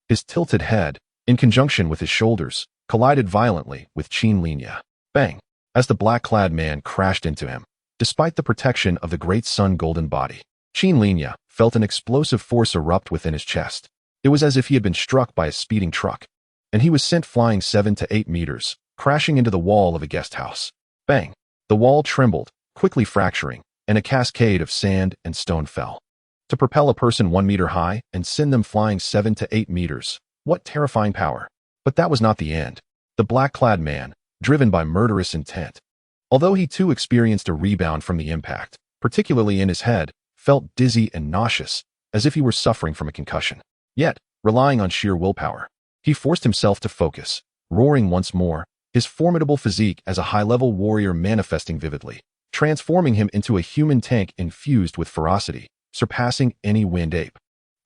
His tilted head, in conjunction with his shoulders, collided violently with Qin Linye. Bang! As the black-clad man crashed into him, despite the protection of the great sun golden body, Qin Linye felt an explosive force erupt within his chest. It was as if he had been struck by a speeding truck, and he was sent flying 7 to 8 meters, crashing into the wall of a guest house. Bang! The wall trembled, quickly fracturing, and a cascade of sand and stone fell. To propel a person 1 meter high and send them flying 7 to 8 meters, what terrifying power! But that was not the end. The black-clad man, driven by murderous intent, although he too experienced a rebound from the impact, particularly in his head, felt dizzy and nauseous, as if he were suffering from a concussion. Yet, relying on sheer willpower, he forced himself to focus, roaring once more, his formidable physique as a high-level warrior manifesting vividly, transforming him into a human tank infused with ferocity, surpassing any wind ape,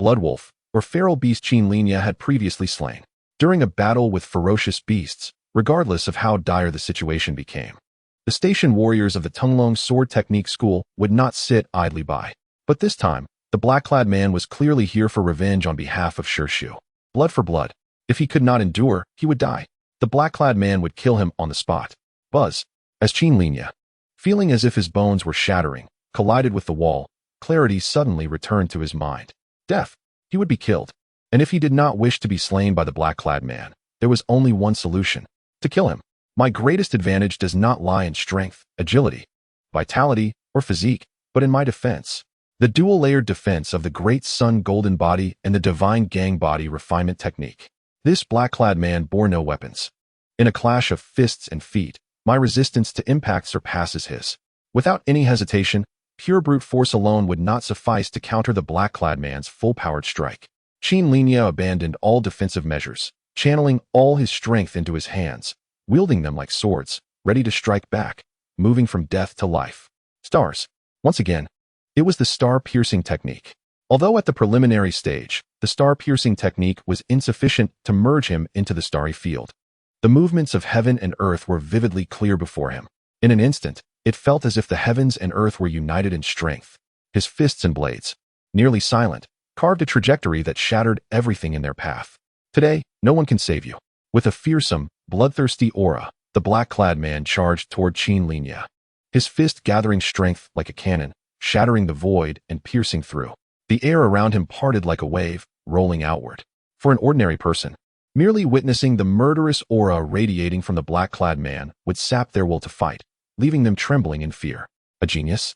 bloodwolf, or feral beast Qin Linye had previously slain. During a battle with ferocious beasts, regardless of how dire the situation became, the station warriors of the Tunglong sword technique school would not sit idly by. But this time, the black-clad man was clearly here for revenge on behalf of Shirshu. Blood for blood. If he could not endure, he would die. The black-clad man would kill him on the spot. Buzz. As Qin Linye, feeling as if his bones were shattering, collided with the wall, clarity suddenly returned to his mind. Death. He would be killed. And if he did not wish to be slain by the black-clad man, there was only one solution. To kill him. My greatest advantage does not lie in strength, agility, vitality, or physique, but in my defense. The dual-layered defense of the great sun golden body and the divine gang body refinement technique. This black-clad man bore no weapons. In a clash of fists and feet, my resistance to impact surpasses his. Without any hesitation, pure brute force alone would not suffice to counter the black-clad man's full-powered strike. Qin Linye abandoned all defensive measures, channeling all his strength into his hands, wielding them like swords, ready to strike back, moving from death to life. Stars. Once again, it was the star-piercing technique. Although at the preliminary stage, the star-piercing technique was insufficient to merge him into the starry field. The movements of heaven and earth were vividly clear before him. In an instant, it felt as if the heavens and earth were united in strength. His fists and blades, nearly silent, carved a trajectory that shattered everything in their path. Today, no one can save you. With a fearsome, bloodthirsty aura, the black-clad man charged toward Qin Linye. His fist gathering strength like a cannon, shattering the void and piercing through. The air around him parted like a wave, rolling outward. For an ordinary person, merely witnessing the murderous aura radiating from the black-clad man would sap their will to fight, leaving them trembling in fear. A genius?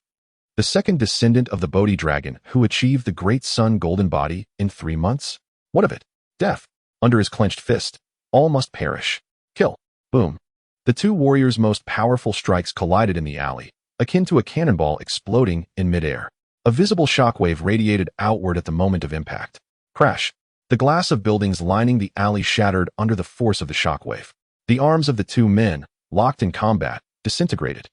The second descendant of the Bodhi dragon who achieved the great sun golden body in 3 months? What of it? Death. Under his clenched fist, all must perish. Kill. Boom. The two warriors' most powerful strikes collided in the alley, akin to a cannonball exploding in midair. A visible shockwave radiated outward at the moment of impact. Crash. The glass of buildings lining the alley shattered under the force of the shockwave. The arms of the two men, locked in combat, disintegrated,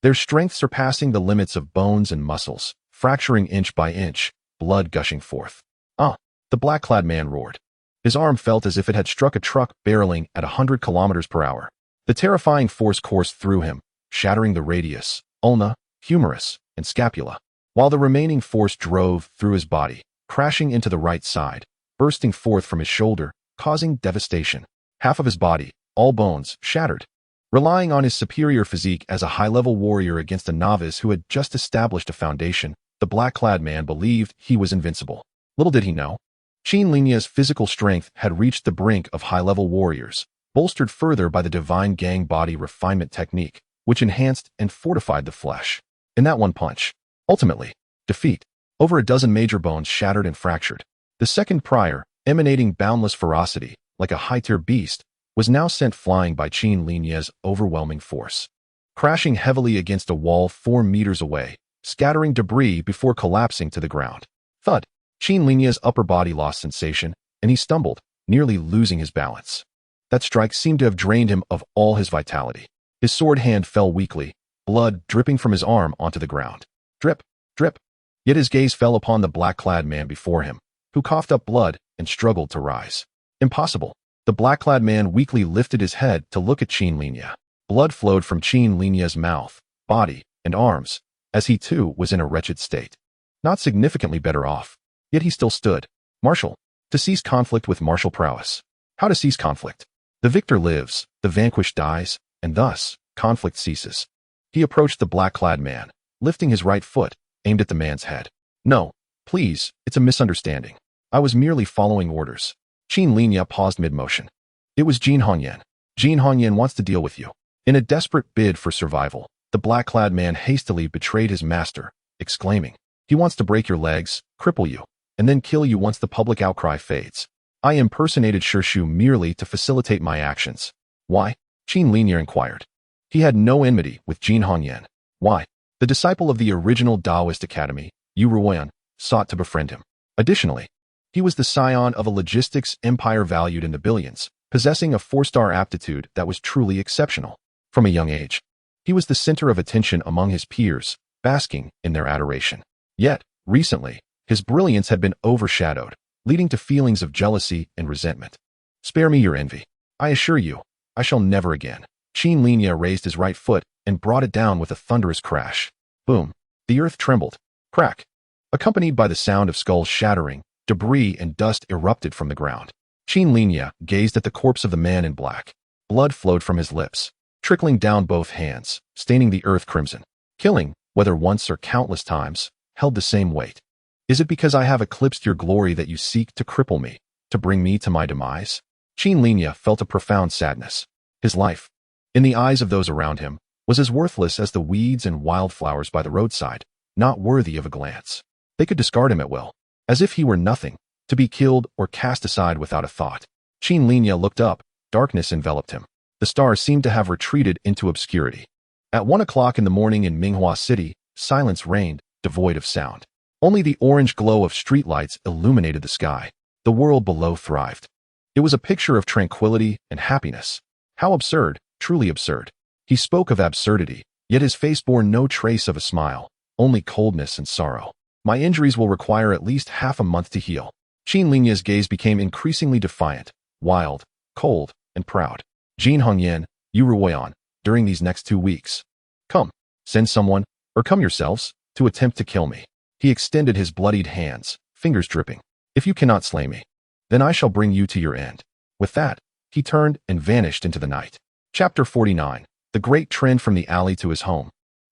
their strength surpassing the limits of bones and muscles, fracturing inch by inch, blood gushing forth. Ah! The black-clad man roared. His arm felt as if it had struck a truck barreling at 100 kilometers per hour. The terrifying force coursed through him, shattering the radius, ulna, humerus, and scapula, while the remaining force drove through his body, crashing into the right side, bursting forth from his shoulder, causing devastation. Half of his body, all bones, shattered. Relying on his superior physique as a high-level warrior against a novice who had just established a foundation, the black-clad man believed he was invincible. Little did he know, Qin Linye's physical strength had reached the brink of high-level warriors, bolstered further by the divine gang body refinement technique, which enhanced and fortified the flesh. In that one punch, ultimately, defeat. Over a dozen major bones shattered and fractured. The second prior, emanating boundless ferocity, like a high-tier beast, was now sent flying by Qin Linye's overwhelming force, crashing heavily against a wall 4 meters away, scattering debris before collapsing to the ground. Thud! Qin Linye's upper body lost sensation, and he stumbled, nearly losing his balance. That strike seemed to have drained him of all his vitality. His sword hand fell weakly, blood dripping from his arm onto the ground. Drip, drip. Yet his gaze fell upon the black-clad man before him, who coughed up blood and struggled to rise. Impossible. The black-clad man weakly lifted his head to look at Qin Linye. Blood flowed from Qin Linye's mouth, body, and arms, as he too was in a wretched state. Not significantly better off, yet he still stood. Martial. To cease conflict with martial prowess. How to cease conflict? The victor lives, the vanquished dies, and thus, conflict ceases. He approached the black-clad man, lifting his right foot, aimed at the man's head. No, please, it's a misunderstanding. I was merely following orders. Qin Linye paused mid-motion. It was Jin Hongyan. Jin Hongyan wants to deal with you. In a desperate bid for survival, the black-clad man hastily betrayed his master, exclaiming, he wants to break your legs, cripple you, and then kill you once the public outcry fades. I impersonated Shishu merely to facilitate my actions. Why? Qin Linye inquired. He had no enmity with Jin Hongyan. Why? The disciple of the original Taoist academy, Yuan, sought to befriend him. Additionally, he was the scion of a logistics empire valued in the billions, possessing a 4-star aptitude that was truly exceptional. From a young age, he was the center of attention among his peers, basking in their adoration. Yet, recently, his brilliance had been overshadowed, leading to feelings of jealousy and resentment. Spare me your envy. I assure you, I shall never again. Qin Linye raised his right foot and brought it down with a thunderous crash. Boom. The earth trembled. Crack. Accompanied by the sound of skulls shattering, debris and dust erupted from the ground. Qin Linye gazed at the corpse of the man in black. Blood flowed from his lips, trickling down both hands, staining the earth crimson. Killing, whether once or countless times, held the same weight. Is it because I have eclipsed your glory that you seek to cripple me, to bring me to my demise? Qin Linye felt a profound sadness. His life, in the eyes of those around him, was as worthless as the weeds and wildflowers by the roadside, not worthy of a glance. They could discard him at will, as if he were nothing, to be killed or cast aside without a thought. Qin Linye looked up. Darkness enveloped him. The stars seemed to have retreated into obscurity. At 1 o'clock in the morning in Minghua City, silence reigned, devoid of sound. Only the orange glow of streetlights illuminated the sky. The world below thrived. It was a picture of tranquility and happiness. How absurd, truly absurd. He spoke of absurdity, yet his face bore no trace of a smile, only coldness and sorrow. My injuries will require at least half a month to heal. Qin Linye's gaze became increasingly defiant, wild, cold, and proud. Jin Hongyan, Yuan, during these next 2 weeks. Come, send someone, or come yourselves, to attempt to kill me. He extended his bloodied hands, fingers dripping. If you cannot slay me, then I shall bring you to your end. With that, he turned and vanished into the night. Chapter 49. The Great Trend from the alley to his home.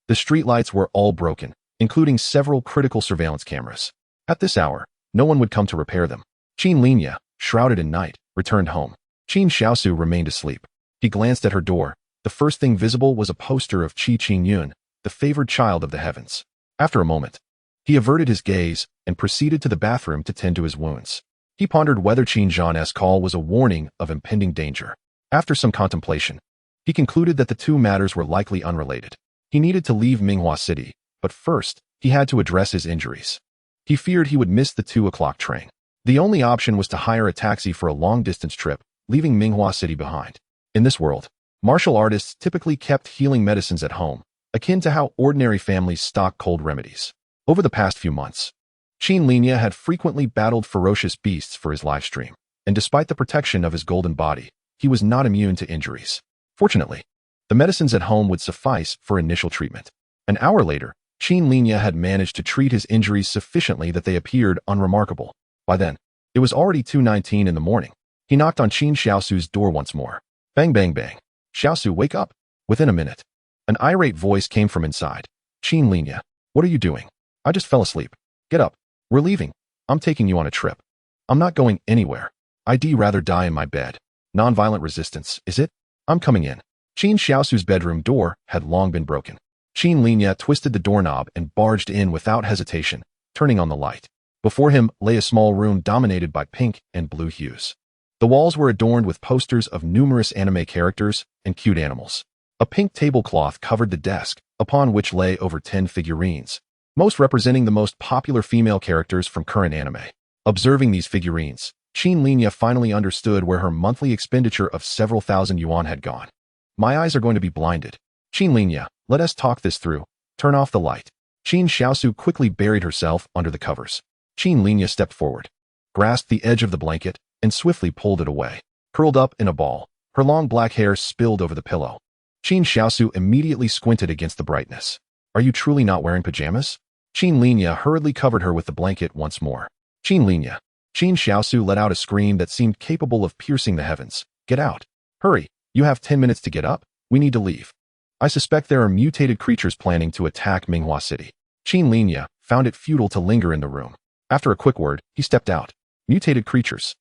The streetlights were all broken, including several critical surveillance cameras. At this hour, no one would come to repair them. Qin Linye, shrouded in night, returned home. Qin Xiaosu remained asleep. He glanced at her door. The first thing visible was a poster of Qi Qingyun, the favored child of the heavens. After a moment, he averted his gaze and proceeded to the bathroom to tend to his wounds. He pondered whether Qin Zhan's call was a warning of impending danger. After some contemplation, he concluded that the two matters were likely unrelated. He needed to leave Minghua City, but first, he had to address his injuries. He feared he would miss the 2 o'clock train. The only option was to hire a taxi for a long-distance trip, leaving Minghua City behind. In this world, martial artists typically kept healing medicines at home, akin to how ordinary families stock cold remedies. Over the past few months, Qin Linye had frequently battled ferocious beasts for his live stream, and despite the protection of his golden body, he was not immune to injuries. Fortunately, the medicines at home would suffice for initial treatment. An hour later, Qin Linye had managed to treat his injuries sufficiently that they appeared unremarkable. By then, it was already 2:19 in the morning. He knocked on Qin Xiaosu's door once more. Bang, bang, bang. Xiaosu, wake up. Within a minute, an irate voice came from inside. Qin Linye, what are you doing? I just fell asleep. Get up. We're leaving. I'm taking you on a trip. I'm not going anywhere. I'd rather die in my bed. Nonviolent resistance, is it? I'm coming in. Qin Xiaosu's bedroom door had long been broken. Qin Linye twisted the doorknob and barged in without hesitation, turning on the light. Before him lay a small room dominated by pink and blue hues. The walls were adorned with posters of numerous anime characters and cute animals. A pink tablecloth covered the desk, upon which lay over 10 figurines, most representing the most popular female characters from current anime. Observing these figurines, Qin Linye finally understood where her monthly expenditure of several thousand yuan had gone. My eyes are going to be blinded. Qin Linye, let us talk this through. Turn off the light. Qin Xiaosu quickly buried herself under the covers. Qin Linye stepped forward, grasped the edge of the blanket, and swiftly pulled it away. Curled up in a ball, her long black hair spilled over the pillow. Qin Xiaosu immediately squinted against the brightness. Are you truly not wearing pajamas? Qin Linye hurriedly covered her with the blanket once more. Qin Linye. Qin Xiaosu let out a scream that seemed capable of piercing the heavens. Get out. Hurry. You have 10 minutes to get up. We need to leave. I suspect there are mutated creatures planning to attack Minghua City. Qin Linye found it futile to linger in the room. After a quick word, he stepped out. Mutated creatures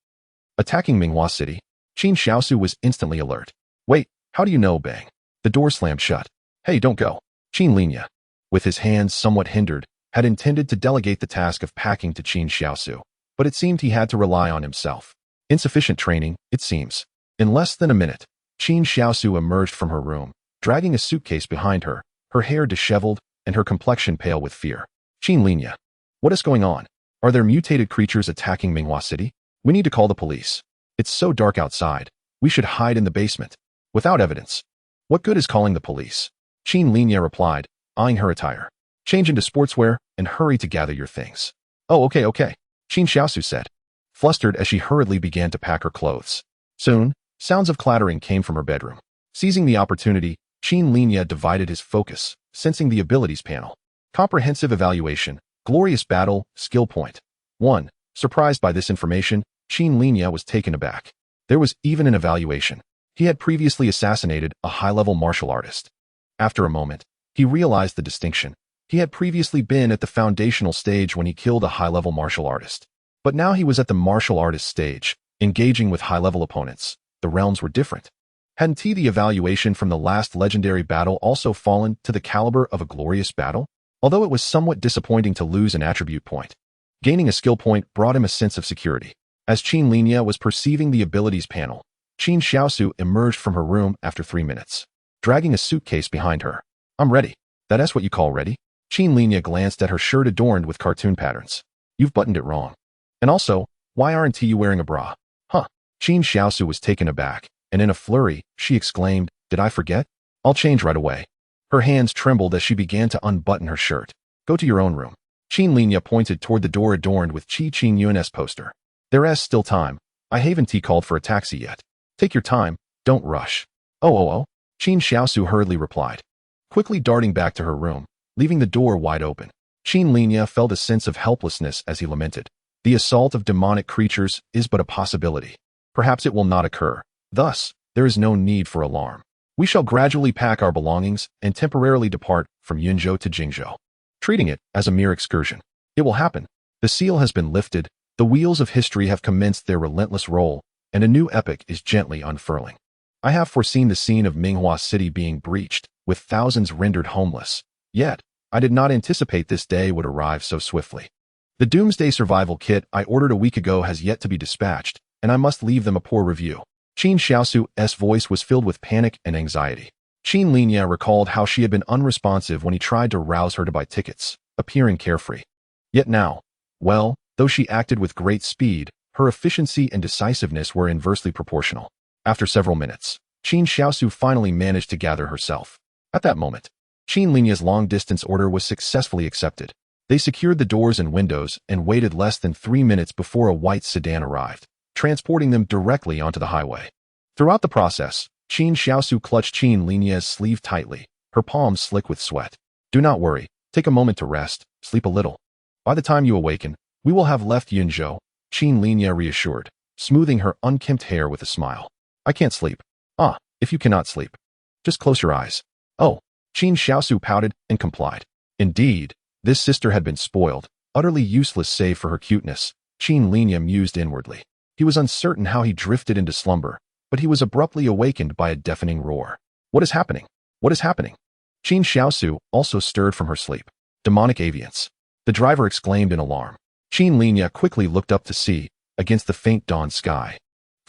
attacking Minghua City. Qin Xiaosu was instantly alert. Wait, how do you know? Bang. The door slammed shut. Hey, don't go. Qin Linye, with his hands somewhat hindered, had intended to delegate the task of packing to Qin Xiaosu, but it seemed he had to rely on himself. Insufficient training, it seems. In less than a minute, Qin Xiaosu emerged from her room, dragging a suitcase behind her, her hair disheveled and her complexion pale with fear. Qin Linye, what is going on? Are there mutated creatures attacking Minghua City? We need to call the police. It's so dark outside. We should hide in the basement. Without evidence. What good is calling the police? Qin Linye replied, eyeing her attire. Change into sportswear and hurry to gather your things. Oh, okay. Qin Xiaosu said, flustered as she hurriedly began to pack her clothes. Soon, sounds of clattering came from her bedroom. Seizing the opportunity, Qin Linye divided his focus, sensing the abilities panel. Comprehensive evaluation, glorious battle, skill point. 1. Surprised by this information, Qin Linye was taken aback. There was even an evaluation. He had previously assassinated a high-level martial artist. After a moment, he realized the distinction. He had previously been at the foundational stage when he killed a high-level martial artist. But now he was at the martial artist stage, engaging with high-level opponents. The realms were different. Hadn't the evaluation from the last legendary battle also fallen to the caliber of a glorious battle? Although it was somewhat disappointing to lose an attribute point. Gaining a skill point brought him a sense of security. As Qin Linye was perceiving the abilities panel, Qin Xiaosu emerged from her room after 3 minutes, dragging a suitcase behind her. I'm ready. That's what you call ready? Qin Linye glanced at her shirt adorned with cartoon patterns. You've buttoned it wrong. And also, why aren't you wearing a bra? Huh. Qin Xiaosu was taken aback, and in a flurry, she exclaimed, did I forget? I'll change right away. Her hands trembled as she began to unbutton her shirt. Go to your own room. Qin Linye pointed toward the door adorned with Qin Yuan's poster. There's still time. I haven't called for a taxi yet. Take your time, don't rush. Oh. Qin Xiaosu hurriedly replied, quickly darting back to her room, leaving the door wide open. Qin Linye felt a sense of helplessness as he lamented. The assault of demonic creatures is but a possibility. Perhaps it will not occur. Thus, there is no need for alarm. We shall gradually pack our belongings and temporarily depart from Yunzhou to Jingzhou, treating it as a mere excursion. It will happen. The seal has been lifted, the wheels of history have commenced their relentless roll, and a new epic is gently unfurling. I have foreseen the scene of Minghua City being breached, with thousands rendered homeless. Yet, I did not anticipate this day would arrive so swiftly. The Doomsday Survival Kit I ordered a week ago has yet to be dispatched, and I must leave them a poor review. Qin Xiaosu's voice was filled with panic and anxiety. Qin Linye recalled how she had been unresponsive when he tried to rouse her to buy tickets, appearing carefree. Yet now, well, though she acted with great speed, her efficiency and decisiveness were inversely proportional. After several minutes, Qin Xiaosu finally managed to gather herself. At that moment, Qin Linye's long-distance order was successfully accepted. They secured the doors and windows and waited less than 3 minutes before a white sedan arrived, transporting them directly onto the highway. Throughout the process, Qin Xiaosu clutched Qin Linye's sleeve tightly, her palms slick with sweat. Do not worry, take a moment to rest, sleep a little. By the time you awaken, we will have left Yunzhou, Qin Linye reassured, smoothing her unkempt hair with a smile. I can't sleep. If you cannot sleep, just close your eyes. Oh, Qin Xiaosu pouted and complied. Indeed, this sister had been spoiled, utterly useless save for her cuteness, Qin Linye mused inwardly. He was uncertain how he drifted into slumber, but he was abruptly awakened by a deafening roar. What is happening? What is happening? Qin Xiaosu also stirred from her sleep. Demonic avians. The driver exclaimed in alarm. Qin Linye quickly looked up to see, against the faint dawn sky.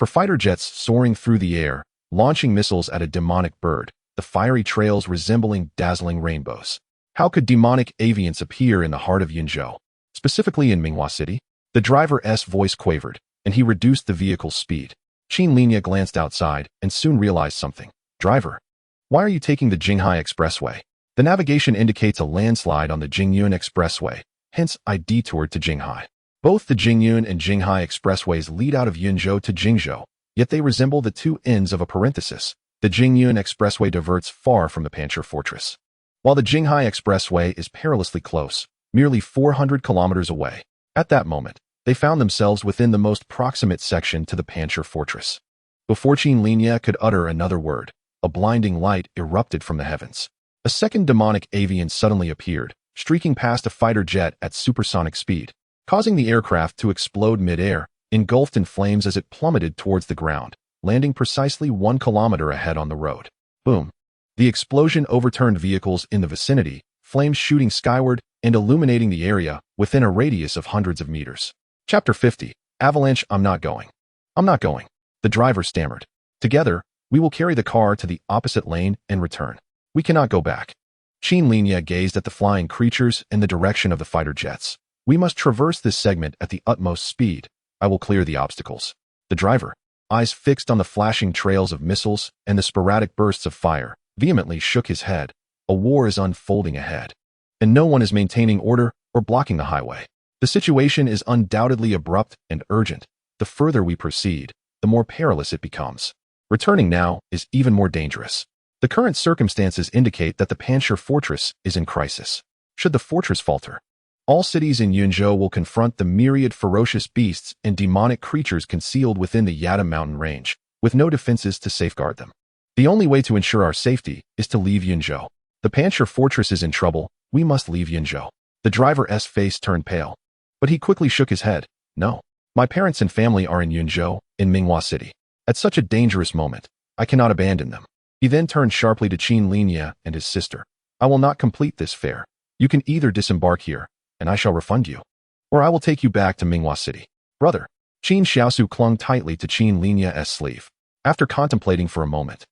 For fighter jets soaring through the air, launching missiles at a demonic bird, the fiery trails resembling dazzling rainbows. How could demonic avians appear in the heart of Yunzhou? Specifically in Minghua City? The driver's voice quavered, and he reduced the vehicle's speed. Qin Linye glanced outside and soon realized something. Driver, why are you taking the Jinghai Expressway? The navigation indicates a landslide on the Jingyuan Expressway, hence I detoured to Jinghai. Both the Jingyuan and Jinghai Expressways lead out of Yunzhou to Jingzhou, yet they resemble the two ends of a parenthesis. The Jingyuan Expressway diverts far from the Pancher Fortress, while the Jinghai Expressway is perilously close, merely 400 kilometers away. At that moment, they found themselves within the most proximate section to the Pancher Fortress. Before Qin Linye could utter another word, a blinding light erupted from the heavens. A second demonic avian suddenly appeared, streaking past a fighter jet at supersonic speed, causing the aircraft to explode mid-air, engulfed in flames as it plummeted towards the ground, landing precisely 1 kilometer ahead on the road. Boom! The explosion overturned vehicles in the vicinity, flames shooting skyward and illuminating the area within a radius of hundreds of meters. Chapter 50. Avalanche. I'm not going. I'm not going. The driver stammered. Together, we will carry the car to the opposite lane and return. We cannot go back. Qin Linye gazed at the flying creatures in the direction of the fighter jets. We must traverse this segment at the utmost speed. I will clear the obstacles. The driver, eyes fixed on the flashing trails of missiles and the sporadic bursts of fire, vehemently shook his head. A war is unfolding ahead, and no one is maintaining order or blocking the highway. The situation is undoubtedly abrupt and urgent. The further we proceed, the more perilous it becomes. Returning now is even more dangerous. The current circumstances indicate that the Pancher Fortress is in crisis. Should the fortress falter, all cities in Yunzhou will confront the myriad ferocious beasts and demonic creatures concealed within the Yada mountain range, with no defenses to safeguard them. The only way to ensure our safety is to leave Yunzhou. The Pancher Fortress is in trouble. We must leave Yunzhou. The driver's face turned pale, but he quickly shook his head. No. My parents and family are in Yunzhou, in Minghua City. At such a dangerous moment, I cannot abandon them. He then turned sharply to Qin Linye and his sister. I will not complete this fare. You can either disembark here, and I shall refund you, or I will take you back to Minghua City. Brother. Qin Xiaosu clung tightly to Qin Linye's sleeve. After contemplating for a moment,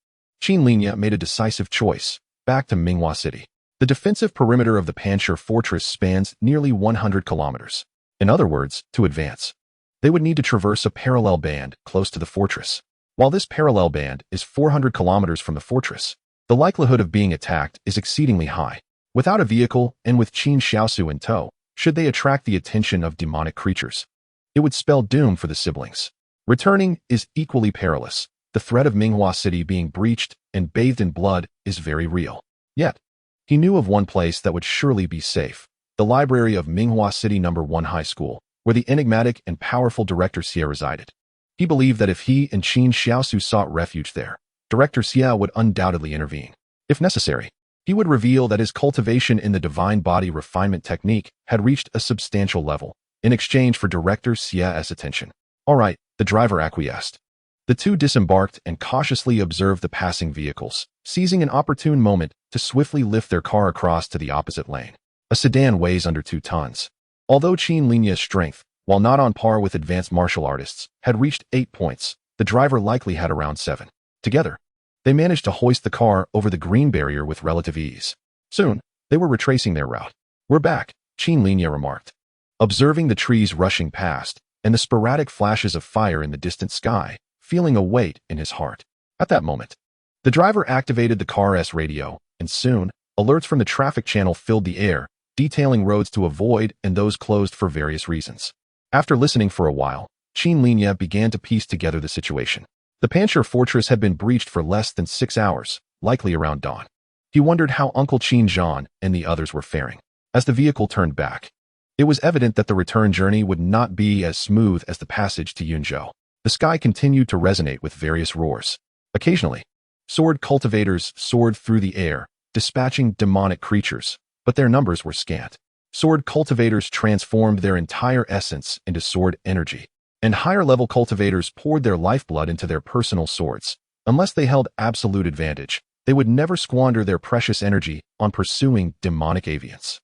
Qin Linye made a decisive choice, back to Minghua City. The defensive perimeter of the Pancher Fortress spans nearly 100 kilometers. In other words, to advance, they would need to traverse a parallel band close to the fortress. While this parallel band is 400 kilometers from the fortress, the likelihood of being attacked is exceedingly high. Without a vehicle and with Qin Xiaosu in tow, should they attract the attention of demonic creatures, it would spell doom for the siblings. Returning is equally perilous. The threat of Minghua City being breached and bathed in blood is very real. Yet, he knew of one place that would surely be safe, the library of Minghua City No. 1 High School, where the enigmatic and powerful Director Xie resided. He believed that if he and Qin Xiaosu sought refuge there, Director Xie would undoubtedly intervene. If necessary, he would reveal that his cultivation in the divine body refinement technique had reached a substantial level, in exchange for Director Xie's attention. All right, the driver acquiesced. The two disembarked and cautiously observed the passing vehicles, seizing an opportune moment to swiftly lift their car across to the opposite lane. A sedan weighs under 2 tons. Although Qin Linye's strength, while not on par with advanced martial artists, had reached 8 points, the driver likely had around 7. Together, they managed to hoist the car over the green barrier with relative ease. Soon, they were retracing their route. We're back, Qin Linye remarked. Observing the trees rushing past and the sporadic flashes of fire in the distant sky, feeling a weight in his heart. At that moment, the driver activated the car's radio, and soon, alerts from the traffic channel filled the air, detailing roads to avoid and those closed for various reasons. After listening for a while, Qin Linye began to piece together the situation. The Pancher Fortress had been breached for less than 6 hours, likely around dawn. He wondered how Uncle Qin Zhan and the others were faring. As the vehicle turned back, it was evident that the return journey would not be as smooth as the passage to Yunzhou. The sky continued to resonate with various roars. Occasionally, sword cultivators soared through the air, dispatching demonic creatures, but their numbers were scant. Sword cultivators transformed their entire essence into sword energy, and higher-level cultivators poured their lifeblood into their personal swords. Unless they held absolute advantage, they would never squander their precious energy on pursuing demonic avians.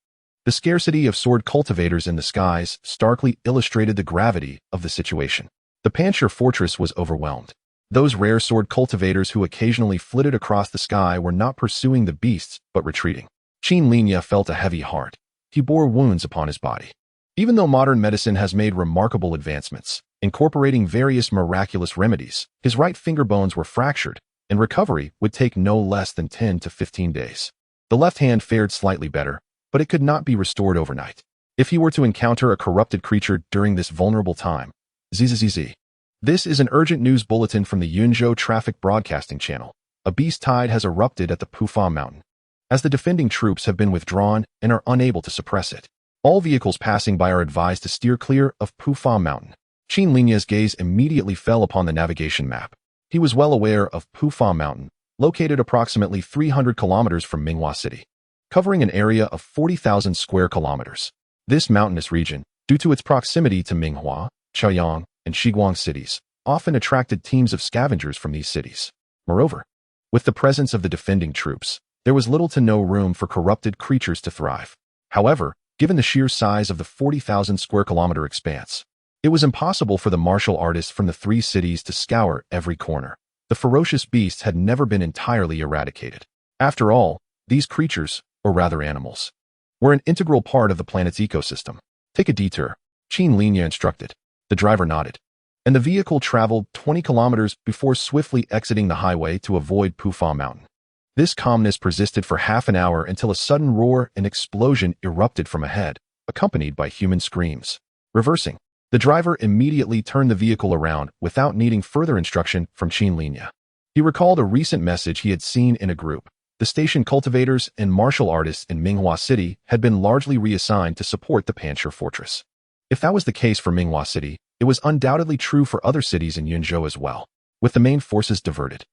The scarcity of sword cultivators in the skies starkly illustrated the gravity of the situation. The Panchir fortress was overwhelmed. Those rare sword cultivators who occasionally flitted across the sky were not pursuing the beasts, but retreating. Qin Linye felt a heavy heart. He bore wounds upon his body. Even though modern medicine has made remarkable advancements, incorporating various miraculous remedies, his right finger bones were fractured, and recovery would take no less than 10 to 15 days. The left hand fared slightly better, but it could not be restored overnight. If he were to encounter a corrupted creature during this vulnerable time, zzz. This is an urgent news bulletin from the Yunzhou Traffic Broadcasting Channel. A beast tide has erupted at the Pufa Mountain, as the defending troops have been withdrawn and are unable to suppress it. All vehicles passing by are advised to steer clear of Pufa Mountain. Qin Linye's gaze immediately fell upon the navigation map. He was well aware of Pufa Mountain, located approximately 300 kilometers from Minghua City, covering an area of 40,000 square kilometers. This mountainous region, due to its proximity to Minghua, Chaoyang, and Shiguang cities, often attracted teams of scavengers from these cities. Moreover, with the presence of the defending troops, there was little to no room for corrupted creatures to thrive. However, given the sheer size of the 40,000 square kilometer expanse, it was impossible for the martial artists from the three cities to scour every corner. The ferocious beasts had never been entirely eradicated. After all, these creatures, or rather animals, were an integral part of the planet's ecosystem. Take a detour, Qin Linye instructed. The driver nodded, and the vehicle traveled 20 kilometers before swiftly exiting the highway to avoid Pufa Mountain. This calmness persisted for half an hour until a sudden roar and explosion erupted from ahead, accompanied by human screams. Reversing, the driver immediately turned the vehicle around without needing further instruction from Qin Linye. He recalled a recent message he had seen in a group. The station cultivators and martial artists in Minghua City had been largely reassigned to support the Panchir fortress. If that was the case for Minghua City, it was undoubtedly true for other cities in Yunzhou as well. With the main forces diverted,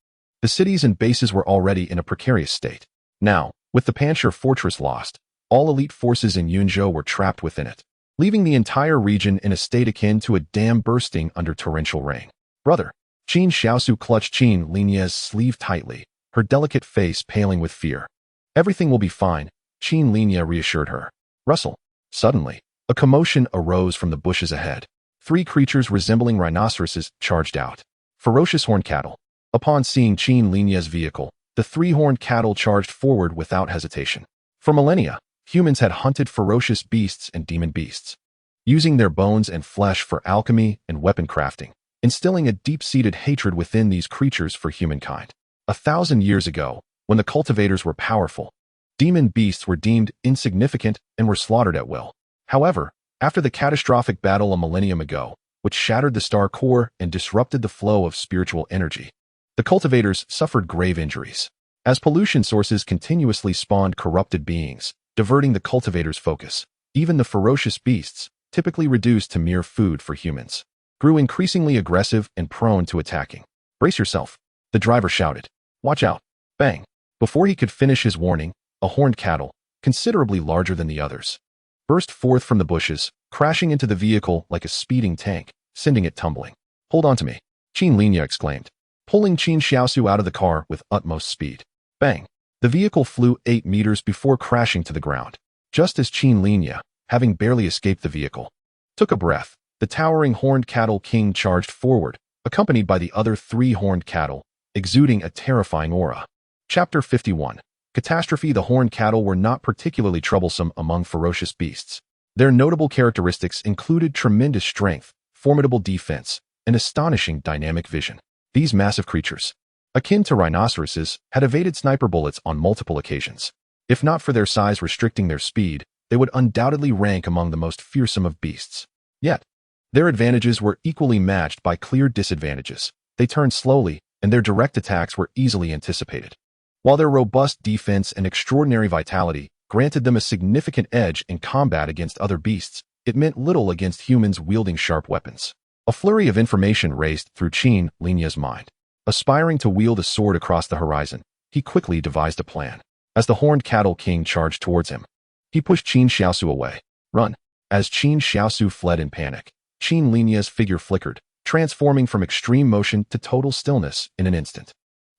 the cities and bases were already in a precarious state. Now, with the Panchir fortress lost, all elite forces in Yunzhou were trapped within it, leaving the entire region in a state akin to a dam bursting under torrential rain. Brother, Qin Xiaosu clutched Qin Linye's sleeve tightly, her delicate face paling with fear. Everything will be fine, Qin Linye reassured her. Rustle. Suddenly, a commotion arose from the bushes ahead. Three creatures resembling rhinoceroses charged out. Ferocious horned cattle. Upon seeing Qin Linye's vehicle, the three horned cattle charged forward without hesitation. For millennia, humans had hunted ferocious beasts and demon beasts, using their bones and flesh for alchemy and weapon crafting, instilling a deep-seated hatred within these creatures for humankind. 1,000 years ago, when the cultivators were powerful, demon beasts were deemed insignificant and were slaughtered at will. However, after the catastrophic battle a millennium ago, which shattered the star core and disrupted the flow of spiritual energy, the cultivators suffered grave injuries, as pollution sources continuously spawned corrupted beings, diverting the cultivators' focus. Even the ferocious beasts, typically reduced to mere food for humans, grew increasingly aggressive and prone to attacking. Brace yourself, the driver shouted. Watch out. Bang. Before he could finish his warning, a horned cattle, considerably larger than the others, burst forth from the bushes, crashing into the vehicle like a speeding tank, sending it tumbling. Hold on to me, Qin Linye exclaimed, pulling Qin Xiaosu out of the car with utmost speed. Bang. The vehicle flew 8 meters before crashing to the ground. Just as Qin Linye, having barely escaped the vehicle, took a breath, the towering horned cattle king charged forward, accompanied by the other 3 horned cattle, exuding a terrifying aura. Chapter 51. Catastrophe. The horned cattle were not particularly troublesome among ferocious beasts. Their notable characteristics included tremendous strength, formidable defense, and astonishing dynamic vision. These massive creatures, akin to rhinoceroses, had evaded sniper bullets on multiple occasions. If not for their size restricting their speed, they would undoubtedly rank among the most fearsome of beasts. Yet, their advantages were equally matched by clear disadvantages. They turned slowly, and their direct attacks were easily anticipated. While their robust defense and extraordinary vitality granted them a significant edge in combat against other beasts, it meant little against humans wielding sharp weapons. A flurry of information raced through Qin Linye's mind. Aspiring to wield a sword across the horizon, he quickly devised a plan. As the horned cattle king charged towards him, he pushed Qin Xiaosu away. Run. As Qin Xiaosu fled in panic, Qin Linye's figure flickered, transforming from extreme motion to total stillness in an instant.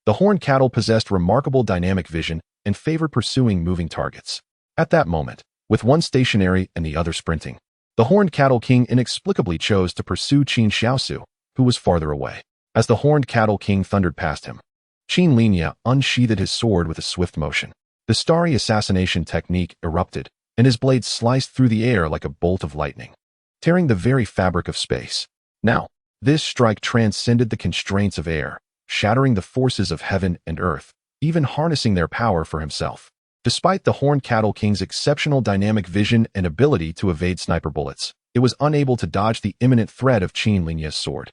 The horned cattle possessed remarkable dynamic vision and favored pursuing moving targets. At that moment, with one stationary and the other sprinting, the horned cattle king inexplicably chose to pursue Qin Xiaosu, who was farther away. As the horned cattle king thundered past him, Qin Linye unsheathed his sword with a swift motion. The starry assassination technique erupted, and his blade sliced through the air like a bolt of lightning, tearing the very fabric of space. Now, this strike transcended the constraints of air, shattering the forces of heaven and earth, even harnessing their power for himself. Despite the horned cattle king's exceptional dynamic vision and ability to evade sniper bullets, it was unable to dodge the imminent threat of Qin Linye's sword,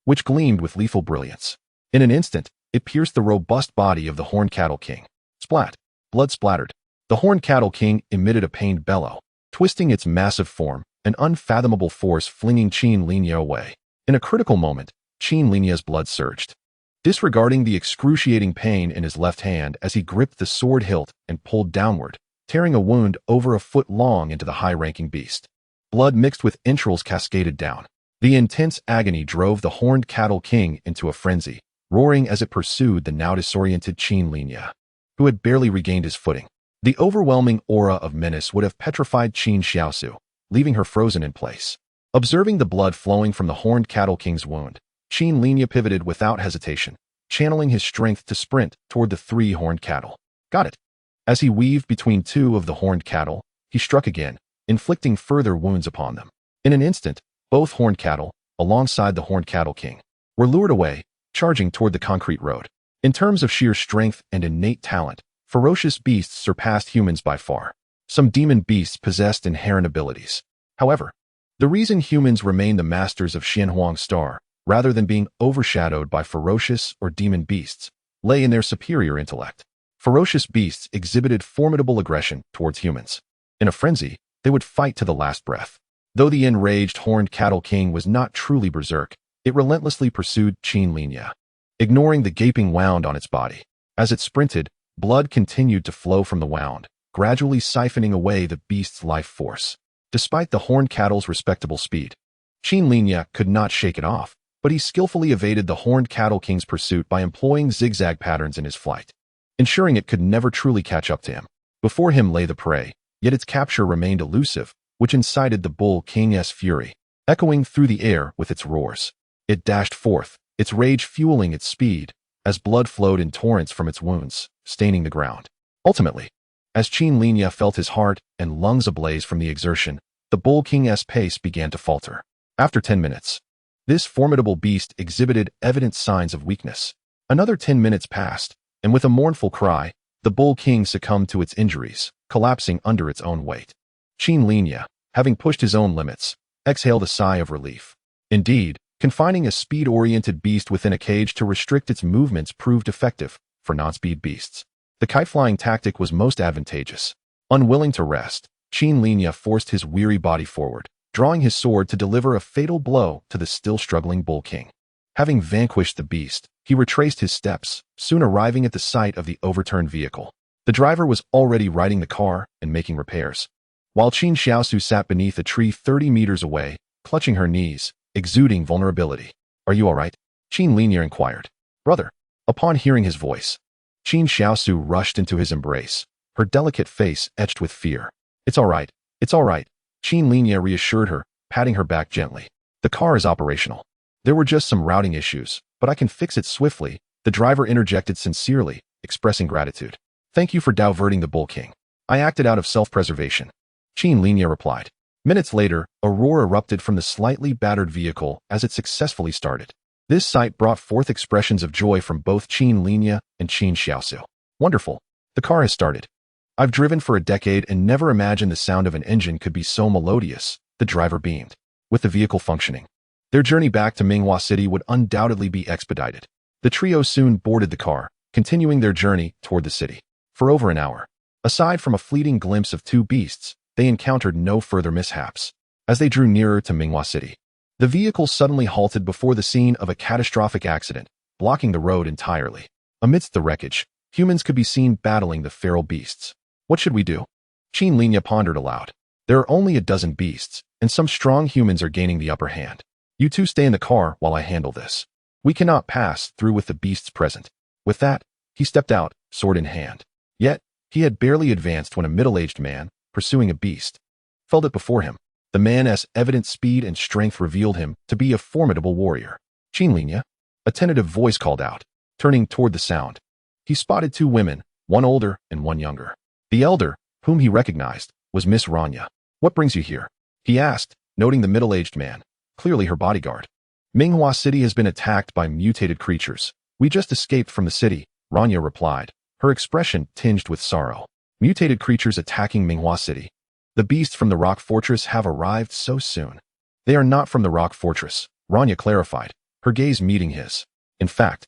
which gleamed with lethal brilliance. In an instant, it pierced the robust body of the horned cattle king. Splat! Blood splattered. The horned cattle king emitted a pained bellow, twisting its massive form, an unfathomable force flinging Qin Linye away. In a critical moment, Qin Linye's blood surged, disregarding the excruciating pain in his left hand as he gripped the sword hilt and pulled downward, tearing a wound over a foot long into the high-ranking beast. Blood mixed with entrails cascaded down. The intense agony drove the horned cattle king into a frenzy, roaring as it pursued the now disoriented Qin Linye, who had barely regained his footing. The overwhelming aura of menace would have petrified Qin Xiaosu, leaving her frozen in place. Observing the blood flowing from the horned cattle king's wound, Qin Linye pivoted without hesitation, channeling his strength to sprint toward the 3 horned cattle. Got it. As he weaved between 2 of the horned cattle, he struck again, inflicting further wounds upon them. In an instant, both horned cattle, alongside the horned cattle king, were lured away, charging toward the concrete road. In terms of sheer strength and innate talent, ferocious beasts surpassed humans by far. Some demon beasts possessed inherent abilities. However, the reason humans remain the masters of Xianhuang Star, rather than being overshadowed by ferocious or demon beasts, lay in their superior intellect. Ferocious beasts exhibited formidable aggression towards humans. In a frenzy, they would fight to the last breath. Though the enraged horned cattle king was not truly berserk, it relentlessly pursued Qin Linye, ignoring the gaping wound on its body. As it sprinted, blood continued to flow from the wound, gradually siphoning away the beast's life force. Despite the horned cattle's respectable speed, Qin Linye could not shake it off, but he skillfully evaded the horned cattle king's pursuit by employing zigzag patterns in his flight, ensuring it could never truly catch up to him. Before him lay the prey, yet its capture remained elusive, which incited the bull king's fury, echoing through the air with its roars. It dashed forth, its rage fueling its speed, as blood flowed in torrents from its wounds, staining the ground. Ultimately, as Qin Linye felt his heart and lungs ablaze from the exertion, the bull king's pace began to falter. After 10 minutes, this formidable beast exhibited evident signs of weakness. Another 10 minutes passed, and with a mournful cry, the bull king succumbed to its injuries, collapsing under its own weight. Qin Linye, having pushed his own limits, exhaled a sigh of relief. Indeed, confining a speed-oriented beast within a cage to restrict its movements proved effective for non-speed beasts. The kite-flying tactic was most advantageous. Unwilling to rest, Qin Linye forced his weary body forward, drawing his sword to deliver a fatal blow to the still-struggling bull king. Having vanquished the beast, he retraced his steps, soon arriving at the site of the overturned vehicle. The driver was already riding the car and making repairs, while Qin Xiaosu sat beneath a tree 30 meters away, clutching her knees, exuding vulnerability. "Are you all right?" Qin Linye inquired. "Brother." Upon hearing his voice, Qin Xiaosu rushed into his embrace, her delicate face etched with fear. "It's all right. It's all right," Qin Linye reassured her, patting her back gently. "The car is operational. There were just some routing issues, but I can fix it swiftly," the driver interjected sincerely, expressing gratitude. "Thank you for diverting the bull king. I acted out of self-preservation," Qin Linye replied. Minutes later, a roar erupted from the slightly battered vehicle as it successfully started. This sight brought forth expressions of joy from both Qin Linye and Qin Xiaosu. "Wonderful. The car has started. I've driven for a decade and never imagined the sound of an engine could be so melodious," the driver beamed. With the vehicle functioning, their journey back to Minghua City would undoubtedly be expedited. The trio soon boarded the car, continuing their journey toward the city. For over an hour, aside from a fleeting glimpse of 2 beasts, they encountered no further mishaps. As they drew nearer to Minghua City, the vehicle suddenly halted before the scene of a catastrophic accident, blocking the road entirely. Amidst the wreckage, humans could be seen battling the feral beasts. "What should we do?" Qin Linye pondered aloud. "There are only a dozen beasts, and some strong humans are gaining the upper hand. You two stay in the car while I handle this. We cannot pass through with the beasts present." With that, he stepped out, sword in hand. Yet, he had barely advanced when a middle-aged man, pursuing a beast, felled it before him. The man's evident speed and strength revealed him to be a formidable warrior. Qin Linye, a tentative voice called out. Turning toward the sound, he spotted two women, one older and one younger. The elder, whom he recognized, was Miss Rania. What brings you here? He asked, noting the middle-aged man, clearly her bodyguard. Minghua City has been attacked by mutated creatures. We just escaped from the city, Rania replied, her expression tinged with sorrow. Mutated creatures attacking Minghua City. The beasts from the rock fortress have arrived so soon. They are not from the rock fortress, Rania clarified, her gaze meeting his. In fact,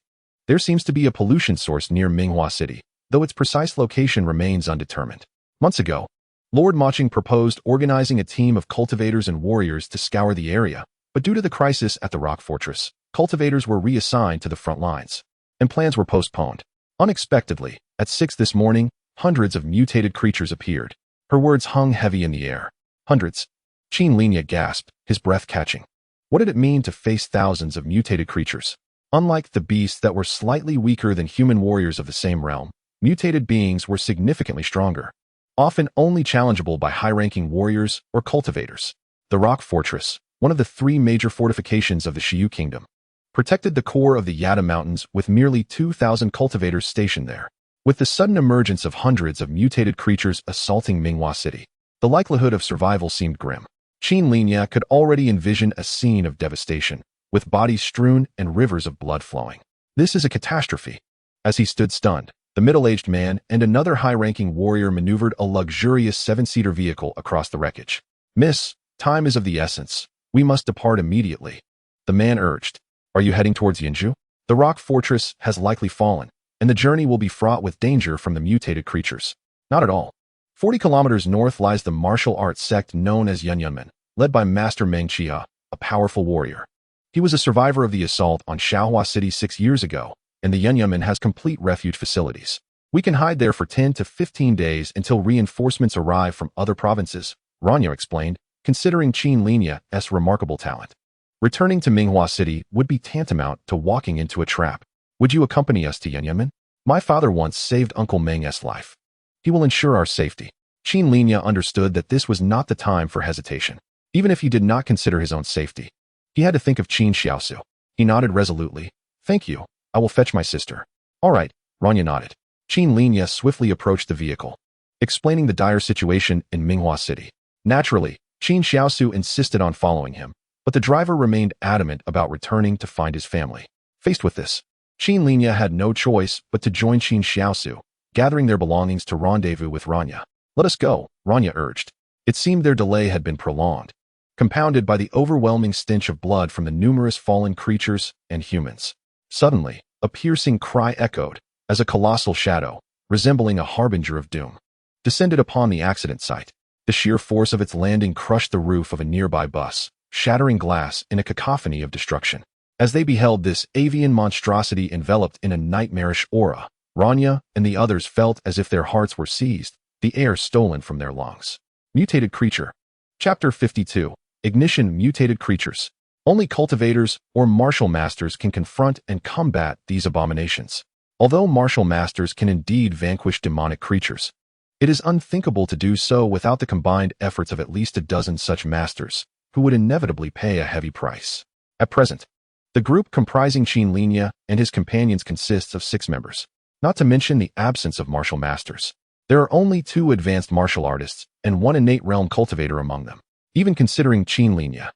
there seems to be a pollution source near Minghua City, though its precise location remains undetermined. Months ago, Lord Maching proposed organizing a team of cultivators and warriors to scour the area, but due to the crisis at the rock fortress, cultivators were reassigned to the front lines, and plans were postponed. Unexpectedly, at 6 this morning, hundreds of mutated creatures appeared. Her words hung heavy in the air. Hundreds? Qin Linye gasped, his breath catching. What did it mean to face thousands of mutated creatures? Unlike the beasts that were slightly weaker than human warriors of the same realm, mutated beings were significantly stronger, often only challengeable by high-ranking warriors or cultivators. The rock fortress, one of the 3 major fortifications of the Xiu kingdom, protected the core of the Yada Mountains with merely 2,000 cultivators stationed there. With the sudden emergence of hundreds of mutated creatures assaulting Minghua City, the likelihood of survival seemed grim. Qin Linye could already envision a scene of devastation, with bodies strewn and rivers of blood flowing. This is a catastrophe. As he stood stunned, the middle-aged man and another high-ranking warrior maneuvered a luxurious 7-seater vehicle across the wreckage. Miss, time is of the essence. We must depart immediately. The man urged. Are you heading towards Yinzhu? The rock fortress has likely fallen, and the journey will be fraught with danger from the mutated creatures. Not at all. 40 kilometers north lies the martial arts sect known as Yuan, led by Master Meng Chia, a powerful warrior. He was a survivor of the assault on Shaohua City 6 years ago, and the Yuan has complete refuge facilities. We can hide there for 10 to 15 days until reinforcements arrive from other provinces, Rania explained, considering Qin Linye's remarkable talent. Returning to Minghua City would be tantamount to walking into a trap. Would you accompany us to Yuan? My father once saved Uncle Meng's life. He will ensure our safety. Qin Linye understood that this was not the time for hesitation, even if he did not consider his own safety. He had to think of Qin Xiaosu. He nodded resolutely. Thank you. I will fetch my sister. All right, Rania nodded. Qin Linye swiftly approached the vehicle, explaining the dire situation in Minghua City. Naturally, Qin Xiaosu insisted on following him, but the driver remained adamant about returning to find his family. Faced with this, Qin Linye had no choice but to join Qin Xiaosu, gathering their belongings to rendezvous with Rania. Let us go, Rania urged. It seemed their delay had been prolonged, compounded by the overwhelming stench of blood from the numerous fallen creatures and humans. Suddenly, a piercing cry echoed as a colossal shadow, resembling a harbinger of doom, descended upon the accident site. The sheer force of its landing crushed the roof of a nearby bus, shattering glass in a cacophony of destruction. As they beheld this avian monstrosity enveloped in a nightmarish aura, Rania and the others felt as if their hearts were seized, the air stolen from their lungs. Mutated Creature. Chapter 52. Ignition. Mutated creatures. Only cultivators or martial masters can confront and combat these abominations. Although martial masters can indeed vanquish demonic creatures, it is unthinkable to do so without the combined efforts of at least a dozen such masters, who would inevitably pay a heavy price. At present, the group comprising Qin Linye and his companions consists of 6 members, not to mention the absence of martial masters. There are only 2 advanced martial artists and 1 innate realm cultivator among them. Even considering Qin Linye,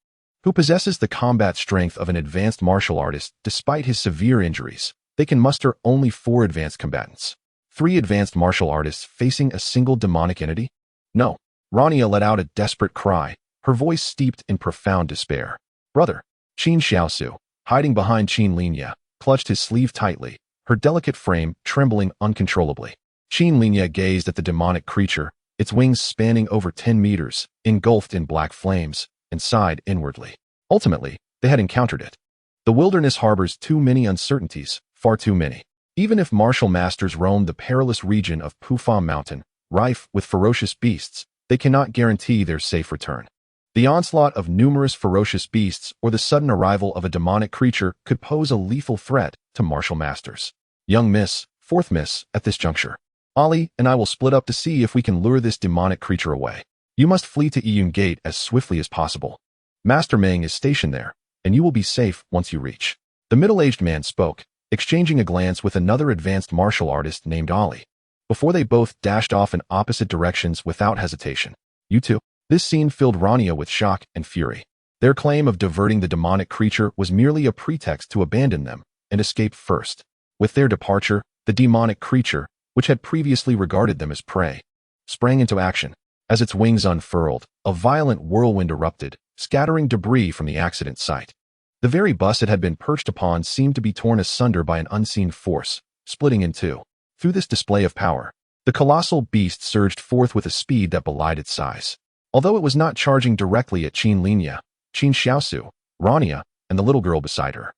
who possesses the combat strength of an advanced martial artist despite his severe injuries, they can muster only 4 advanced combatants. 3 advanced martial artists facing a single demonic entity? No. Rania let out a desperate cry, her voice steeped in profound despair. Brother, Qin Xiaosu, hiding behind Qin Linye, clutched his sleeve tightly, her delicate frame trembling uncontrollably. Qin Linye gazed at the demonic creature, its wings spanning over 10 meters, engulfed in black flames, and sighed inwardly. Ultimately, they had encountered it. The wilderness harbors too many uncertainties, far too many. Even if martial masters roam the perilous region of Pufa Mountain, rife with ferocious beasts, they cannot guarantee their safe return. The onslaught of numerous ferocious beasts or the sudden arrival of a demonic creature could pose a lethal threat to martial masters. Young Miss, 4th Miss, at this juncture, Ali and I will split up to see if we can lure this demonic creature away. You must flee to Yiyun Gate as swiftly as possible. Master Meng is stationed there, and you will be safe once you reach. The middle-aged man spoke, exchanging a glance with another advanced martial artist named Ali, before they both dashed off in opposite directions without hesitation. You two? This scene filled Rania with shock and fury. Their claim of diverting the demonic creature was merely a pretext to abandon them and escape first. With their departure, the demonic creature, which had previously regarded them as prey, sprang into action. As its wings unfurled, a violent whirlwind erupted, scattering debris from the accident site. The very bus it had been perched upon seemed to be torn asunder by an unseen force, splitting in two. Through this display of power, the colossal beast surged forth with a speed that belied its size. Although it was not charging directly at Qin Linye, Qin Xiaosu, Rania, and the little girl beside her,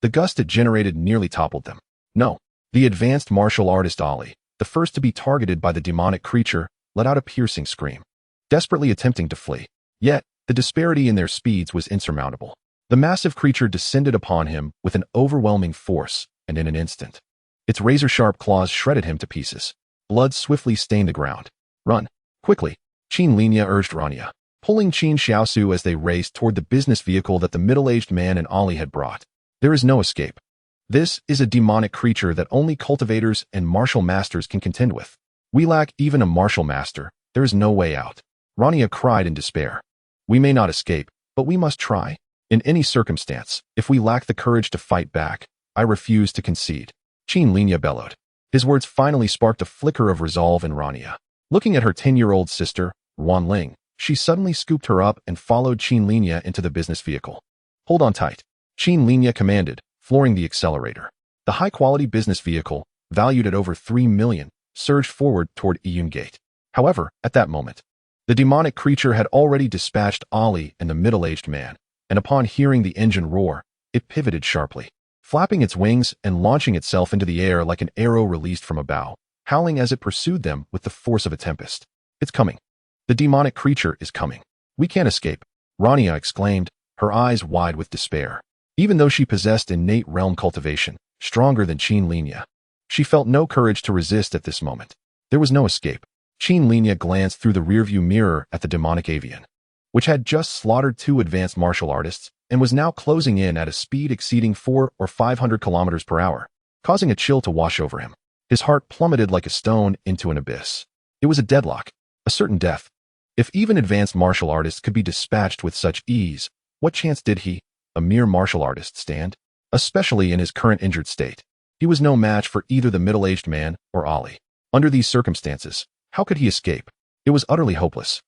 the gust it generated nearly toppled them. No, the advanced martial artist Ali, the first to be targeted by the demonic creature, let out a piercing scream, desperately attempting to flee. Yet, the disparity in their speeds was insurmountable. The massive creature descended upon him with an overwhelming force, and in an instant, its razor-sharp claws shredded him to pieces. Blood swiftly stained the ground. Run, quickly, Qin Linye urged Rania, pulling Qin Xiaosu as they raced toward the business vehicle that the middle-aged man and Ali had brought. There is no escape. This is a demonic creature that only cultivators and martial masters can contend with. We lack even a martial master. There is no way out. Rania cried in despair. We may not escape, but we must try. In any circumstance, if we lack the courage to fight back, I refuse to concede. Qin Linye bellowed. His words finally sparked a flicker of resolve in Rania. Looking at her 10-year-old sister, Wan Ling, she suddenly scooped her up and followed Qin Linye into the business vehicle. Hold on tight, Qin Linye commanded, flooring the accelerator. The high-quality business vehicle, valued at over 3 million, surged forward toward Iyun Gate. However, at that moment, the demonic creature had already dispatched Ali and the middle-aged man, and upon hearing the engine roar, it pivoted sharply, flapping its wings and launching itself into the air like an arrow released from a bow, howling as it pursued them with the force of a tempest. It's coming. The demonic creature is coming. We can't escape, Rania exclaimed, her eyes wide with despair. Even though she possessed innate realm cultivation, stronger than Qin Linye, she felt no courage to resist at this moment. There was no escape. Qin Linye glanced through the rearview mirror at the demonic avian, which had just slaughtered 2 advanced martial artists and was now closing in at a speed exceeding 400 or 500 kilometers per hour, causing a chill to wash over him. His heart plummeted like a stone into an abyss. It was a deadlock, a certain death. If even advanced martial artists could be dispatched with such ease, what chance did he, a mere martial artist, stand? Especially in his current injured state. He was no match for either the middle-aged man or Ali. Under these circumstances, how could he escape? It was utterly hopeless.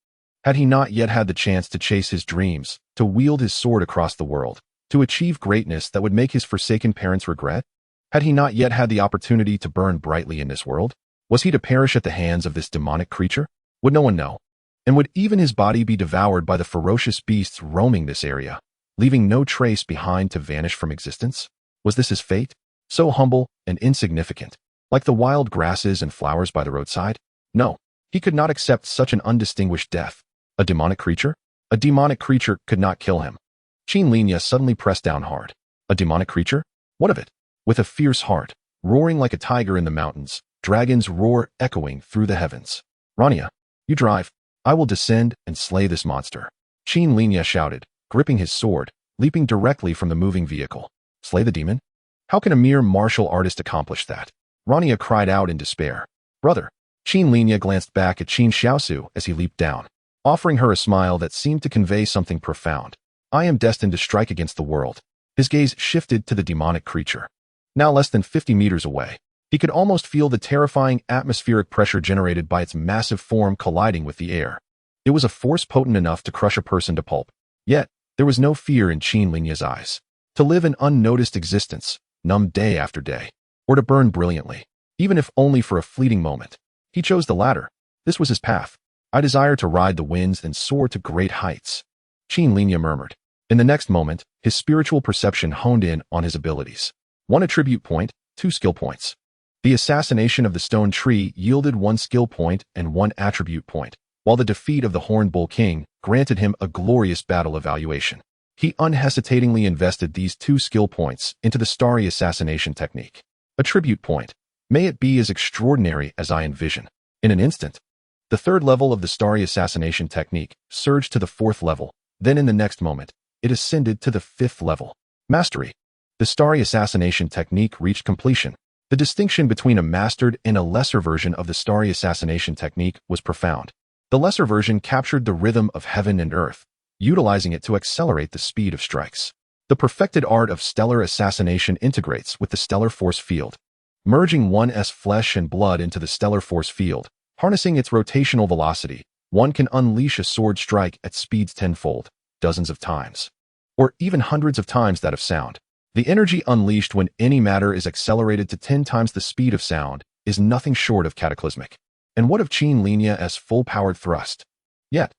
Had he not yet had the chance to chase his dreams, to wield his sword across the world, to achieve greatness that would make his forsaken parents regret? Had he not yet had the opportunity to burn brightly in this world? Was he to perish at the hands of this demonic creature? Would no one know? And would even his body be devoured by the ferocious beasts roaming this area, leaving no trace behind to vanish from existence? Was this his fate? So humble and insignificant, like the wild grasses and flowers by the roadside? No, he could not accept such an undistinguished death. A demonic creature? A demonic creature could not kill him. Qin Linye suddenly pressed down hard. A demonic creature? What of it? With a fierce heart, roaring like a tiger in the mountains, dragons roar echoing through the heavens. Rania, you drive. I will descend and slay this monster. Qin Linye shouted, gripping his sword, leaping directly from the moving vehicle. Slay the demon? How can a mere martial artist accomplish that? Rania cried out in despair. Brother. Qin Linye glanced back at Qin Xiaosu as he leaped down, offering her a smile that seemed to convey something profound. I am destined to strike against the world. His gaze shifted to the demonic creature. Now less than 50 meters away, he could almost feel the terrifying atmospheric pressure generated by its massive form colliding with the air. It was a force potent enough to crush a person to pulp. Yet, there was no fear in Qin Linye's eyes. To live an unnoticed existence, numb day after day, or to burn brilliantly, even if only for a fleeting moment. He chose the latter. This was his path. I desire to ride the winds and soar to great heights, Qin Linye murmured. In the next moment, his spiritual perception honed in on his abilities. 1 attribute point, 2 skill points. The assassination of the stone tree yielded 1 skill point and 1 attribute point, while the defeat of the Horned Bull King granted him a glorious battle evaluation. He unhesitatingly invested these 2 skill points into the starry assassination technique. Attribute point. May it be as extraordinary as I envision. In an instant, the 3rd level of the starry assassination technique surged to the 4th level. Then in the next moment, it ascended to the 5th level. Mastery. the starry assassination technique reached completion. The distinction between a mastered and a lesser version of the starry assassination technique was profound. The lesser version captured the rhythm of heaven and earth, utilizing it to accelerate the speed of strikes. The perfected art of stellar assassination integrates with the stellar force field, merging one's flesh and blood into the stellar force field. Harnessing its rotational velocity, one can unleash a sword strike at speeds tenfold, dozens of times, or even hundreds of times that of sound. The energy unleashed when any matter is accelerated to 10 times the speed of sound is nothing short of cataclysmic. And what of Qin Linye's full-powered thrust? Yet,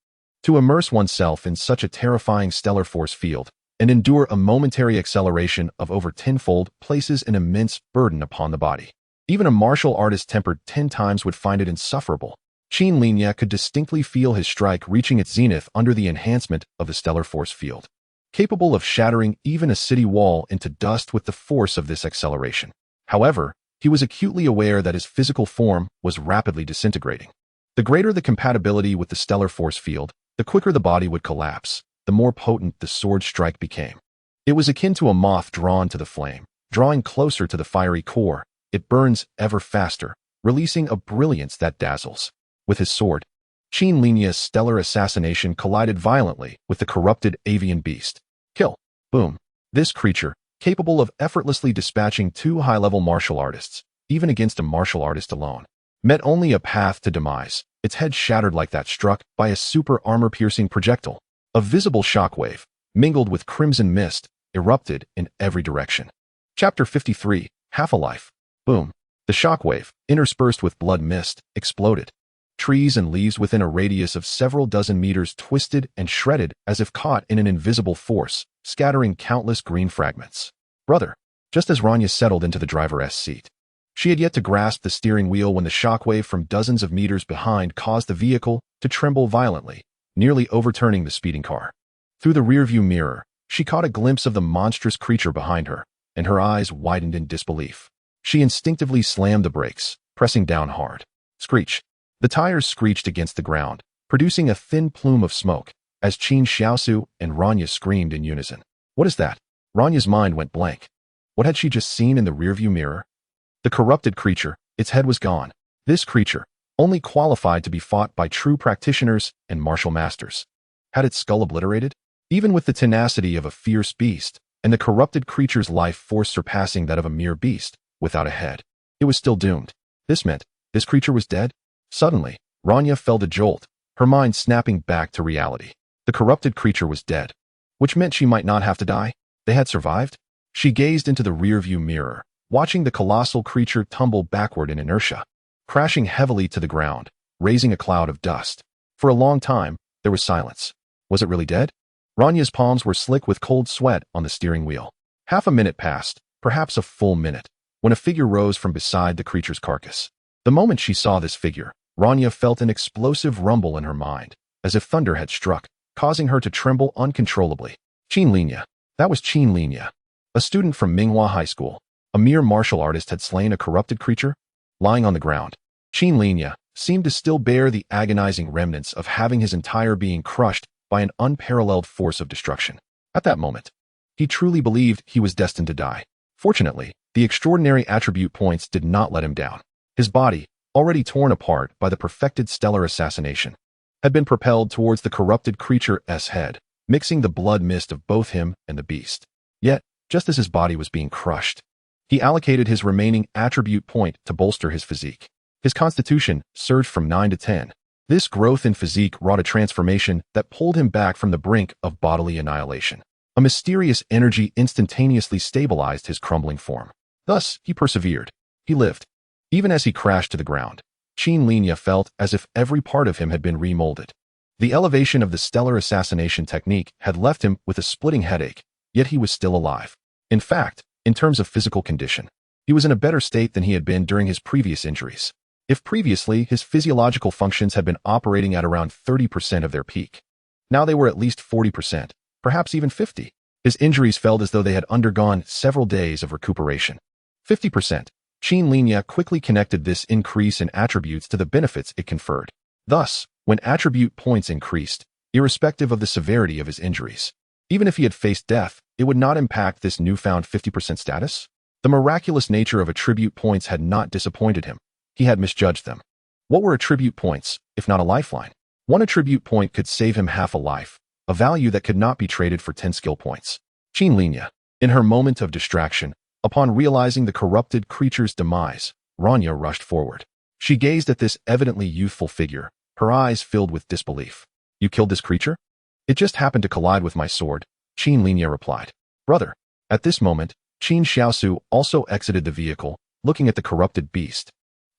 to immerse oneself in such a terrifying stellar force field and endure a momentary acceleration of over tenfold places an immense burden upon the body. Even a martial artist tempered 10 times would find it insufferable. Qin Linye could distinctly feel his strike reaching its zenith under the enhancement of the stellar force field, capable of shattering even a city wall into dust with the force of this acceleration. However, he was acutely aware that his physical form was rapidly disintegrating. The greater the compatibility with the stellar force field, the quicker the body would collapse, the more potent the sword strike became. It was akin to a moth drawn to the flame, drawing closer to the fiery core. It burns ever faster, releasing a brilliance that dazzles. With his sword, Qin Linye's stellar assassination collided violently with the corrupted avian beast. Kill. Boom. This creature, capable of effortlessly dispatching 2 high-level martial artists, even against a martial artist alone, met only a path to demise, its head shattered like that struck by a super armor-piercing projectile. A visible shockwave, mingled with crimson mist, erupted in every direction. Chapter 53, Half a Life. Boom. The shockwave, interspersed with blood mist, exploded. Trees and leaves within a radius of several dozen meters twisted and shredded as if caught in an invisible force, scattering countless green fragments. Brother. Just as Ranya settled into the driver's seat, she had yet to grasp the steering wheel when the shockwave from dozens of meters behind caused the vehicle to tremble violently, nearly overturning the speeding car. Through the rearview mirror, she caught a glimpse of the monstrous creature behind her, and her eyes widened in disbelief. She instinctively slammed the brakes, pressing down hard. Screech. The tires screeched against the ground, producing a thin plume of smoke, as Qin Xiaosu and Ranya screamed in unison. What is that? Ranya's mind went blank. What had she just seen in the rearview mirror? The corrupted creature, its head was gone. This creature, only qualified to be fought by true practitioners and martial masters, had its skull obliterated? Even with the tenacity of a fierce beast, and the corrupted creature's life force surpassing that of a mere beast, without a head, it was still doomed. This meant, this creature was dead? Suddenly, Ranya felt a jolt, her mind snapping back to reality. The corrupted creature was dead, which meant she might not have to die. They had survived? She gazed into the rearview mirror, watching the colossal creature tumble backward in inertia, crashing heavily to the ground, raising a cloud of dust. For a long time, there was silence. Was it really dead? Ranya's palms were slick with cold sweat on the steering wheel. Half a minute passed, perhaps a full minute, when a figure rose from beside the creature's carcass. The moment she saw this figure, Ranya felt an explosive rumble in her mind, as if thunder had struck, causing her to tremble uncontrollably. Qin Linye. That was Qin Linye, a student from Minghua High School. A mere martial artist had slain a corrupted creature? Lying on the ground, Qin Linye seemed to still bear the agonizing remnants of having his entire being crushed by an unparalleled force of destruction. At that moment, he truly believed he was destined to die. Fortunately, the extraordinary attribute points did not let him down. His body, already torn apart by the perfected stellar assassination, had been propelled towards the corrupted creature's head, mixing the blood mist of both him and the beast. Yet, just as his body was being crushed, he allocated his remaining attribute point to bolster his physique. His constitution surged from 9 to 10. This growth in physique wrought a transformation that pulled him back from the brink of bodily annihilation. A mysterious energy instantaneously stabilized his crumbling form. Thus, he persevered. He lived. Even as he crashed to the ground, Qin Linye felt as if every part of him had been remolded. The elevation of the stellar assassination technique had left him with a splitting headache, yet he was still alive. In fact, in terms of physical condition, he was in a better state than he had been during his previous injuries. If previously his physiological functions had been operating at around 30% of their peak, now they were at least 40%, perhaps even 50%. His injuries felt as though they had undergone several days of recuperation. 50%. Qin Linye quickly connected this increase in attributes to the benefits it conferred. Thus, when attribute points increased, irrespective of the severity of his injuries, even if he had faced death, it would not impact this newfound 50% status? The miraculous nature of attribute points had not disappointed him. He had misjudged them. What were attribute points, if not a lifeline? One attribute point could save him half a life, a value that could not be traded for 10 skill points. Qin Linye, in her moment of distraction, upon realizing the corrupted creature's demise, Rania rushed forward. She gazed at this evidently youthful figure, her eyes filled with disbelief. You killed this creature? It just happened to collide with my sword, Qin Linye replied. Brother. At this moment, Qin Xiaosu also exited the vehicle, looking at the corrupted beast.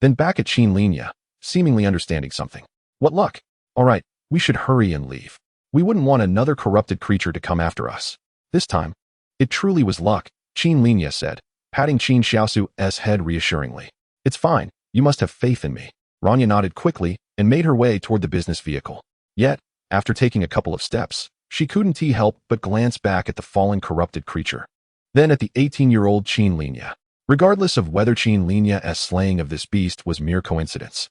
Then back at Qin Linye, seemingly understanding something. What luck. All right, we should hurry and leave. We wouldn't want another corrupted creature to come after us. This time, it truly was luck, Qin Linye said, patting Qin Xiaosu's head reassuringly. It's fine, you must have faith in me. Rania nodded quickly and made her way toward the business vehicle. Yet, after taking a couple of steps, she couldn't help but glance back at the fallen corrupted creature. Then at the 18-year-old Qin Linye. Regardless of whether Qin Linye's slaying of this beast was mere coincidence,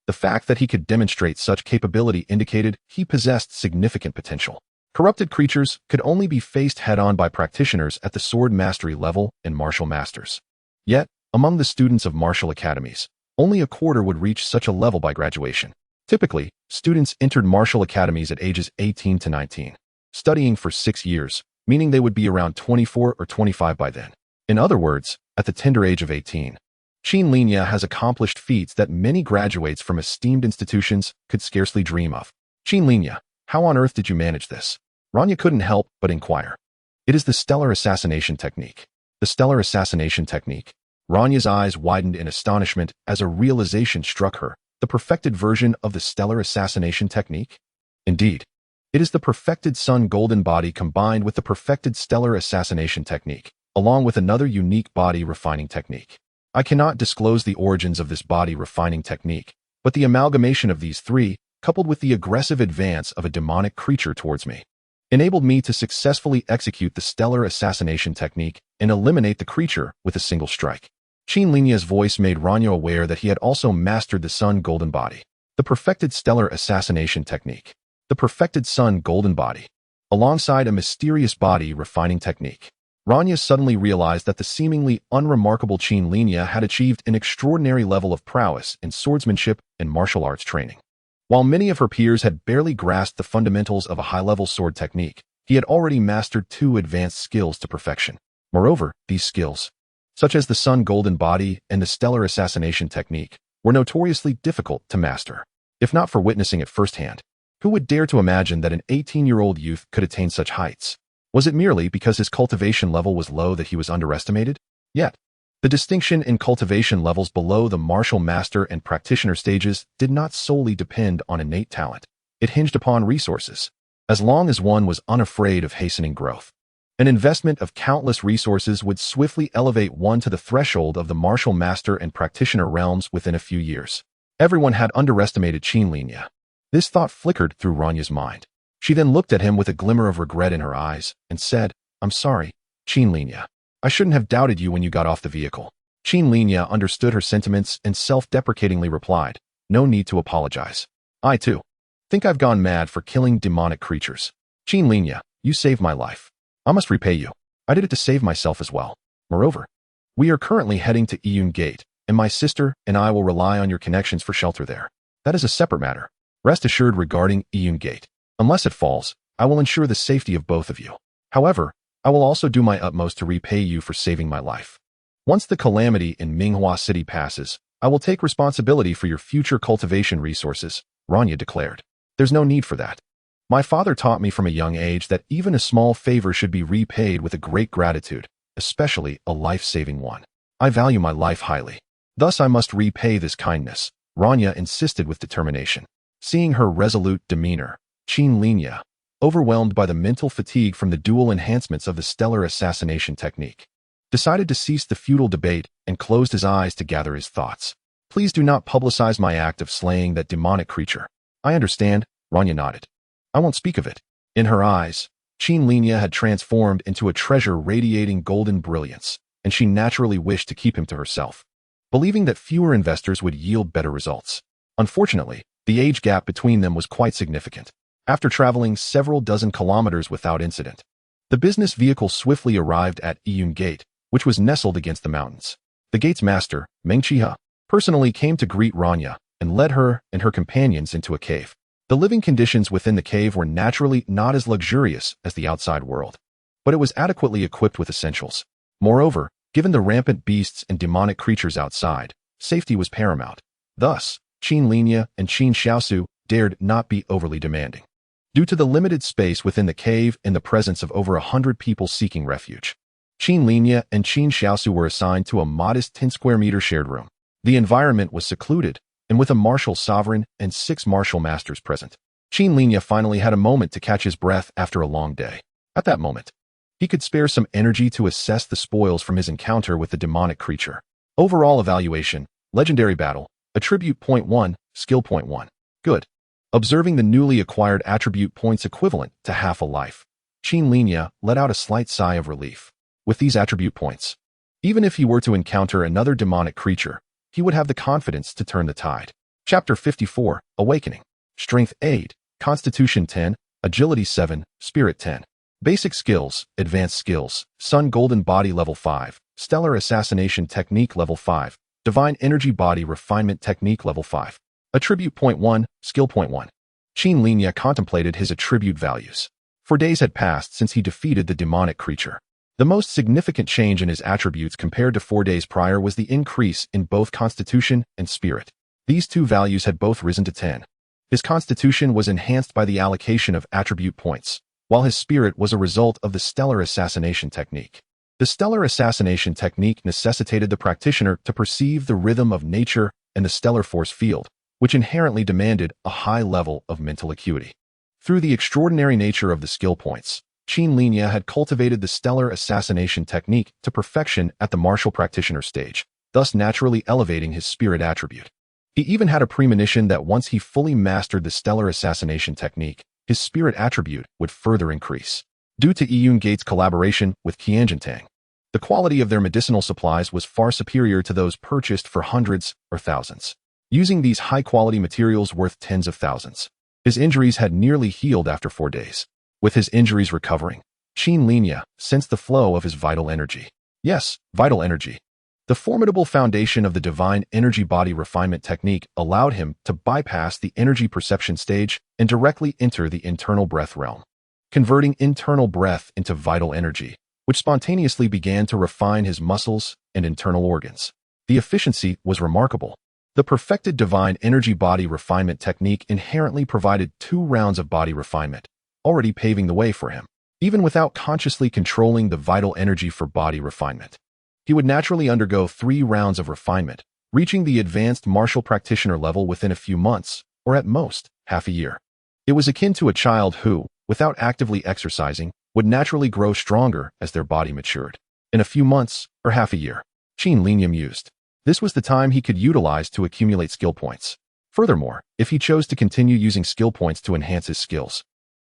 the fact that he could demonstrate such capability indicated he possessed significant potential. Corrupted creatures could only be faced head-on by practitioners at the sword mastery level and martial masters. Yet, among the students of martial academies, only a quarter would reach such a level by graduation. Typically, students entered martial academies at ages 18 to 19, studying for 6 years, meaning they would be around 24 or 25 by then. In other words, at the tender age of 18. Qin Linye has accomplished feats that many graduates from esteemed institutions could scarcely dream of. Qin Linye, how on earth did you manage this? Rania couldn't help but inquire. It is the stellar assassination technique. The stellar assassination technique. Rania's eyes widened in astonishment as a realization struck her. The perfected version of the stellar assassination technique? Indeed. It is the perfected sun golden body combined with the perfected stellar assassination technique, along with another unique body refining technique. I cannot disclose the origins of this body refining technique, but the amalgamation of these three, coupled with the aggressive advance of a demonic creature towards me, enabled me to successfully execute the stellar assassination technique and eliminate the creature with a single strike. Qin Linye's voice made Rania aware that he had also mastered the sun golden body, the perfected stellar assassination technique, the perfected sun golden body, alongside a mysterious body refining technique. Rania suddenly realized that the seemingly unremarkable Qin Linye had achieved an extraordinary level of prowess in swordsmanship and martial arts training. While many of her peers had barely grasped the fundamentals of a high-level sword technique, he had already mastered 2 advanced skills to perfection. Moreover, these skills, such as the sun golden body and the stellar assassination technique, were notoriously difficult to master. If not for witnessing it firsthand, who would dare to imagine that an 18-year-old youth could attain such heights? Was it merely because his cultivation level was low that he was underestimated? Yet, the distinction in cultivation levels below the martial master and practitioner stages did not solely depend on innate talent. It hinged upon resources. As long as one was unafraid of hastening growth, an investment of countless resources would swiftly elevate one to the threshold of the martial master and practitioner realms within a few years. Everyone had underestimated Qin Linye. This thought flickered through Rania's mind. She then looked at him with a glimmer of regret in her eyes and said, I'm sorry, Qin Linye. I shouldn't have doubted you when you got off the vehicle. Qin Linye understood her sentiments and self-deprecatingly replied, no need to apologize. I, too, think I've gone mad for killing demonic creatures. Qin Linye, you saved my life. I must repay you. I did it to save myself as well. Moreover, we are currently heading to Yun Gate, and my sister and I will rely on your connections for shelter there. That is a separate matter. Rest assured regarding Yun Gate. Unless it falls, I will ensure the safety of both of you. However, I will also do my utmost to repay you for saving my life. Once the calamity in Minghua City passes, I will take responsibility for your future cultivation resources, Rania declared. There's no need for that. My father taught me from a young age that even a small favor should be repaid with a great gratitude, especially a life-saving one. I value my life highly. Thus I must repay this kindness, Rania insisted with determination. Seeing her resolute demeanor, Qin Linye, overwhelmed by the mental fatigue from the dual enhancements of the stellar assassination technique, decided to cease the futile debate and closed his eyes to gather his thoughts. Please do not publicize my act of slaying that demonic creature. I understand, Rania nodded. I won't speak of it. In her eyes, Qin Linye had transformed into a treasure radiating golden brilliance, and she naturally wished to keep him to herself, believing that fewer investors would yield better results. Unfortunately, the age gap between them was quite significant. After traveling several dozen kilometers without incident, The business vehicle swiftly arrived at Yiyun Gate, which was nestled against the mountains. The gate's master, Meng Qihe, personally came to greet Rania and led her and her companions into a cave. The living conditions within the cave were naturally not as luxurious as the outside world, but it was adequately equipped with essentials. Moreover, given the rampant beasts and demonic creatures outside, safety was paramount. Thus, Qin Linye and Qin Xiaosu dared not be overly demanding. Due to the limited space within the cave and the presence of over 100 people seeking refuge, Qin Linye and Qin Xiaosu were assigned to a modest 10 square meter shared room. The environment was secluded, and with a martial sovereign and 6 martial masters present, Qin Linye finally had a moment to catch his breath after a long day. At that moment, he could spare some energy to assess the spoils from his encounter with the demonic creature. Overall evaluation, legendary battle, attribute point 1, skill point 1. Good. Observing the newly acquired attribute points equivalent to half a life, Qin Linye let out a slight sigh of relief. With these attribute points, even if he were to encounter another demonic creature, he would have the confidence to turn the tide. Chapter 54, Awakening. Strength 8, Constitution 10, Agility 7, Spirit 10. Basic skills, Advanced skills, Sun Golden Body Level 5, Stellar Assassination Technique Level 5, Divine Energy Body Refinement Technique Level 5. Attribute point 1, skill point 1. Qin Linye contemplated his attribute values. 4 days had passed since he defeated the demonic creature. The most significant change in his attributes compared to 4 days prior was the increase in both Constitution and Spirit. These two values had both risen to 10. His Constitution was enhanced by the allocation of attribute points, while his Spirit was a result of the Stellar Assassination Technique. The Stellar Assassination Technique necessitated the practitioner to perceive the rhythm of nature and the stellar force field, which inherently demanded a high level of mental acuity. Through the extraordinary nature of the skill points, Qin Linye had cultivated the Stellar Assassination Technique to perfection at the martial practitioner stage, thus naturally elevating his Spirit attribute. He even had a premonition that once he fully mastered the Stellar Assassination Technique, his Spirit attribute would further increase. Due to Yiyun Gate's collaboration with Qianjintang, the quality of their medicinal supplies was far superior to those purchased for hundreds or thousands. Using these high-quality materials worth tens of thousands, his injuries had nearly healed after 4 days. With his injuries recovering, Qin Linye sensed the flow of his vital energy. Yes, vital energy. The formidable foundation of the Divine Energy Body Refinement Technique allowed him to bypass the energy perception stage and directly enter the internal breath realm, converting internal breath into vital energy, which spontaneously began to refine his muscles and internal organs. The efficiency was remarkable. The perfected Divine Energy Body Refinement Technique inherently provided 2 rounds of body refinement, already paving the way for him. Even without consciously controlling the vital energy for body refinement, he would naturally undergo 3 rounds of refinement, reaching the advanced martial practitioner level within a few months, or at most, half a year. It was akin to a child who, without actively exercising, would naturally grow stronger as their body matured. In a few months, or half a year, Qin Linye mused. This was the time he could utilize to accumulate skill points. Furthermore, if he chose to continue using skill points to enhance his skills,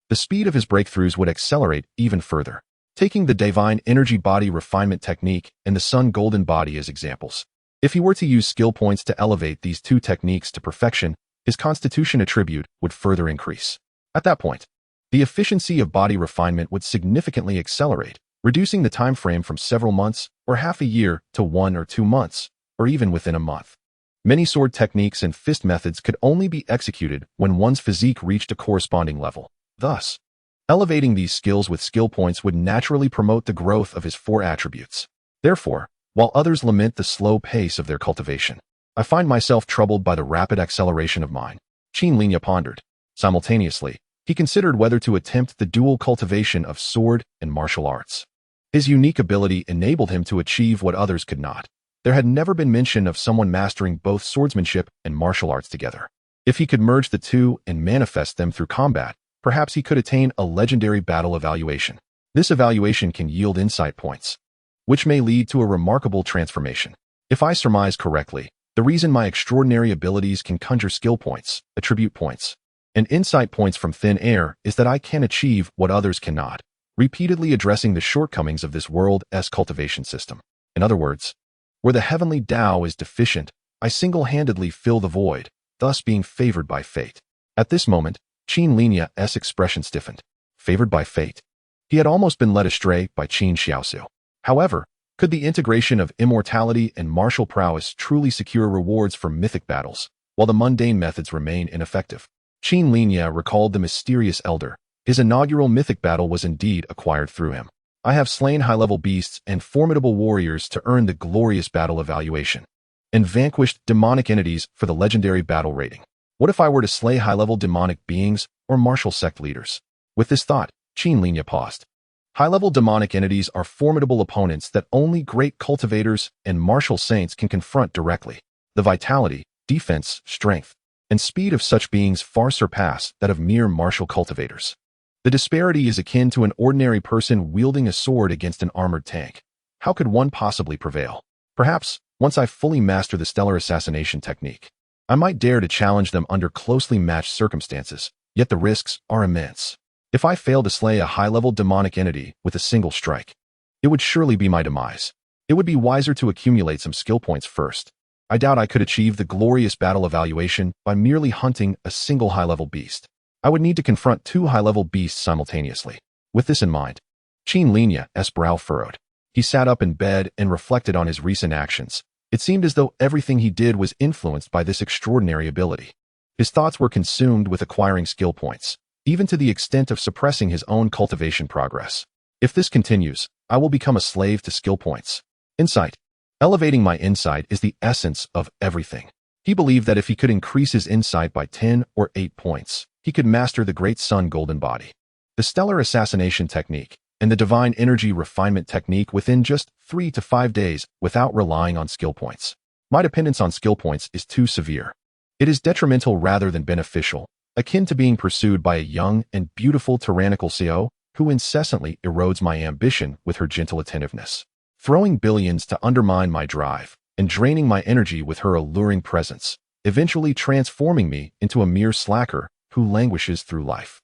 the speed of his breakthroughs would accelerate even further. Taking the Divine Energy Body Refinement Technique and the Sun Golden Body as examples, if he were to use skill points to elevate these 2 techniques to perfection, his Constitution attribute would further increase. At that point, the efficiency of body refinement would significantly accelerate, reducing the time frame from several months or half a year to 1 or 2 months, or even within a month. Many sword techniques and fist methods could only be executed when one's physique reached a corresponding level. Thus, elevating these skills with skill points would naturally promote the growth of his 4 attributes. Therefore, while others lament the slow pace of their cultivation, I find myself troubled by the rapid acceleration of mine. Qin Linye pondered. Simultaneously, he considered whether to attempt the dual cultivation of sword and martial arts. His unique ability enabled him to achieve what others could not. There had never been mention of someone mastering both swordsmanship and martial arts together. If he could merge the 2 and manifest them through combat, perhaps he could attain a legendary battle evaluation. This evaluation can yield insight points, which may lead to a remarkable transformation. If I surmise correctly, the reason my extraordinary abilities can conjure skill points, attribute points, and insight points from thin air is that I can achieve what others cannot, repeatedly addressing the shortcomings of this world's cultivation system. In other words, where the heavenly Tao is deficient, I single-handedly fill the void, thus being favored by fate. At this moment, Qin Linye's expression stiffened. Favored by fate. He had almost been led astray by Qin Xiaosu. However, could the integration of immortality and martial prowess truly secure rewards for mythic battles, while the mundane methods remain ineffective? Qin Linye recalled the mysterious elder. His inaugural mythic battle was indeed acquired through him. I have slain high-level beasts and formidable warriors to earn the glorious battle evaluation, and vanquished demonic entities for the legendary battle rating. What if I were to slay high-level demonic beings or martial sect leaders? With this thought, Qin Linye paused. High-level demonic entities are formidable opponents that only great cultivators and martial saints can confront directly. The vitality, defense, strength, and speed of such beings far surpass that of mere martial cultivators. The disparity is akin to an ordinary person wielding a sword against an armored tank. How could one possibly prevail? Perhaps, once I fully master the stellar assassination technique, I might dare to challenge them under closely matched circumstances, yet the risks are immense. If I fail to slay a high-level demonic entity with a single strike, it would surely be my demise. It would be wiser to accumulate some skill points first. I doubt I could achieve the glorious battle evaluation by merely hunting a single high-level beast. I would need to confront two high-level beasts simultaneously. With this in mind, Qin Linye's brow furrowed. He sat up in bed and reflected on his recent actions. It seemed as though everything he did was influenced by this extraordinary ability. His thoughts were consumed with acquiring skill points, even to the extent of suppressing his own cultivation progress. If this continues, I will become a slave to skill points. Insight. Elevating my insight is the essence of everything. He believed that if he could increase his insight by 10 or 8 points, he could master the Great Sun Golden Body, the stellar assassination technique, and the divine energy refinement technique within just 3 to 5 days without relying on skill points. My dependence on skill points is too severe. It is detrimental rather than beneficial, akin to being pursued by a young and beautiful tyrannical CEO who incessantly erodes my ambition with her gentle attentiveness, throwing billions to undermine my drive and draining my energy with her alluring presence, eventually transforming me into a mere slacker who languishes through life.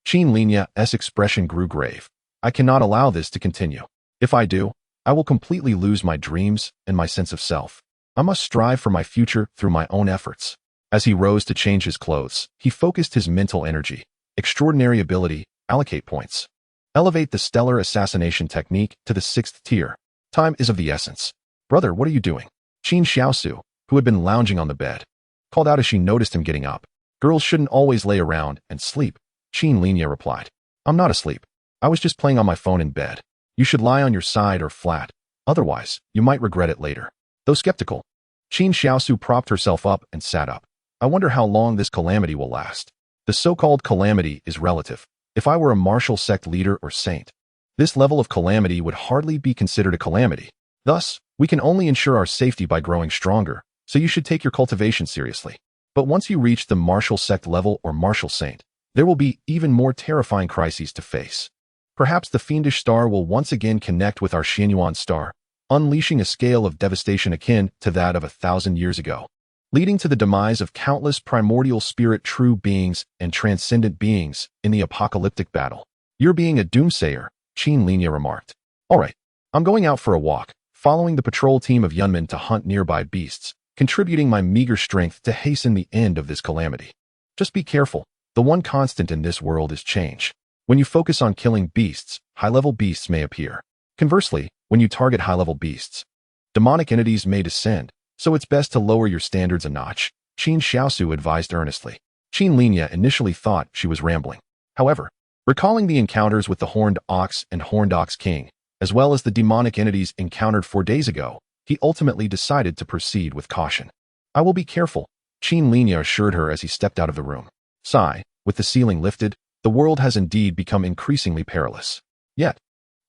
Qin Linye's expression grew grave. I cannot allow this to continue. If I do, I will completely lose my dreams and my sense of self. I must strive for my future through my own efforts. As he rose to change his clothes, he focused his mental energy. Extraordinary ability, allocate points. Elevate the stellar assassination technique to the 6th tier. Time is of the essence. Brother, what are you doing? Qin Xiaosu, who had been lounging on the bed, called out as she noticed him getting up. Girls shouldn't always lay around and sleep, Qin Linye replied. I'm not asleep. I was just playing on my phone in bed. You should lie on your side or flat. Otherwise, you might regret it later. Though skeptical, Qin Xiaosu propped herself up and sat up. I wonder how long this calamity will last. The so-called calamity is relative. If I were a martial sect leader or saint, this level of calamity would hardly be considered a calamity. Thus, we can only ensure our safety by growing stronger, so you should take your cultivation seriously. But once you reach the martial sect level or martial saint, there will be even more terrifying crises to face. Perhaps the fiendish star will once again connect with our Xianyuan star, unleashing a scale of devastation akin to that of 1,000 years ago, leading to the demise of countless primordial spirit true beings and transcendent beings in the apocalyptic battle. You're being a doomsayer, Qin Linye remarked. All right, I'm going out for a walk, following the patrol team of Yunmen to hunt nearby beasts, contributing my meager strength to hasten the end of this calamity. Just be careful. The one constant in this world is change. When you focus on killing beasts, high-level beasts may appear. Conversely, when you target high-level beasts, demonic entities may descend, so it's best to lower your standards a notch, Qin Xiaosu advised earnestly. Qin Linye initially thought she was rambling. However, recalling the encounters with the Horned Ox and Horned Ox King, as well as the demonic entities encountered 4 days ago, he ultimately decided to proceed with caution. I will be careful, Qin Linye assured her as he stepped out of the room. Sigh, with the ceiling lifted, the world has indeed become increasingly perilous. Yet,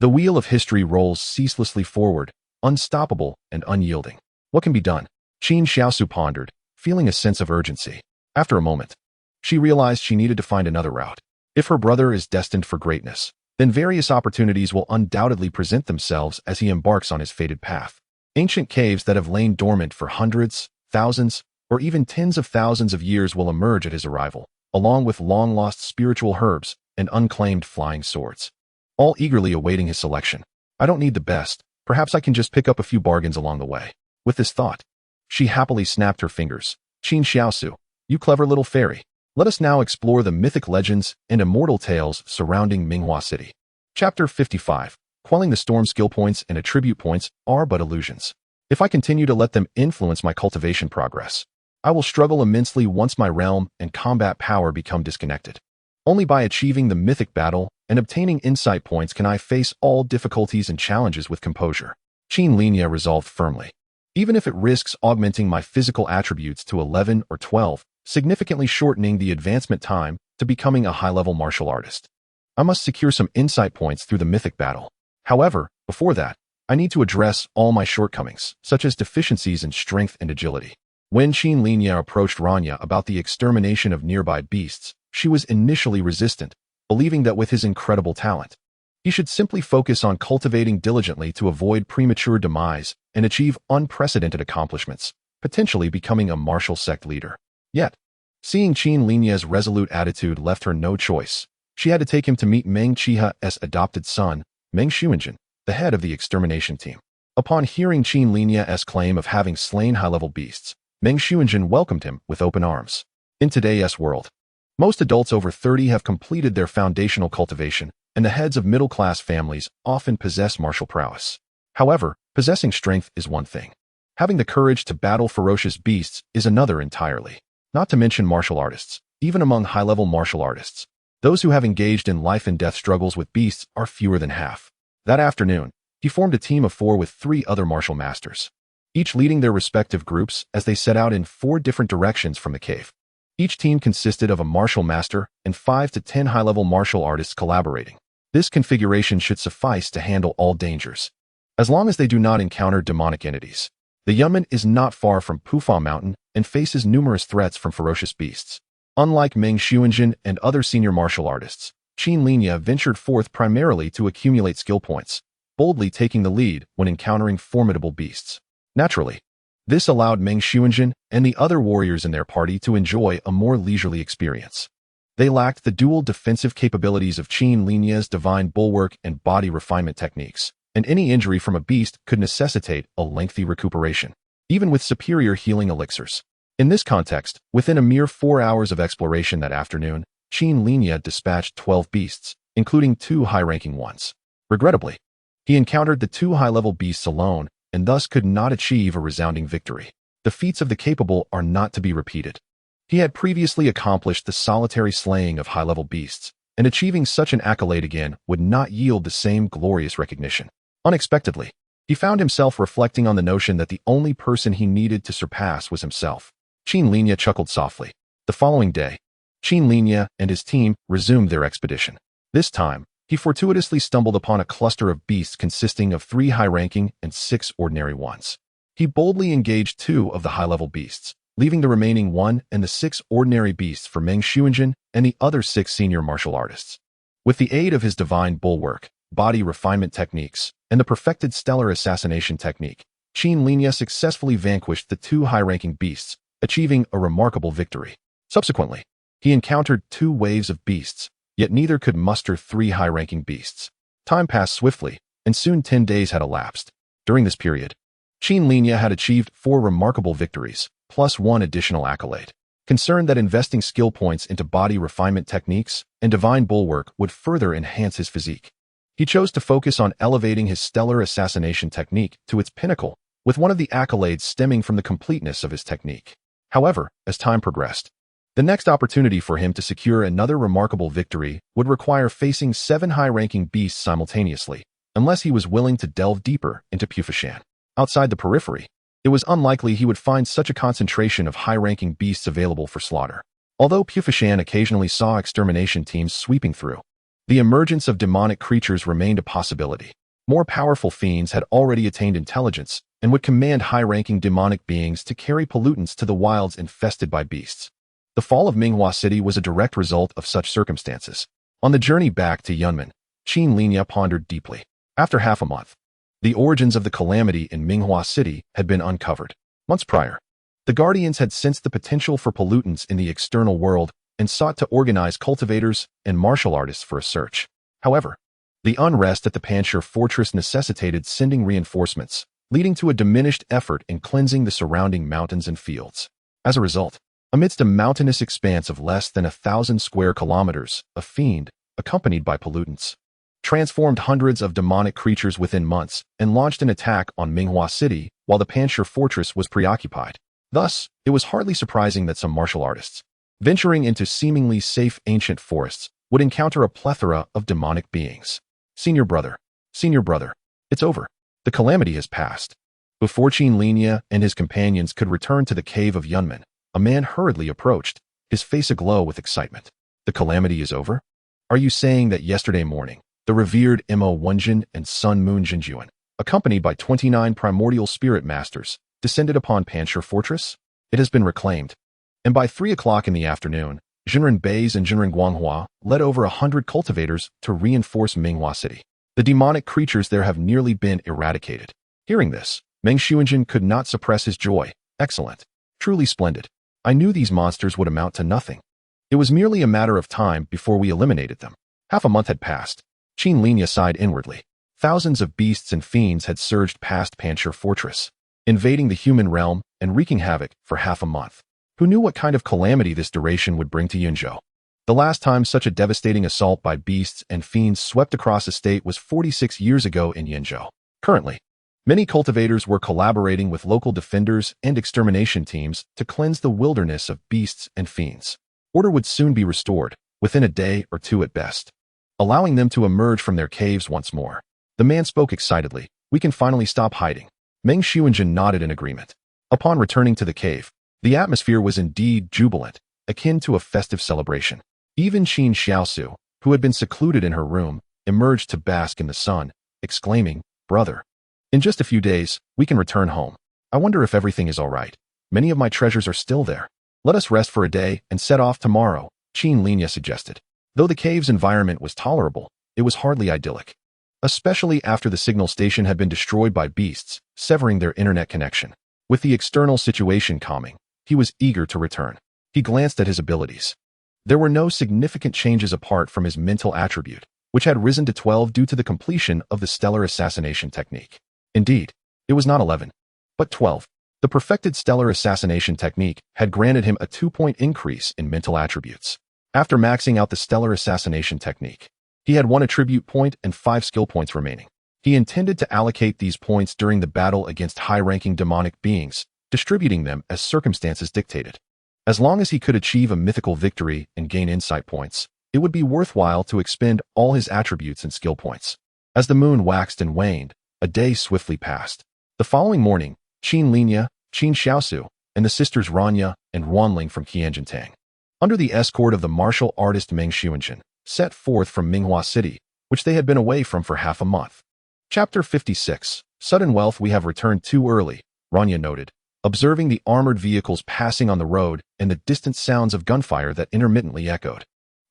the wheel of history rolls ceaselessly forward, unstoppable and unyielding. What can be done? Qin Xiaosu pondered, feeling a sense of urgency. After a moment, she realized she needed to find another route. If her brother is destined for greatness, then various opportunities will undoubtedly present themselves as he embarks on his fated path. Ancient caves that have lain dormant for hundreds, thousands, or even tens of thousands of years will emerge at his arrival, along with long-lost spiritual herbs and unclaimed flying swords, all eagerly awaiting his selection. I don't need the best. Perhaps I can just pick up a few bargains along the way. With this thought, she happily snapped her fingers. Qin Xiaosu, you clever little fairy. Let us now explore the mythic legends and immortal tales surrounding Minghua City. Chapter 55. Quelling the storm. Skill points and attribute points are but illusions. If I continue to let them influence my cultivation progress, I will struggle immensely once my realm and combat power become disconnected. Only by achieving the mythic battle and obtaining insight points can I face all difficulties and challenges with composure. Qin Linye resolved firmly. Even if it risks augmenting my physical attributes to 11 or 12, significantly shortening the advancement time to becoming a high-level martial artist, I must secure some insight points through the mythic battle. However, before that, I need to address all my shortcomings, such as deficiencies in strength and agility. When Qin Linye approached Ranya about the extermination of nearby beasts, she was initially resistant, believing that with his incredible talent, he should simply focus on cultivating diligently to avoid premature demise and achieve unprecedented accomplishments, potentially becoming a martial sect leader. Yet, seeing Qin Linye's resolute attitude left her no choice. She had to take him to meet Meng Qiha's adopted son, Meng Xuanjun, the head of the extermination team. Upon hearing Qin Linye's claim of having slain high-level beasts, Meng Xuanjun welcomed him with open arms. In today's world, most adults over 30 have completed their foundational cultivation, and the heads of middle-class families often possess martial prowess. However, possessing strength is one thing. Having the courage to battle ferocious beasts is another entirely. Not to mention martial artists. Even among high-level martial artists, those who have engaged in life-and-death struggles with beasts are fewer than half. That afternoon, he formed a team of 4 with 3 other martial masters, each leading their respective groups as they set out in 4 different directions from the cave. Each team consisted of a martial master and 5 to 10 high-level martial artists collaborating. This configuration should suffice to handle all dangers, as long as they do not encounter demonic entities. The Yuan is not far from Pufa Mountain and faces numerous threats from ferocious beasts. Unlike Meng Xuanjun and other senior martial artists, Qin Linye ventured forth primarily to accumulate skill points, boldly taking the lead when encountering formidable beasts. Naturally, this allowed Meng Xuanjun and the other warriors in their party to enjoy a more leisurely experience. They lacked the dual defensive capabilities of Qin Linye's divine bulwark and body refinement techniques, and any injury from a beast could necessitate a lengthy recuperation, even with superior healing elixirs. In this context, within a mere 4 hours of exploration that afternoon, Qin Linye dispatched 12 beasts, including 2 high-ranking ones. Regrettably, he encountered the 2 high-level beasts alone and thus could not achieve a resounding victory. The feats of the capable are not to be repeated. He had previously accomplished the solitary slaying of high-level beasts, and achieving such an accolade again would not yield the same glorious recognition. Unexpectedly, he found himself reflecting on the notion that the only person he needed to surpass was himself. Qin Linye chuckled softly. The following day, Qin Linye and his team resumed their expedition. This time, he fortuitously stumbled upon a cluster of beasts consisting of 3 high-ranking and 6 ordinary ones. He boldly engaged 2 of the high-level beasts, leaving the remaining 1 and the 6 ordinary beasts for Meng Xuanjun and the other 6 senior martial artists. With the aid of his divine bulwark, body refinement techniques, and the perfected stellar assassination technique, Qin Linye successfully vanquished the 2 high-ranking beasts, achieving a remarkable victory. Subsequently, he encountered 2 waves of beasts, yet neither could muster 3 high-ranking beasts. Time passed swiftly, and soon 10 days had elapsed. During this period, Qin Linye had achieved 4 remarkable victories, plus 1 additional accolade. Concerned that investing skill points into body refinement techniques and divine bulwark would further enhance his physique, he chose to focus on elevating his stellar assassination technique to its pinnacle, with one of the accolades stemming from the completeness of his technique. However, as time progressed, the next opportunity for him to secure another remarkable victory would require facing 7 high-ranking beasts simultaneously, unless he was willing to delve deeper into Pufashan. Outside the periphery, it was unlikely he would find such a concentration of high-ranking beasts available for slaughter. Although Pufashan occasionally saw extermination teams sweeping through, the emergence of demonic creatures remained a possibility. More powerful fiends had already attained intelligence and would command high-ranking demonic beings to carry pollutants to the wilds infested by beasts. The fall of Minghua City was a direct result of such circumstances. On the journey back to Yunmen, Qin Linye pondered deeply. After half a month, the origins of the calamity in Minghua City had been uncovered. Months prior, the Guardians had sensed the potential for pollutants in the external world and sought to organize cultivators and martial artists for a search. However, the unrest at the Panshir fortress necessitated sending reinforcements, leading to a diminished effort in cleansing the surrounding mountains and fields. As a result, amidst a mountainous expanse of less than 1,000 square kilometers, a fiend, accompanied by pollutants, transformed hundreds of demonic creatures within months, and launched an attack on Minghua City while the Panshir fortress was preoccupied. Thus, it was hardly surprising that some martial artists, venturing into seemingly safe ancient forests, would encounter a plethora of demonic beings. Senior brother, it's over. The calamity has passed. Before Qin Linye and his companions could return to the cave of Yunmen, a man hurriedly approached, his face aglow with excitement. The calamity is over? Are you saying that yesterday morning, the revered Mo Wenjin and Sun Moon Jinjuan, accompanied by 29 primordial spirit masters, descended upon Panshir Fortress? It has been reclaimed. And by 3 o'clock in the afternoon, Jinren Beis and Jinren Guanghua led over 100 cultivators to reinforce Minghua City. The demonic creatures there have nearly been eradicated. Hearing this, Meng Xuanjin could not suppress his joy. Excellent. Truly splendid. I knew these monsters would amount to nothing. It was merely a matter of time before we eliminated them. Half a month had passed. Qin Linye sighed inwardly. Thousands of beasts and fiends had surged past Panshir Fortress, invading the human realm and wreaking havoc for half a month. Who knew what kind of calamity this duration would bring to Yunzhou? The last time such a devastating assault by beasts and fiends swept across a state was 46 years ago in Yunzhou. Currently, many cultivators were collaborating with local defenders and extermination teams to cleanse the wilderness of beasts and fiends. Order would soon be restored, within a day or two at best, allowing them to emerge from their caves once more. The man spoke excitedly. We can finally stop hiding. Meng Xuanjin nodded in agreement. Upon returning to the cave, the atmosphere was indeed jubilant, akin to a festive celebration. Even Qin Xiaosu, who had been secluded in her room, emerged to bask in the sun, exclaiming, "Brother, in just a few days, we can return home. I wonder if everything is all right. Many of my treasures are still there. Let us rest for a day and set off tomorrow," Qin Linye suggested. Though the cave's environment was tolerable, it was hardly idyllic, especially after the signal station had been destroyed by beasts, severing their internet connection. With the external situation calming, he was eager to return. He glanced at his abilities. There were no significant changes apart from his mental attribute, which had risen to 12 due to the completion of the stellar assassination technique. Indeed, it was not 11, but 12. The perfected stellar assassination technique had granted him a 2-point increase in mental attributes. After maxing out the stellar assassination technique, he had 1 attribute point and 5 skill points remaining. He intended to allocate these points during the battle against high-ranking demonic beings, distributing them as circumstances dictated. As long as he could achieve a mythical victory and gain insight points, it would be worthwhile to expend all his attributes and skill points. As the moon waxed and waned, a day swiftly passed. The following morning, Qin Linye, Qin Xiaosu, and the sisters Ranya and Ruanling from Qianjintang, under the escort of the martial artist Meng Xuanjin, set forth from Minghua City, which they had been away from for half a month. Chapter 56. Sudden wealth. We have returned too early, Ranya noted, observing the armored vehicles passing on the road and the distant sounds of gunfire that intermittently echoed.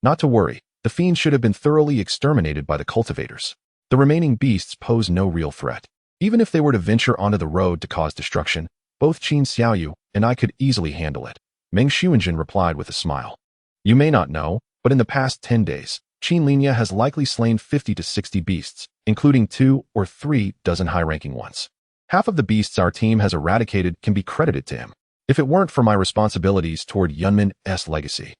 Not to worry, the fiends should have been thoroughly exterminated by the cultivators. The remaining beasts pose no real threat. Even if they were to venture onto the road to cause destruction, both Qin Xiaoyu and I could easily handle it, Meng Xuanjin replied with a smile. You may not know, but in the past 10 days, Qin Linye has likely slain 50 to 60 beasts, including 2 or 3 dozen high-ranking ones. Half of the beasts our team has eradicated can be credited to him. If it weren't for my responsibilities toward Yunmen's legacy,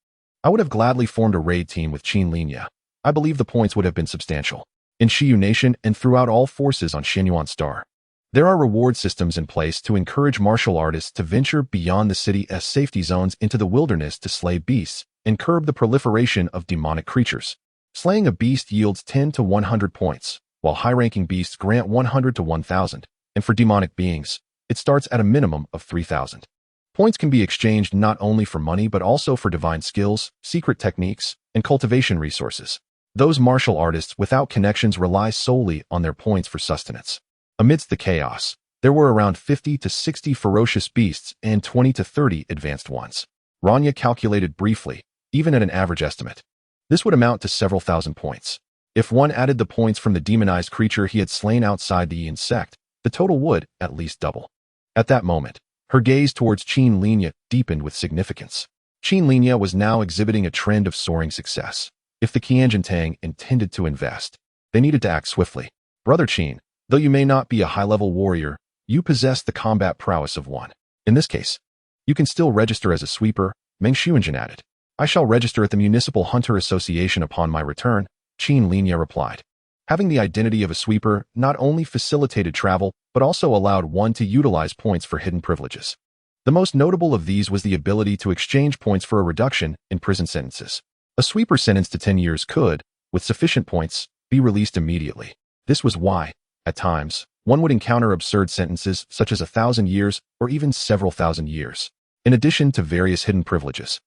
I would have gladly formed a raid team with Qin Linye. I believe the points would have been substantial. In Shiyu Nation and throughout all forces on Shenyuan Star, there are reward systems in place to encourage martial artists to venture beyond the city's safety zones into the wilderness to slay beasts and curb the proliferation of demonic creatures. Slaying a beast yields 10 to 100 points, while high-ranking beasts grant 100 to 1,000, and for demonic beings, it starts at a minimum of 3,000. Points can be exchanged not only for money but also for divine skills, secret techniques, and cultivation resources. Those martial artists without connections rely solely on their points for sustenance. Amidst the chaos, there were around 50 to 60 ferocious beasts and 20 to 30 advanced ones. Ranya calculated briefly, even at an average estimate. This would amount to several thousand points. If one added the points from the demonized creature he had slain outside the insect, the total would at least double. At that moment, her gaze towards Qin Linye deepened with significance. Qin Linye was now exhibiting a trend of soaring success. If the Qianjintang intended to invest, they needed to act swiftly. Brother Qin, though you may not be a high-level warrior, you possess the combat prowess of one. In this case, you can still register as a sweeper, Meng Xuanjin added. I shall register at the Municipal Hunter Association upon my return, Qin Linye replied. Having the identity of a sweeper not only facilitated travel, but also allowed one to utilize points for hidden privileges. The most notable of these was the ability to exchange points for a reduction in prison sentences. A sweeper sentenced to 10 years could, with sufficient points, be released immediately. This was why, at times, one would encounter absurd sentences such as 1,000 years or even several thousand years. In addition to various hidden privileges,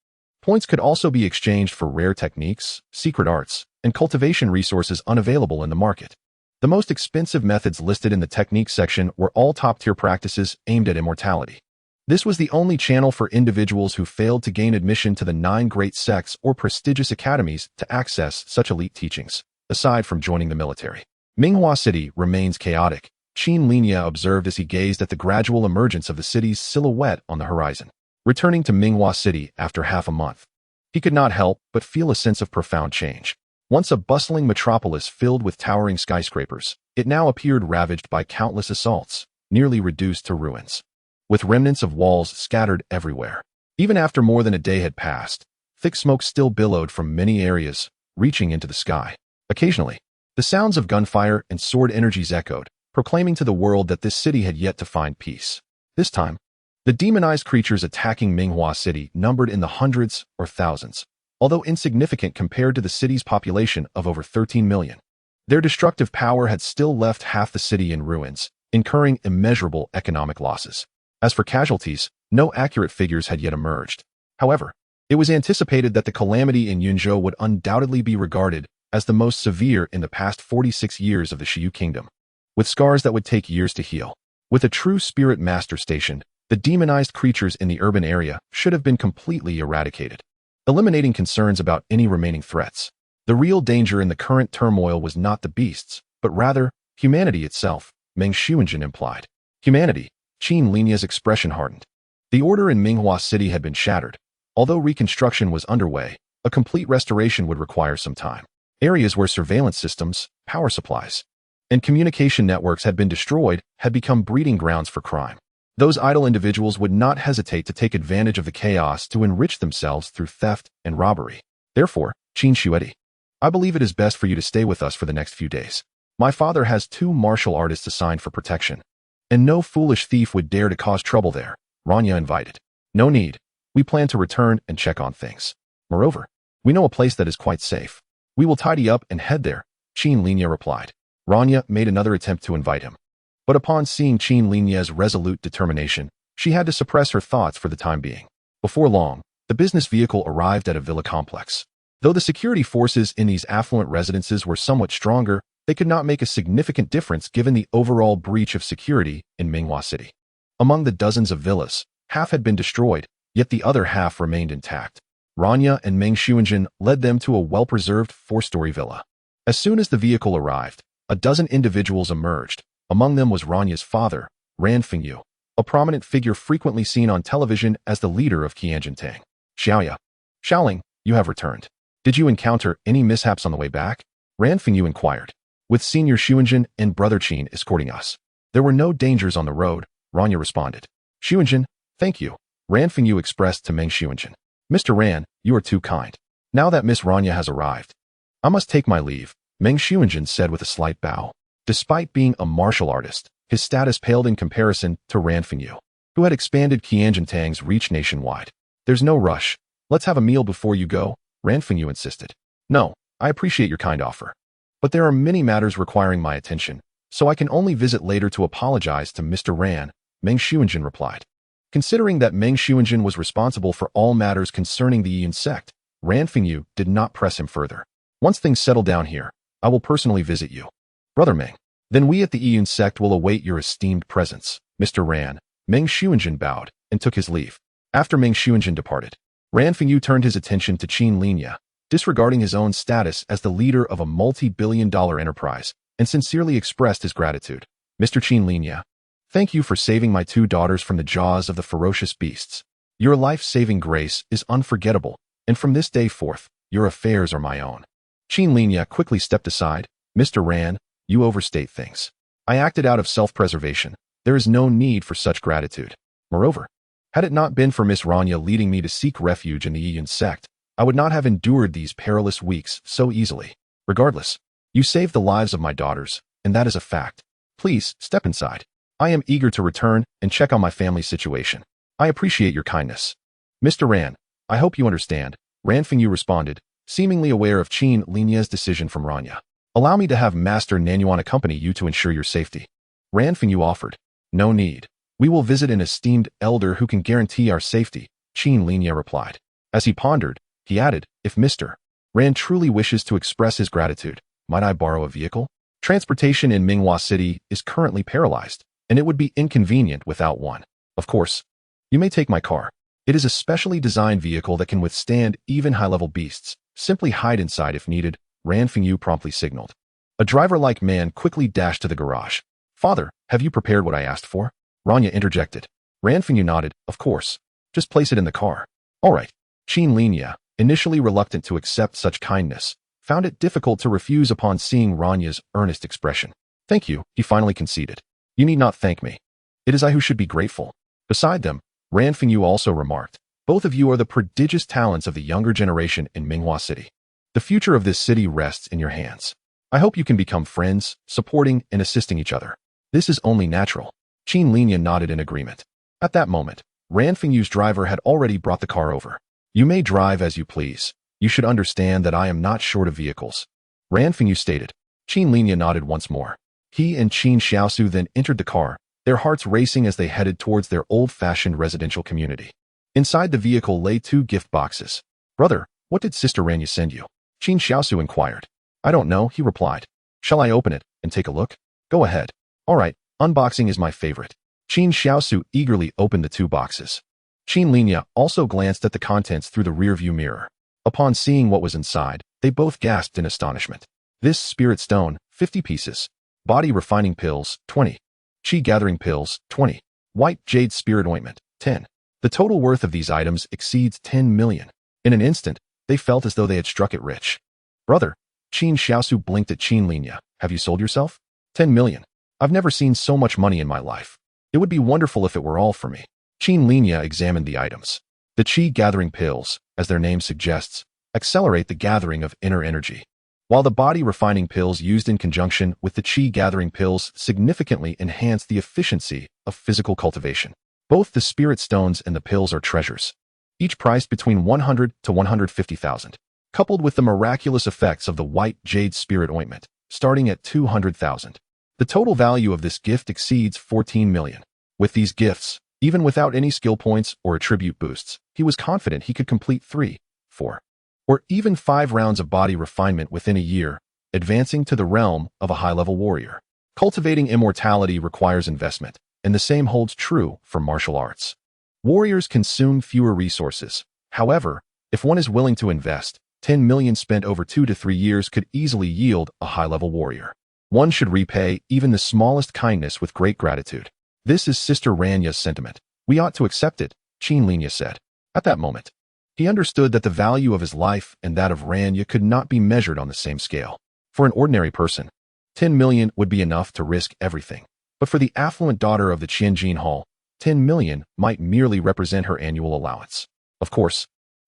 points could also be exchanged for rare techniques, secret arts, and cultivation resources unavailable in the market. The most expensive methods listed in the technique section were all top-tier practices aimed at immortality. This was the only channel for individuals who failed to gain admission to the 9 great sects or prestigious academies to access such elite teachings, aside from joining the military. Minghua City remains chaotic, Qin Linye observed as he gazed at the gradual emergence of the city's silhouette on the horizon. Returning to Minghua City after half a month, he could not help but feel a sense of profound change. Once a bustling metropolis filled with towering skyscrapers, it now appeared ravaged by countless assaults, nearly reduced to ruins, with remnants of walls scattered everywhere. Even after more than a day had passed, thick smoke still billowed from many areas, reaching into the sky. Occasionally, the sounds of gunfire and sword energies echoed, proclaiming to the world that this city had yet to find peace. This time, the demonized creatures attacking Minghua City numbered in the hundreds or thousands, although insignificant compared to the city's population of over 13 million. Their destructive power had still left half the city in ruins, incurring immeasurable economic losses. As for casualties, no accurate figures had yet emerged. However, it was anticipated that the calamity in Yunzhou would undoubtedly be regarded as the most severe in the past 46 years of the Xiyu Kingdom, with scars that would take years to heal. With a true spirit master stationed, the demonized creatures in the urban area should have been completely eradicated, eliminating concerns about any remaining threats. The real danger in the current turmoil was not the beasts, but rather humanity itself, Meng Shuanjin implied. Humanity. Qin Linye's expression hardened. The order in Minghua City had been shattered. Although reconstruction was underway, a complete restoration would require some time. Areas where surveillance systems, power supplies, and communication networks had been destroyed had become breeding grounds for crime. Those idle individuals would not hesitate to take advantage of the chaos to enrich themselves through theft and robbery. Therefore, Qin Shuedi, I believe it is best for you to stay with us for the next few days. My father has 2 martial artists assigned for protection, and no foolish thief would dare to cause trouble there, Rania invited. No need. We plan to return and check on things. Moreover, we know a place that is quite safe. We will tidy up and head there, Qin Linye replied. Rania made another attempt to invite him, but upon seeing Qin Linye's resolute determination, she had to suppress her thoughts for the time being. Before long, the business vehicle arrived at a villa complex. Though the security forces in these affluent residences were somewhat stronger, they could not make a significant difference given the overall breach of security in Minghua City. Among the dozens of villas, half had been destroyed, yet the other half remained intact. Rania and Meng Shuanjin led them to a well-preserved 4-story villa. As soon as the vehicle arrived, a dozen individuals emerged. Among them was Rania's father, Ran Fengyu, a prominent figure frequently seen on television as the leader of Qianjintang. Xiaoya. Xiaoling, you have returned. Did you encounter any mishaps on the way back? Ran Fengyu inquired. With Senior Shuanjin and Brother Qin escorting us, there were no dangers on the road, Rania responded. Shuanjin, thank you, Ran Fengyu expressed to Meng Shuanjin. Mr. Ran, you are too kind. Now that Miss Rania has arrived, I must take my leave, Meng Shuanjin said with a slight bow. Despite being a martial artist, his status paled in comparison to Ran Fengyu, who had expanded Qianjintang's reach nationwide. There's no rush. Let's have a meal before you go, Ran Fengyu insisted. No, I appreciate your kind offer, but there are many matters requiring my attention, so I can only visit later to apologize to Mr. Ran, Meng Shuanjin replied. Considering that Meng Shuanjin was responsible for all matters concerning the Yun sect, Ran Fengyu did not press him further. Once things settle down here, I will personally visit you. Brother Meng, then we at the Yun sect will await your esteemed presence, Mr. Ran. Meng Shuanjin bowed and took his leave. After Meng Shuanjin departed, Ran Fengyu turned his attention to Qin Linye, disregarding his own status as the leader of a multi-billion-dollar enterprise, and sincerely expressed his gratitude. Mr. Qin Linye, thank you for saving my 2 daughters from the jaws of the ferocious beasts. Your life-saving grace is unforgettable, and from this day forth, your affairs are my own. Qin Linye quickly stepped aside. Mr. Ran, you overstate things. I acted out of self-preservation. There is no need for such gratitude. Moreover, had it not been for Miss Rania leading me to seek refuge in the Yun sect, I would not have endured these perilous weeks so easily. Regardless, You saved the lives of my daughters, and that is a fact. Please, step inside. I am eager to return and check on my family's situation. I appreciate your kindness. Mr. Ran, I hope you understand, Ran Fengyu responded, seemingly aware of Qin Linye's decision from Ranya. Allow me to have Master Nanyuan accompany you to ensure your safety. Ran Fengyu offered. No need. We will visit an esteemed elder who can guarantee our safety, Qin Linye replied. As he pondered, he added, if Mr. Ran truly wishes to express his gratitude, might I borrow a vehicle? Transportation in Minghua City is currently paralyzed, and it would be inconvenient without one. Of course, you may take my car. It is a specially designed vehicle that can withstand even high-level beasts. Simply hide inside if needed, Ran Fengyu promptly signaled. A driver-like man quickly dashed to the garage. Father, have you prepared what I asked for? Ranya interjected. Ran Fengyu nodded, of course. Just place it in the car. All right. Qin Linye, initially reluctant to accept such kindness, found it difficult to refuse upon seeing Ranya's earnest expression. Thank you, he finally conceded. You need not thank me. It is I who should be grateful. Beside them, Ran Fengyu also remarked, both of you are the prodigious talents of the younger generation in Minghua City. The future of this city rests in your hands. I hope you can become friends, supporting and assisting each other. This is only natural. Qin Linye nodded in agreement. At that moment, Ran Fengyu's driver had already brought the car over. You may drive as you please. You should understand that I am not short of vehicles. Ran Fengyu stated. Qin Linye nodded once more. He and Qin Xiaosu then entered the car, their hearts racing as they headed towards their old-fashioned residential community. Inside the vehicle lay 2 gift boxes. Brother, what did Sister Ranya send you? Qin Xiaosu inquired. I don't know, he replied. Shall I open it and take a look? Go ahead. All right, unboxing is my favorite. Qin Xiaosu eagerly opened the 2 boxes. Qin Linye also glanced at the contents through the rearview mirror. Upon seeing what was inside, they both gasped in astonishment. This spirit stone, 50 pieces. Body refining pills, 20. Qi gathering pills, 20. White jade spirit ointment, 10. The total worth of these items exceeds 10 million. In an instant, they felt as though they had struck it rich. Brother, Qin Xiaosu blinked at Qin Linye. Have you sold yourself? 10 million. I've never seen so much money in my life. It would be wonderful if it were all for me. Qin Linye examined the items. The Qi gathering pills, as their name suggests, accelerate the gathering of inner energy, while the body refining pills used in conjunction with the Qi gathering pills significantly enhance the efficiency of physical cultivation. Both the spirit stones and the pills are treasures, each priced between 100 to 150,000, coupled with the miraculous effects of the white jade spirit ointment, starting at 200,000. The total value of this gift exceeds 14 million. With these gifts, even without any skill points or attribute boosts, he was confident he could complete 3, 4, or even 5 rounds of body refinement within a year, advancing to the realm of a high-level warrior. Cultivating immortality requires investment, and the same holds true for martial arts. Warriors consume fewer resources. However, if one is willing to invest, 10 million spent over 2 to 3 years could easily yield a high-level warrior. One should repay even the smallest kindness with great gratitude. This is Sister Ranya's sentiment. We ought to accept it, Qin Linye said. At that moment, he understood that the value of his life and that of Ranya could not be measured on the same scale. For an ordinary person, 10 million would be enough to risk everything. But for the affluent daughter of the Qianjin Hall, 10 million might merely represent her annual allowance. Of course,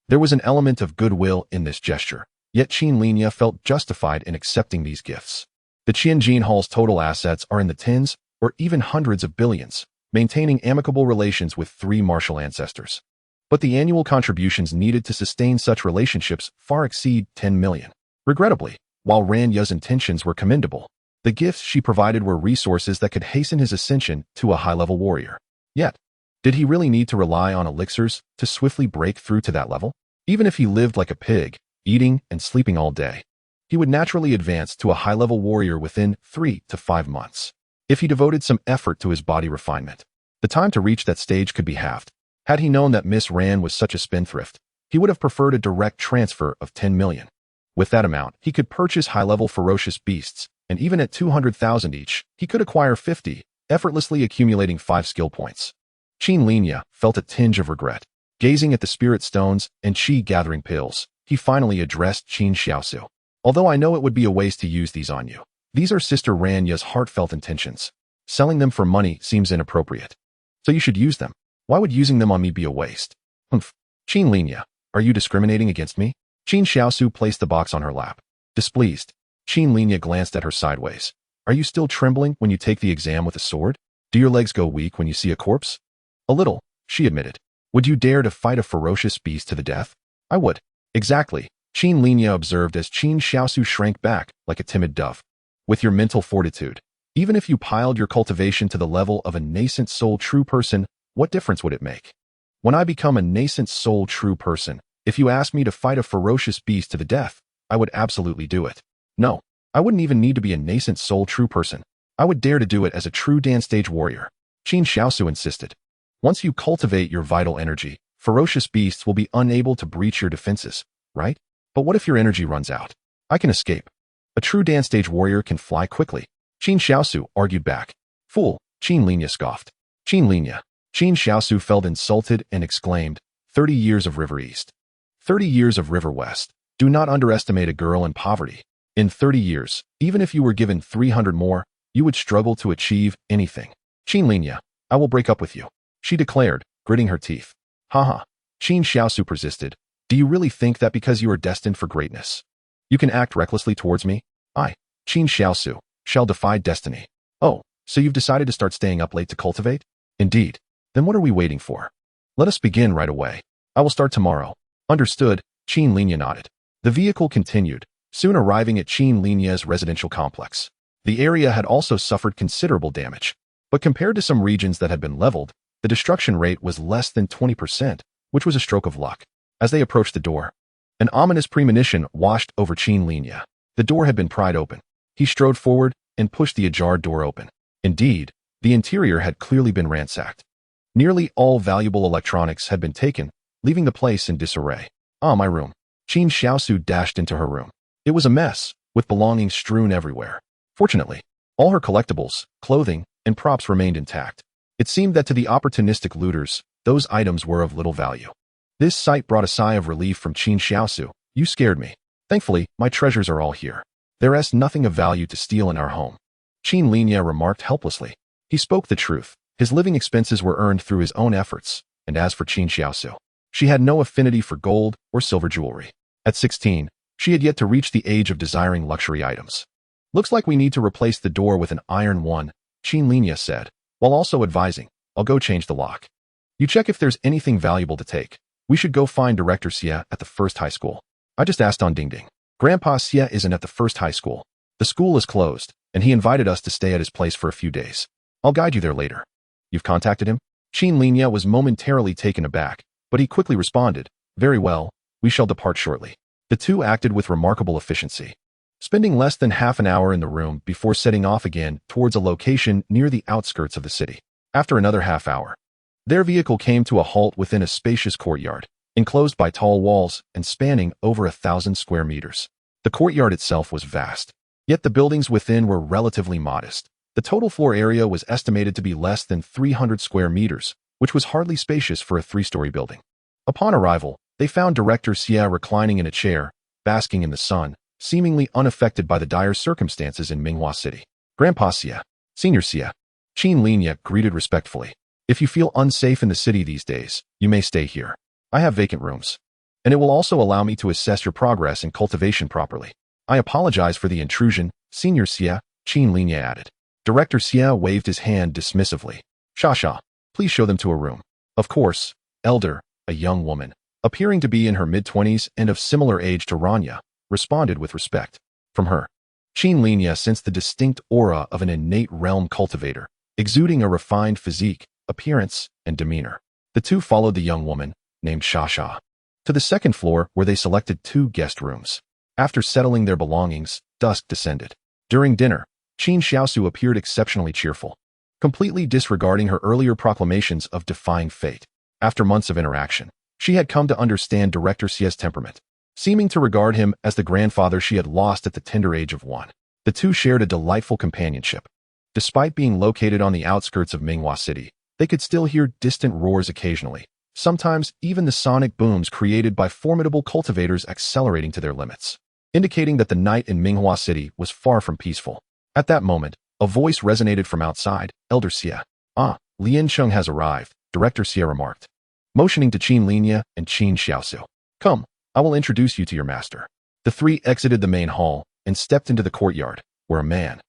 there was an element of goodwill in this gesture, yet Qin Linye felt justified in accepting these gifts. The Qianjin Hall's total assets are in the tens or even hundreds of billions, maintaining amicable relations with 3 martial ancestors. But the annual contributions needed to sustain such relationships far exceed 10 million. Regrettably, while Ranya's intentions were commendable, the gifts she provided were resources that could hasten his ascension to a high-level warrior. Yet, did he really need to rely on elixirs to swiftly break through to that level? Even if he lived like a pig, eating and sleeping all day, he would naturally advance to a high-level warrior within 3 to 5 months. If he devoted some effort to his body refinement, the time to reach that stage could be halved. Had he known that Miss Ran was such a spendthrift, he would have preferred a direct transfer of 10 million. With that amount, he could purchase high-level ferocious beasts, and even at 200,000 each, he could acquire 50, effortlessly accumulating 5 skill points. Qin Linye felt a tinge of regret. Gazing at the spirit stones and Qi gathering pills, he finally addressed Qin Xiaosu. Although I know it would be a waste to use these on you, these are Sister Ranya's heartfelt intentions. Selling them for money seems inappropriate. So you should use them. Why would using them on me be a waste? Humph. Qin Linye, are you discriminating against me? Qin Xiaosu placed the box on her lap. Displeased, Qin Linye glanced at her sideways. Are you still trembling when you take the exam with a sword? Do your legs go weak when you see a corpse? A little, she admitted. Would you dare to fight a ferocious beast to the death? I would. Exactly, Qin Linye observed as Qin Xiaosu shrank back like a timid dove. With your mental fortitude, even if you piled your cultivation to the level of a nascent soul true person, what difference would it make? When I become a nascent soul true person, if you ask me to fight a ferocious beast to the death, I would absolutely do it. No, I wouldn't even need to be a nascent soul true person. I would dare to do it as a true dance stage warrior, Qin Xiaosu insisted. Once you cultivate your vital energy, ferocious beasts will be unable to breach your defenses, right? But what if your energy runs out? I can escape. A true dance stage warrior can fly quickly, Qin Xiaosu argued back. Fool, Qin Linye scoffed. Qin Linye. Qin Xiaosu felt insulted and exclaimed, 30 years of River East. 30 years of River West. Do not underestimate a girl in poverty. In 30 years, even if you were given 300 more, you would struggle to achieve anything. Qin Linye, I will break up with you, she declared, gritting her teeth. Haha. Qin Xiaosu persisted. Do you really think that because you are destined for greatness, you can act recklessly towards me? I, Qin Xiaosu, shall defy destiny. Oh, so you've decided to start staying up late to cultivate? Indeed. Then what are we waiting for? Let us begin right away. I will start tomorrow. Understood, Qin Linye nodded. The vehicle continued, soon arriving at Qin Linye's residential complex. The area had also suffered considerable damage, but compared to some regions that had been leveled, the destruction rate was less than 20%, which was a stroke of luck. As they approached the door, an ominous premonition washed over Qin Linye. The door had been pried open. He strode forward and pushed the ajar door open. Indeed, the interior had clearly been ransacked. Nearly all valuable electronics had been taken, leaving the place in disarray. Ah, my room. Qin Xiaosu dashed into her room. It was a mess, with belongings strewn everywhere. Fortunately, all her collectibles, clothing, and props remained intact. It seemed that to the opportunistic looters, those items were of little value. This sight brought a sigh of relief from Qin Xiaosu. You scared me. Thankfully, my treasures are all here. There is nothing of value to steal in our home. Qin Linye remarked helplessly. He spoke the truth. His living expenses were earned through his own efforts, and as for Qin Xiaosu, she had no affinity for gold or silver jewelry. At 16, she had yet to reach the age of desiring luxury items. Looks like we need to replace the door with an iron one, Qin Linye said, while also advising, I'll go change the lock. You check if there's anything valuable to take. We should go find Director Xie at the First High School. I just asked on Ding Ding. Grandpa Xie isn't at the First High School. The school is closed, and he invited us to stay at his place for a few days. I'll guide you there later. You've contacted him? Qin Linye was momentarily taken aback, but he quickly responded, very well, we shall depart shortly. The two acted with remarkable efficiency, spending less than half an hour in the room before setting off again towards a location near the outskirts of the city. After another half hour, their vehicle came to a halt within a spacious courtyard, enclosed by tall walls and spanning over 1,000 square meters. The courtyard itself was vast, yet the buildings within were relatively modest. The total floor area was estimated to be less than 300 square meters, which was hardly spacious for a three-story building. Upon arrival, they found Director Xie reclining in a chair, basking in the sun, seemingly unaffected by the dire circumstances in Minghua City. Grandpa Xie, Senior Xie, Qin Linye greeted respectfully. If you feel unsafe in the city these days, you may stay here. I have vacant rooms, and it will also allow me to assess your progress in cultivation properly. I apologize for the intrusion, Senior Xie, Qin Linye added. Director Xie waved his hand dismissively. Sha, please show them to a room. Of course, Elder, a young woman, appearing to be in her mid-20s and of similar age to Rania, responded with respect. From her, Qin Linye sensed the distinct aura of an innate realm cultivator, exuding a refined physique, appearance, and demeanor. The two followed the young woman, named Sha, to the second floor where they selected 2 guest rooms. After settling their belongings, dusk descended. During dinner, Qin Xiaosu appeared exceptionally cheerful, completely disregarding her earlier proclamations of defying fate. After months of interaction, she had come to understand Director Xie's temperament, seeming to regard him as the grandfather she had lost at the tender age of 1. The two shared a delightful companionship. Despite being located on the outskirts of Minghua City, they could still hear distant roars occasionally, sometimes even the sonic booms created by formidable cultivators accelerating to their limits, indicating that the night in Minghua City was far from peaceful. At that moment, a voice resonated from outside. Elder Xie. Ah, Lian Cheng has arrived, Director Xie remarked, motioning to Qin Linye and Qin Xiaosu. Come, I will introduce you to your master. The three exited the main hall, and stepped into the courtyard, where a man,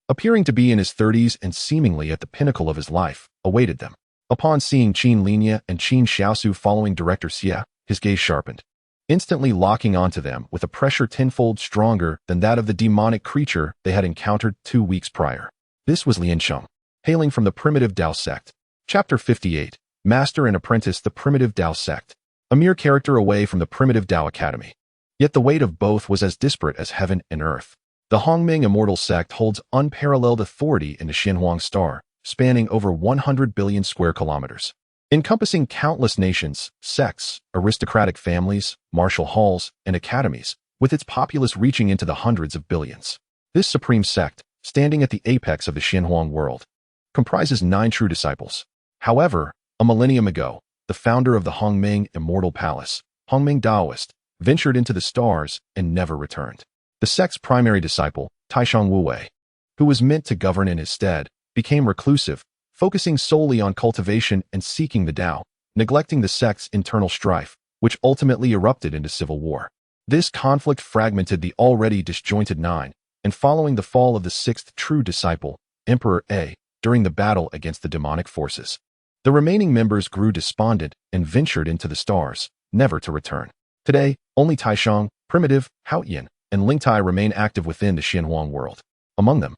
appearing to be in his 30s and seemingly at the pinnacle of his life, awaited them. Upon seeing Qin Linye and Qin Xiaosu following Director Xie, his gaze sharpened, instantly locking onto them with a pressure tenfold stronger than that of the demonic creature they had encountered 2 weeks prior. This was Lian Cheng, hailing from the primitive Dao sect. Chapter 58, Master and Apprentice. The primitive Dao sect, a mere character away from the primitive Dao Academy. Yet the weight of both was as disparate as heaven and earth. The Hongming Immortal Sect holds unparalleled authority in the Xinhuang Star, spanning over 100 billion square kilometers, encompassing countless nations, sects, aristocratic families, martial halls, and academies, with its populace reaching into the hundreds of billions. This supreme sect, standing at the apex of the Xinhuang world, comprises 9 true disciples. However, a millennium ago, the founder of the Hongming Immortal Palace, Hongming Daoist, ventured into the stars and never returned. The sect's primary disciple, Taishang Wuwei, who was meant to govern in his stead, became reclusive, focusing solely on cultivation and seeking the Tao, neglecting the sect's internal strife, which ultimately erupted into civil war. This conflict fragmented the already disjointed 9, and following the fall of the 6th true disciple, Emperor A, during the battle against the demonic forces, the remaining members grew despondent and ventured into the stars, never to return. Today, only Taishang, Primitive, Haoyan, and Lingtai remain active within the Xinhuang world. Among them,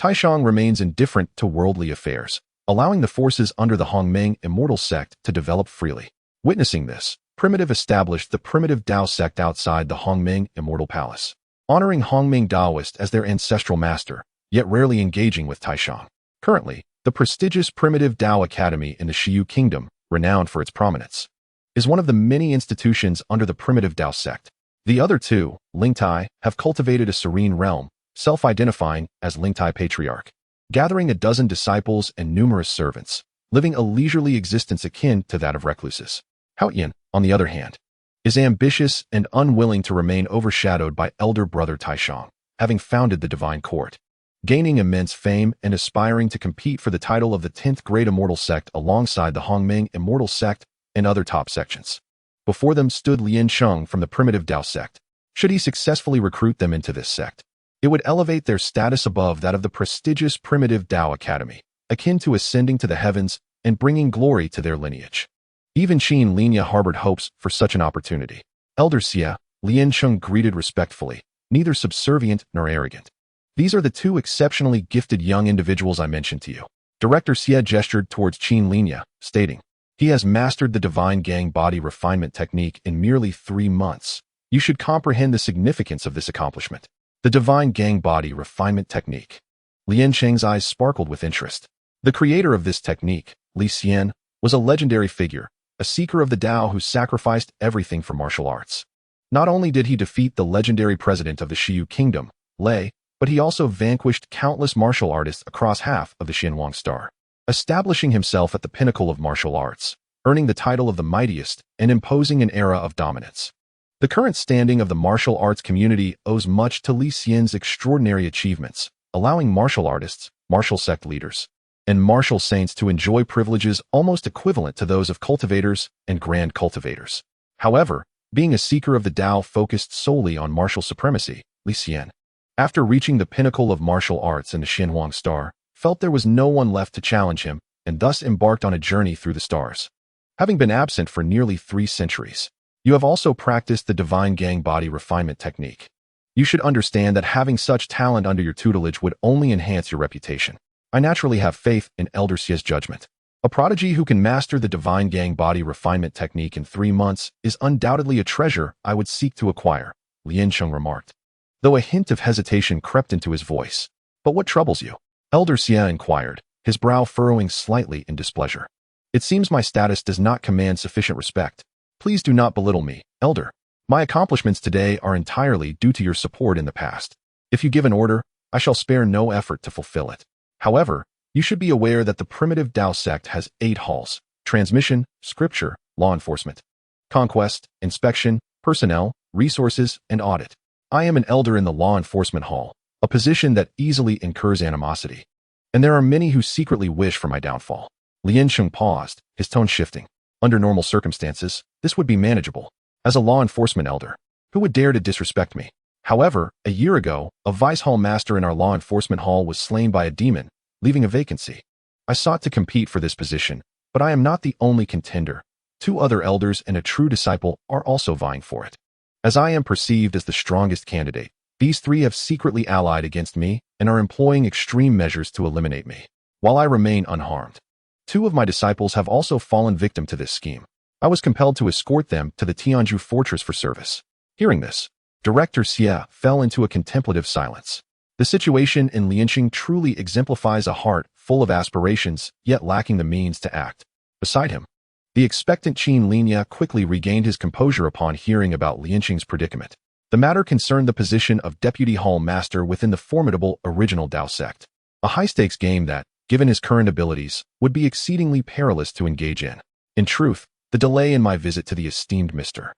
Taishang remains indifferent to worldly affairs, allowing the forces under the Hongming Immortal Sect to develop freely. Witnessing this, Primitive established the primitive Dao sect outside the Hongming Immortal Palace, honoring Hongming Daoist as their ancestral master, yet rarely engaging with Taishang. Currently, the prestigious primitive Dao Academy in the Shiyu Kingdom, renowned for its prominence, is one of the many institutions under the primitive Dao sect. The other 2, Lingtai, have cultivated a serene realm, self-identifying as Lingtai Patriarch, gathering a dozen disciples and numerous servants, living a leisurely existence akin to that of recluses. Haoyan, on the other hand, is ambitious and unwilling to remain overshadowed by elder brother Taishang, having founded the Divine Court, gaining immense fame and aspiring to compete for the title of the 10th Great Immortal Sect alongside the Hongming Immortal Sect and other top sections. Before them stood Lian Cheng from the primitive Dao sect. Should he successfully recruit them into this sect, it would elevate their status above that of the prestigious primitive Dao Academy, akin to ascending to the heavens and bringing glory to their lineage. Even Qin Linye harbored hopes for such an opportunity. Elder Xie, Lian Cheng greeted respectfully, neither subservient nor arrogant. These are the 2 exceptionally gifted young individuals I mentioned to you. Director Xie gestured towards Qin Linye, stating, "He has mastered the divine gang body refinement technique in merely 3 months. You should comprehend the significance of this accomplishment." The divine gang body refinement technique. Lian Cheng's eyes sparkled with interest. The creator of this technique, Li Xian, was a legendary figure, a seeker of the Tao who sacrificed everything for martial arts. Not only did he defeat the legendary president of the Shiyu Kingdom, Lei, but he also vanquished countless martial artists across half of the Xinhuang Star, establishing himself at the pinnacle of martial arts, earning the title of the mightiest and imposing an era of dominance. The current standing of the martial arts community owes much to Li Xian's extraordinary achievements, allowing martial artists, martial sect leaders, and martial saints to enjoy privileges almost equivalent to those of cultivators and grand cultivators. However, being a seeker of the Tao focused solely on martial supremacy, Li Xian, after reaching the pinnacle of martial arts in the Xinhuang Star, felt there was no one left to challenge him and thus embarked on a journey through the stars. Having been absent for nearly 3 centuries, you have also practiced the divine gang body refinement technique. You should understand that having such talent under your tutelage would only enhance your reputation. I naturally have faith in Elder Xie's judgment. A prodigy who can master the divine gang body refinement technique in 3 months is undoubtedly a treasure I would seek to acquire, Lian Cheng remarked, though a hint of hesitation crept into his voice. But what troubles you? Elder Xie inquired, his brow furrowing slightly in displeasure. It seems my status does not command sufficient respect. Please do not belittle me, Elder. My accomplishments today are entirely due to your support in the past. If you give an order, I shall spare no effort to fulfill it. However, you should be aware that the primitive Dao sect has 8 halls: transmission, scripture, law enforcement, conquest, inspection, personnel, resources, and audit. I am an elder in the law enforcement hall, a position that easily incurs animosity, and there are many who secretly wish for my downfall. Lian Cheng paused, his tone shifting. Under normal circumstances, this would be manageable. As a law enforcement elder, who would dare to disrespect me? However, a year ago, a vice hall master in our law enforcement hall was slain by a demon, leaving a vacancy. I sought to compete for this position, but I am not the only contender. 2 other elders and a true disciple are also vying for it. As I am perceived as the strongest candidate, these 3 have secretly allied against me and are employing extreme measures to eliminate me, while I remain unharmed. 2 of my disciples have also fallen victim to this scheme. I was compelled to escort them to the Tianzhu fortress for service. Hearing this, Director Xie fell into a contemplative silence. The situation in Lianqing truly exemplifies a heart full of aspirations, yet lacking the means to act. Beside him, the expectant Qin Linye quickly regained his composure upon hearing about Lianqing's predicament. The matter concerned the position of Deputy Hall Master within the formidable original Dao sect, a high-stakes game that, given his current abilities, would be exceedingly perilous to engage in. In truth, the delay in my visit to the esteemed Mr.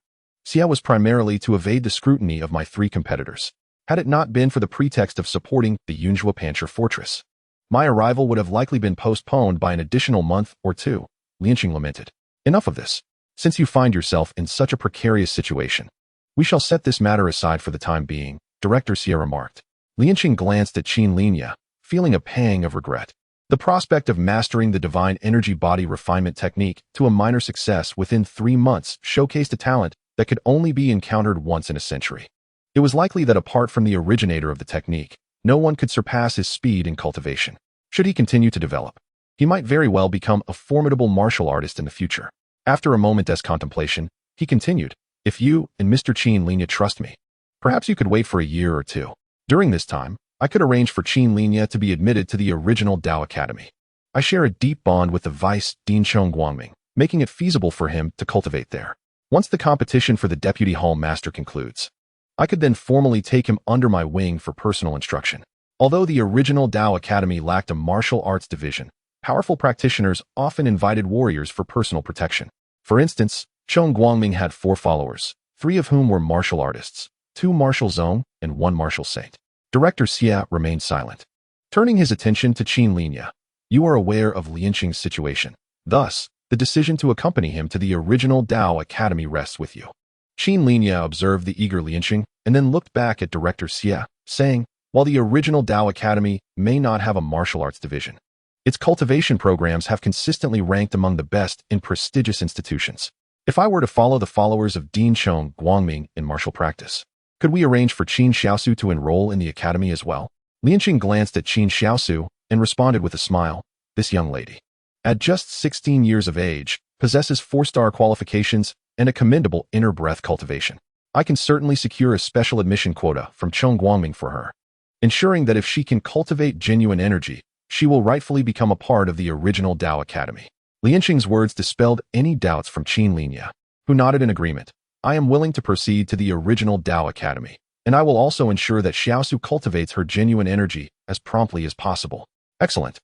Xie was primarily to evade the scrutiny of my 3 competitors. Had it not been for the pretext of supporting the Yunzhua Pancher fortress, my arrival would have likely been postponed by an additional month or 2, Lianqing lamented. Enough of this. Since you find yourself in such a precarious situation, we shall set this matter aside for the time being, Director Xie remarked. Lianqing glanced at Qin Linye, feeling a pang of regret. The prospect of mastering the divine energy body refinement technique to a minor success within 3 months showcased a talent that could only be encountered once in a century. It was likely that apart from the originator of the technique, no one could surpass his speed in cultivation. Should he continue to develop, he might very well become a formidable martial artist in the future. After a moment's contemplation, he continued, if you and Mr. Qin Linye trust me, perhaps you could wait for a year or 2. During this time, I could arrange for Qin Linye to be admitted to the original Dao Academy. I share a deep bond with the Vice Dean Chong Guangming, making it feasible for him to cultivate there. Once the competition for the Deputy Hall Master concludes, I could then formally take him under my wing for personal instruction. Although the original Dao Academy lacked a martial arts division, powerful practitioners often invited warriors for personal protection. For instance, Chong Guangming had 4 followers, 3 of whom were martial artists, 2 martial zone, and 1 martial saint. Director Xie remained silent. Turning his attention to Qin Linye, you are aware of Lianqing's situation. Thus, the decision to accompany him to the original Dao Academy rests with you. Qin Linye observed the eager Lianqing and then looked back at Director Xie, saying, while the original Dao Academy may not have a martial arts division, its cultivation programs have consistently ranked among the best in prestigious institutions. If I were to follow the followers of Dean Chong Guangming in martial practice, could we arrange for Qin Xiaosu to enroll in the academy as well? Lianqing glanced at Qin Xiaosu and responded with a smile. This young lady, at just 16 years of age, possesses 4-star qualifications and a commendable inner breath cultivation. I can certainly secure a special admission quota from Chong Guangming for her, ensuring that if she can cultivate genuine energy, she will rightfully become a part of the original Dao Academy. Lianqing's words dispelled any doubts from Qin Linye, who nodded in agreement. I am willing to proceed to the original Dao Academy, and I will also ensure that Xiaosu cultivates her genuine energy as promptly as possible. Excellent.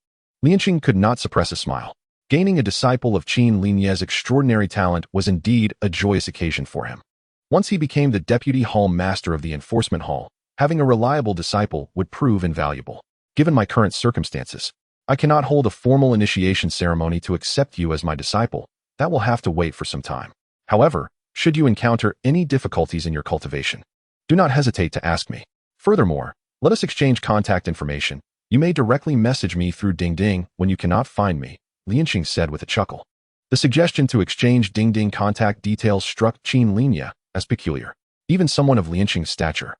Lianqing could not suppress a smile. Gaining a disciple of Qin Linye's extraordinary talent was indeed a joyous occasion for him. Once he became the Deputy Hall Master of the Enforcement Hall, having a reliable disciple would prove invaluable. Given my current circumstances, I cannot hold a formal initiation ceremony to accept you as my disciple. That will have to wait for some time. However, should you encounter any difficulties in your cultivation, do not hesitate to ask me. Furthermore, let us exchange contact information. You may directly message me through Ding when you cannot find me, Lianqing said with a chuckle. The suggestion to exchange Ding contact details struck Qin Linye as peculiar. Even someone of Lianqing's stature,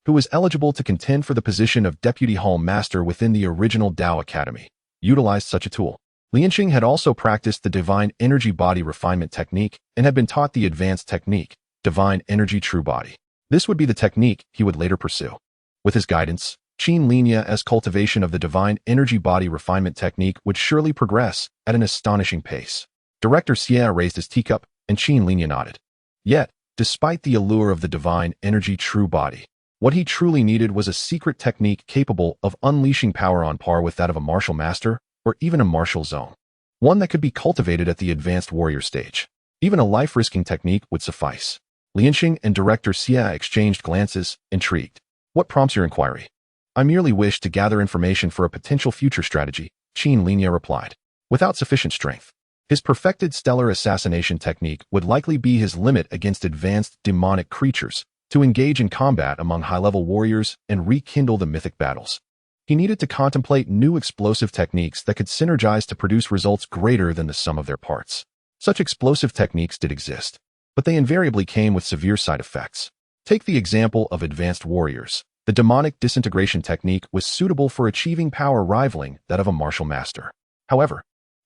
who was eligible to contend for the position of Deputy Hall Master within the original Dao Academy, utilized such a tool. Lianqing had also practiced the Divine Energy Body Refinement Technique and had been taught the advanced technique, Divine Energy True Body. This would be the technique he would later pursue. With his guidance, Qin Linye's cultivation of the Divine Energy Body Refinement Technique would surely progress at an astonishing pace. Director Xie raised his teacup, and Qin Linye nodded. Yet, despite the allure of the Divine Energy True Body, what he truly needed was a secret technique capable of unleashing power on par with that of a martial master, or even a martial zone. One that could be cultivated at the advanced warrior stage. Even a life-risking technique would suffice. Lianqing and Director Xie exchanged glances, intrigued. What prompts your inquiry? I merely wish to gather information for a potential future strategy, Qin Linye replied. Without sufficient strength, his perfected stellar assassination technique would likely be his limit against advanced demonic creatures, to engage in combat among high-level warriors and rekindle the mythic battles. He needed to contemplate new explosive techniques that could synergize to produce results greater than the sum of their parts. Such explosive techniques did exist, but they invariably came with severe side effects. Take the example of advanced warriors. The demonic disintegration technique was suitable for achieving power rivaling that of a martial master. However,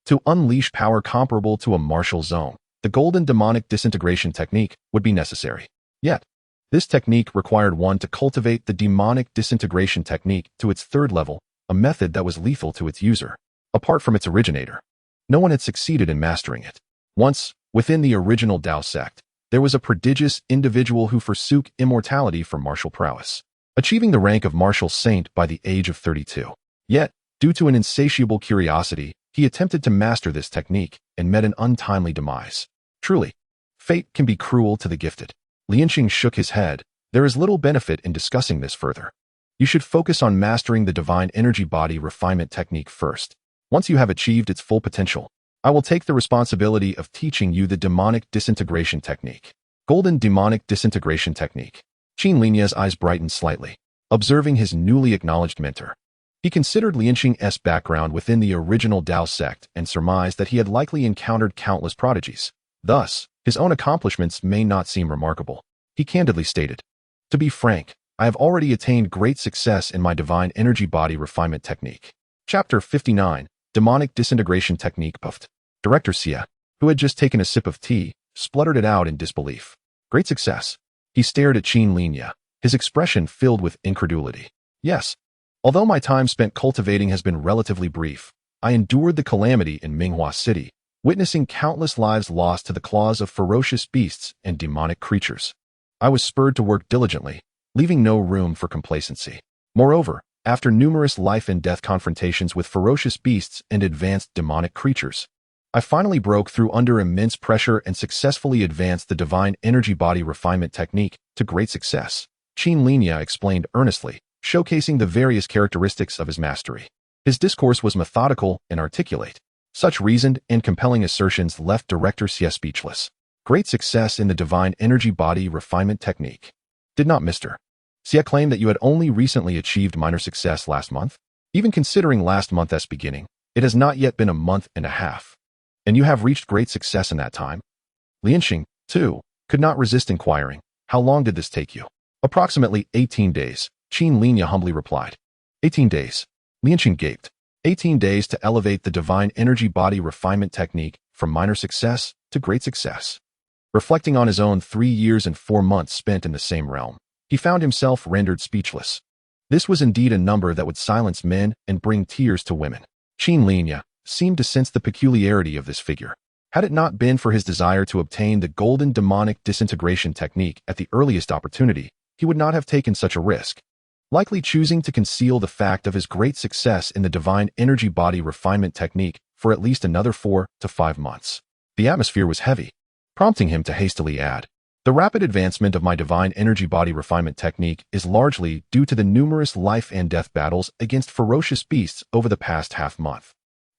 to unleash power comparable to a martial zone, the golden demonic disintegration technique would be necessary. Yet, this technique required one to cultivate the demonic disintegration technique to its third level, a method that was lethal to its user. Apart from its originator, no one had succeeded in mastering it. Once, within the original Tao sect, there was a prodigious individual who forsook immortality for martial prowess, achieving the rank of martial saint by the age of 32. Yet, due to an insatiable curiosity, he attempted to master this technique and met an untimely demise. Truly, fate can be cruel to the gifted. Lianqing shook his head. There is little benefit in discussing this further. You should focus on mastering the divine energy body refinement technique first. Once you have achieved its full potential, I will take the responsibility of teaching you the demonic disintegration technique. Golden demonic disintegration technique. Qin Linye's eyes brightened slightly, observing his newly acknowledged mentor. He considered Lianqing's background within the original Tao sect and surmised that he had likely encountered countless prodigies. Thus, his own accomplishments may not seem remarkable. He candidly stated, "To be frank, I have already attained great success in my divine energy body refinement technique." Chapter 59, Demonic Disintegration Technique. Puffed. Director Xie, who had just taken a sip of tea, spluttered it out in disbelief. Great success. He stared at Qin Linye, his expression filled with incredulity. Yes. Although my time spent cultivating has been relatively brief, I endured the calamity in Minghua City, witnessing countless lives lost to the claws of ferocious beasts and demonic creatures. I was spurred to work diligently, leaving no room for complacency. Moreover, after numerous life and death confrontations with ferocious beasts and advanced demonic creatures, I finally broke through under immense pressure and successfully advanced the divine energy body refinement technique to great success. Qin Linye explained earnestly, showcasing the various characteristics of his mastery. His discourse was methodical and articulate. Such reasoned and compelling assertions left Director Xie speechless. Great success in the divine energy body refinement technique. Did not Mr. Xie claim that you had only recently achieved minor success last month? Even considering last month's beginning, it has not yet been a month and a half. And you have reached great success in that time? Lianqing, too, could not resist inquiring, how long did this take you? Approximately 18 days, Qin Linye humbly replied. 18 days. Lianqing gaped. 18 days to elevate the divine energy body refinement technique from minor success to great success. Reflecting on his own 3 years and 4 months spent in the same realm, he found himself rendered speechless. This was indeed a number that would silence men and bring tears to women. Qin Linye seemed to sense the peculiarity of this figure. Had it not been for his desire to obtain the golden demonic disintegration technique at the earliest opportunity, he would not have taken such a risk, likely choosing to conceal the fact of his great success in the divine energy body refinement technique for at least another 4 to 5 months. The atmosphere was heavy, prompting him to hastily add, "The rapid advancement of my divine energy body refinement technique is largely due to the numerous life and death battles against ferocious beasts over the past half-month.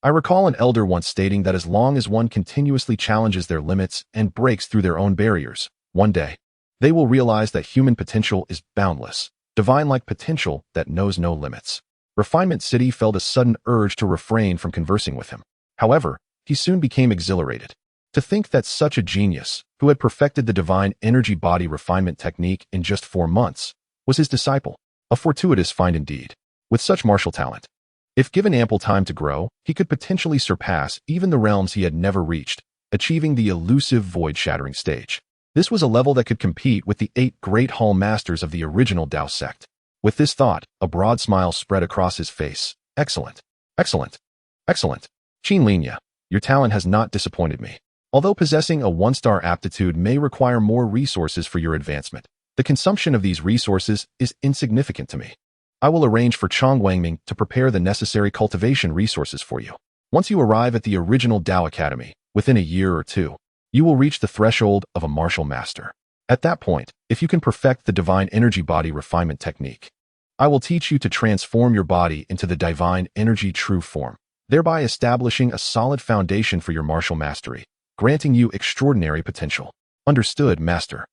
I recall an elder once stating that as long as one continuously challenges their limits and breaks through their own barriers, one day, they will realize that human potential is boundless, divine-like potential that knows no limits." Refinement City felt a sudden urge to refrain from conversing with him. However, he soon became exhilarated. To think that such a genius, who had perfected the divine energy body refinement technique in just 4 months, was his disciple. A fortuitous find indeed. With such martial talent, if given ample time to grow, he could potentially surpass even the realms he had never reached, achieving the elusive void-shattering stage. This was a level that could compete with the 8 great hall masters of the original Tao sect. With this thought, a broad smile spread across his face. Excellent. Excellent. Excellent. Qin Linye, your talent has not disappointed me. Although possessing a 1-star aptitude may require more resources for your advancement, the consumption of these resources is insignificant to me. I will arrange for Chong Wangming to prepare the necessary cultivation resources for you. Once you arrive at the original Tao Academy, within a year or 2, you will reach the threshold of a martial master. At that point, if you can perfect the divine energy body refinement technique, I will teach you to transform your body into the divine energy true form, thereby establishing a solid foundation for your martial mastery, granting you extraordinary potential. Understood, Master.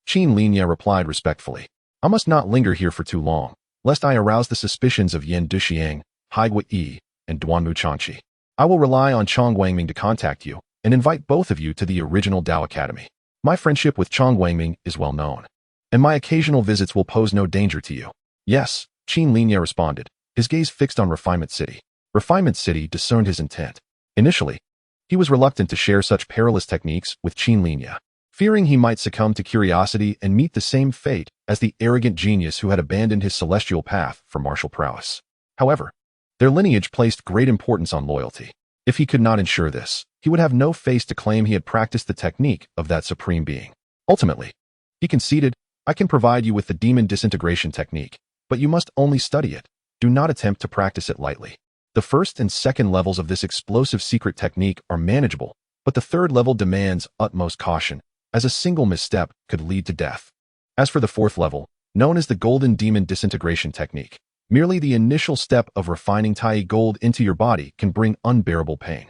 Qin Linye replied respectfully. I must not linger here for too long, lest I arouse the suspicions of Yin Duxiang, Haigua Yi, and Duanmu Chanqi. I will rely on Chong Wangming to contact you and invite both of you to the original Dao Academy. My friendship with Chong Wangming is well known, and my occasional visits will pose no danger to you. Yes, Qin Linye responded, his gaze fixed on Refinement City. Refinement City discerned his intent. Initially, he was reluctant to share such perilous techniques with Qin Linye, fearing he might succumb to curiosity and meet the same fate as the arrogant genius who had abandoned his celestial path for martial prowess. However, their lineage placed great importance on loyalty. If he could not ensure this, he would have no face to claim he had practiced the technique of that supreme being. Ultimately, he conceded, I can provide you with the demon disintegration technique, but you must only study it. Do not attempt to practice it lightly. The first and second levels of this explosive secret technique are manageable, but the third level demands utmost caution, as a single misstep could lead to death. As for the fourth level, known as the golden demon disintegration technique, merely the initial step of refining Tai gold into your body can bring unbearable pain.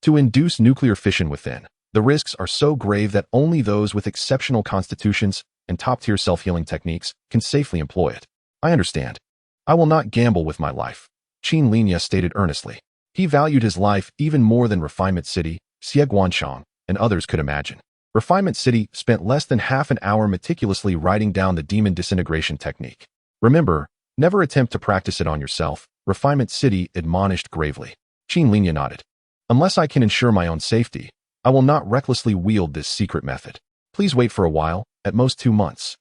To induce nuclear fission within, the risks are so grave that only those with exceptional constitutions and top-tier self-healing techniques can safely employ it. I understand. I will not gamble with my life, Qin Linye stated earnestly. He valued his life even more than Refinement City, Xie Guanchang, and others could imagine. Refinement City spent less than half an hour meticulously writing down the demon disintegration technique. Remember, never attempt to practice it on yourself, Refinement City admonished gravely. Qin Linye nodded. Unless I can ensure my own safety, I will not recklessly wield this secret method. Please wait for a while, at most 2 months.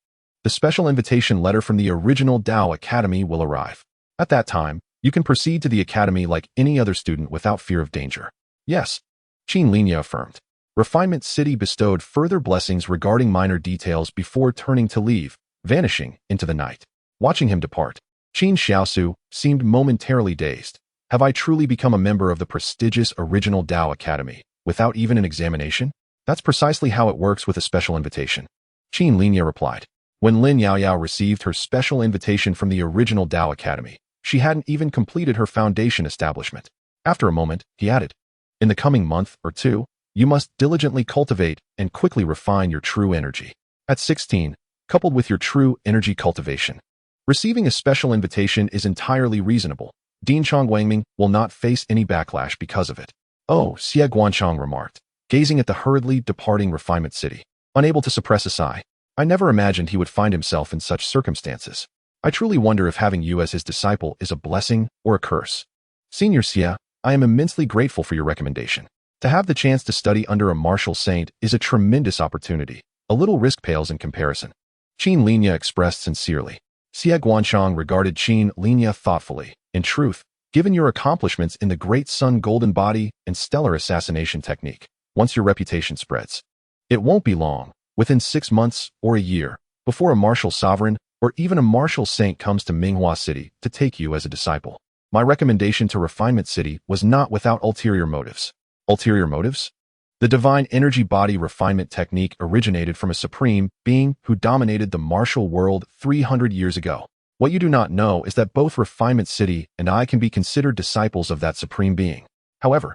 The special invitation letter from the original Dao Academy will arrive. At that time, you can proceed to the academy like any other student without fear of danger. Yes, Qin Linye affirmed. Refinement City bestowed further blessings regarding minor details before turning to leave, vanishing into the night. Watching him depart, Qin Xiaosu seemed momentarily dazed. Have I truly become a member of the prestigious original Dao Academy, without even an examination? That's precisely how it works with a special invitation. Qin Linye replied. When Lin Yaoyao received her special invitation from the original Dao Academy, she hadn't even completed her foundation establishment. After a moment, he added, in the coming month or two, you must diligently cultivate and quickly refine your true energy. At 16, coupled with your true energy cultivation, receiving a special invitation is entirely reasonable. Dean Chong Wangming will not face any backlash because of it. Oh, Xie Guanchang remarked, gazing at the hurriedly departing Refinement City. Unable to suppress a sigh, I never imagined he would find himself in such circumstances. I truly wonder if having you as his disciple is a blessing or a curse. Senior Xie, I am immensely grateful for your recommendation. To have the chance to study under a martial saint is a tremendous opportunity. A little risk pales in comparison. Qin Linye expressed sincerely. Xie Guanchang regarded Qin Linye thoughtfully. In truth, given your accomplishments in the Great Sun Golden Body and stellar assassination technique, once your reputation spreads, it won't be long, within 6 months or a year, before a martial sovereign or even a martial saint comes to Minghua City to take you as a disciple. My recommendation to Refinement City was not without ulterior motives. Ulterior motives? The divine energy body refinement technique originated from a supreme being who dominated the martial world 300 years ago. What you do not know is that both Refinement City and I can be considered disciples of that supreme being. However,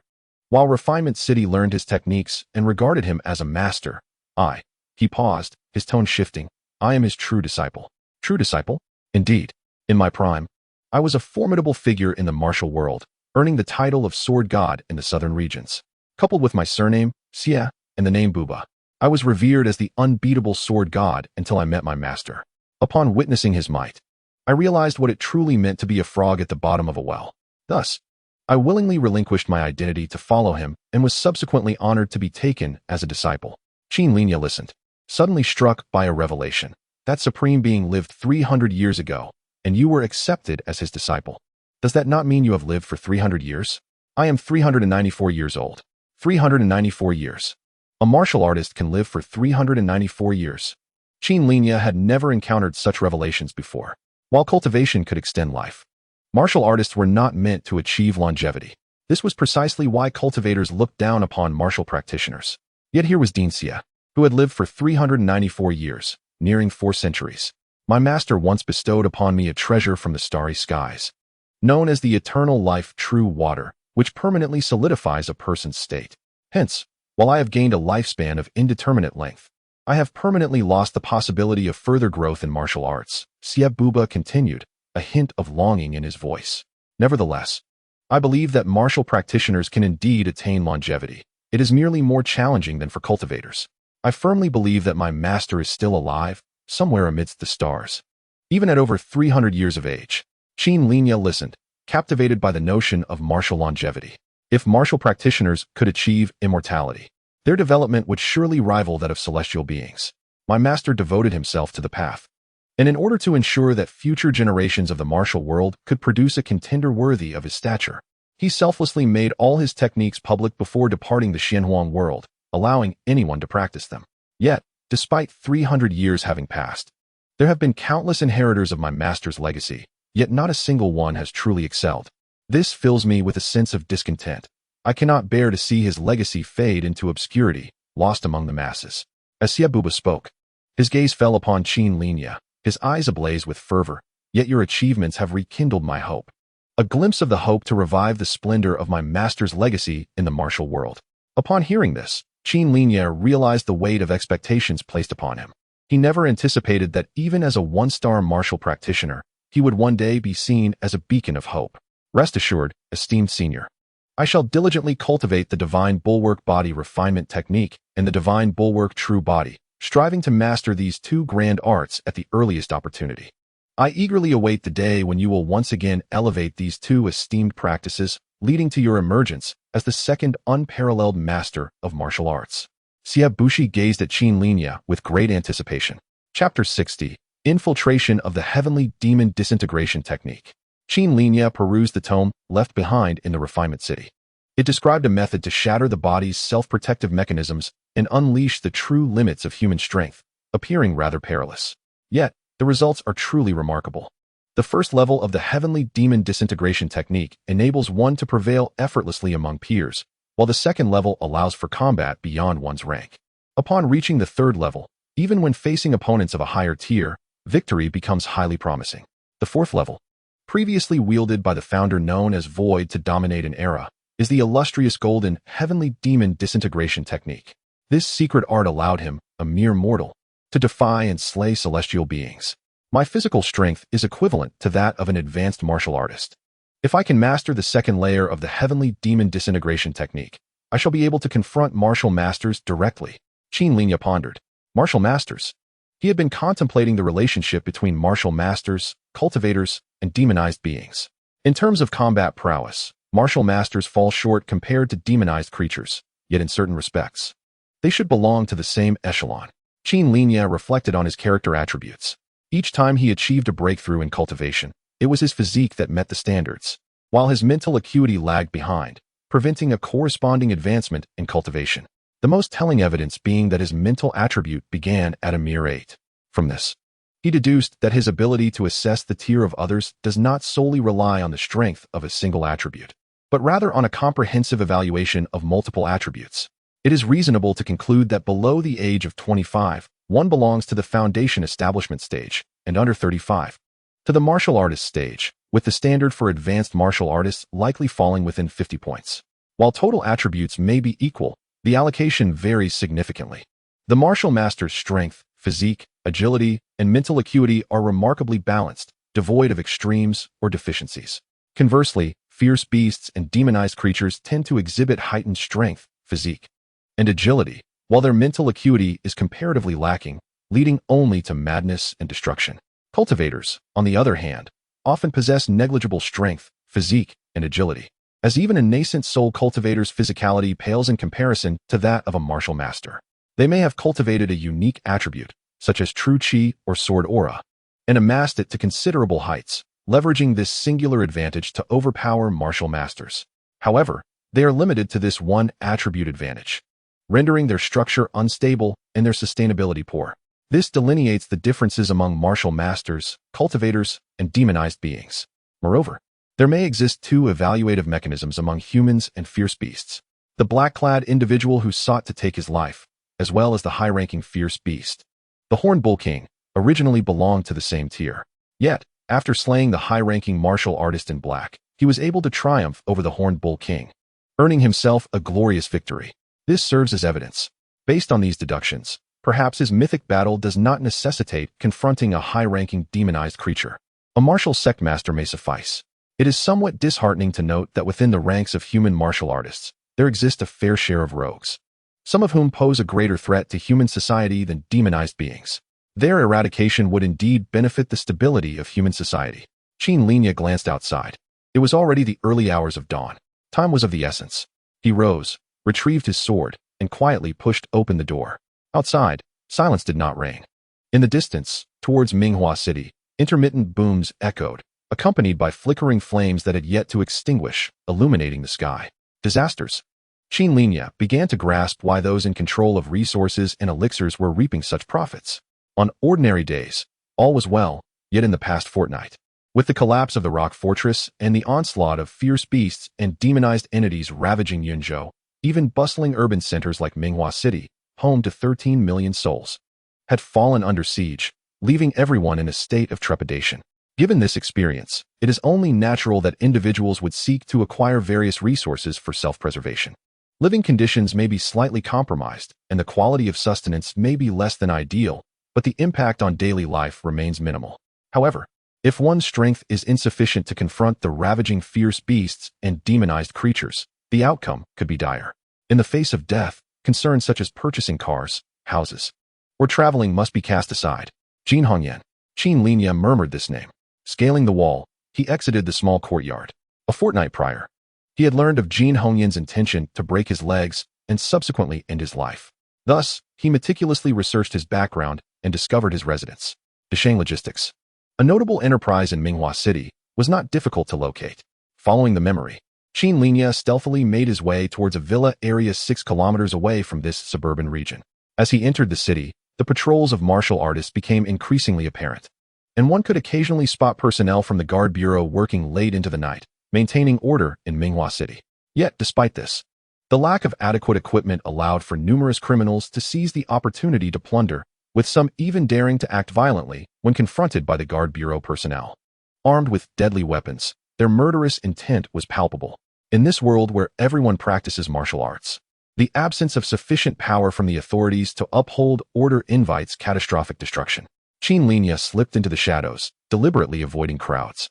while Refinement City learned his techniques and regarded him as a master, he paused, his tone shifting, I am his true disciple. True disciple? Indeed. In my prime, I was a formidable figure in the martial world, earning the title of Sword God in the southern regions. Coupled with my surname, Xie, and the name Buba, I was revered as the unbeatable Sword God until I met my master. Upon witnessing his might, I realized what it truly meant to be a frog at the bottom of a well. Thus, I willingly relinquished my identity to follow him and was subsequently honored to be taken as a disciple. Qin Linye listened, suddenly struck by a revelation. That supreme being lived 300 years ago, and you were accepted as his disciple. Does that not mean you have lived for 300 years? I am 394 years old. 394 years. A martial artist can live for 394 years. Qin Linye had never encountered such revelations before. While cultivation could extend life, martial artists were not meant to achieve longevity. This was precisely why cultivators looked down upon martial practitioners. Yet here was Dean Xie, who had lived for 394 years, nearing 4 centuries. My master once bestowed upon me a treasure from the starry skies, known as the eternal life true water, which permanently solidifies a person's state. Hence, while I have gained a lifespan of indeterminate length, I have permanently lost the possibility of further growth in martial arts, Sieb Buba continued, a hint of longing in his voice. Nevertheless, I believe that martial practitioners can indeed attain longevity. It is merely more challenging than for cultivators. I firmly believe that my master is still alive, somewhere amidst the stars. Even at over 300 years of age, Qin Linye listened, captivated by the notion of martial longevity. If martial practitioners could achieve immortality, their development would surely rival that of celestial beings. My master devoted himself to the path. And in order to ensure that future generations of the martial world could produce a contender worthy of his stature, he selflessly made all his techniques public before departing the Xianhuang world, allowing anyone to practice them. Yet, despite 300 years having passed, there have been countless inheritors of my master's legacy, yet not a single one has truly excelled. This fills me with a sense of discontent. I cannot bear to see his legacy fade into obscurity, lost among the masses. As Siebuba spoke, his gaze fell upon Qin Linye, his eyes ablaze with fervor. Yet your achievements have rekindled my hope. A glimpse of the hope to revive the splendor of my master's legacy in the martial world. Upon hearing this, Qin Linye realized the weight of expectations placed upon him. He never anticipated that even as a one-star martial practitioner, he would one day be seen as a beacon of hope. Rest assured, esteemed senior, I shall diligently cultivate the divine bulwark body refinement technique and the divine bulwark true body, striving to master these two grand arts at the earliest opportunity. I eagerly await the day when you will once again elevate these two esteemed practices, leading to your emergence as the second unparalleled master of martial arts. Sieb Bushi gazed at Qin Linye with great anticipation. Chapter 60. Infiltration of the Heavenly Demon Disintegration Technique. Qin Linye perused the tome left behind in the refinement city. It described a method to shatter the body's self-protective mechanisms and unleash the true limits of human strength, appearing rather perilous. Yet, the results are truly remarkable. The first level of the Heavenly Demon Disintegration Technique enables one to prevail effortlessly among peers, while the second level allows for combat beyond one's rank. Upon reaching the third level, even when facing opponents of a higher tier, victory becomes highly promising. The fourth level, previously wielded by the founder known as Void to dominate an era, is the illustrious golden Heavenly Demon Disintegration Technique. This secret art allowed him, a mere mortal, to defy and slay celestial beings. My physical strength is equivalent to that of an advanced martial artist. If I can master the second layer of the Heavenly Demon Disintegration Technique, I shall be able to confront martial masters directly. Qin Linye pondered. Martial masters. He had been contemplating the relationship between martial masters, cultivators, and demonized beings. In terms of combat prowess, martial masters fall short compared to demonized creatures, yet in certain respects, they should belong to the same echelon. Qin Linye reflected on his character attributes. Each time he achieved a breakthrough in cultivation, it was his physique that met the standards, while his mental acuity lagged behind, preventing a corresponding advancement in cultivation. The most telling evidence being that his mental attribute began at a mere 8. From this, he deduced that his ability to assess the tier of others does not solely rely on the strength of a single attribute, but rather on a comprehensive evaluation of multiple attributes. It is reasonable to conclude that below the age of 25, one belongs to the foundation establishment stage, and under 35, to the martial artist stage, with the standard for advanced martial artists likely falling within 50 points. While total attributes may be equal, the allocation varies significantly. The martial master's strength, physique, agility, and mental acuity are remarkably balanced, devoid of extremes or deficiencies. Conversely, fierce beasts and demonized creatures tend to exhibit heightened strength, physique, and agility, while their mental acuity is comparatively lacking, leading only to madness and destruction. Cultivators, on the other hand, often possess negligible strength, physique, and agility, as even a nascent soul cultivator's physicality pales in comparison to that of a martial master. They may have cultivated a unique attribute, such as true chi or sword aura, and amassed it to considerable heights, leveraging this singular advantage to overpower martial masters. However, they are limited to this one attribute advantage, rendering their structure unstable and their sustainability poor. This delineates the differences among martial masters, cultivators, and demonized beings. Moreover, there may exist two evaluative mechanisms among humans and fierce beasts. The black-clad individual who sought to take his life, as well as the high-ranking fierce beast. The Horned Bull King originally belonged to the same tier. Yet, after slaying the high-ranking martial artist in black, he was able to triumph over the Horned Bull King, earning himself a glorious victory. This serves as evidence. Based on these deductions, Perhaps his mythic battle does not necessitate confronting a high-ranking demonized creature. A martial sect master may suffice. It is somewhat disheartening to note that within the ranks of human martial artists, there exists a fair share of rogues, some of whom pose a greater threat to human society than demonized beings. Their eradication would indeed benefit the stability of human society. Qin Linye glanced outside. It was already the early hours of dawn. Time was of the essence. He rose, retrieved his sword, and quietly pushed open the door. Outside, silence did not reign. In the distance, towards Minghua City, intermittent booms echoed, accompanied by flickering flames that had yet to extinguish, illuminating the sky. Disasters. Qin Linye began to grasp why those in control of resources and elixirs were reaping such profits. On ordinary days, all was well, yet in the past fortnight, with the collapse of the rock fortress and the onslaught of fierce beasts and demonized entities ravaging Yunzhou, even bustling urban centers like Minghua City, home to 13 million souls, had fallen under siege, leaving everyone in a state of trepidation. Given this experience, it is only natural that individuals would seek to acquire various resources for self-preservation. Living conditions may be slightly compromised, and the quality of sustenance may be less than ideal, but the impact on daily life remains minimal. However, if one's strength is insufficient to confront the ravaging fierce beasts and demonized creatures, the outcome could be dire. In the face of death, concerns such as purchasing cars, houses, or traveling must be cast aside. Qin Linye murmured this name. Scaling the wall, he exited the small courtyard. A fortnight prior, he had learned of Qin Hongyan's intention to break his legs and subsequently end his life. Thus, he meticulously researched his background and discovered his residence. Desheng Logistics, a notable enterprise in Minghua City, was not difficult to locate. Following the memory, Qin Linye stealthily made his way towards a villa area 6 kilometers away from this suburban region. As he entered the city, the patrols of martial artists became increasingly apparent, and one could occasionally spot personnel from the guard bureau working late into the night, maintaining order in Minghua City. Yet, despite this, the lack of adequate equipment allowed for numerous criminals to seize the opportunity to plunder, with some even daring to act violently when confronted by the guard bureau personnel. Armed with deadly weapons, their murderous intent was palpable. In this world where everyone practices martial arts, the absence of sufficient power from the authorities to uphold order invites catastrophic destruction. Qin Linye slipped into the shadows, deliberately avoiding crowds,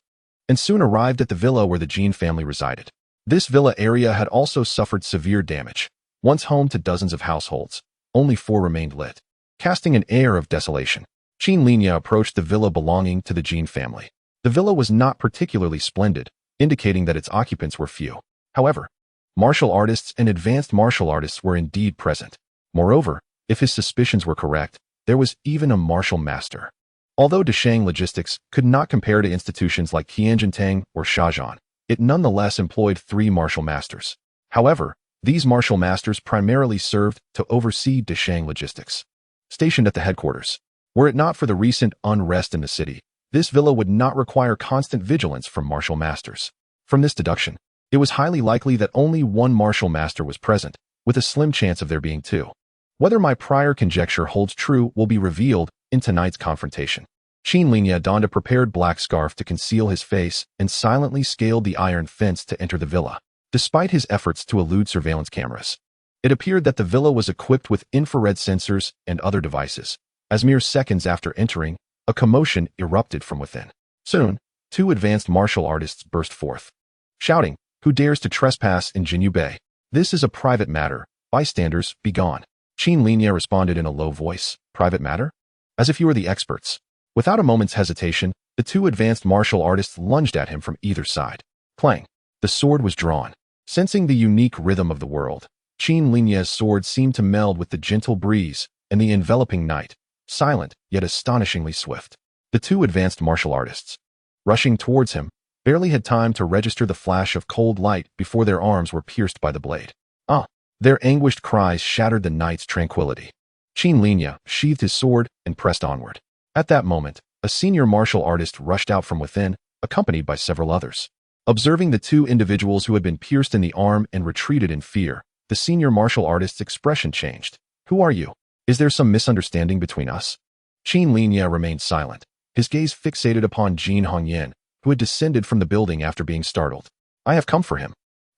and soon arrived at the villa where the Qin family resided. This villa area had also suffered severe damage. Once home to dozens of households, only 4 remained lit, casting an air of desolation. Qin Linye approached the villa belonging to the Qin family. The villa was not particularly splendid, indicating that its occupants were few. However, martial artists and advanced martial artists were indeed present. Moreover, if his suspicions were correct, there was even a martial master. Although Desheng Logistics could not compare to institutions like Qianjintang or Shajian, it nonetheless employed 3 martial masters. However, these martial masters primarily served to oversee Desheng Logistics, stationed at the headquarters. Were it not for the recent unrest in the city, this villa would not require constant vigilance from martial masters. From this deduction, it was highly likely that only one martial master was present, with a slim chance of there being 2. Whether my prior conjecture holds true will be revealed in tonight's confrontation. Qin Linye donned a prepared black scarf to conceal his face and silently scaled the iron fence to enter the villa. Despite his efforts to elude surveillance cameras, it appeared that the villa was equipped with infrared sensors and other devices. As mere seconds after entering, a commotion erupted from within. Soon, 2 advanced martial artists burst forth, shouting, "Who dares to trespass in Jinyu Bay? This is a private matter. Bystanders, be gone." Qin Linye responded in a low voice, "Private matter? As if you were the experts." Without a moment's hesitation, the 2 advanced martial artists lunged at him from either side. Clang! The sword was drawn. Sensing the unique rhythm of the world, Qin Linye's sword seemed to meld with the gentle breeze and the enveloping night, silent yet astonishingly swift. The 2 advanced martial artists, rushing towards him, barely had time to register the flash of cold light before their arms were pierced by the blade. Ah! Their anguished cries shattered the night's tranquility. Qin Linye sheathed his sword and pressed onward. At that moment, a senior martial artist rushed out from within, accompanied by several others. Observing the 2 individuals who had been pierced in the arm and retreated in fear, the senior martial artist's expression changed. "Who are you? Is there some misunderstanding between us?" Qin Linye remained silent, his gaze fixated upon Qin Hongyan, who had descended from the building after being startled. "I have come for him.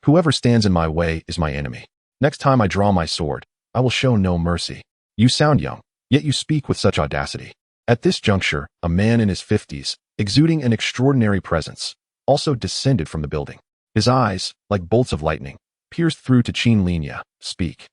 Whoever stands in my way is my enemy. Next time I draw my sword, I will show no mercy." "You sound young. Yet you speak with such audacity. At this juncture, a man in his 50s, exuding an extraordinary presence, also descended from the building. His eyes, like bolts of lightning, pierced through to Qin Linye. Speak.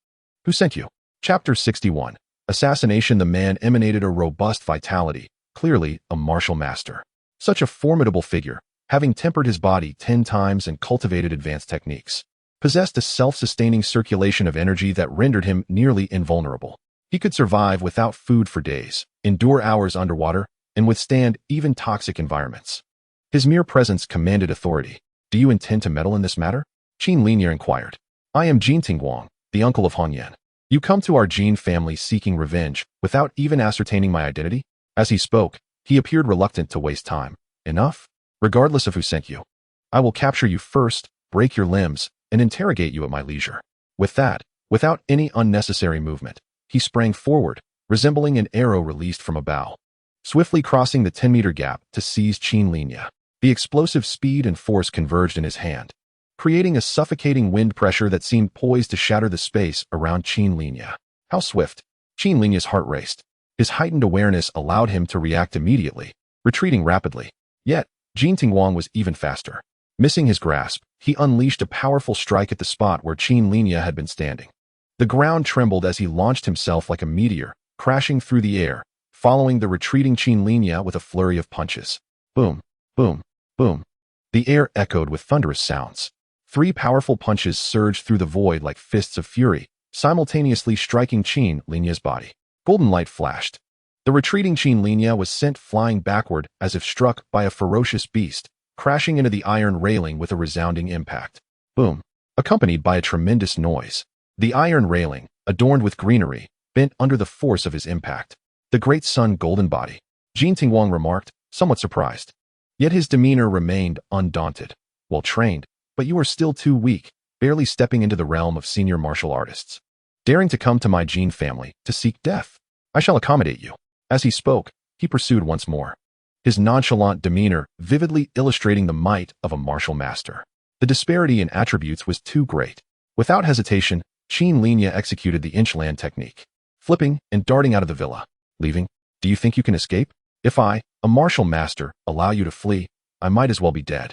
Who sent you? Chapter 61. Assassination. The man emanated a robust vitality, clearly a martial master. Such a formidable figure, having tempered his body 10 times and cultivated advanced techniques, possessed a self-sustaining circulation of energy that rendered him nearly invulnerable. He could survive without food for days, endure hours underwater, and withstand even toxic environments. His mere presence commanded authority. Do you intend to meddle in this matter? Qin Linye inquired. I am Jin Tingguang, the uncle of Han Yan. You come to our Jin family seeking revenge without even ascertaining my identity? As he spoke, he appeared reluctant to waste time. Enough? Regardless of who sent you. I will capture you first, break your limbs, and interrogate you at my leisure. With that, without any unnecessary movement, he sprang forward, resembling an arrow released from a bow, swiftly crossing the 10-meter gap to seize Qin Linye. The explosive speed and force converged in his hand, creating a suffocating wind pressure that seemed poised to shatter the space around Qin Linye. How swift! Qin Linye's heart raced. His heightened awareness allowed him to react immediately, retreating rapidly. Yet, Jin Tingguang was even faster. Missing his grasp, he unleashed a powerful strike at the spot where Qin Linye had been standing. The ground trembled as he launched himself like a meteor, crashing through the air, following the retreating Qin Linye with a flurry of punches. Boom, boom, boom. The air echoed with thunderous sounds. 3 powerful punches surged through the void like fists of fury, simultaneously striking Qin Linye's body. Golden light flashed. The retreating Qin Linye was sent flying backward as if struck by a ferocious beast, crashing into the iron railing with a resounding impact. Boom, accompanied by a tremendous noise. The iron railing, adorned with greenery, bent under the force of his impact. The great sun golden body, Jin Tingguang remarked, somewhat surprised. Yet his demeanor remained undaunted. Well trained, but you are still too weak, barely stepping into the realm of senior martial artists. Daring to come to my Jin family to seek death. I shall accommodate you. As he spoke, he pursued once more, his nonchalant demeanor vividly illustrating the might of a martial master. The disparity in attributes was too great. Without hesitation, Qin Linye executed the inchland technique, flipping and darting out of the villa. Leaving? Do you think you can escape? If I, a martial master, allow you to flee, I might as well be dead.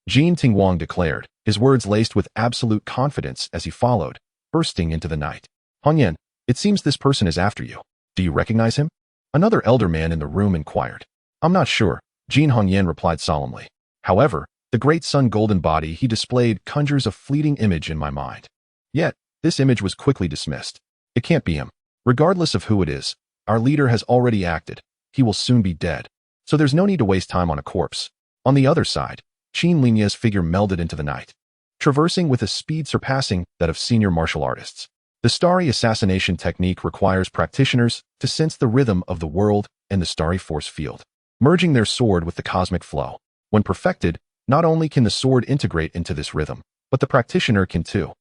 Jin Tingguang declared, his words laced with absolute confidence as he followed, bursting into the night. Han Yan, it seems this person is after you. Do you recognize him? Another elder man in the room inquired. I'm not sure, Jin Han Yan replied solemnly. However, the great sun golden body he displayed conjures a fleeting image in my mind. Yet, this image was quickly dismissed. It can't be him. Regardless of who it is, our leader has already acted. He will soon be dead. So there's no need to waste time on a corpse. On the other side, Qin Linye's figure melded into the night, traversing with a speed surpassing that of senior martial artists. The starry assassination technique requires practitioners to sense the rhythm of the world and the starry force field, merging their sword with the cosmic flow. When perfected, not only can the sword integrate into this rhythm, but the practitioner can too.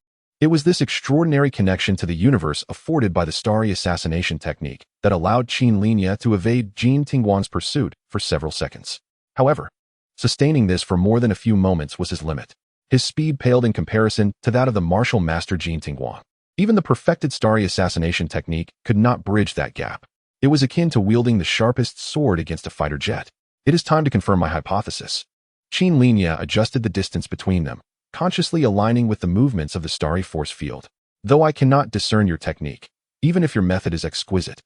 It was this extraordinary connection to the universe afforded by the starry assassination technique that allowed Qin Linye to evade Jin Tingguang's pursuit for several seconds. However, sustaining this for more than a few moments was his limit. His speed paled in comparison to that of the martial master Jin Tingguang. Even the perfected starry assassination technique could not bridge that gap. It was akin to wielding the sharpest sword against a fighter jet. It is time to confirm my hypothesis. Qin Linye adjusted the distance between them, consciously aligning with the movements of the starry force field. Though I cannot discern your technique, even if your method is exquisite,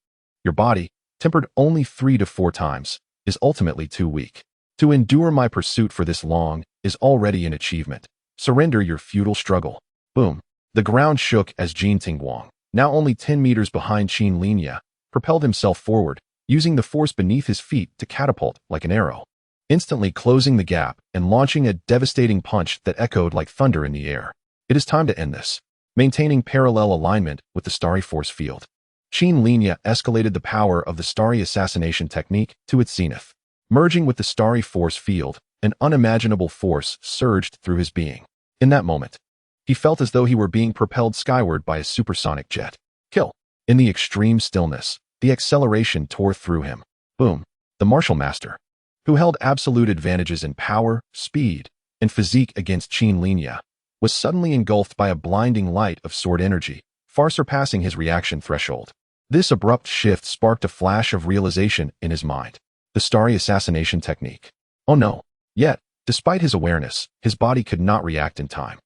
your body, tempered only 3 to 4 times, is ultimately too weak. To endure my pursuit for this long is already an achievement. Surrender your futile struggle. Boom. The ground shook as Jin Tingguang, now only 10 meters behind Qin Linye, propelled himself forward, using the force beneath his feet to catapult like an arrow, instantly closing the gap and launching a devastating punch that echoed like thunder in the air. It is time to end this. Maintaining parallel alignment with the starry force field, Qin Linye escalated the power of the starry assassination technique to its zenith. Merging with the starry force field, an unimaginable force surged through his being. In that moment, he felt as though he were being propelled skyward by a supersonic jet. Kill. In the extreme stillness, the acceleration tore through him. Boom. The martial master, who held absolute advantages in power, speed, and physique against Qin Linye, was suddenly engulfed by a blinding light of sword energy, far surpassing his reaction threshold. This abrupt shift sparked a flash of realization in his mind. The starry assassination technique. Oh no. Yet, despite his awareness, his body could not react in time.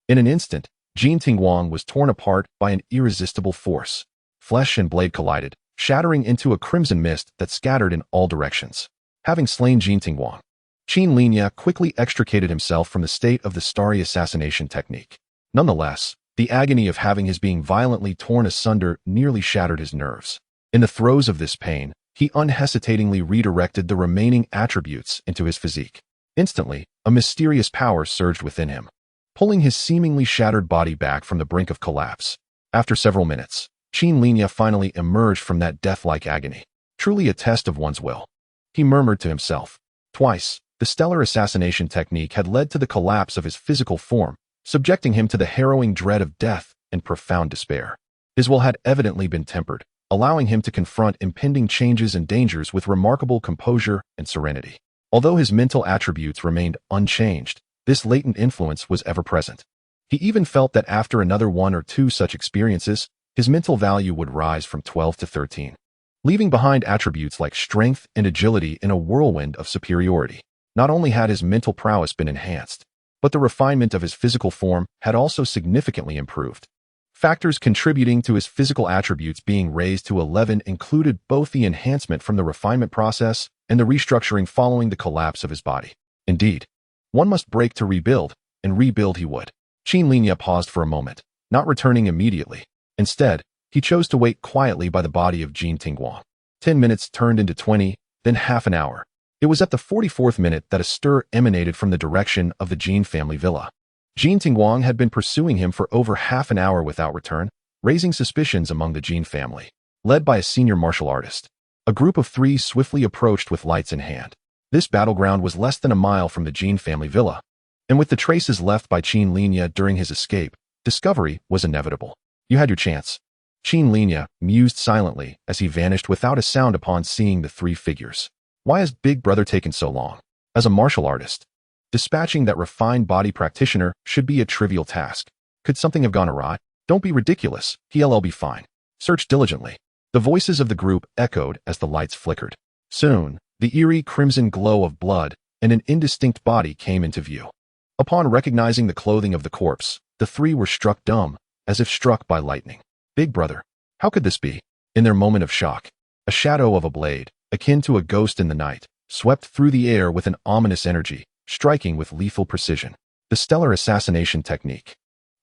In an instant, Jin Tingguang was torn apart by an irresistible force. Flesh and blade collided, shattering into a crimson mist that scattered in all directions. Having slain Jin Tingguang, Qin Linye quickly extricated himself from the state of the starry assassination technique. Nonetheless, the agony of having his being violently torn asunder nearly shattered his nerves. In the throes of this pain, he unhesitatingly redirected the remaining attributes into his physique. Instantly, a mysterious power surged within him, pulling his seemingly shattered body back from the brink of collapse. After several minutes, Qin Linye finally emerged from that death-like agony. Truly a test of one's will. He murmured to himself. Twice, the stellar assassination technique had led to the collapse of his physical form, subjecting him to the harrowing dread of death and profound despair. His will had evidently been tempered, allowing him to confront impending changes and dangers with remarkable composure and serenity. Although his mental attributes remained unchanged, this latent influence was ever present. He even felt that after another 1 or 2 such experiences, his mental value would rise from 12 to 13, leaving behind attributes like strength and agility in a whirlwind of superiority. Not only had his mental prowess been enhanced, but the refinement of his physical form had also significantly improved. Factors contributing to his physical attributes being raised to 11 included both the enhancement from the refinement process and the restructuring following the collapse of his body. Indeed, one must break to rebuild, and rebuild he would. Qin Linye paused for a moment, not returning immediately. Instead, he chose to wait quietly by the body of Jin Tingguang. 10 minutes turned into 20, then half an hour. It was at the 44th minute that a stir emanated from the direction of the Jin family villa. Jin Tingguang had been pursuing him for over half an hour without return, raising suspicions among the Jin family. Led by a senior martial artist, a group of 3 swiftly approached with lights in hand. This battleground was less than a mile from the Jin family villa, and with the traces left by Qin Linye during his escape, discovery was inevitable. You had your chance. Qin Linye mused silently as he vanished without a sound upon seeing the 3 figures. Why has Big Brother taken so long? As a martial artist, dispatching that refined body practitioner should be a trivial task. Could something have gone awry? Don't be ridiculous. He'll be fine. Search diligently. The voices of the group echoed as the lights flickered. Soon, the eerie crimson glow of blood and an indistinct body came into view. Upon recognizing the clothing of the corpse, the 3 were struck dumb, as if struck by lightning. Big Brother, how could this be? In their moment of shock, a shadow of a blade, akin to a ghost in the night, swept through the air with an ominous energy, striking with lethal precision. The stellar assassination technique.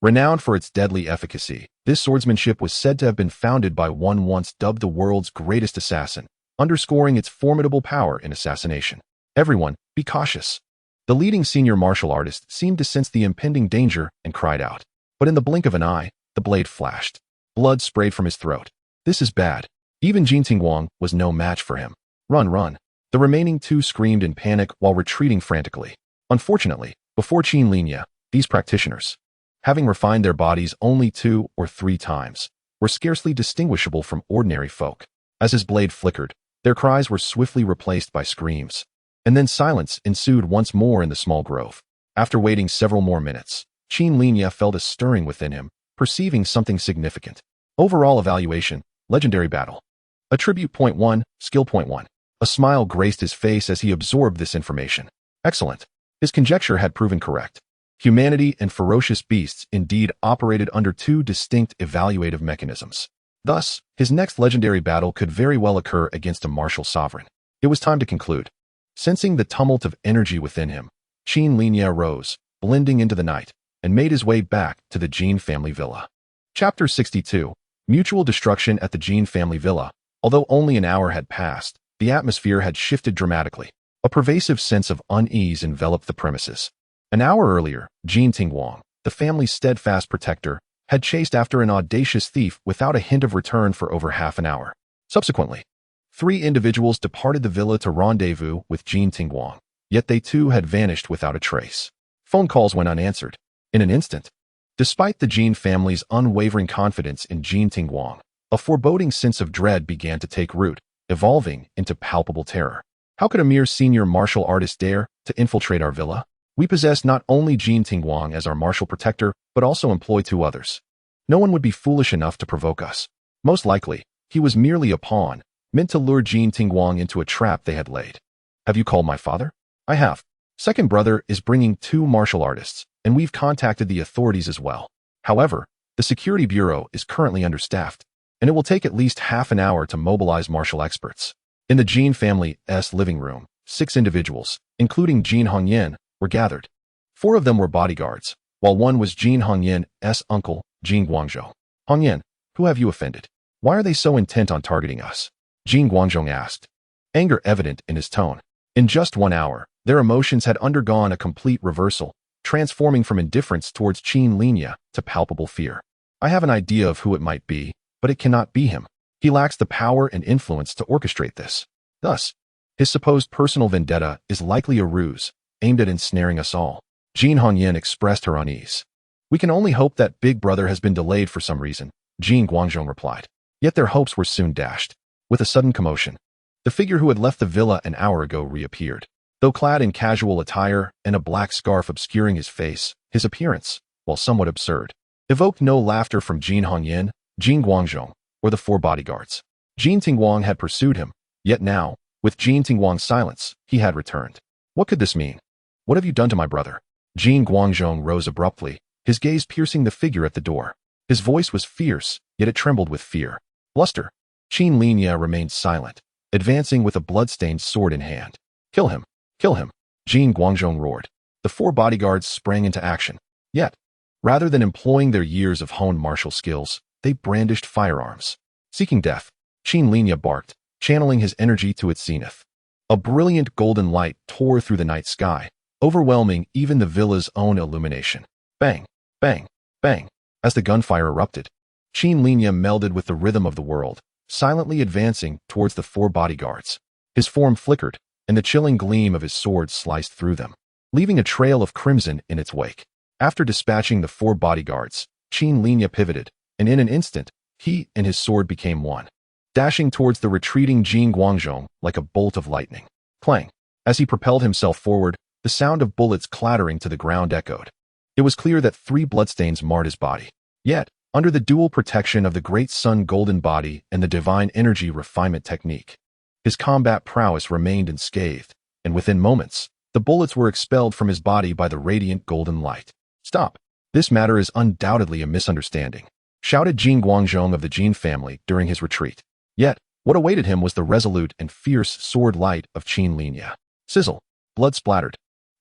Renowned for its deadly efficacy, this swordsmanship was said to have been founded by one once dubbed the world's greatest assassin, underscoring its formidable power in assassination. Everyone, be cautious. The leading senior martial artist seemed to sense the impending danger and cried out. But in the blink of an eye, the blade flashed. Blood sprayed from his throat. This is bad. Even Jin Tingguang was no match for him. Run, run. The remaining 2 screamed in panic while retreating frantically. Unfortunately, before Qin Linye, these practitioners, having refined their bodies only 2 or 3 times, were scarcely distinguishable from ordinary folk. As his blade flickered, their cries were swiftly replaced by screams. And then silence ensued once more in the small grove. After waiting several more minutes, Qin Linye felt a stirring within him, perceiving something significant. Overall evaluation, legendary battle. Attribute point 1, skill point 1. A smile graced his face as he absorbed this information. Excellent. His conjecture had proven correct. Humanity and ferocious beasts indeed operated under 2 distinct evaluative mechanisms. Thus, his next legendary battle could very well occur against a martial sovereign. It was time to conclude. Sensing the tumult of energy within him, Qin Linye rose, blending into the night, and made his way back to the Jin family villa. Chapter 62. Mutual destruction at the Jin family villa. Although only an hour had passed, the atmosphere had shifted dramatically. A pervasive sense of unease enveloped the premises. An hour earlier, Jin Tingguang, the family's steadfast protector, had chased after an audacious thief without a hint of return for over half an hour. Subsequently, 3 individuals departed the villa to rendezvous with Jin Tingguang, yet they too had vanished without a trace. Phone calls went unanswered. In an instant, despite the Jin family's unwavering confidence in Jin Tingguang, a foreboding sense of dread began to take root, evolving into palpable terror. How could a mere senior martial artist dare to infiltrate our villa? We possess not only Jin Tingguang as our martial protector, but also employ 2 others. No one would be foolish enough to provoke us. Most likely, He was merely a pawn, meant to lure Qin Tingguang into a trap they had laid. Have you called my father? I have. Second brother is bringing 2 martial artists, and we've contacted the authorities as well. However, the security bureau is currently understaffed, and it will take at least half an hour to mobilize martial experts. In the Qin family's living room, 6 individuals, including Qin Hongyan, were gathered. 4 of them were bodyguards, while one was Qin Hongyan's uncle, Qin Guangzhou. Hongyan, who have you offended? Why are they so intent on targeting us? Qin Guangzhou asked, anger evident in his tone. In just 1 hour, their emotions had undergone a complete reversal, transforming from indifference towards Qin Linye to palpable fear. I have an idea of who it might be, but it cannot be him. He lacks the power and influence to orchestrate this. Thus, his supposed personal vendetta is likely a ruse, aimed at ensnaring us all. Qin Hongyan expressed her unease. We can only hope that Big Brother has been delayed for some reason, Qin Guangzhou replied. Yet their hopes were soon dashed. With a sudden commotion, the figure who had left the villa an hour ago reappeared. Though clad in casual attire and a black scarf obscuring his face, his appearance, while somewhat absurd, evoked no laughter from Qin Hongyan, Qin Guangzhou, or the 4 bodyguards. Qin Tingguang had pursued him, yet now, with Qin Tingguang's silence, he had returned. What could this mean? What have you done to my brother? Qin Guangzhou rose abruptly, his gaze piercing the figure at the door. His voice was fierce, yet it trembled with fear. Bluster. Qin Linye remained silent, advancing with a blood-stained sword in hand. Kill him! Kill him! Qin Guangzhou roared. The 4 bodyguards sprang into action. Yet, rather than employing their years of honed martial skills, they brandished firearms. Seeking death, Qin Linye barked, channeling his energy to its zenith. A brilliant golden light tore through the night sky, overwhelming even the villa's own illumination. Bang! Bang! Bang! As the gunfire erupted, Qin Linye melded with the rhythm of the world, silently advancing towards the 4 bodyguards. His form flickered, and the chilling gleam of his sword sliced through them, leaving a trail of crimson in its wake. After dispatching the 4 bodyguards, Qin Linye pivoted, and in an instant, he and his sword became one, dashing towards the retreating Qin Guangzhou like a bolt of lightning. Clang! As he propelled himself forward, the sound of bullets clattering to the ground echoed. It was clear that 3 bloodstains marred his body. Yet, under the dual protection of the Great Sun golden body and the divine energy refinement technique, his combat prowess remained unscathed, and within moments, the bullets were expelled from his body by the radiant golden light. Stop! This matter is undoubtedly a misunderstanding, shouted Qin Guangzhou of the Qin family during his retreat. Yet, what awaited him was the resolute and fierce sword light of Qin Linye. Sizzle! Blood splattered.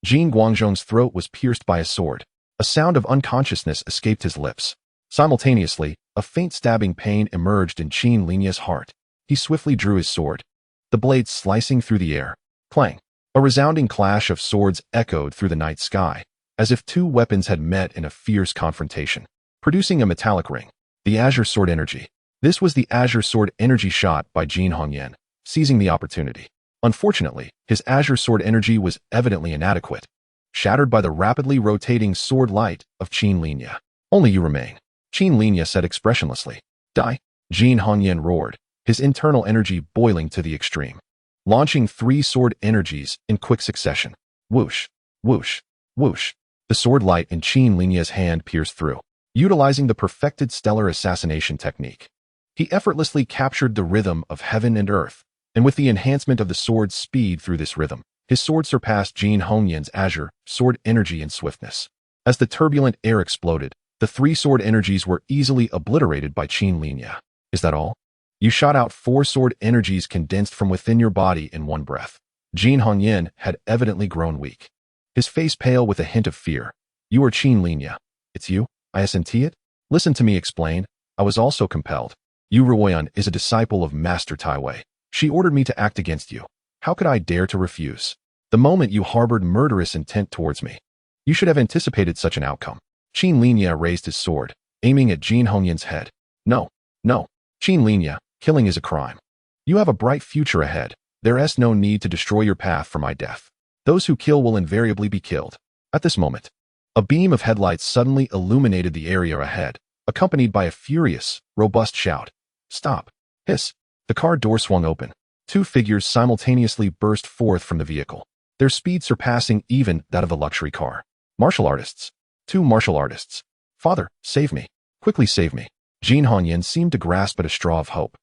Qin Guangzhou's throat was pierced by a sword. A sound of unconsciousness escaped his lips. Simultaneously, a faint stabbing pain emerged in Qin Linye's heart. He swiftly drew his sword, the blade slicing through the air. Clang! A resounding clash of swords echoed through the night sky, as if 2 weapons had met in a fierce confrontation, producing a metallic ring. The Azure Sword Energy. This was the Azure Sword Energy shot by Qin Hongyan, seizing the opportunity. Unfortunately, his Azure Sword Energy was evidently inadequate, shattered by the rapidly rotating sword light of Qin Linye. Only you remain, Qin Linye said expressionlessly. Die! Qin Hongyan roared, his internal energy boiling to the extreme, launching 3 sword energies in quick succession. Whoosh! Whoosh! Whoosh! The sword light in Qin Linye's hand pierced through, utilizing the perfected stellar assassination technique. He effortlessly captured the rhythm of heaven and earth, and with the enhancement of the sword's speed through this rhythm, his sword surpassed Qin Hongyan's Azure Sword Energy in swiftness. As the turbulent air exploded, the 3 sword energies were easily obliterated by Qin Linye. Is that all? You shot out 4 sword energies condensed from within your body in one breath. Qin Hongyan had evidently grown weak, his face pale with a hint of fear. You are Qin Linye. It's you? I sent it? Listen to me explain. I was also compelled. Yu Ruoyan is a disciple of Master Tai Wei. She ordered me to act against you. How could I dare to refuse? The moment you harbored murderous intent towards me. You should have anticipated such an outcome. Qin Linye raised his sword, aiming at Qin Hongyan's head. No, no. Qin Linye, killing is a crime. You have a bright future ahead. There is no need to destroy your path for my death. Those who kill will invariably be killed. At this moment, a beam of headlights suddenly illuminated the area ahead, accompanied by a furious, robust shout. Stop! Hiss! The car door swung open. 2 figures simultaneously burst forth from the vehicle, their speed surpassing even that of a luxury car. Martial artists. 2 martial artists. Father, save me. Quickly save me. Qin Hongyan seemed to grasp at a straw of hope.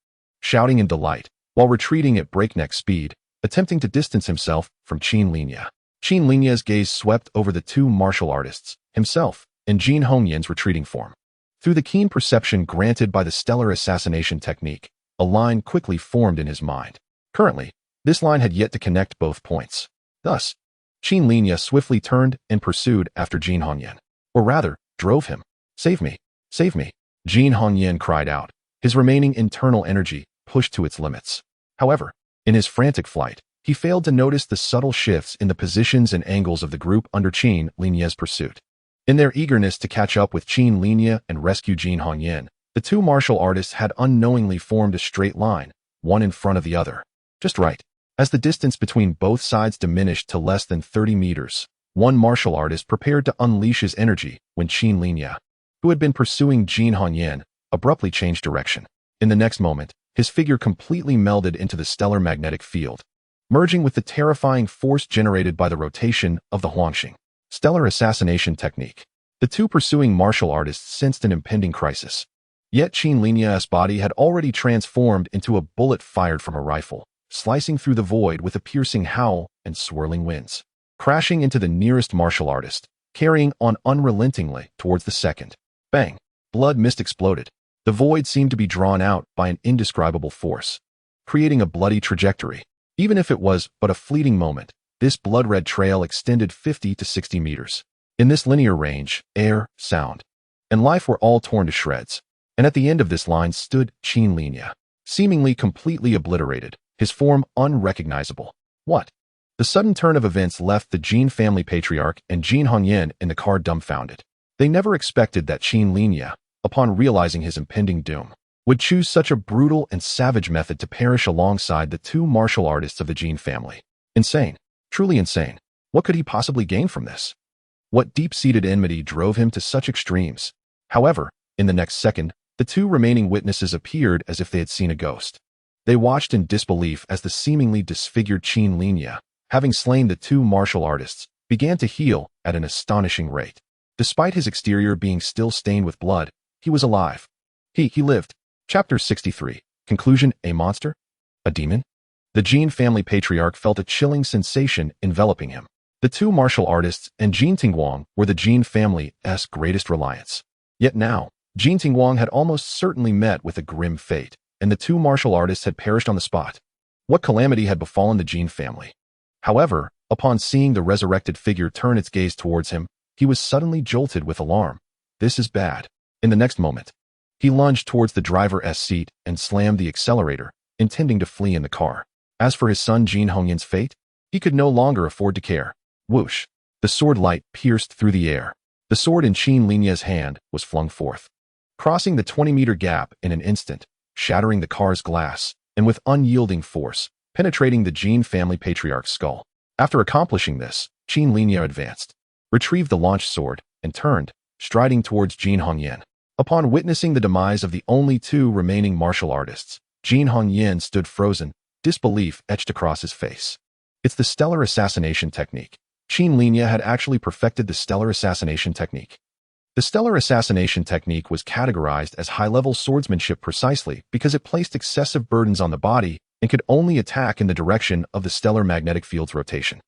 shouting in delight, while retreating at breakneck speed, attempting to distance himself from Qin Linye. Qin Linye's gaze swept over the two martial artists, himself, and Jin Hongyan's retreating form. Through the keen perception granted by the stellar assassination technique, a line quickly formed in his mind. Currently, this line had yet to connect both points. Thus, Qin Linye swiftly turned and pursued after Jin Hongyan. Or rather, drove him. Save me! Save me! Jin Hongyan cried out, his remaining internal energy pushed to its limits. However, in his frantic flight, he failed to notice the subtle shifts in the positions and angles of the group under Qin Linye's pursuit. In their eagerness to catch up with Qin Linye and rescue Jin Hongyan, the two martial artists had unknowingly formed a straight line, one in front of the other. Just right. As the distance between both sides diminished to less than 30 meters, one martial artist prepared to unleash his energy when Qin Linye, who had been pursuing Jin Hongyan, abruptly changed direction. In the next moment, his figure completely melded into the stellar magnetic field, merging with the terrifying force generated by the rotation of the Huangxing stellar assassination technique. The two pursuing martial artists sensed an impending crisis. Yet Qin Linye's body had already transformed into a bullet fired from a rifle, slicing through the void with a piercing howl and swirling winds, crashing into the nearest martial artist, carrying on unrelentingly towards the second. Bang! Blood mist exploded. The void seemed to be drawn out by an indescribable force, creating a bloody trajectory. Even if it was but a fleeting moment, this blood-red trail extended 50 to 60 meters. In this linear range, air, sound, and life were all torn to shreds. And at the end of this line stood Qin Linye, seemingly completely obliterated, his form unrecognizable. What? The sudden turn of events left the Jin family patriarch and Jin Hongyan in the car dumbfounded. They never expected that Qin Linye, upon realizing his impending doom, would choose such a brutal and savage method to perish alongside the two martial artists of the Jin family. Insane. Truly insane. What could he possibly gain from this? What deep-seated enmity drove him to such extremes? However, in the next second, the two remaining witnesses appeared as if they had seen a ghost. They watched in disbelief as the seemingly disfigured Qin Linye, having slain the two martial artists, began to heal at an astonishing rate. Despite his exterior being still stained with blood, he was alive. He lived. Chapter 63. Conclusion. A monster? A demon? The Jin family patriarch felt a chilling sensation enveloping him. The two martial artists and Jin Tingguang were the Jin family's greatest reliance. Yet now, Jin Tingguang had almost certainly met with a grim fate, and the two martial artists had perished on the spot. What calamity had befallen the Jin family? However, upon seeing the resurrected figure turn its gaze towards him, he was suddenly jolted with alarm. This is bad. In the next moment, he lunged towards the driver's seat and slammed the accelerator, intending to flee in the car. As for his son Jin Hongyan's fate, he could no longer afford to care. Whoosh! The sword light pierced through the air. The sword in Qin Linye's hand was flung forth, crossing the 20-meter gap in an instant, shattering the car's glass, and with unyielding force, penetrating the Jin family patriarch's skull. After accomplishing this, Qin Linye advanced, retrieved the launched sword, and turned, striding towards Jin Hongyan. Upon witnessing the demise of the only two remaining martial artists, Jin Hongyan stood frozen, disbelief etched across his face. It's the stellar assassination technique. Qin Linye had actually perfected the stellar assassination technique. The stellar assassination technique was categorized as high-level swordsmanship precisely because it placed excessive burdens on the body and could only attack in the direction of the stellar magnetic field's rotation,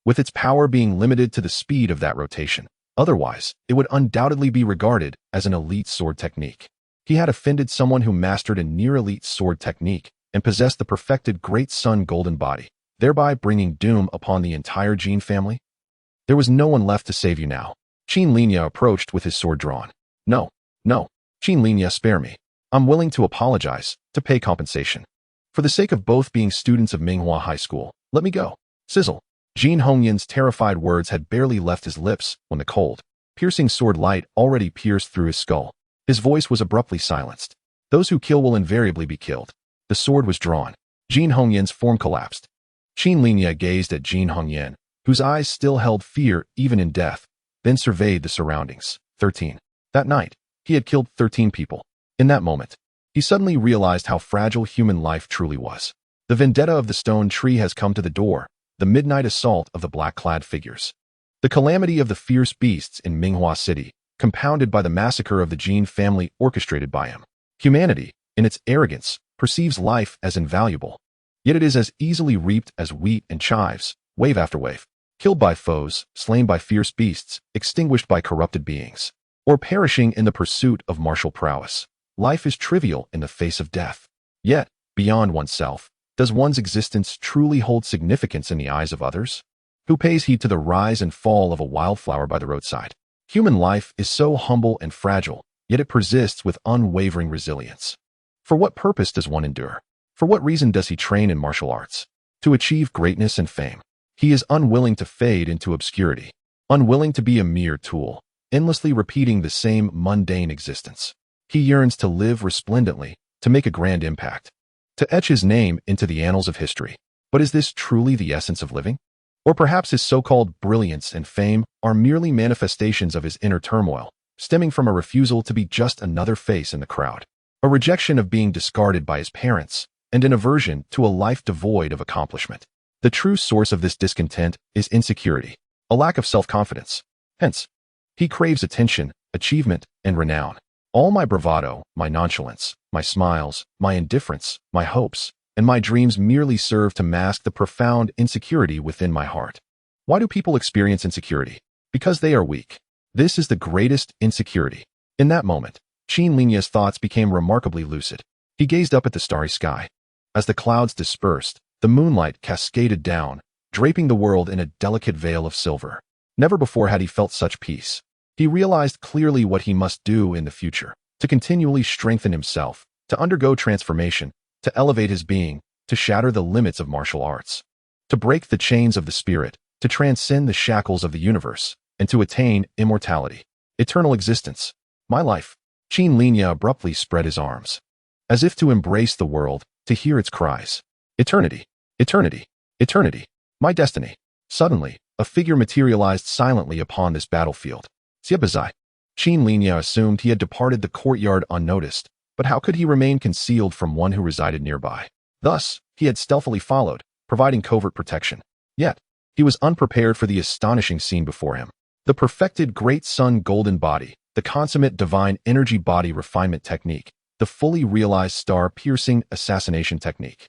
with its power being limited to the speed of that rotation. Otherwise, it would undoubtedly be regarded as an elite sword technique. He had offended someone who mastered a near-elite sword technique and possessed the perfected Great Sun Golden Body, thereby bringing doom upon the entire Jin family. There was no one left to save you now. Qin Linye approached with his sword drawn. No, Qin Linye, spare me. I'm willing to apologize, to pay compensation. For the sake of both being students of Minghua High School, let me go. Sizzle. Jin Hongyan's terrified words had barely left his lips when the cold, piercing sword light already pierced through his skull. His voice was abruptly silenced. Those who kill will invariably be killed. The sword was drawn. Jin Hongyan's form collapsed. Qin Linye gazed at Jin Hongyan, whose eyes still held fear even in death, then surveyed the surroundings. 13. That night, he had killed 13 people. In that moment, he suddenly realized how fragile human life truly was. The vendetta of the stone tree has come to the door, the midnight assault of the black-clad figures. The calamity of the fierce beasts in Minghua City, compounded by the massacre of the Jin family orchestrated by him. Humanity, in its arrogance, perceives life as invaluable. Yet it is as easily reaped as wheat and chives, wave after wave, killed by foes, slain by fierce beasts, extinguished by corrupted beings, or perishing in the pursuit of martial prowess. Life is trivial in the face of death. Yet, beyond oneself, does one's existence truly hold significance in the eyes of others? Who pays heed to the rise and fall of a wildflower by the roadside? Human life is so humble and fragile, yet it persists with unwavering resilience. For what purpose does one endure? For what reason does he train in martial arts? To achieve greatness and fame. He is unwilling to fade into obscurity, unwilling to be a mere tool, endlessly repeating the same mundane existence. He yearns to live resplendently, to make a grand impact, to etch his name into the annals of history. But is this truly the essence of living? Or perhaps his so-called brilliance and fame are merely manifestations of his inner turmoil, stemming from a refusal to be just another face in the crowd, a rejection of being discarded by his parents, and an aversion to a life devoid of accomplishment. The true source of this discontent is insecurity, a lack of self-confidence. Hence, he craves attention, achievement, and renown. All my bravado, my nonchalance, my smiles, my indifference, my hopes, and my dreams merely serve to mask the profound insecurity within my heart. Why do people experience insecurity? Because they are weak. This is the greatest insecurity. In that moment, Qin Linye's thoughts became remarkably lucid. He gazed up at the starry sky. As the clouds dispersed, the moonlight cascaded down, draping the world in a delicate veil of silver. Never before had he felt such peace. He realized clearly what he must do in the future, to continually strengthen himself, to undergo transformation, to elevate his being, to shatter the limits of martial arts, to break the chains of the spirit, to transcend the shackles of the universe, and to attain immortality, eternal existence. My life. Qin Linye abruptly spread his arms, as if to embrace the world, to hear its cries. Eternity, eternity, eternity, my destiny. Suddenly, a figure materialized silently upon this battlefield. Xiebuzai. Qin Linye assumed he had departed the courtyard unnoticed, but how could he remain concealed from one who resided nearby? Thus, he had stealthily followed, providing covert protection. Yet, he was unprepared for the astonishing scene before him. The perfected Great Sun golden body, the consummate divine energy body refinement technique, the fully realized star-piercing assassination technique.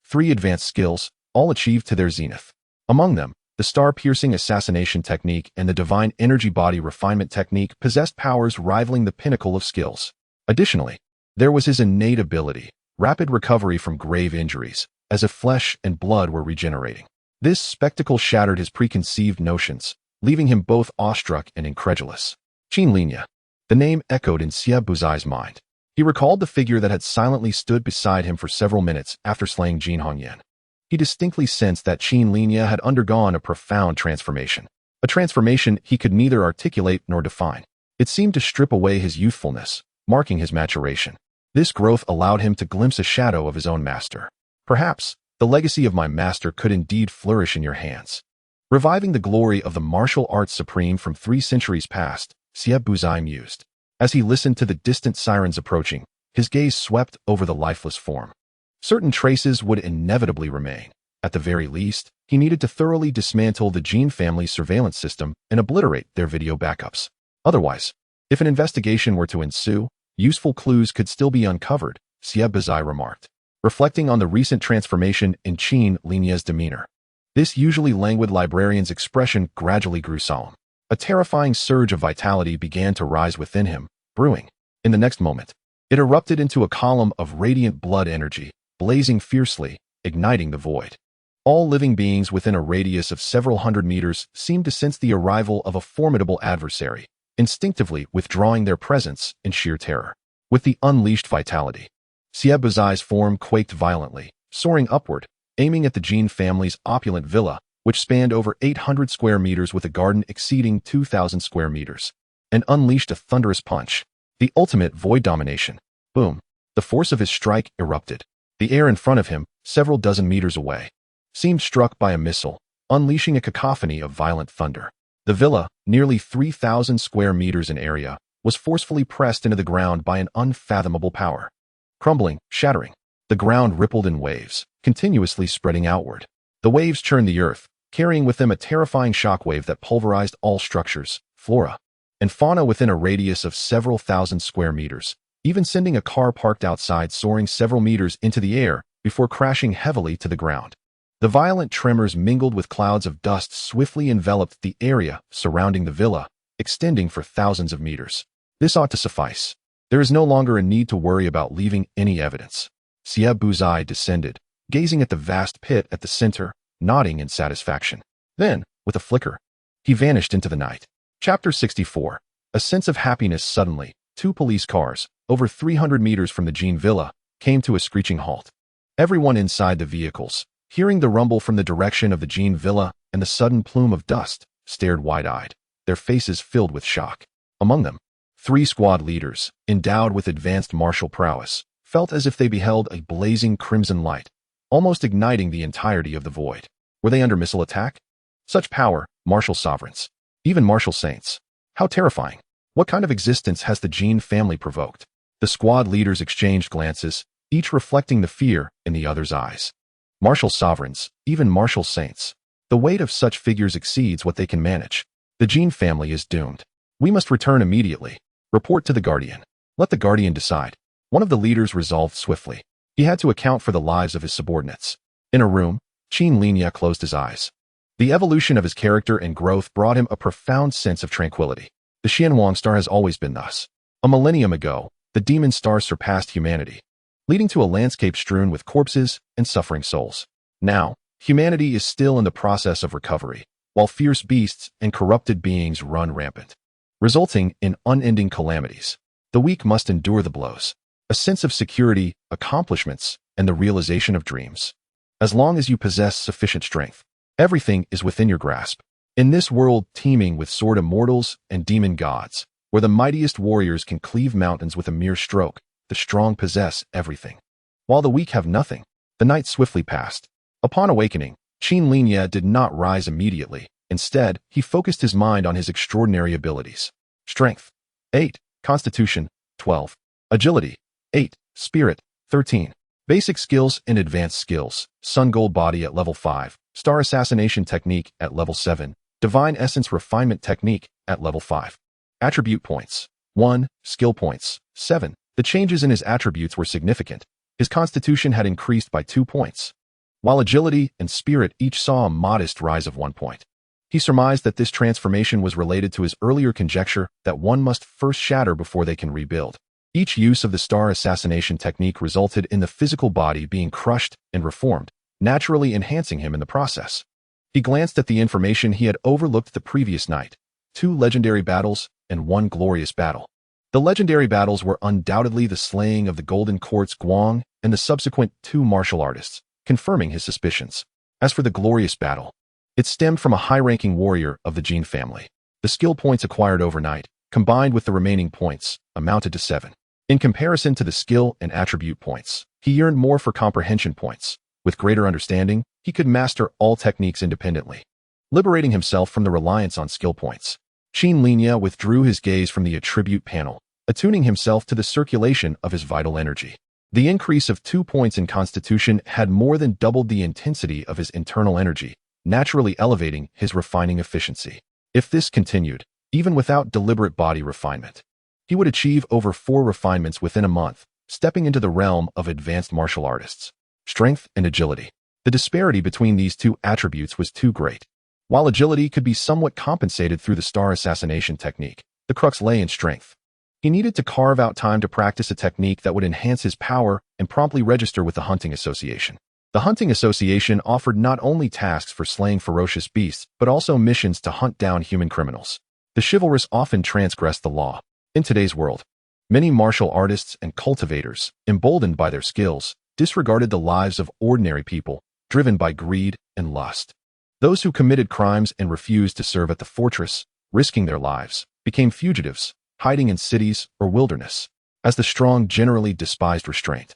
3 advanced skills, all achieved to their zenith. Among them, the star-piercing assassination technique and the divine energy body refinement technique possessed powers rivaling the pinnacle of skills. Additionally, there was his innate ability, rapid recovery from grave injuries, as if flesh and blood were regenerating. This spectacle shattered his preconceived notions, leaving him both awestruck and incredulous. Qin Linye. The name echoed in Xiebuzai's mind. He recalled the figure that had silently stood beside him for several minutes after slaying Jin Hongyan. He distinctly sensed that Qin Linye had undergone a profound transformation, a transformation he could neither articulate nor define. It seemed to strip away his youthfulness, marking his maturation. This growth allowed him to glimpse a shadow of his own master. Perhaps, the legacy of my master could indeed flourish in your hands. Reviving the glory of the martial arts supreme from 3 centuries past, Xiebuzai mused. As he listened to the distant sirens approaching, his gaze swept over the lifeless form. Certain traces would inevitably remain. At the very least, he needed to thoroughly dismantle the Jin family's surveillance system and obliterate their video backups. Otherwise, if an investigation were to ensue, useful clues could still be uncovered, Xiebuzai remarked, reflecting on the recent transformation in Qin Linye's demeanor. This usually languid librarian's expression gradually grew solemn. A terrifying surge of vitality began to rise within him, brewing. In the next moment, it erupted into a column of radiant blood energy, blazing fiercely, igniting the void. All living beings within a radius of several hundred meters seemed to sense the arrival of a formidable adversary, instinctively withdrawing their presence in sheer terror. With the unleashed vitality, Xiebuzai's form quaked violently, soaring upward, aiming at the Jin family's opulent villa, which spanned over 800 square meters with a garden exceeding 2,000 square meters, and unleashed a thunderous punch. The ultimate void domination. Boom. The force of his strike erupted. The air in front of him, several dozen meters away, seemed struck by a missile, unleashing a cacophony of violent thunder. The villa, nearly 3,000 square meters in area, was forcefully pressed into the ground by an unfathomable power. Crumbling, shattering, the ground rippled in waves, continuously spreading outward. The waves churned the earth, carrying with them a terrifying shockwave that pulverized all structures, flora, and fauna within a radius of several thousand square meters, even sending a car parked outside soaring several meters into the air before crashing heavily to the ground. The violent tremors mingled with clouds of dust swiftly enveloped the area surrounding the villa, extending for thousands of meters. This ought to suffice. There is no longer a need to worry about leaving any evidence. Xie Bu's eye descended, gazing at the vast pit at the center, nodding in satisfaction. Then, with a flicker, he vanished into the night. Chapter 64. A sense of happiness suddenly. 2 police cars, over 300 meters from the Qin villa, came to a screeching halt. Everyone inside the vehicles, hearing the rumble from the direction of the Qin villa and the sudden plume of dust, stared wide-eyed, their faces filled with shock. Among them, 3 squad leaders, endowed with advanced martial prowess, felt as if they beheld a blazing crimson light, almost igniting the entirety of the void. Were they under missile attack? Such power, martial sovereigns, even martial saints. How terrifying. What kind of existence has the Qin family provoked? The squad leaders exchanged glances, each reflecting the fear in the other's eyes. Martial sovereigns, even martial saints. The weight of such figures exceeds what they can manage. The Qin family is doomed. We must return immediately. Report to the Guardian. Let the Guardian decide. One of the leaders resolved swiftly. He had to account for the lives of his subordinates. In a room, Qin Linye closed his eyes. The evolution of his character and growth brought him a profound sense of tranquility. The Xianwang star has always been thus. A millennium ago, the demon star surpassed humanity, leading to a landscape strewn with corpses and suffering souls. Now, humanity is still in the process of recovery, while fierce beasts and corrupted beings run rampant, resulting in unending calamities. The weak must endure the blows. A sense of security, accomplishments, and the realization of dreams. As long as you possess sufficient strength, everything is within your grasp. In this world teeming with sword immortals and demon gods, where the mightiest warriors can cleave mountains with a mere stroke, the strong possess everything, while the weak have nothing. The night swiftly passed. Upon awakening, Qin Linye did not rise immediately. Instead, he focused his mind on his extraordinary abilities. Strength, 8. Constitution, 12. Agility, 8. Spirit, 13. Basic skills and advanced skills. Sun Gold Body at level 5. Star Assassination Technique at level 7. Divine Essence Refinement Technique at level 5. Attribute points, 1. Skill points, 7. The changes in his attributes were significant. His constitution had increased by 2 points, while agility and spirit each saw a modest rise of 1 point. He surmised that this transformation was related to his earlier conjecture that one must first shatter before they can rebuild. Each use of the star assassination technique resulted in the physical body being crushed and reformed, naturally enhancing him in the process. He glanced at the information he had overlooked the previous night: 2 legendary battles and 1 glorious battle. The legendary battles were undoubtedly the slaying of the Golden Court's Guang and the subsequent 2 martial artists, confirming his suspicions. As for the glorious battle, it stemmed from a high-ranking warrior of the Qin family. The skill points acquired overnight, combined with the remaining points, amounted to 7. In comparison to the skill and attribute points, he yearned more for comprehension points. With greater understanding, he could master all techniques independently, liberating himself from the reliance on skill points. Qin Linye withdrew his gaze from the attribute panel, attuning himself to the circulation of his vital energy. The increase of 2 points in constitution had more than doubled the intensity of his internal energy, naturally elevating his refining efficiency. If this continued, even without deliberate body refinement, he would achieve over 4 refinements within a month, stepping into the realm of advanced martial artists. Strength and agility. The disparity between these 2 attributes was too great. While agility could be somewhat compensated through the star assassination technique, the crux lay in strength. He needed to carve out time to practice a technique that would enhance his power and promptly register with the Hunting Association. The Hunting Association offered not only tasks for slaying ferocious beasts, but also missions to hunt down human criminals. The chivalrous often transgressed the law. In today's world, many martial artists and cultivators, emboldened by their skills, disregarded the lives of ordinary people, driven by greed and lust. Those who committed crimes and refused to serve at the fortress, risking their lives, became fugitives, hiding in cities or wilderness, as the strong generally despised restraint.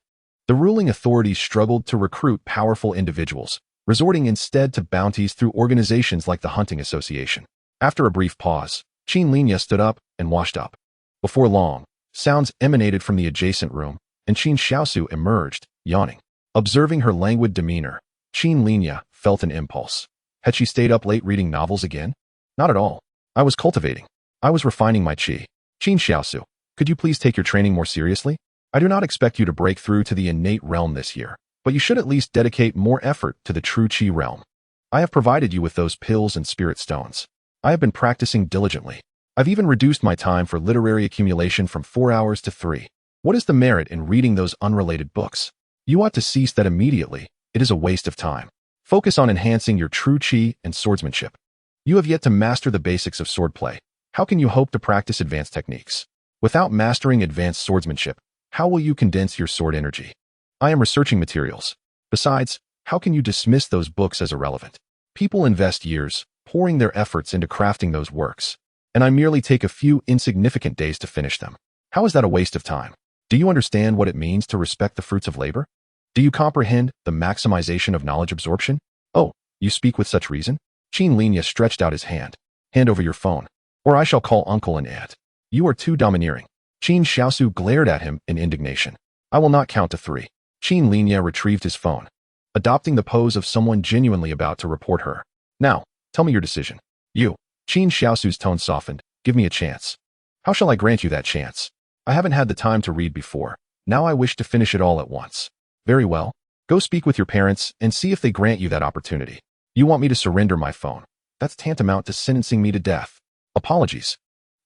The ruling authorities struggled to recruit powerful individuals, resorting instead to bounties through organizations like the Hunting Association. After a brief pause, Qin Linye stood up and washed up. Before long, sounds emanated from the adjacent room, and Qin Xiaosu emerged, yawning. Observing her languid demeanor, Qin Linye felt an impulse. Had she stayed up late reading novels again? Not at all. I was cultivating. I was refining my qi. Qin Xiaosu, could you please take your training more seriously? I do not expect you to break through to the innate realm this year, but you should at least dedicate more effort to the true Qi realm. I have provided you with those pills and spirit stones. I have been practicing diligently. I've even reduced my time for literary accumulation from 4 hours to 3. What is the merit in reading those unrelated books? You ought to cease that immediately. It is a waste of time. Focus on enhancing your true Qi and swordsmanship. You have yet to master the basics of swordplay. How can you hope to practice advanced techniques? Without mastering advanced swordsmanship, how will you condense your sword energy? I am researching materials. Besides, how can you dismiss those books as irrelevant? People invest years, pouring their efforts into crafting those works, and I merely take a few insignificant days to finish them. How is that a waste of time? Do you understand what it means to respect the fruits of labor? Do you comprehend the maximization of knowledge absorption? Oh, you speak with such reason? Qin Linye stretched out his hand. Hand over your phone, or I shall call uncle and aunt. You are too domineering. Qin Xiaosu glared at him in indignation. I will not count to 3. Qin Linye retrieved his phone, adopting the pose of someone genuinely about to report her. Now, tell me your decision. You. Qin Xiaosu's tone softened. Give me a chance. How shall I grant you that chance? I haven't had the time to read before. Now I wish to finish it all at once. Very well. Go speak with your parents and see if they grant you that opportunity. You want me to surrender my phone? That's tantamount to sentencing me to death. Apologies.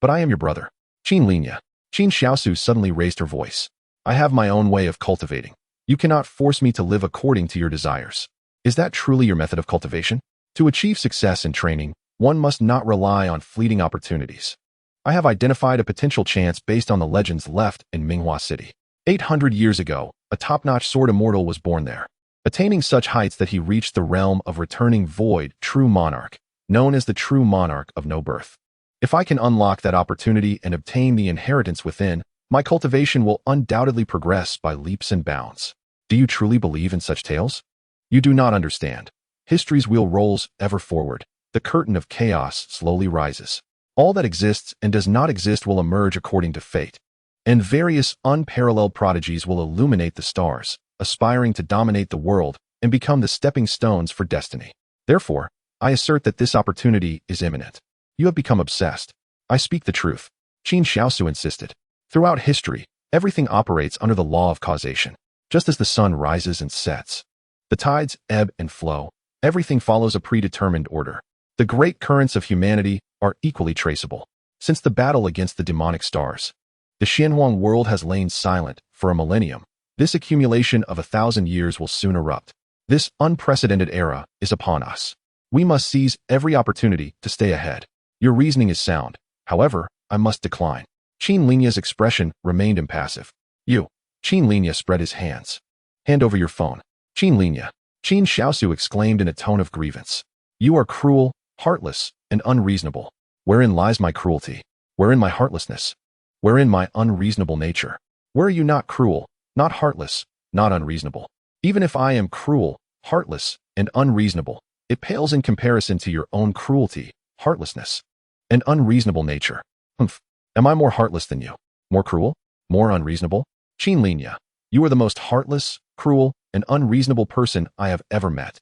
But I am your brother. Qin Linye. Qin Xiaosu suddenly raised her voice. I have my own way of cultivating. You cannot force me to live according to your desires. Is that truly your method of cultivation? To achieve success in training, one must not rely on fleeting opportunities. I have identified a potential chance based on the legends left in Minghua City. 800 years ago, a top-notch sword immortal was born there, attaining such heights that he reached the realm of returning void true monarch, known as the true monarch of no birth. If I can unlock that opportunity and obtain the inheritance within, my cultivation will undoubtedly progress by leaps and bounds. Do you truly believe in such tales? You do not understand. History's wheel rolls ever forward. The curtain of chaos slowly rises. All that exists and does not exist will emerge according to fate, and various unparalleled prodigies will illuminate the stars, aspiring to dominate the world and become the stepping stones for destiny. Therefore, I assert that this opportunity is imminent. You have become obsessed. I speak the truth. Qin Xiaosu insisted. Throughout history, everything operates under the law of causation. Just as the sun rises and sets, the tides ebb and flow, everything follows a predetermined order. The great currents of humanity are equally traceable. Since the battle against the demonic stars, the Xianhuang world has lain silent for a millennium. This accumulation of 1,000 years will soon erupt. This unprecedented era is upon us. We must seize every opportunity to stay ahead. Your reasoning is sound. However, I must decline. Qin Linye's expression remained impassive. You. Qin Linye spread his hands. Hand over your phone. Qin Linye. Qin Xiaosu exclaimed in a tone of grievance. You are cruel, heartless, and unreasonable. Wherein lies my cruelty? Wherein my heartlessness? Wherein my unreasonable nature? Where are you not cruel, not heartless, not unreasonable? Even if I am cruel, heartless, and unreasonable, it pales in comparison to your own cruelty, heartlessness, and unreasonable nature. Humph. Am I more heartless than you? More cruel? More unreasonable? Qin Linye, you are the most heartless, cruel, and unreasonable person I have ever met.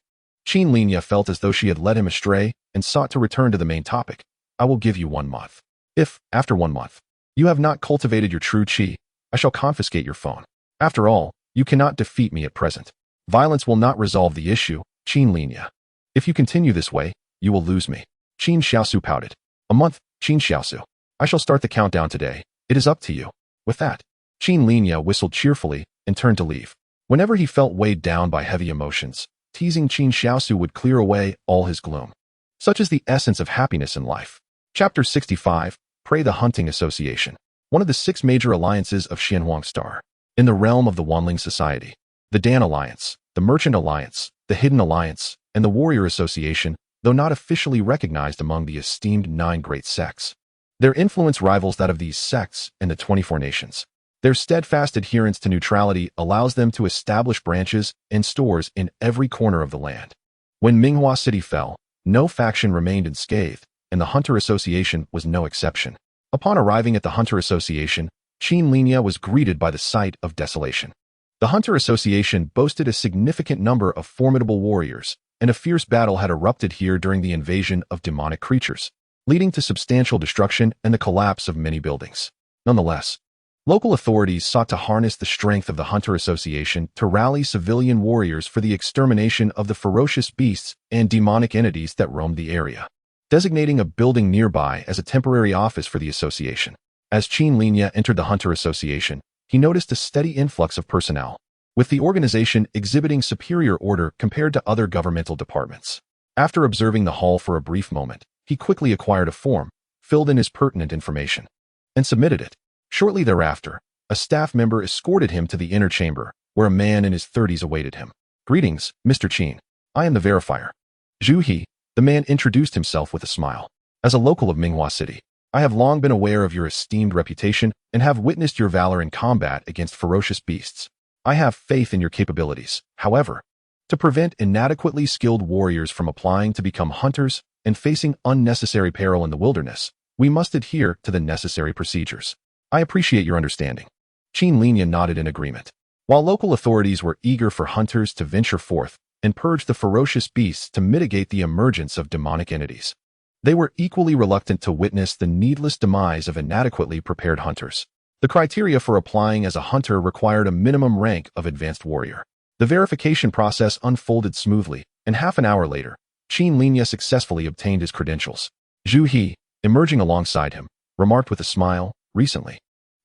Qin Linye felt as though she had led him astray and sought to return to the main topic. I will give you 1 month. If, after 1 month, you have not cultivated your true Qi, I shall confiscate your phone. After all, you cannot defeat me at present. Violence will not resolve the issue, Qin Linye. If you continue this way, you will lose me. Qin Xiaosu pouted. A month, Qin Xiaosu. I shall start the countdown today. It is up to you. With that, Qin Linye whistled cheerfully and turned to leave. Whenever he felt weighed down by heavy emotions, teasing Qin Xiaosu would clear away all his gloom. Such is the essence of happiness in life. Chapter 65, Pray the Hunting Association. One of the 6 major alliances of Xianhuang Star. In the realm of the Wanling Society, the Dan Alliance, the Merchant Alliance, the Hidden Alliance, and the Warrior Association, though not officially recognized among the esteemed 9 great sects. Their influence rivals that of these sects and the 24 nations. Their steadfast adherence to neutrality allows them to establish branches and stores in every corner of the land. When Minghua City fell, no faction remained unscathed, and the Hunter Association was no exception. Upon arriving at the Hunter Association, Qin Linye was greeted by the sight of desolation. The Hunter Association boasted a significant number of formidable warriors, and a fierce battle had erupted here during the invasion of demonic creatures, leading to substantial destruction and the collapse of many buildings. Nonetheless, Local authorities sought to harness the strength of the Hunter Association to rally civilian warriors for the extermination of the ferocious beasts and demonic entities that roamed the area, designating a building nearby as a temporary office for the association. As Qin Linye entered the Hunter Association, he noticed a steady influx of personnel, with the organization exhibiting superior order compared to other governmental departments. After observing the hall for a brief moment, he quickly acquired a form, filled in his pertinent information, and submitted it. Shortly thereafter, a staff member escorted him to the inner chamber, where a man in his 30s awaited him. "Greetings, Mr. Qin. I am the verifier. Zhu He," the man introduced himself with a smile. "As a local of Minghua City, I have long been aware of your esteemed reputation and have witnessed your valor in combat against ferocious beasts. I have faith in your capabilities. However, to prevent inadequately skilled warriors from applying to become hunters and facing unnecessary peril in the wilderness, we must adhere to the necessary procedures. I appreciate your understanding." Qin Linye nodded in agreement. While local authorities were eager for hunters to venture forth and purge the ferocious beasts to mitigate the emergence of demonic entities, they were equally reluctant to witness the needless demise of inadequately prepared hunters. The criteria for applying as a hunter required a minimum rank of advanced warrior. The verification process unfolded smoothly, and half an hour later, Qin Linye successfully obtained his credentials. Zhu He, emerging alongside him, remarked with a smile, "Recently,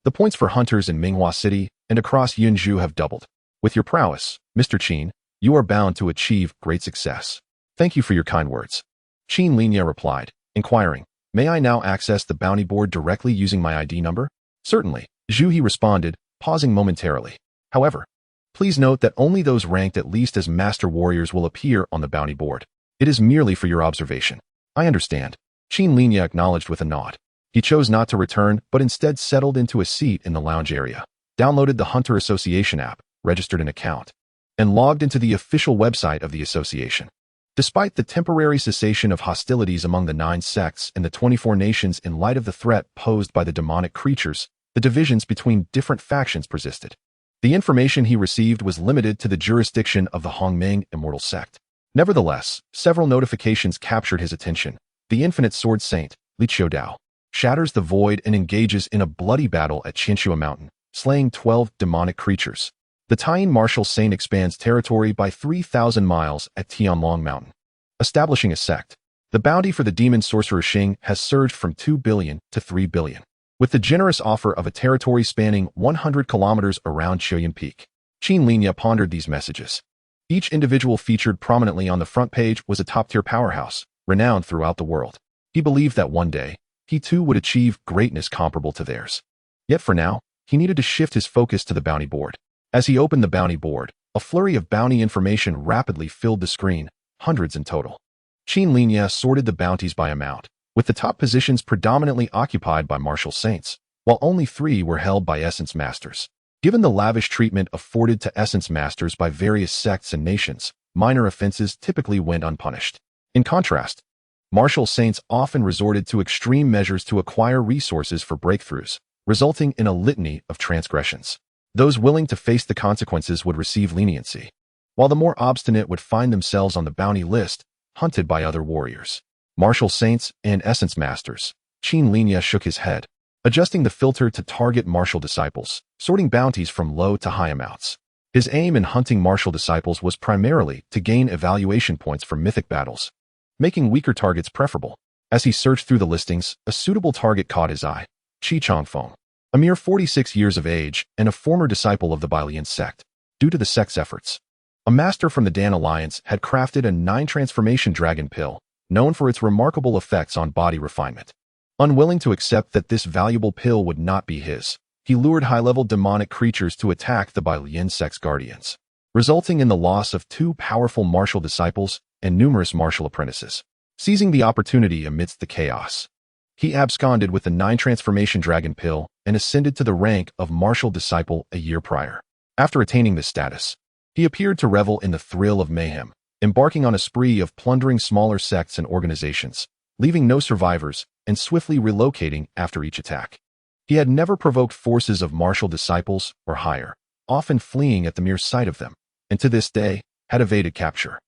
the points for hunters in Minghua City and across Yunzhou have doubled. With your prowess, Mr. Qin, you are bound to achieve great success. Thank you for your kind words." Qin Linye replied, inquiring, "May I now access the bounty board directly using my ID number?" "Certainly," Zhu He responded, pausing momentarily. "However, please note that only those ranked at least as master warriors will appear on the bounty board. It is merely for your observation." "I understand," Qin Linye acknowledged with a nod. He chose not to return, but instead settled into a seat in the lounge area, downloaded the Hunter Association app, registered an account, and logged into the official website of the association. Despite the temporary cessation of hostilities among the 9 sects and the 24 nations in light of the threat posed by the demonic creatures, the divisions between different factions persisted. The information he received was limited to the jurisdiction of the Hongming Immortal Sect. Nevertheless, several notifications captured his attention. The Infinite Sword Saint, Li Qiudao, shatters the void and engages in a bloody battle at Qianxua Mountain, slaying 12 demonic creatures. The Taiyin Martial Saint expands territory by 3,000 miles at Tianlong Mountain, establishing a sect. The bounty for the demon sorcerer Xing has surged from 2 billion to 3 billion, with the generous offer of a territory spanning 100 kilometers around Qiuyan Peak. Qin Linye pondered these messages. Each individual featured prominently on the front page was a top-tier powerhouse, renowned throughout the world. He believed that one day, he too would achieve greatness comparable to theirs. Yet for now, he needed to shift his focus to the bounty board. As he opened the bounty board, a flurry of bounty information rapidly filled the screen, hundreds in total. Qin Linye sorted the bounties by amount, with the top positions predominantly occupied by martial saints, while only 3 were held by essence masters. Given the lavish treatment afforded to essence masters by various sects and nations, minor offenses typically went unpunished. In contrast, martial saints often resorted to extreme measures to acquire resources for breakthroughs, resulting in a litany of transgressions. Those willing to face the consequences would receive leniency, while the more obstinate would find themselves on the bounty list, hunted by other warriors. Martial saints and essence masters. Qin Linye shook his head, adjusting the filter to target martial disciples, sorting bounties from low to high amounts. His aim in hunting martial disciples was primarily to gain evaluation points for mythic battles, making weaker targets preferable. As he searched through the listings, a suitable target caught his eye: Qi Changfeng, a mere 46 years of age and a former disciple of the Bailian sect. Due to the sect's efforts, a master from the Dan Alliance had crafted a 9-transformation dragon pill, known for its remarkable effects on body refinement. Unwilling to accept that this valuable pill would not be his, he lured high-level demonic creatures to attack the Bailian sect's guardians, resulting in the loss of 2 powerful martial disciples and numerous martial apprentices. Seizing the opportunity amidst the chaos, he absconded with the 9-transformation dragon pill and ascended to the rank of martial disciple a year prior. After attaining this status, he appeared to revel in the thrill of mayhem, embarking on a spree of plundering smaller sects and organizations, leaving no survivors and swiftly relocating after each attack. He had never provoked forces of martial disciples or higher, often fleeing at the mere sight of them, and to this day, had evaded capture.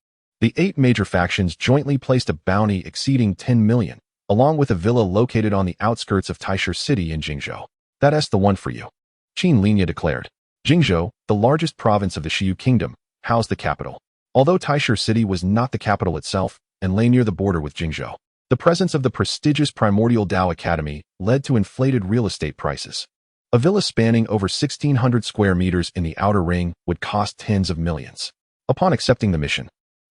The 8 major factions jointly placed a bounty exceeding 10 million, along with a villa located on the outskirts of Taisher City in Jingzhou. That's the one for you. Qin Linye declared. Jingzhou, the largest province of the Xiu kingdom, housed the capital. Although Taisher City was not the capital itself and lay near the border with Jingzhou, the presence of the prestigious primordial Dao Academy led to inflated real estate prices. A villa spanning over 1,600 square meters in the outer ring would cost tens of millions. Upon accepting the mission,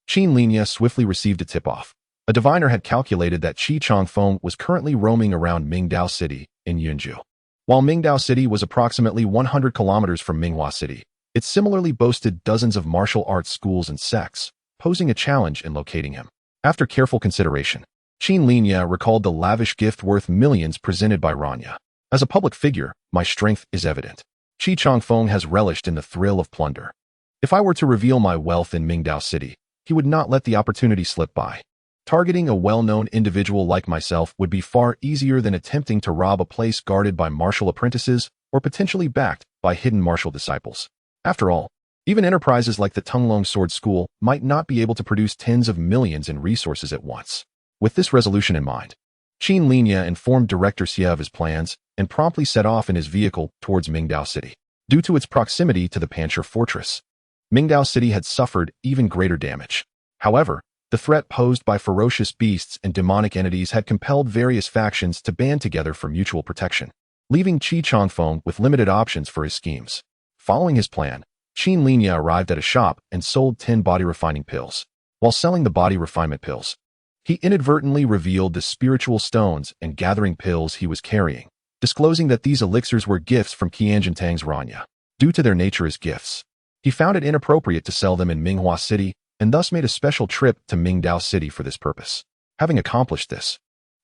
Qin Linye swiftly received a tip-off. A diviner had calculated that Qi Changfeng was currently roaming around Mingdao City in Yunzhou. While Mingdao City was approximately 100 kilometers from Minghua City, it similarly boasted dozens of martial arts schools and sects, posing a challenge in locating him. After careful consideration, Qin Linye recalled the lavish gift worth millions presented by Rania. As a public figure, my strength is evident. Qi Changfeng has relished in the thrill of plunder. If I were to reveal my wealth in Mingdao City, he would not let the opportunity slip by. Targeting a well-known individual like myself would be far easier than attempting to rob a place guarded by martial apprentices or potentially backed by hidden martial disciples. After all, even enterprises like the Tunglong Sword School might not be able to produce tens of millions in resources at once. With this resolution in mind, Qin Linye informed Director Xie of his plans and promptly set off in his vehicle towards Mingdao City. Due to its proximity to the Pancher Fortress, Mingdao City had suffered even greater damage. However, the threat posed by ferocious beasts and demonic entities had compelled various factions to band together for mutual protection, leaving Qi Changfeng with limited options for his schemes. Following his plan, Qin Linye arrived at a shop and sold 10 body refining pills. While selling the body refinement pills, he inadvertently revealed the spiritual stones and gathering pills he was carrying, disclosing that these elixirs were gifts from Qianjintang's Ranya. Due to their nature as gifts, he found it inappropriate to sell them in Minghua City and thus made a special trip to Mingdao City for this purpose. Having accomplished this,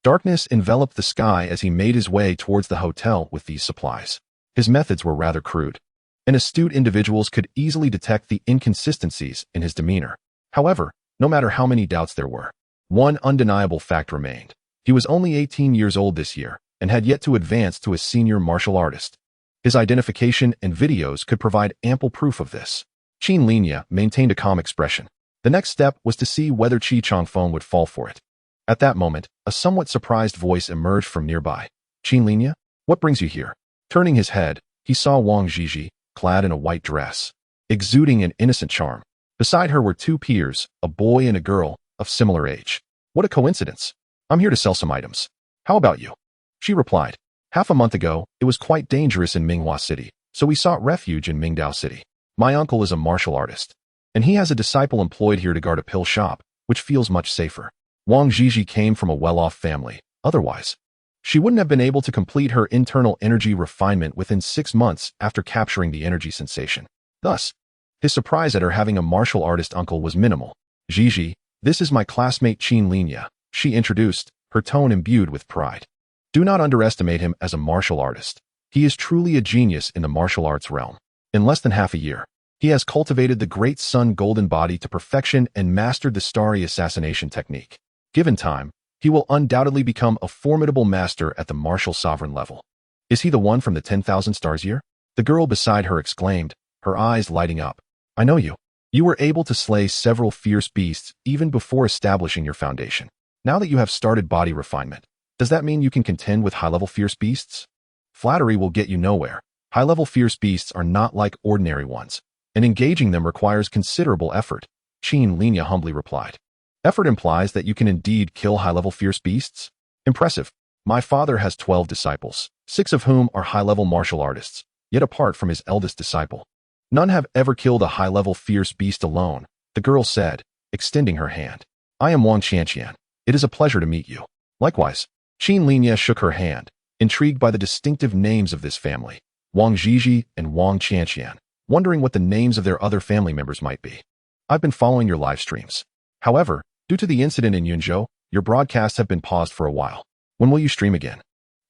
darkness enveloped the sky as he made his way towards the hotel with these supplies. His methods were rather crude, and astute individuals could easily detect the inconsistencies in his demeanor. However, no matter how many doubts there were, one undeniable fact remained. He was only 18 years old this year and had yet to advance to a senior martial artist. His identification and videos could provide ample proof of this. Qin Linye maintained a calm expression. The next step was to see whether Qi Changfeng would fall for it. At that moment, a somewhat surprised voice emerged from nearby. Qin Linye, what brings you here? Turning his head, he saw Wang Zhizhi, clad in a white dress, exuding an innocent charm. Beside her were 2 peers, a boy and a girl, of similar age. What a coincidence. I'm here to sell some items. How about you? She replied. Half a month ago, it was quite dangerous in Minghua City, so we sought refuge in Mingdao City. My uncle is a martial artist, and he has a disciple employed here to guard a pill shop, which feels much safer. Wang Zhizhi came from a well-off family. Otherwise, she wouldn't have been able to complete her internal energy refinement within 6 months after capturing the energy sensation. Thus, his surprise at her having a martial artist uncle was minimal. Zhizhi, this is my classmate Qin Linye, she introduced, her tone imbued with pride. Do not underestimate him as a martial artist. He is truly a genius in the martial arts realm. In less than half a year, he has cultivated the Great Sun Golden Body to perfection and mastered the starry assassination technique. Given time, he will undoubtedly become a formidable master at the martial sovereign level. Is he the one from the 10,000 stars year? The girl beside her exclaimed, her eyes lighting up. I know you. You were able to slay several fierce beasts even before establishing your foundation. Now that you have started body refinement, does that mean you can contend with high-level fierce beasts? Flattery will get you nowhere. High-level fierce beasts are not like ordinary ones, and engaging them requires considerable effort, Qin Linye humbly replied. Effort implies that you can indeed kill high-level fierce beasts? Impressive. My father has 12 disciples, 6 of whom are high-level martial artists, yet apart from his eldest disciple. None have ever killed a high-level fierce beast alone, the girl said, extending her hand. I am Wang Qianqian. It is a pleasure to meet you. Likewise. Qin Linye shook her hand, intrigued by the distinctive names of this family, Wang Zhizhi and Wang Qianqian, wondering what the names of their other family members might be. I've been following your live streams. However, due to the incident in Yunzhou, your broadcasts have been paused for a while. When will you stream again?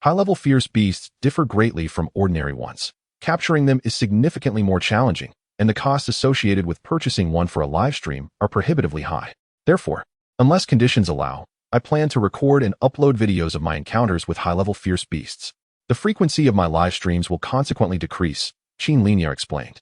High-level fierce beasts differ greatly from ordinary ones. Capturing them is significantly more challenging, and the costs associated with purchasing one for a live stream are prohibitively high. Therefore, unless conditions allow, I plan to record and upload videos of my encounters with high-level fierce beasts. The frequency of my live streams will consequently decrease, Qin Linye explained.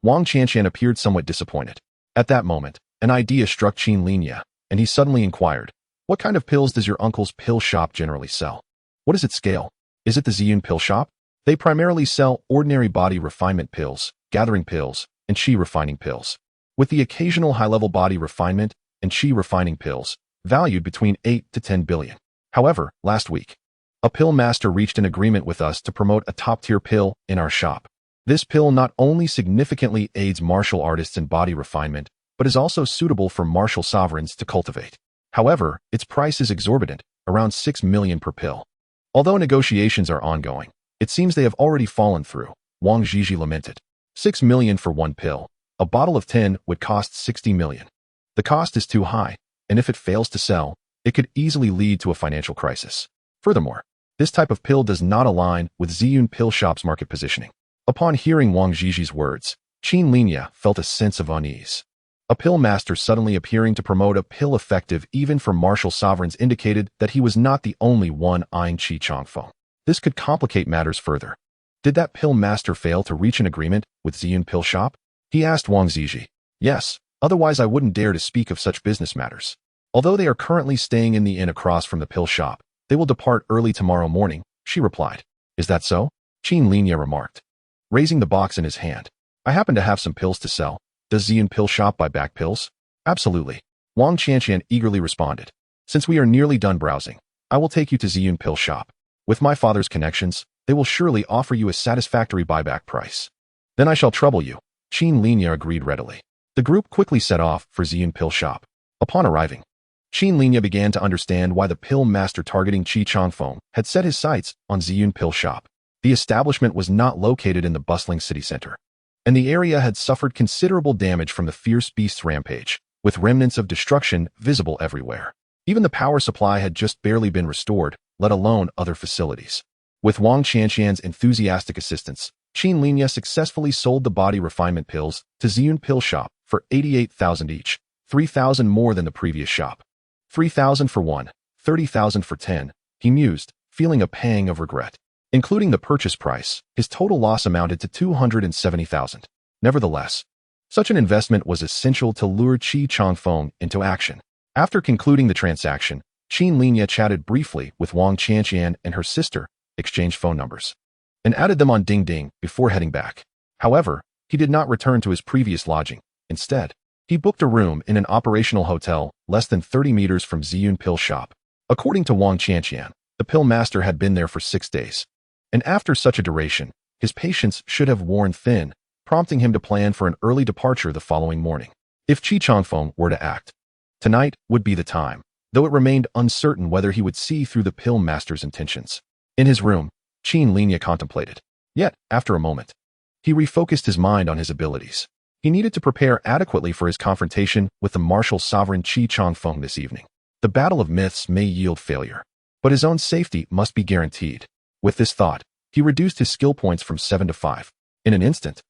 Wang Qianqian appeared somewhat disappointed. At that moment, an idea struck Qin Linye, and he suddenly inquired, what kind of pills does your uncle's pill shop generally sell? What is its scale? Is it the Ziyun pill shop? They primarily sell ordinary body refinement pills, gathering pills, and qi refining pills, with the occasional high-level body refinement and qi refining pills, valued between 8 to 10 billion. However, last week, a pill master reached an agreement with us to promote a top-tier pill in our shop. This pill not only significantly aids martial artists in body refinement, but is also suitable for martial sovereigns to cultivate. However, its price is exorbitant, around 6 million per pill. Although negotiations are ongoing, it seems they have already fallen through, Wang Zhizhi lamented. 6 million for one pill. A bottle of 10 would cost 60 million. The cost is too high, and if it fails to sell, it could easily lead to a financial crisis. Furthermore, this type of pill does not align with Ziyun Pill Shop's market positioning. Upon hearing Wang Zhizhi's words, Qin Linye felt a sense of unease. A pill master suddenly appearing to promote a pill effective even for martial sovereigns indicated that he was not the only one eyeing Qi Changfeng. This could complicate matters further. Did that pill master fail to reach an agreement with Ziyun Pill Shop? He asked Wang Zhizhi. Yes, otherwise I wouldn't dare to speak of such business matters. Although they are currently staying in the inn across from the pill shop, they will depart early tomorrow morning, she replied. Is that so? Qin Linye remarked, raising the box in his hand. I happen to have some pills to sell. Does Ziyun Pill Shop buy back pills? Absolutely. Wang Qianqian eagerly responded. Since we are nearly done browsing, I will take you to Ziyun Pill Shop. With my father's connections, they will surely offer you a satisfactory buyback price. Then I shall trouble you. Qin Linye agreed readily. The group quickly set off for Ziyun Pill Shop. Upon arriving, Qin Linye began to understand why the pill master targeting Qi Changfeng had set his sights on Ziyun Pill Shop. The establishment was not located in the bustling city center, and the area had suffered considerable damage from the fierce beast's rampage, with remnants of destruction visible everywhere. Even the power supply had just barely been restored, let alone other facilities. With Wang Qianqian's enthusiastic assistance, Qin Linye successfully sold the body refinement pills to Ziyun Pill Shop for 88,000 each, 3,000 more than the previous shop. 3,000 for one, 30,000 for 10, he mused, feeling a pang of regret. Including the purchase price, his total loss amounted to 270,000. Nevertheless, such an investment was essential to lure Qi Changfeng into action. After concluding the transaction, Qin Linye chatted briefly with Wang Qianqian and her sister, exchanged phone numbers, and added them on Ding Ding before heading back. However, he did not return to his previous lodging. Instead, he booked a room in an operational hotel less than 30 meters from Ziyun Pill Shop. According to Wang Qianqian, the pill master had been there for 6 days. And after such a duration, his patience should have worn thin, prompting him to plan for an early departure the following morning. If Qi Changfeng were to act, tonight would be the time, though it remained uncertain whether he would see through the pill master's intentions. In his room, Qin Linye contemplated. Yet, after a moment, he refocused his mind on his abilities. He needed to prepare adequately for his confrontation with the martial sovereign Qi Changfeng this evening. The battle of myths may yield failure, but his own safety must be guaranteed. With this thought, he reduced his skill points from 7 to 5. In an instant,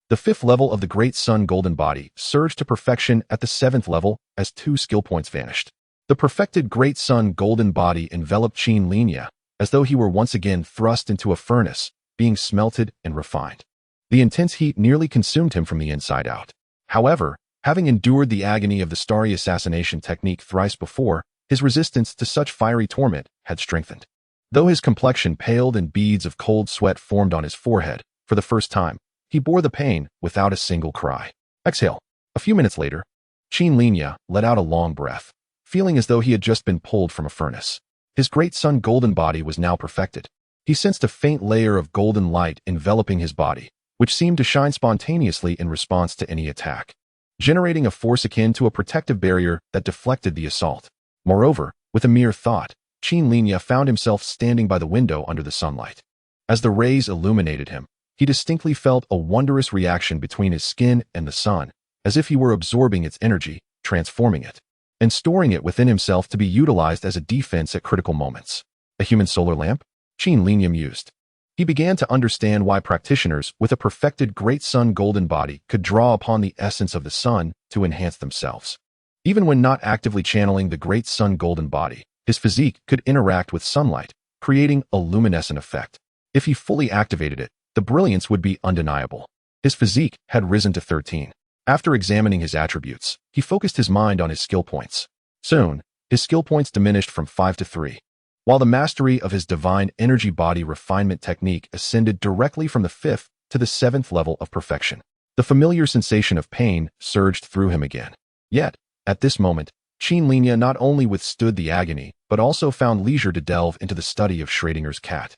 the 5th level of the Great Sun Golden Body surged to perfection at the 7th level as 2 skill points vanished. The perfected Great Sun Golden Body enveloped Qin Linye as though he were once again thrust into a furnace, being smelted and refined. The intense heat nearly consumed him from the inside out. However, having endured the agony of the starry assassination technique thrice before, his resistance to such fiery torment had strengthened. Though his complexion paled and beads of cold sweat formed on his forehead, for the first time, he bore the pain without a single cry. Exhale. A few minutes later, Qin Linye let out a long breath, feeling as though he had just been pulled from a furnace. His Great Sun Golden Body was now perfected. He sensed a faint layer of golden light enveloping his body, which seemed to shine spontaneously in response to any attack, generating a force akin to a protective barrier that deflected the assault. Moreover, with a mere thought, Qin Linye found himself standing by the window under the sunlight. As the rays illuminated him, he distinctly felt a wondrous reaction between his skin and the sun, as if he were absorbing its energy, transforming it, and storing it within himself to be utilized as a defense at critical moments. A human solar lamp? Qin Linye mused. He began to understand why practitioners with a perfected Great Sun Golden Body could draw upon the essence of the sun to enhance themselves. Even when not actively channeling the Great Sun Golden Body, his physique could interact with sunlight, creating a luminescent effect. If he fully activated it, the brilliance would be undeniable. His physique had risen to 13. After examining his attributes, he focused his mind on his skill points. Soon, his skill points diminished from 5 to 3. while the mastery of his divine energy body refinement technique ascended directly from the 5th to the 7th level of perfection. The familiar sensation of pain surged through him again. Yet, at this moment, Qin Linye not only withstood the agony, but also found leisure to delve into the study of Schrödinger's cat,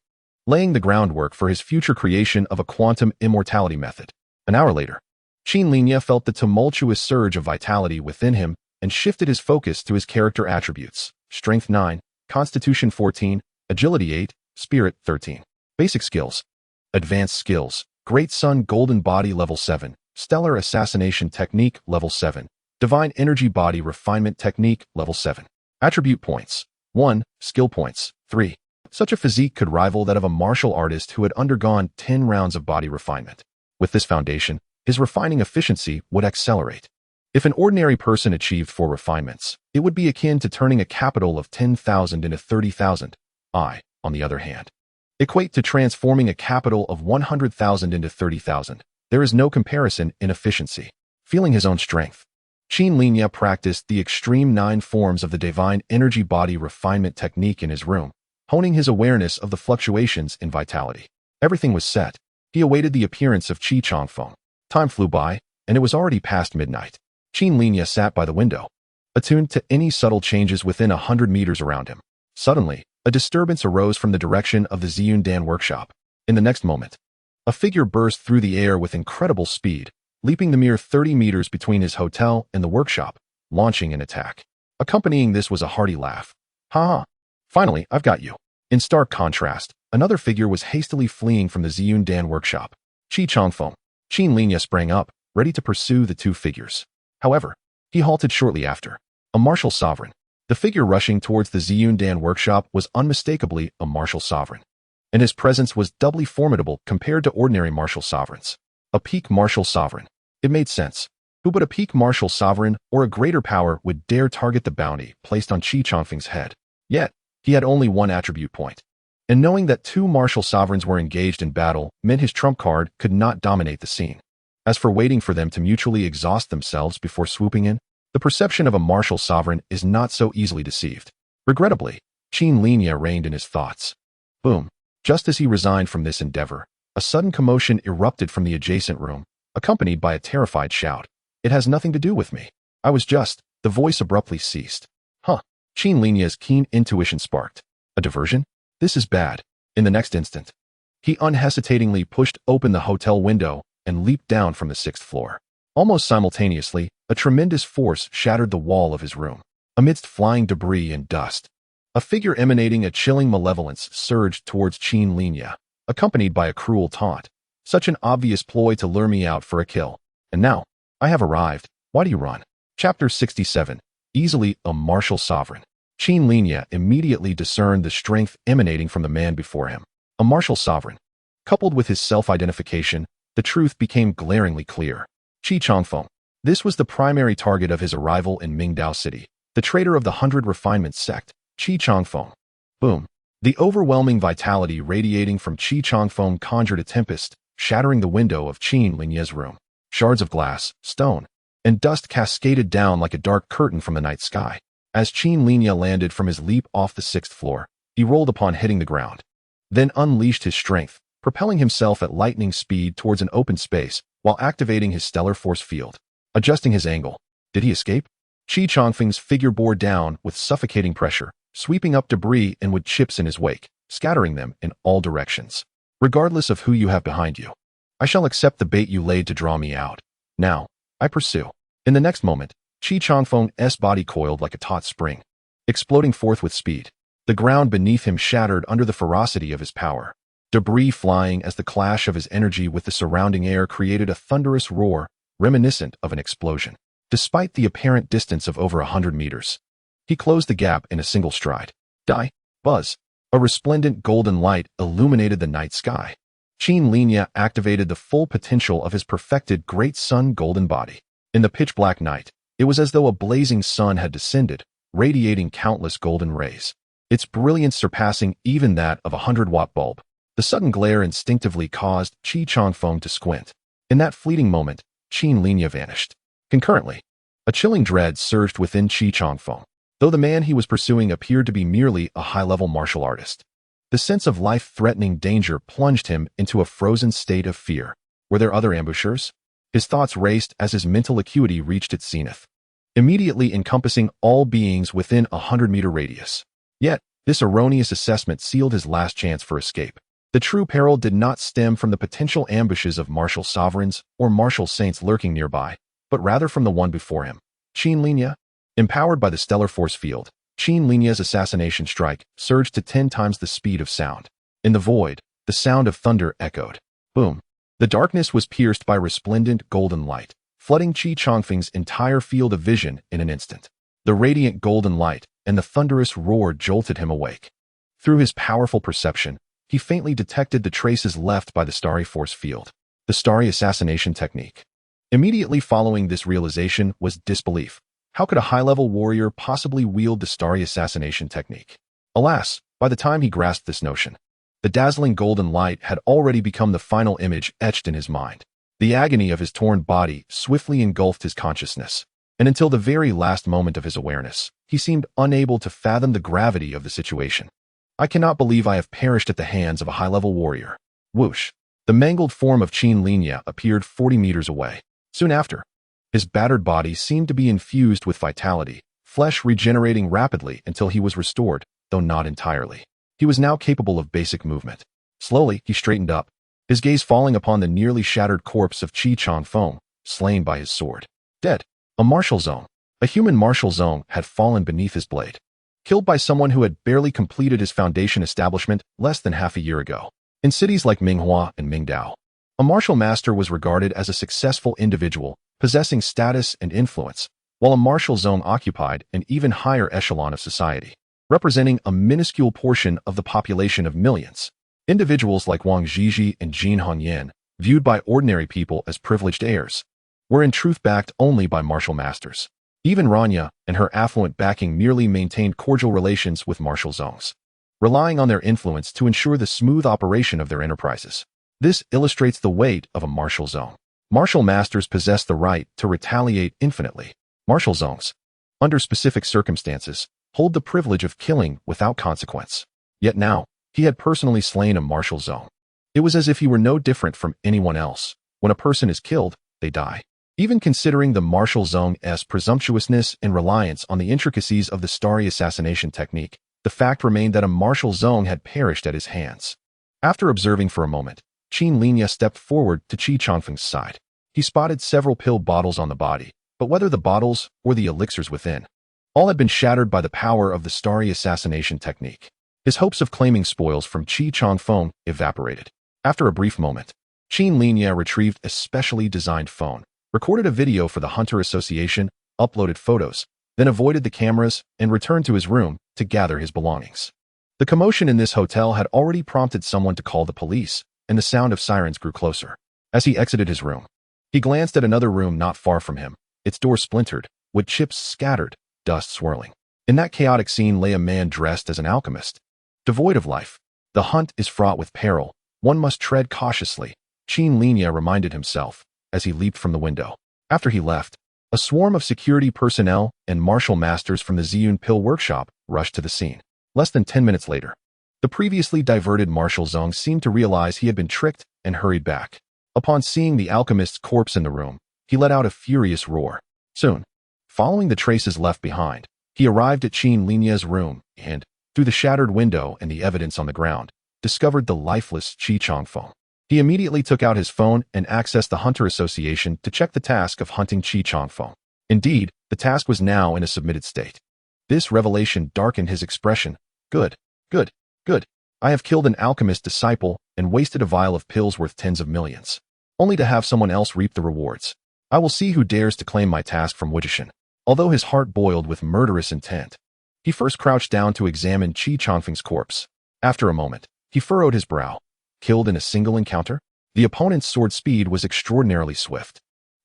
laying the groundwork for his future creation of a quantum immortality method. An hour later, Qin Linye felt the tumultuous surge of vitality within him and shifted his focus to his character attributes: Strength 9, Constitution 14, Agility 8, Spirit 13. Basic skills. Advanced skills: Great Sun Golden Body Level 7, Stellar Assassination Technique Level 7, Divine Energy Body Refinement Technique Level 7. Attribute points: 1. Skill points: 3. Such a physique could rival that of a martial artist who had undergone 10 rounds of body refinement. With this foundation, his refining efficiency would accelerate. If an ordinary person achieved 4 refinements, it would be akin to turning a capital of 10,000 into 30,000. On the other hand, equate to transforming a capital of 100,000 into 30,000. There is no comparison in efficiency. Feeling his own strength, Qin Linye practiced the extreme 9 forms of the divine energy body refinement technique in his room, honing his awareness of the fluctuations in vitality. Everything was set. He awaited the appearance of Qi Changfeng. Time flew by, and it was already past midnight. Qin Linye sat by the window, attuned to any subtle changes within 100 meters around him. Suddenly, a disturbance arose from the direction of the Ziyundan workshop. In the next moment, a figure burst through the air with incredible speed, leaping the mere 30 meters between his hotel and the workshop, launching an attack. Accompanying this was a hearty laugh. Ha ha! Finally, I've got you. In stark contrast, another figure was hastily fleeing from the Ziyundan workshop. Qi Changfeng. Qin Linye sprang up, ready to pursue the 2 figures. However, he halted shortly after. A martial sovereign. The figure rushing towards the Ziyundan workshop was unmistakably a martial sovereign, and his presence was doubly formidable compared to ordinary martial sovereigns. A peak martial sovereign. It made sense. Who but a peak martial sovereign or a greater power would dare target the bounty placed on Qi Changfeng's head? Yet, he had only 1 attribute point. And knowing that 2 martial sovereigns were engaged in battle meant his trump card could not dominate the scene. As for waiting for them to mutually exhaust themselves before swooping in, the perception of a martial sovereign is not so easily deceived. Regrettably, Qin Linye reigned in his thoughts. Boom. Just as he resigned from this endeavor, a sudden commotion erupted from the adjacent room, accompanied by a terrified shout. It has nothing to do with me. I was just... The voice abruptly ceased. Huh. Qin Linye's keen intuition sparked. A diversion? This is bad. In the next instant, he unhesitatingly pushed open the hotel window and leaped down from the 6th floor. Almost simultaneously, a tremendous force shattered the wall of his room. Amidst flying debris and dust, a figure emanating a chilling malevolence surged towards Qin Linye, accompanied by a cruel taunt. Such an obvious ploy to lure me out for a kill. And now, I have arrived. Why do you run? Chapter 67. Easily a martial sovereign. Qin Linye immediately discerned the strength emanating from the man before him. A martial sovereign. Coupled with his self-identification, the truth became glaringly clear. Qi Changfeng. This was the primary target of his arrival in Mingdao City, the traitor of the 100 Refinement sect, Qi Changfeng. Boom. The overwhelming vitality radiating from Qi Changfeng conjured a tempest, shattering the window of Qin Linye's room. Shards of glass, stone, and dust cascaded down like a dark curtain from the night sky. As Qin Linye landed from his leap off the 6th floor, he rolled upon hitting the ground, then unleashed his strength, propelling himself at lightning speed towards an open space while activating his stellar force field. Adjusting his angle. Did he escape? Qi Changfeng's figure bore down with suffocating pressure, sweeping up debris and wood chips in his wake, scattering them in all directions. Regardless of who you have behind you, I shall accept the bait you laid to draw me out. Now, I pursue. In the next moment, Qi Changfeng's body coiled like a taut spring, exploding forth with speed. The ground beneath him shattered under the ferocity of his power. Debris flying as the clash of his energy with the surrounding air created a thunderous roar, reminiscent of an explosion. Despite the apparent distance of over 100 meters, he closed the gap in a single stride. Die. Buzz. A resplendent golden light illuminated the night sky. Qin Linye activated the full potential of his perfected Great Sun golden body. In the pitch-black night, it was as though a blazing sun had descended, radiating countless golden rays, its brilliance surpassing even that of a 100-watt bulb. The sudden glare instinctively caused Qi Changfeng to squint. In that fleeting moment, Qin Linye vanished. Concurrently, a chilling dread surged within Qi Changfeng. though the man he was pursuing appeared to be merely a high-level martial artist. The sense of life-threatening danger plunged him into a frozen state of fear. Were there other ambushers? His thoughts raced as his mental acuity reached its zenith, immediately encompassing all beings within a 100-meter radius. Yet, this erroneous assessment sealed his last chance for escape. The true peril did not stem from the potential ambushes of martial sovereigns or martial saints lurking nearby, but rather from the one before him. Qin Linye, empowered by the stellar force field, Qin Linye's assassination strike surged to 10 times the speed of sound. In the void, the sound of thunder echoed. Boom. The darkness was pierced by resplendent golden light, flooding Qi Chongfeng's entire field of vision in an instant. The radiant golden light and the thunderous roar jolted him awake. Through his powerful perception, he faintly detected the traces left by the starry force field. The starry assassination technique. Immediately following this realization was disbelief. How could a high-level warrior possibly wield the starry assassination technique? Alas, by the time he grasped this notion, the dazzling golden light had already become the final image etched in his mind. The agony of his torn body swiftly engulfed his consciousness, and until the very last moment of his awareness, he seemed unable to fathom the gravity of the situation. I cannot believe I have perished at the hands of a high-level warrior. Whoosh! The mangled form of Qin Linye appeared 40 meters away. Soon after, his battered body seemed to be infused with vitality, flesh regenerating rapidly until he was restored, though not entirely. He was now capable of basic movement. Slowly, he straightened up, his gaze falling upon the nearly shattered corpse of Qi Chongfeng, slain by his sword. Dead. A martial zone. A human martial zone had fallen beneath his blade. Killed by someone who had barely completed his foundation establishment less than half a year ago. In cities like Minghua and Mingdao, a martial master was regarded as a successful individual, possessing status and influence, while a martial zone occupied an even higher echelon of society, representing a minuscule portion of the population of millions. Individuals like Wang Zhizhi and Jin Hongyan, viewed by ordinary people as privileged heirs, were in truth backed only by martial masters. Even Rania and her affluent backing merely maintained cordial relations with martial zones, relying on their influence to ensure the smooth operation of their enterprises. This illustrates the weight of a martial zone. Martial masters possess the right to retaliate infinitely. Martial zones, under specific circumstances, hold the privilege of killing without consequence. Yet now, he had personally slain a martial zone. It was as if he were no different from anyone else. When a person is killed, they die. Even considering the martial zone's presumptuousness and reliance on the intricacies of the starry assassination technique, the fact remained that a martial zone had perished at his hands. After observing for a moment, Qin Linye stepped forward to Qi Chongfeng's side. He spotted several pill bottles on the body, but whether the bottles or the elixirs within, all had been shattered by the power of the starry assassination technique. His hopes of claiming spoils from Qi Chongfeng evaporated. After a brief moment, Qin Linye retrieved a specially designed phone, recorded a video for the Hunter Association, uploaded photos, then avoided the cameras and returned to his room to gather his belongings. The commotion in this hotel had already prompted someone to call the police, and the sound of sirens grew closer. As he exited his room, he glanced at another room not far from him, its door splintered, with chips scattered, dust swirling. In that chaotic scene lay a man dressed as an alchemist, devoid of life. The hunt is fraught with peril. One must tread cautiously, Qin Linye reminded himself as he leaped from the window. After he left, a swarm of security personnel and martial masters from the Ziyun Pill workshop rushed to the scene. Less than 10 minutes later, the previously diverted martial zone seemed to realize he had been tricked and hurried back. Upon seeing the alchemist's corpse in the room, he let out a furious roar. Soon, following the traces left behind, he arrived at Qin Linye's room and, through the shattered window and the evidence on the ground, discovered the lifeless Qi Chongfeng. He immediately took out his phone and accessed the Hunter Association to check the task of hunting Qi Chongfeng. Indeed, the task was now in a submitted state. This revelation darkened his expression. Good. I have killed an alchemist disciple and wasted a vial of pills worth tens of millions, only to have someone else reap the rewards. I will see who dares to claim my task from Wujishan. Although his heart boiled with murderous intent, he first crouched down to examine Qi Chongfeng's corpse. After a moment, he furrowed his brow. Killed in a single encounter? The opponent's sword speed was extraordinarily swift.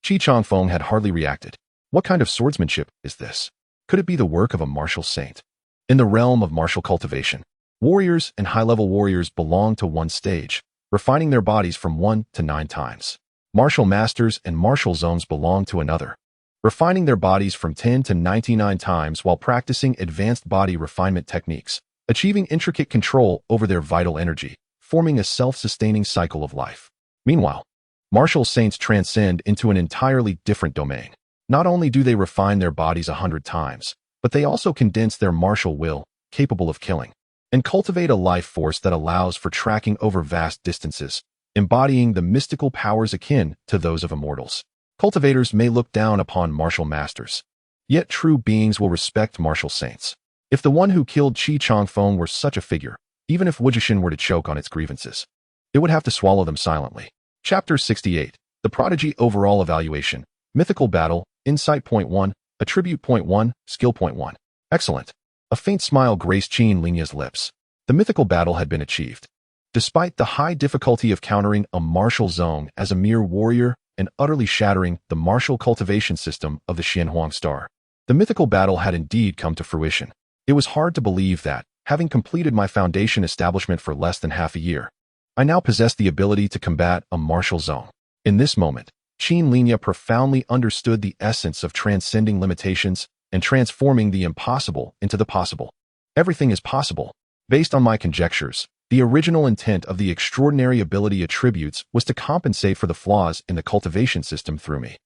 Qi Chongfeng had hardly reacted. What kind of swordsmanship is this? Could it be the work of a martial saint? In the realm of martial cultivation, warriors and high-level warriors belong to one stage, refining their bodies from 1 to 9 times. Martial masters and martial zones belong to another, refining their bodies from 10 to 99 times while practicing advanced body refinement techniques, achieving intricate control over their vital energy, forming a self-sustaining cycle of life. Meanwhile, martial saints transcend into an entirely different domain. Not only do they refine their bodies 100 times, but they also condense their martial will, capable of killing, and cultivate a life force that allows for tracking over vast distances, embodying the mystical powers akin to those of immortals. Cultivators may look down upon martial masters, yet true beings will respect martial saints. If the one who killed Qi Changfeng were such a figure, even if Wujishin were to choke on its grievances, it would have to swallow them silently. Chapter 68. The Prodigy Overall Evaluation. Mythical Battle. Insight Point 1. Attribute Point 1. Skill Point 1. Excellent. A faint smile graced Qin Linye's lips. The mythical battle had been achieved. Despite the high difficulty of countering a martial zone as a mere warrior and utterly shattering the martial cultivation system of the Xianhuang star, the mythical battle had indeed come to fruition. It was hard to believe that, having completed my foundation establishment for less than half a year, I now possessed the ability to combat a martial zone. In this moment, Qin Linye profoundly understood the essence of transcending limitations and transforming the impossible into the possible. Everything is possible. Based on my conjectures, the original intent of the extraordinary ability attributes was to compensate for the flaws in the cultivation system through me.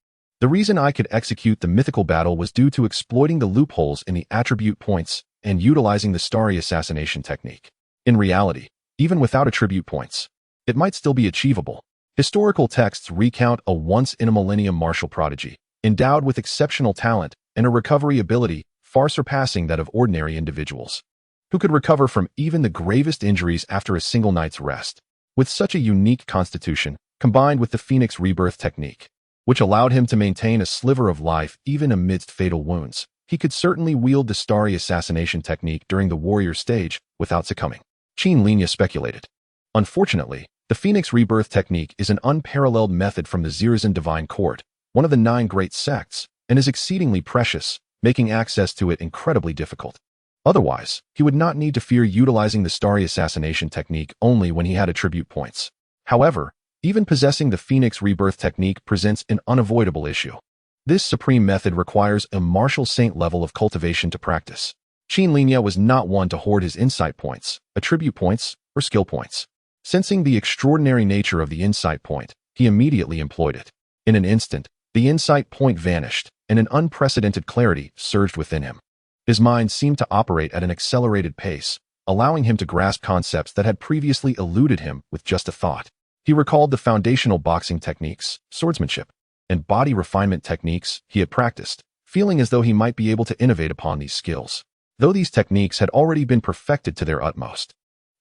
The reason I could execute the mythical battle was due to exploiting the loopholes in the attribute points and utilizing the starry assassination technique. In reality, even without attribute points, it might still be achievable. Historical texts recount a once-in-a-millennium martial prodigy, endowed with exceptional talent and a recovery ability far surpassing that of ordinary individuals, who could recover from even the gravest injuries after a single night's rest. With such a unique constitution, combined with the Phoenix rebirth technique, which allowed him to maintain a sliver of life even amidst fatal wounds, he could certainly wield the starry assassination technique during the warrior stage without succumbing. Qin Linye speculated. Unfortunately, the Phoenix rebirth technique is an unparalleled method from the Zirizan divine court, one of the 9 great sects, and is exceedingly precious, making access to it incredibly difficult. Otherwise, he would not need to fear utilizing the starry assassination technique only when he had attribute points. However, even possessing the Phoenix rebirth technique presents an unavoidable issue. This supreme method requires a martial saint level of cultivation to practice. Qin Linye was not one to hoard his insight points, attribute points, or skill points. Sensing the extraordinary nature of the insight point, he immediately employed it. In an instant, the insight point vanished, and an unprecedented clarity surged within him. His mind seemed to operate at an accelerated pace, allowing him to grasp concepts that had previously eluded him with just a thought. He recalled the foundational boxing techniques, swordsmanship, and body refinement techniques he had practiced, feeling as though he might be able to innovate upon these skills. Though these techniques had already been perfected to their utmost,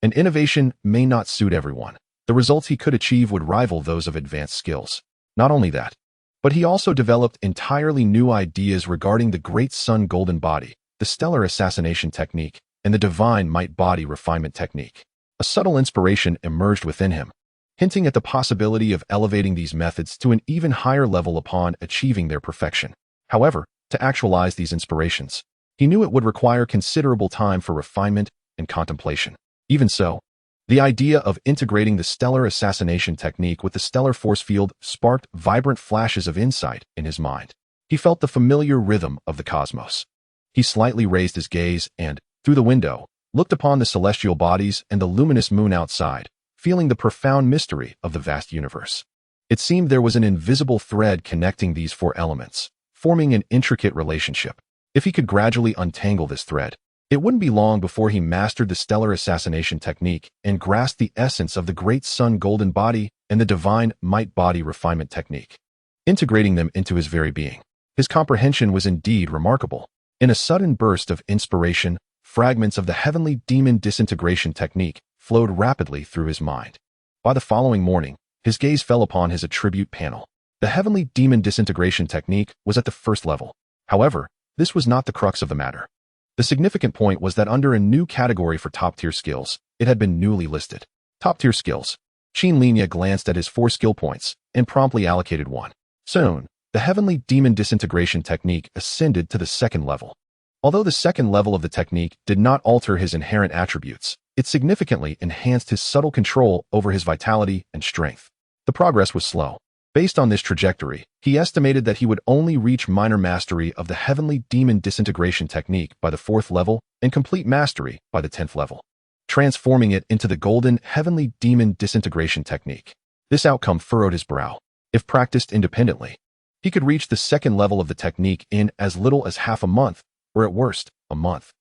an innovation may not suit everyone. The results he could achieve would rival those of advanced skills. Not only that, but he also developed entirely new ideas regarding the Great Sun Golden Body, the stellar assassination technique, and the divine might body refinement technique. A subtle inspiration emerged within him, hinting at the possibility of elevating these methods to an even higher level upon achieving their perfection. However, to actualize these inspirations, he knew it would require considerable time for refinement and contemplation. Even so, the idea of integrating the stellar assassination technique with the stellar force field sparked vibrant flashes of insight in his mind. He felt the familiar rhythm of the cosmos. He slightly raised his gaze and, through the window, looked upon the celestial bodies and the luminous moon outside, feeling the profound mystery of the vast universe. It seemed there was an invisible thread connecting these 4 elements, forming an intricate relationship. If he could gradually untangle this thread, it wouldn't be long before he mastered the stellar assassination technique and grasped the essence of the Great Sun Golden Body and the divine might body refinement technique, integrating them into his very being. His comprehension was indeed remarkable. In a sudden burst of inspiration, fragments of the heavenly demon disintegration technique flowed rapidly through his mind. By the following morning, his gaze fell upon his attribute panel. The heavenly demon disintegration technique was at the first level. However, this was not the crux of the matter. The significant point was that under a new category for top-tier skills, it had been newly listed. Top-tier skills. Qin Linye glanced at his 4 skill points and promptly allocated 1. Soon, the heavenly demon disintegration technique ascended to the 2nd level. Although the 2nd level of the technique did not alter his inherent attributes, it significantly enhanced his subtle control over his vitality and strength. The progress was slow, Based on this trajectory, he estimated that he would only reach minor mastery of the Heavenly Demon Disintegration Technique by the 4th level and complete mastery by the 10th level, transforming it into the Golden Heavenly Demon Disintegration Technique. This outcome furrowed his brow. If practiced independently, he could reach the 2nd level of the technique in as little as half a month, or at worst, a month.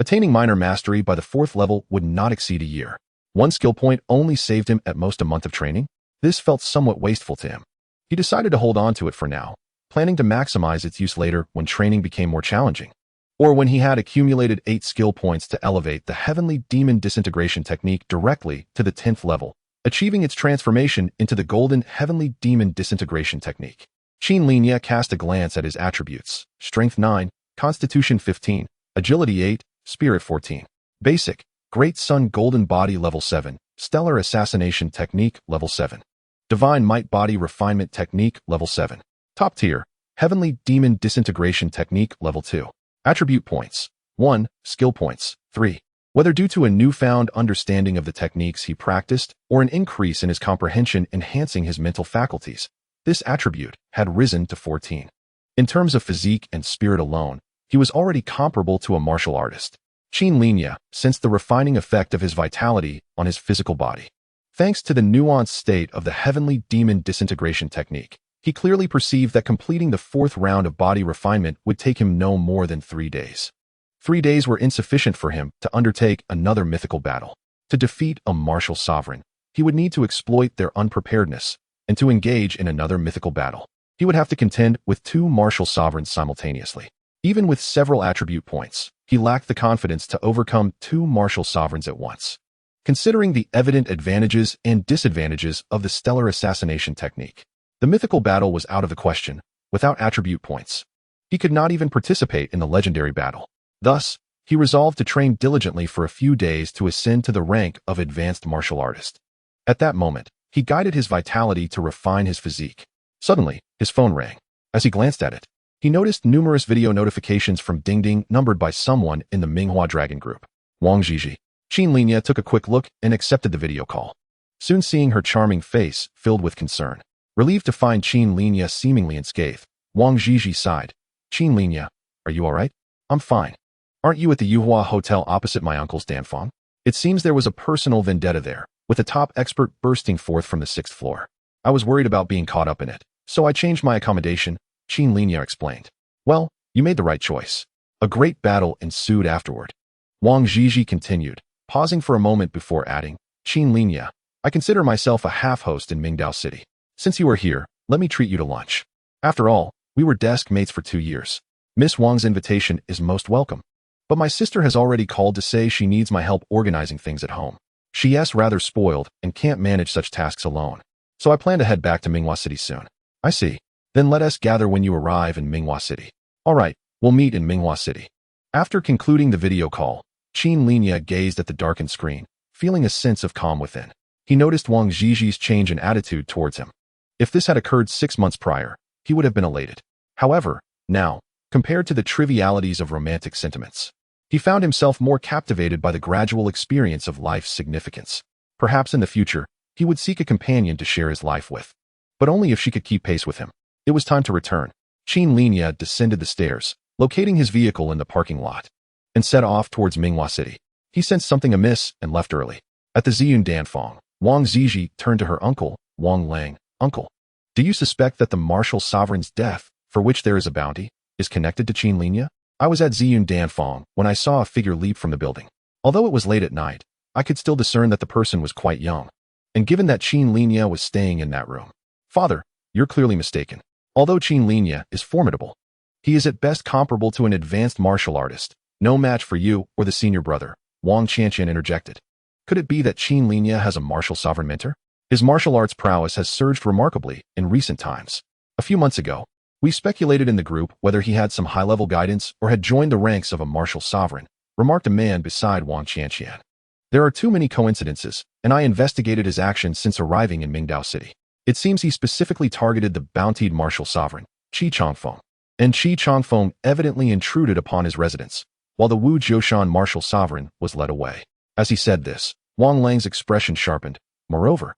Attaining minor mastery by the 4th level would not exceed a year. One skill point only saved him at most a month of training. This felt somewhat wasteful to him. He decided to hold on to it for now, planning to maximize its use later when training became more challenging, or when he had accumulated 8 skill points to elevate the Heavenly Demon Disintegration Technique directly to the 10th level, achieving its transformation into the Golden Heavenly Demon Disintegration Technique. Qin Linye cast a glance at his attributes: Strength 9, Constitution 15, Agility 8, Spirit 14. Basic, Great Sun Golden Body Level 7, Stellar Assassination Technique Level 7. Divine Might Body Refinement Technique Level 7. Top Tier, Heavenly Demon Disintegration Technique Level 2. Attribute Points: 1, Skill Points, 3. Whether due to a newfound understanding of the techniques he practiced or an increase in his comprehension enhancing his mental faculties, this attribute had risen to 14. In terms of physique and spirit alone, he was already comparable to a martial artist. Qin Linye sensed the refining effect of his vitality on his physical body. Thanks to the nuanced state of the Heavenly Demon Disintegration Technique, he clearly perceived that completing the 4th round of body refinement would take him no more than 3 days. 3 days were insufficient for him to undertake another mythical battle. To defeat a martial sovereign, he would need to exploit their unpreparedness, and to engage in another mythical battle, he would have to contend with 2 martial sovereigns simultaneously. Even with several attribute points, he lacked the confidence to overcome 2 martial sovereigns at once. Considering the evident advantages and disadvantages of the Stellar Assassination Technique, the mythical battle was out of the question. Without attribute points, he could not even participate in the legendary battle. Thus, he resolved to train diligently for a few days to ascend to the rank of advanced martial artist. At that moment, he guided his vitality to refine his physique. Suddenly, his phone rang. As he glanced at it, he noticed numerous video notifications from Ding Ding numbered by someone in the Minghua Dragon group. Wang Jiji. Qin Linye took a quick look and accepted the video call, soon seeing her charming face filled with concern. Relieved to find Qin Linye seemingly unscathed, Wang Jiji sighed. Qin Linye, are you all right? I'm fine. Aren't you at the Yuhua Hotel opposite my uncle's Danfang? It seems there was a personal vendetta there, with a top expert bursting forth from the 6th floor. I was worried about being caught up in it, so I changed my accommodation, Qin Linye explained. Well, you made the right choice. A great battle ensued afterward. Wang Jiji continued, pausing for a moment before adding, Qin Linye, I consider myself a half-host in Mingdao City. Since you are here, let me treat you to lunch. After all, we were desk mates for 2 years. Miss Wang's invitation is most welcome. But my sister has already called to say she needs my help organizing things at home. She's rather spoiled and can't manage such tasks alone. So I plan to head back to Minghua City soon. I see. Then let us gather when you arrive in Minghua City. All right, we'll meet in Minghua City. After concluding the video call, Qin Linye gazed at the darkened screen, feeling a sense of calm within. He noticed Wang Jiji's change in attitude towards him. If this had occurred 6 months prior, he would have been elated. However, now, compared to the trivialities of romantic sentiments, he found himself more captivated by the gradual experience of life's significance. Perhaps in the future, he would seek a companion to share his life with, but only if she could keep pace with him. It was time to return. Qin Linye descended the stairs, locating his vehicle in the parking lot, and set off towards Minghua City. He sensed something amiss and left early. At the Ziyun Danfang, Wang Ziji turned to her uncle, Wang Lang. Uncle, do you suspect that the martial sovereign's death, for which there is a bounty, is connected to Qin Linye? I was at Ziyun Danfang when I saw a figure leap from the building. Although it was late at night, I could still discern that the person was quite young. And given that Qin Linye was staying in that room, Father, you're clearly mistaken. Although Qin Linye is formidable, he is at best comparable to an advanced martial artist. No match for you or the senior brother, Wang Qianqian interjected. Could it be that Qin Linye has a martial sovereign mentor? His martial arts prowess has surged remarkably in recent times. A few months ago, we speculated in the group whether he had some high-level guidance or had joined the ranks of a martial sovereign, remarked a man beside Wang Qianqian. There are too many coincidences, and I investigated his actions since arriving in Mingdao City. It seems he specifically targeted the bountied martial sovereign, Qi Changfeng, and Qi Changfeng evidently intruded upon his residence, while the Wu Jiushan martial sovereign was led away. As he said this, Wang Lang's expression sharpened. Moreover,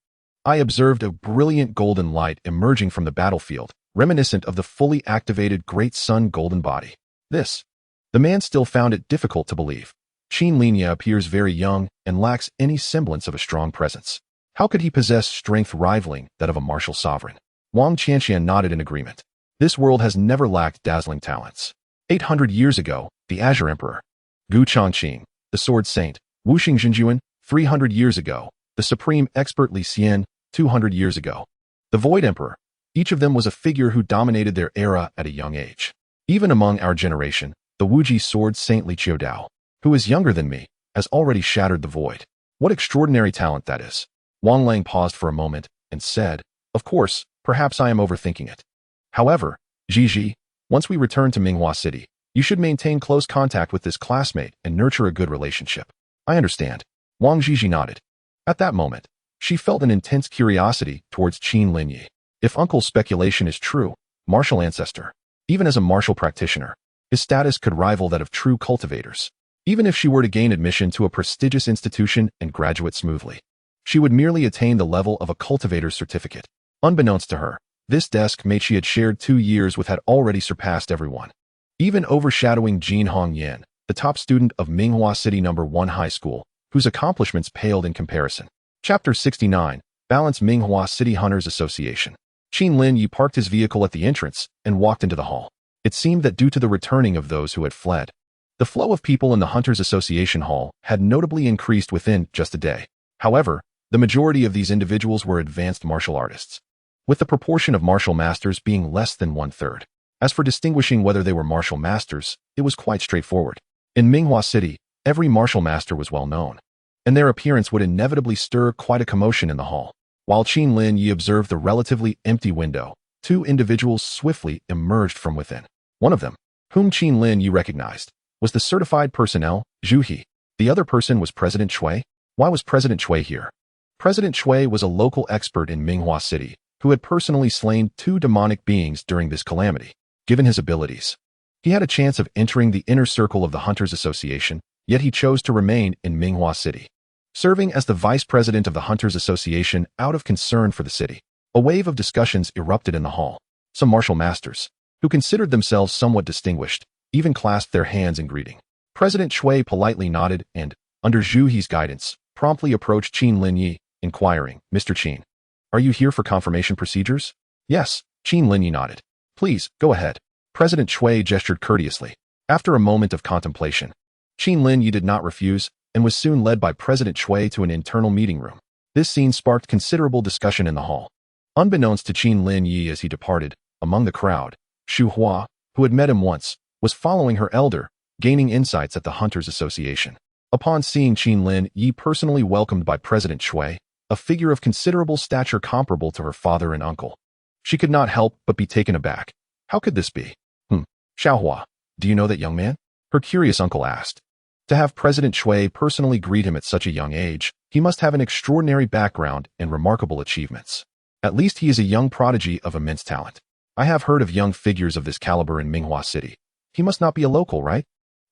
I observed a brilliant golden light emerging from the battlefield, reminiscent of the fully activated Great Sun golden body. The man still found it difficult to believe. Qin Linye appears very young and lacks any semblance of a strong presence. How could he possess strength rivaling that of a martial sovereign? Wang Qianqian nodded in agreement. This world has never lacked dazzling talents. 800 years ago, the Azure Emperor. Gu Chongqing, the Sword Saint. Wu Xingzhenjuan, 300 years ago. The Supreme Expert Li Xian, 200 years ago. The Void Emperor. Each of them was a figure who dominated their era at a young age. Even among our generation, the Wuji Sword Saint Li Qiudao, who is younger than me, has already shattered the void. What extraordinary talent that is. Wang Lang paused for a moment and said, "Of course, perhaps I am overthinking it. However, Gigi, once we return to Minghua City, you should maintain close contact with this classmate and nurture a good relationship." "I understand." Wang Gigi nodded. At that moment, she felt an intense curiosity towards Qin Linye. If Uncle's speculation is true, martial ancestor, even as a martial practitioner, his status could rival that of true cultivators. Even if she were to gain admission to a prestigious institution and graduate smoothly, she would merely attain the level of a cultivator's certificate. Unbeknownst to her, this desk mate she had shared 2 years with had already surpassed everyone, even overshadowing Jin Hongyan, the top student of Minghua City No. 1 High School, whose accomplishments paled in comparison. Chapter 69, Balance Minghua City Hunters Association. Qin Linye parked his vehicle at the entrance and walked into the hall. It seemed that due to the returning of those who had fled, the flow of people in the Hunters Association Hall had notably increased within just a day. However, the majority of these individuals were advanced martial artists, with the proportion of martial masters being less than 1/3. As for distinguishing whether they were martial masters, it was quite straightforward. In Minghua City, every martial master was well known, and their appearance would inevitably stir quite a commotion in the hall. While Qin Linye observed the relatively empty window, 2 individuals swiftly emerged from within. One of them, whom Qin Linye recognized, was the certified personnel, Zhu He. The other person was President Shui. Why was President Shui here? President Shui was a local expert in Minghua City, who had personally slain 2 demonic beings during this calamity. Given his abilities, he had a chance of entering the inner circle of the Hunters Association, yet he chose to remain in Minghua City, serving as the vice president of the Hunters Association out of concern for the city. A wave of discussions erupted in the hall. Some martial masters, who considered themselves somewhat distinguished, even clasped their hands in greeting. President Shui politely nodded and, under Zhu He's guidance, promptly approached Qin Linye, inquiring, "Mr. Qin, are you here for confirmation procedures?" "Yes," Qin Linye nodded. "Please, go ahead." President Shui gestured courteously. After a moment of contemplation, Qin Linye did not refuse and was soon led by President Shui to an internal meeting room. This scene sparked considerable discussion in the hall. Unbeknownst to Qin Linye as he departed, among the crowd, Xu Hua, who had met him once, was following her elder, gaining insights at the Hunters Association. Upon seeing Qin Linye personally welcomed by President Shui, a figure of considerable stature comparable to her father and uncle, she could not help but be taken aback. How could this be? Xiaohua, do you know that young man? Her curious uncle asked. To have President Shui personally greet him at such a young age, he must have an extraordinary background and remarkable achievements. At least he is a young prodigy of immense talent. I have heard of young figures of this caliber in Minghua City. He must not be a local, right?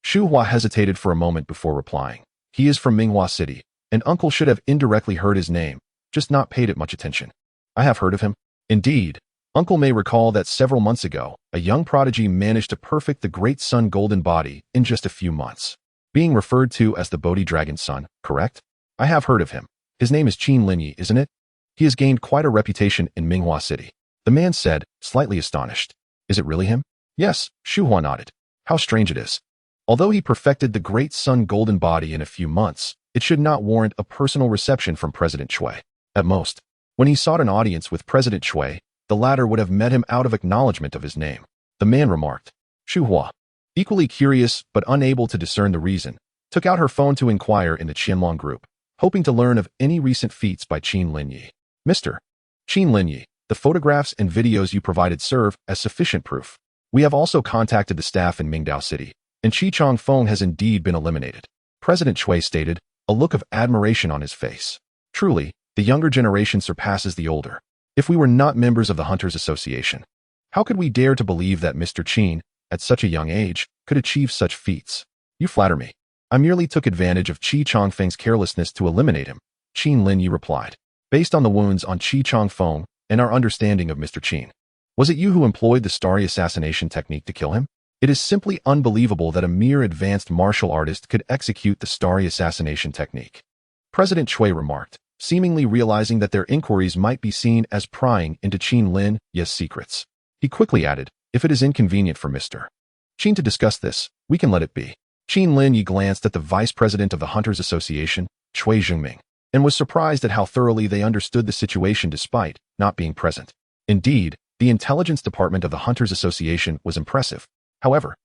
Xu Hua hesitated for a moment before replying. He is from Minghua City, and uncle should have indirectly heard his name, just not paid it much attention. I have heard of him. Indeed, uncle may recall that several months ago, a young prodigy managed to perfect the Great Sun golden body in just a few months. Being referred to as the Bodhi Dragon's son, correct? I have heard of him. His name is Qin Linye, isn't it? He has gained quite a reputation in Minghua City. The man said, slightly astonished. Is it really him? Yes, Xu Hua nodded. How strange it is. Although he perfected the Great Sun golden body in a few months, it should not warrant a personal reception from President Shui. At most, when he sought an audience with President Shui, the latter would have met him out of acknowledgement of his name. The man remarked. Xu Hua, equally curious but unable to discern the reason, took out her phone to inquire in the Qianlong group, hoping to learn of any recent feats by Qin Linye. Mr. Qin Linye, the photographs and videos you provided serve as sufficient proof. We have also contacted the staff in Mingdao City, and Qichong Feng has indeed been eliminated. President Shui stated, a look of admiration on his face. Truly, the younger generation surpasses the older. If we were not members of the Hunters Association, how could we dare to believe that Mr. Qin, at such a young age, could achieve such feats? You flatter me. I merely took advantage of Qichong Feng's carelessness to eliminate him, Qin Linye replied. Based on the wounds on Qi Changfeng and our understanding of Mr. Qin, was it you who employed the starry assassination technique to kill him? It is simply unbelievable that a mere advanced martial artist could execute the starry assassination technique. President Cui remarked, seemingly realizing that their inquiries might be seen as prying into Qin Linye's secrets. He quickly added, if it is inconvenient for Mr. Qin to discuss this, we can let it be. Qin Linye glanced at the vice president of the Hunters Association, Cui Zhengming, and was surprised at how thoroughly they understood the situation despite not being present. Indeed, the intelligence department of the Hunters Association was impressive. However,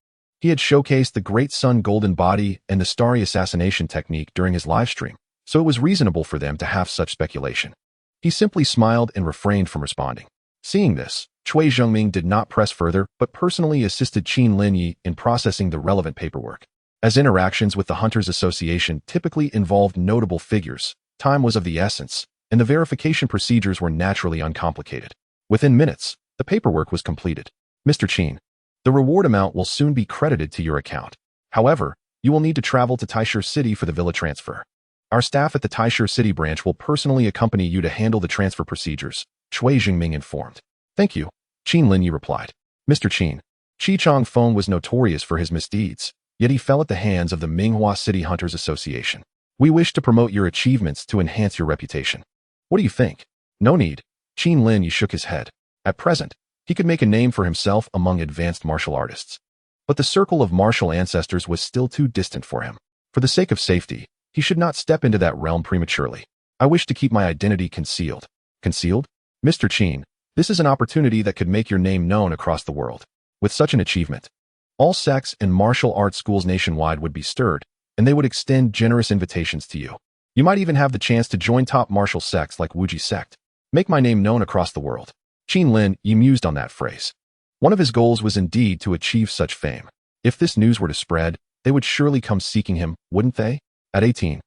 he had showcased the Great Sun Golden Body and the starry assassination technique during his livestream, so it was reasonable for them to have such speculation. He simply smiled and refrained from responding. Seeing this, Cui Zhengming did not press further but personally assisted Qin Linye in processing the relevant paperwork. As interactions with the Hunters Association typically involved notable figures, time was of the essence, and the verification procedures were naturally uncomplicated. Within minutes, the paperwork was completed. Mr. Qin, the reward amount will soon be credited to your account. However, you will need to travel to Taisher City for the villa transfer. Our staff at the Taisher City branch will personally accompany you to handle the transfer procedures, Cui Zhengming informed. Thank you, Qin Linye replied. Mr. Qin, Qi Changfeng was notorious for his misdeeds, yet he fell at the hands of the Minghua City Hunters Association. We wish to promote your achievements to enhance your reputation. What do you think? No need. Qin Linye shook his head. At present, he could make a name for himself among advanced martial artists. But the circle of martial ancestors was still too distant for him. For the sake of safety, he should not step into that realm prematurely. I wish to keep my identity concealed. Concealed? Mr. Qin, this is an opportunity that could make your name known across the world. With such an achievement, all sects and martial arts schools nationwide would be stirred, and they would extend generous invitations to you. You might even have the chance to join top martial sects like Wuji sect. Make my name known across the world. Qin Linye mused on that phrase. One of his goals was indeed to achieve such fame. If this news were to spread, they would surely come seeking him, wouldn't they? At 18,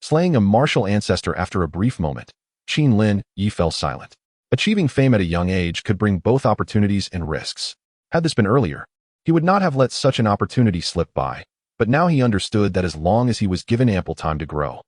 slaying a martial ancestor after a brief moment, Qin Linye fell silent. Achieving fame at a young age could bring both opportunities and risks. Had this been earlier, he would not have let such an opportunity slip by, but now he understood that as long as he was given ample time to grow,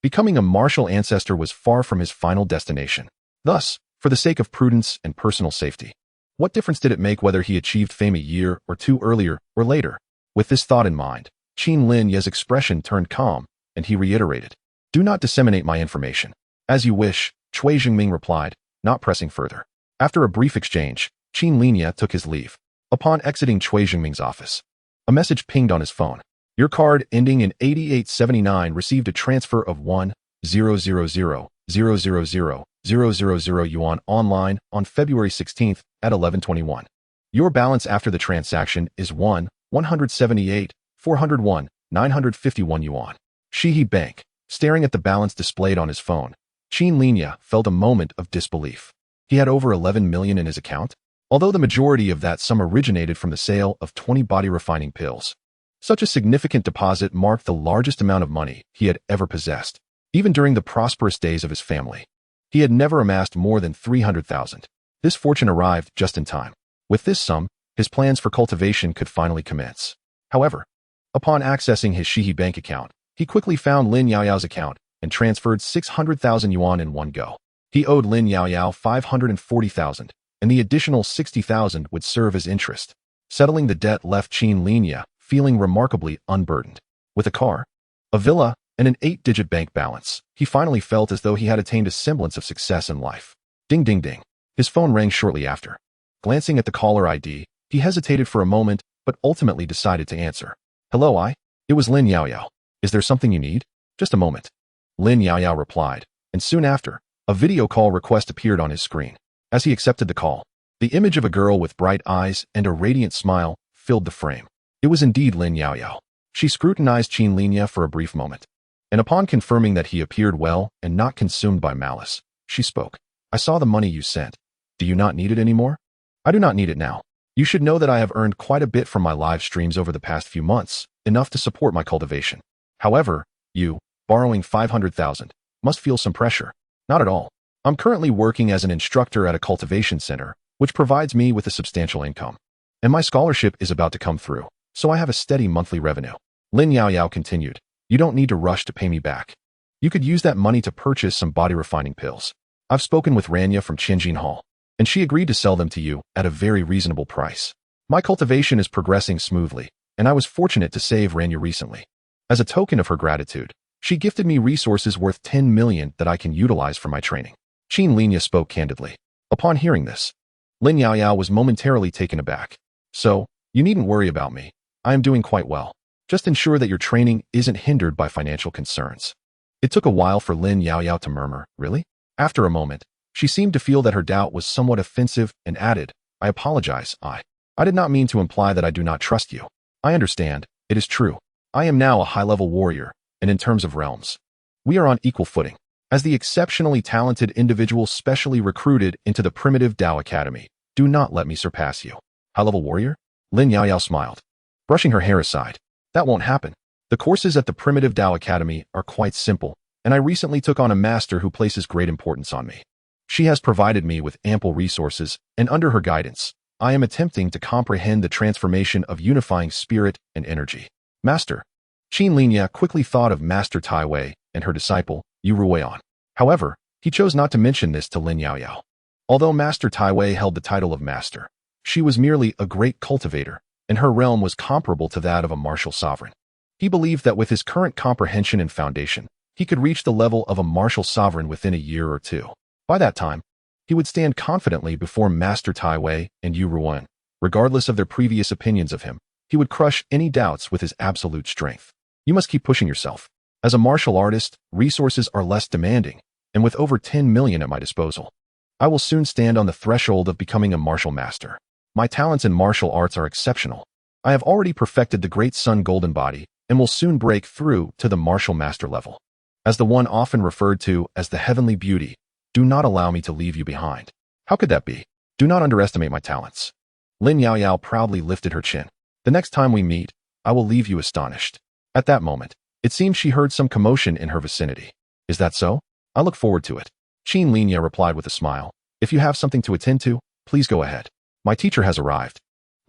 becoming a martial ancestor was far from his final destination. Thus, for the sake of prudence and personal safety, what difference did it make whether he achieved fame a year or two earlier or later? With this thought in mind, Qin Linye's expression turned calm, and he reiterated, do not disseminate my information. As you wish, Cui Zhengming replied, not pressing further. After a brief exchange, Qin Linye took his leave. Upon exiting Cui Zhengming's office, a message pinged on his phone. Your card ending in 8879 received a transfer of 1,000,000,000 yuan online on February 16th at 11:21. Your balance after the transaction is 178,401,951 yuan. Shihe Bank. Staring at the balance displayed on his phone, Qin Linye felt a moment of disbelief. He had over 11 million in his account, although the majority of that sum originated from the sale of 20 body refining pills. Such a significant deposit marked the largest amount of money he had ever possessed. Even during the prosperous days of his family, he had never amassed more than 300,000. This fortune arrived just in time. With this sum, his plans for cultivation could finally commence. However, upon accessing his Shihe bank account, he quickly found Lin Yaoyao's account and transferred 600,000 yuan in one go. He owed Lin Yaoyao 540,000, and the additional 60,000 would serve as interest. Settling the debt left Qin Linye feeling remarkably unburdened. With a car, a villa, and an 8-digit bank balance, he finally felt as though he had attained a semblance of success in life. Ding ding ding. His phone rang shortly after. Glancing at the caller ID, he hesitated for a moment, but ultimately decided to answer. Hello, it was Lin Yaoyao. Is there something you need? Just a moment. Lin Yaoyao replied, and soon after, a video call request appeared on his screen. As he accepted the call, the image of a girl with bright eyes and a radiant smile filled the frame. It was indeed Lin Yaoyao. She scrutinized Qin Linye for a brief moment, and upon confirming that he appeared well and not consumed by malice, she spoke. I saw the money you sent. Do you not need it anymore? I do not need it now. You should know that I have earned quite a bit from my live streams over the past few months, enough to support my cultivation. However, you, borrowing 500,000, must feel some pressure. Not at all. I'm currently working as an instructor at a cultivation center, which provides me with a substantial income. And my scholarship is about to come through, so I have a steady monthly revenue. Lin Yaoyao continued, you don't need to rush to pay me back. You could use that money to purchase some body refining pills. I've spoken with Ranya from Qin Hall, and she agreed to sell them to you at a very reasonable price. My cultivation is progressing smoothly, and I was fortunate to save Ranya recently. As a token of her gratitude, she gifted me resources worth 10 million that I can utilize for my training. Qin Linye spoke candidly. Upon hearing this, Lin Yaoyao was momentarily taken aback. So, you needn't worry about me. I am doing quite well. Just ensure that your training isn't hindered by financial concerns. It took a while for Lin Yaoyao to murmur, really? After a moment, she seemed to feel that her doubt was somewhat offensive and added, I apologize, I did not mean to imply that I do not trust you. I understand, it is true. I am now a high-level warrior, and in terms of realms, we are on equal footing. As the exceptionally talented individual specially recruited into the primitive Dao Academy, do not let me surpass you. High-level warrior? Lin Yaoyao smiled, brushing her hair aside. That won't happen. The courses at the primitive Dao Academy are quite simple, and I recently took on a master who places great importance on me. She has provided me with ample resources, and under her guidance, I am attempting to comprehend the transformation of unifying spirit and energy. Master. Qin Linye quickly thought of Master Tai Wei and her disciple, Yu Ruoyan. However, he chose not to mention this to Lin Yaoyao. Although Master Tai Wei held the title of master, she was merely a great cultivator, and her realm was comparable to that of a martial sovereign. He believed that with his current comprehension and foundation, he could reach the level of a martial sovereign within a year or two. By that time, he would stand confidently before Master Tai Wei and Yu Ruoyan. Regardless of their previous opinions of him, he would crush any doubts with his absolute strength. You must keep pushing yourself. As a martial artist, resources are less demanding, and with over 10 million at my disposal, I will soon stand on the threshold of becoming a martial master. My talents in martial arts are exceptional. I have already perfected the Great Sun Golden Body and will soon break through to the martial master level. As the one often referred to as the heavenly beauty, do not allow me to leave you behind. How could that be? Do not underestimate my talents. Lin Yaoyao proudly lifted her chin. The next time we meet, I will leave you astonished. At that moment, it seemed she heard some commotion in her vicinity. Is that so? I look forward to it. Qin Linye replied with a smile. If you have something to attend to, please go ahead. My teacher has arrived.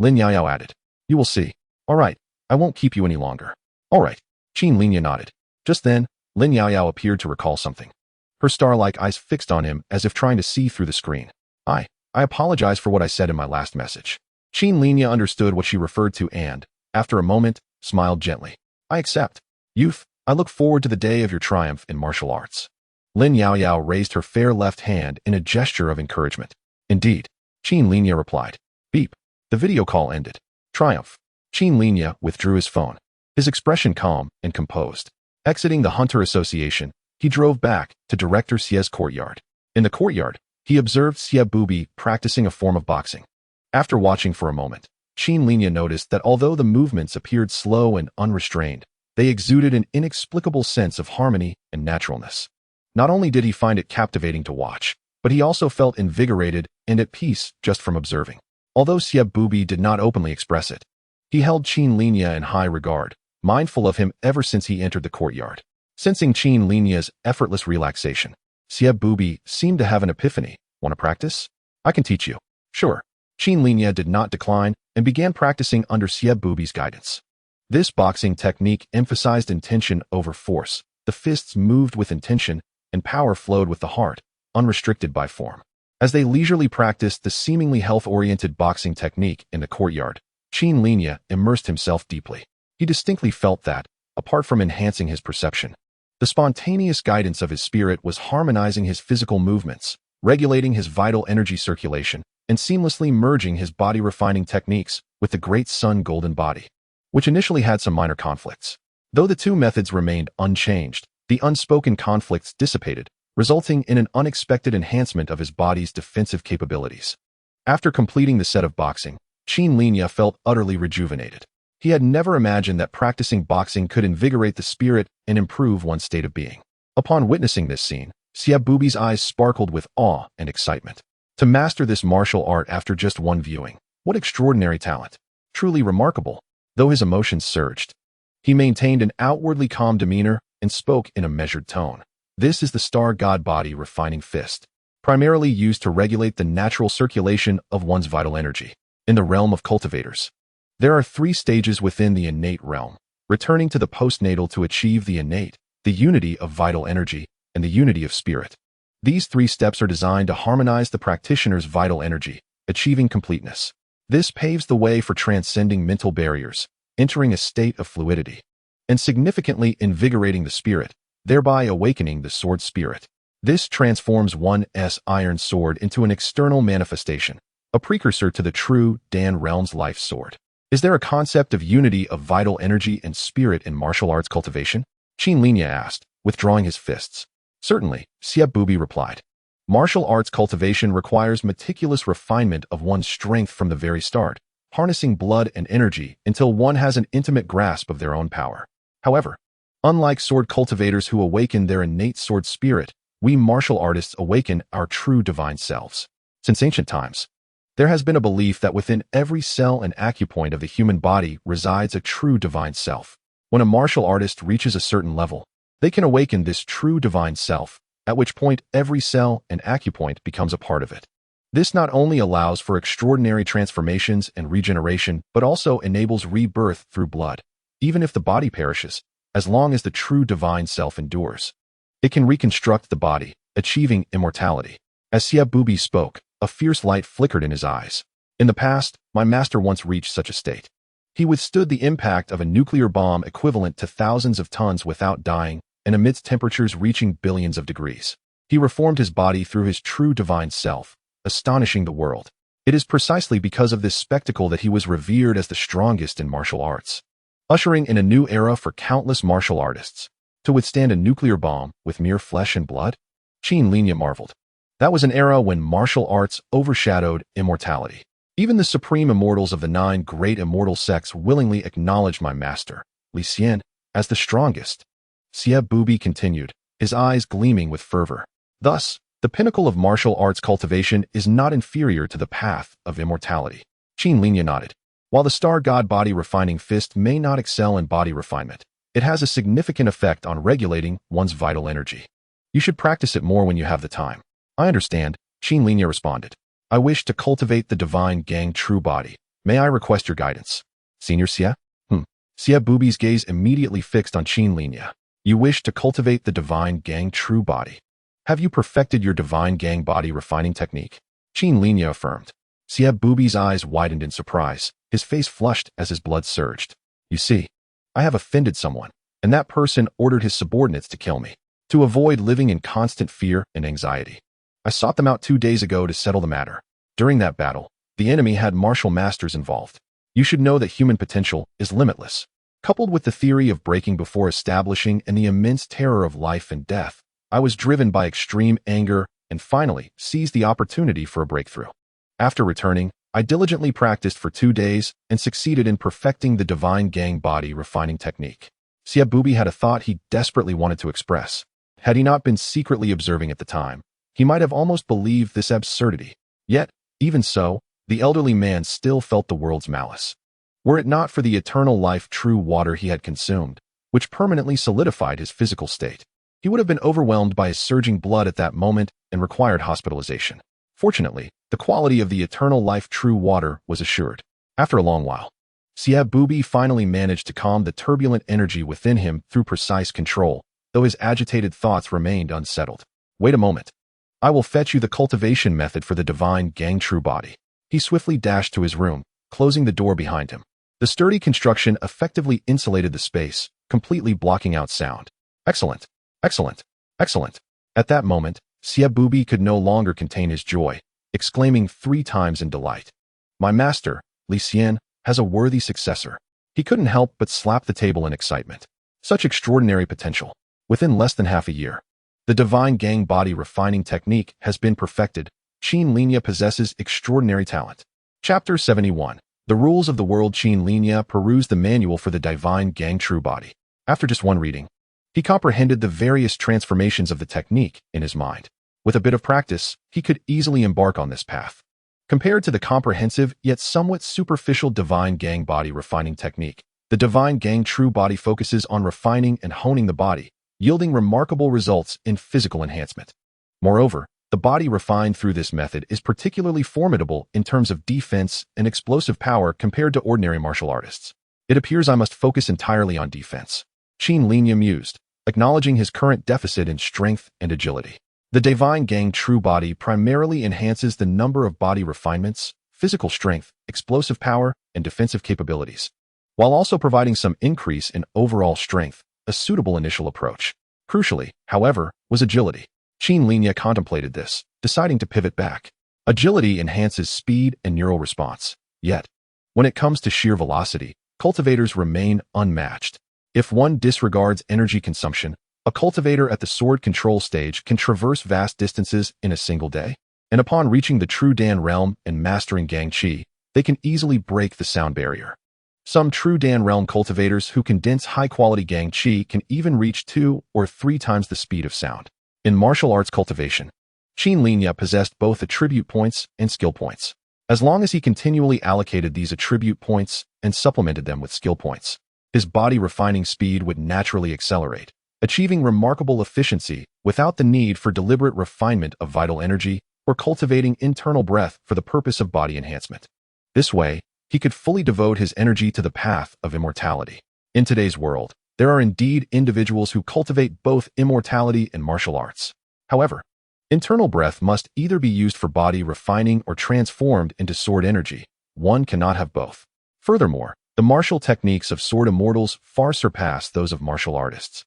Lin Yaoyao added. You will see. All right, I won't keep you any longer. All right. Qin Linye nodded. Just then, Lin Yaoyao appeared to recall something. Her star-like eyes fixed on him as if trying to see through the screen. I apologize for what I said in my last message. Qin Linye understood what she referred to and, after a moment, smiled gently. I accept. Youth, I look forward to the day of your triumph in martial arts. Lin Yaoyao raised her fair left hand in a gesture of encouragement. Indeed. Qin Linye replied. Beep. The video call ended. Triumph. Qin Linye withdrew his phone, his expression calm and composed. Exiting the Hunter Association, he drove back to Director Xie's courtyard. In the courtyard, he observed Xie Bubi practicing a form of boxing. After watching for a moment, Qin Linye noticed that although the movements appeared slow and unrestrained, they exuded an inexplicable sense of harmony and naturalness. Not only did he find it captivating to watch, but he also felt invigorated and at peace just from observing. Although Xie Bubi did not openly express it, he held Qin Linye in high regard, mindful of him ever since he entered the courtyard. Sensing Qin Linye's effortless relaxation, Xie Bubi seemed to have an epiphany. Want to practice? I can teach you. Sure. Qin Linye did not decline and began practicing under Xie Bubi's guidance. This boxing technique emphasized intention over force. The fists moved with intention, and power flowed with the heart, unrestricted by form. As they leisurely practiced the seemingly health-oriented boxing technique in the courtyard, Qin Linye immersed himself deeply. He distinctly felt that, apart from enhancing his perception, the spontaneous guidance of his spirit was harmonizing his physical movements, regulating his vital energy circulation, and seamlessly merging his body-refining techniques with the Great Sun Golden Body, which initially had some minor conflicts. Though the two methods remained unchanged, the unspoken conflicts dissipated, resulting in an unexpected enhancement of his body's defensive capabilities. After completing the set of boxing, Qin Linye felt utterly rejuvenated. He had never imagined that practicing boxing could invigorate the spirit and improve one's state of being. Upon witnessing this scene, Xie Bubi's eyes sparkled with awe and excitement. To master this martial art after just one viewing, what extraordinary talent. Truly remarkable. Though his emotions surged, he maintained an outwardly calm demeanor and spoke in a measured tone. This is the Star God Body Refining Fist, primarily used to regulate the natural circulation of one's vital energy. In the realm of cultivators, there are 3 stages within the innate realm, returning to the postnatal to achieve the innate, the unity of vital energy, and the unity of spirit. These 3 steps are designed to harmonize the practitioner's vital energy, achieving completeness. This paves the way for transcending mental barriers, entering a state of fluidity, and significantly invigorating the spirit, thereby awakening the sword spirit. This transforms one's iron sword into an external manifestation, a precursor to the true Dan Realm's life sword. Is there a concept of unity of vital energy and spirit in martial arts cultivation? Qin Linye asked, withdrawing his fists. Certainly, Xie Bubi replied. Martial arts cultivation requires meticulous refinement of one's strength from the very start, harnessing blood and energy until one has an intimate grasp of their own power. However, unlike sword cultivators who awaken their innate sword spirit, we martial artists awaken our true divine selves. Since ancient times, there has been a belief that within every cell and acupoint of the human body resides a true divine self. When a martial artist reaches a certain level, they can awaken this true divine self, at which point every cell and acupoint becomes a part of it. This not only allows for extraordinary transformations and regeneration, but also enables rebirth through blood. Even if the body perishes, as long as the true divine self endures, it can reconstruct the body, achieving immortality. As Xie Bubi spoke, a fierce light flickered in his eyes. In the past, my master once reached such a state. He withstood the impact of a nuclear bomb equivalent to thousands of tons without dying, and amidst temperatures reaching billions of degrees. He reformed his body through his true divine self, astonishing the world. It is precisely because of this spectacle that he was revered as the strongest in martial arts, ushering in a new era for countless martial artists. To withstand a nuclear bomb with mere flesh and blood? Qin Linye marveled. That was an era when martial arts overshadowed immortality. Even the supreme immortals of the 9 great immortal sects willingly acknowledged my master, Li Xian, as the strongest. Xie Bubi continued, his eyes gleaming with fervor. Thus, the pinnacle of martial arts cultivation is not inferior to the path of immortality. Qin Linye nodded. While the star god body refining fist may not excel in body refinement, it has a significant effect on regulating one's vital energy. You should practice it more when you have the time. I understand, Qin Linye responded. I wish to cultivate the divine gang true body. May I request your guidance? Senior Xie? Xie Bubi's gaze immediately fixed on Qin Linye. You wish to cultivate the divine gang true body. Have you perfected your divine gang body refining technique? Qin Linye affirmed. Xie Bubi's eyes widened in surprise. His face flushed as his blood surged. You see, I have offended someone, and that person ordered his subordinates to kill me, to avoid living in constant fear and anxiety. I sought them out 2 days ago to settle the matter. During that battle, the enemy had martial masters involved. You should know that human potential is limitless. Coupled with the theory of breaking before establishing and the immense terror of life and death, I was driven by extreme anger and finally seized the opportunity for a breakthrough. After returning, I diligently practiced for 2 days and succeeded in perfecting the divine gang body refining technique. Xie Bubi had a thought he desperately wanted to express. Had he not been secretly observing at the time, he might have almost believed this absurdity. Yet, even so, the elderly man still felt the world's malice. Were it not for the eternal life true water he had consumed, which permanently solidified his physical state, he would have been overwhelmed by his surging blood at that moment and required hospitalization. Fortunately, the quality of the eternal life true water was assured. After a long while, Xie Bubi finally managed to calm the turbulent energy within him through precise control, though his agitated thoughts remained unsettled. Wait a moment. I will fetch you the cultivation method for the divine gang true body. He swiftly dashed to his room, closing the door behind him. The sturdy construction effectively insulated the space, completely blocking out sound. Excellent, excellent, excellent. At that moment, Xie Bubi could no longer contain his joy, exclaiming 3 times in delight. My master, Li Xian, has a worthy successor. He couldn't help but slap the table in excitement. Such extraordinary potential. Within less than half a year, the divine gang body refining technique has been perfected. Qin Linye possesses extraordinary talent. Chapter 71. The Rules of the World. Qin Linye perused the manual for the divine gang true body. After just one reading, he comprehended the various transformations of the technique in his mind. With a bit of practice, he could easily embark on this path. Compared to the comprehensive yet somewhat superficial divine gang body refining technique, the divine gang true body focuses on refining and honing the body, yielding remarkable results in physical enhancement. Moreover, the body refined through this method is particularly formidable in terms of defense and explosive power compared to ordinary martial artists. It appears I must focus entirely on defense. Qin Linye mused, acknowledging his current deficit in strength and agility. The divine gang true body primarily enhances the number of body refinements, physical strength, explosive power, and defensive capabilities, while also providing some increase in overall strength, a suitable initial approach. Crucially, however, was agility. Qin Linye contemplated this, deciding to pivot back. Agility enhances speed and neural response. Yet, when it comes to sheer velocity, cultivators remain unmatched. If one disregards energy consumption, a cultivator at the sword control stage can traverse vast distances in a single day. And upon reaching the true Dan realm and mastering Gang Qi, they can easily break the sound barrier. Some true Dan realm cultivators who condense high-quality Gang Qi can even reach 2 or 3 times the speed of sound. In martial arts cultivation, Qin Linye possessed both attribute points and skill points. As long as he continually allocated these attribute points and supplemented them with skill points, his body refining speed would naturally accelerate, achieving remarkable efficiency without the need for deliberate refinement of vital energy or cultivating internal breath for the purpose of body enhancement. This way, he could fully devote his energy to the path of immortality. In today's world, there are indeed individuals who cultivate both immortality and martial arts. However, internal breath must either be used for body refining or transformed into sword energy. One cannot have both. Furthermore, the martial techniques of sword immortals far surpass those of martial artists,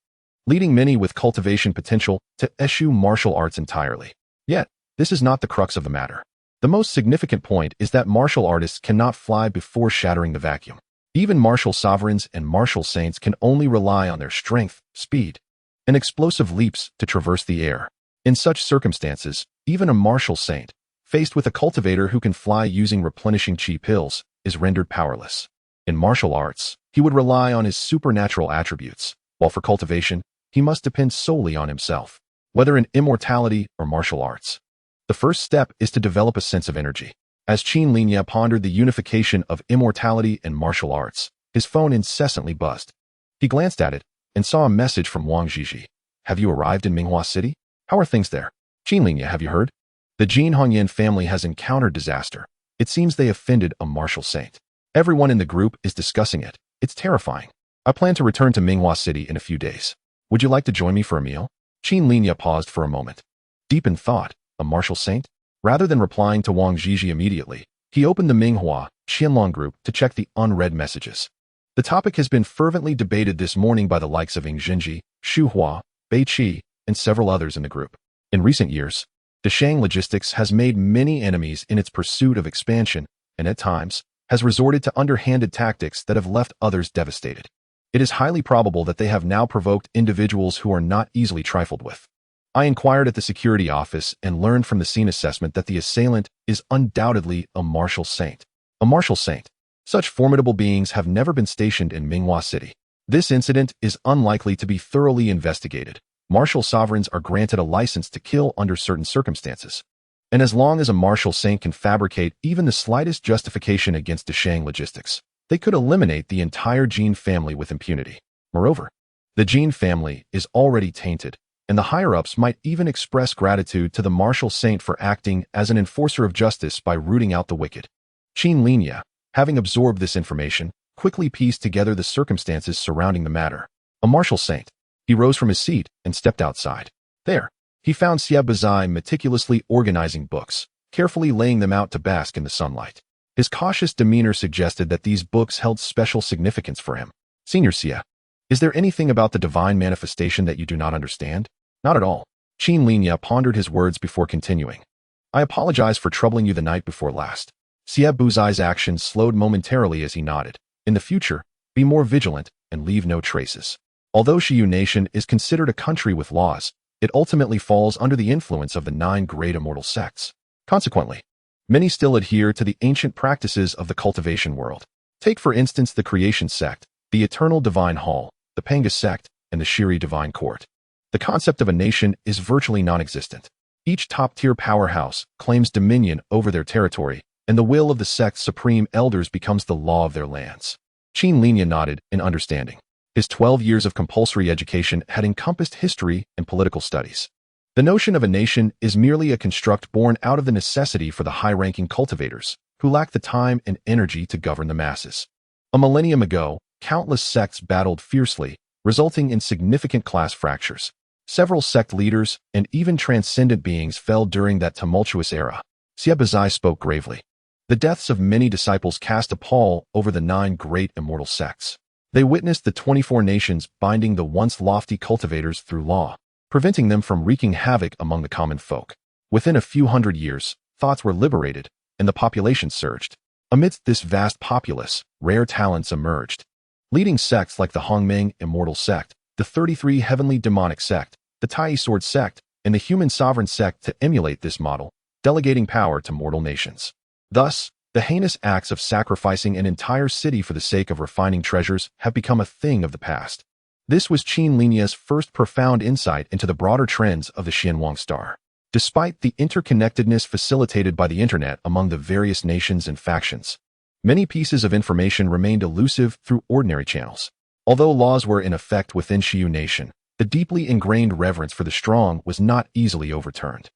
leading many with cultivation potential to eschew martial arts entirely. Yet, this is not the crux of the matter. The most significant point is that martial artists cannot fly before shattering the vacuum. Even martial sovereigns and martial saints can only rely on their strength, speed, and explosive leaps to traverse the air. In such circumstances, even a martial saint, faced with a cultivator who can fly using replenishing chi pills, is rendered powerless. In martial arts, he would rely on his supernatural attributes, while for cultivation, he must depend solely on himself, whether in immortality or martial arts. The first step is to develop a sense of energy. As Qin Linye pondered the unification of immortality and martial arts, his phone incessantly buzzed. He glanced at it and saw a message from Wang Zhizhi. Have you arrived in Minghua City? How are things there? Qin Linye, have you heard? The Jin Hongyan family has encountered disaster. It seems they offended a martial saint. Everyone in the group is discussing it. It's terrifying. I plan to return to Minghua City in a few days. Would you like to join me for a meal? Qin Linye paused for a moment. Deep in thought, a martial saint? Rather than replying to Wang Zhizhi immediately, he opened the Minghua Qianlong group to check the unread messages. The topic has been fervently debated this morning by the likes of Ing Zhenji, Xu Hua, Bei Qi, and several others in the group. In recent years, Deshang Logistics has made many enemies in its pursuit of expansion and at times has resorted to underhanded tactics that have left others devastated. It is highly probable that they have now provoked individuals who are not easily trifled with. I inquired at the security office and learned from the scene assessment that the assailant is undoubtedly a martial saint. A martial saint. Such formidable beings have never been stationed in Minghua City. This incident is unlikely to be thoroughly investigated. Martial sovereigns are granted a license to kill under certain circumstances. And as long as a martial saint can fabricate even the slightest justification against Deshang Logistics, they could eliminate the entire Jin family with impunity. Moreover, the Jin family is already tainted, and the higher-ups might even express gratitude to the martial saint for acting as an enforcer of justice by rooting out the wicked. Qin Linye, having absorbed this information, quickly pieced together the circumstances surrounding the matter. A martial saint. He rose from his seat and stepped outside. There, he found Xie Bazai meticulously organizing books, carefully laying them out to bask in the sunlight. His cautious demeanor suggested that these books held special significance for him. Senior Xie, is there anything about the divine manifestation that you do not understand? Not at all. Qin Linye pondered his words before continuing. I apologize for troubling you the night before last. Xie Buzai's actions slowed momentarily as he nodded. In the future, be more vigilant and leave no traces. Although Shiyu Nation is considered a country with laws, it ultimately falls under the influence of the 9 great immortal sects. Consequently, many still adhere to the ancient practices of the cultivation world. Take for instance the Creation sect, the Eternal Divine Hall, the Pangas sect, and the Shiri Divine Court. The concept of a nation is virtually non-existent. Each top-tier powerhouse claims dominion over their territory, and the will of the sect's supreme elders becomes the law of their lands. Qin Linye nodded in understanding. His 12 years of compulsory education had encompassed history and political studies. The notion of a nation is merely a construct born out of the necessity for the high-ranking cultivators, who lack the time and energy to govern the masses. A millennium ago, countless sects battled fiercely, resulting in significant class fractures. Several sect leaders and even transcendent beings fell during that tumultuous era. Xiebazai spoke gravely. The deaths of many disciples cast a pall over the 9 great immortal sects. They witnessed the 24 nations binding the once lofty cultivators through law, preventing them from wreaking havoc among the common folk. Within a few hundred years, thoughts were liberated, and the population surged. Amidst this vast populace, rare talents emerged. Leading sects like the Hongming Immortal Sect, the 33 Heavenly Demonic Sect, the Tai Sword Sect, and the Human Sovereign Sect to emulate this model, delegating power to mortal nations. Thus, the heinous acts of sacrificing an entire city for the sake of refining treasures have become a thing of the past. This was Qin Linye's first profound insight into the broader trends of the Xianwang star. Despite the interconnectedness facilitated by the internet among the various nations and factions, many pieces of information remained elusive through ordinary channels. Although laws were in effect within Xiu Nation, the deeply ingrained reverence for the strong was not easily overturned.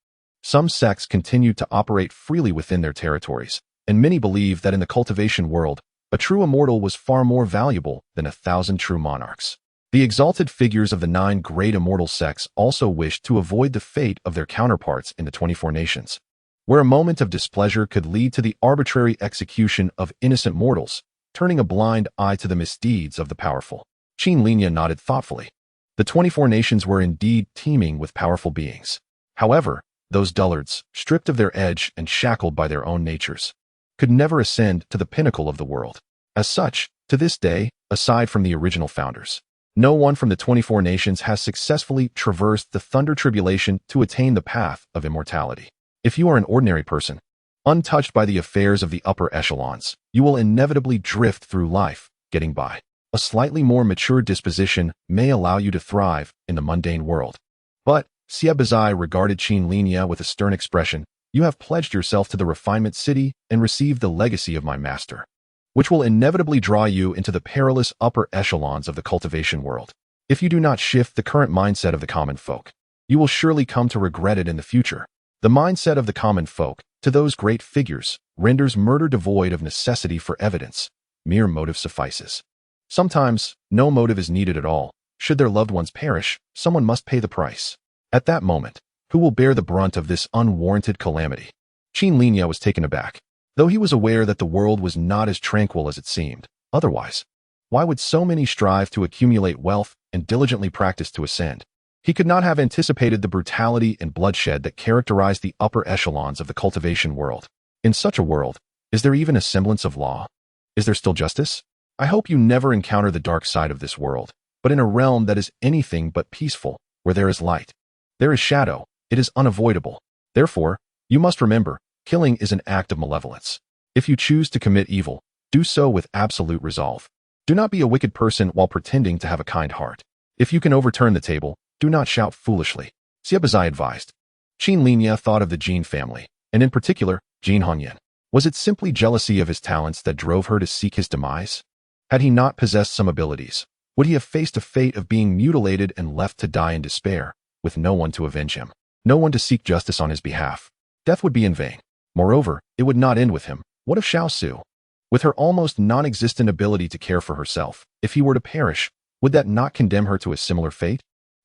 Some sects continued to operate freely within their territories, and many believed that in the cultivation world, a true immortal was far more valuable than 1,000 true monarchs. The exalted figures of the 9 great immortal sects also wished to avoid the fate of their counterparts in the 24 nations, where a moment of displeasure could lead to the arbitrary execution of innocent mortals, turning a blind eye to the misdeeds of the powerful. Qin Linye nodded thoughtfully. The 24 nations were indeed teeming with powerful beings. However, those dullards, stripped of their edge and shackled by their own natures, could never ascend to the pinnacle of the world. As such, to this day, aside from the original founders, no one from the 24 nations has successfully traversed the thunder tribulation to attain the path of immortality. If you are an ordinary person, untouched by the affairs of the upper echelons, you will inevitably drift through life, getting by. A slightly more mature disposition may allow you to thrive in the mundane world. But, Xiebazai regarded Qin Linye with a stern expression, you have pledged yourself to the refinement city and received the legacy of my master, which will inevitably draw you into the perilous upper echelons of the cultivation world. If you do not shift the current mindset of the common folk, you will surely come to regret it in the future. The mindset of the common folk, to those great figures, renders murder devoid of necessity for evidence. Mere motive suffices. Sometimes, no motive is needed at all. Should their loved ones perish, someone must pay the price. At that moment, who will bear the brunt of this unwarranted calamity? Qin Linye was taken aback, though he was aware that the world was not as tranquil as it seemed. Otherwise, why would so many strive to accumulate wealth and diligently practice to ascend? He could not have anticipated the brutality and bloodshed that characterized the upper echelons of the cultivation world. In such a world, is there even a semblance of law? Is there still justice? I hope you never encounter the dark side of this world, but in a realm that is anything but peaceful, where there is light, there is shadow, it is unavoidable. Therefore, you must remember, killing is an act of malevolence. If you choose to commit evil, do so with absolute resolve. Do not be a wicked person while pretending to have a kind heart. If you can overturn the table, do not shout foolishly. Xiebazai advised. Qin Linye thought of the Jin family, and in particular, Jin Hongyan. Was it simply jealousy of his talents that drove her to seek his demise? Had he not possessed some abilities, would he have faced a fate of being mutilated and left to die in despair, with no one to avenge him, no one to seek justice on his behalf? Death would be in vain. Moreover, it would not end with him. What of Xiao Su? With her almost non-existent ability to care for herself, if he were to perish, would that not condemn her to a similar fate?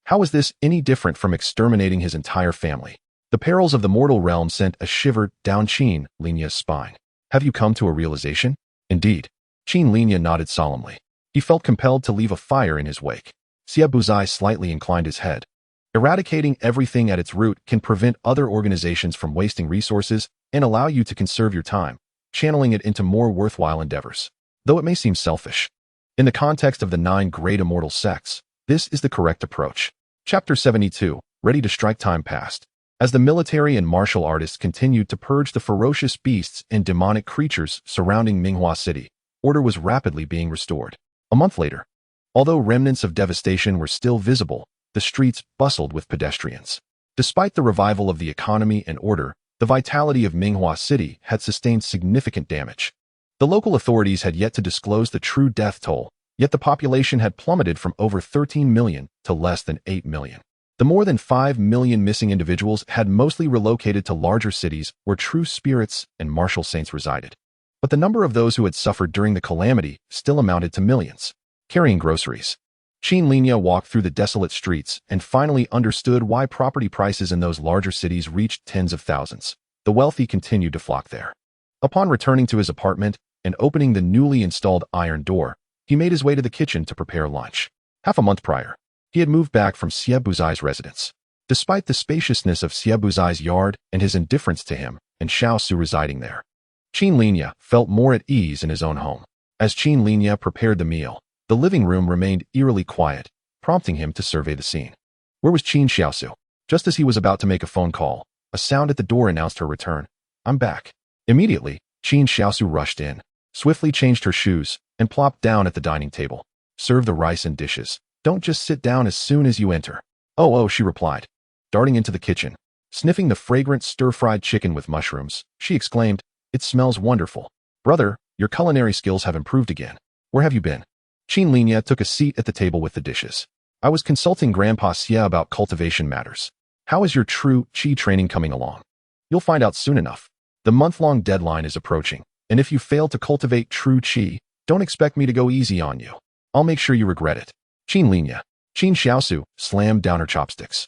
How is this any different from exterminating his entire family? The perils of the mortal realm sent a shiver down Qin Linye's spine. Have you come to a realization? Indeed. Qin Linye nodded solemnly. He felt compelled to leave a fire in his wake. Xiebazai slightly inclined his head. Eradicating everything at its root can prevent other organizations from wasting resources and allow you to conserve your time, channeling it into more worthwhile endeavors. Though it may seem selfish, in the context of the 9 great immortal sects, this is the correct approach. Chapter 72, Ready to Strike. Time passed. As the military and martial artists continued to purge the ferocious beasts and demonic creatures surrounding Minghua City, order was rapidly being restored. A month later, although remnants of devastation were still visible, the streets bustled with pedestrians. Despite the revival of the economy and order, the vitality of Minghua City had sustained significant damage. The local authorities had yet to disclose the true death toll, yet the population had plummeted from over 13 million to less than 8 million. The more than 5 million missing individuals had mostly relocated to larger cities where true spirits and martial saints resided. But the number of those who had suffered during the calamity still amounted to millions. Carrying groceries. Qin Linye walked through the desolate streets and finally understood why property prices in those larger cities reached tens of thousands. The wealthy continued to flock there. Upon returning to his apartment and opening the newly installed iron door, he made his way to the kitchen to prepare lunch. Half a month prior, he had moved back from Xie Buzai's residence. Despite the spaciousness of Xie Buzai's yard and his indifference to him and Xiao Su residing there, Qin Linye felt more at ease in his own home. As Qin Linye prepared the meal, the living room remained eerily quiet, prompting him to survey the scene. Where was Qin Xiaosu? Just as he was about to make a phone call, a sound at the door announced her return. "I'm back." Immediately, Qin Xiaosu rushed in, swiftly changed her shoes, and plopped down at the dining table. "Serve the rice and dishes. Don't just sit down as soon as you enter." Oh, she replied, darting into the kitchen. Sniffing the fragrant stir-fried chicken with mushrooms, she exclaimed, "It smells wonderful. Brother, your culinary skills have improved again. Where have you been?" Qin Linye took a seat at the table with the dishes. "I was consulting Grandpa Xie about cultivation matters. How is your true Qi training coming along? You'll find out soon enough. The month-long deadline is approaching, and if you fail to cultivate true Qi, don't expect me to go easy on you. I'll make sure you regret it." Qin Linye. Qin Xiaosu slammed down her chopsticks.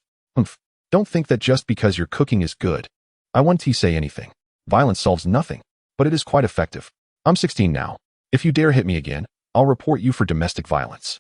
Don't think that just because your cooking is good, I won't say anything. Violence solves nothing, but it is quite effective. I'm 16 now. If you dare hit me again, I'll report you for domestic violence."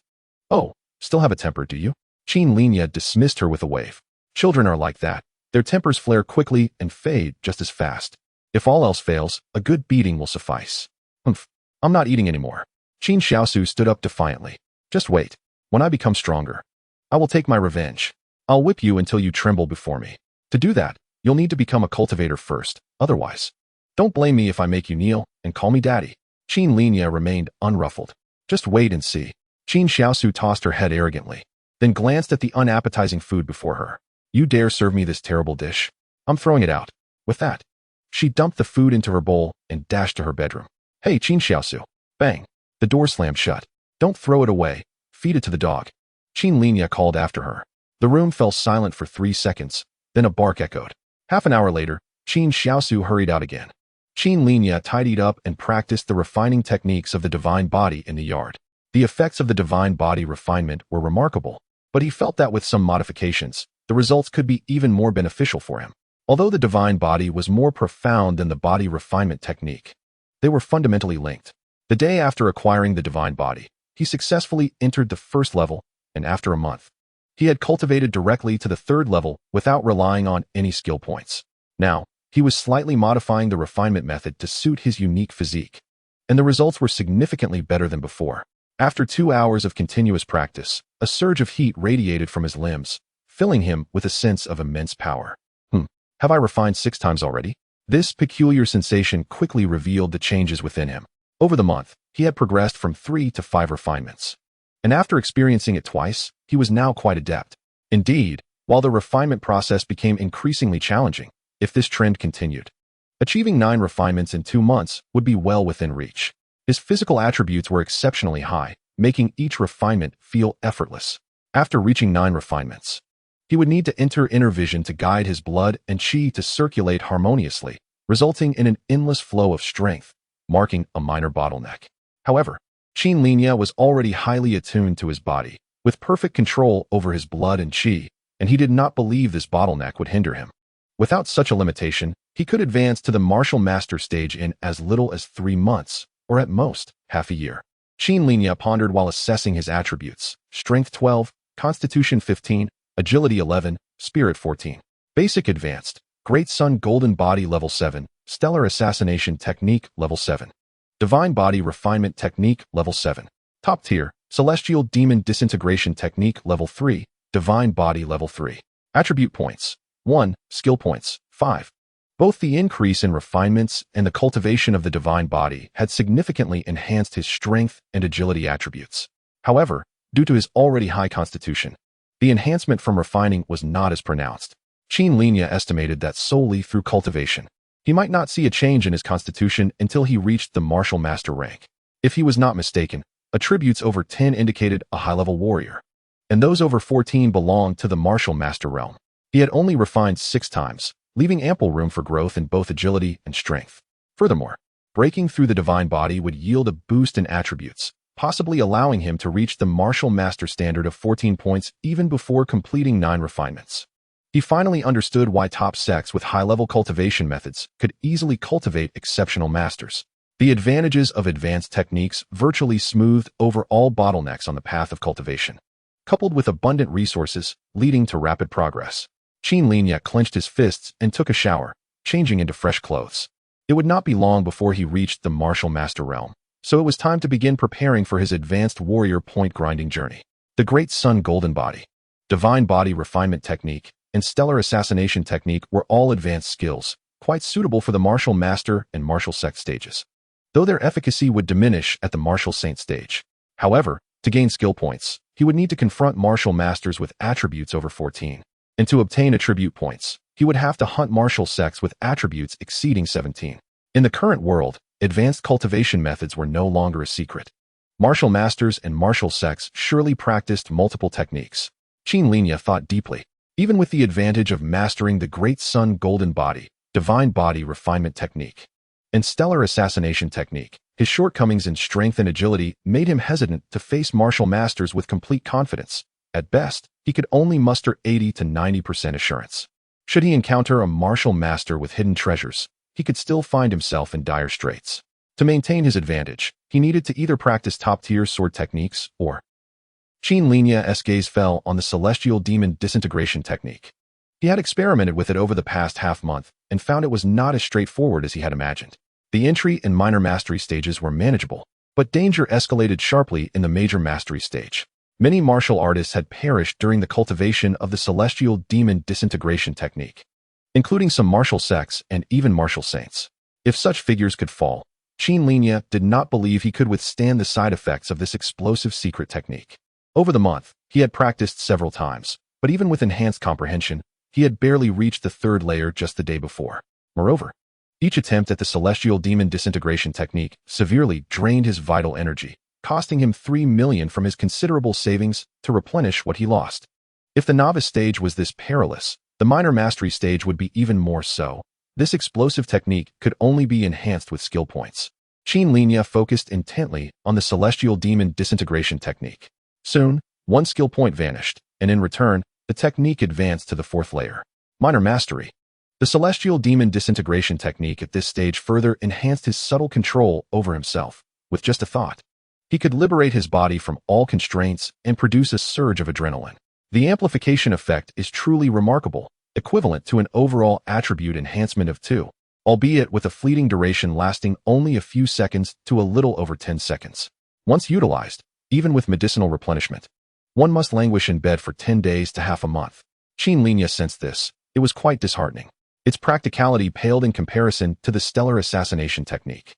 "Oh, still have a temper, do you?" Qin Linye dismissed her with a wave. "Children are like that. Their tempers flare quickly and fade just as fast. If all else fails, a good beating will suffice." "I'm not eating anymore." Qin Xiaosu stood up defiantly. "Just wait. When I become stronger, I will take my revenge. I'll whip you until you tremble before me. To do that, you'll need to become a cultivator first. Otherwise, don't blame me if I make you kneel and call me daddy." Qin Linye remained unruffled. "Just wait and see." Qin Xiaosu tossed her head arrogantly, then glanced at the unappetizing food before her. "You dare serve me this terrible dish? I'm throwing it out." With that, she dumped the food into her bowl and dashed to her bedroom. "Hey, Qin Xiaosu." Bang. The door slammed shut. "Don't throw it away. Feed it to the dog." Qin Linye called after her. The room fell silent for 3 seconds, then a bark echoed. Half an hour later, Qin Xiaosu hurried out again. Qin Linye tidied up and practiced the refining techniques of the divine body in the yard. The effects of the divine body refinement were remarkable, but he felt that with some modifications, the results could be even more beneficial for him. Although the divine body was more profound than the body refinement technique, they were fundamentally linked. The day after acquiring the divine body, he successfully entered the first level, and after a month, he had cultivated directly to the third level without relying on any skill points. Now, he was slightly modifying the refinement method to suit his unique physique, and the results were significantly better than before. After 2 hours of continuous practice, a surge of heat radiated from his limbs, filling him with a sense of immense power. Have I refined 6 times already? This peculiar sensation quickly revealed the changes within him. Over the month, he had progressed from 3 to 5 refinements. And after experiencing it twice, he was now quite adept. Indeed, while the refinement process became increasingly challenging, if this trend continued, achieving 9 refinements in 2 months would be well within reach. His physical attributes were exceptionally high, making each refinement feel effortless. After reaching 9 refinements, he would need to enter inner vision to guide his blood and qi to circulate harmoniously, resulting in an endless flow of strength, marking a minor bottleneck. However, Qin Linye was already highly attuned to his body, with perfect control over his blood and qi, and he did not believe this bottleneck would hinder him. Without such a limitation, he could advance to the martial master stage in as little as 3 months, or at most, half a year. Qin Linye pondered while assessing his attributes: Strength 12, Constitution 15, Agility 11, Spirit 14. Basic Advanced, Great Sun Golden Body Level 7, Stellar Assassination Technique Level 7. Divine Body Refinement Technique Level 7. Top Tier, Celestial Demon Disintegration Technique Level 3, Divine Body Level 3. Attribute Points: 1, Skill Points, 5. Both the increase in refinements and the cultivation of the divine body had significantly enhanced his strength and agility attributes. However, due to his already high constitution, the enhancement from refining was not as pronounced. Qin Linye estimated that solely through cultivation, he might not see a change in his constitution until he reached the martial master rank. If he was not mistaken, attributes over 10 indicated a high-level warrior, and those over 14 belonged to the martial master realm. He had only refined 6 times, leaving ample room for growth in both agility and strength. Furthermore, breaking through the divine body would yield a boost in attributes, possibly allowing him to reach the martial master standard of 14 points even before completing 9 refinements. He finally understood why top sects with high-level cultivation methods could easily cultivate exceptional masters. The advantages of advanced techniques virtually smoothed over all bottlenecks on the path of cultivation, coupled with abundant resources, leading to rapid progress. Qin Linye clenched his fists and took a shower, changing into fresh clothes. It would not be long before he reached the martial master realm, so it was time to begin preparing for his advanced warrior point grinding journey. The Great Sun Golden Body, Divine Body Refinement Technique, and Stellar Assassination Technique were all advanced skills, quite suitable for the martial master and martial sect stages, though their efficacy would diminish at the martial saint stage. However, to gain skill points, he would need to confront martial masters with attributes over 14. And to obtain attribute points, he would have to hunt martial sects with attributes exceeding 17. In the current world, advanced cultivation methods were no longer a secret. Martial masters and martial sects surely practiced multiple techniques. Qin Linye thought deeply. Even with the advantage of mastering the Great Sun Golden Body, Divine Body Refinement Technique, and Stellar Assassination Technique, his shortcomings in strength and agility made him hesitant to face martial masters with complete confidence. At best, he could only muster 80 to 90% assurance. Should he encounter a martial master with hidden treasures, he could still find himself in dire straits. To maintain his advantage, he needed to either practice top-tier sword techniques or Qin Linye's gaze fell on the Celestial Demon Disintegration Technique. He had experimented with it over the past half-month and found it was not as straightforward as he had imagined. The entry and minor mastery stages were manageable, but danger escalated sharply in the major mastery stage. Many martial artists had perished during the cultivation of the Celestial Demon Disintegration Technique, including some martial sects and even martial saints. If such figures could fall, Qin Linye did not believe he could withstand the side effects of this explosive secret technique. Over the month, he had practiced several times, but even with enhanced comprehension, he had barely reached the 3rd layer just the day before. Moreover, each attempt at the Celestial Demon Disintegration Technique severely drained his vital energy, costing him 3 million from his considerable savings to replenish what he lost. If the novice stage was this perilous, the minor mastery stage would be even more so. This explosive technique could only be enhanced with skill points. Qin Linye focused intently on the Celestial Demon Disintegration Technique. Soon, one skill point vanished, and in return, the technique advanced to the 4th layer. Minor mastery. The Celestial Demon Disintegration Technique at this stage further enhanced his subtle control over himself. With just a thought, he could liberate his body from all constraints and produce a surge of adrenaline. The amplification effect is truly remarkable, equivalent to an overall attribute enhancement of 2, albeit with a fleeting duration lasting only a few seconds to a little over 10 seconds. Once utilized, even with medicinal replenishment, one must languish in bed for 10 days to half a month. Qin Linye sensed this. It was quite disheartening. Its practicality paled in comparison to the Stellar Assassination Technique.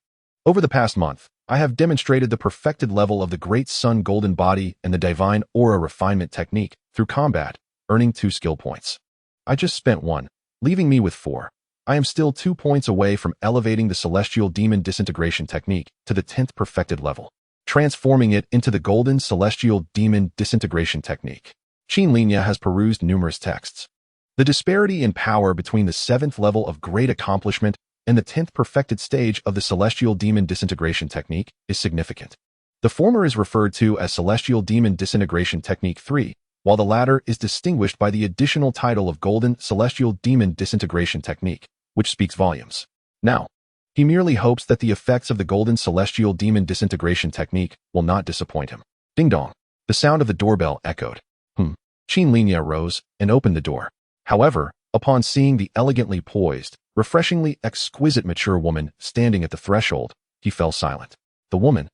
Over the past month, I have demonstrated the perfected level of the Great Sun Golden Body and the Divine Aura Refinement Technique through combat, earning 2 skill points. I just spent 1, leaving me with 4. I am still 2 points away from elevating the Celestial Demon Disintegration Technique to the 10th perfected level, transforming it into the Golden Celestial Demon Disintegration Technique. Qin Linye has perused numerous texts. The disparity in power between the 7th level of great accomplishment and the 10th perfected stage of the Celestial Demon Disintegration Technique is significant. The former is referred to as Celestial Demon Disintegration Technique 3, while the latter is distinguished by the additional title of Golden Celestial Demon Disintegration Technique, which speaks volumes. Now, he merely hopes that the effects of the Golden Celestial Demon Disintegration Technique will not disappoint him. Ding dong. The sound of the doorbell echoed. Qin Linye rose and opened the door. However, upon seeing the elegantly poised, refreshingly exquisite mature woman standing at the threshold, he fell silent. The woman,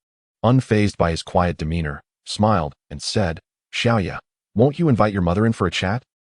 unfazed by his quiet demeanor, smiled and said, "Xiaoya, won't you invite your mother in for a chat?"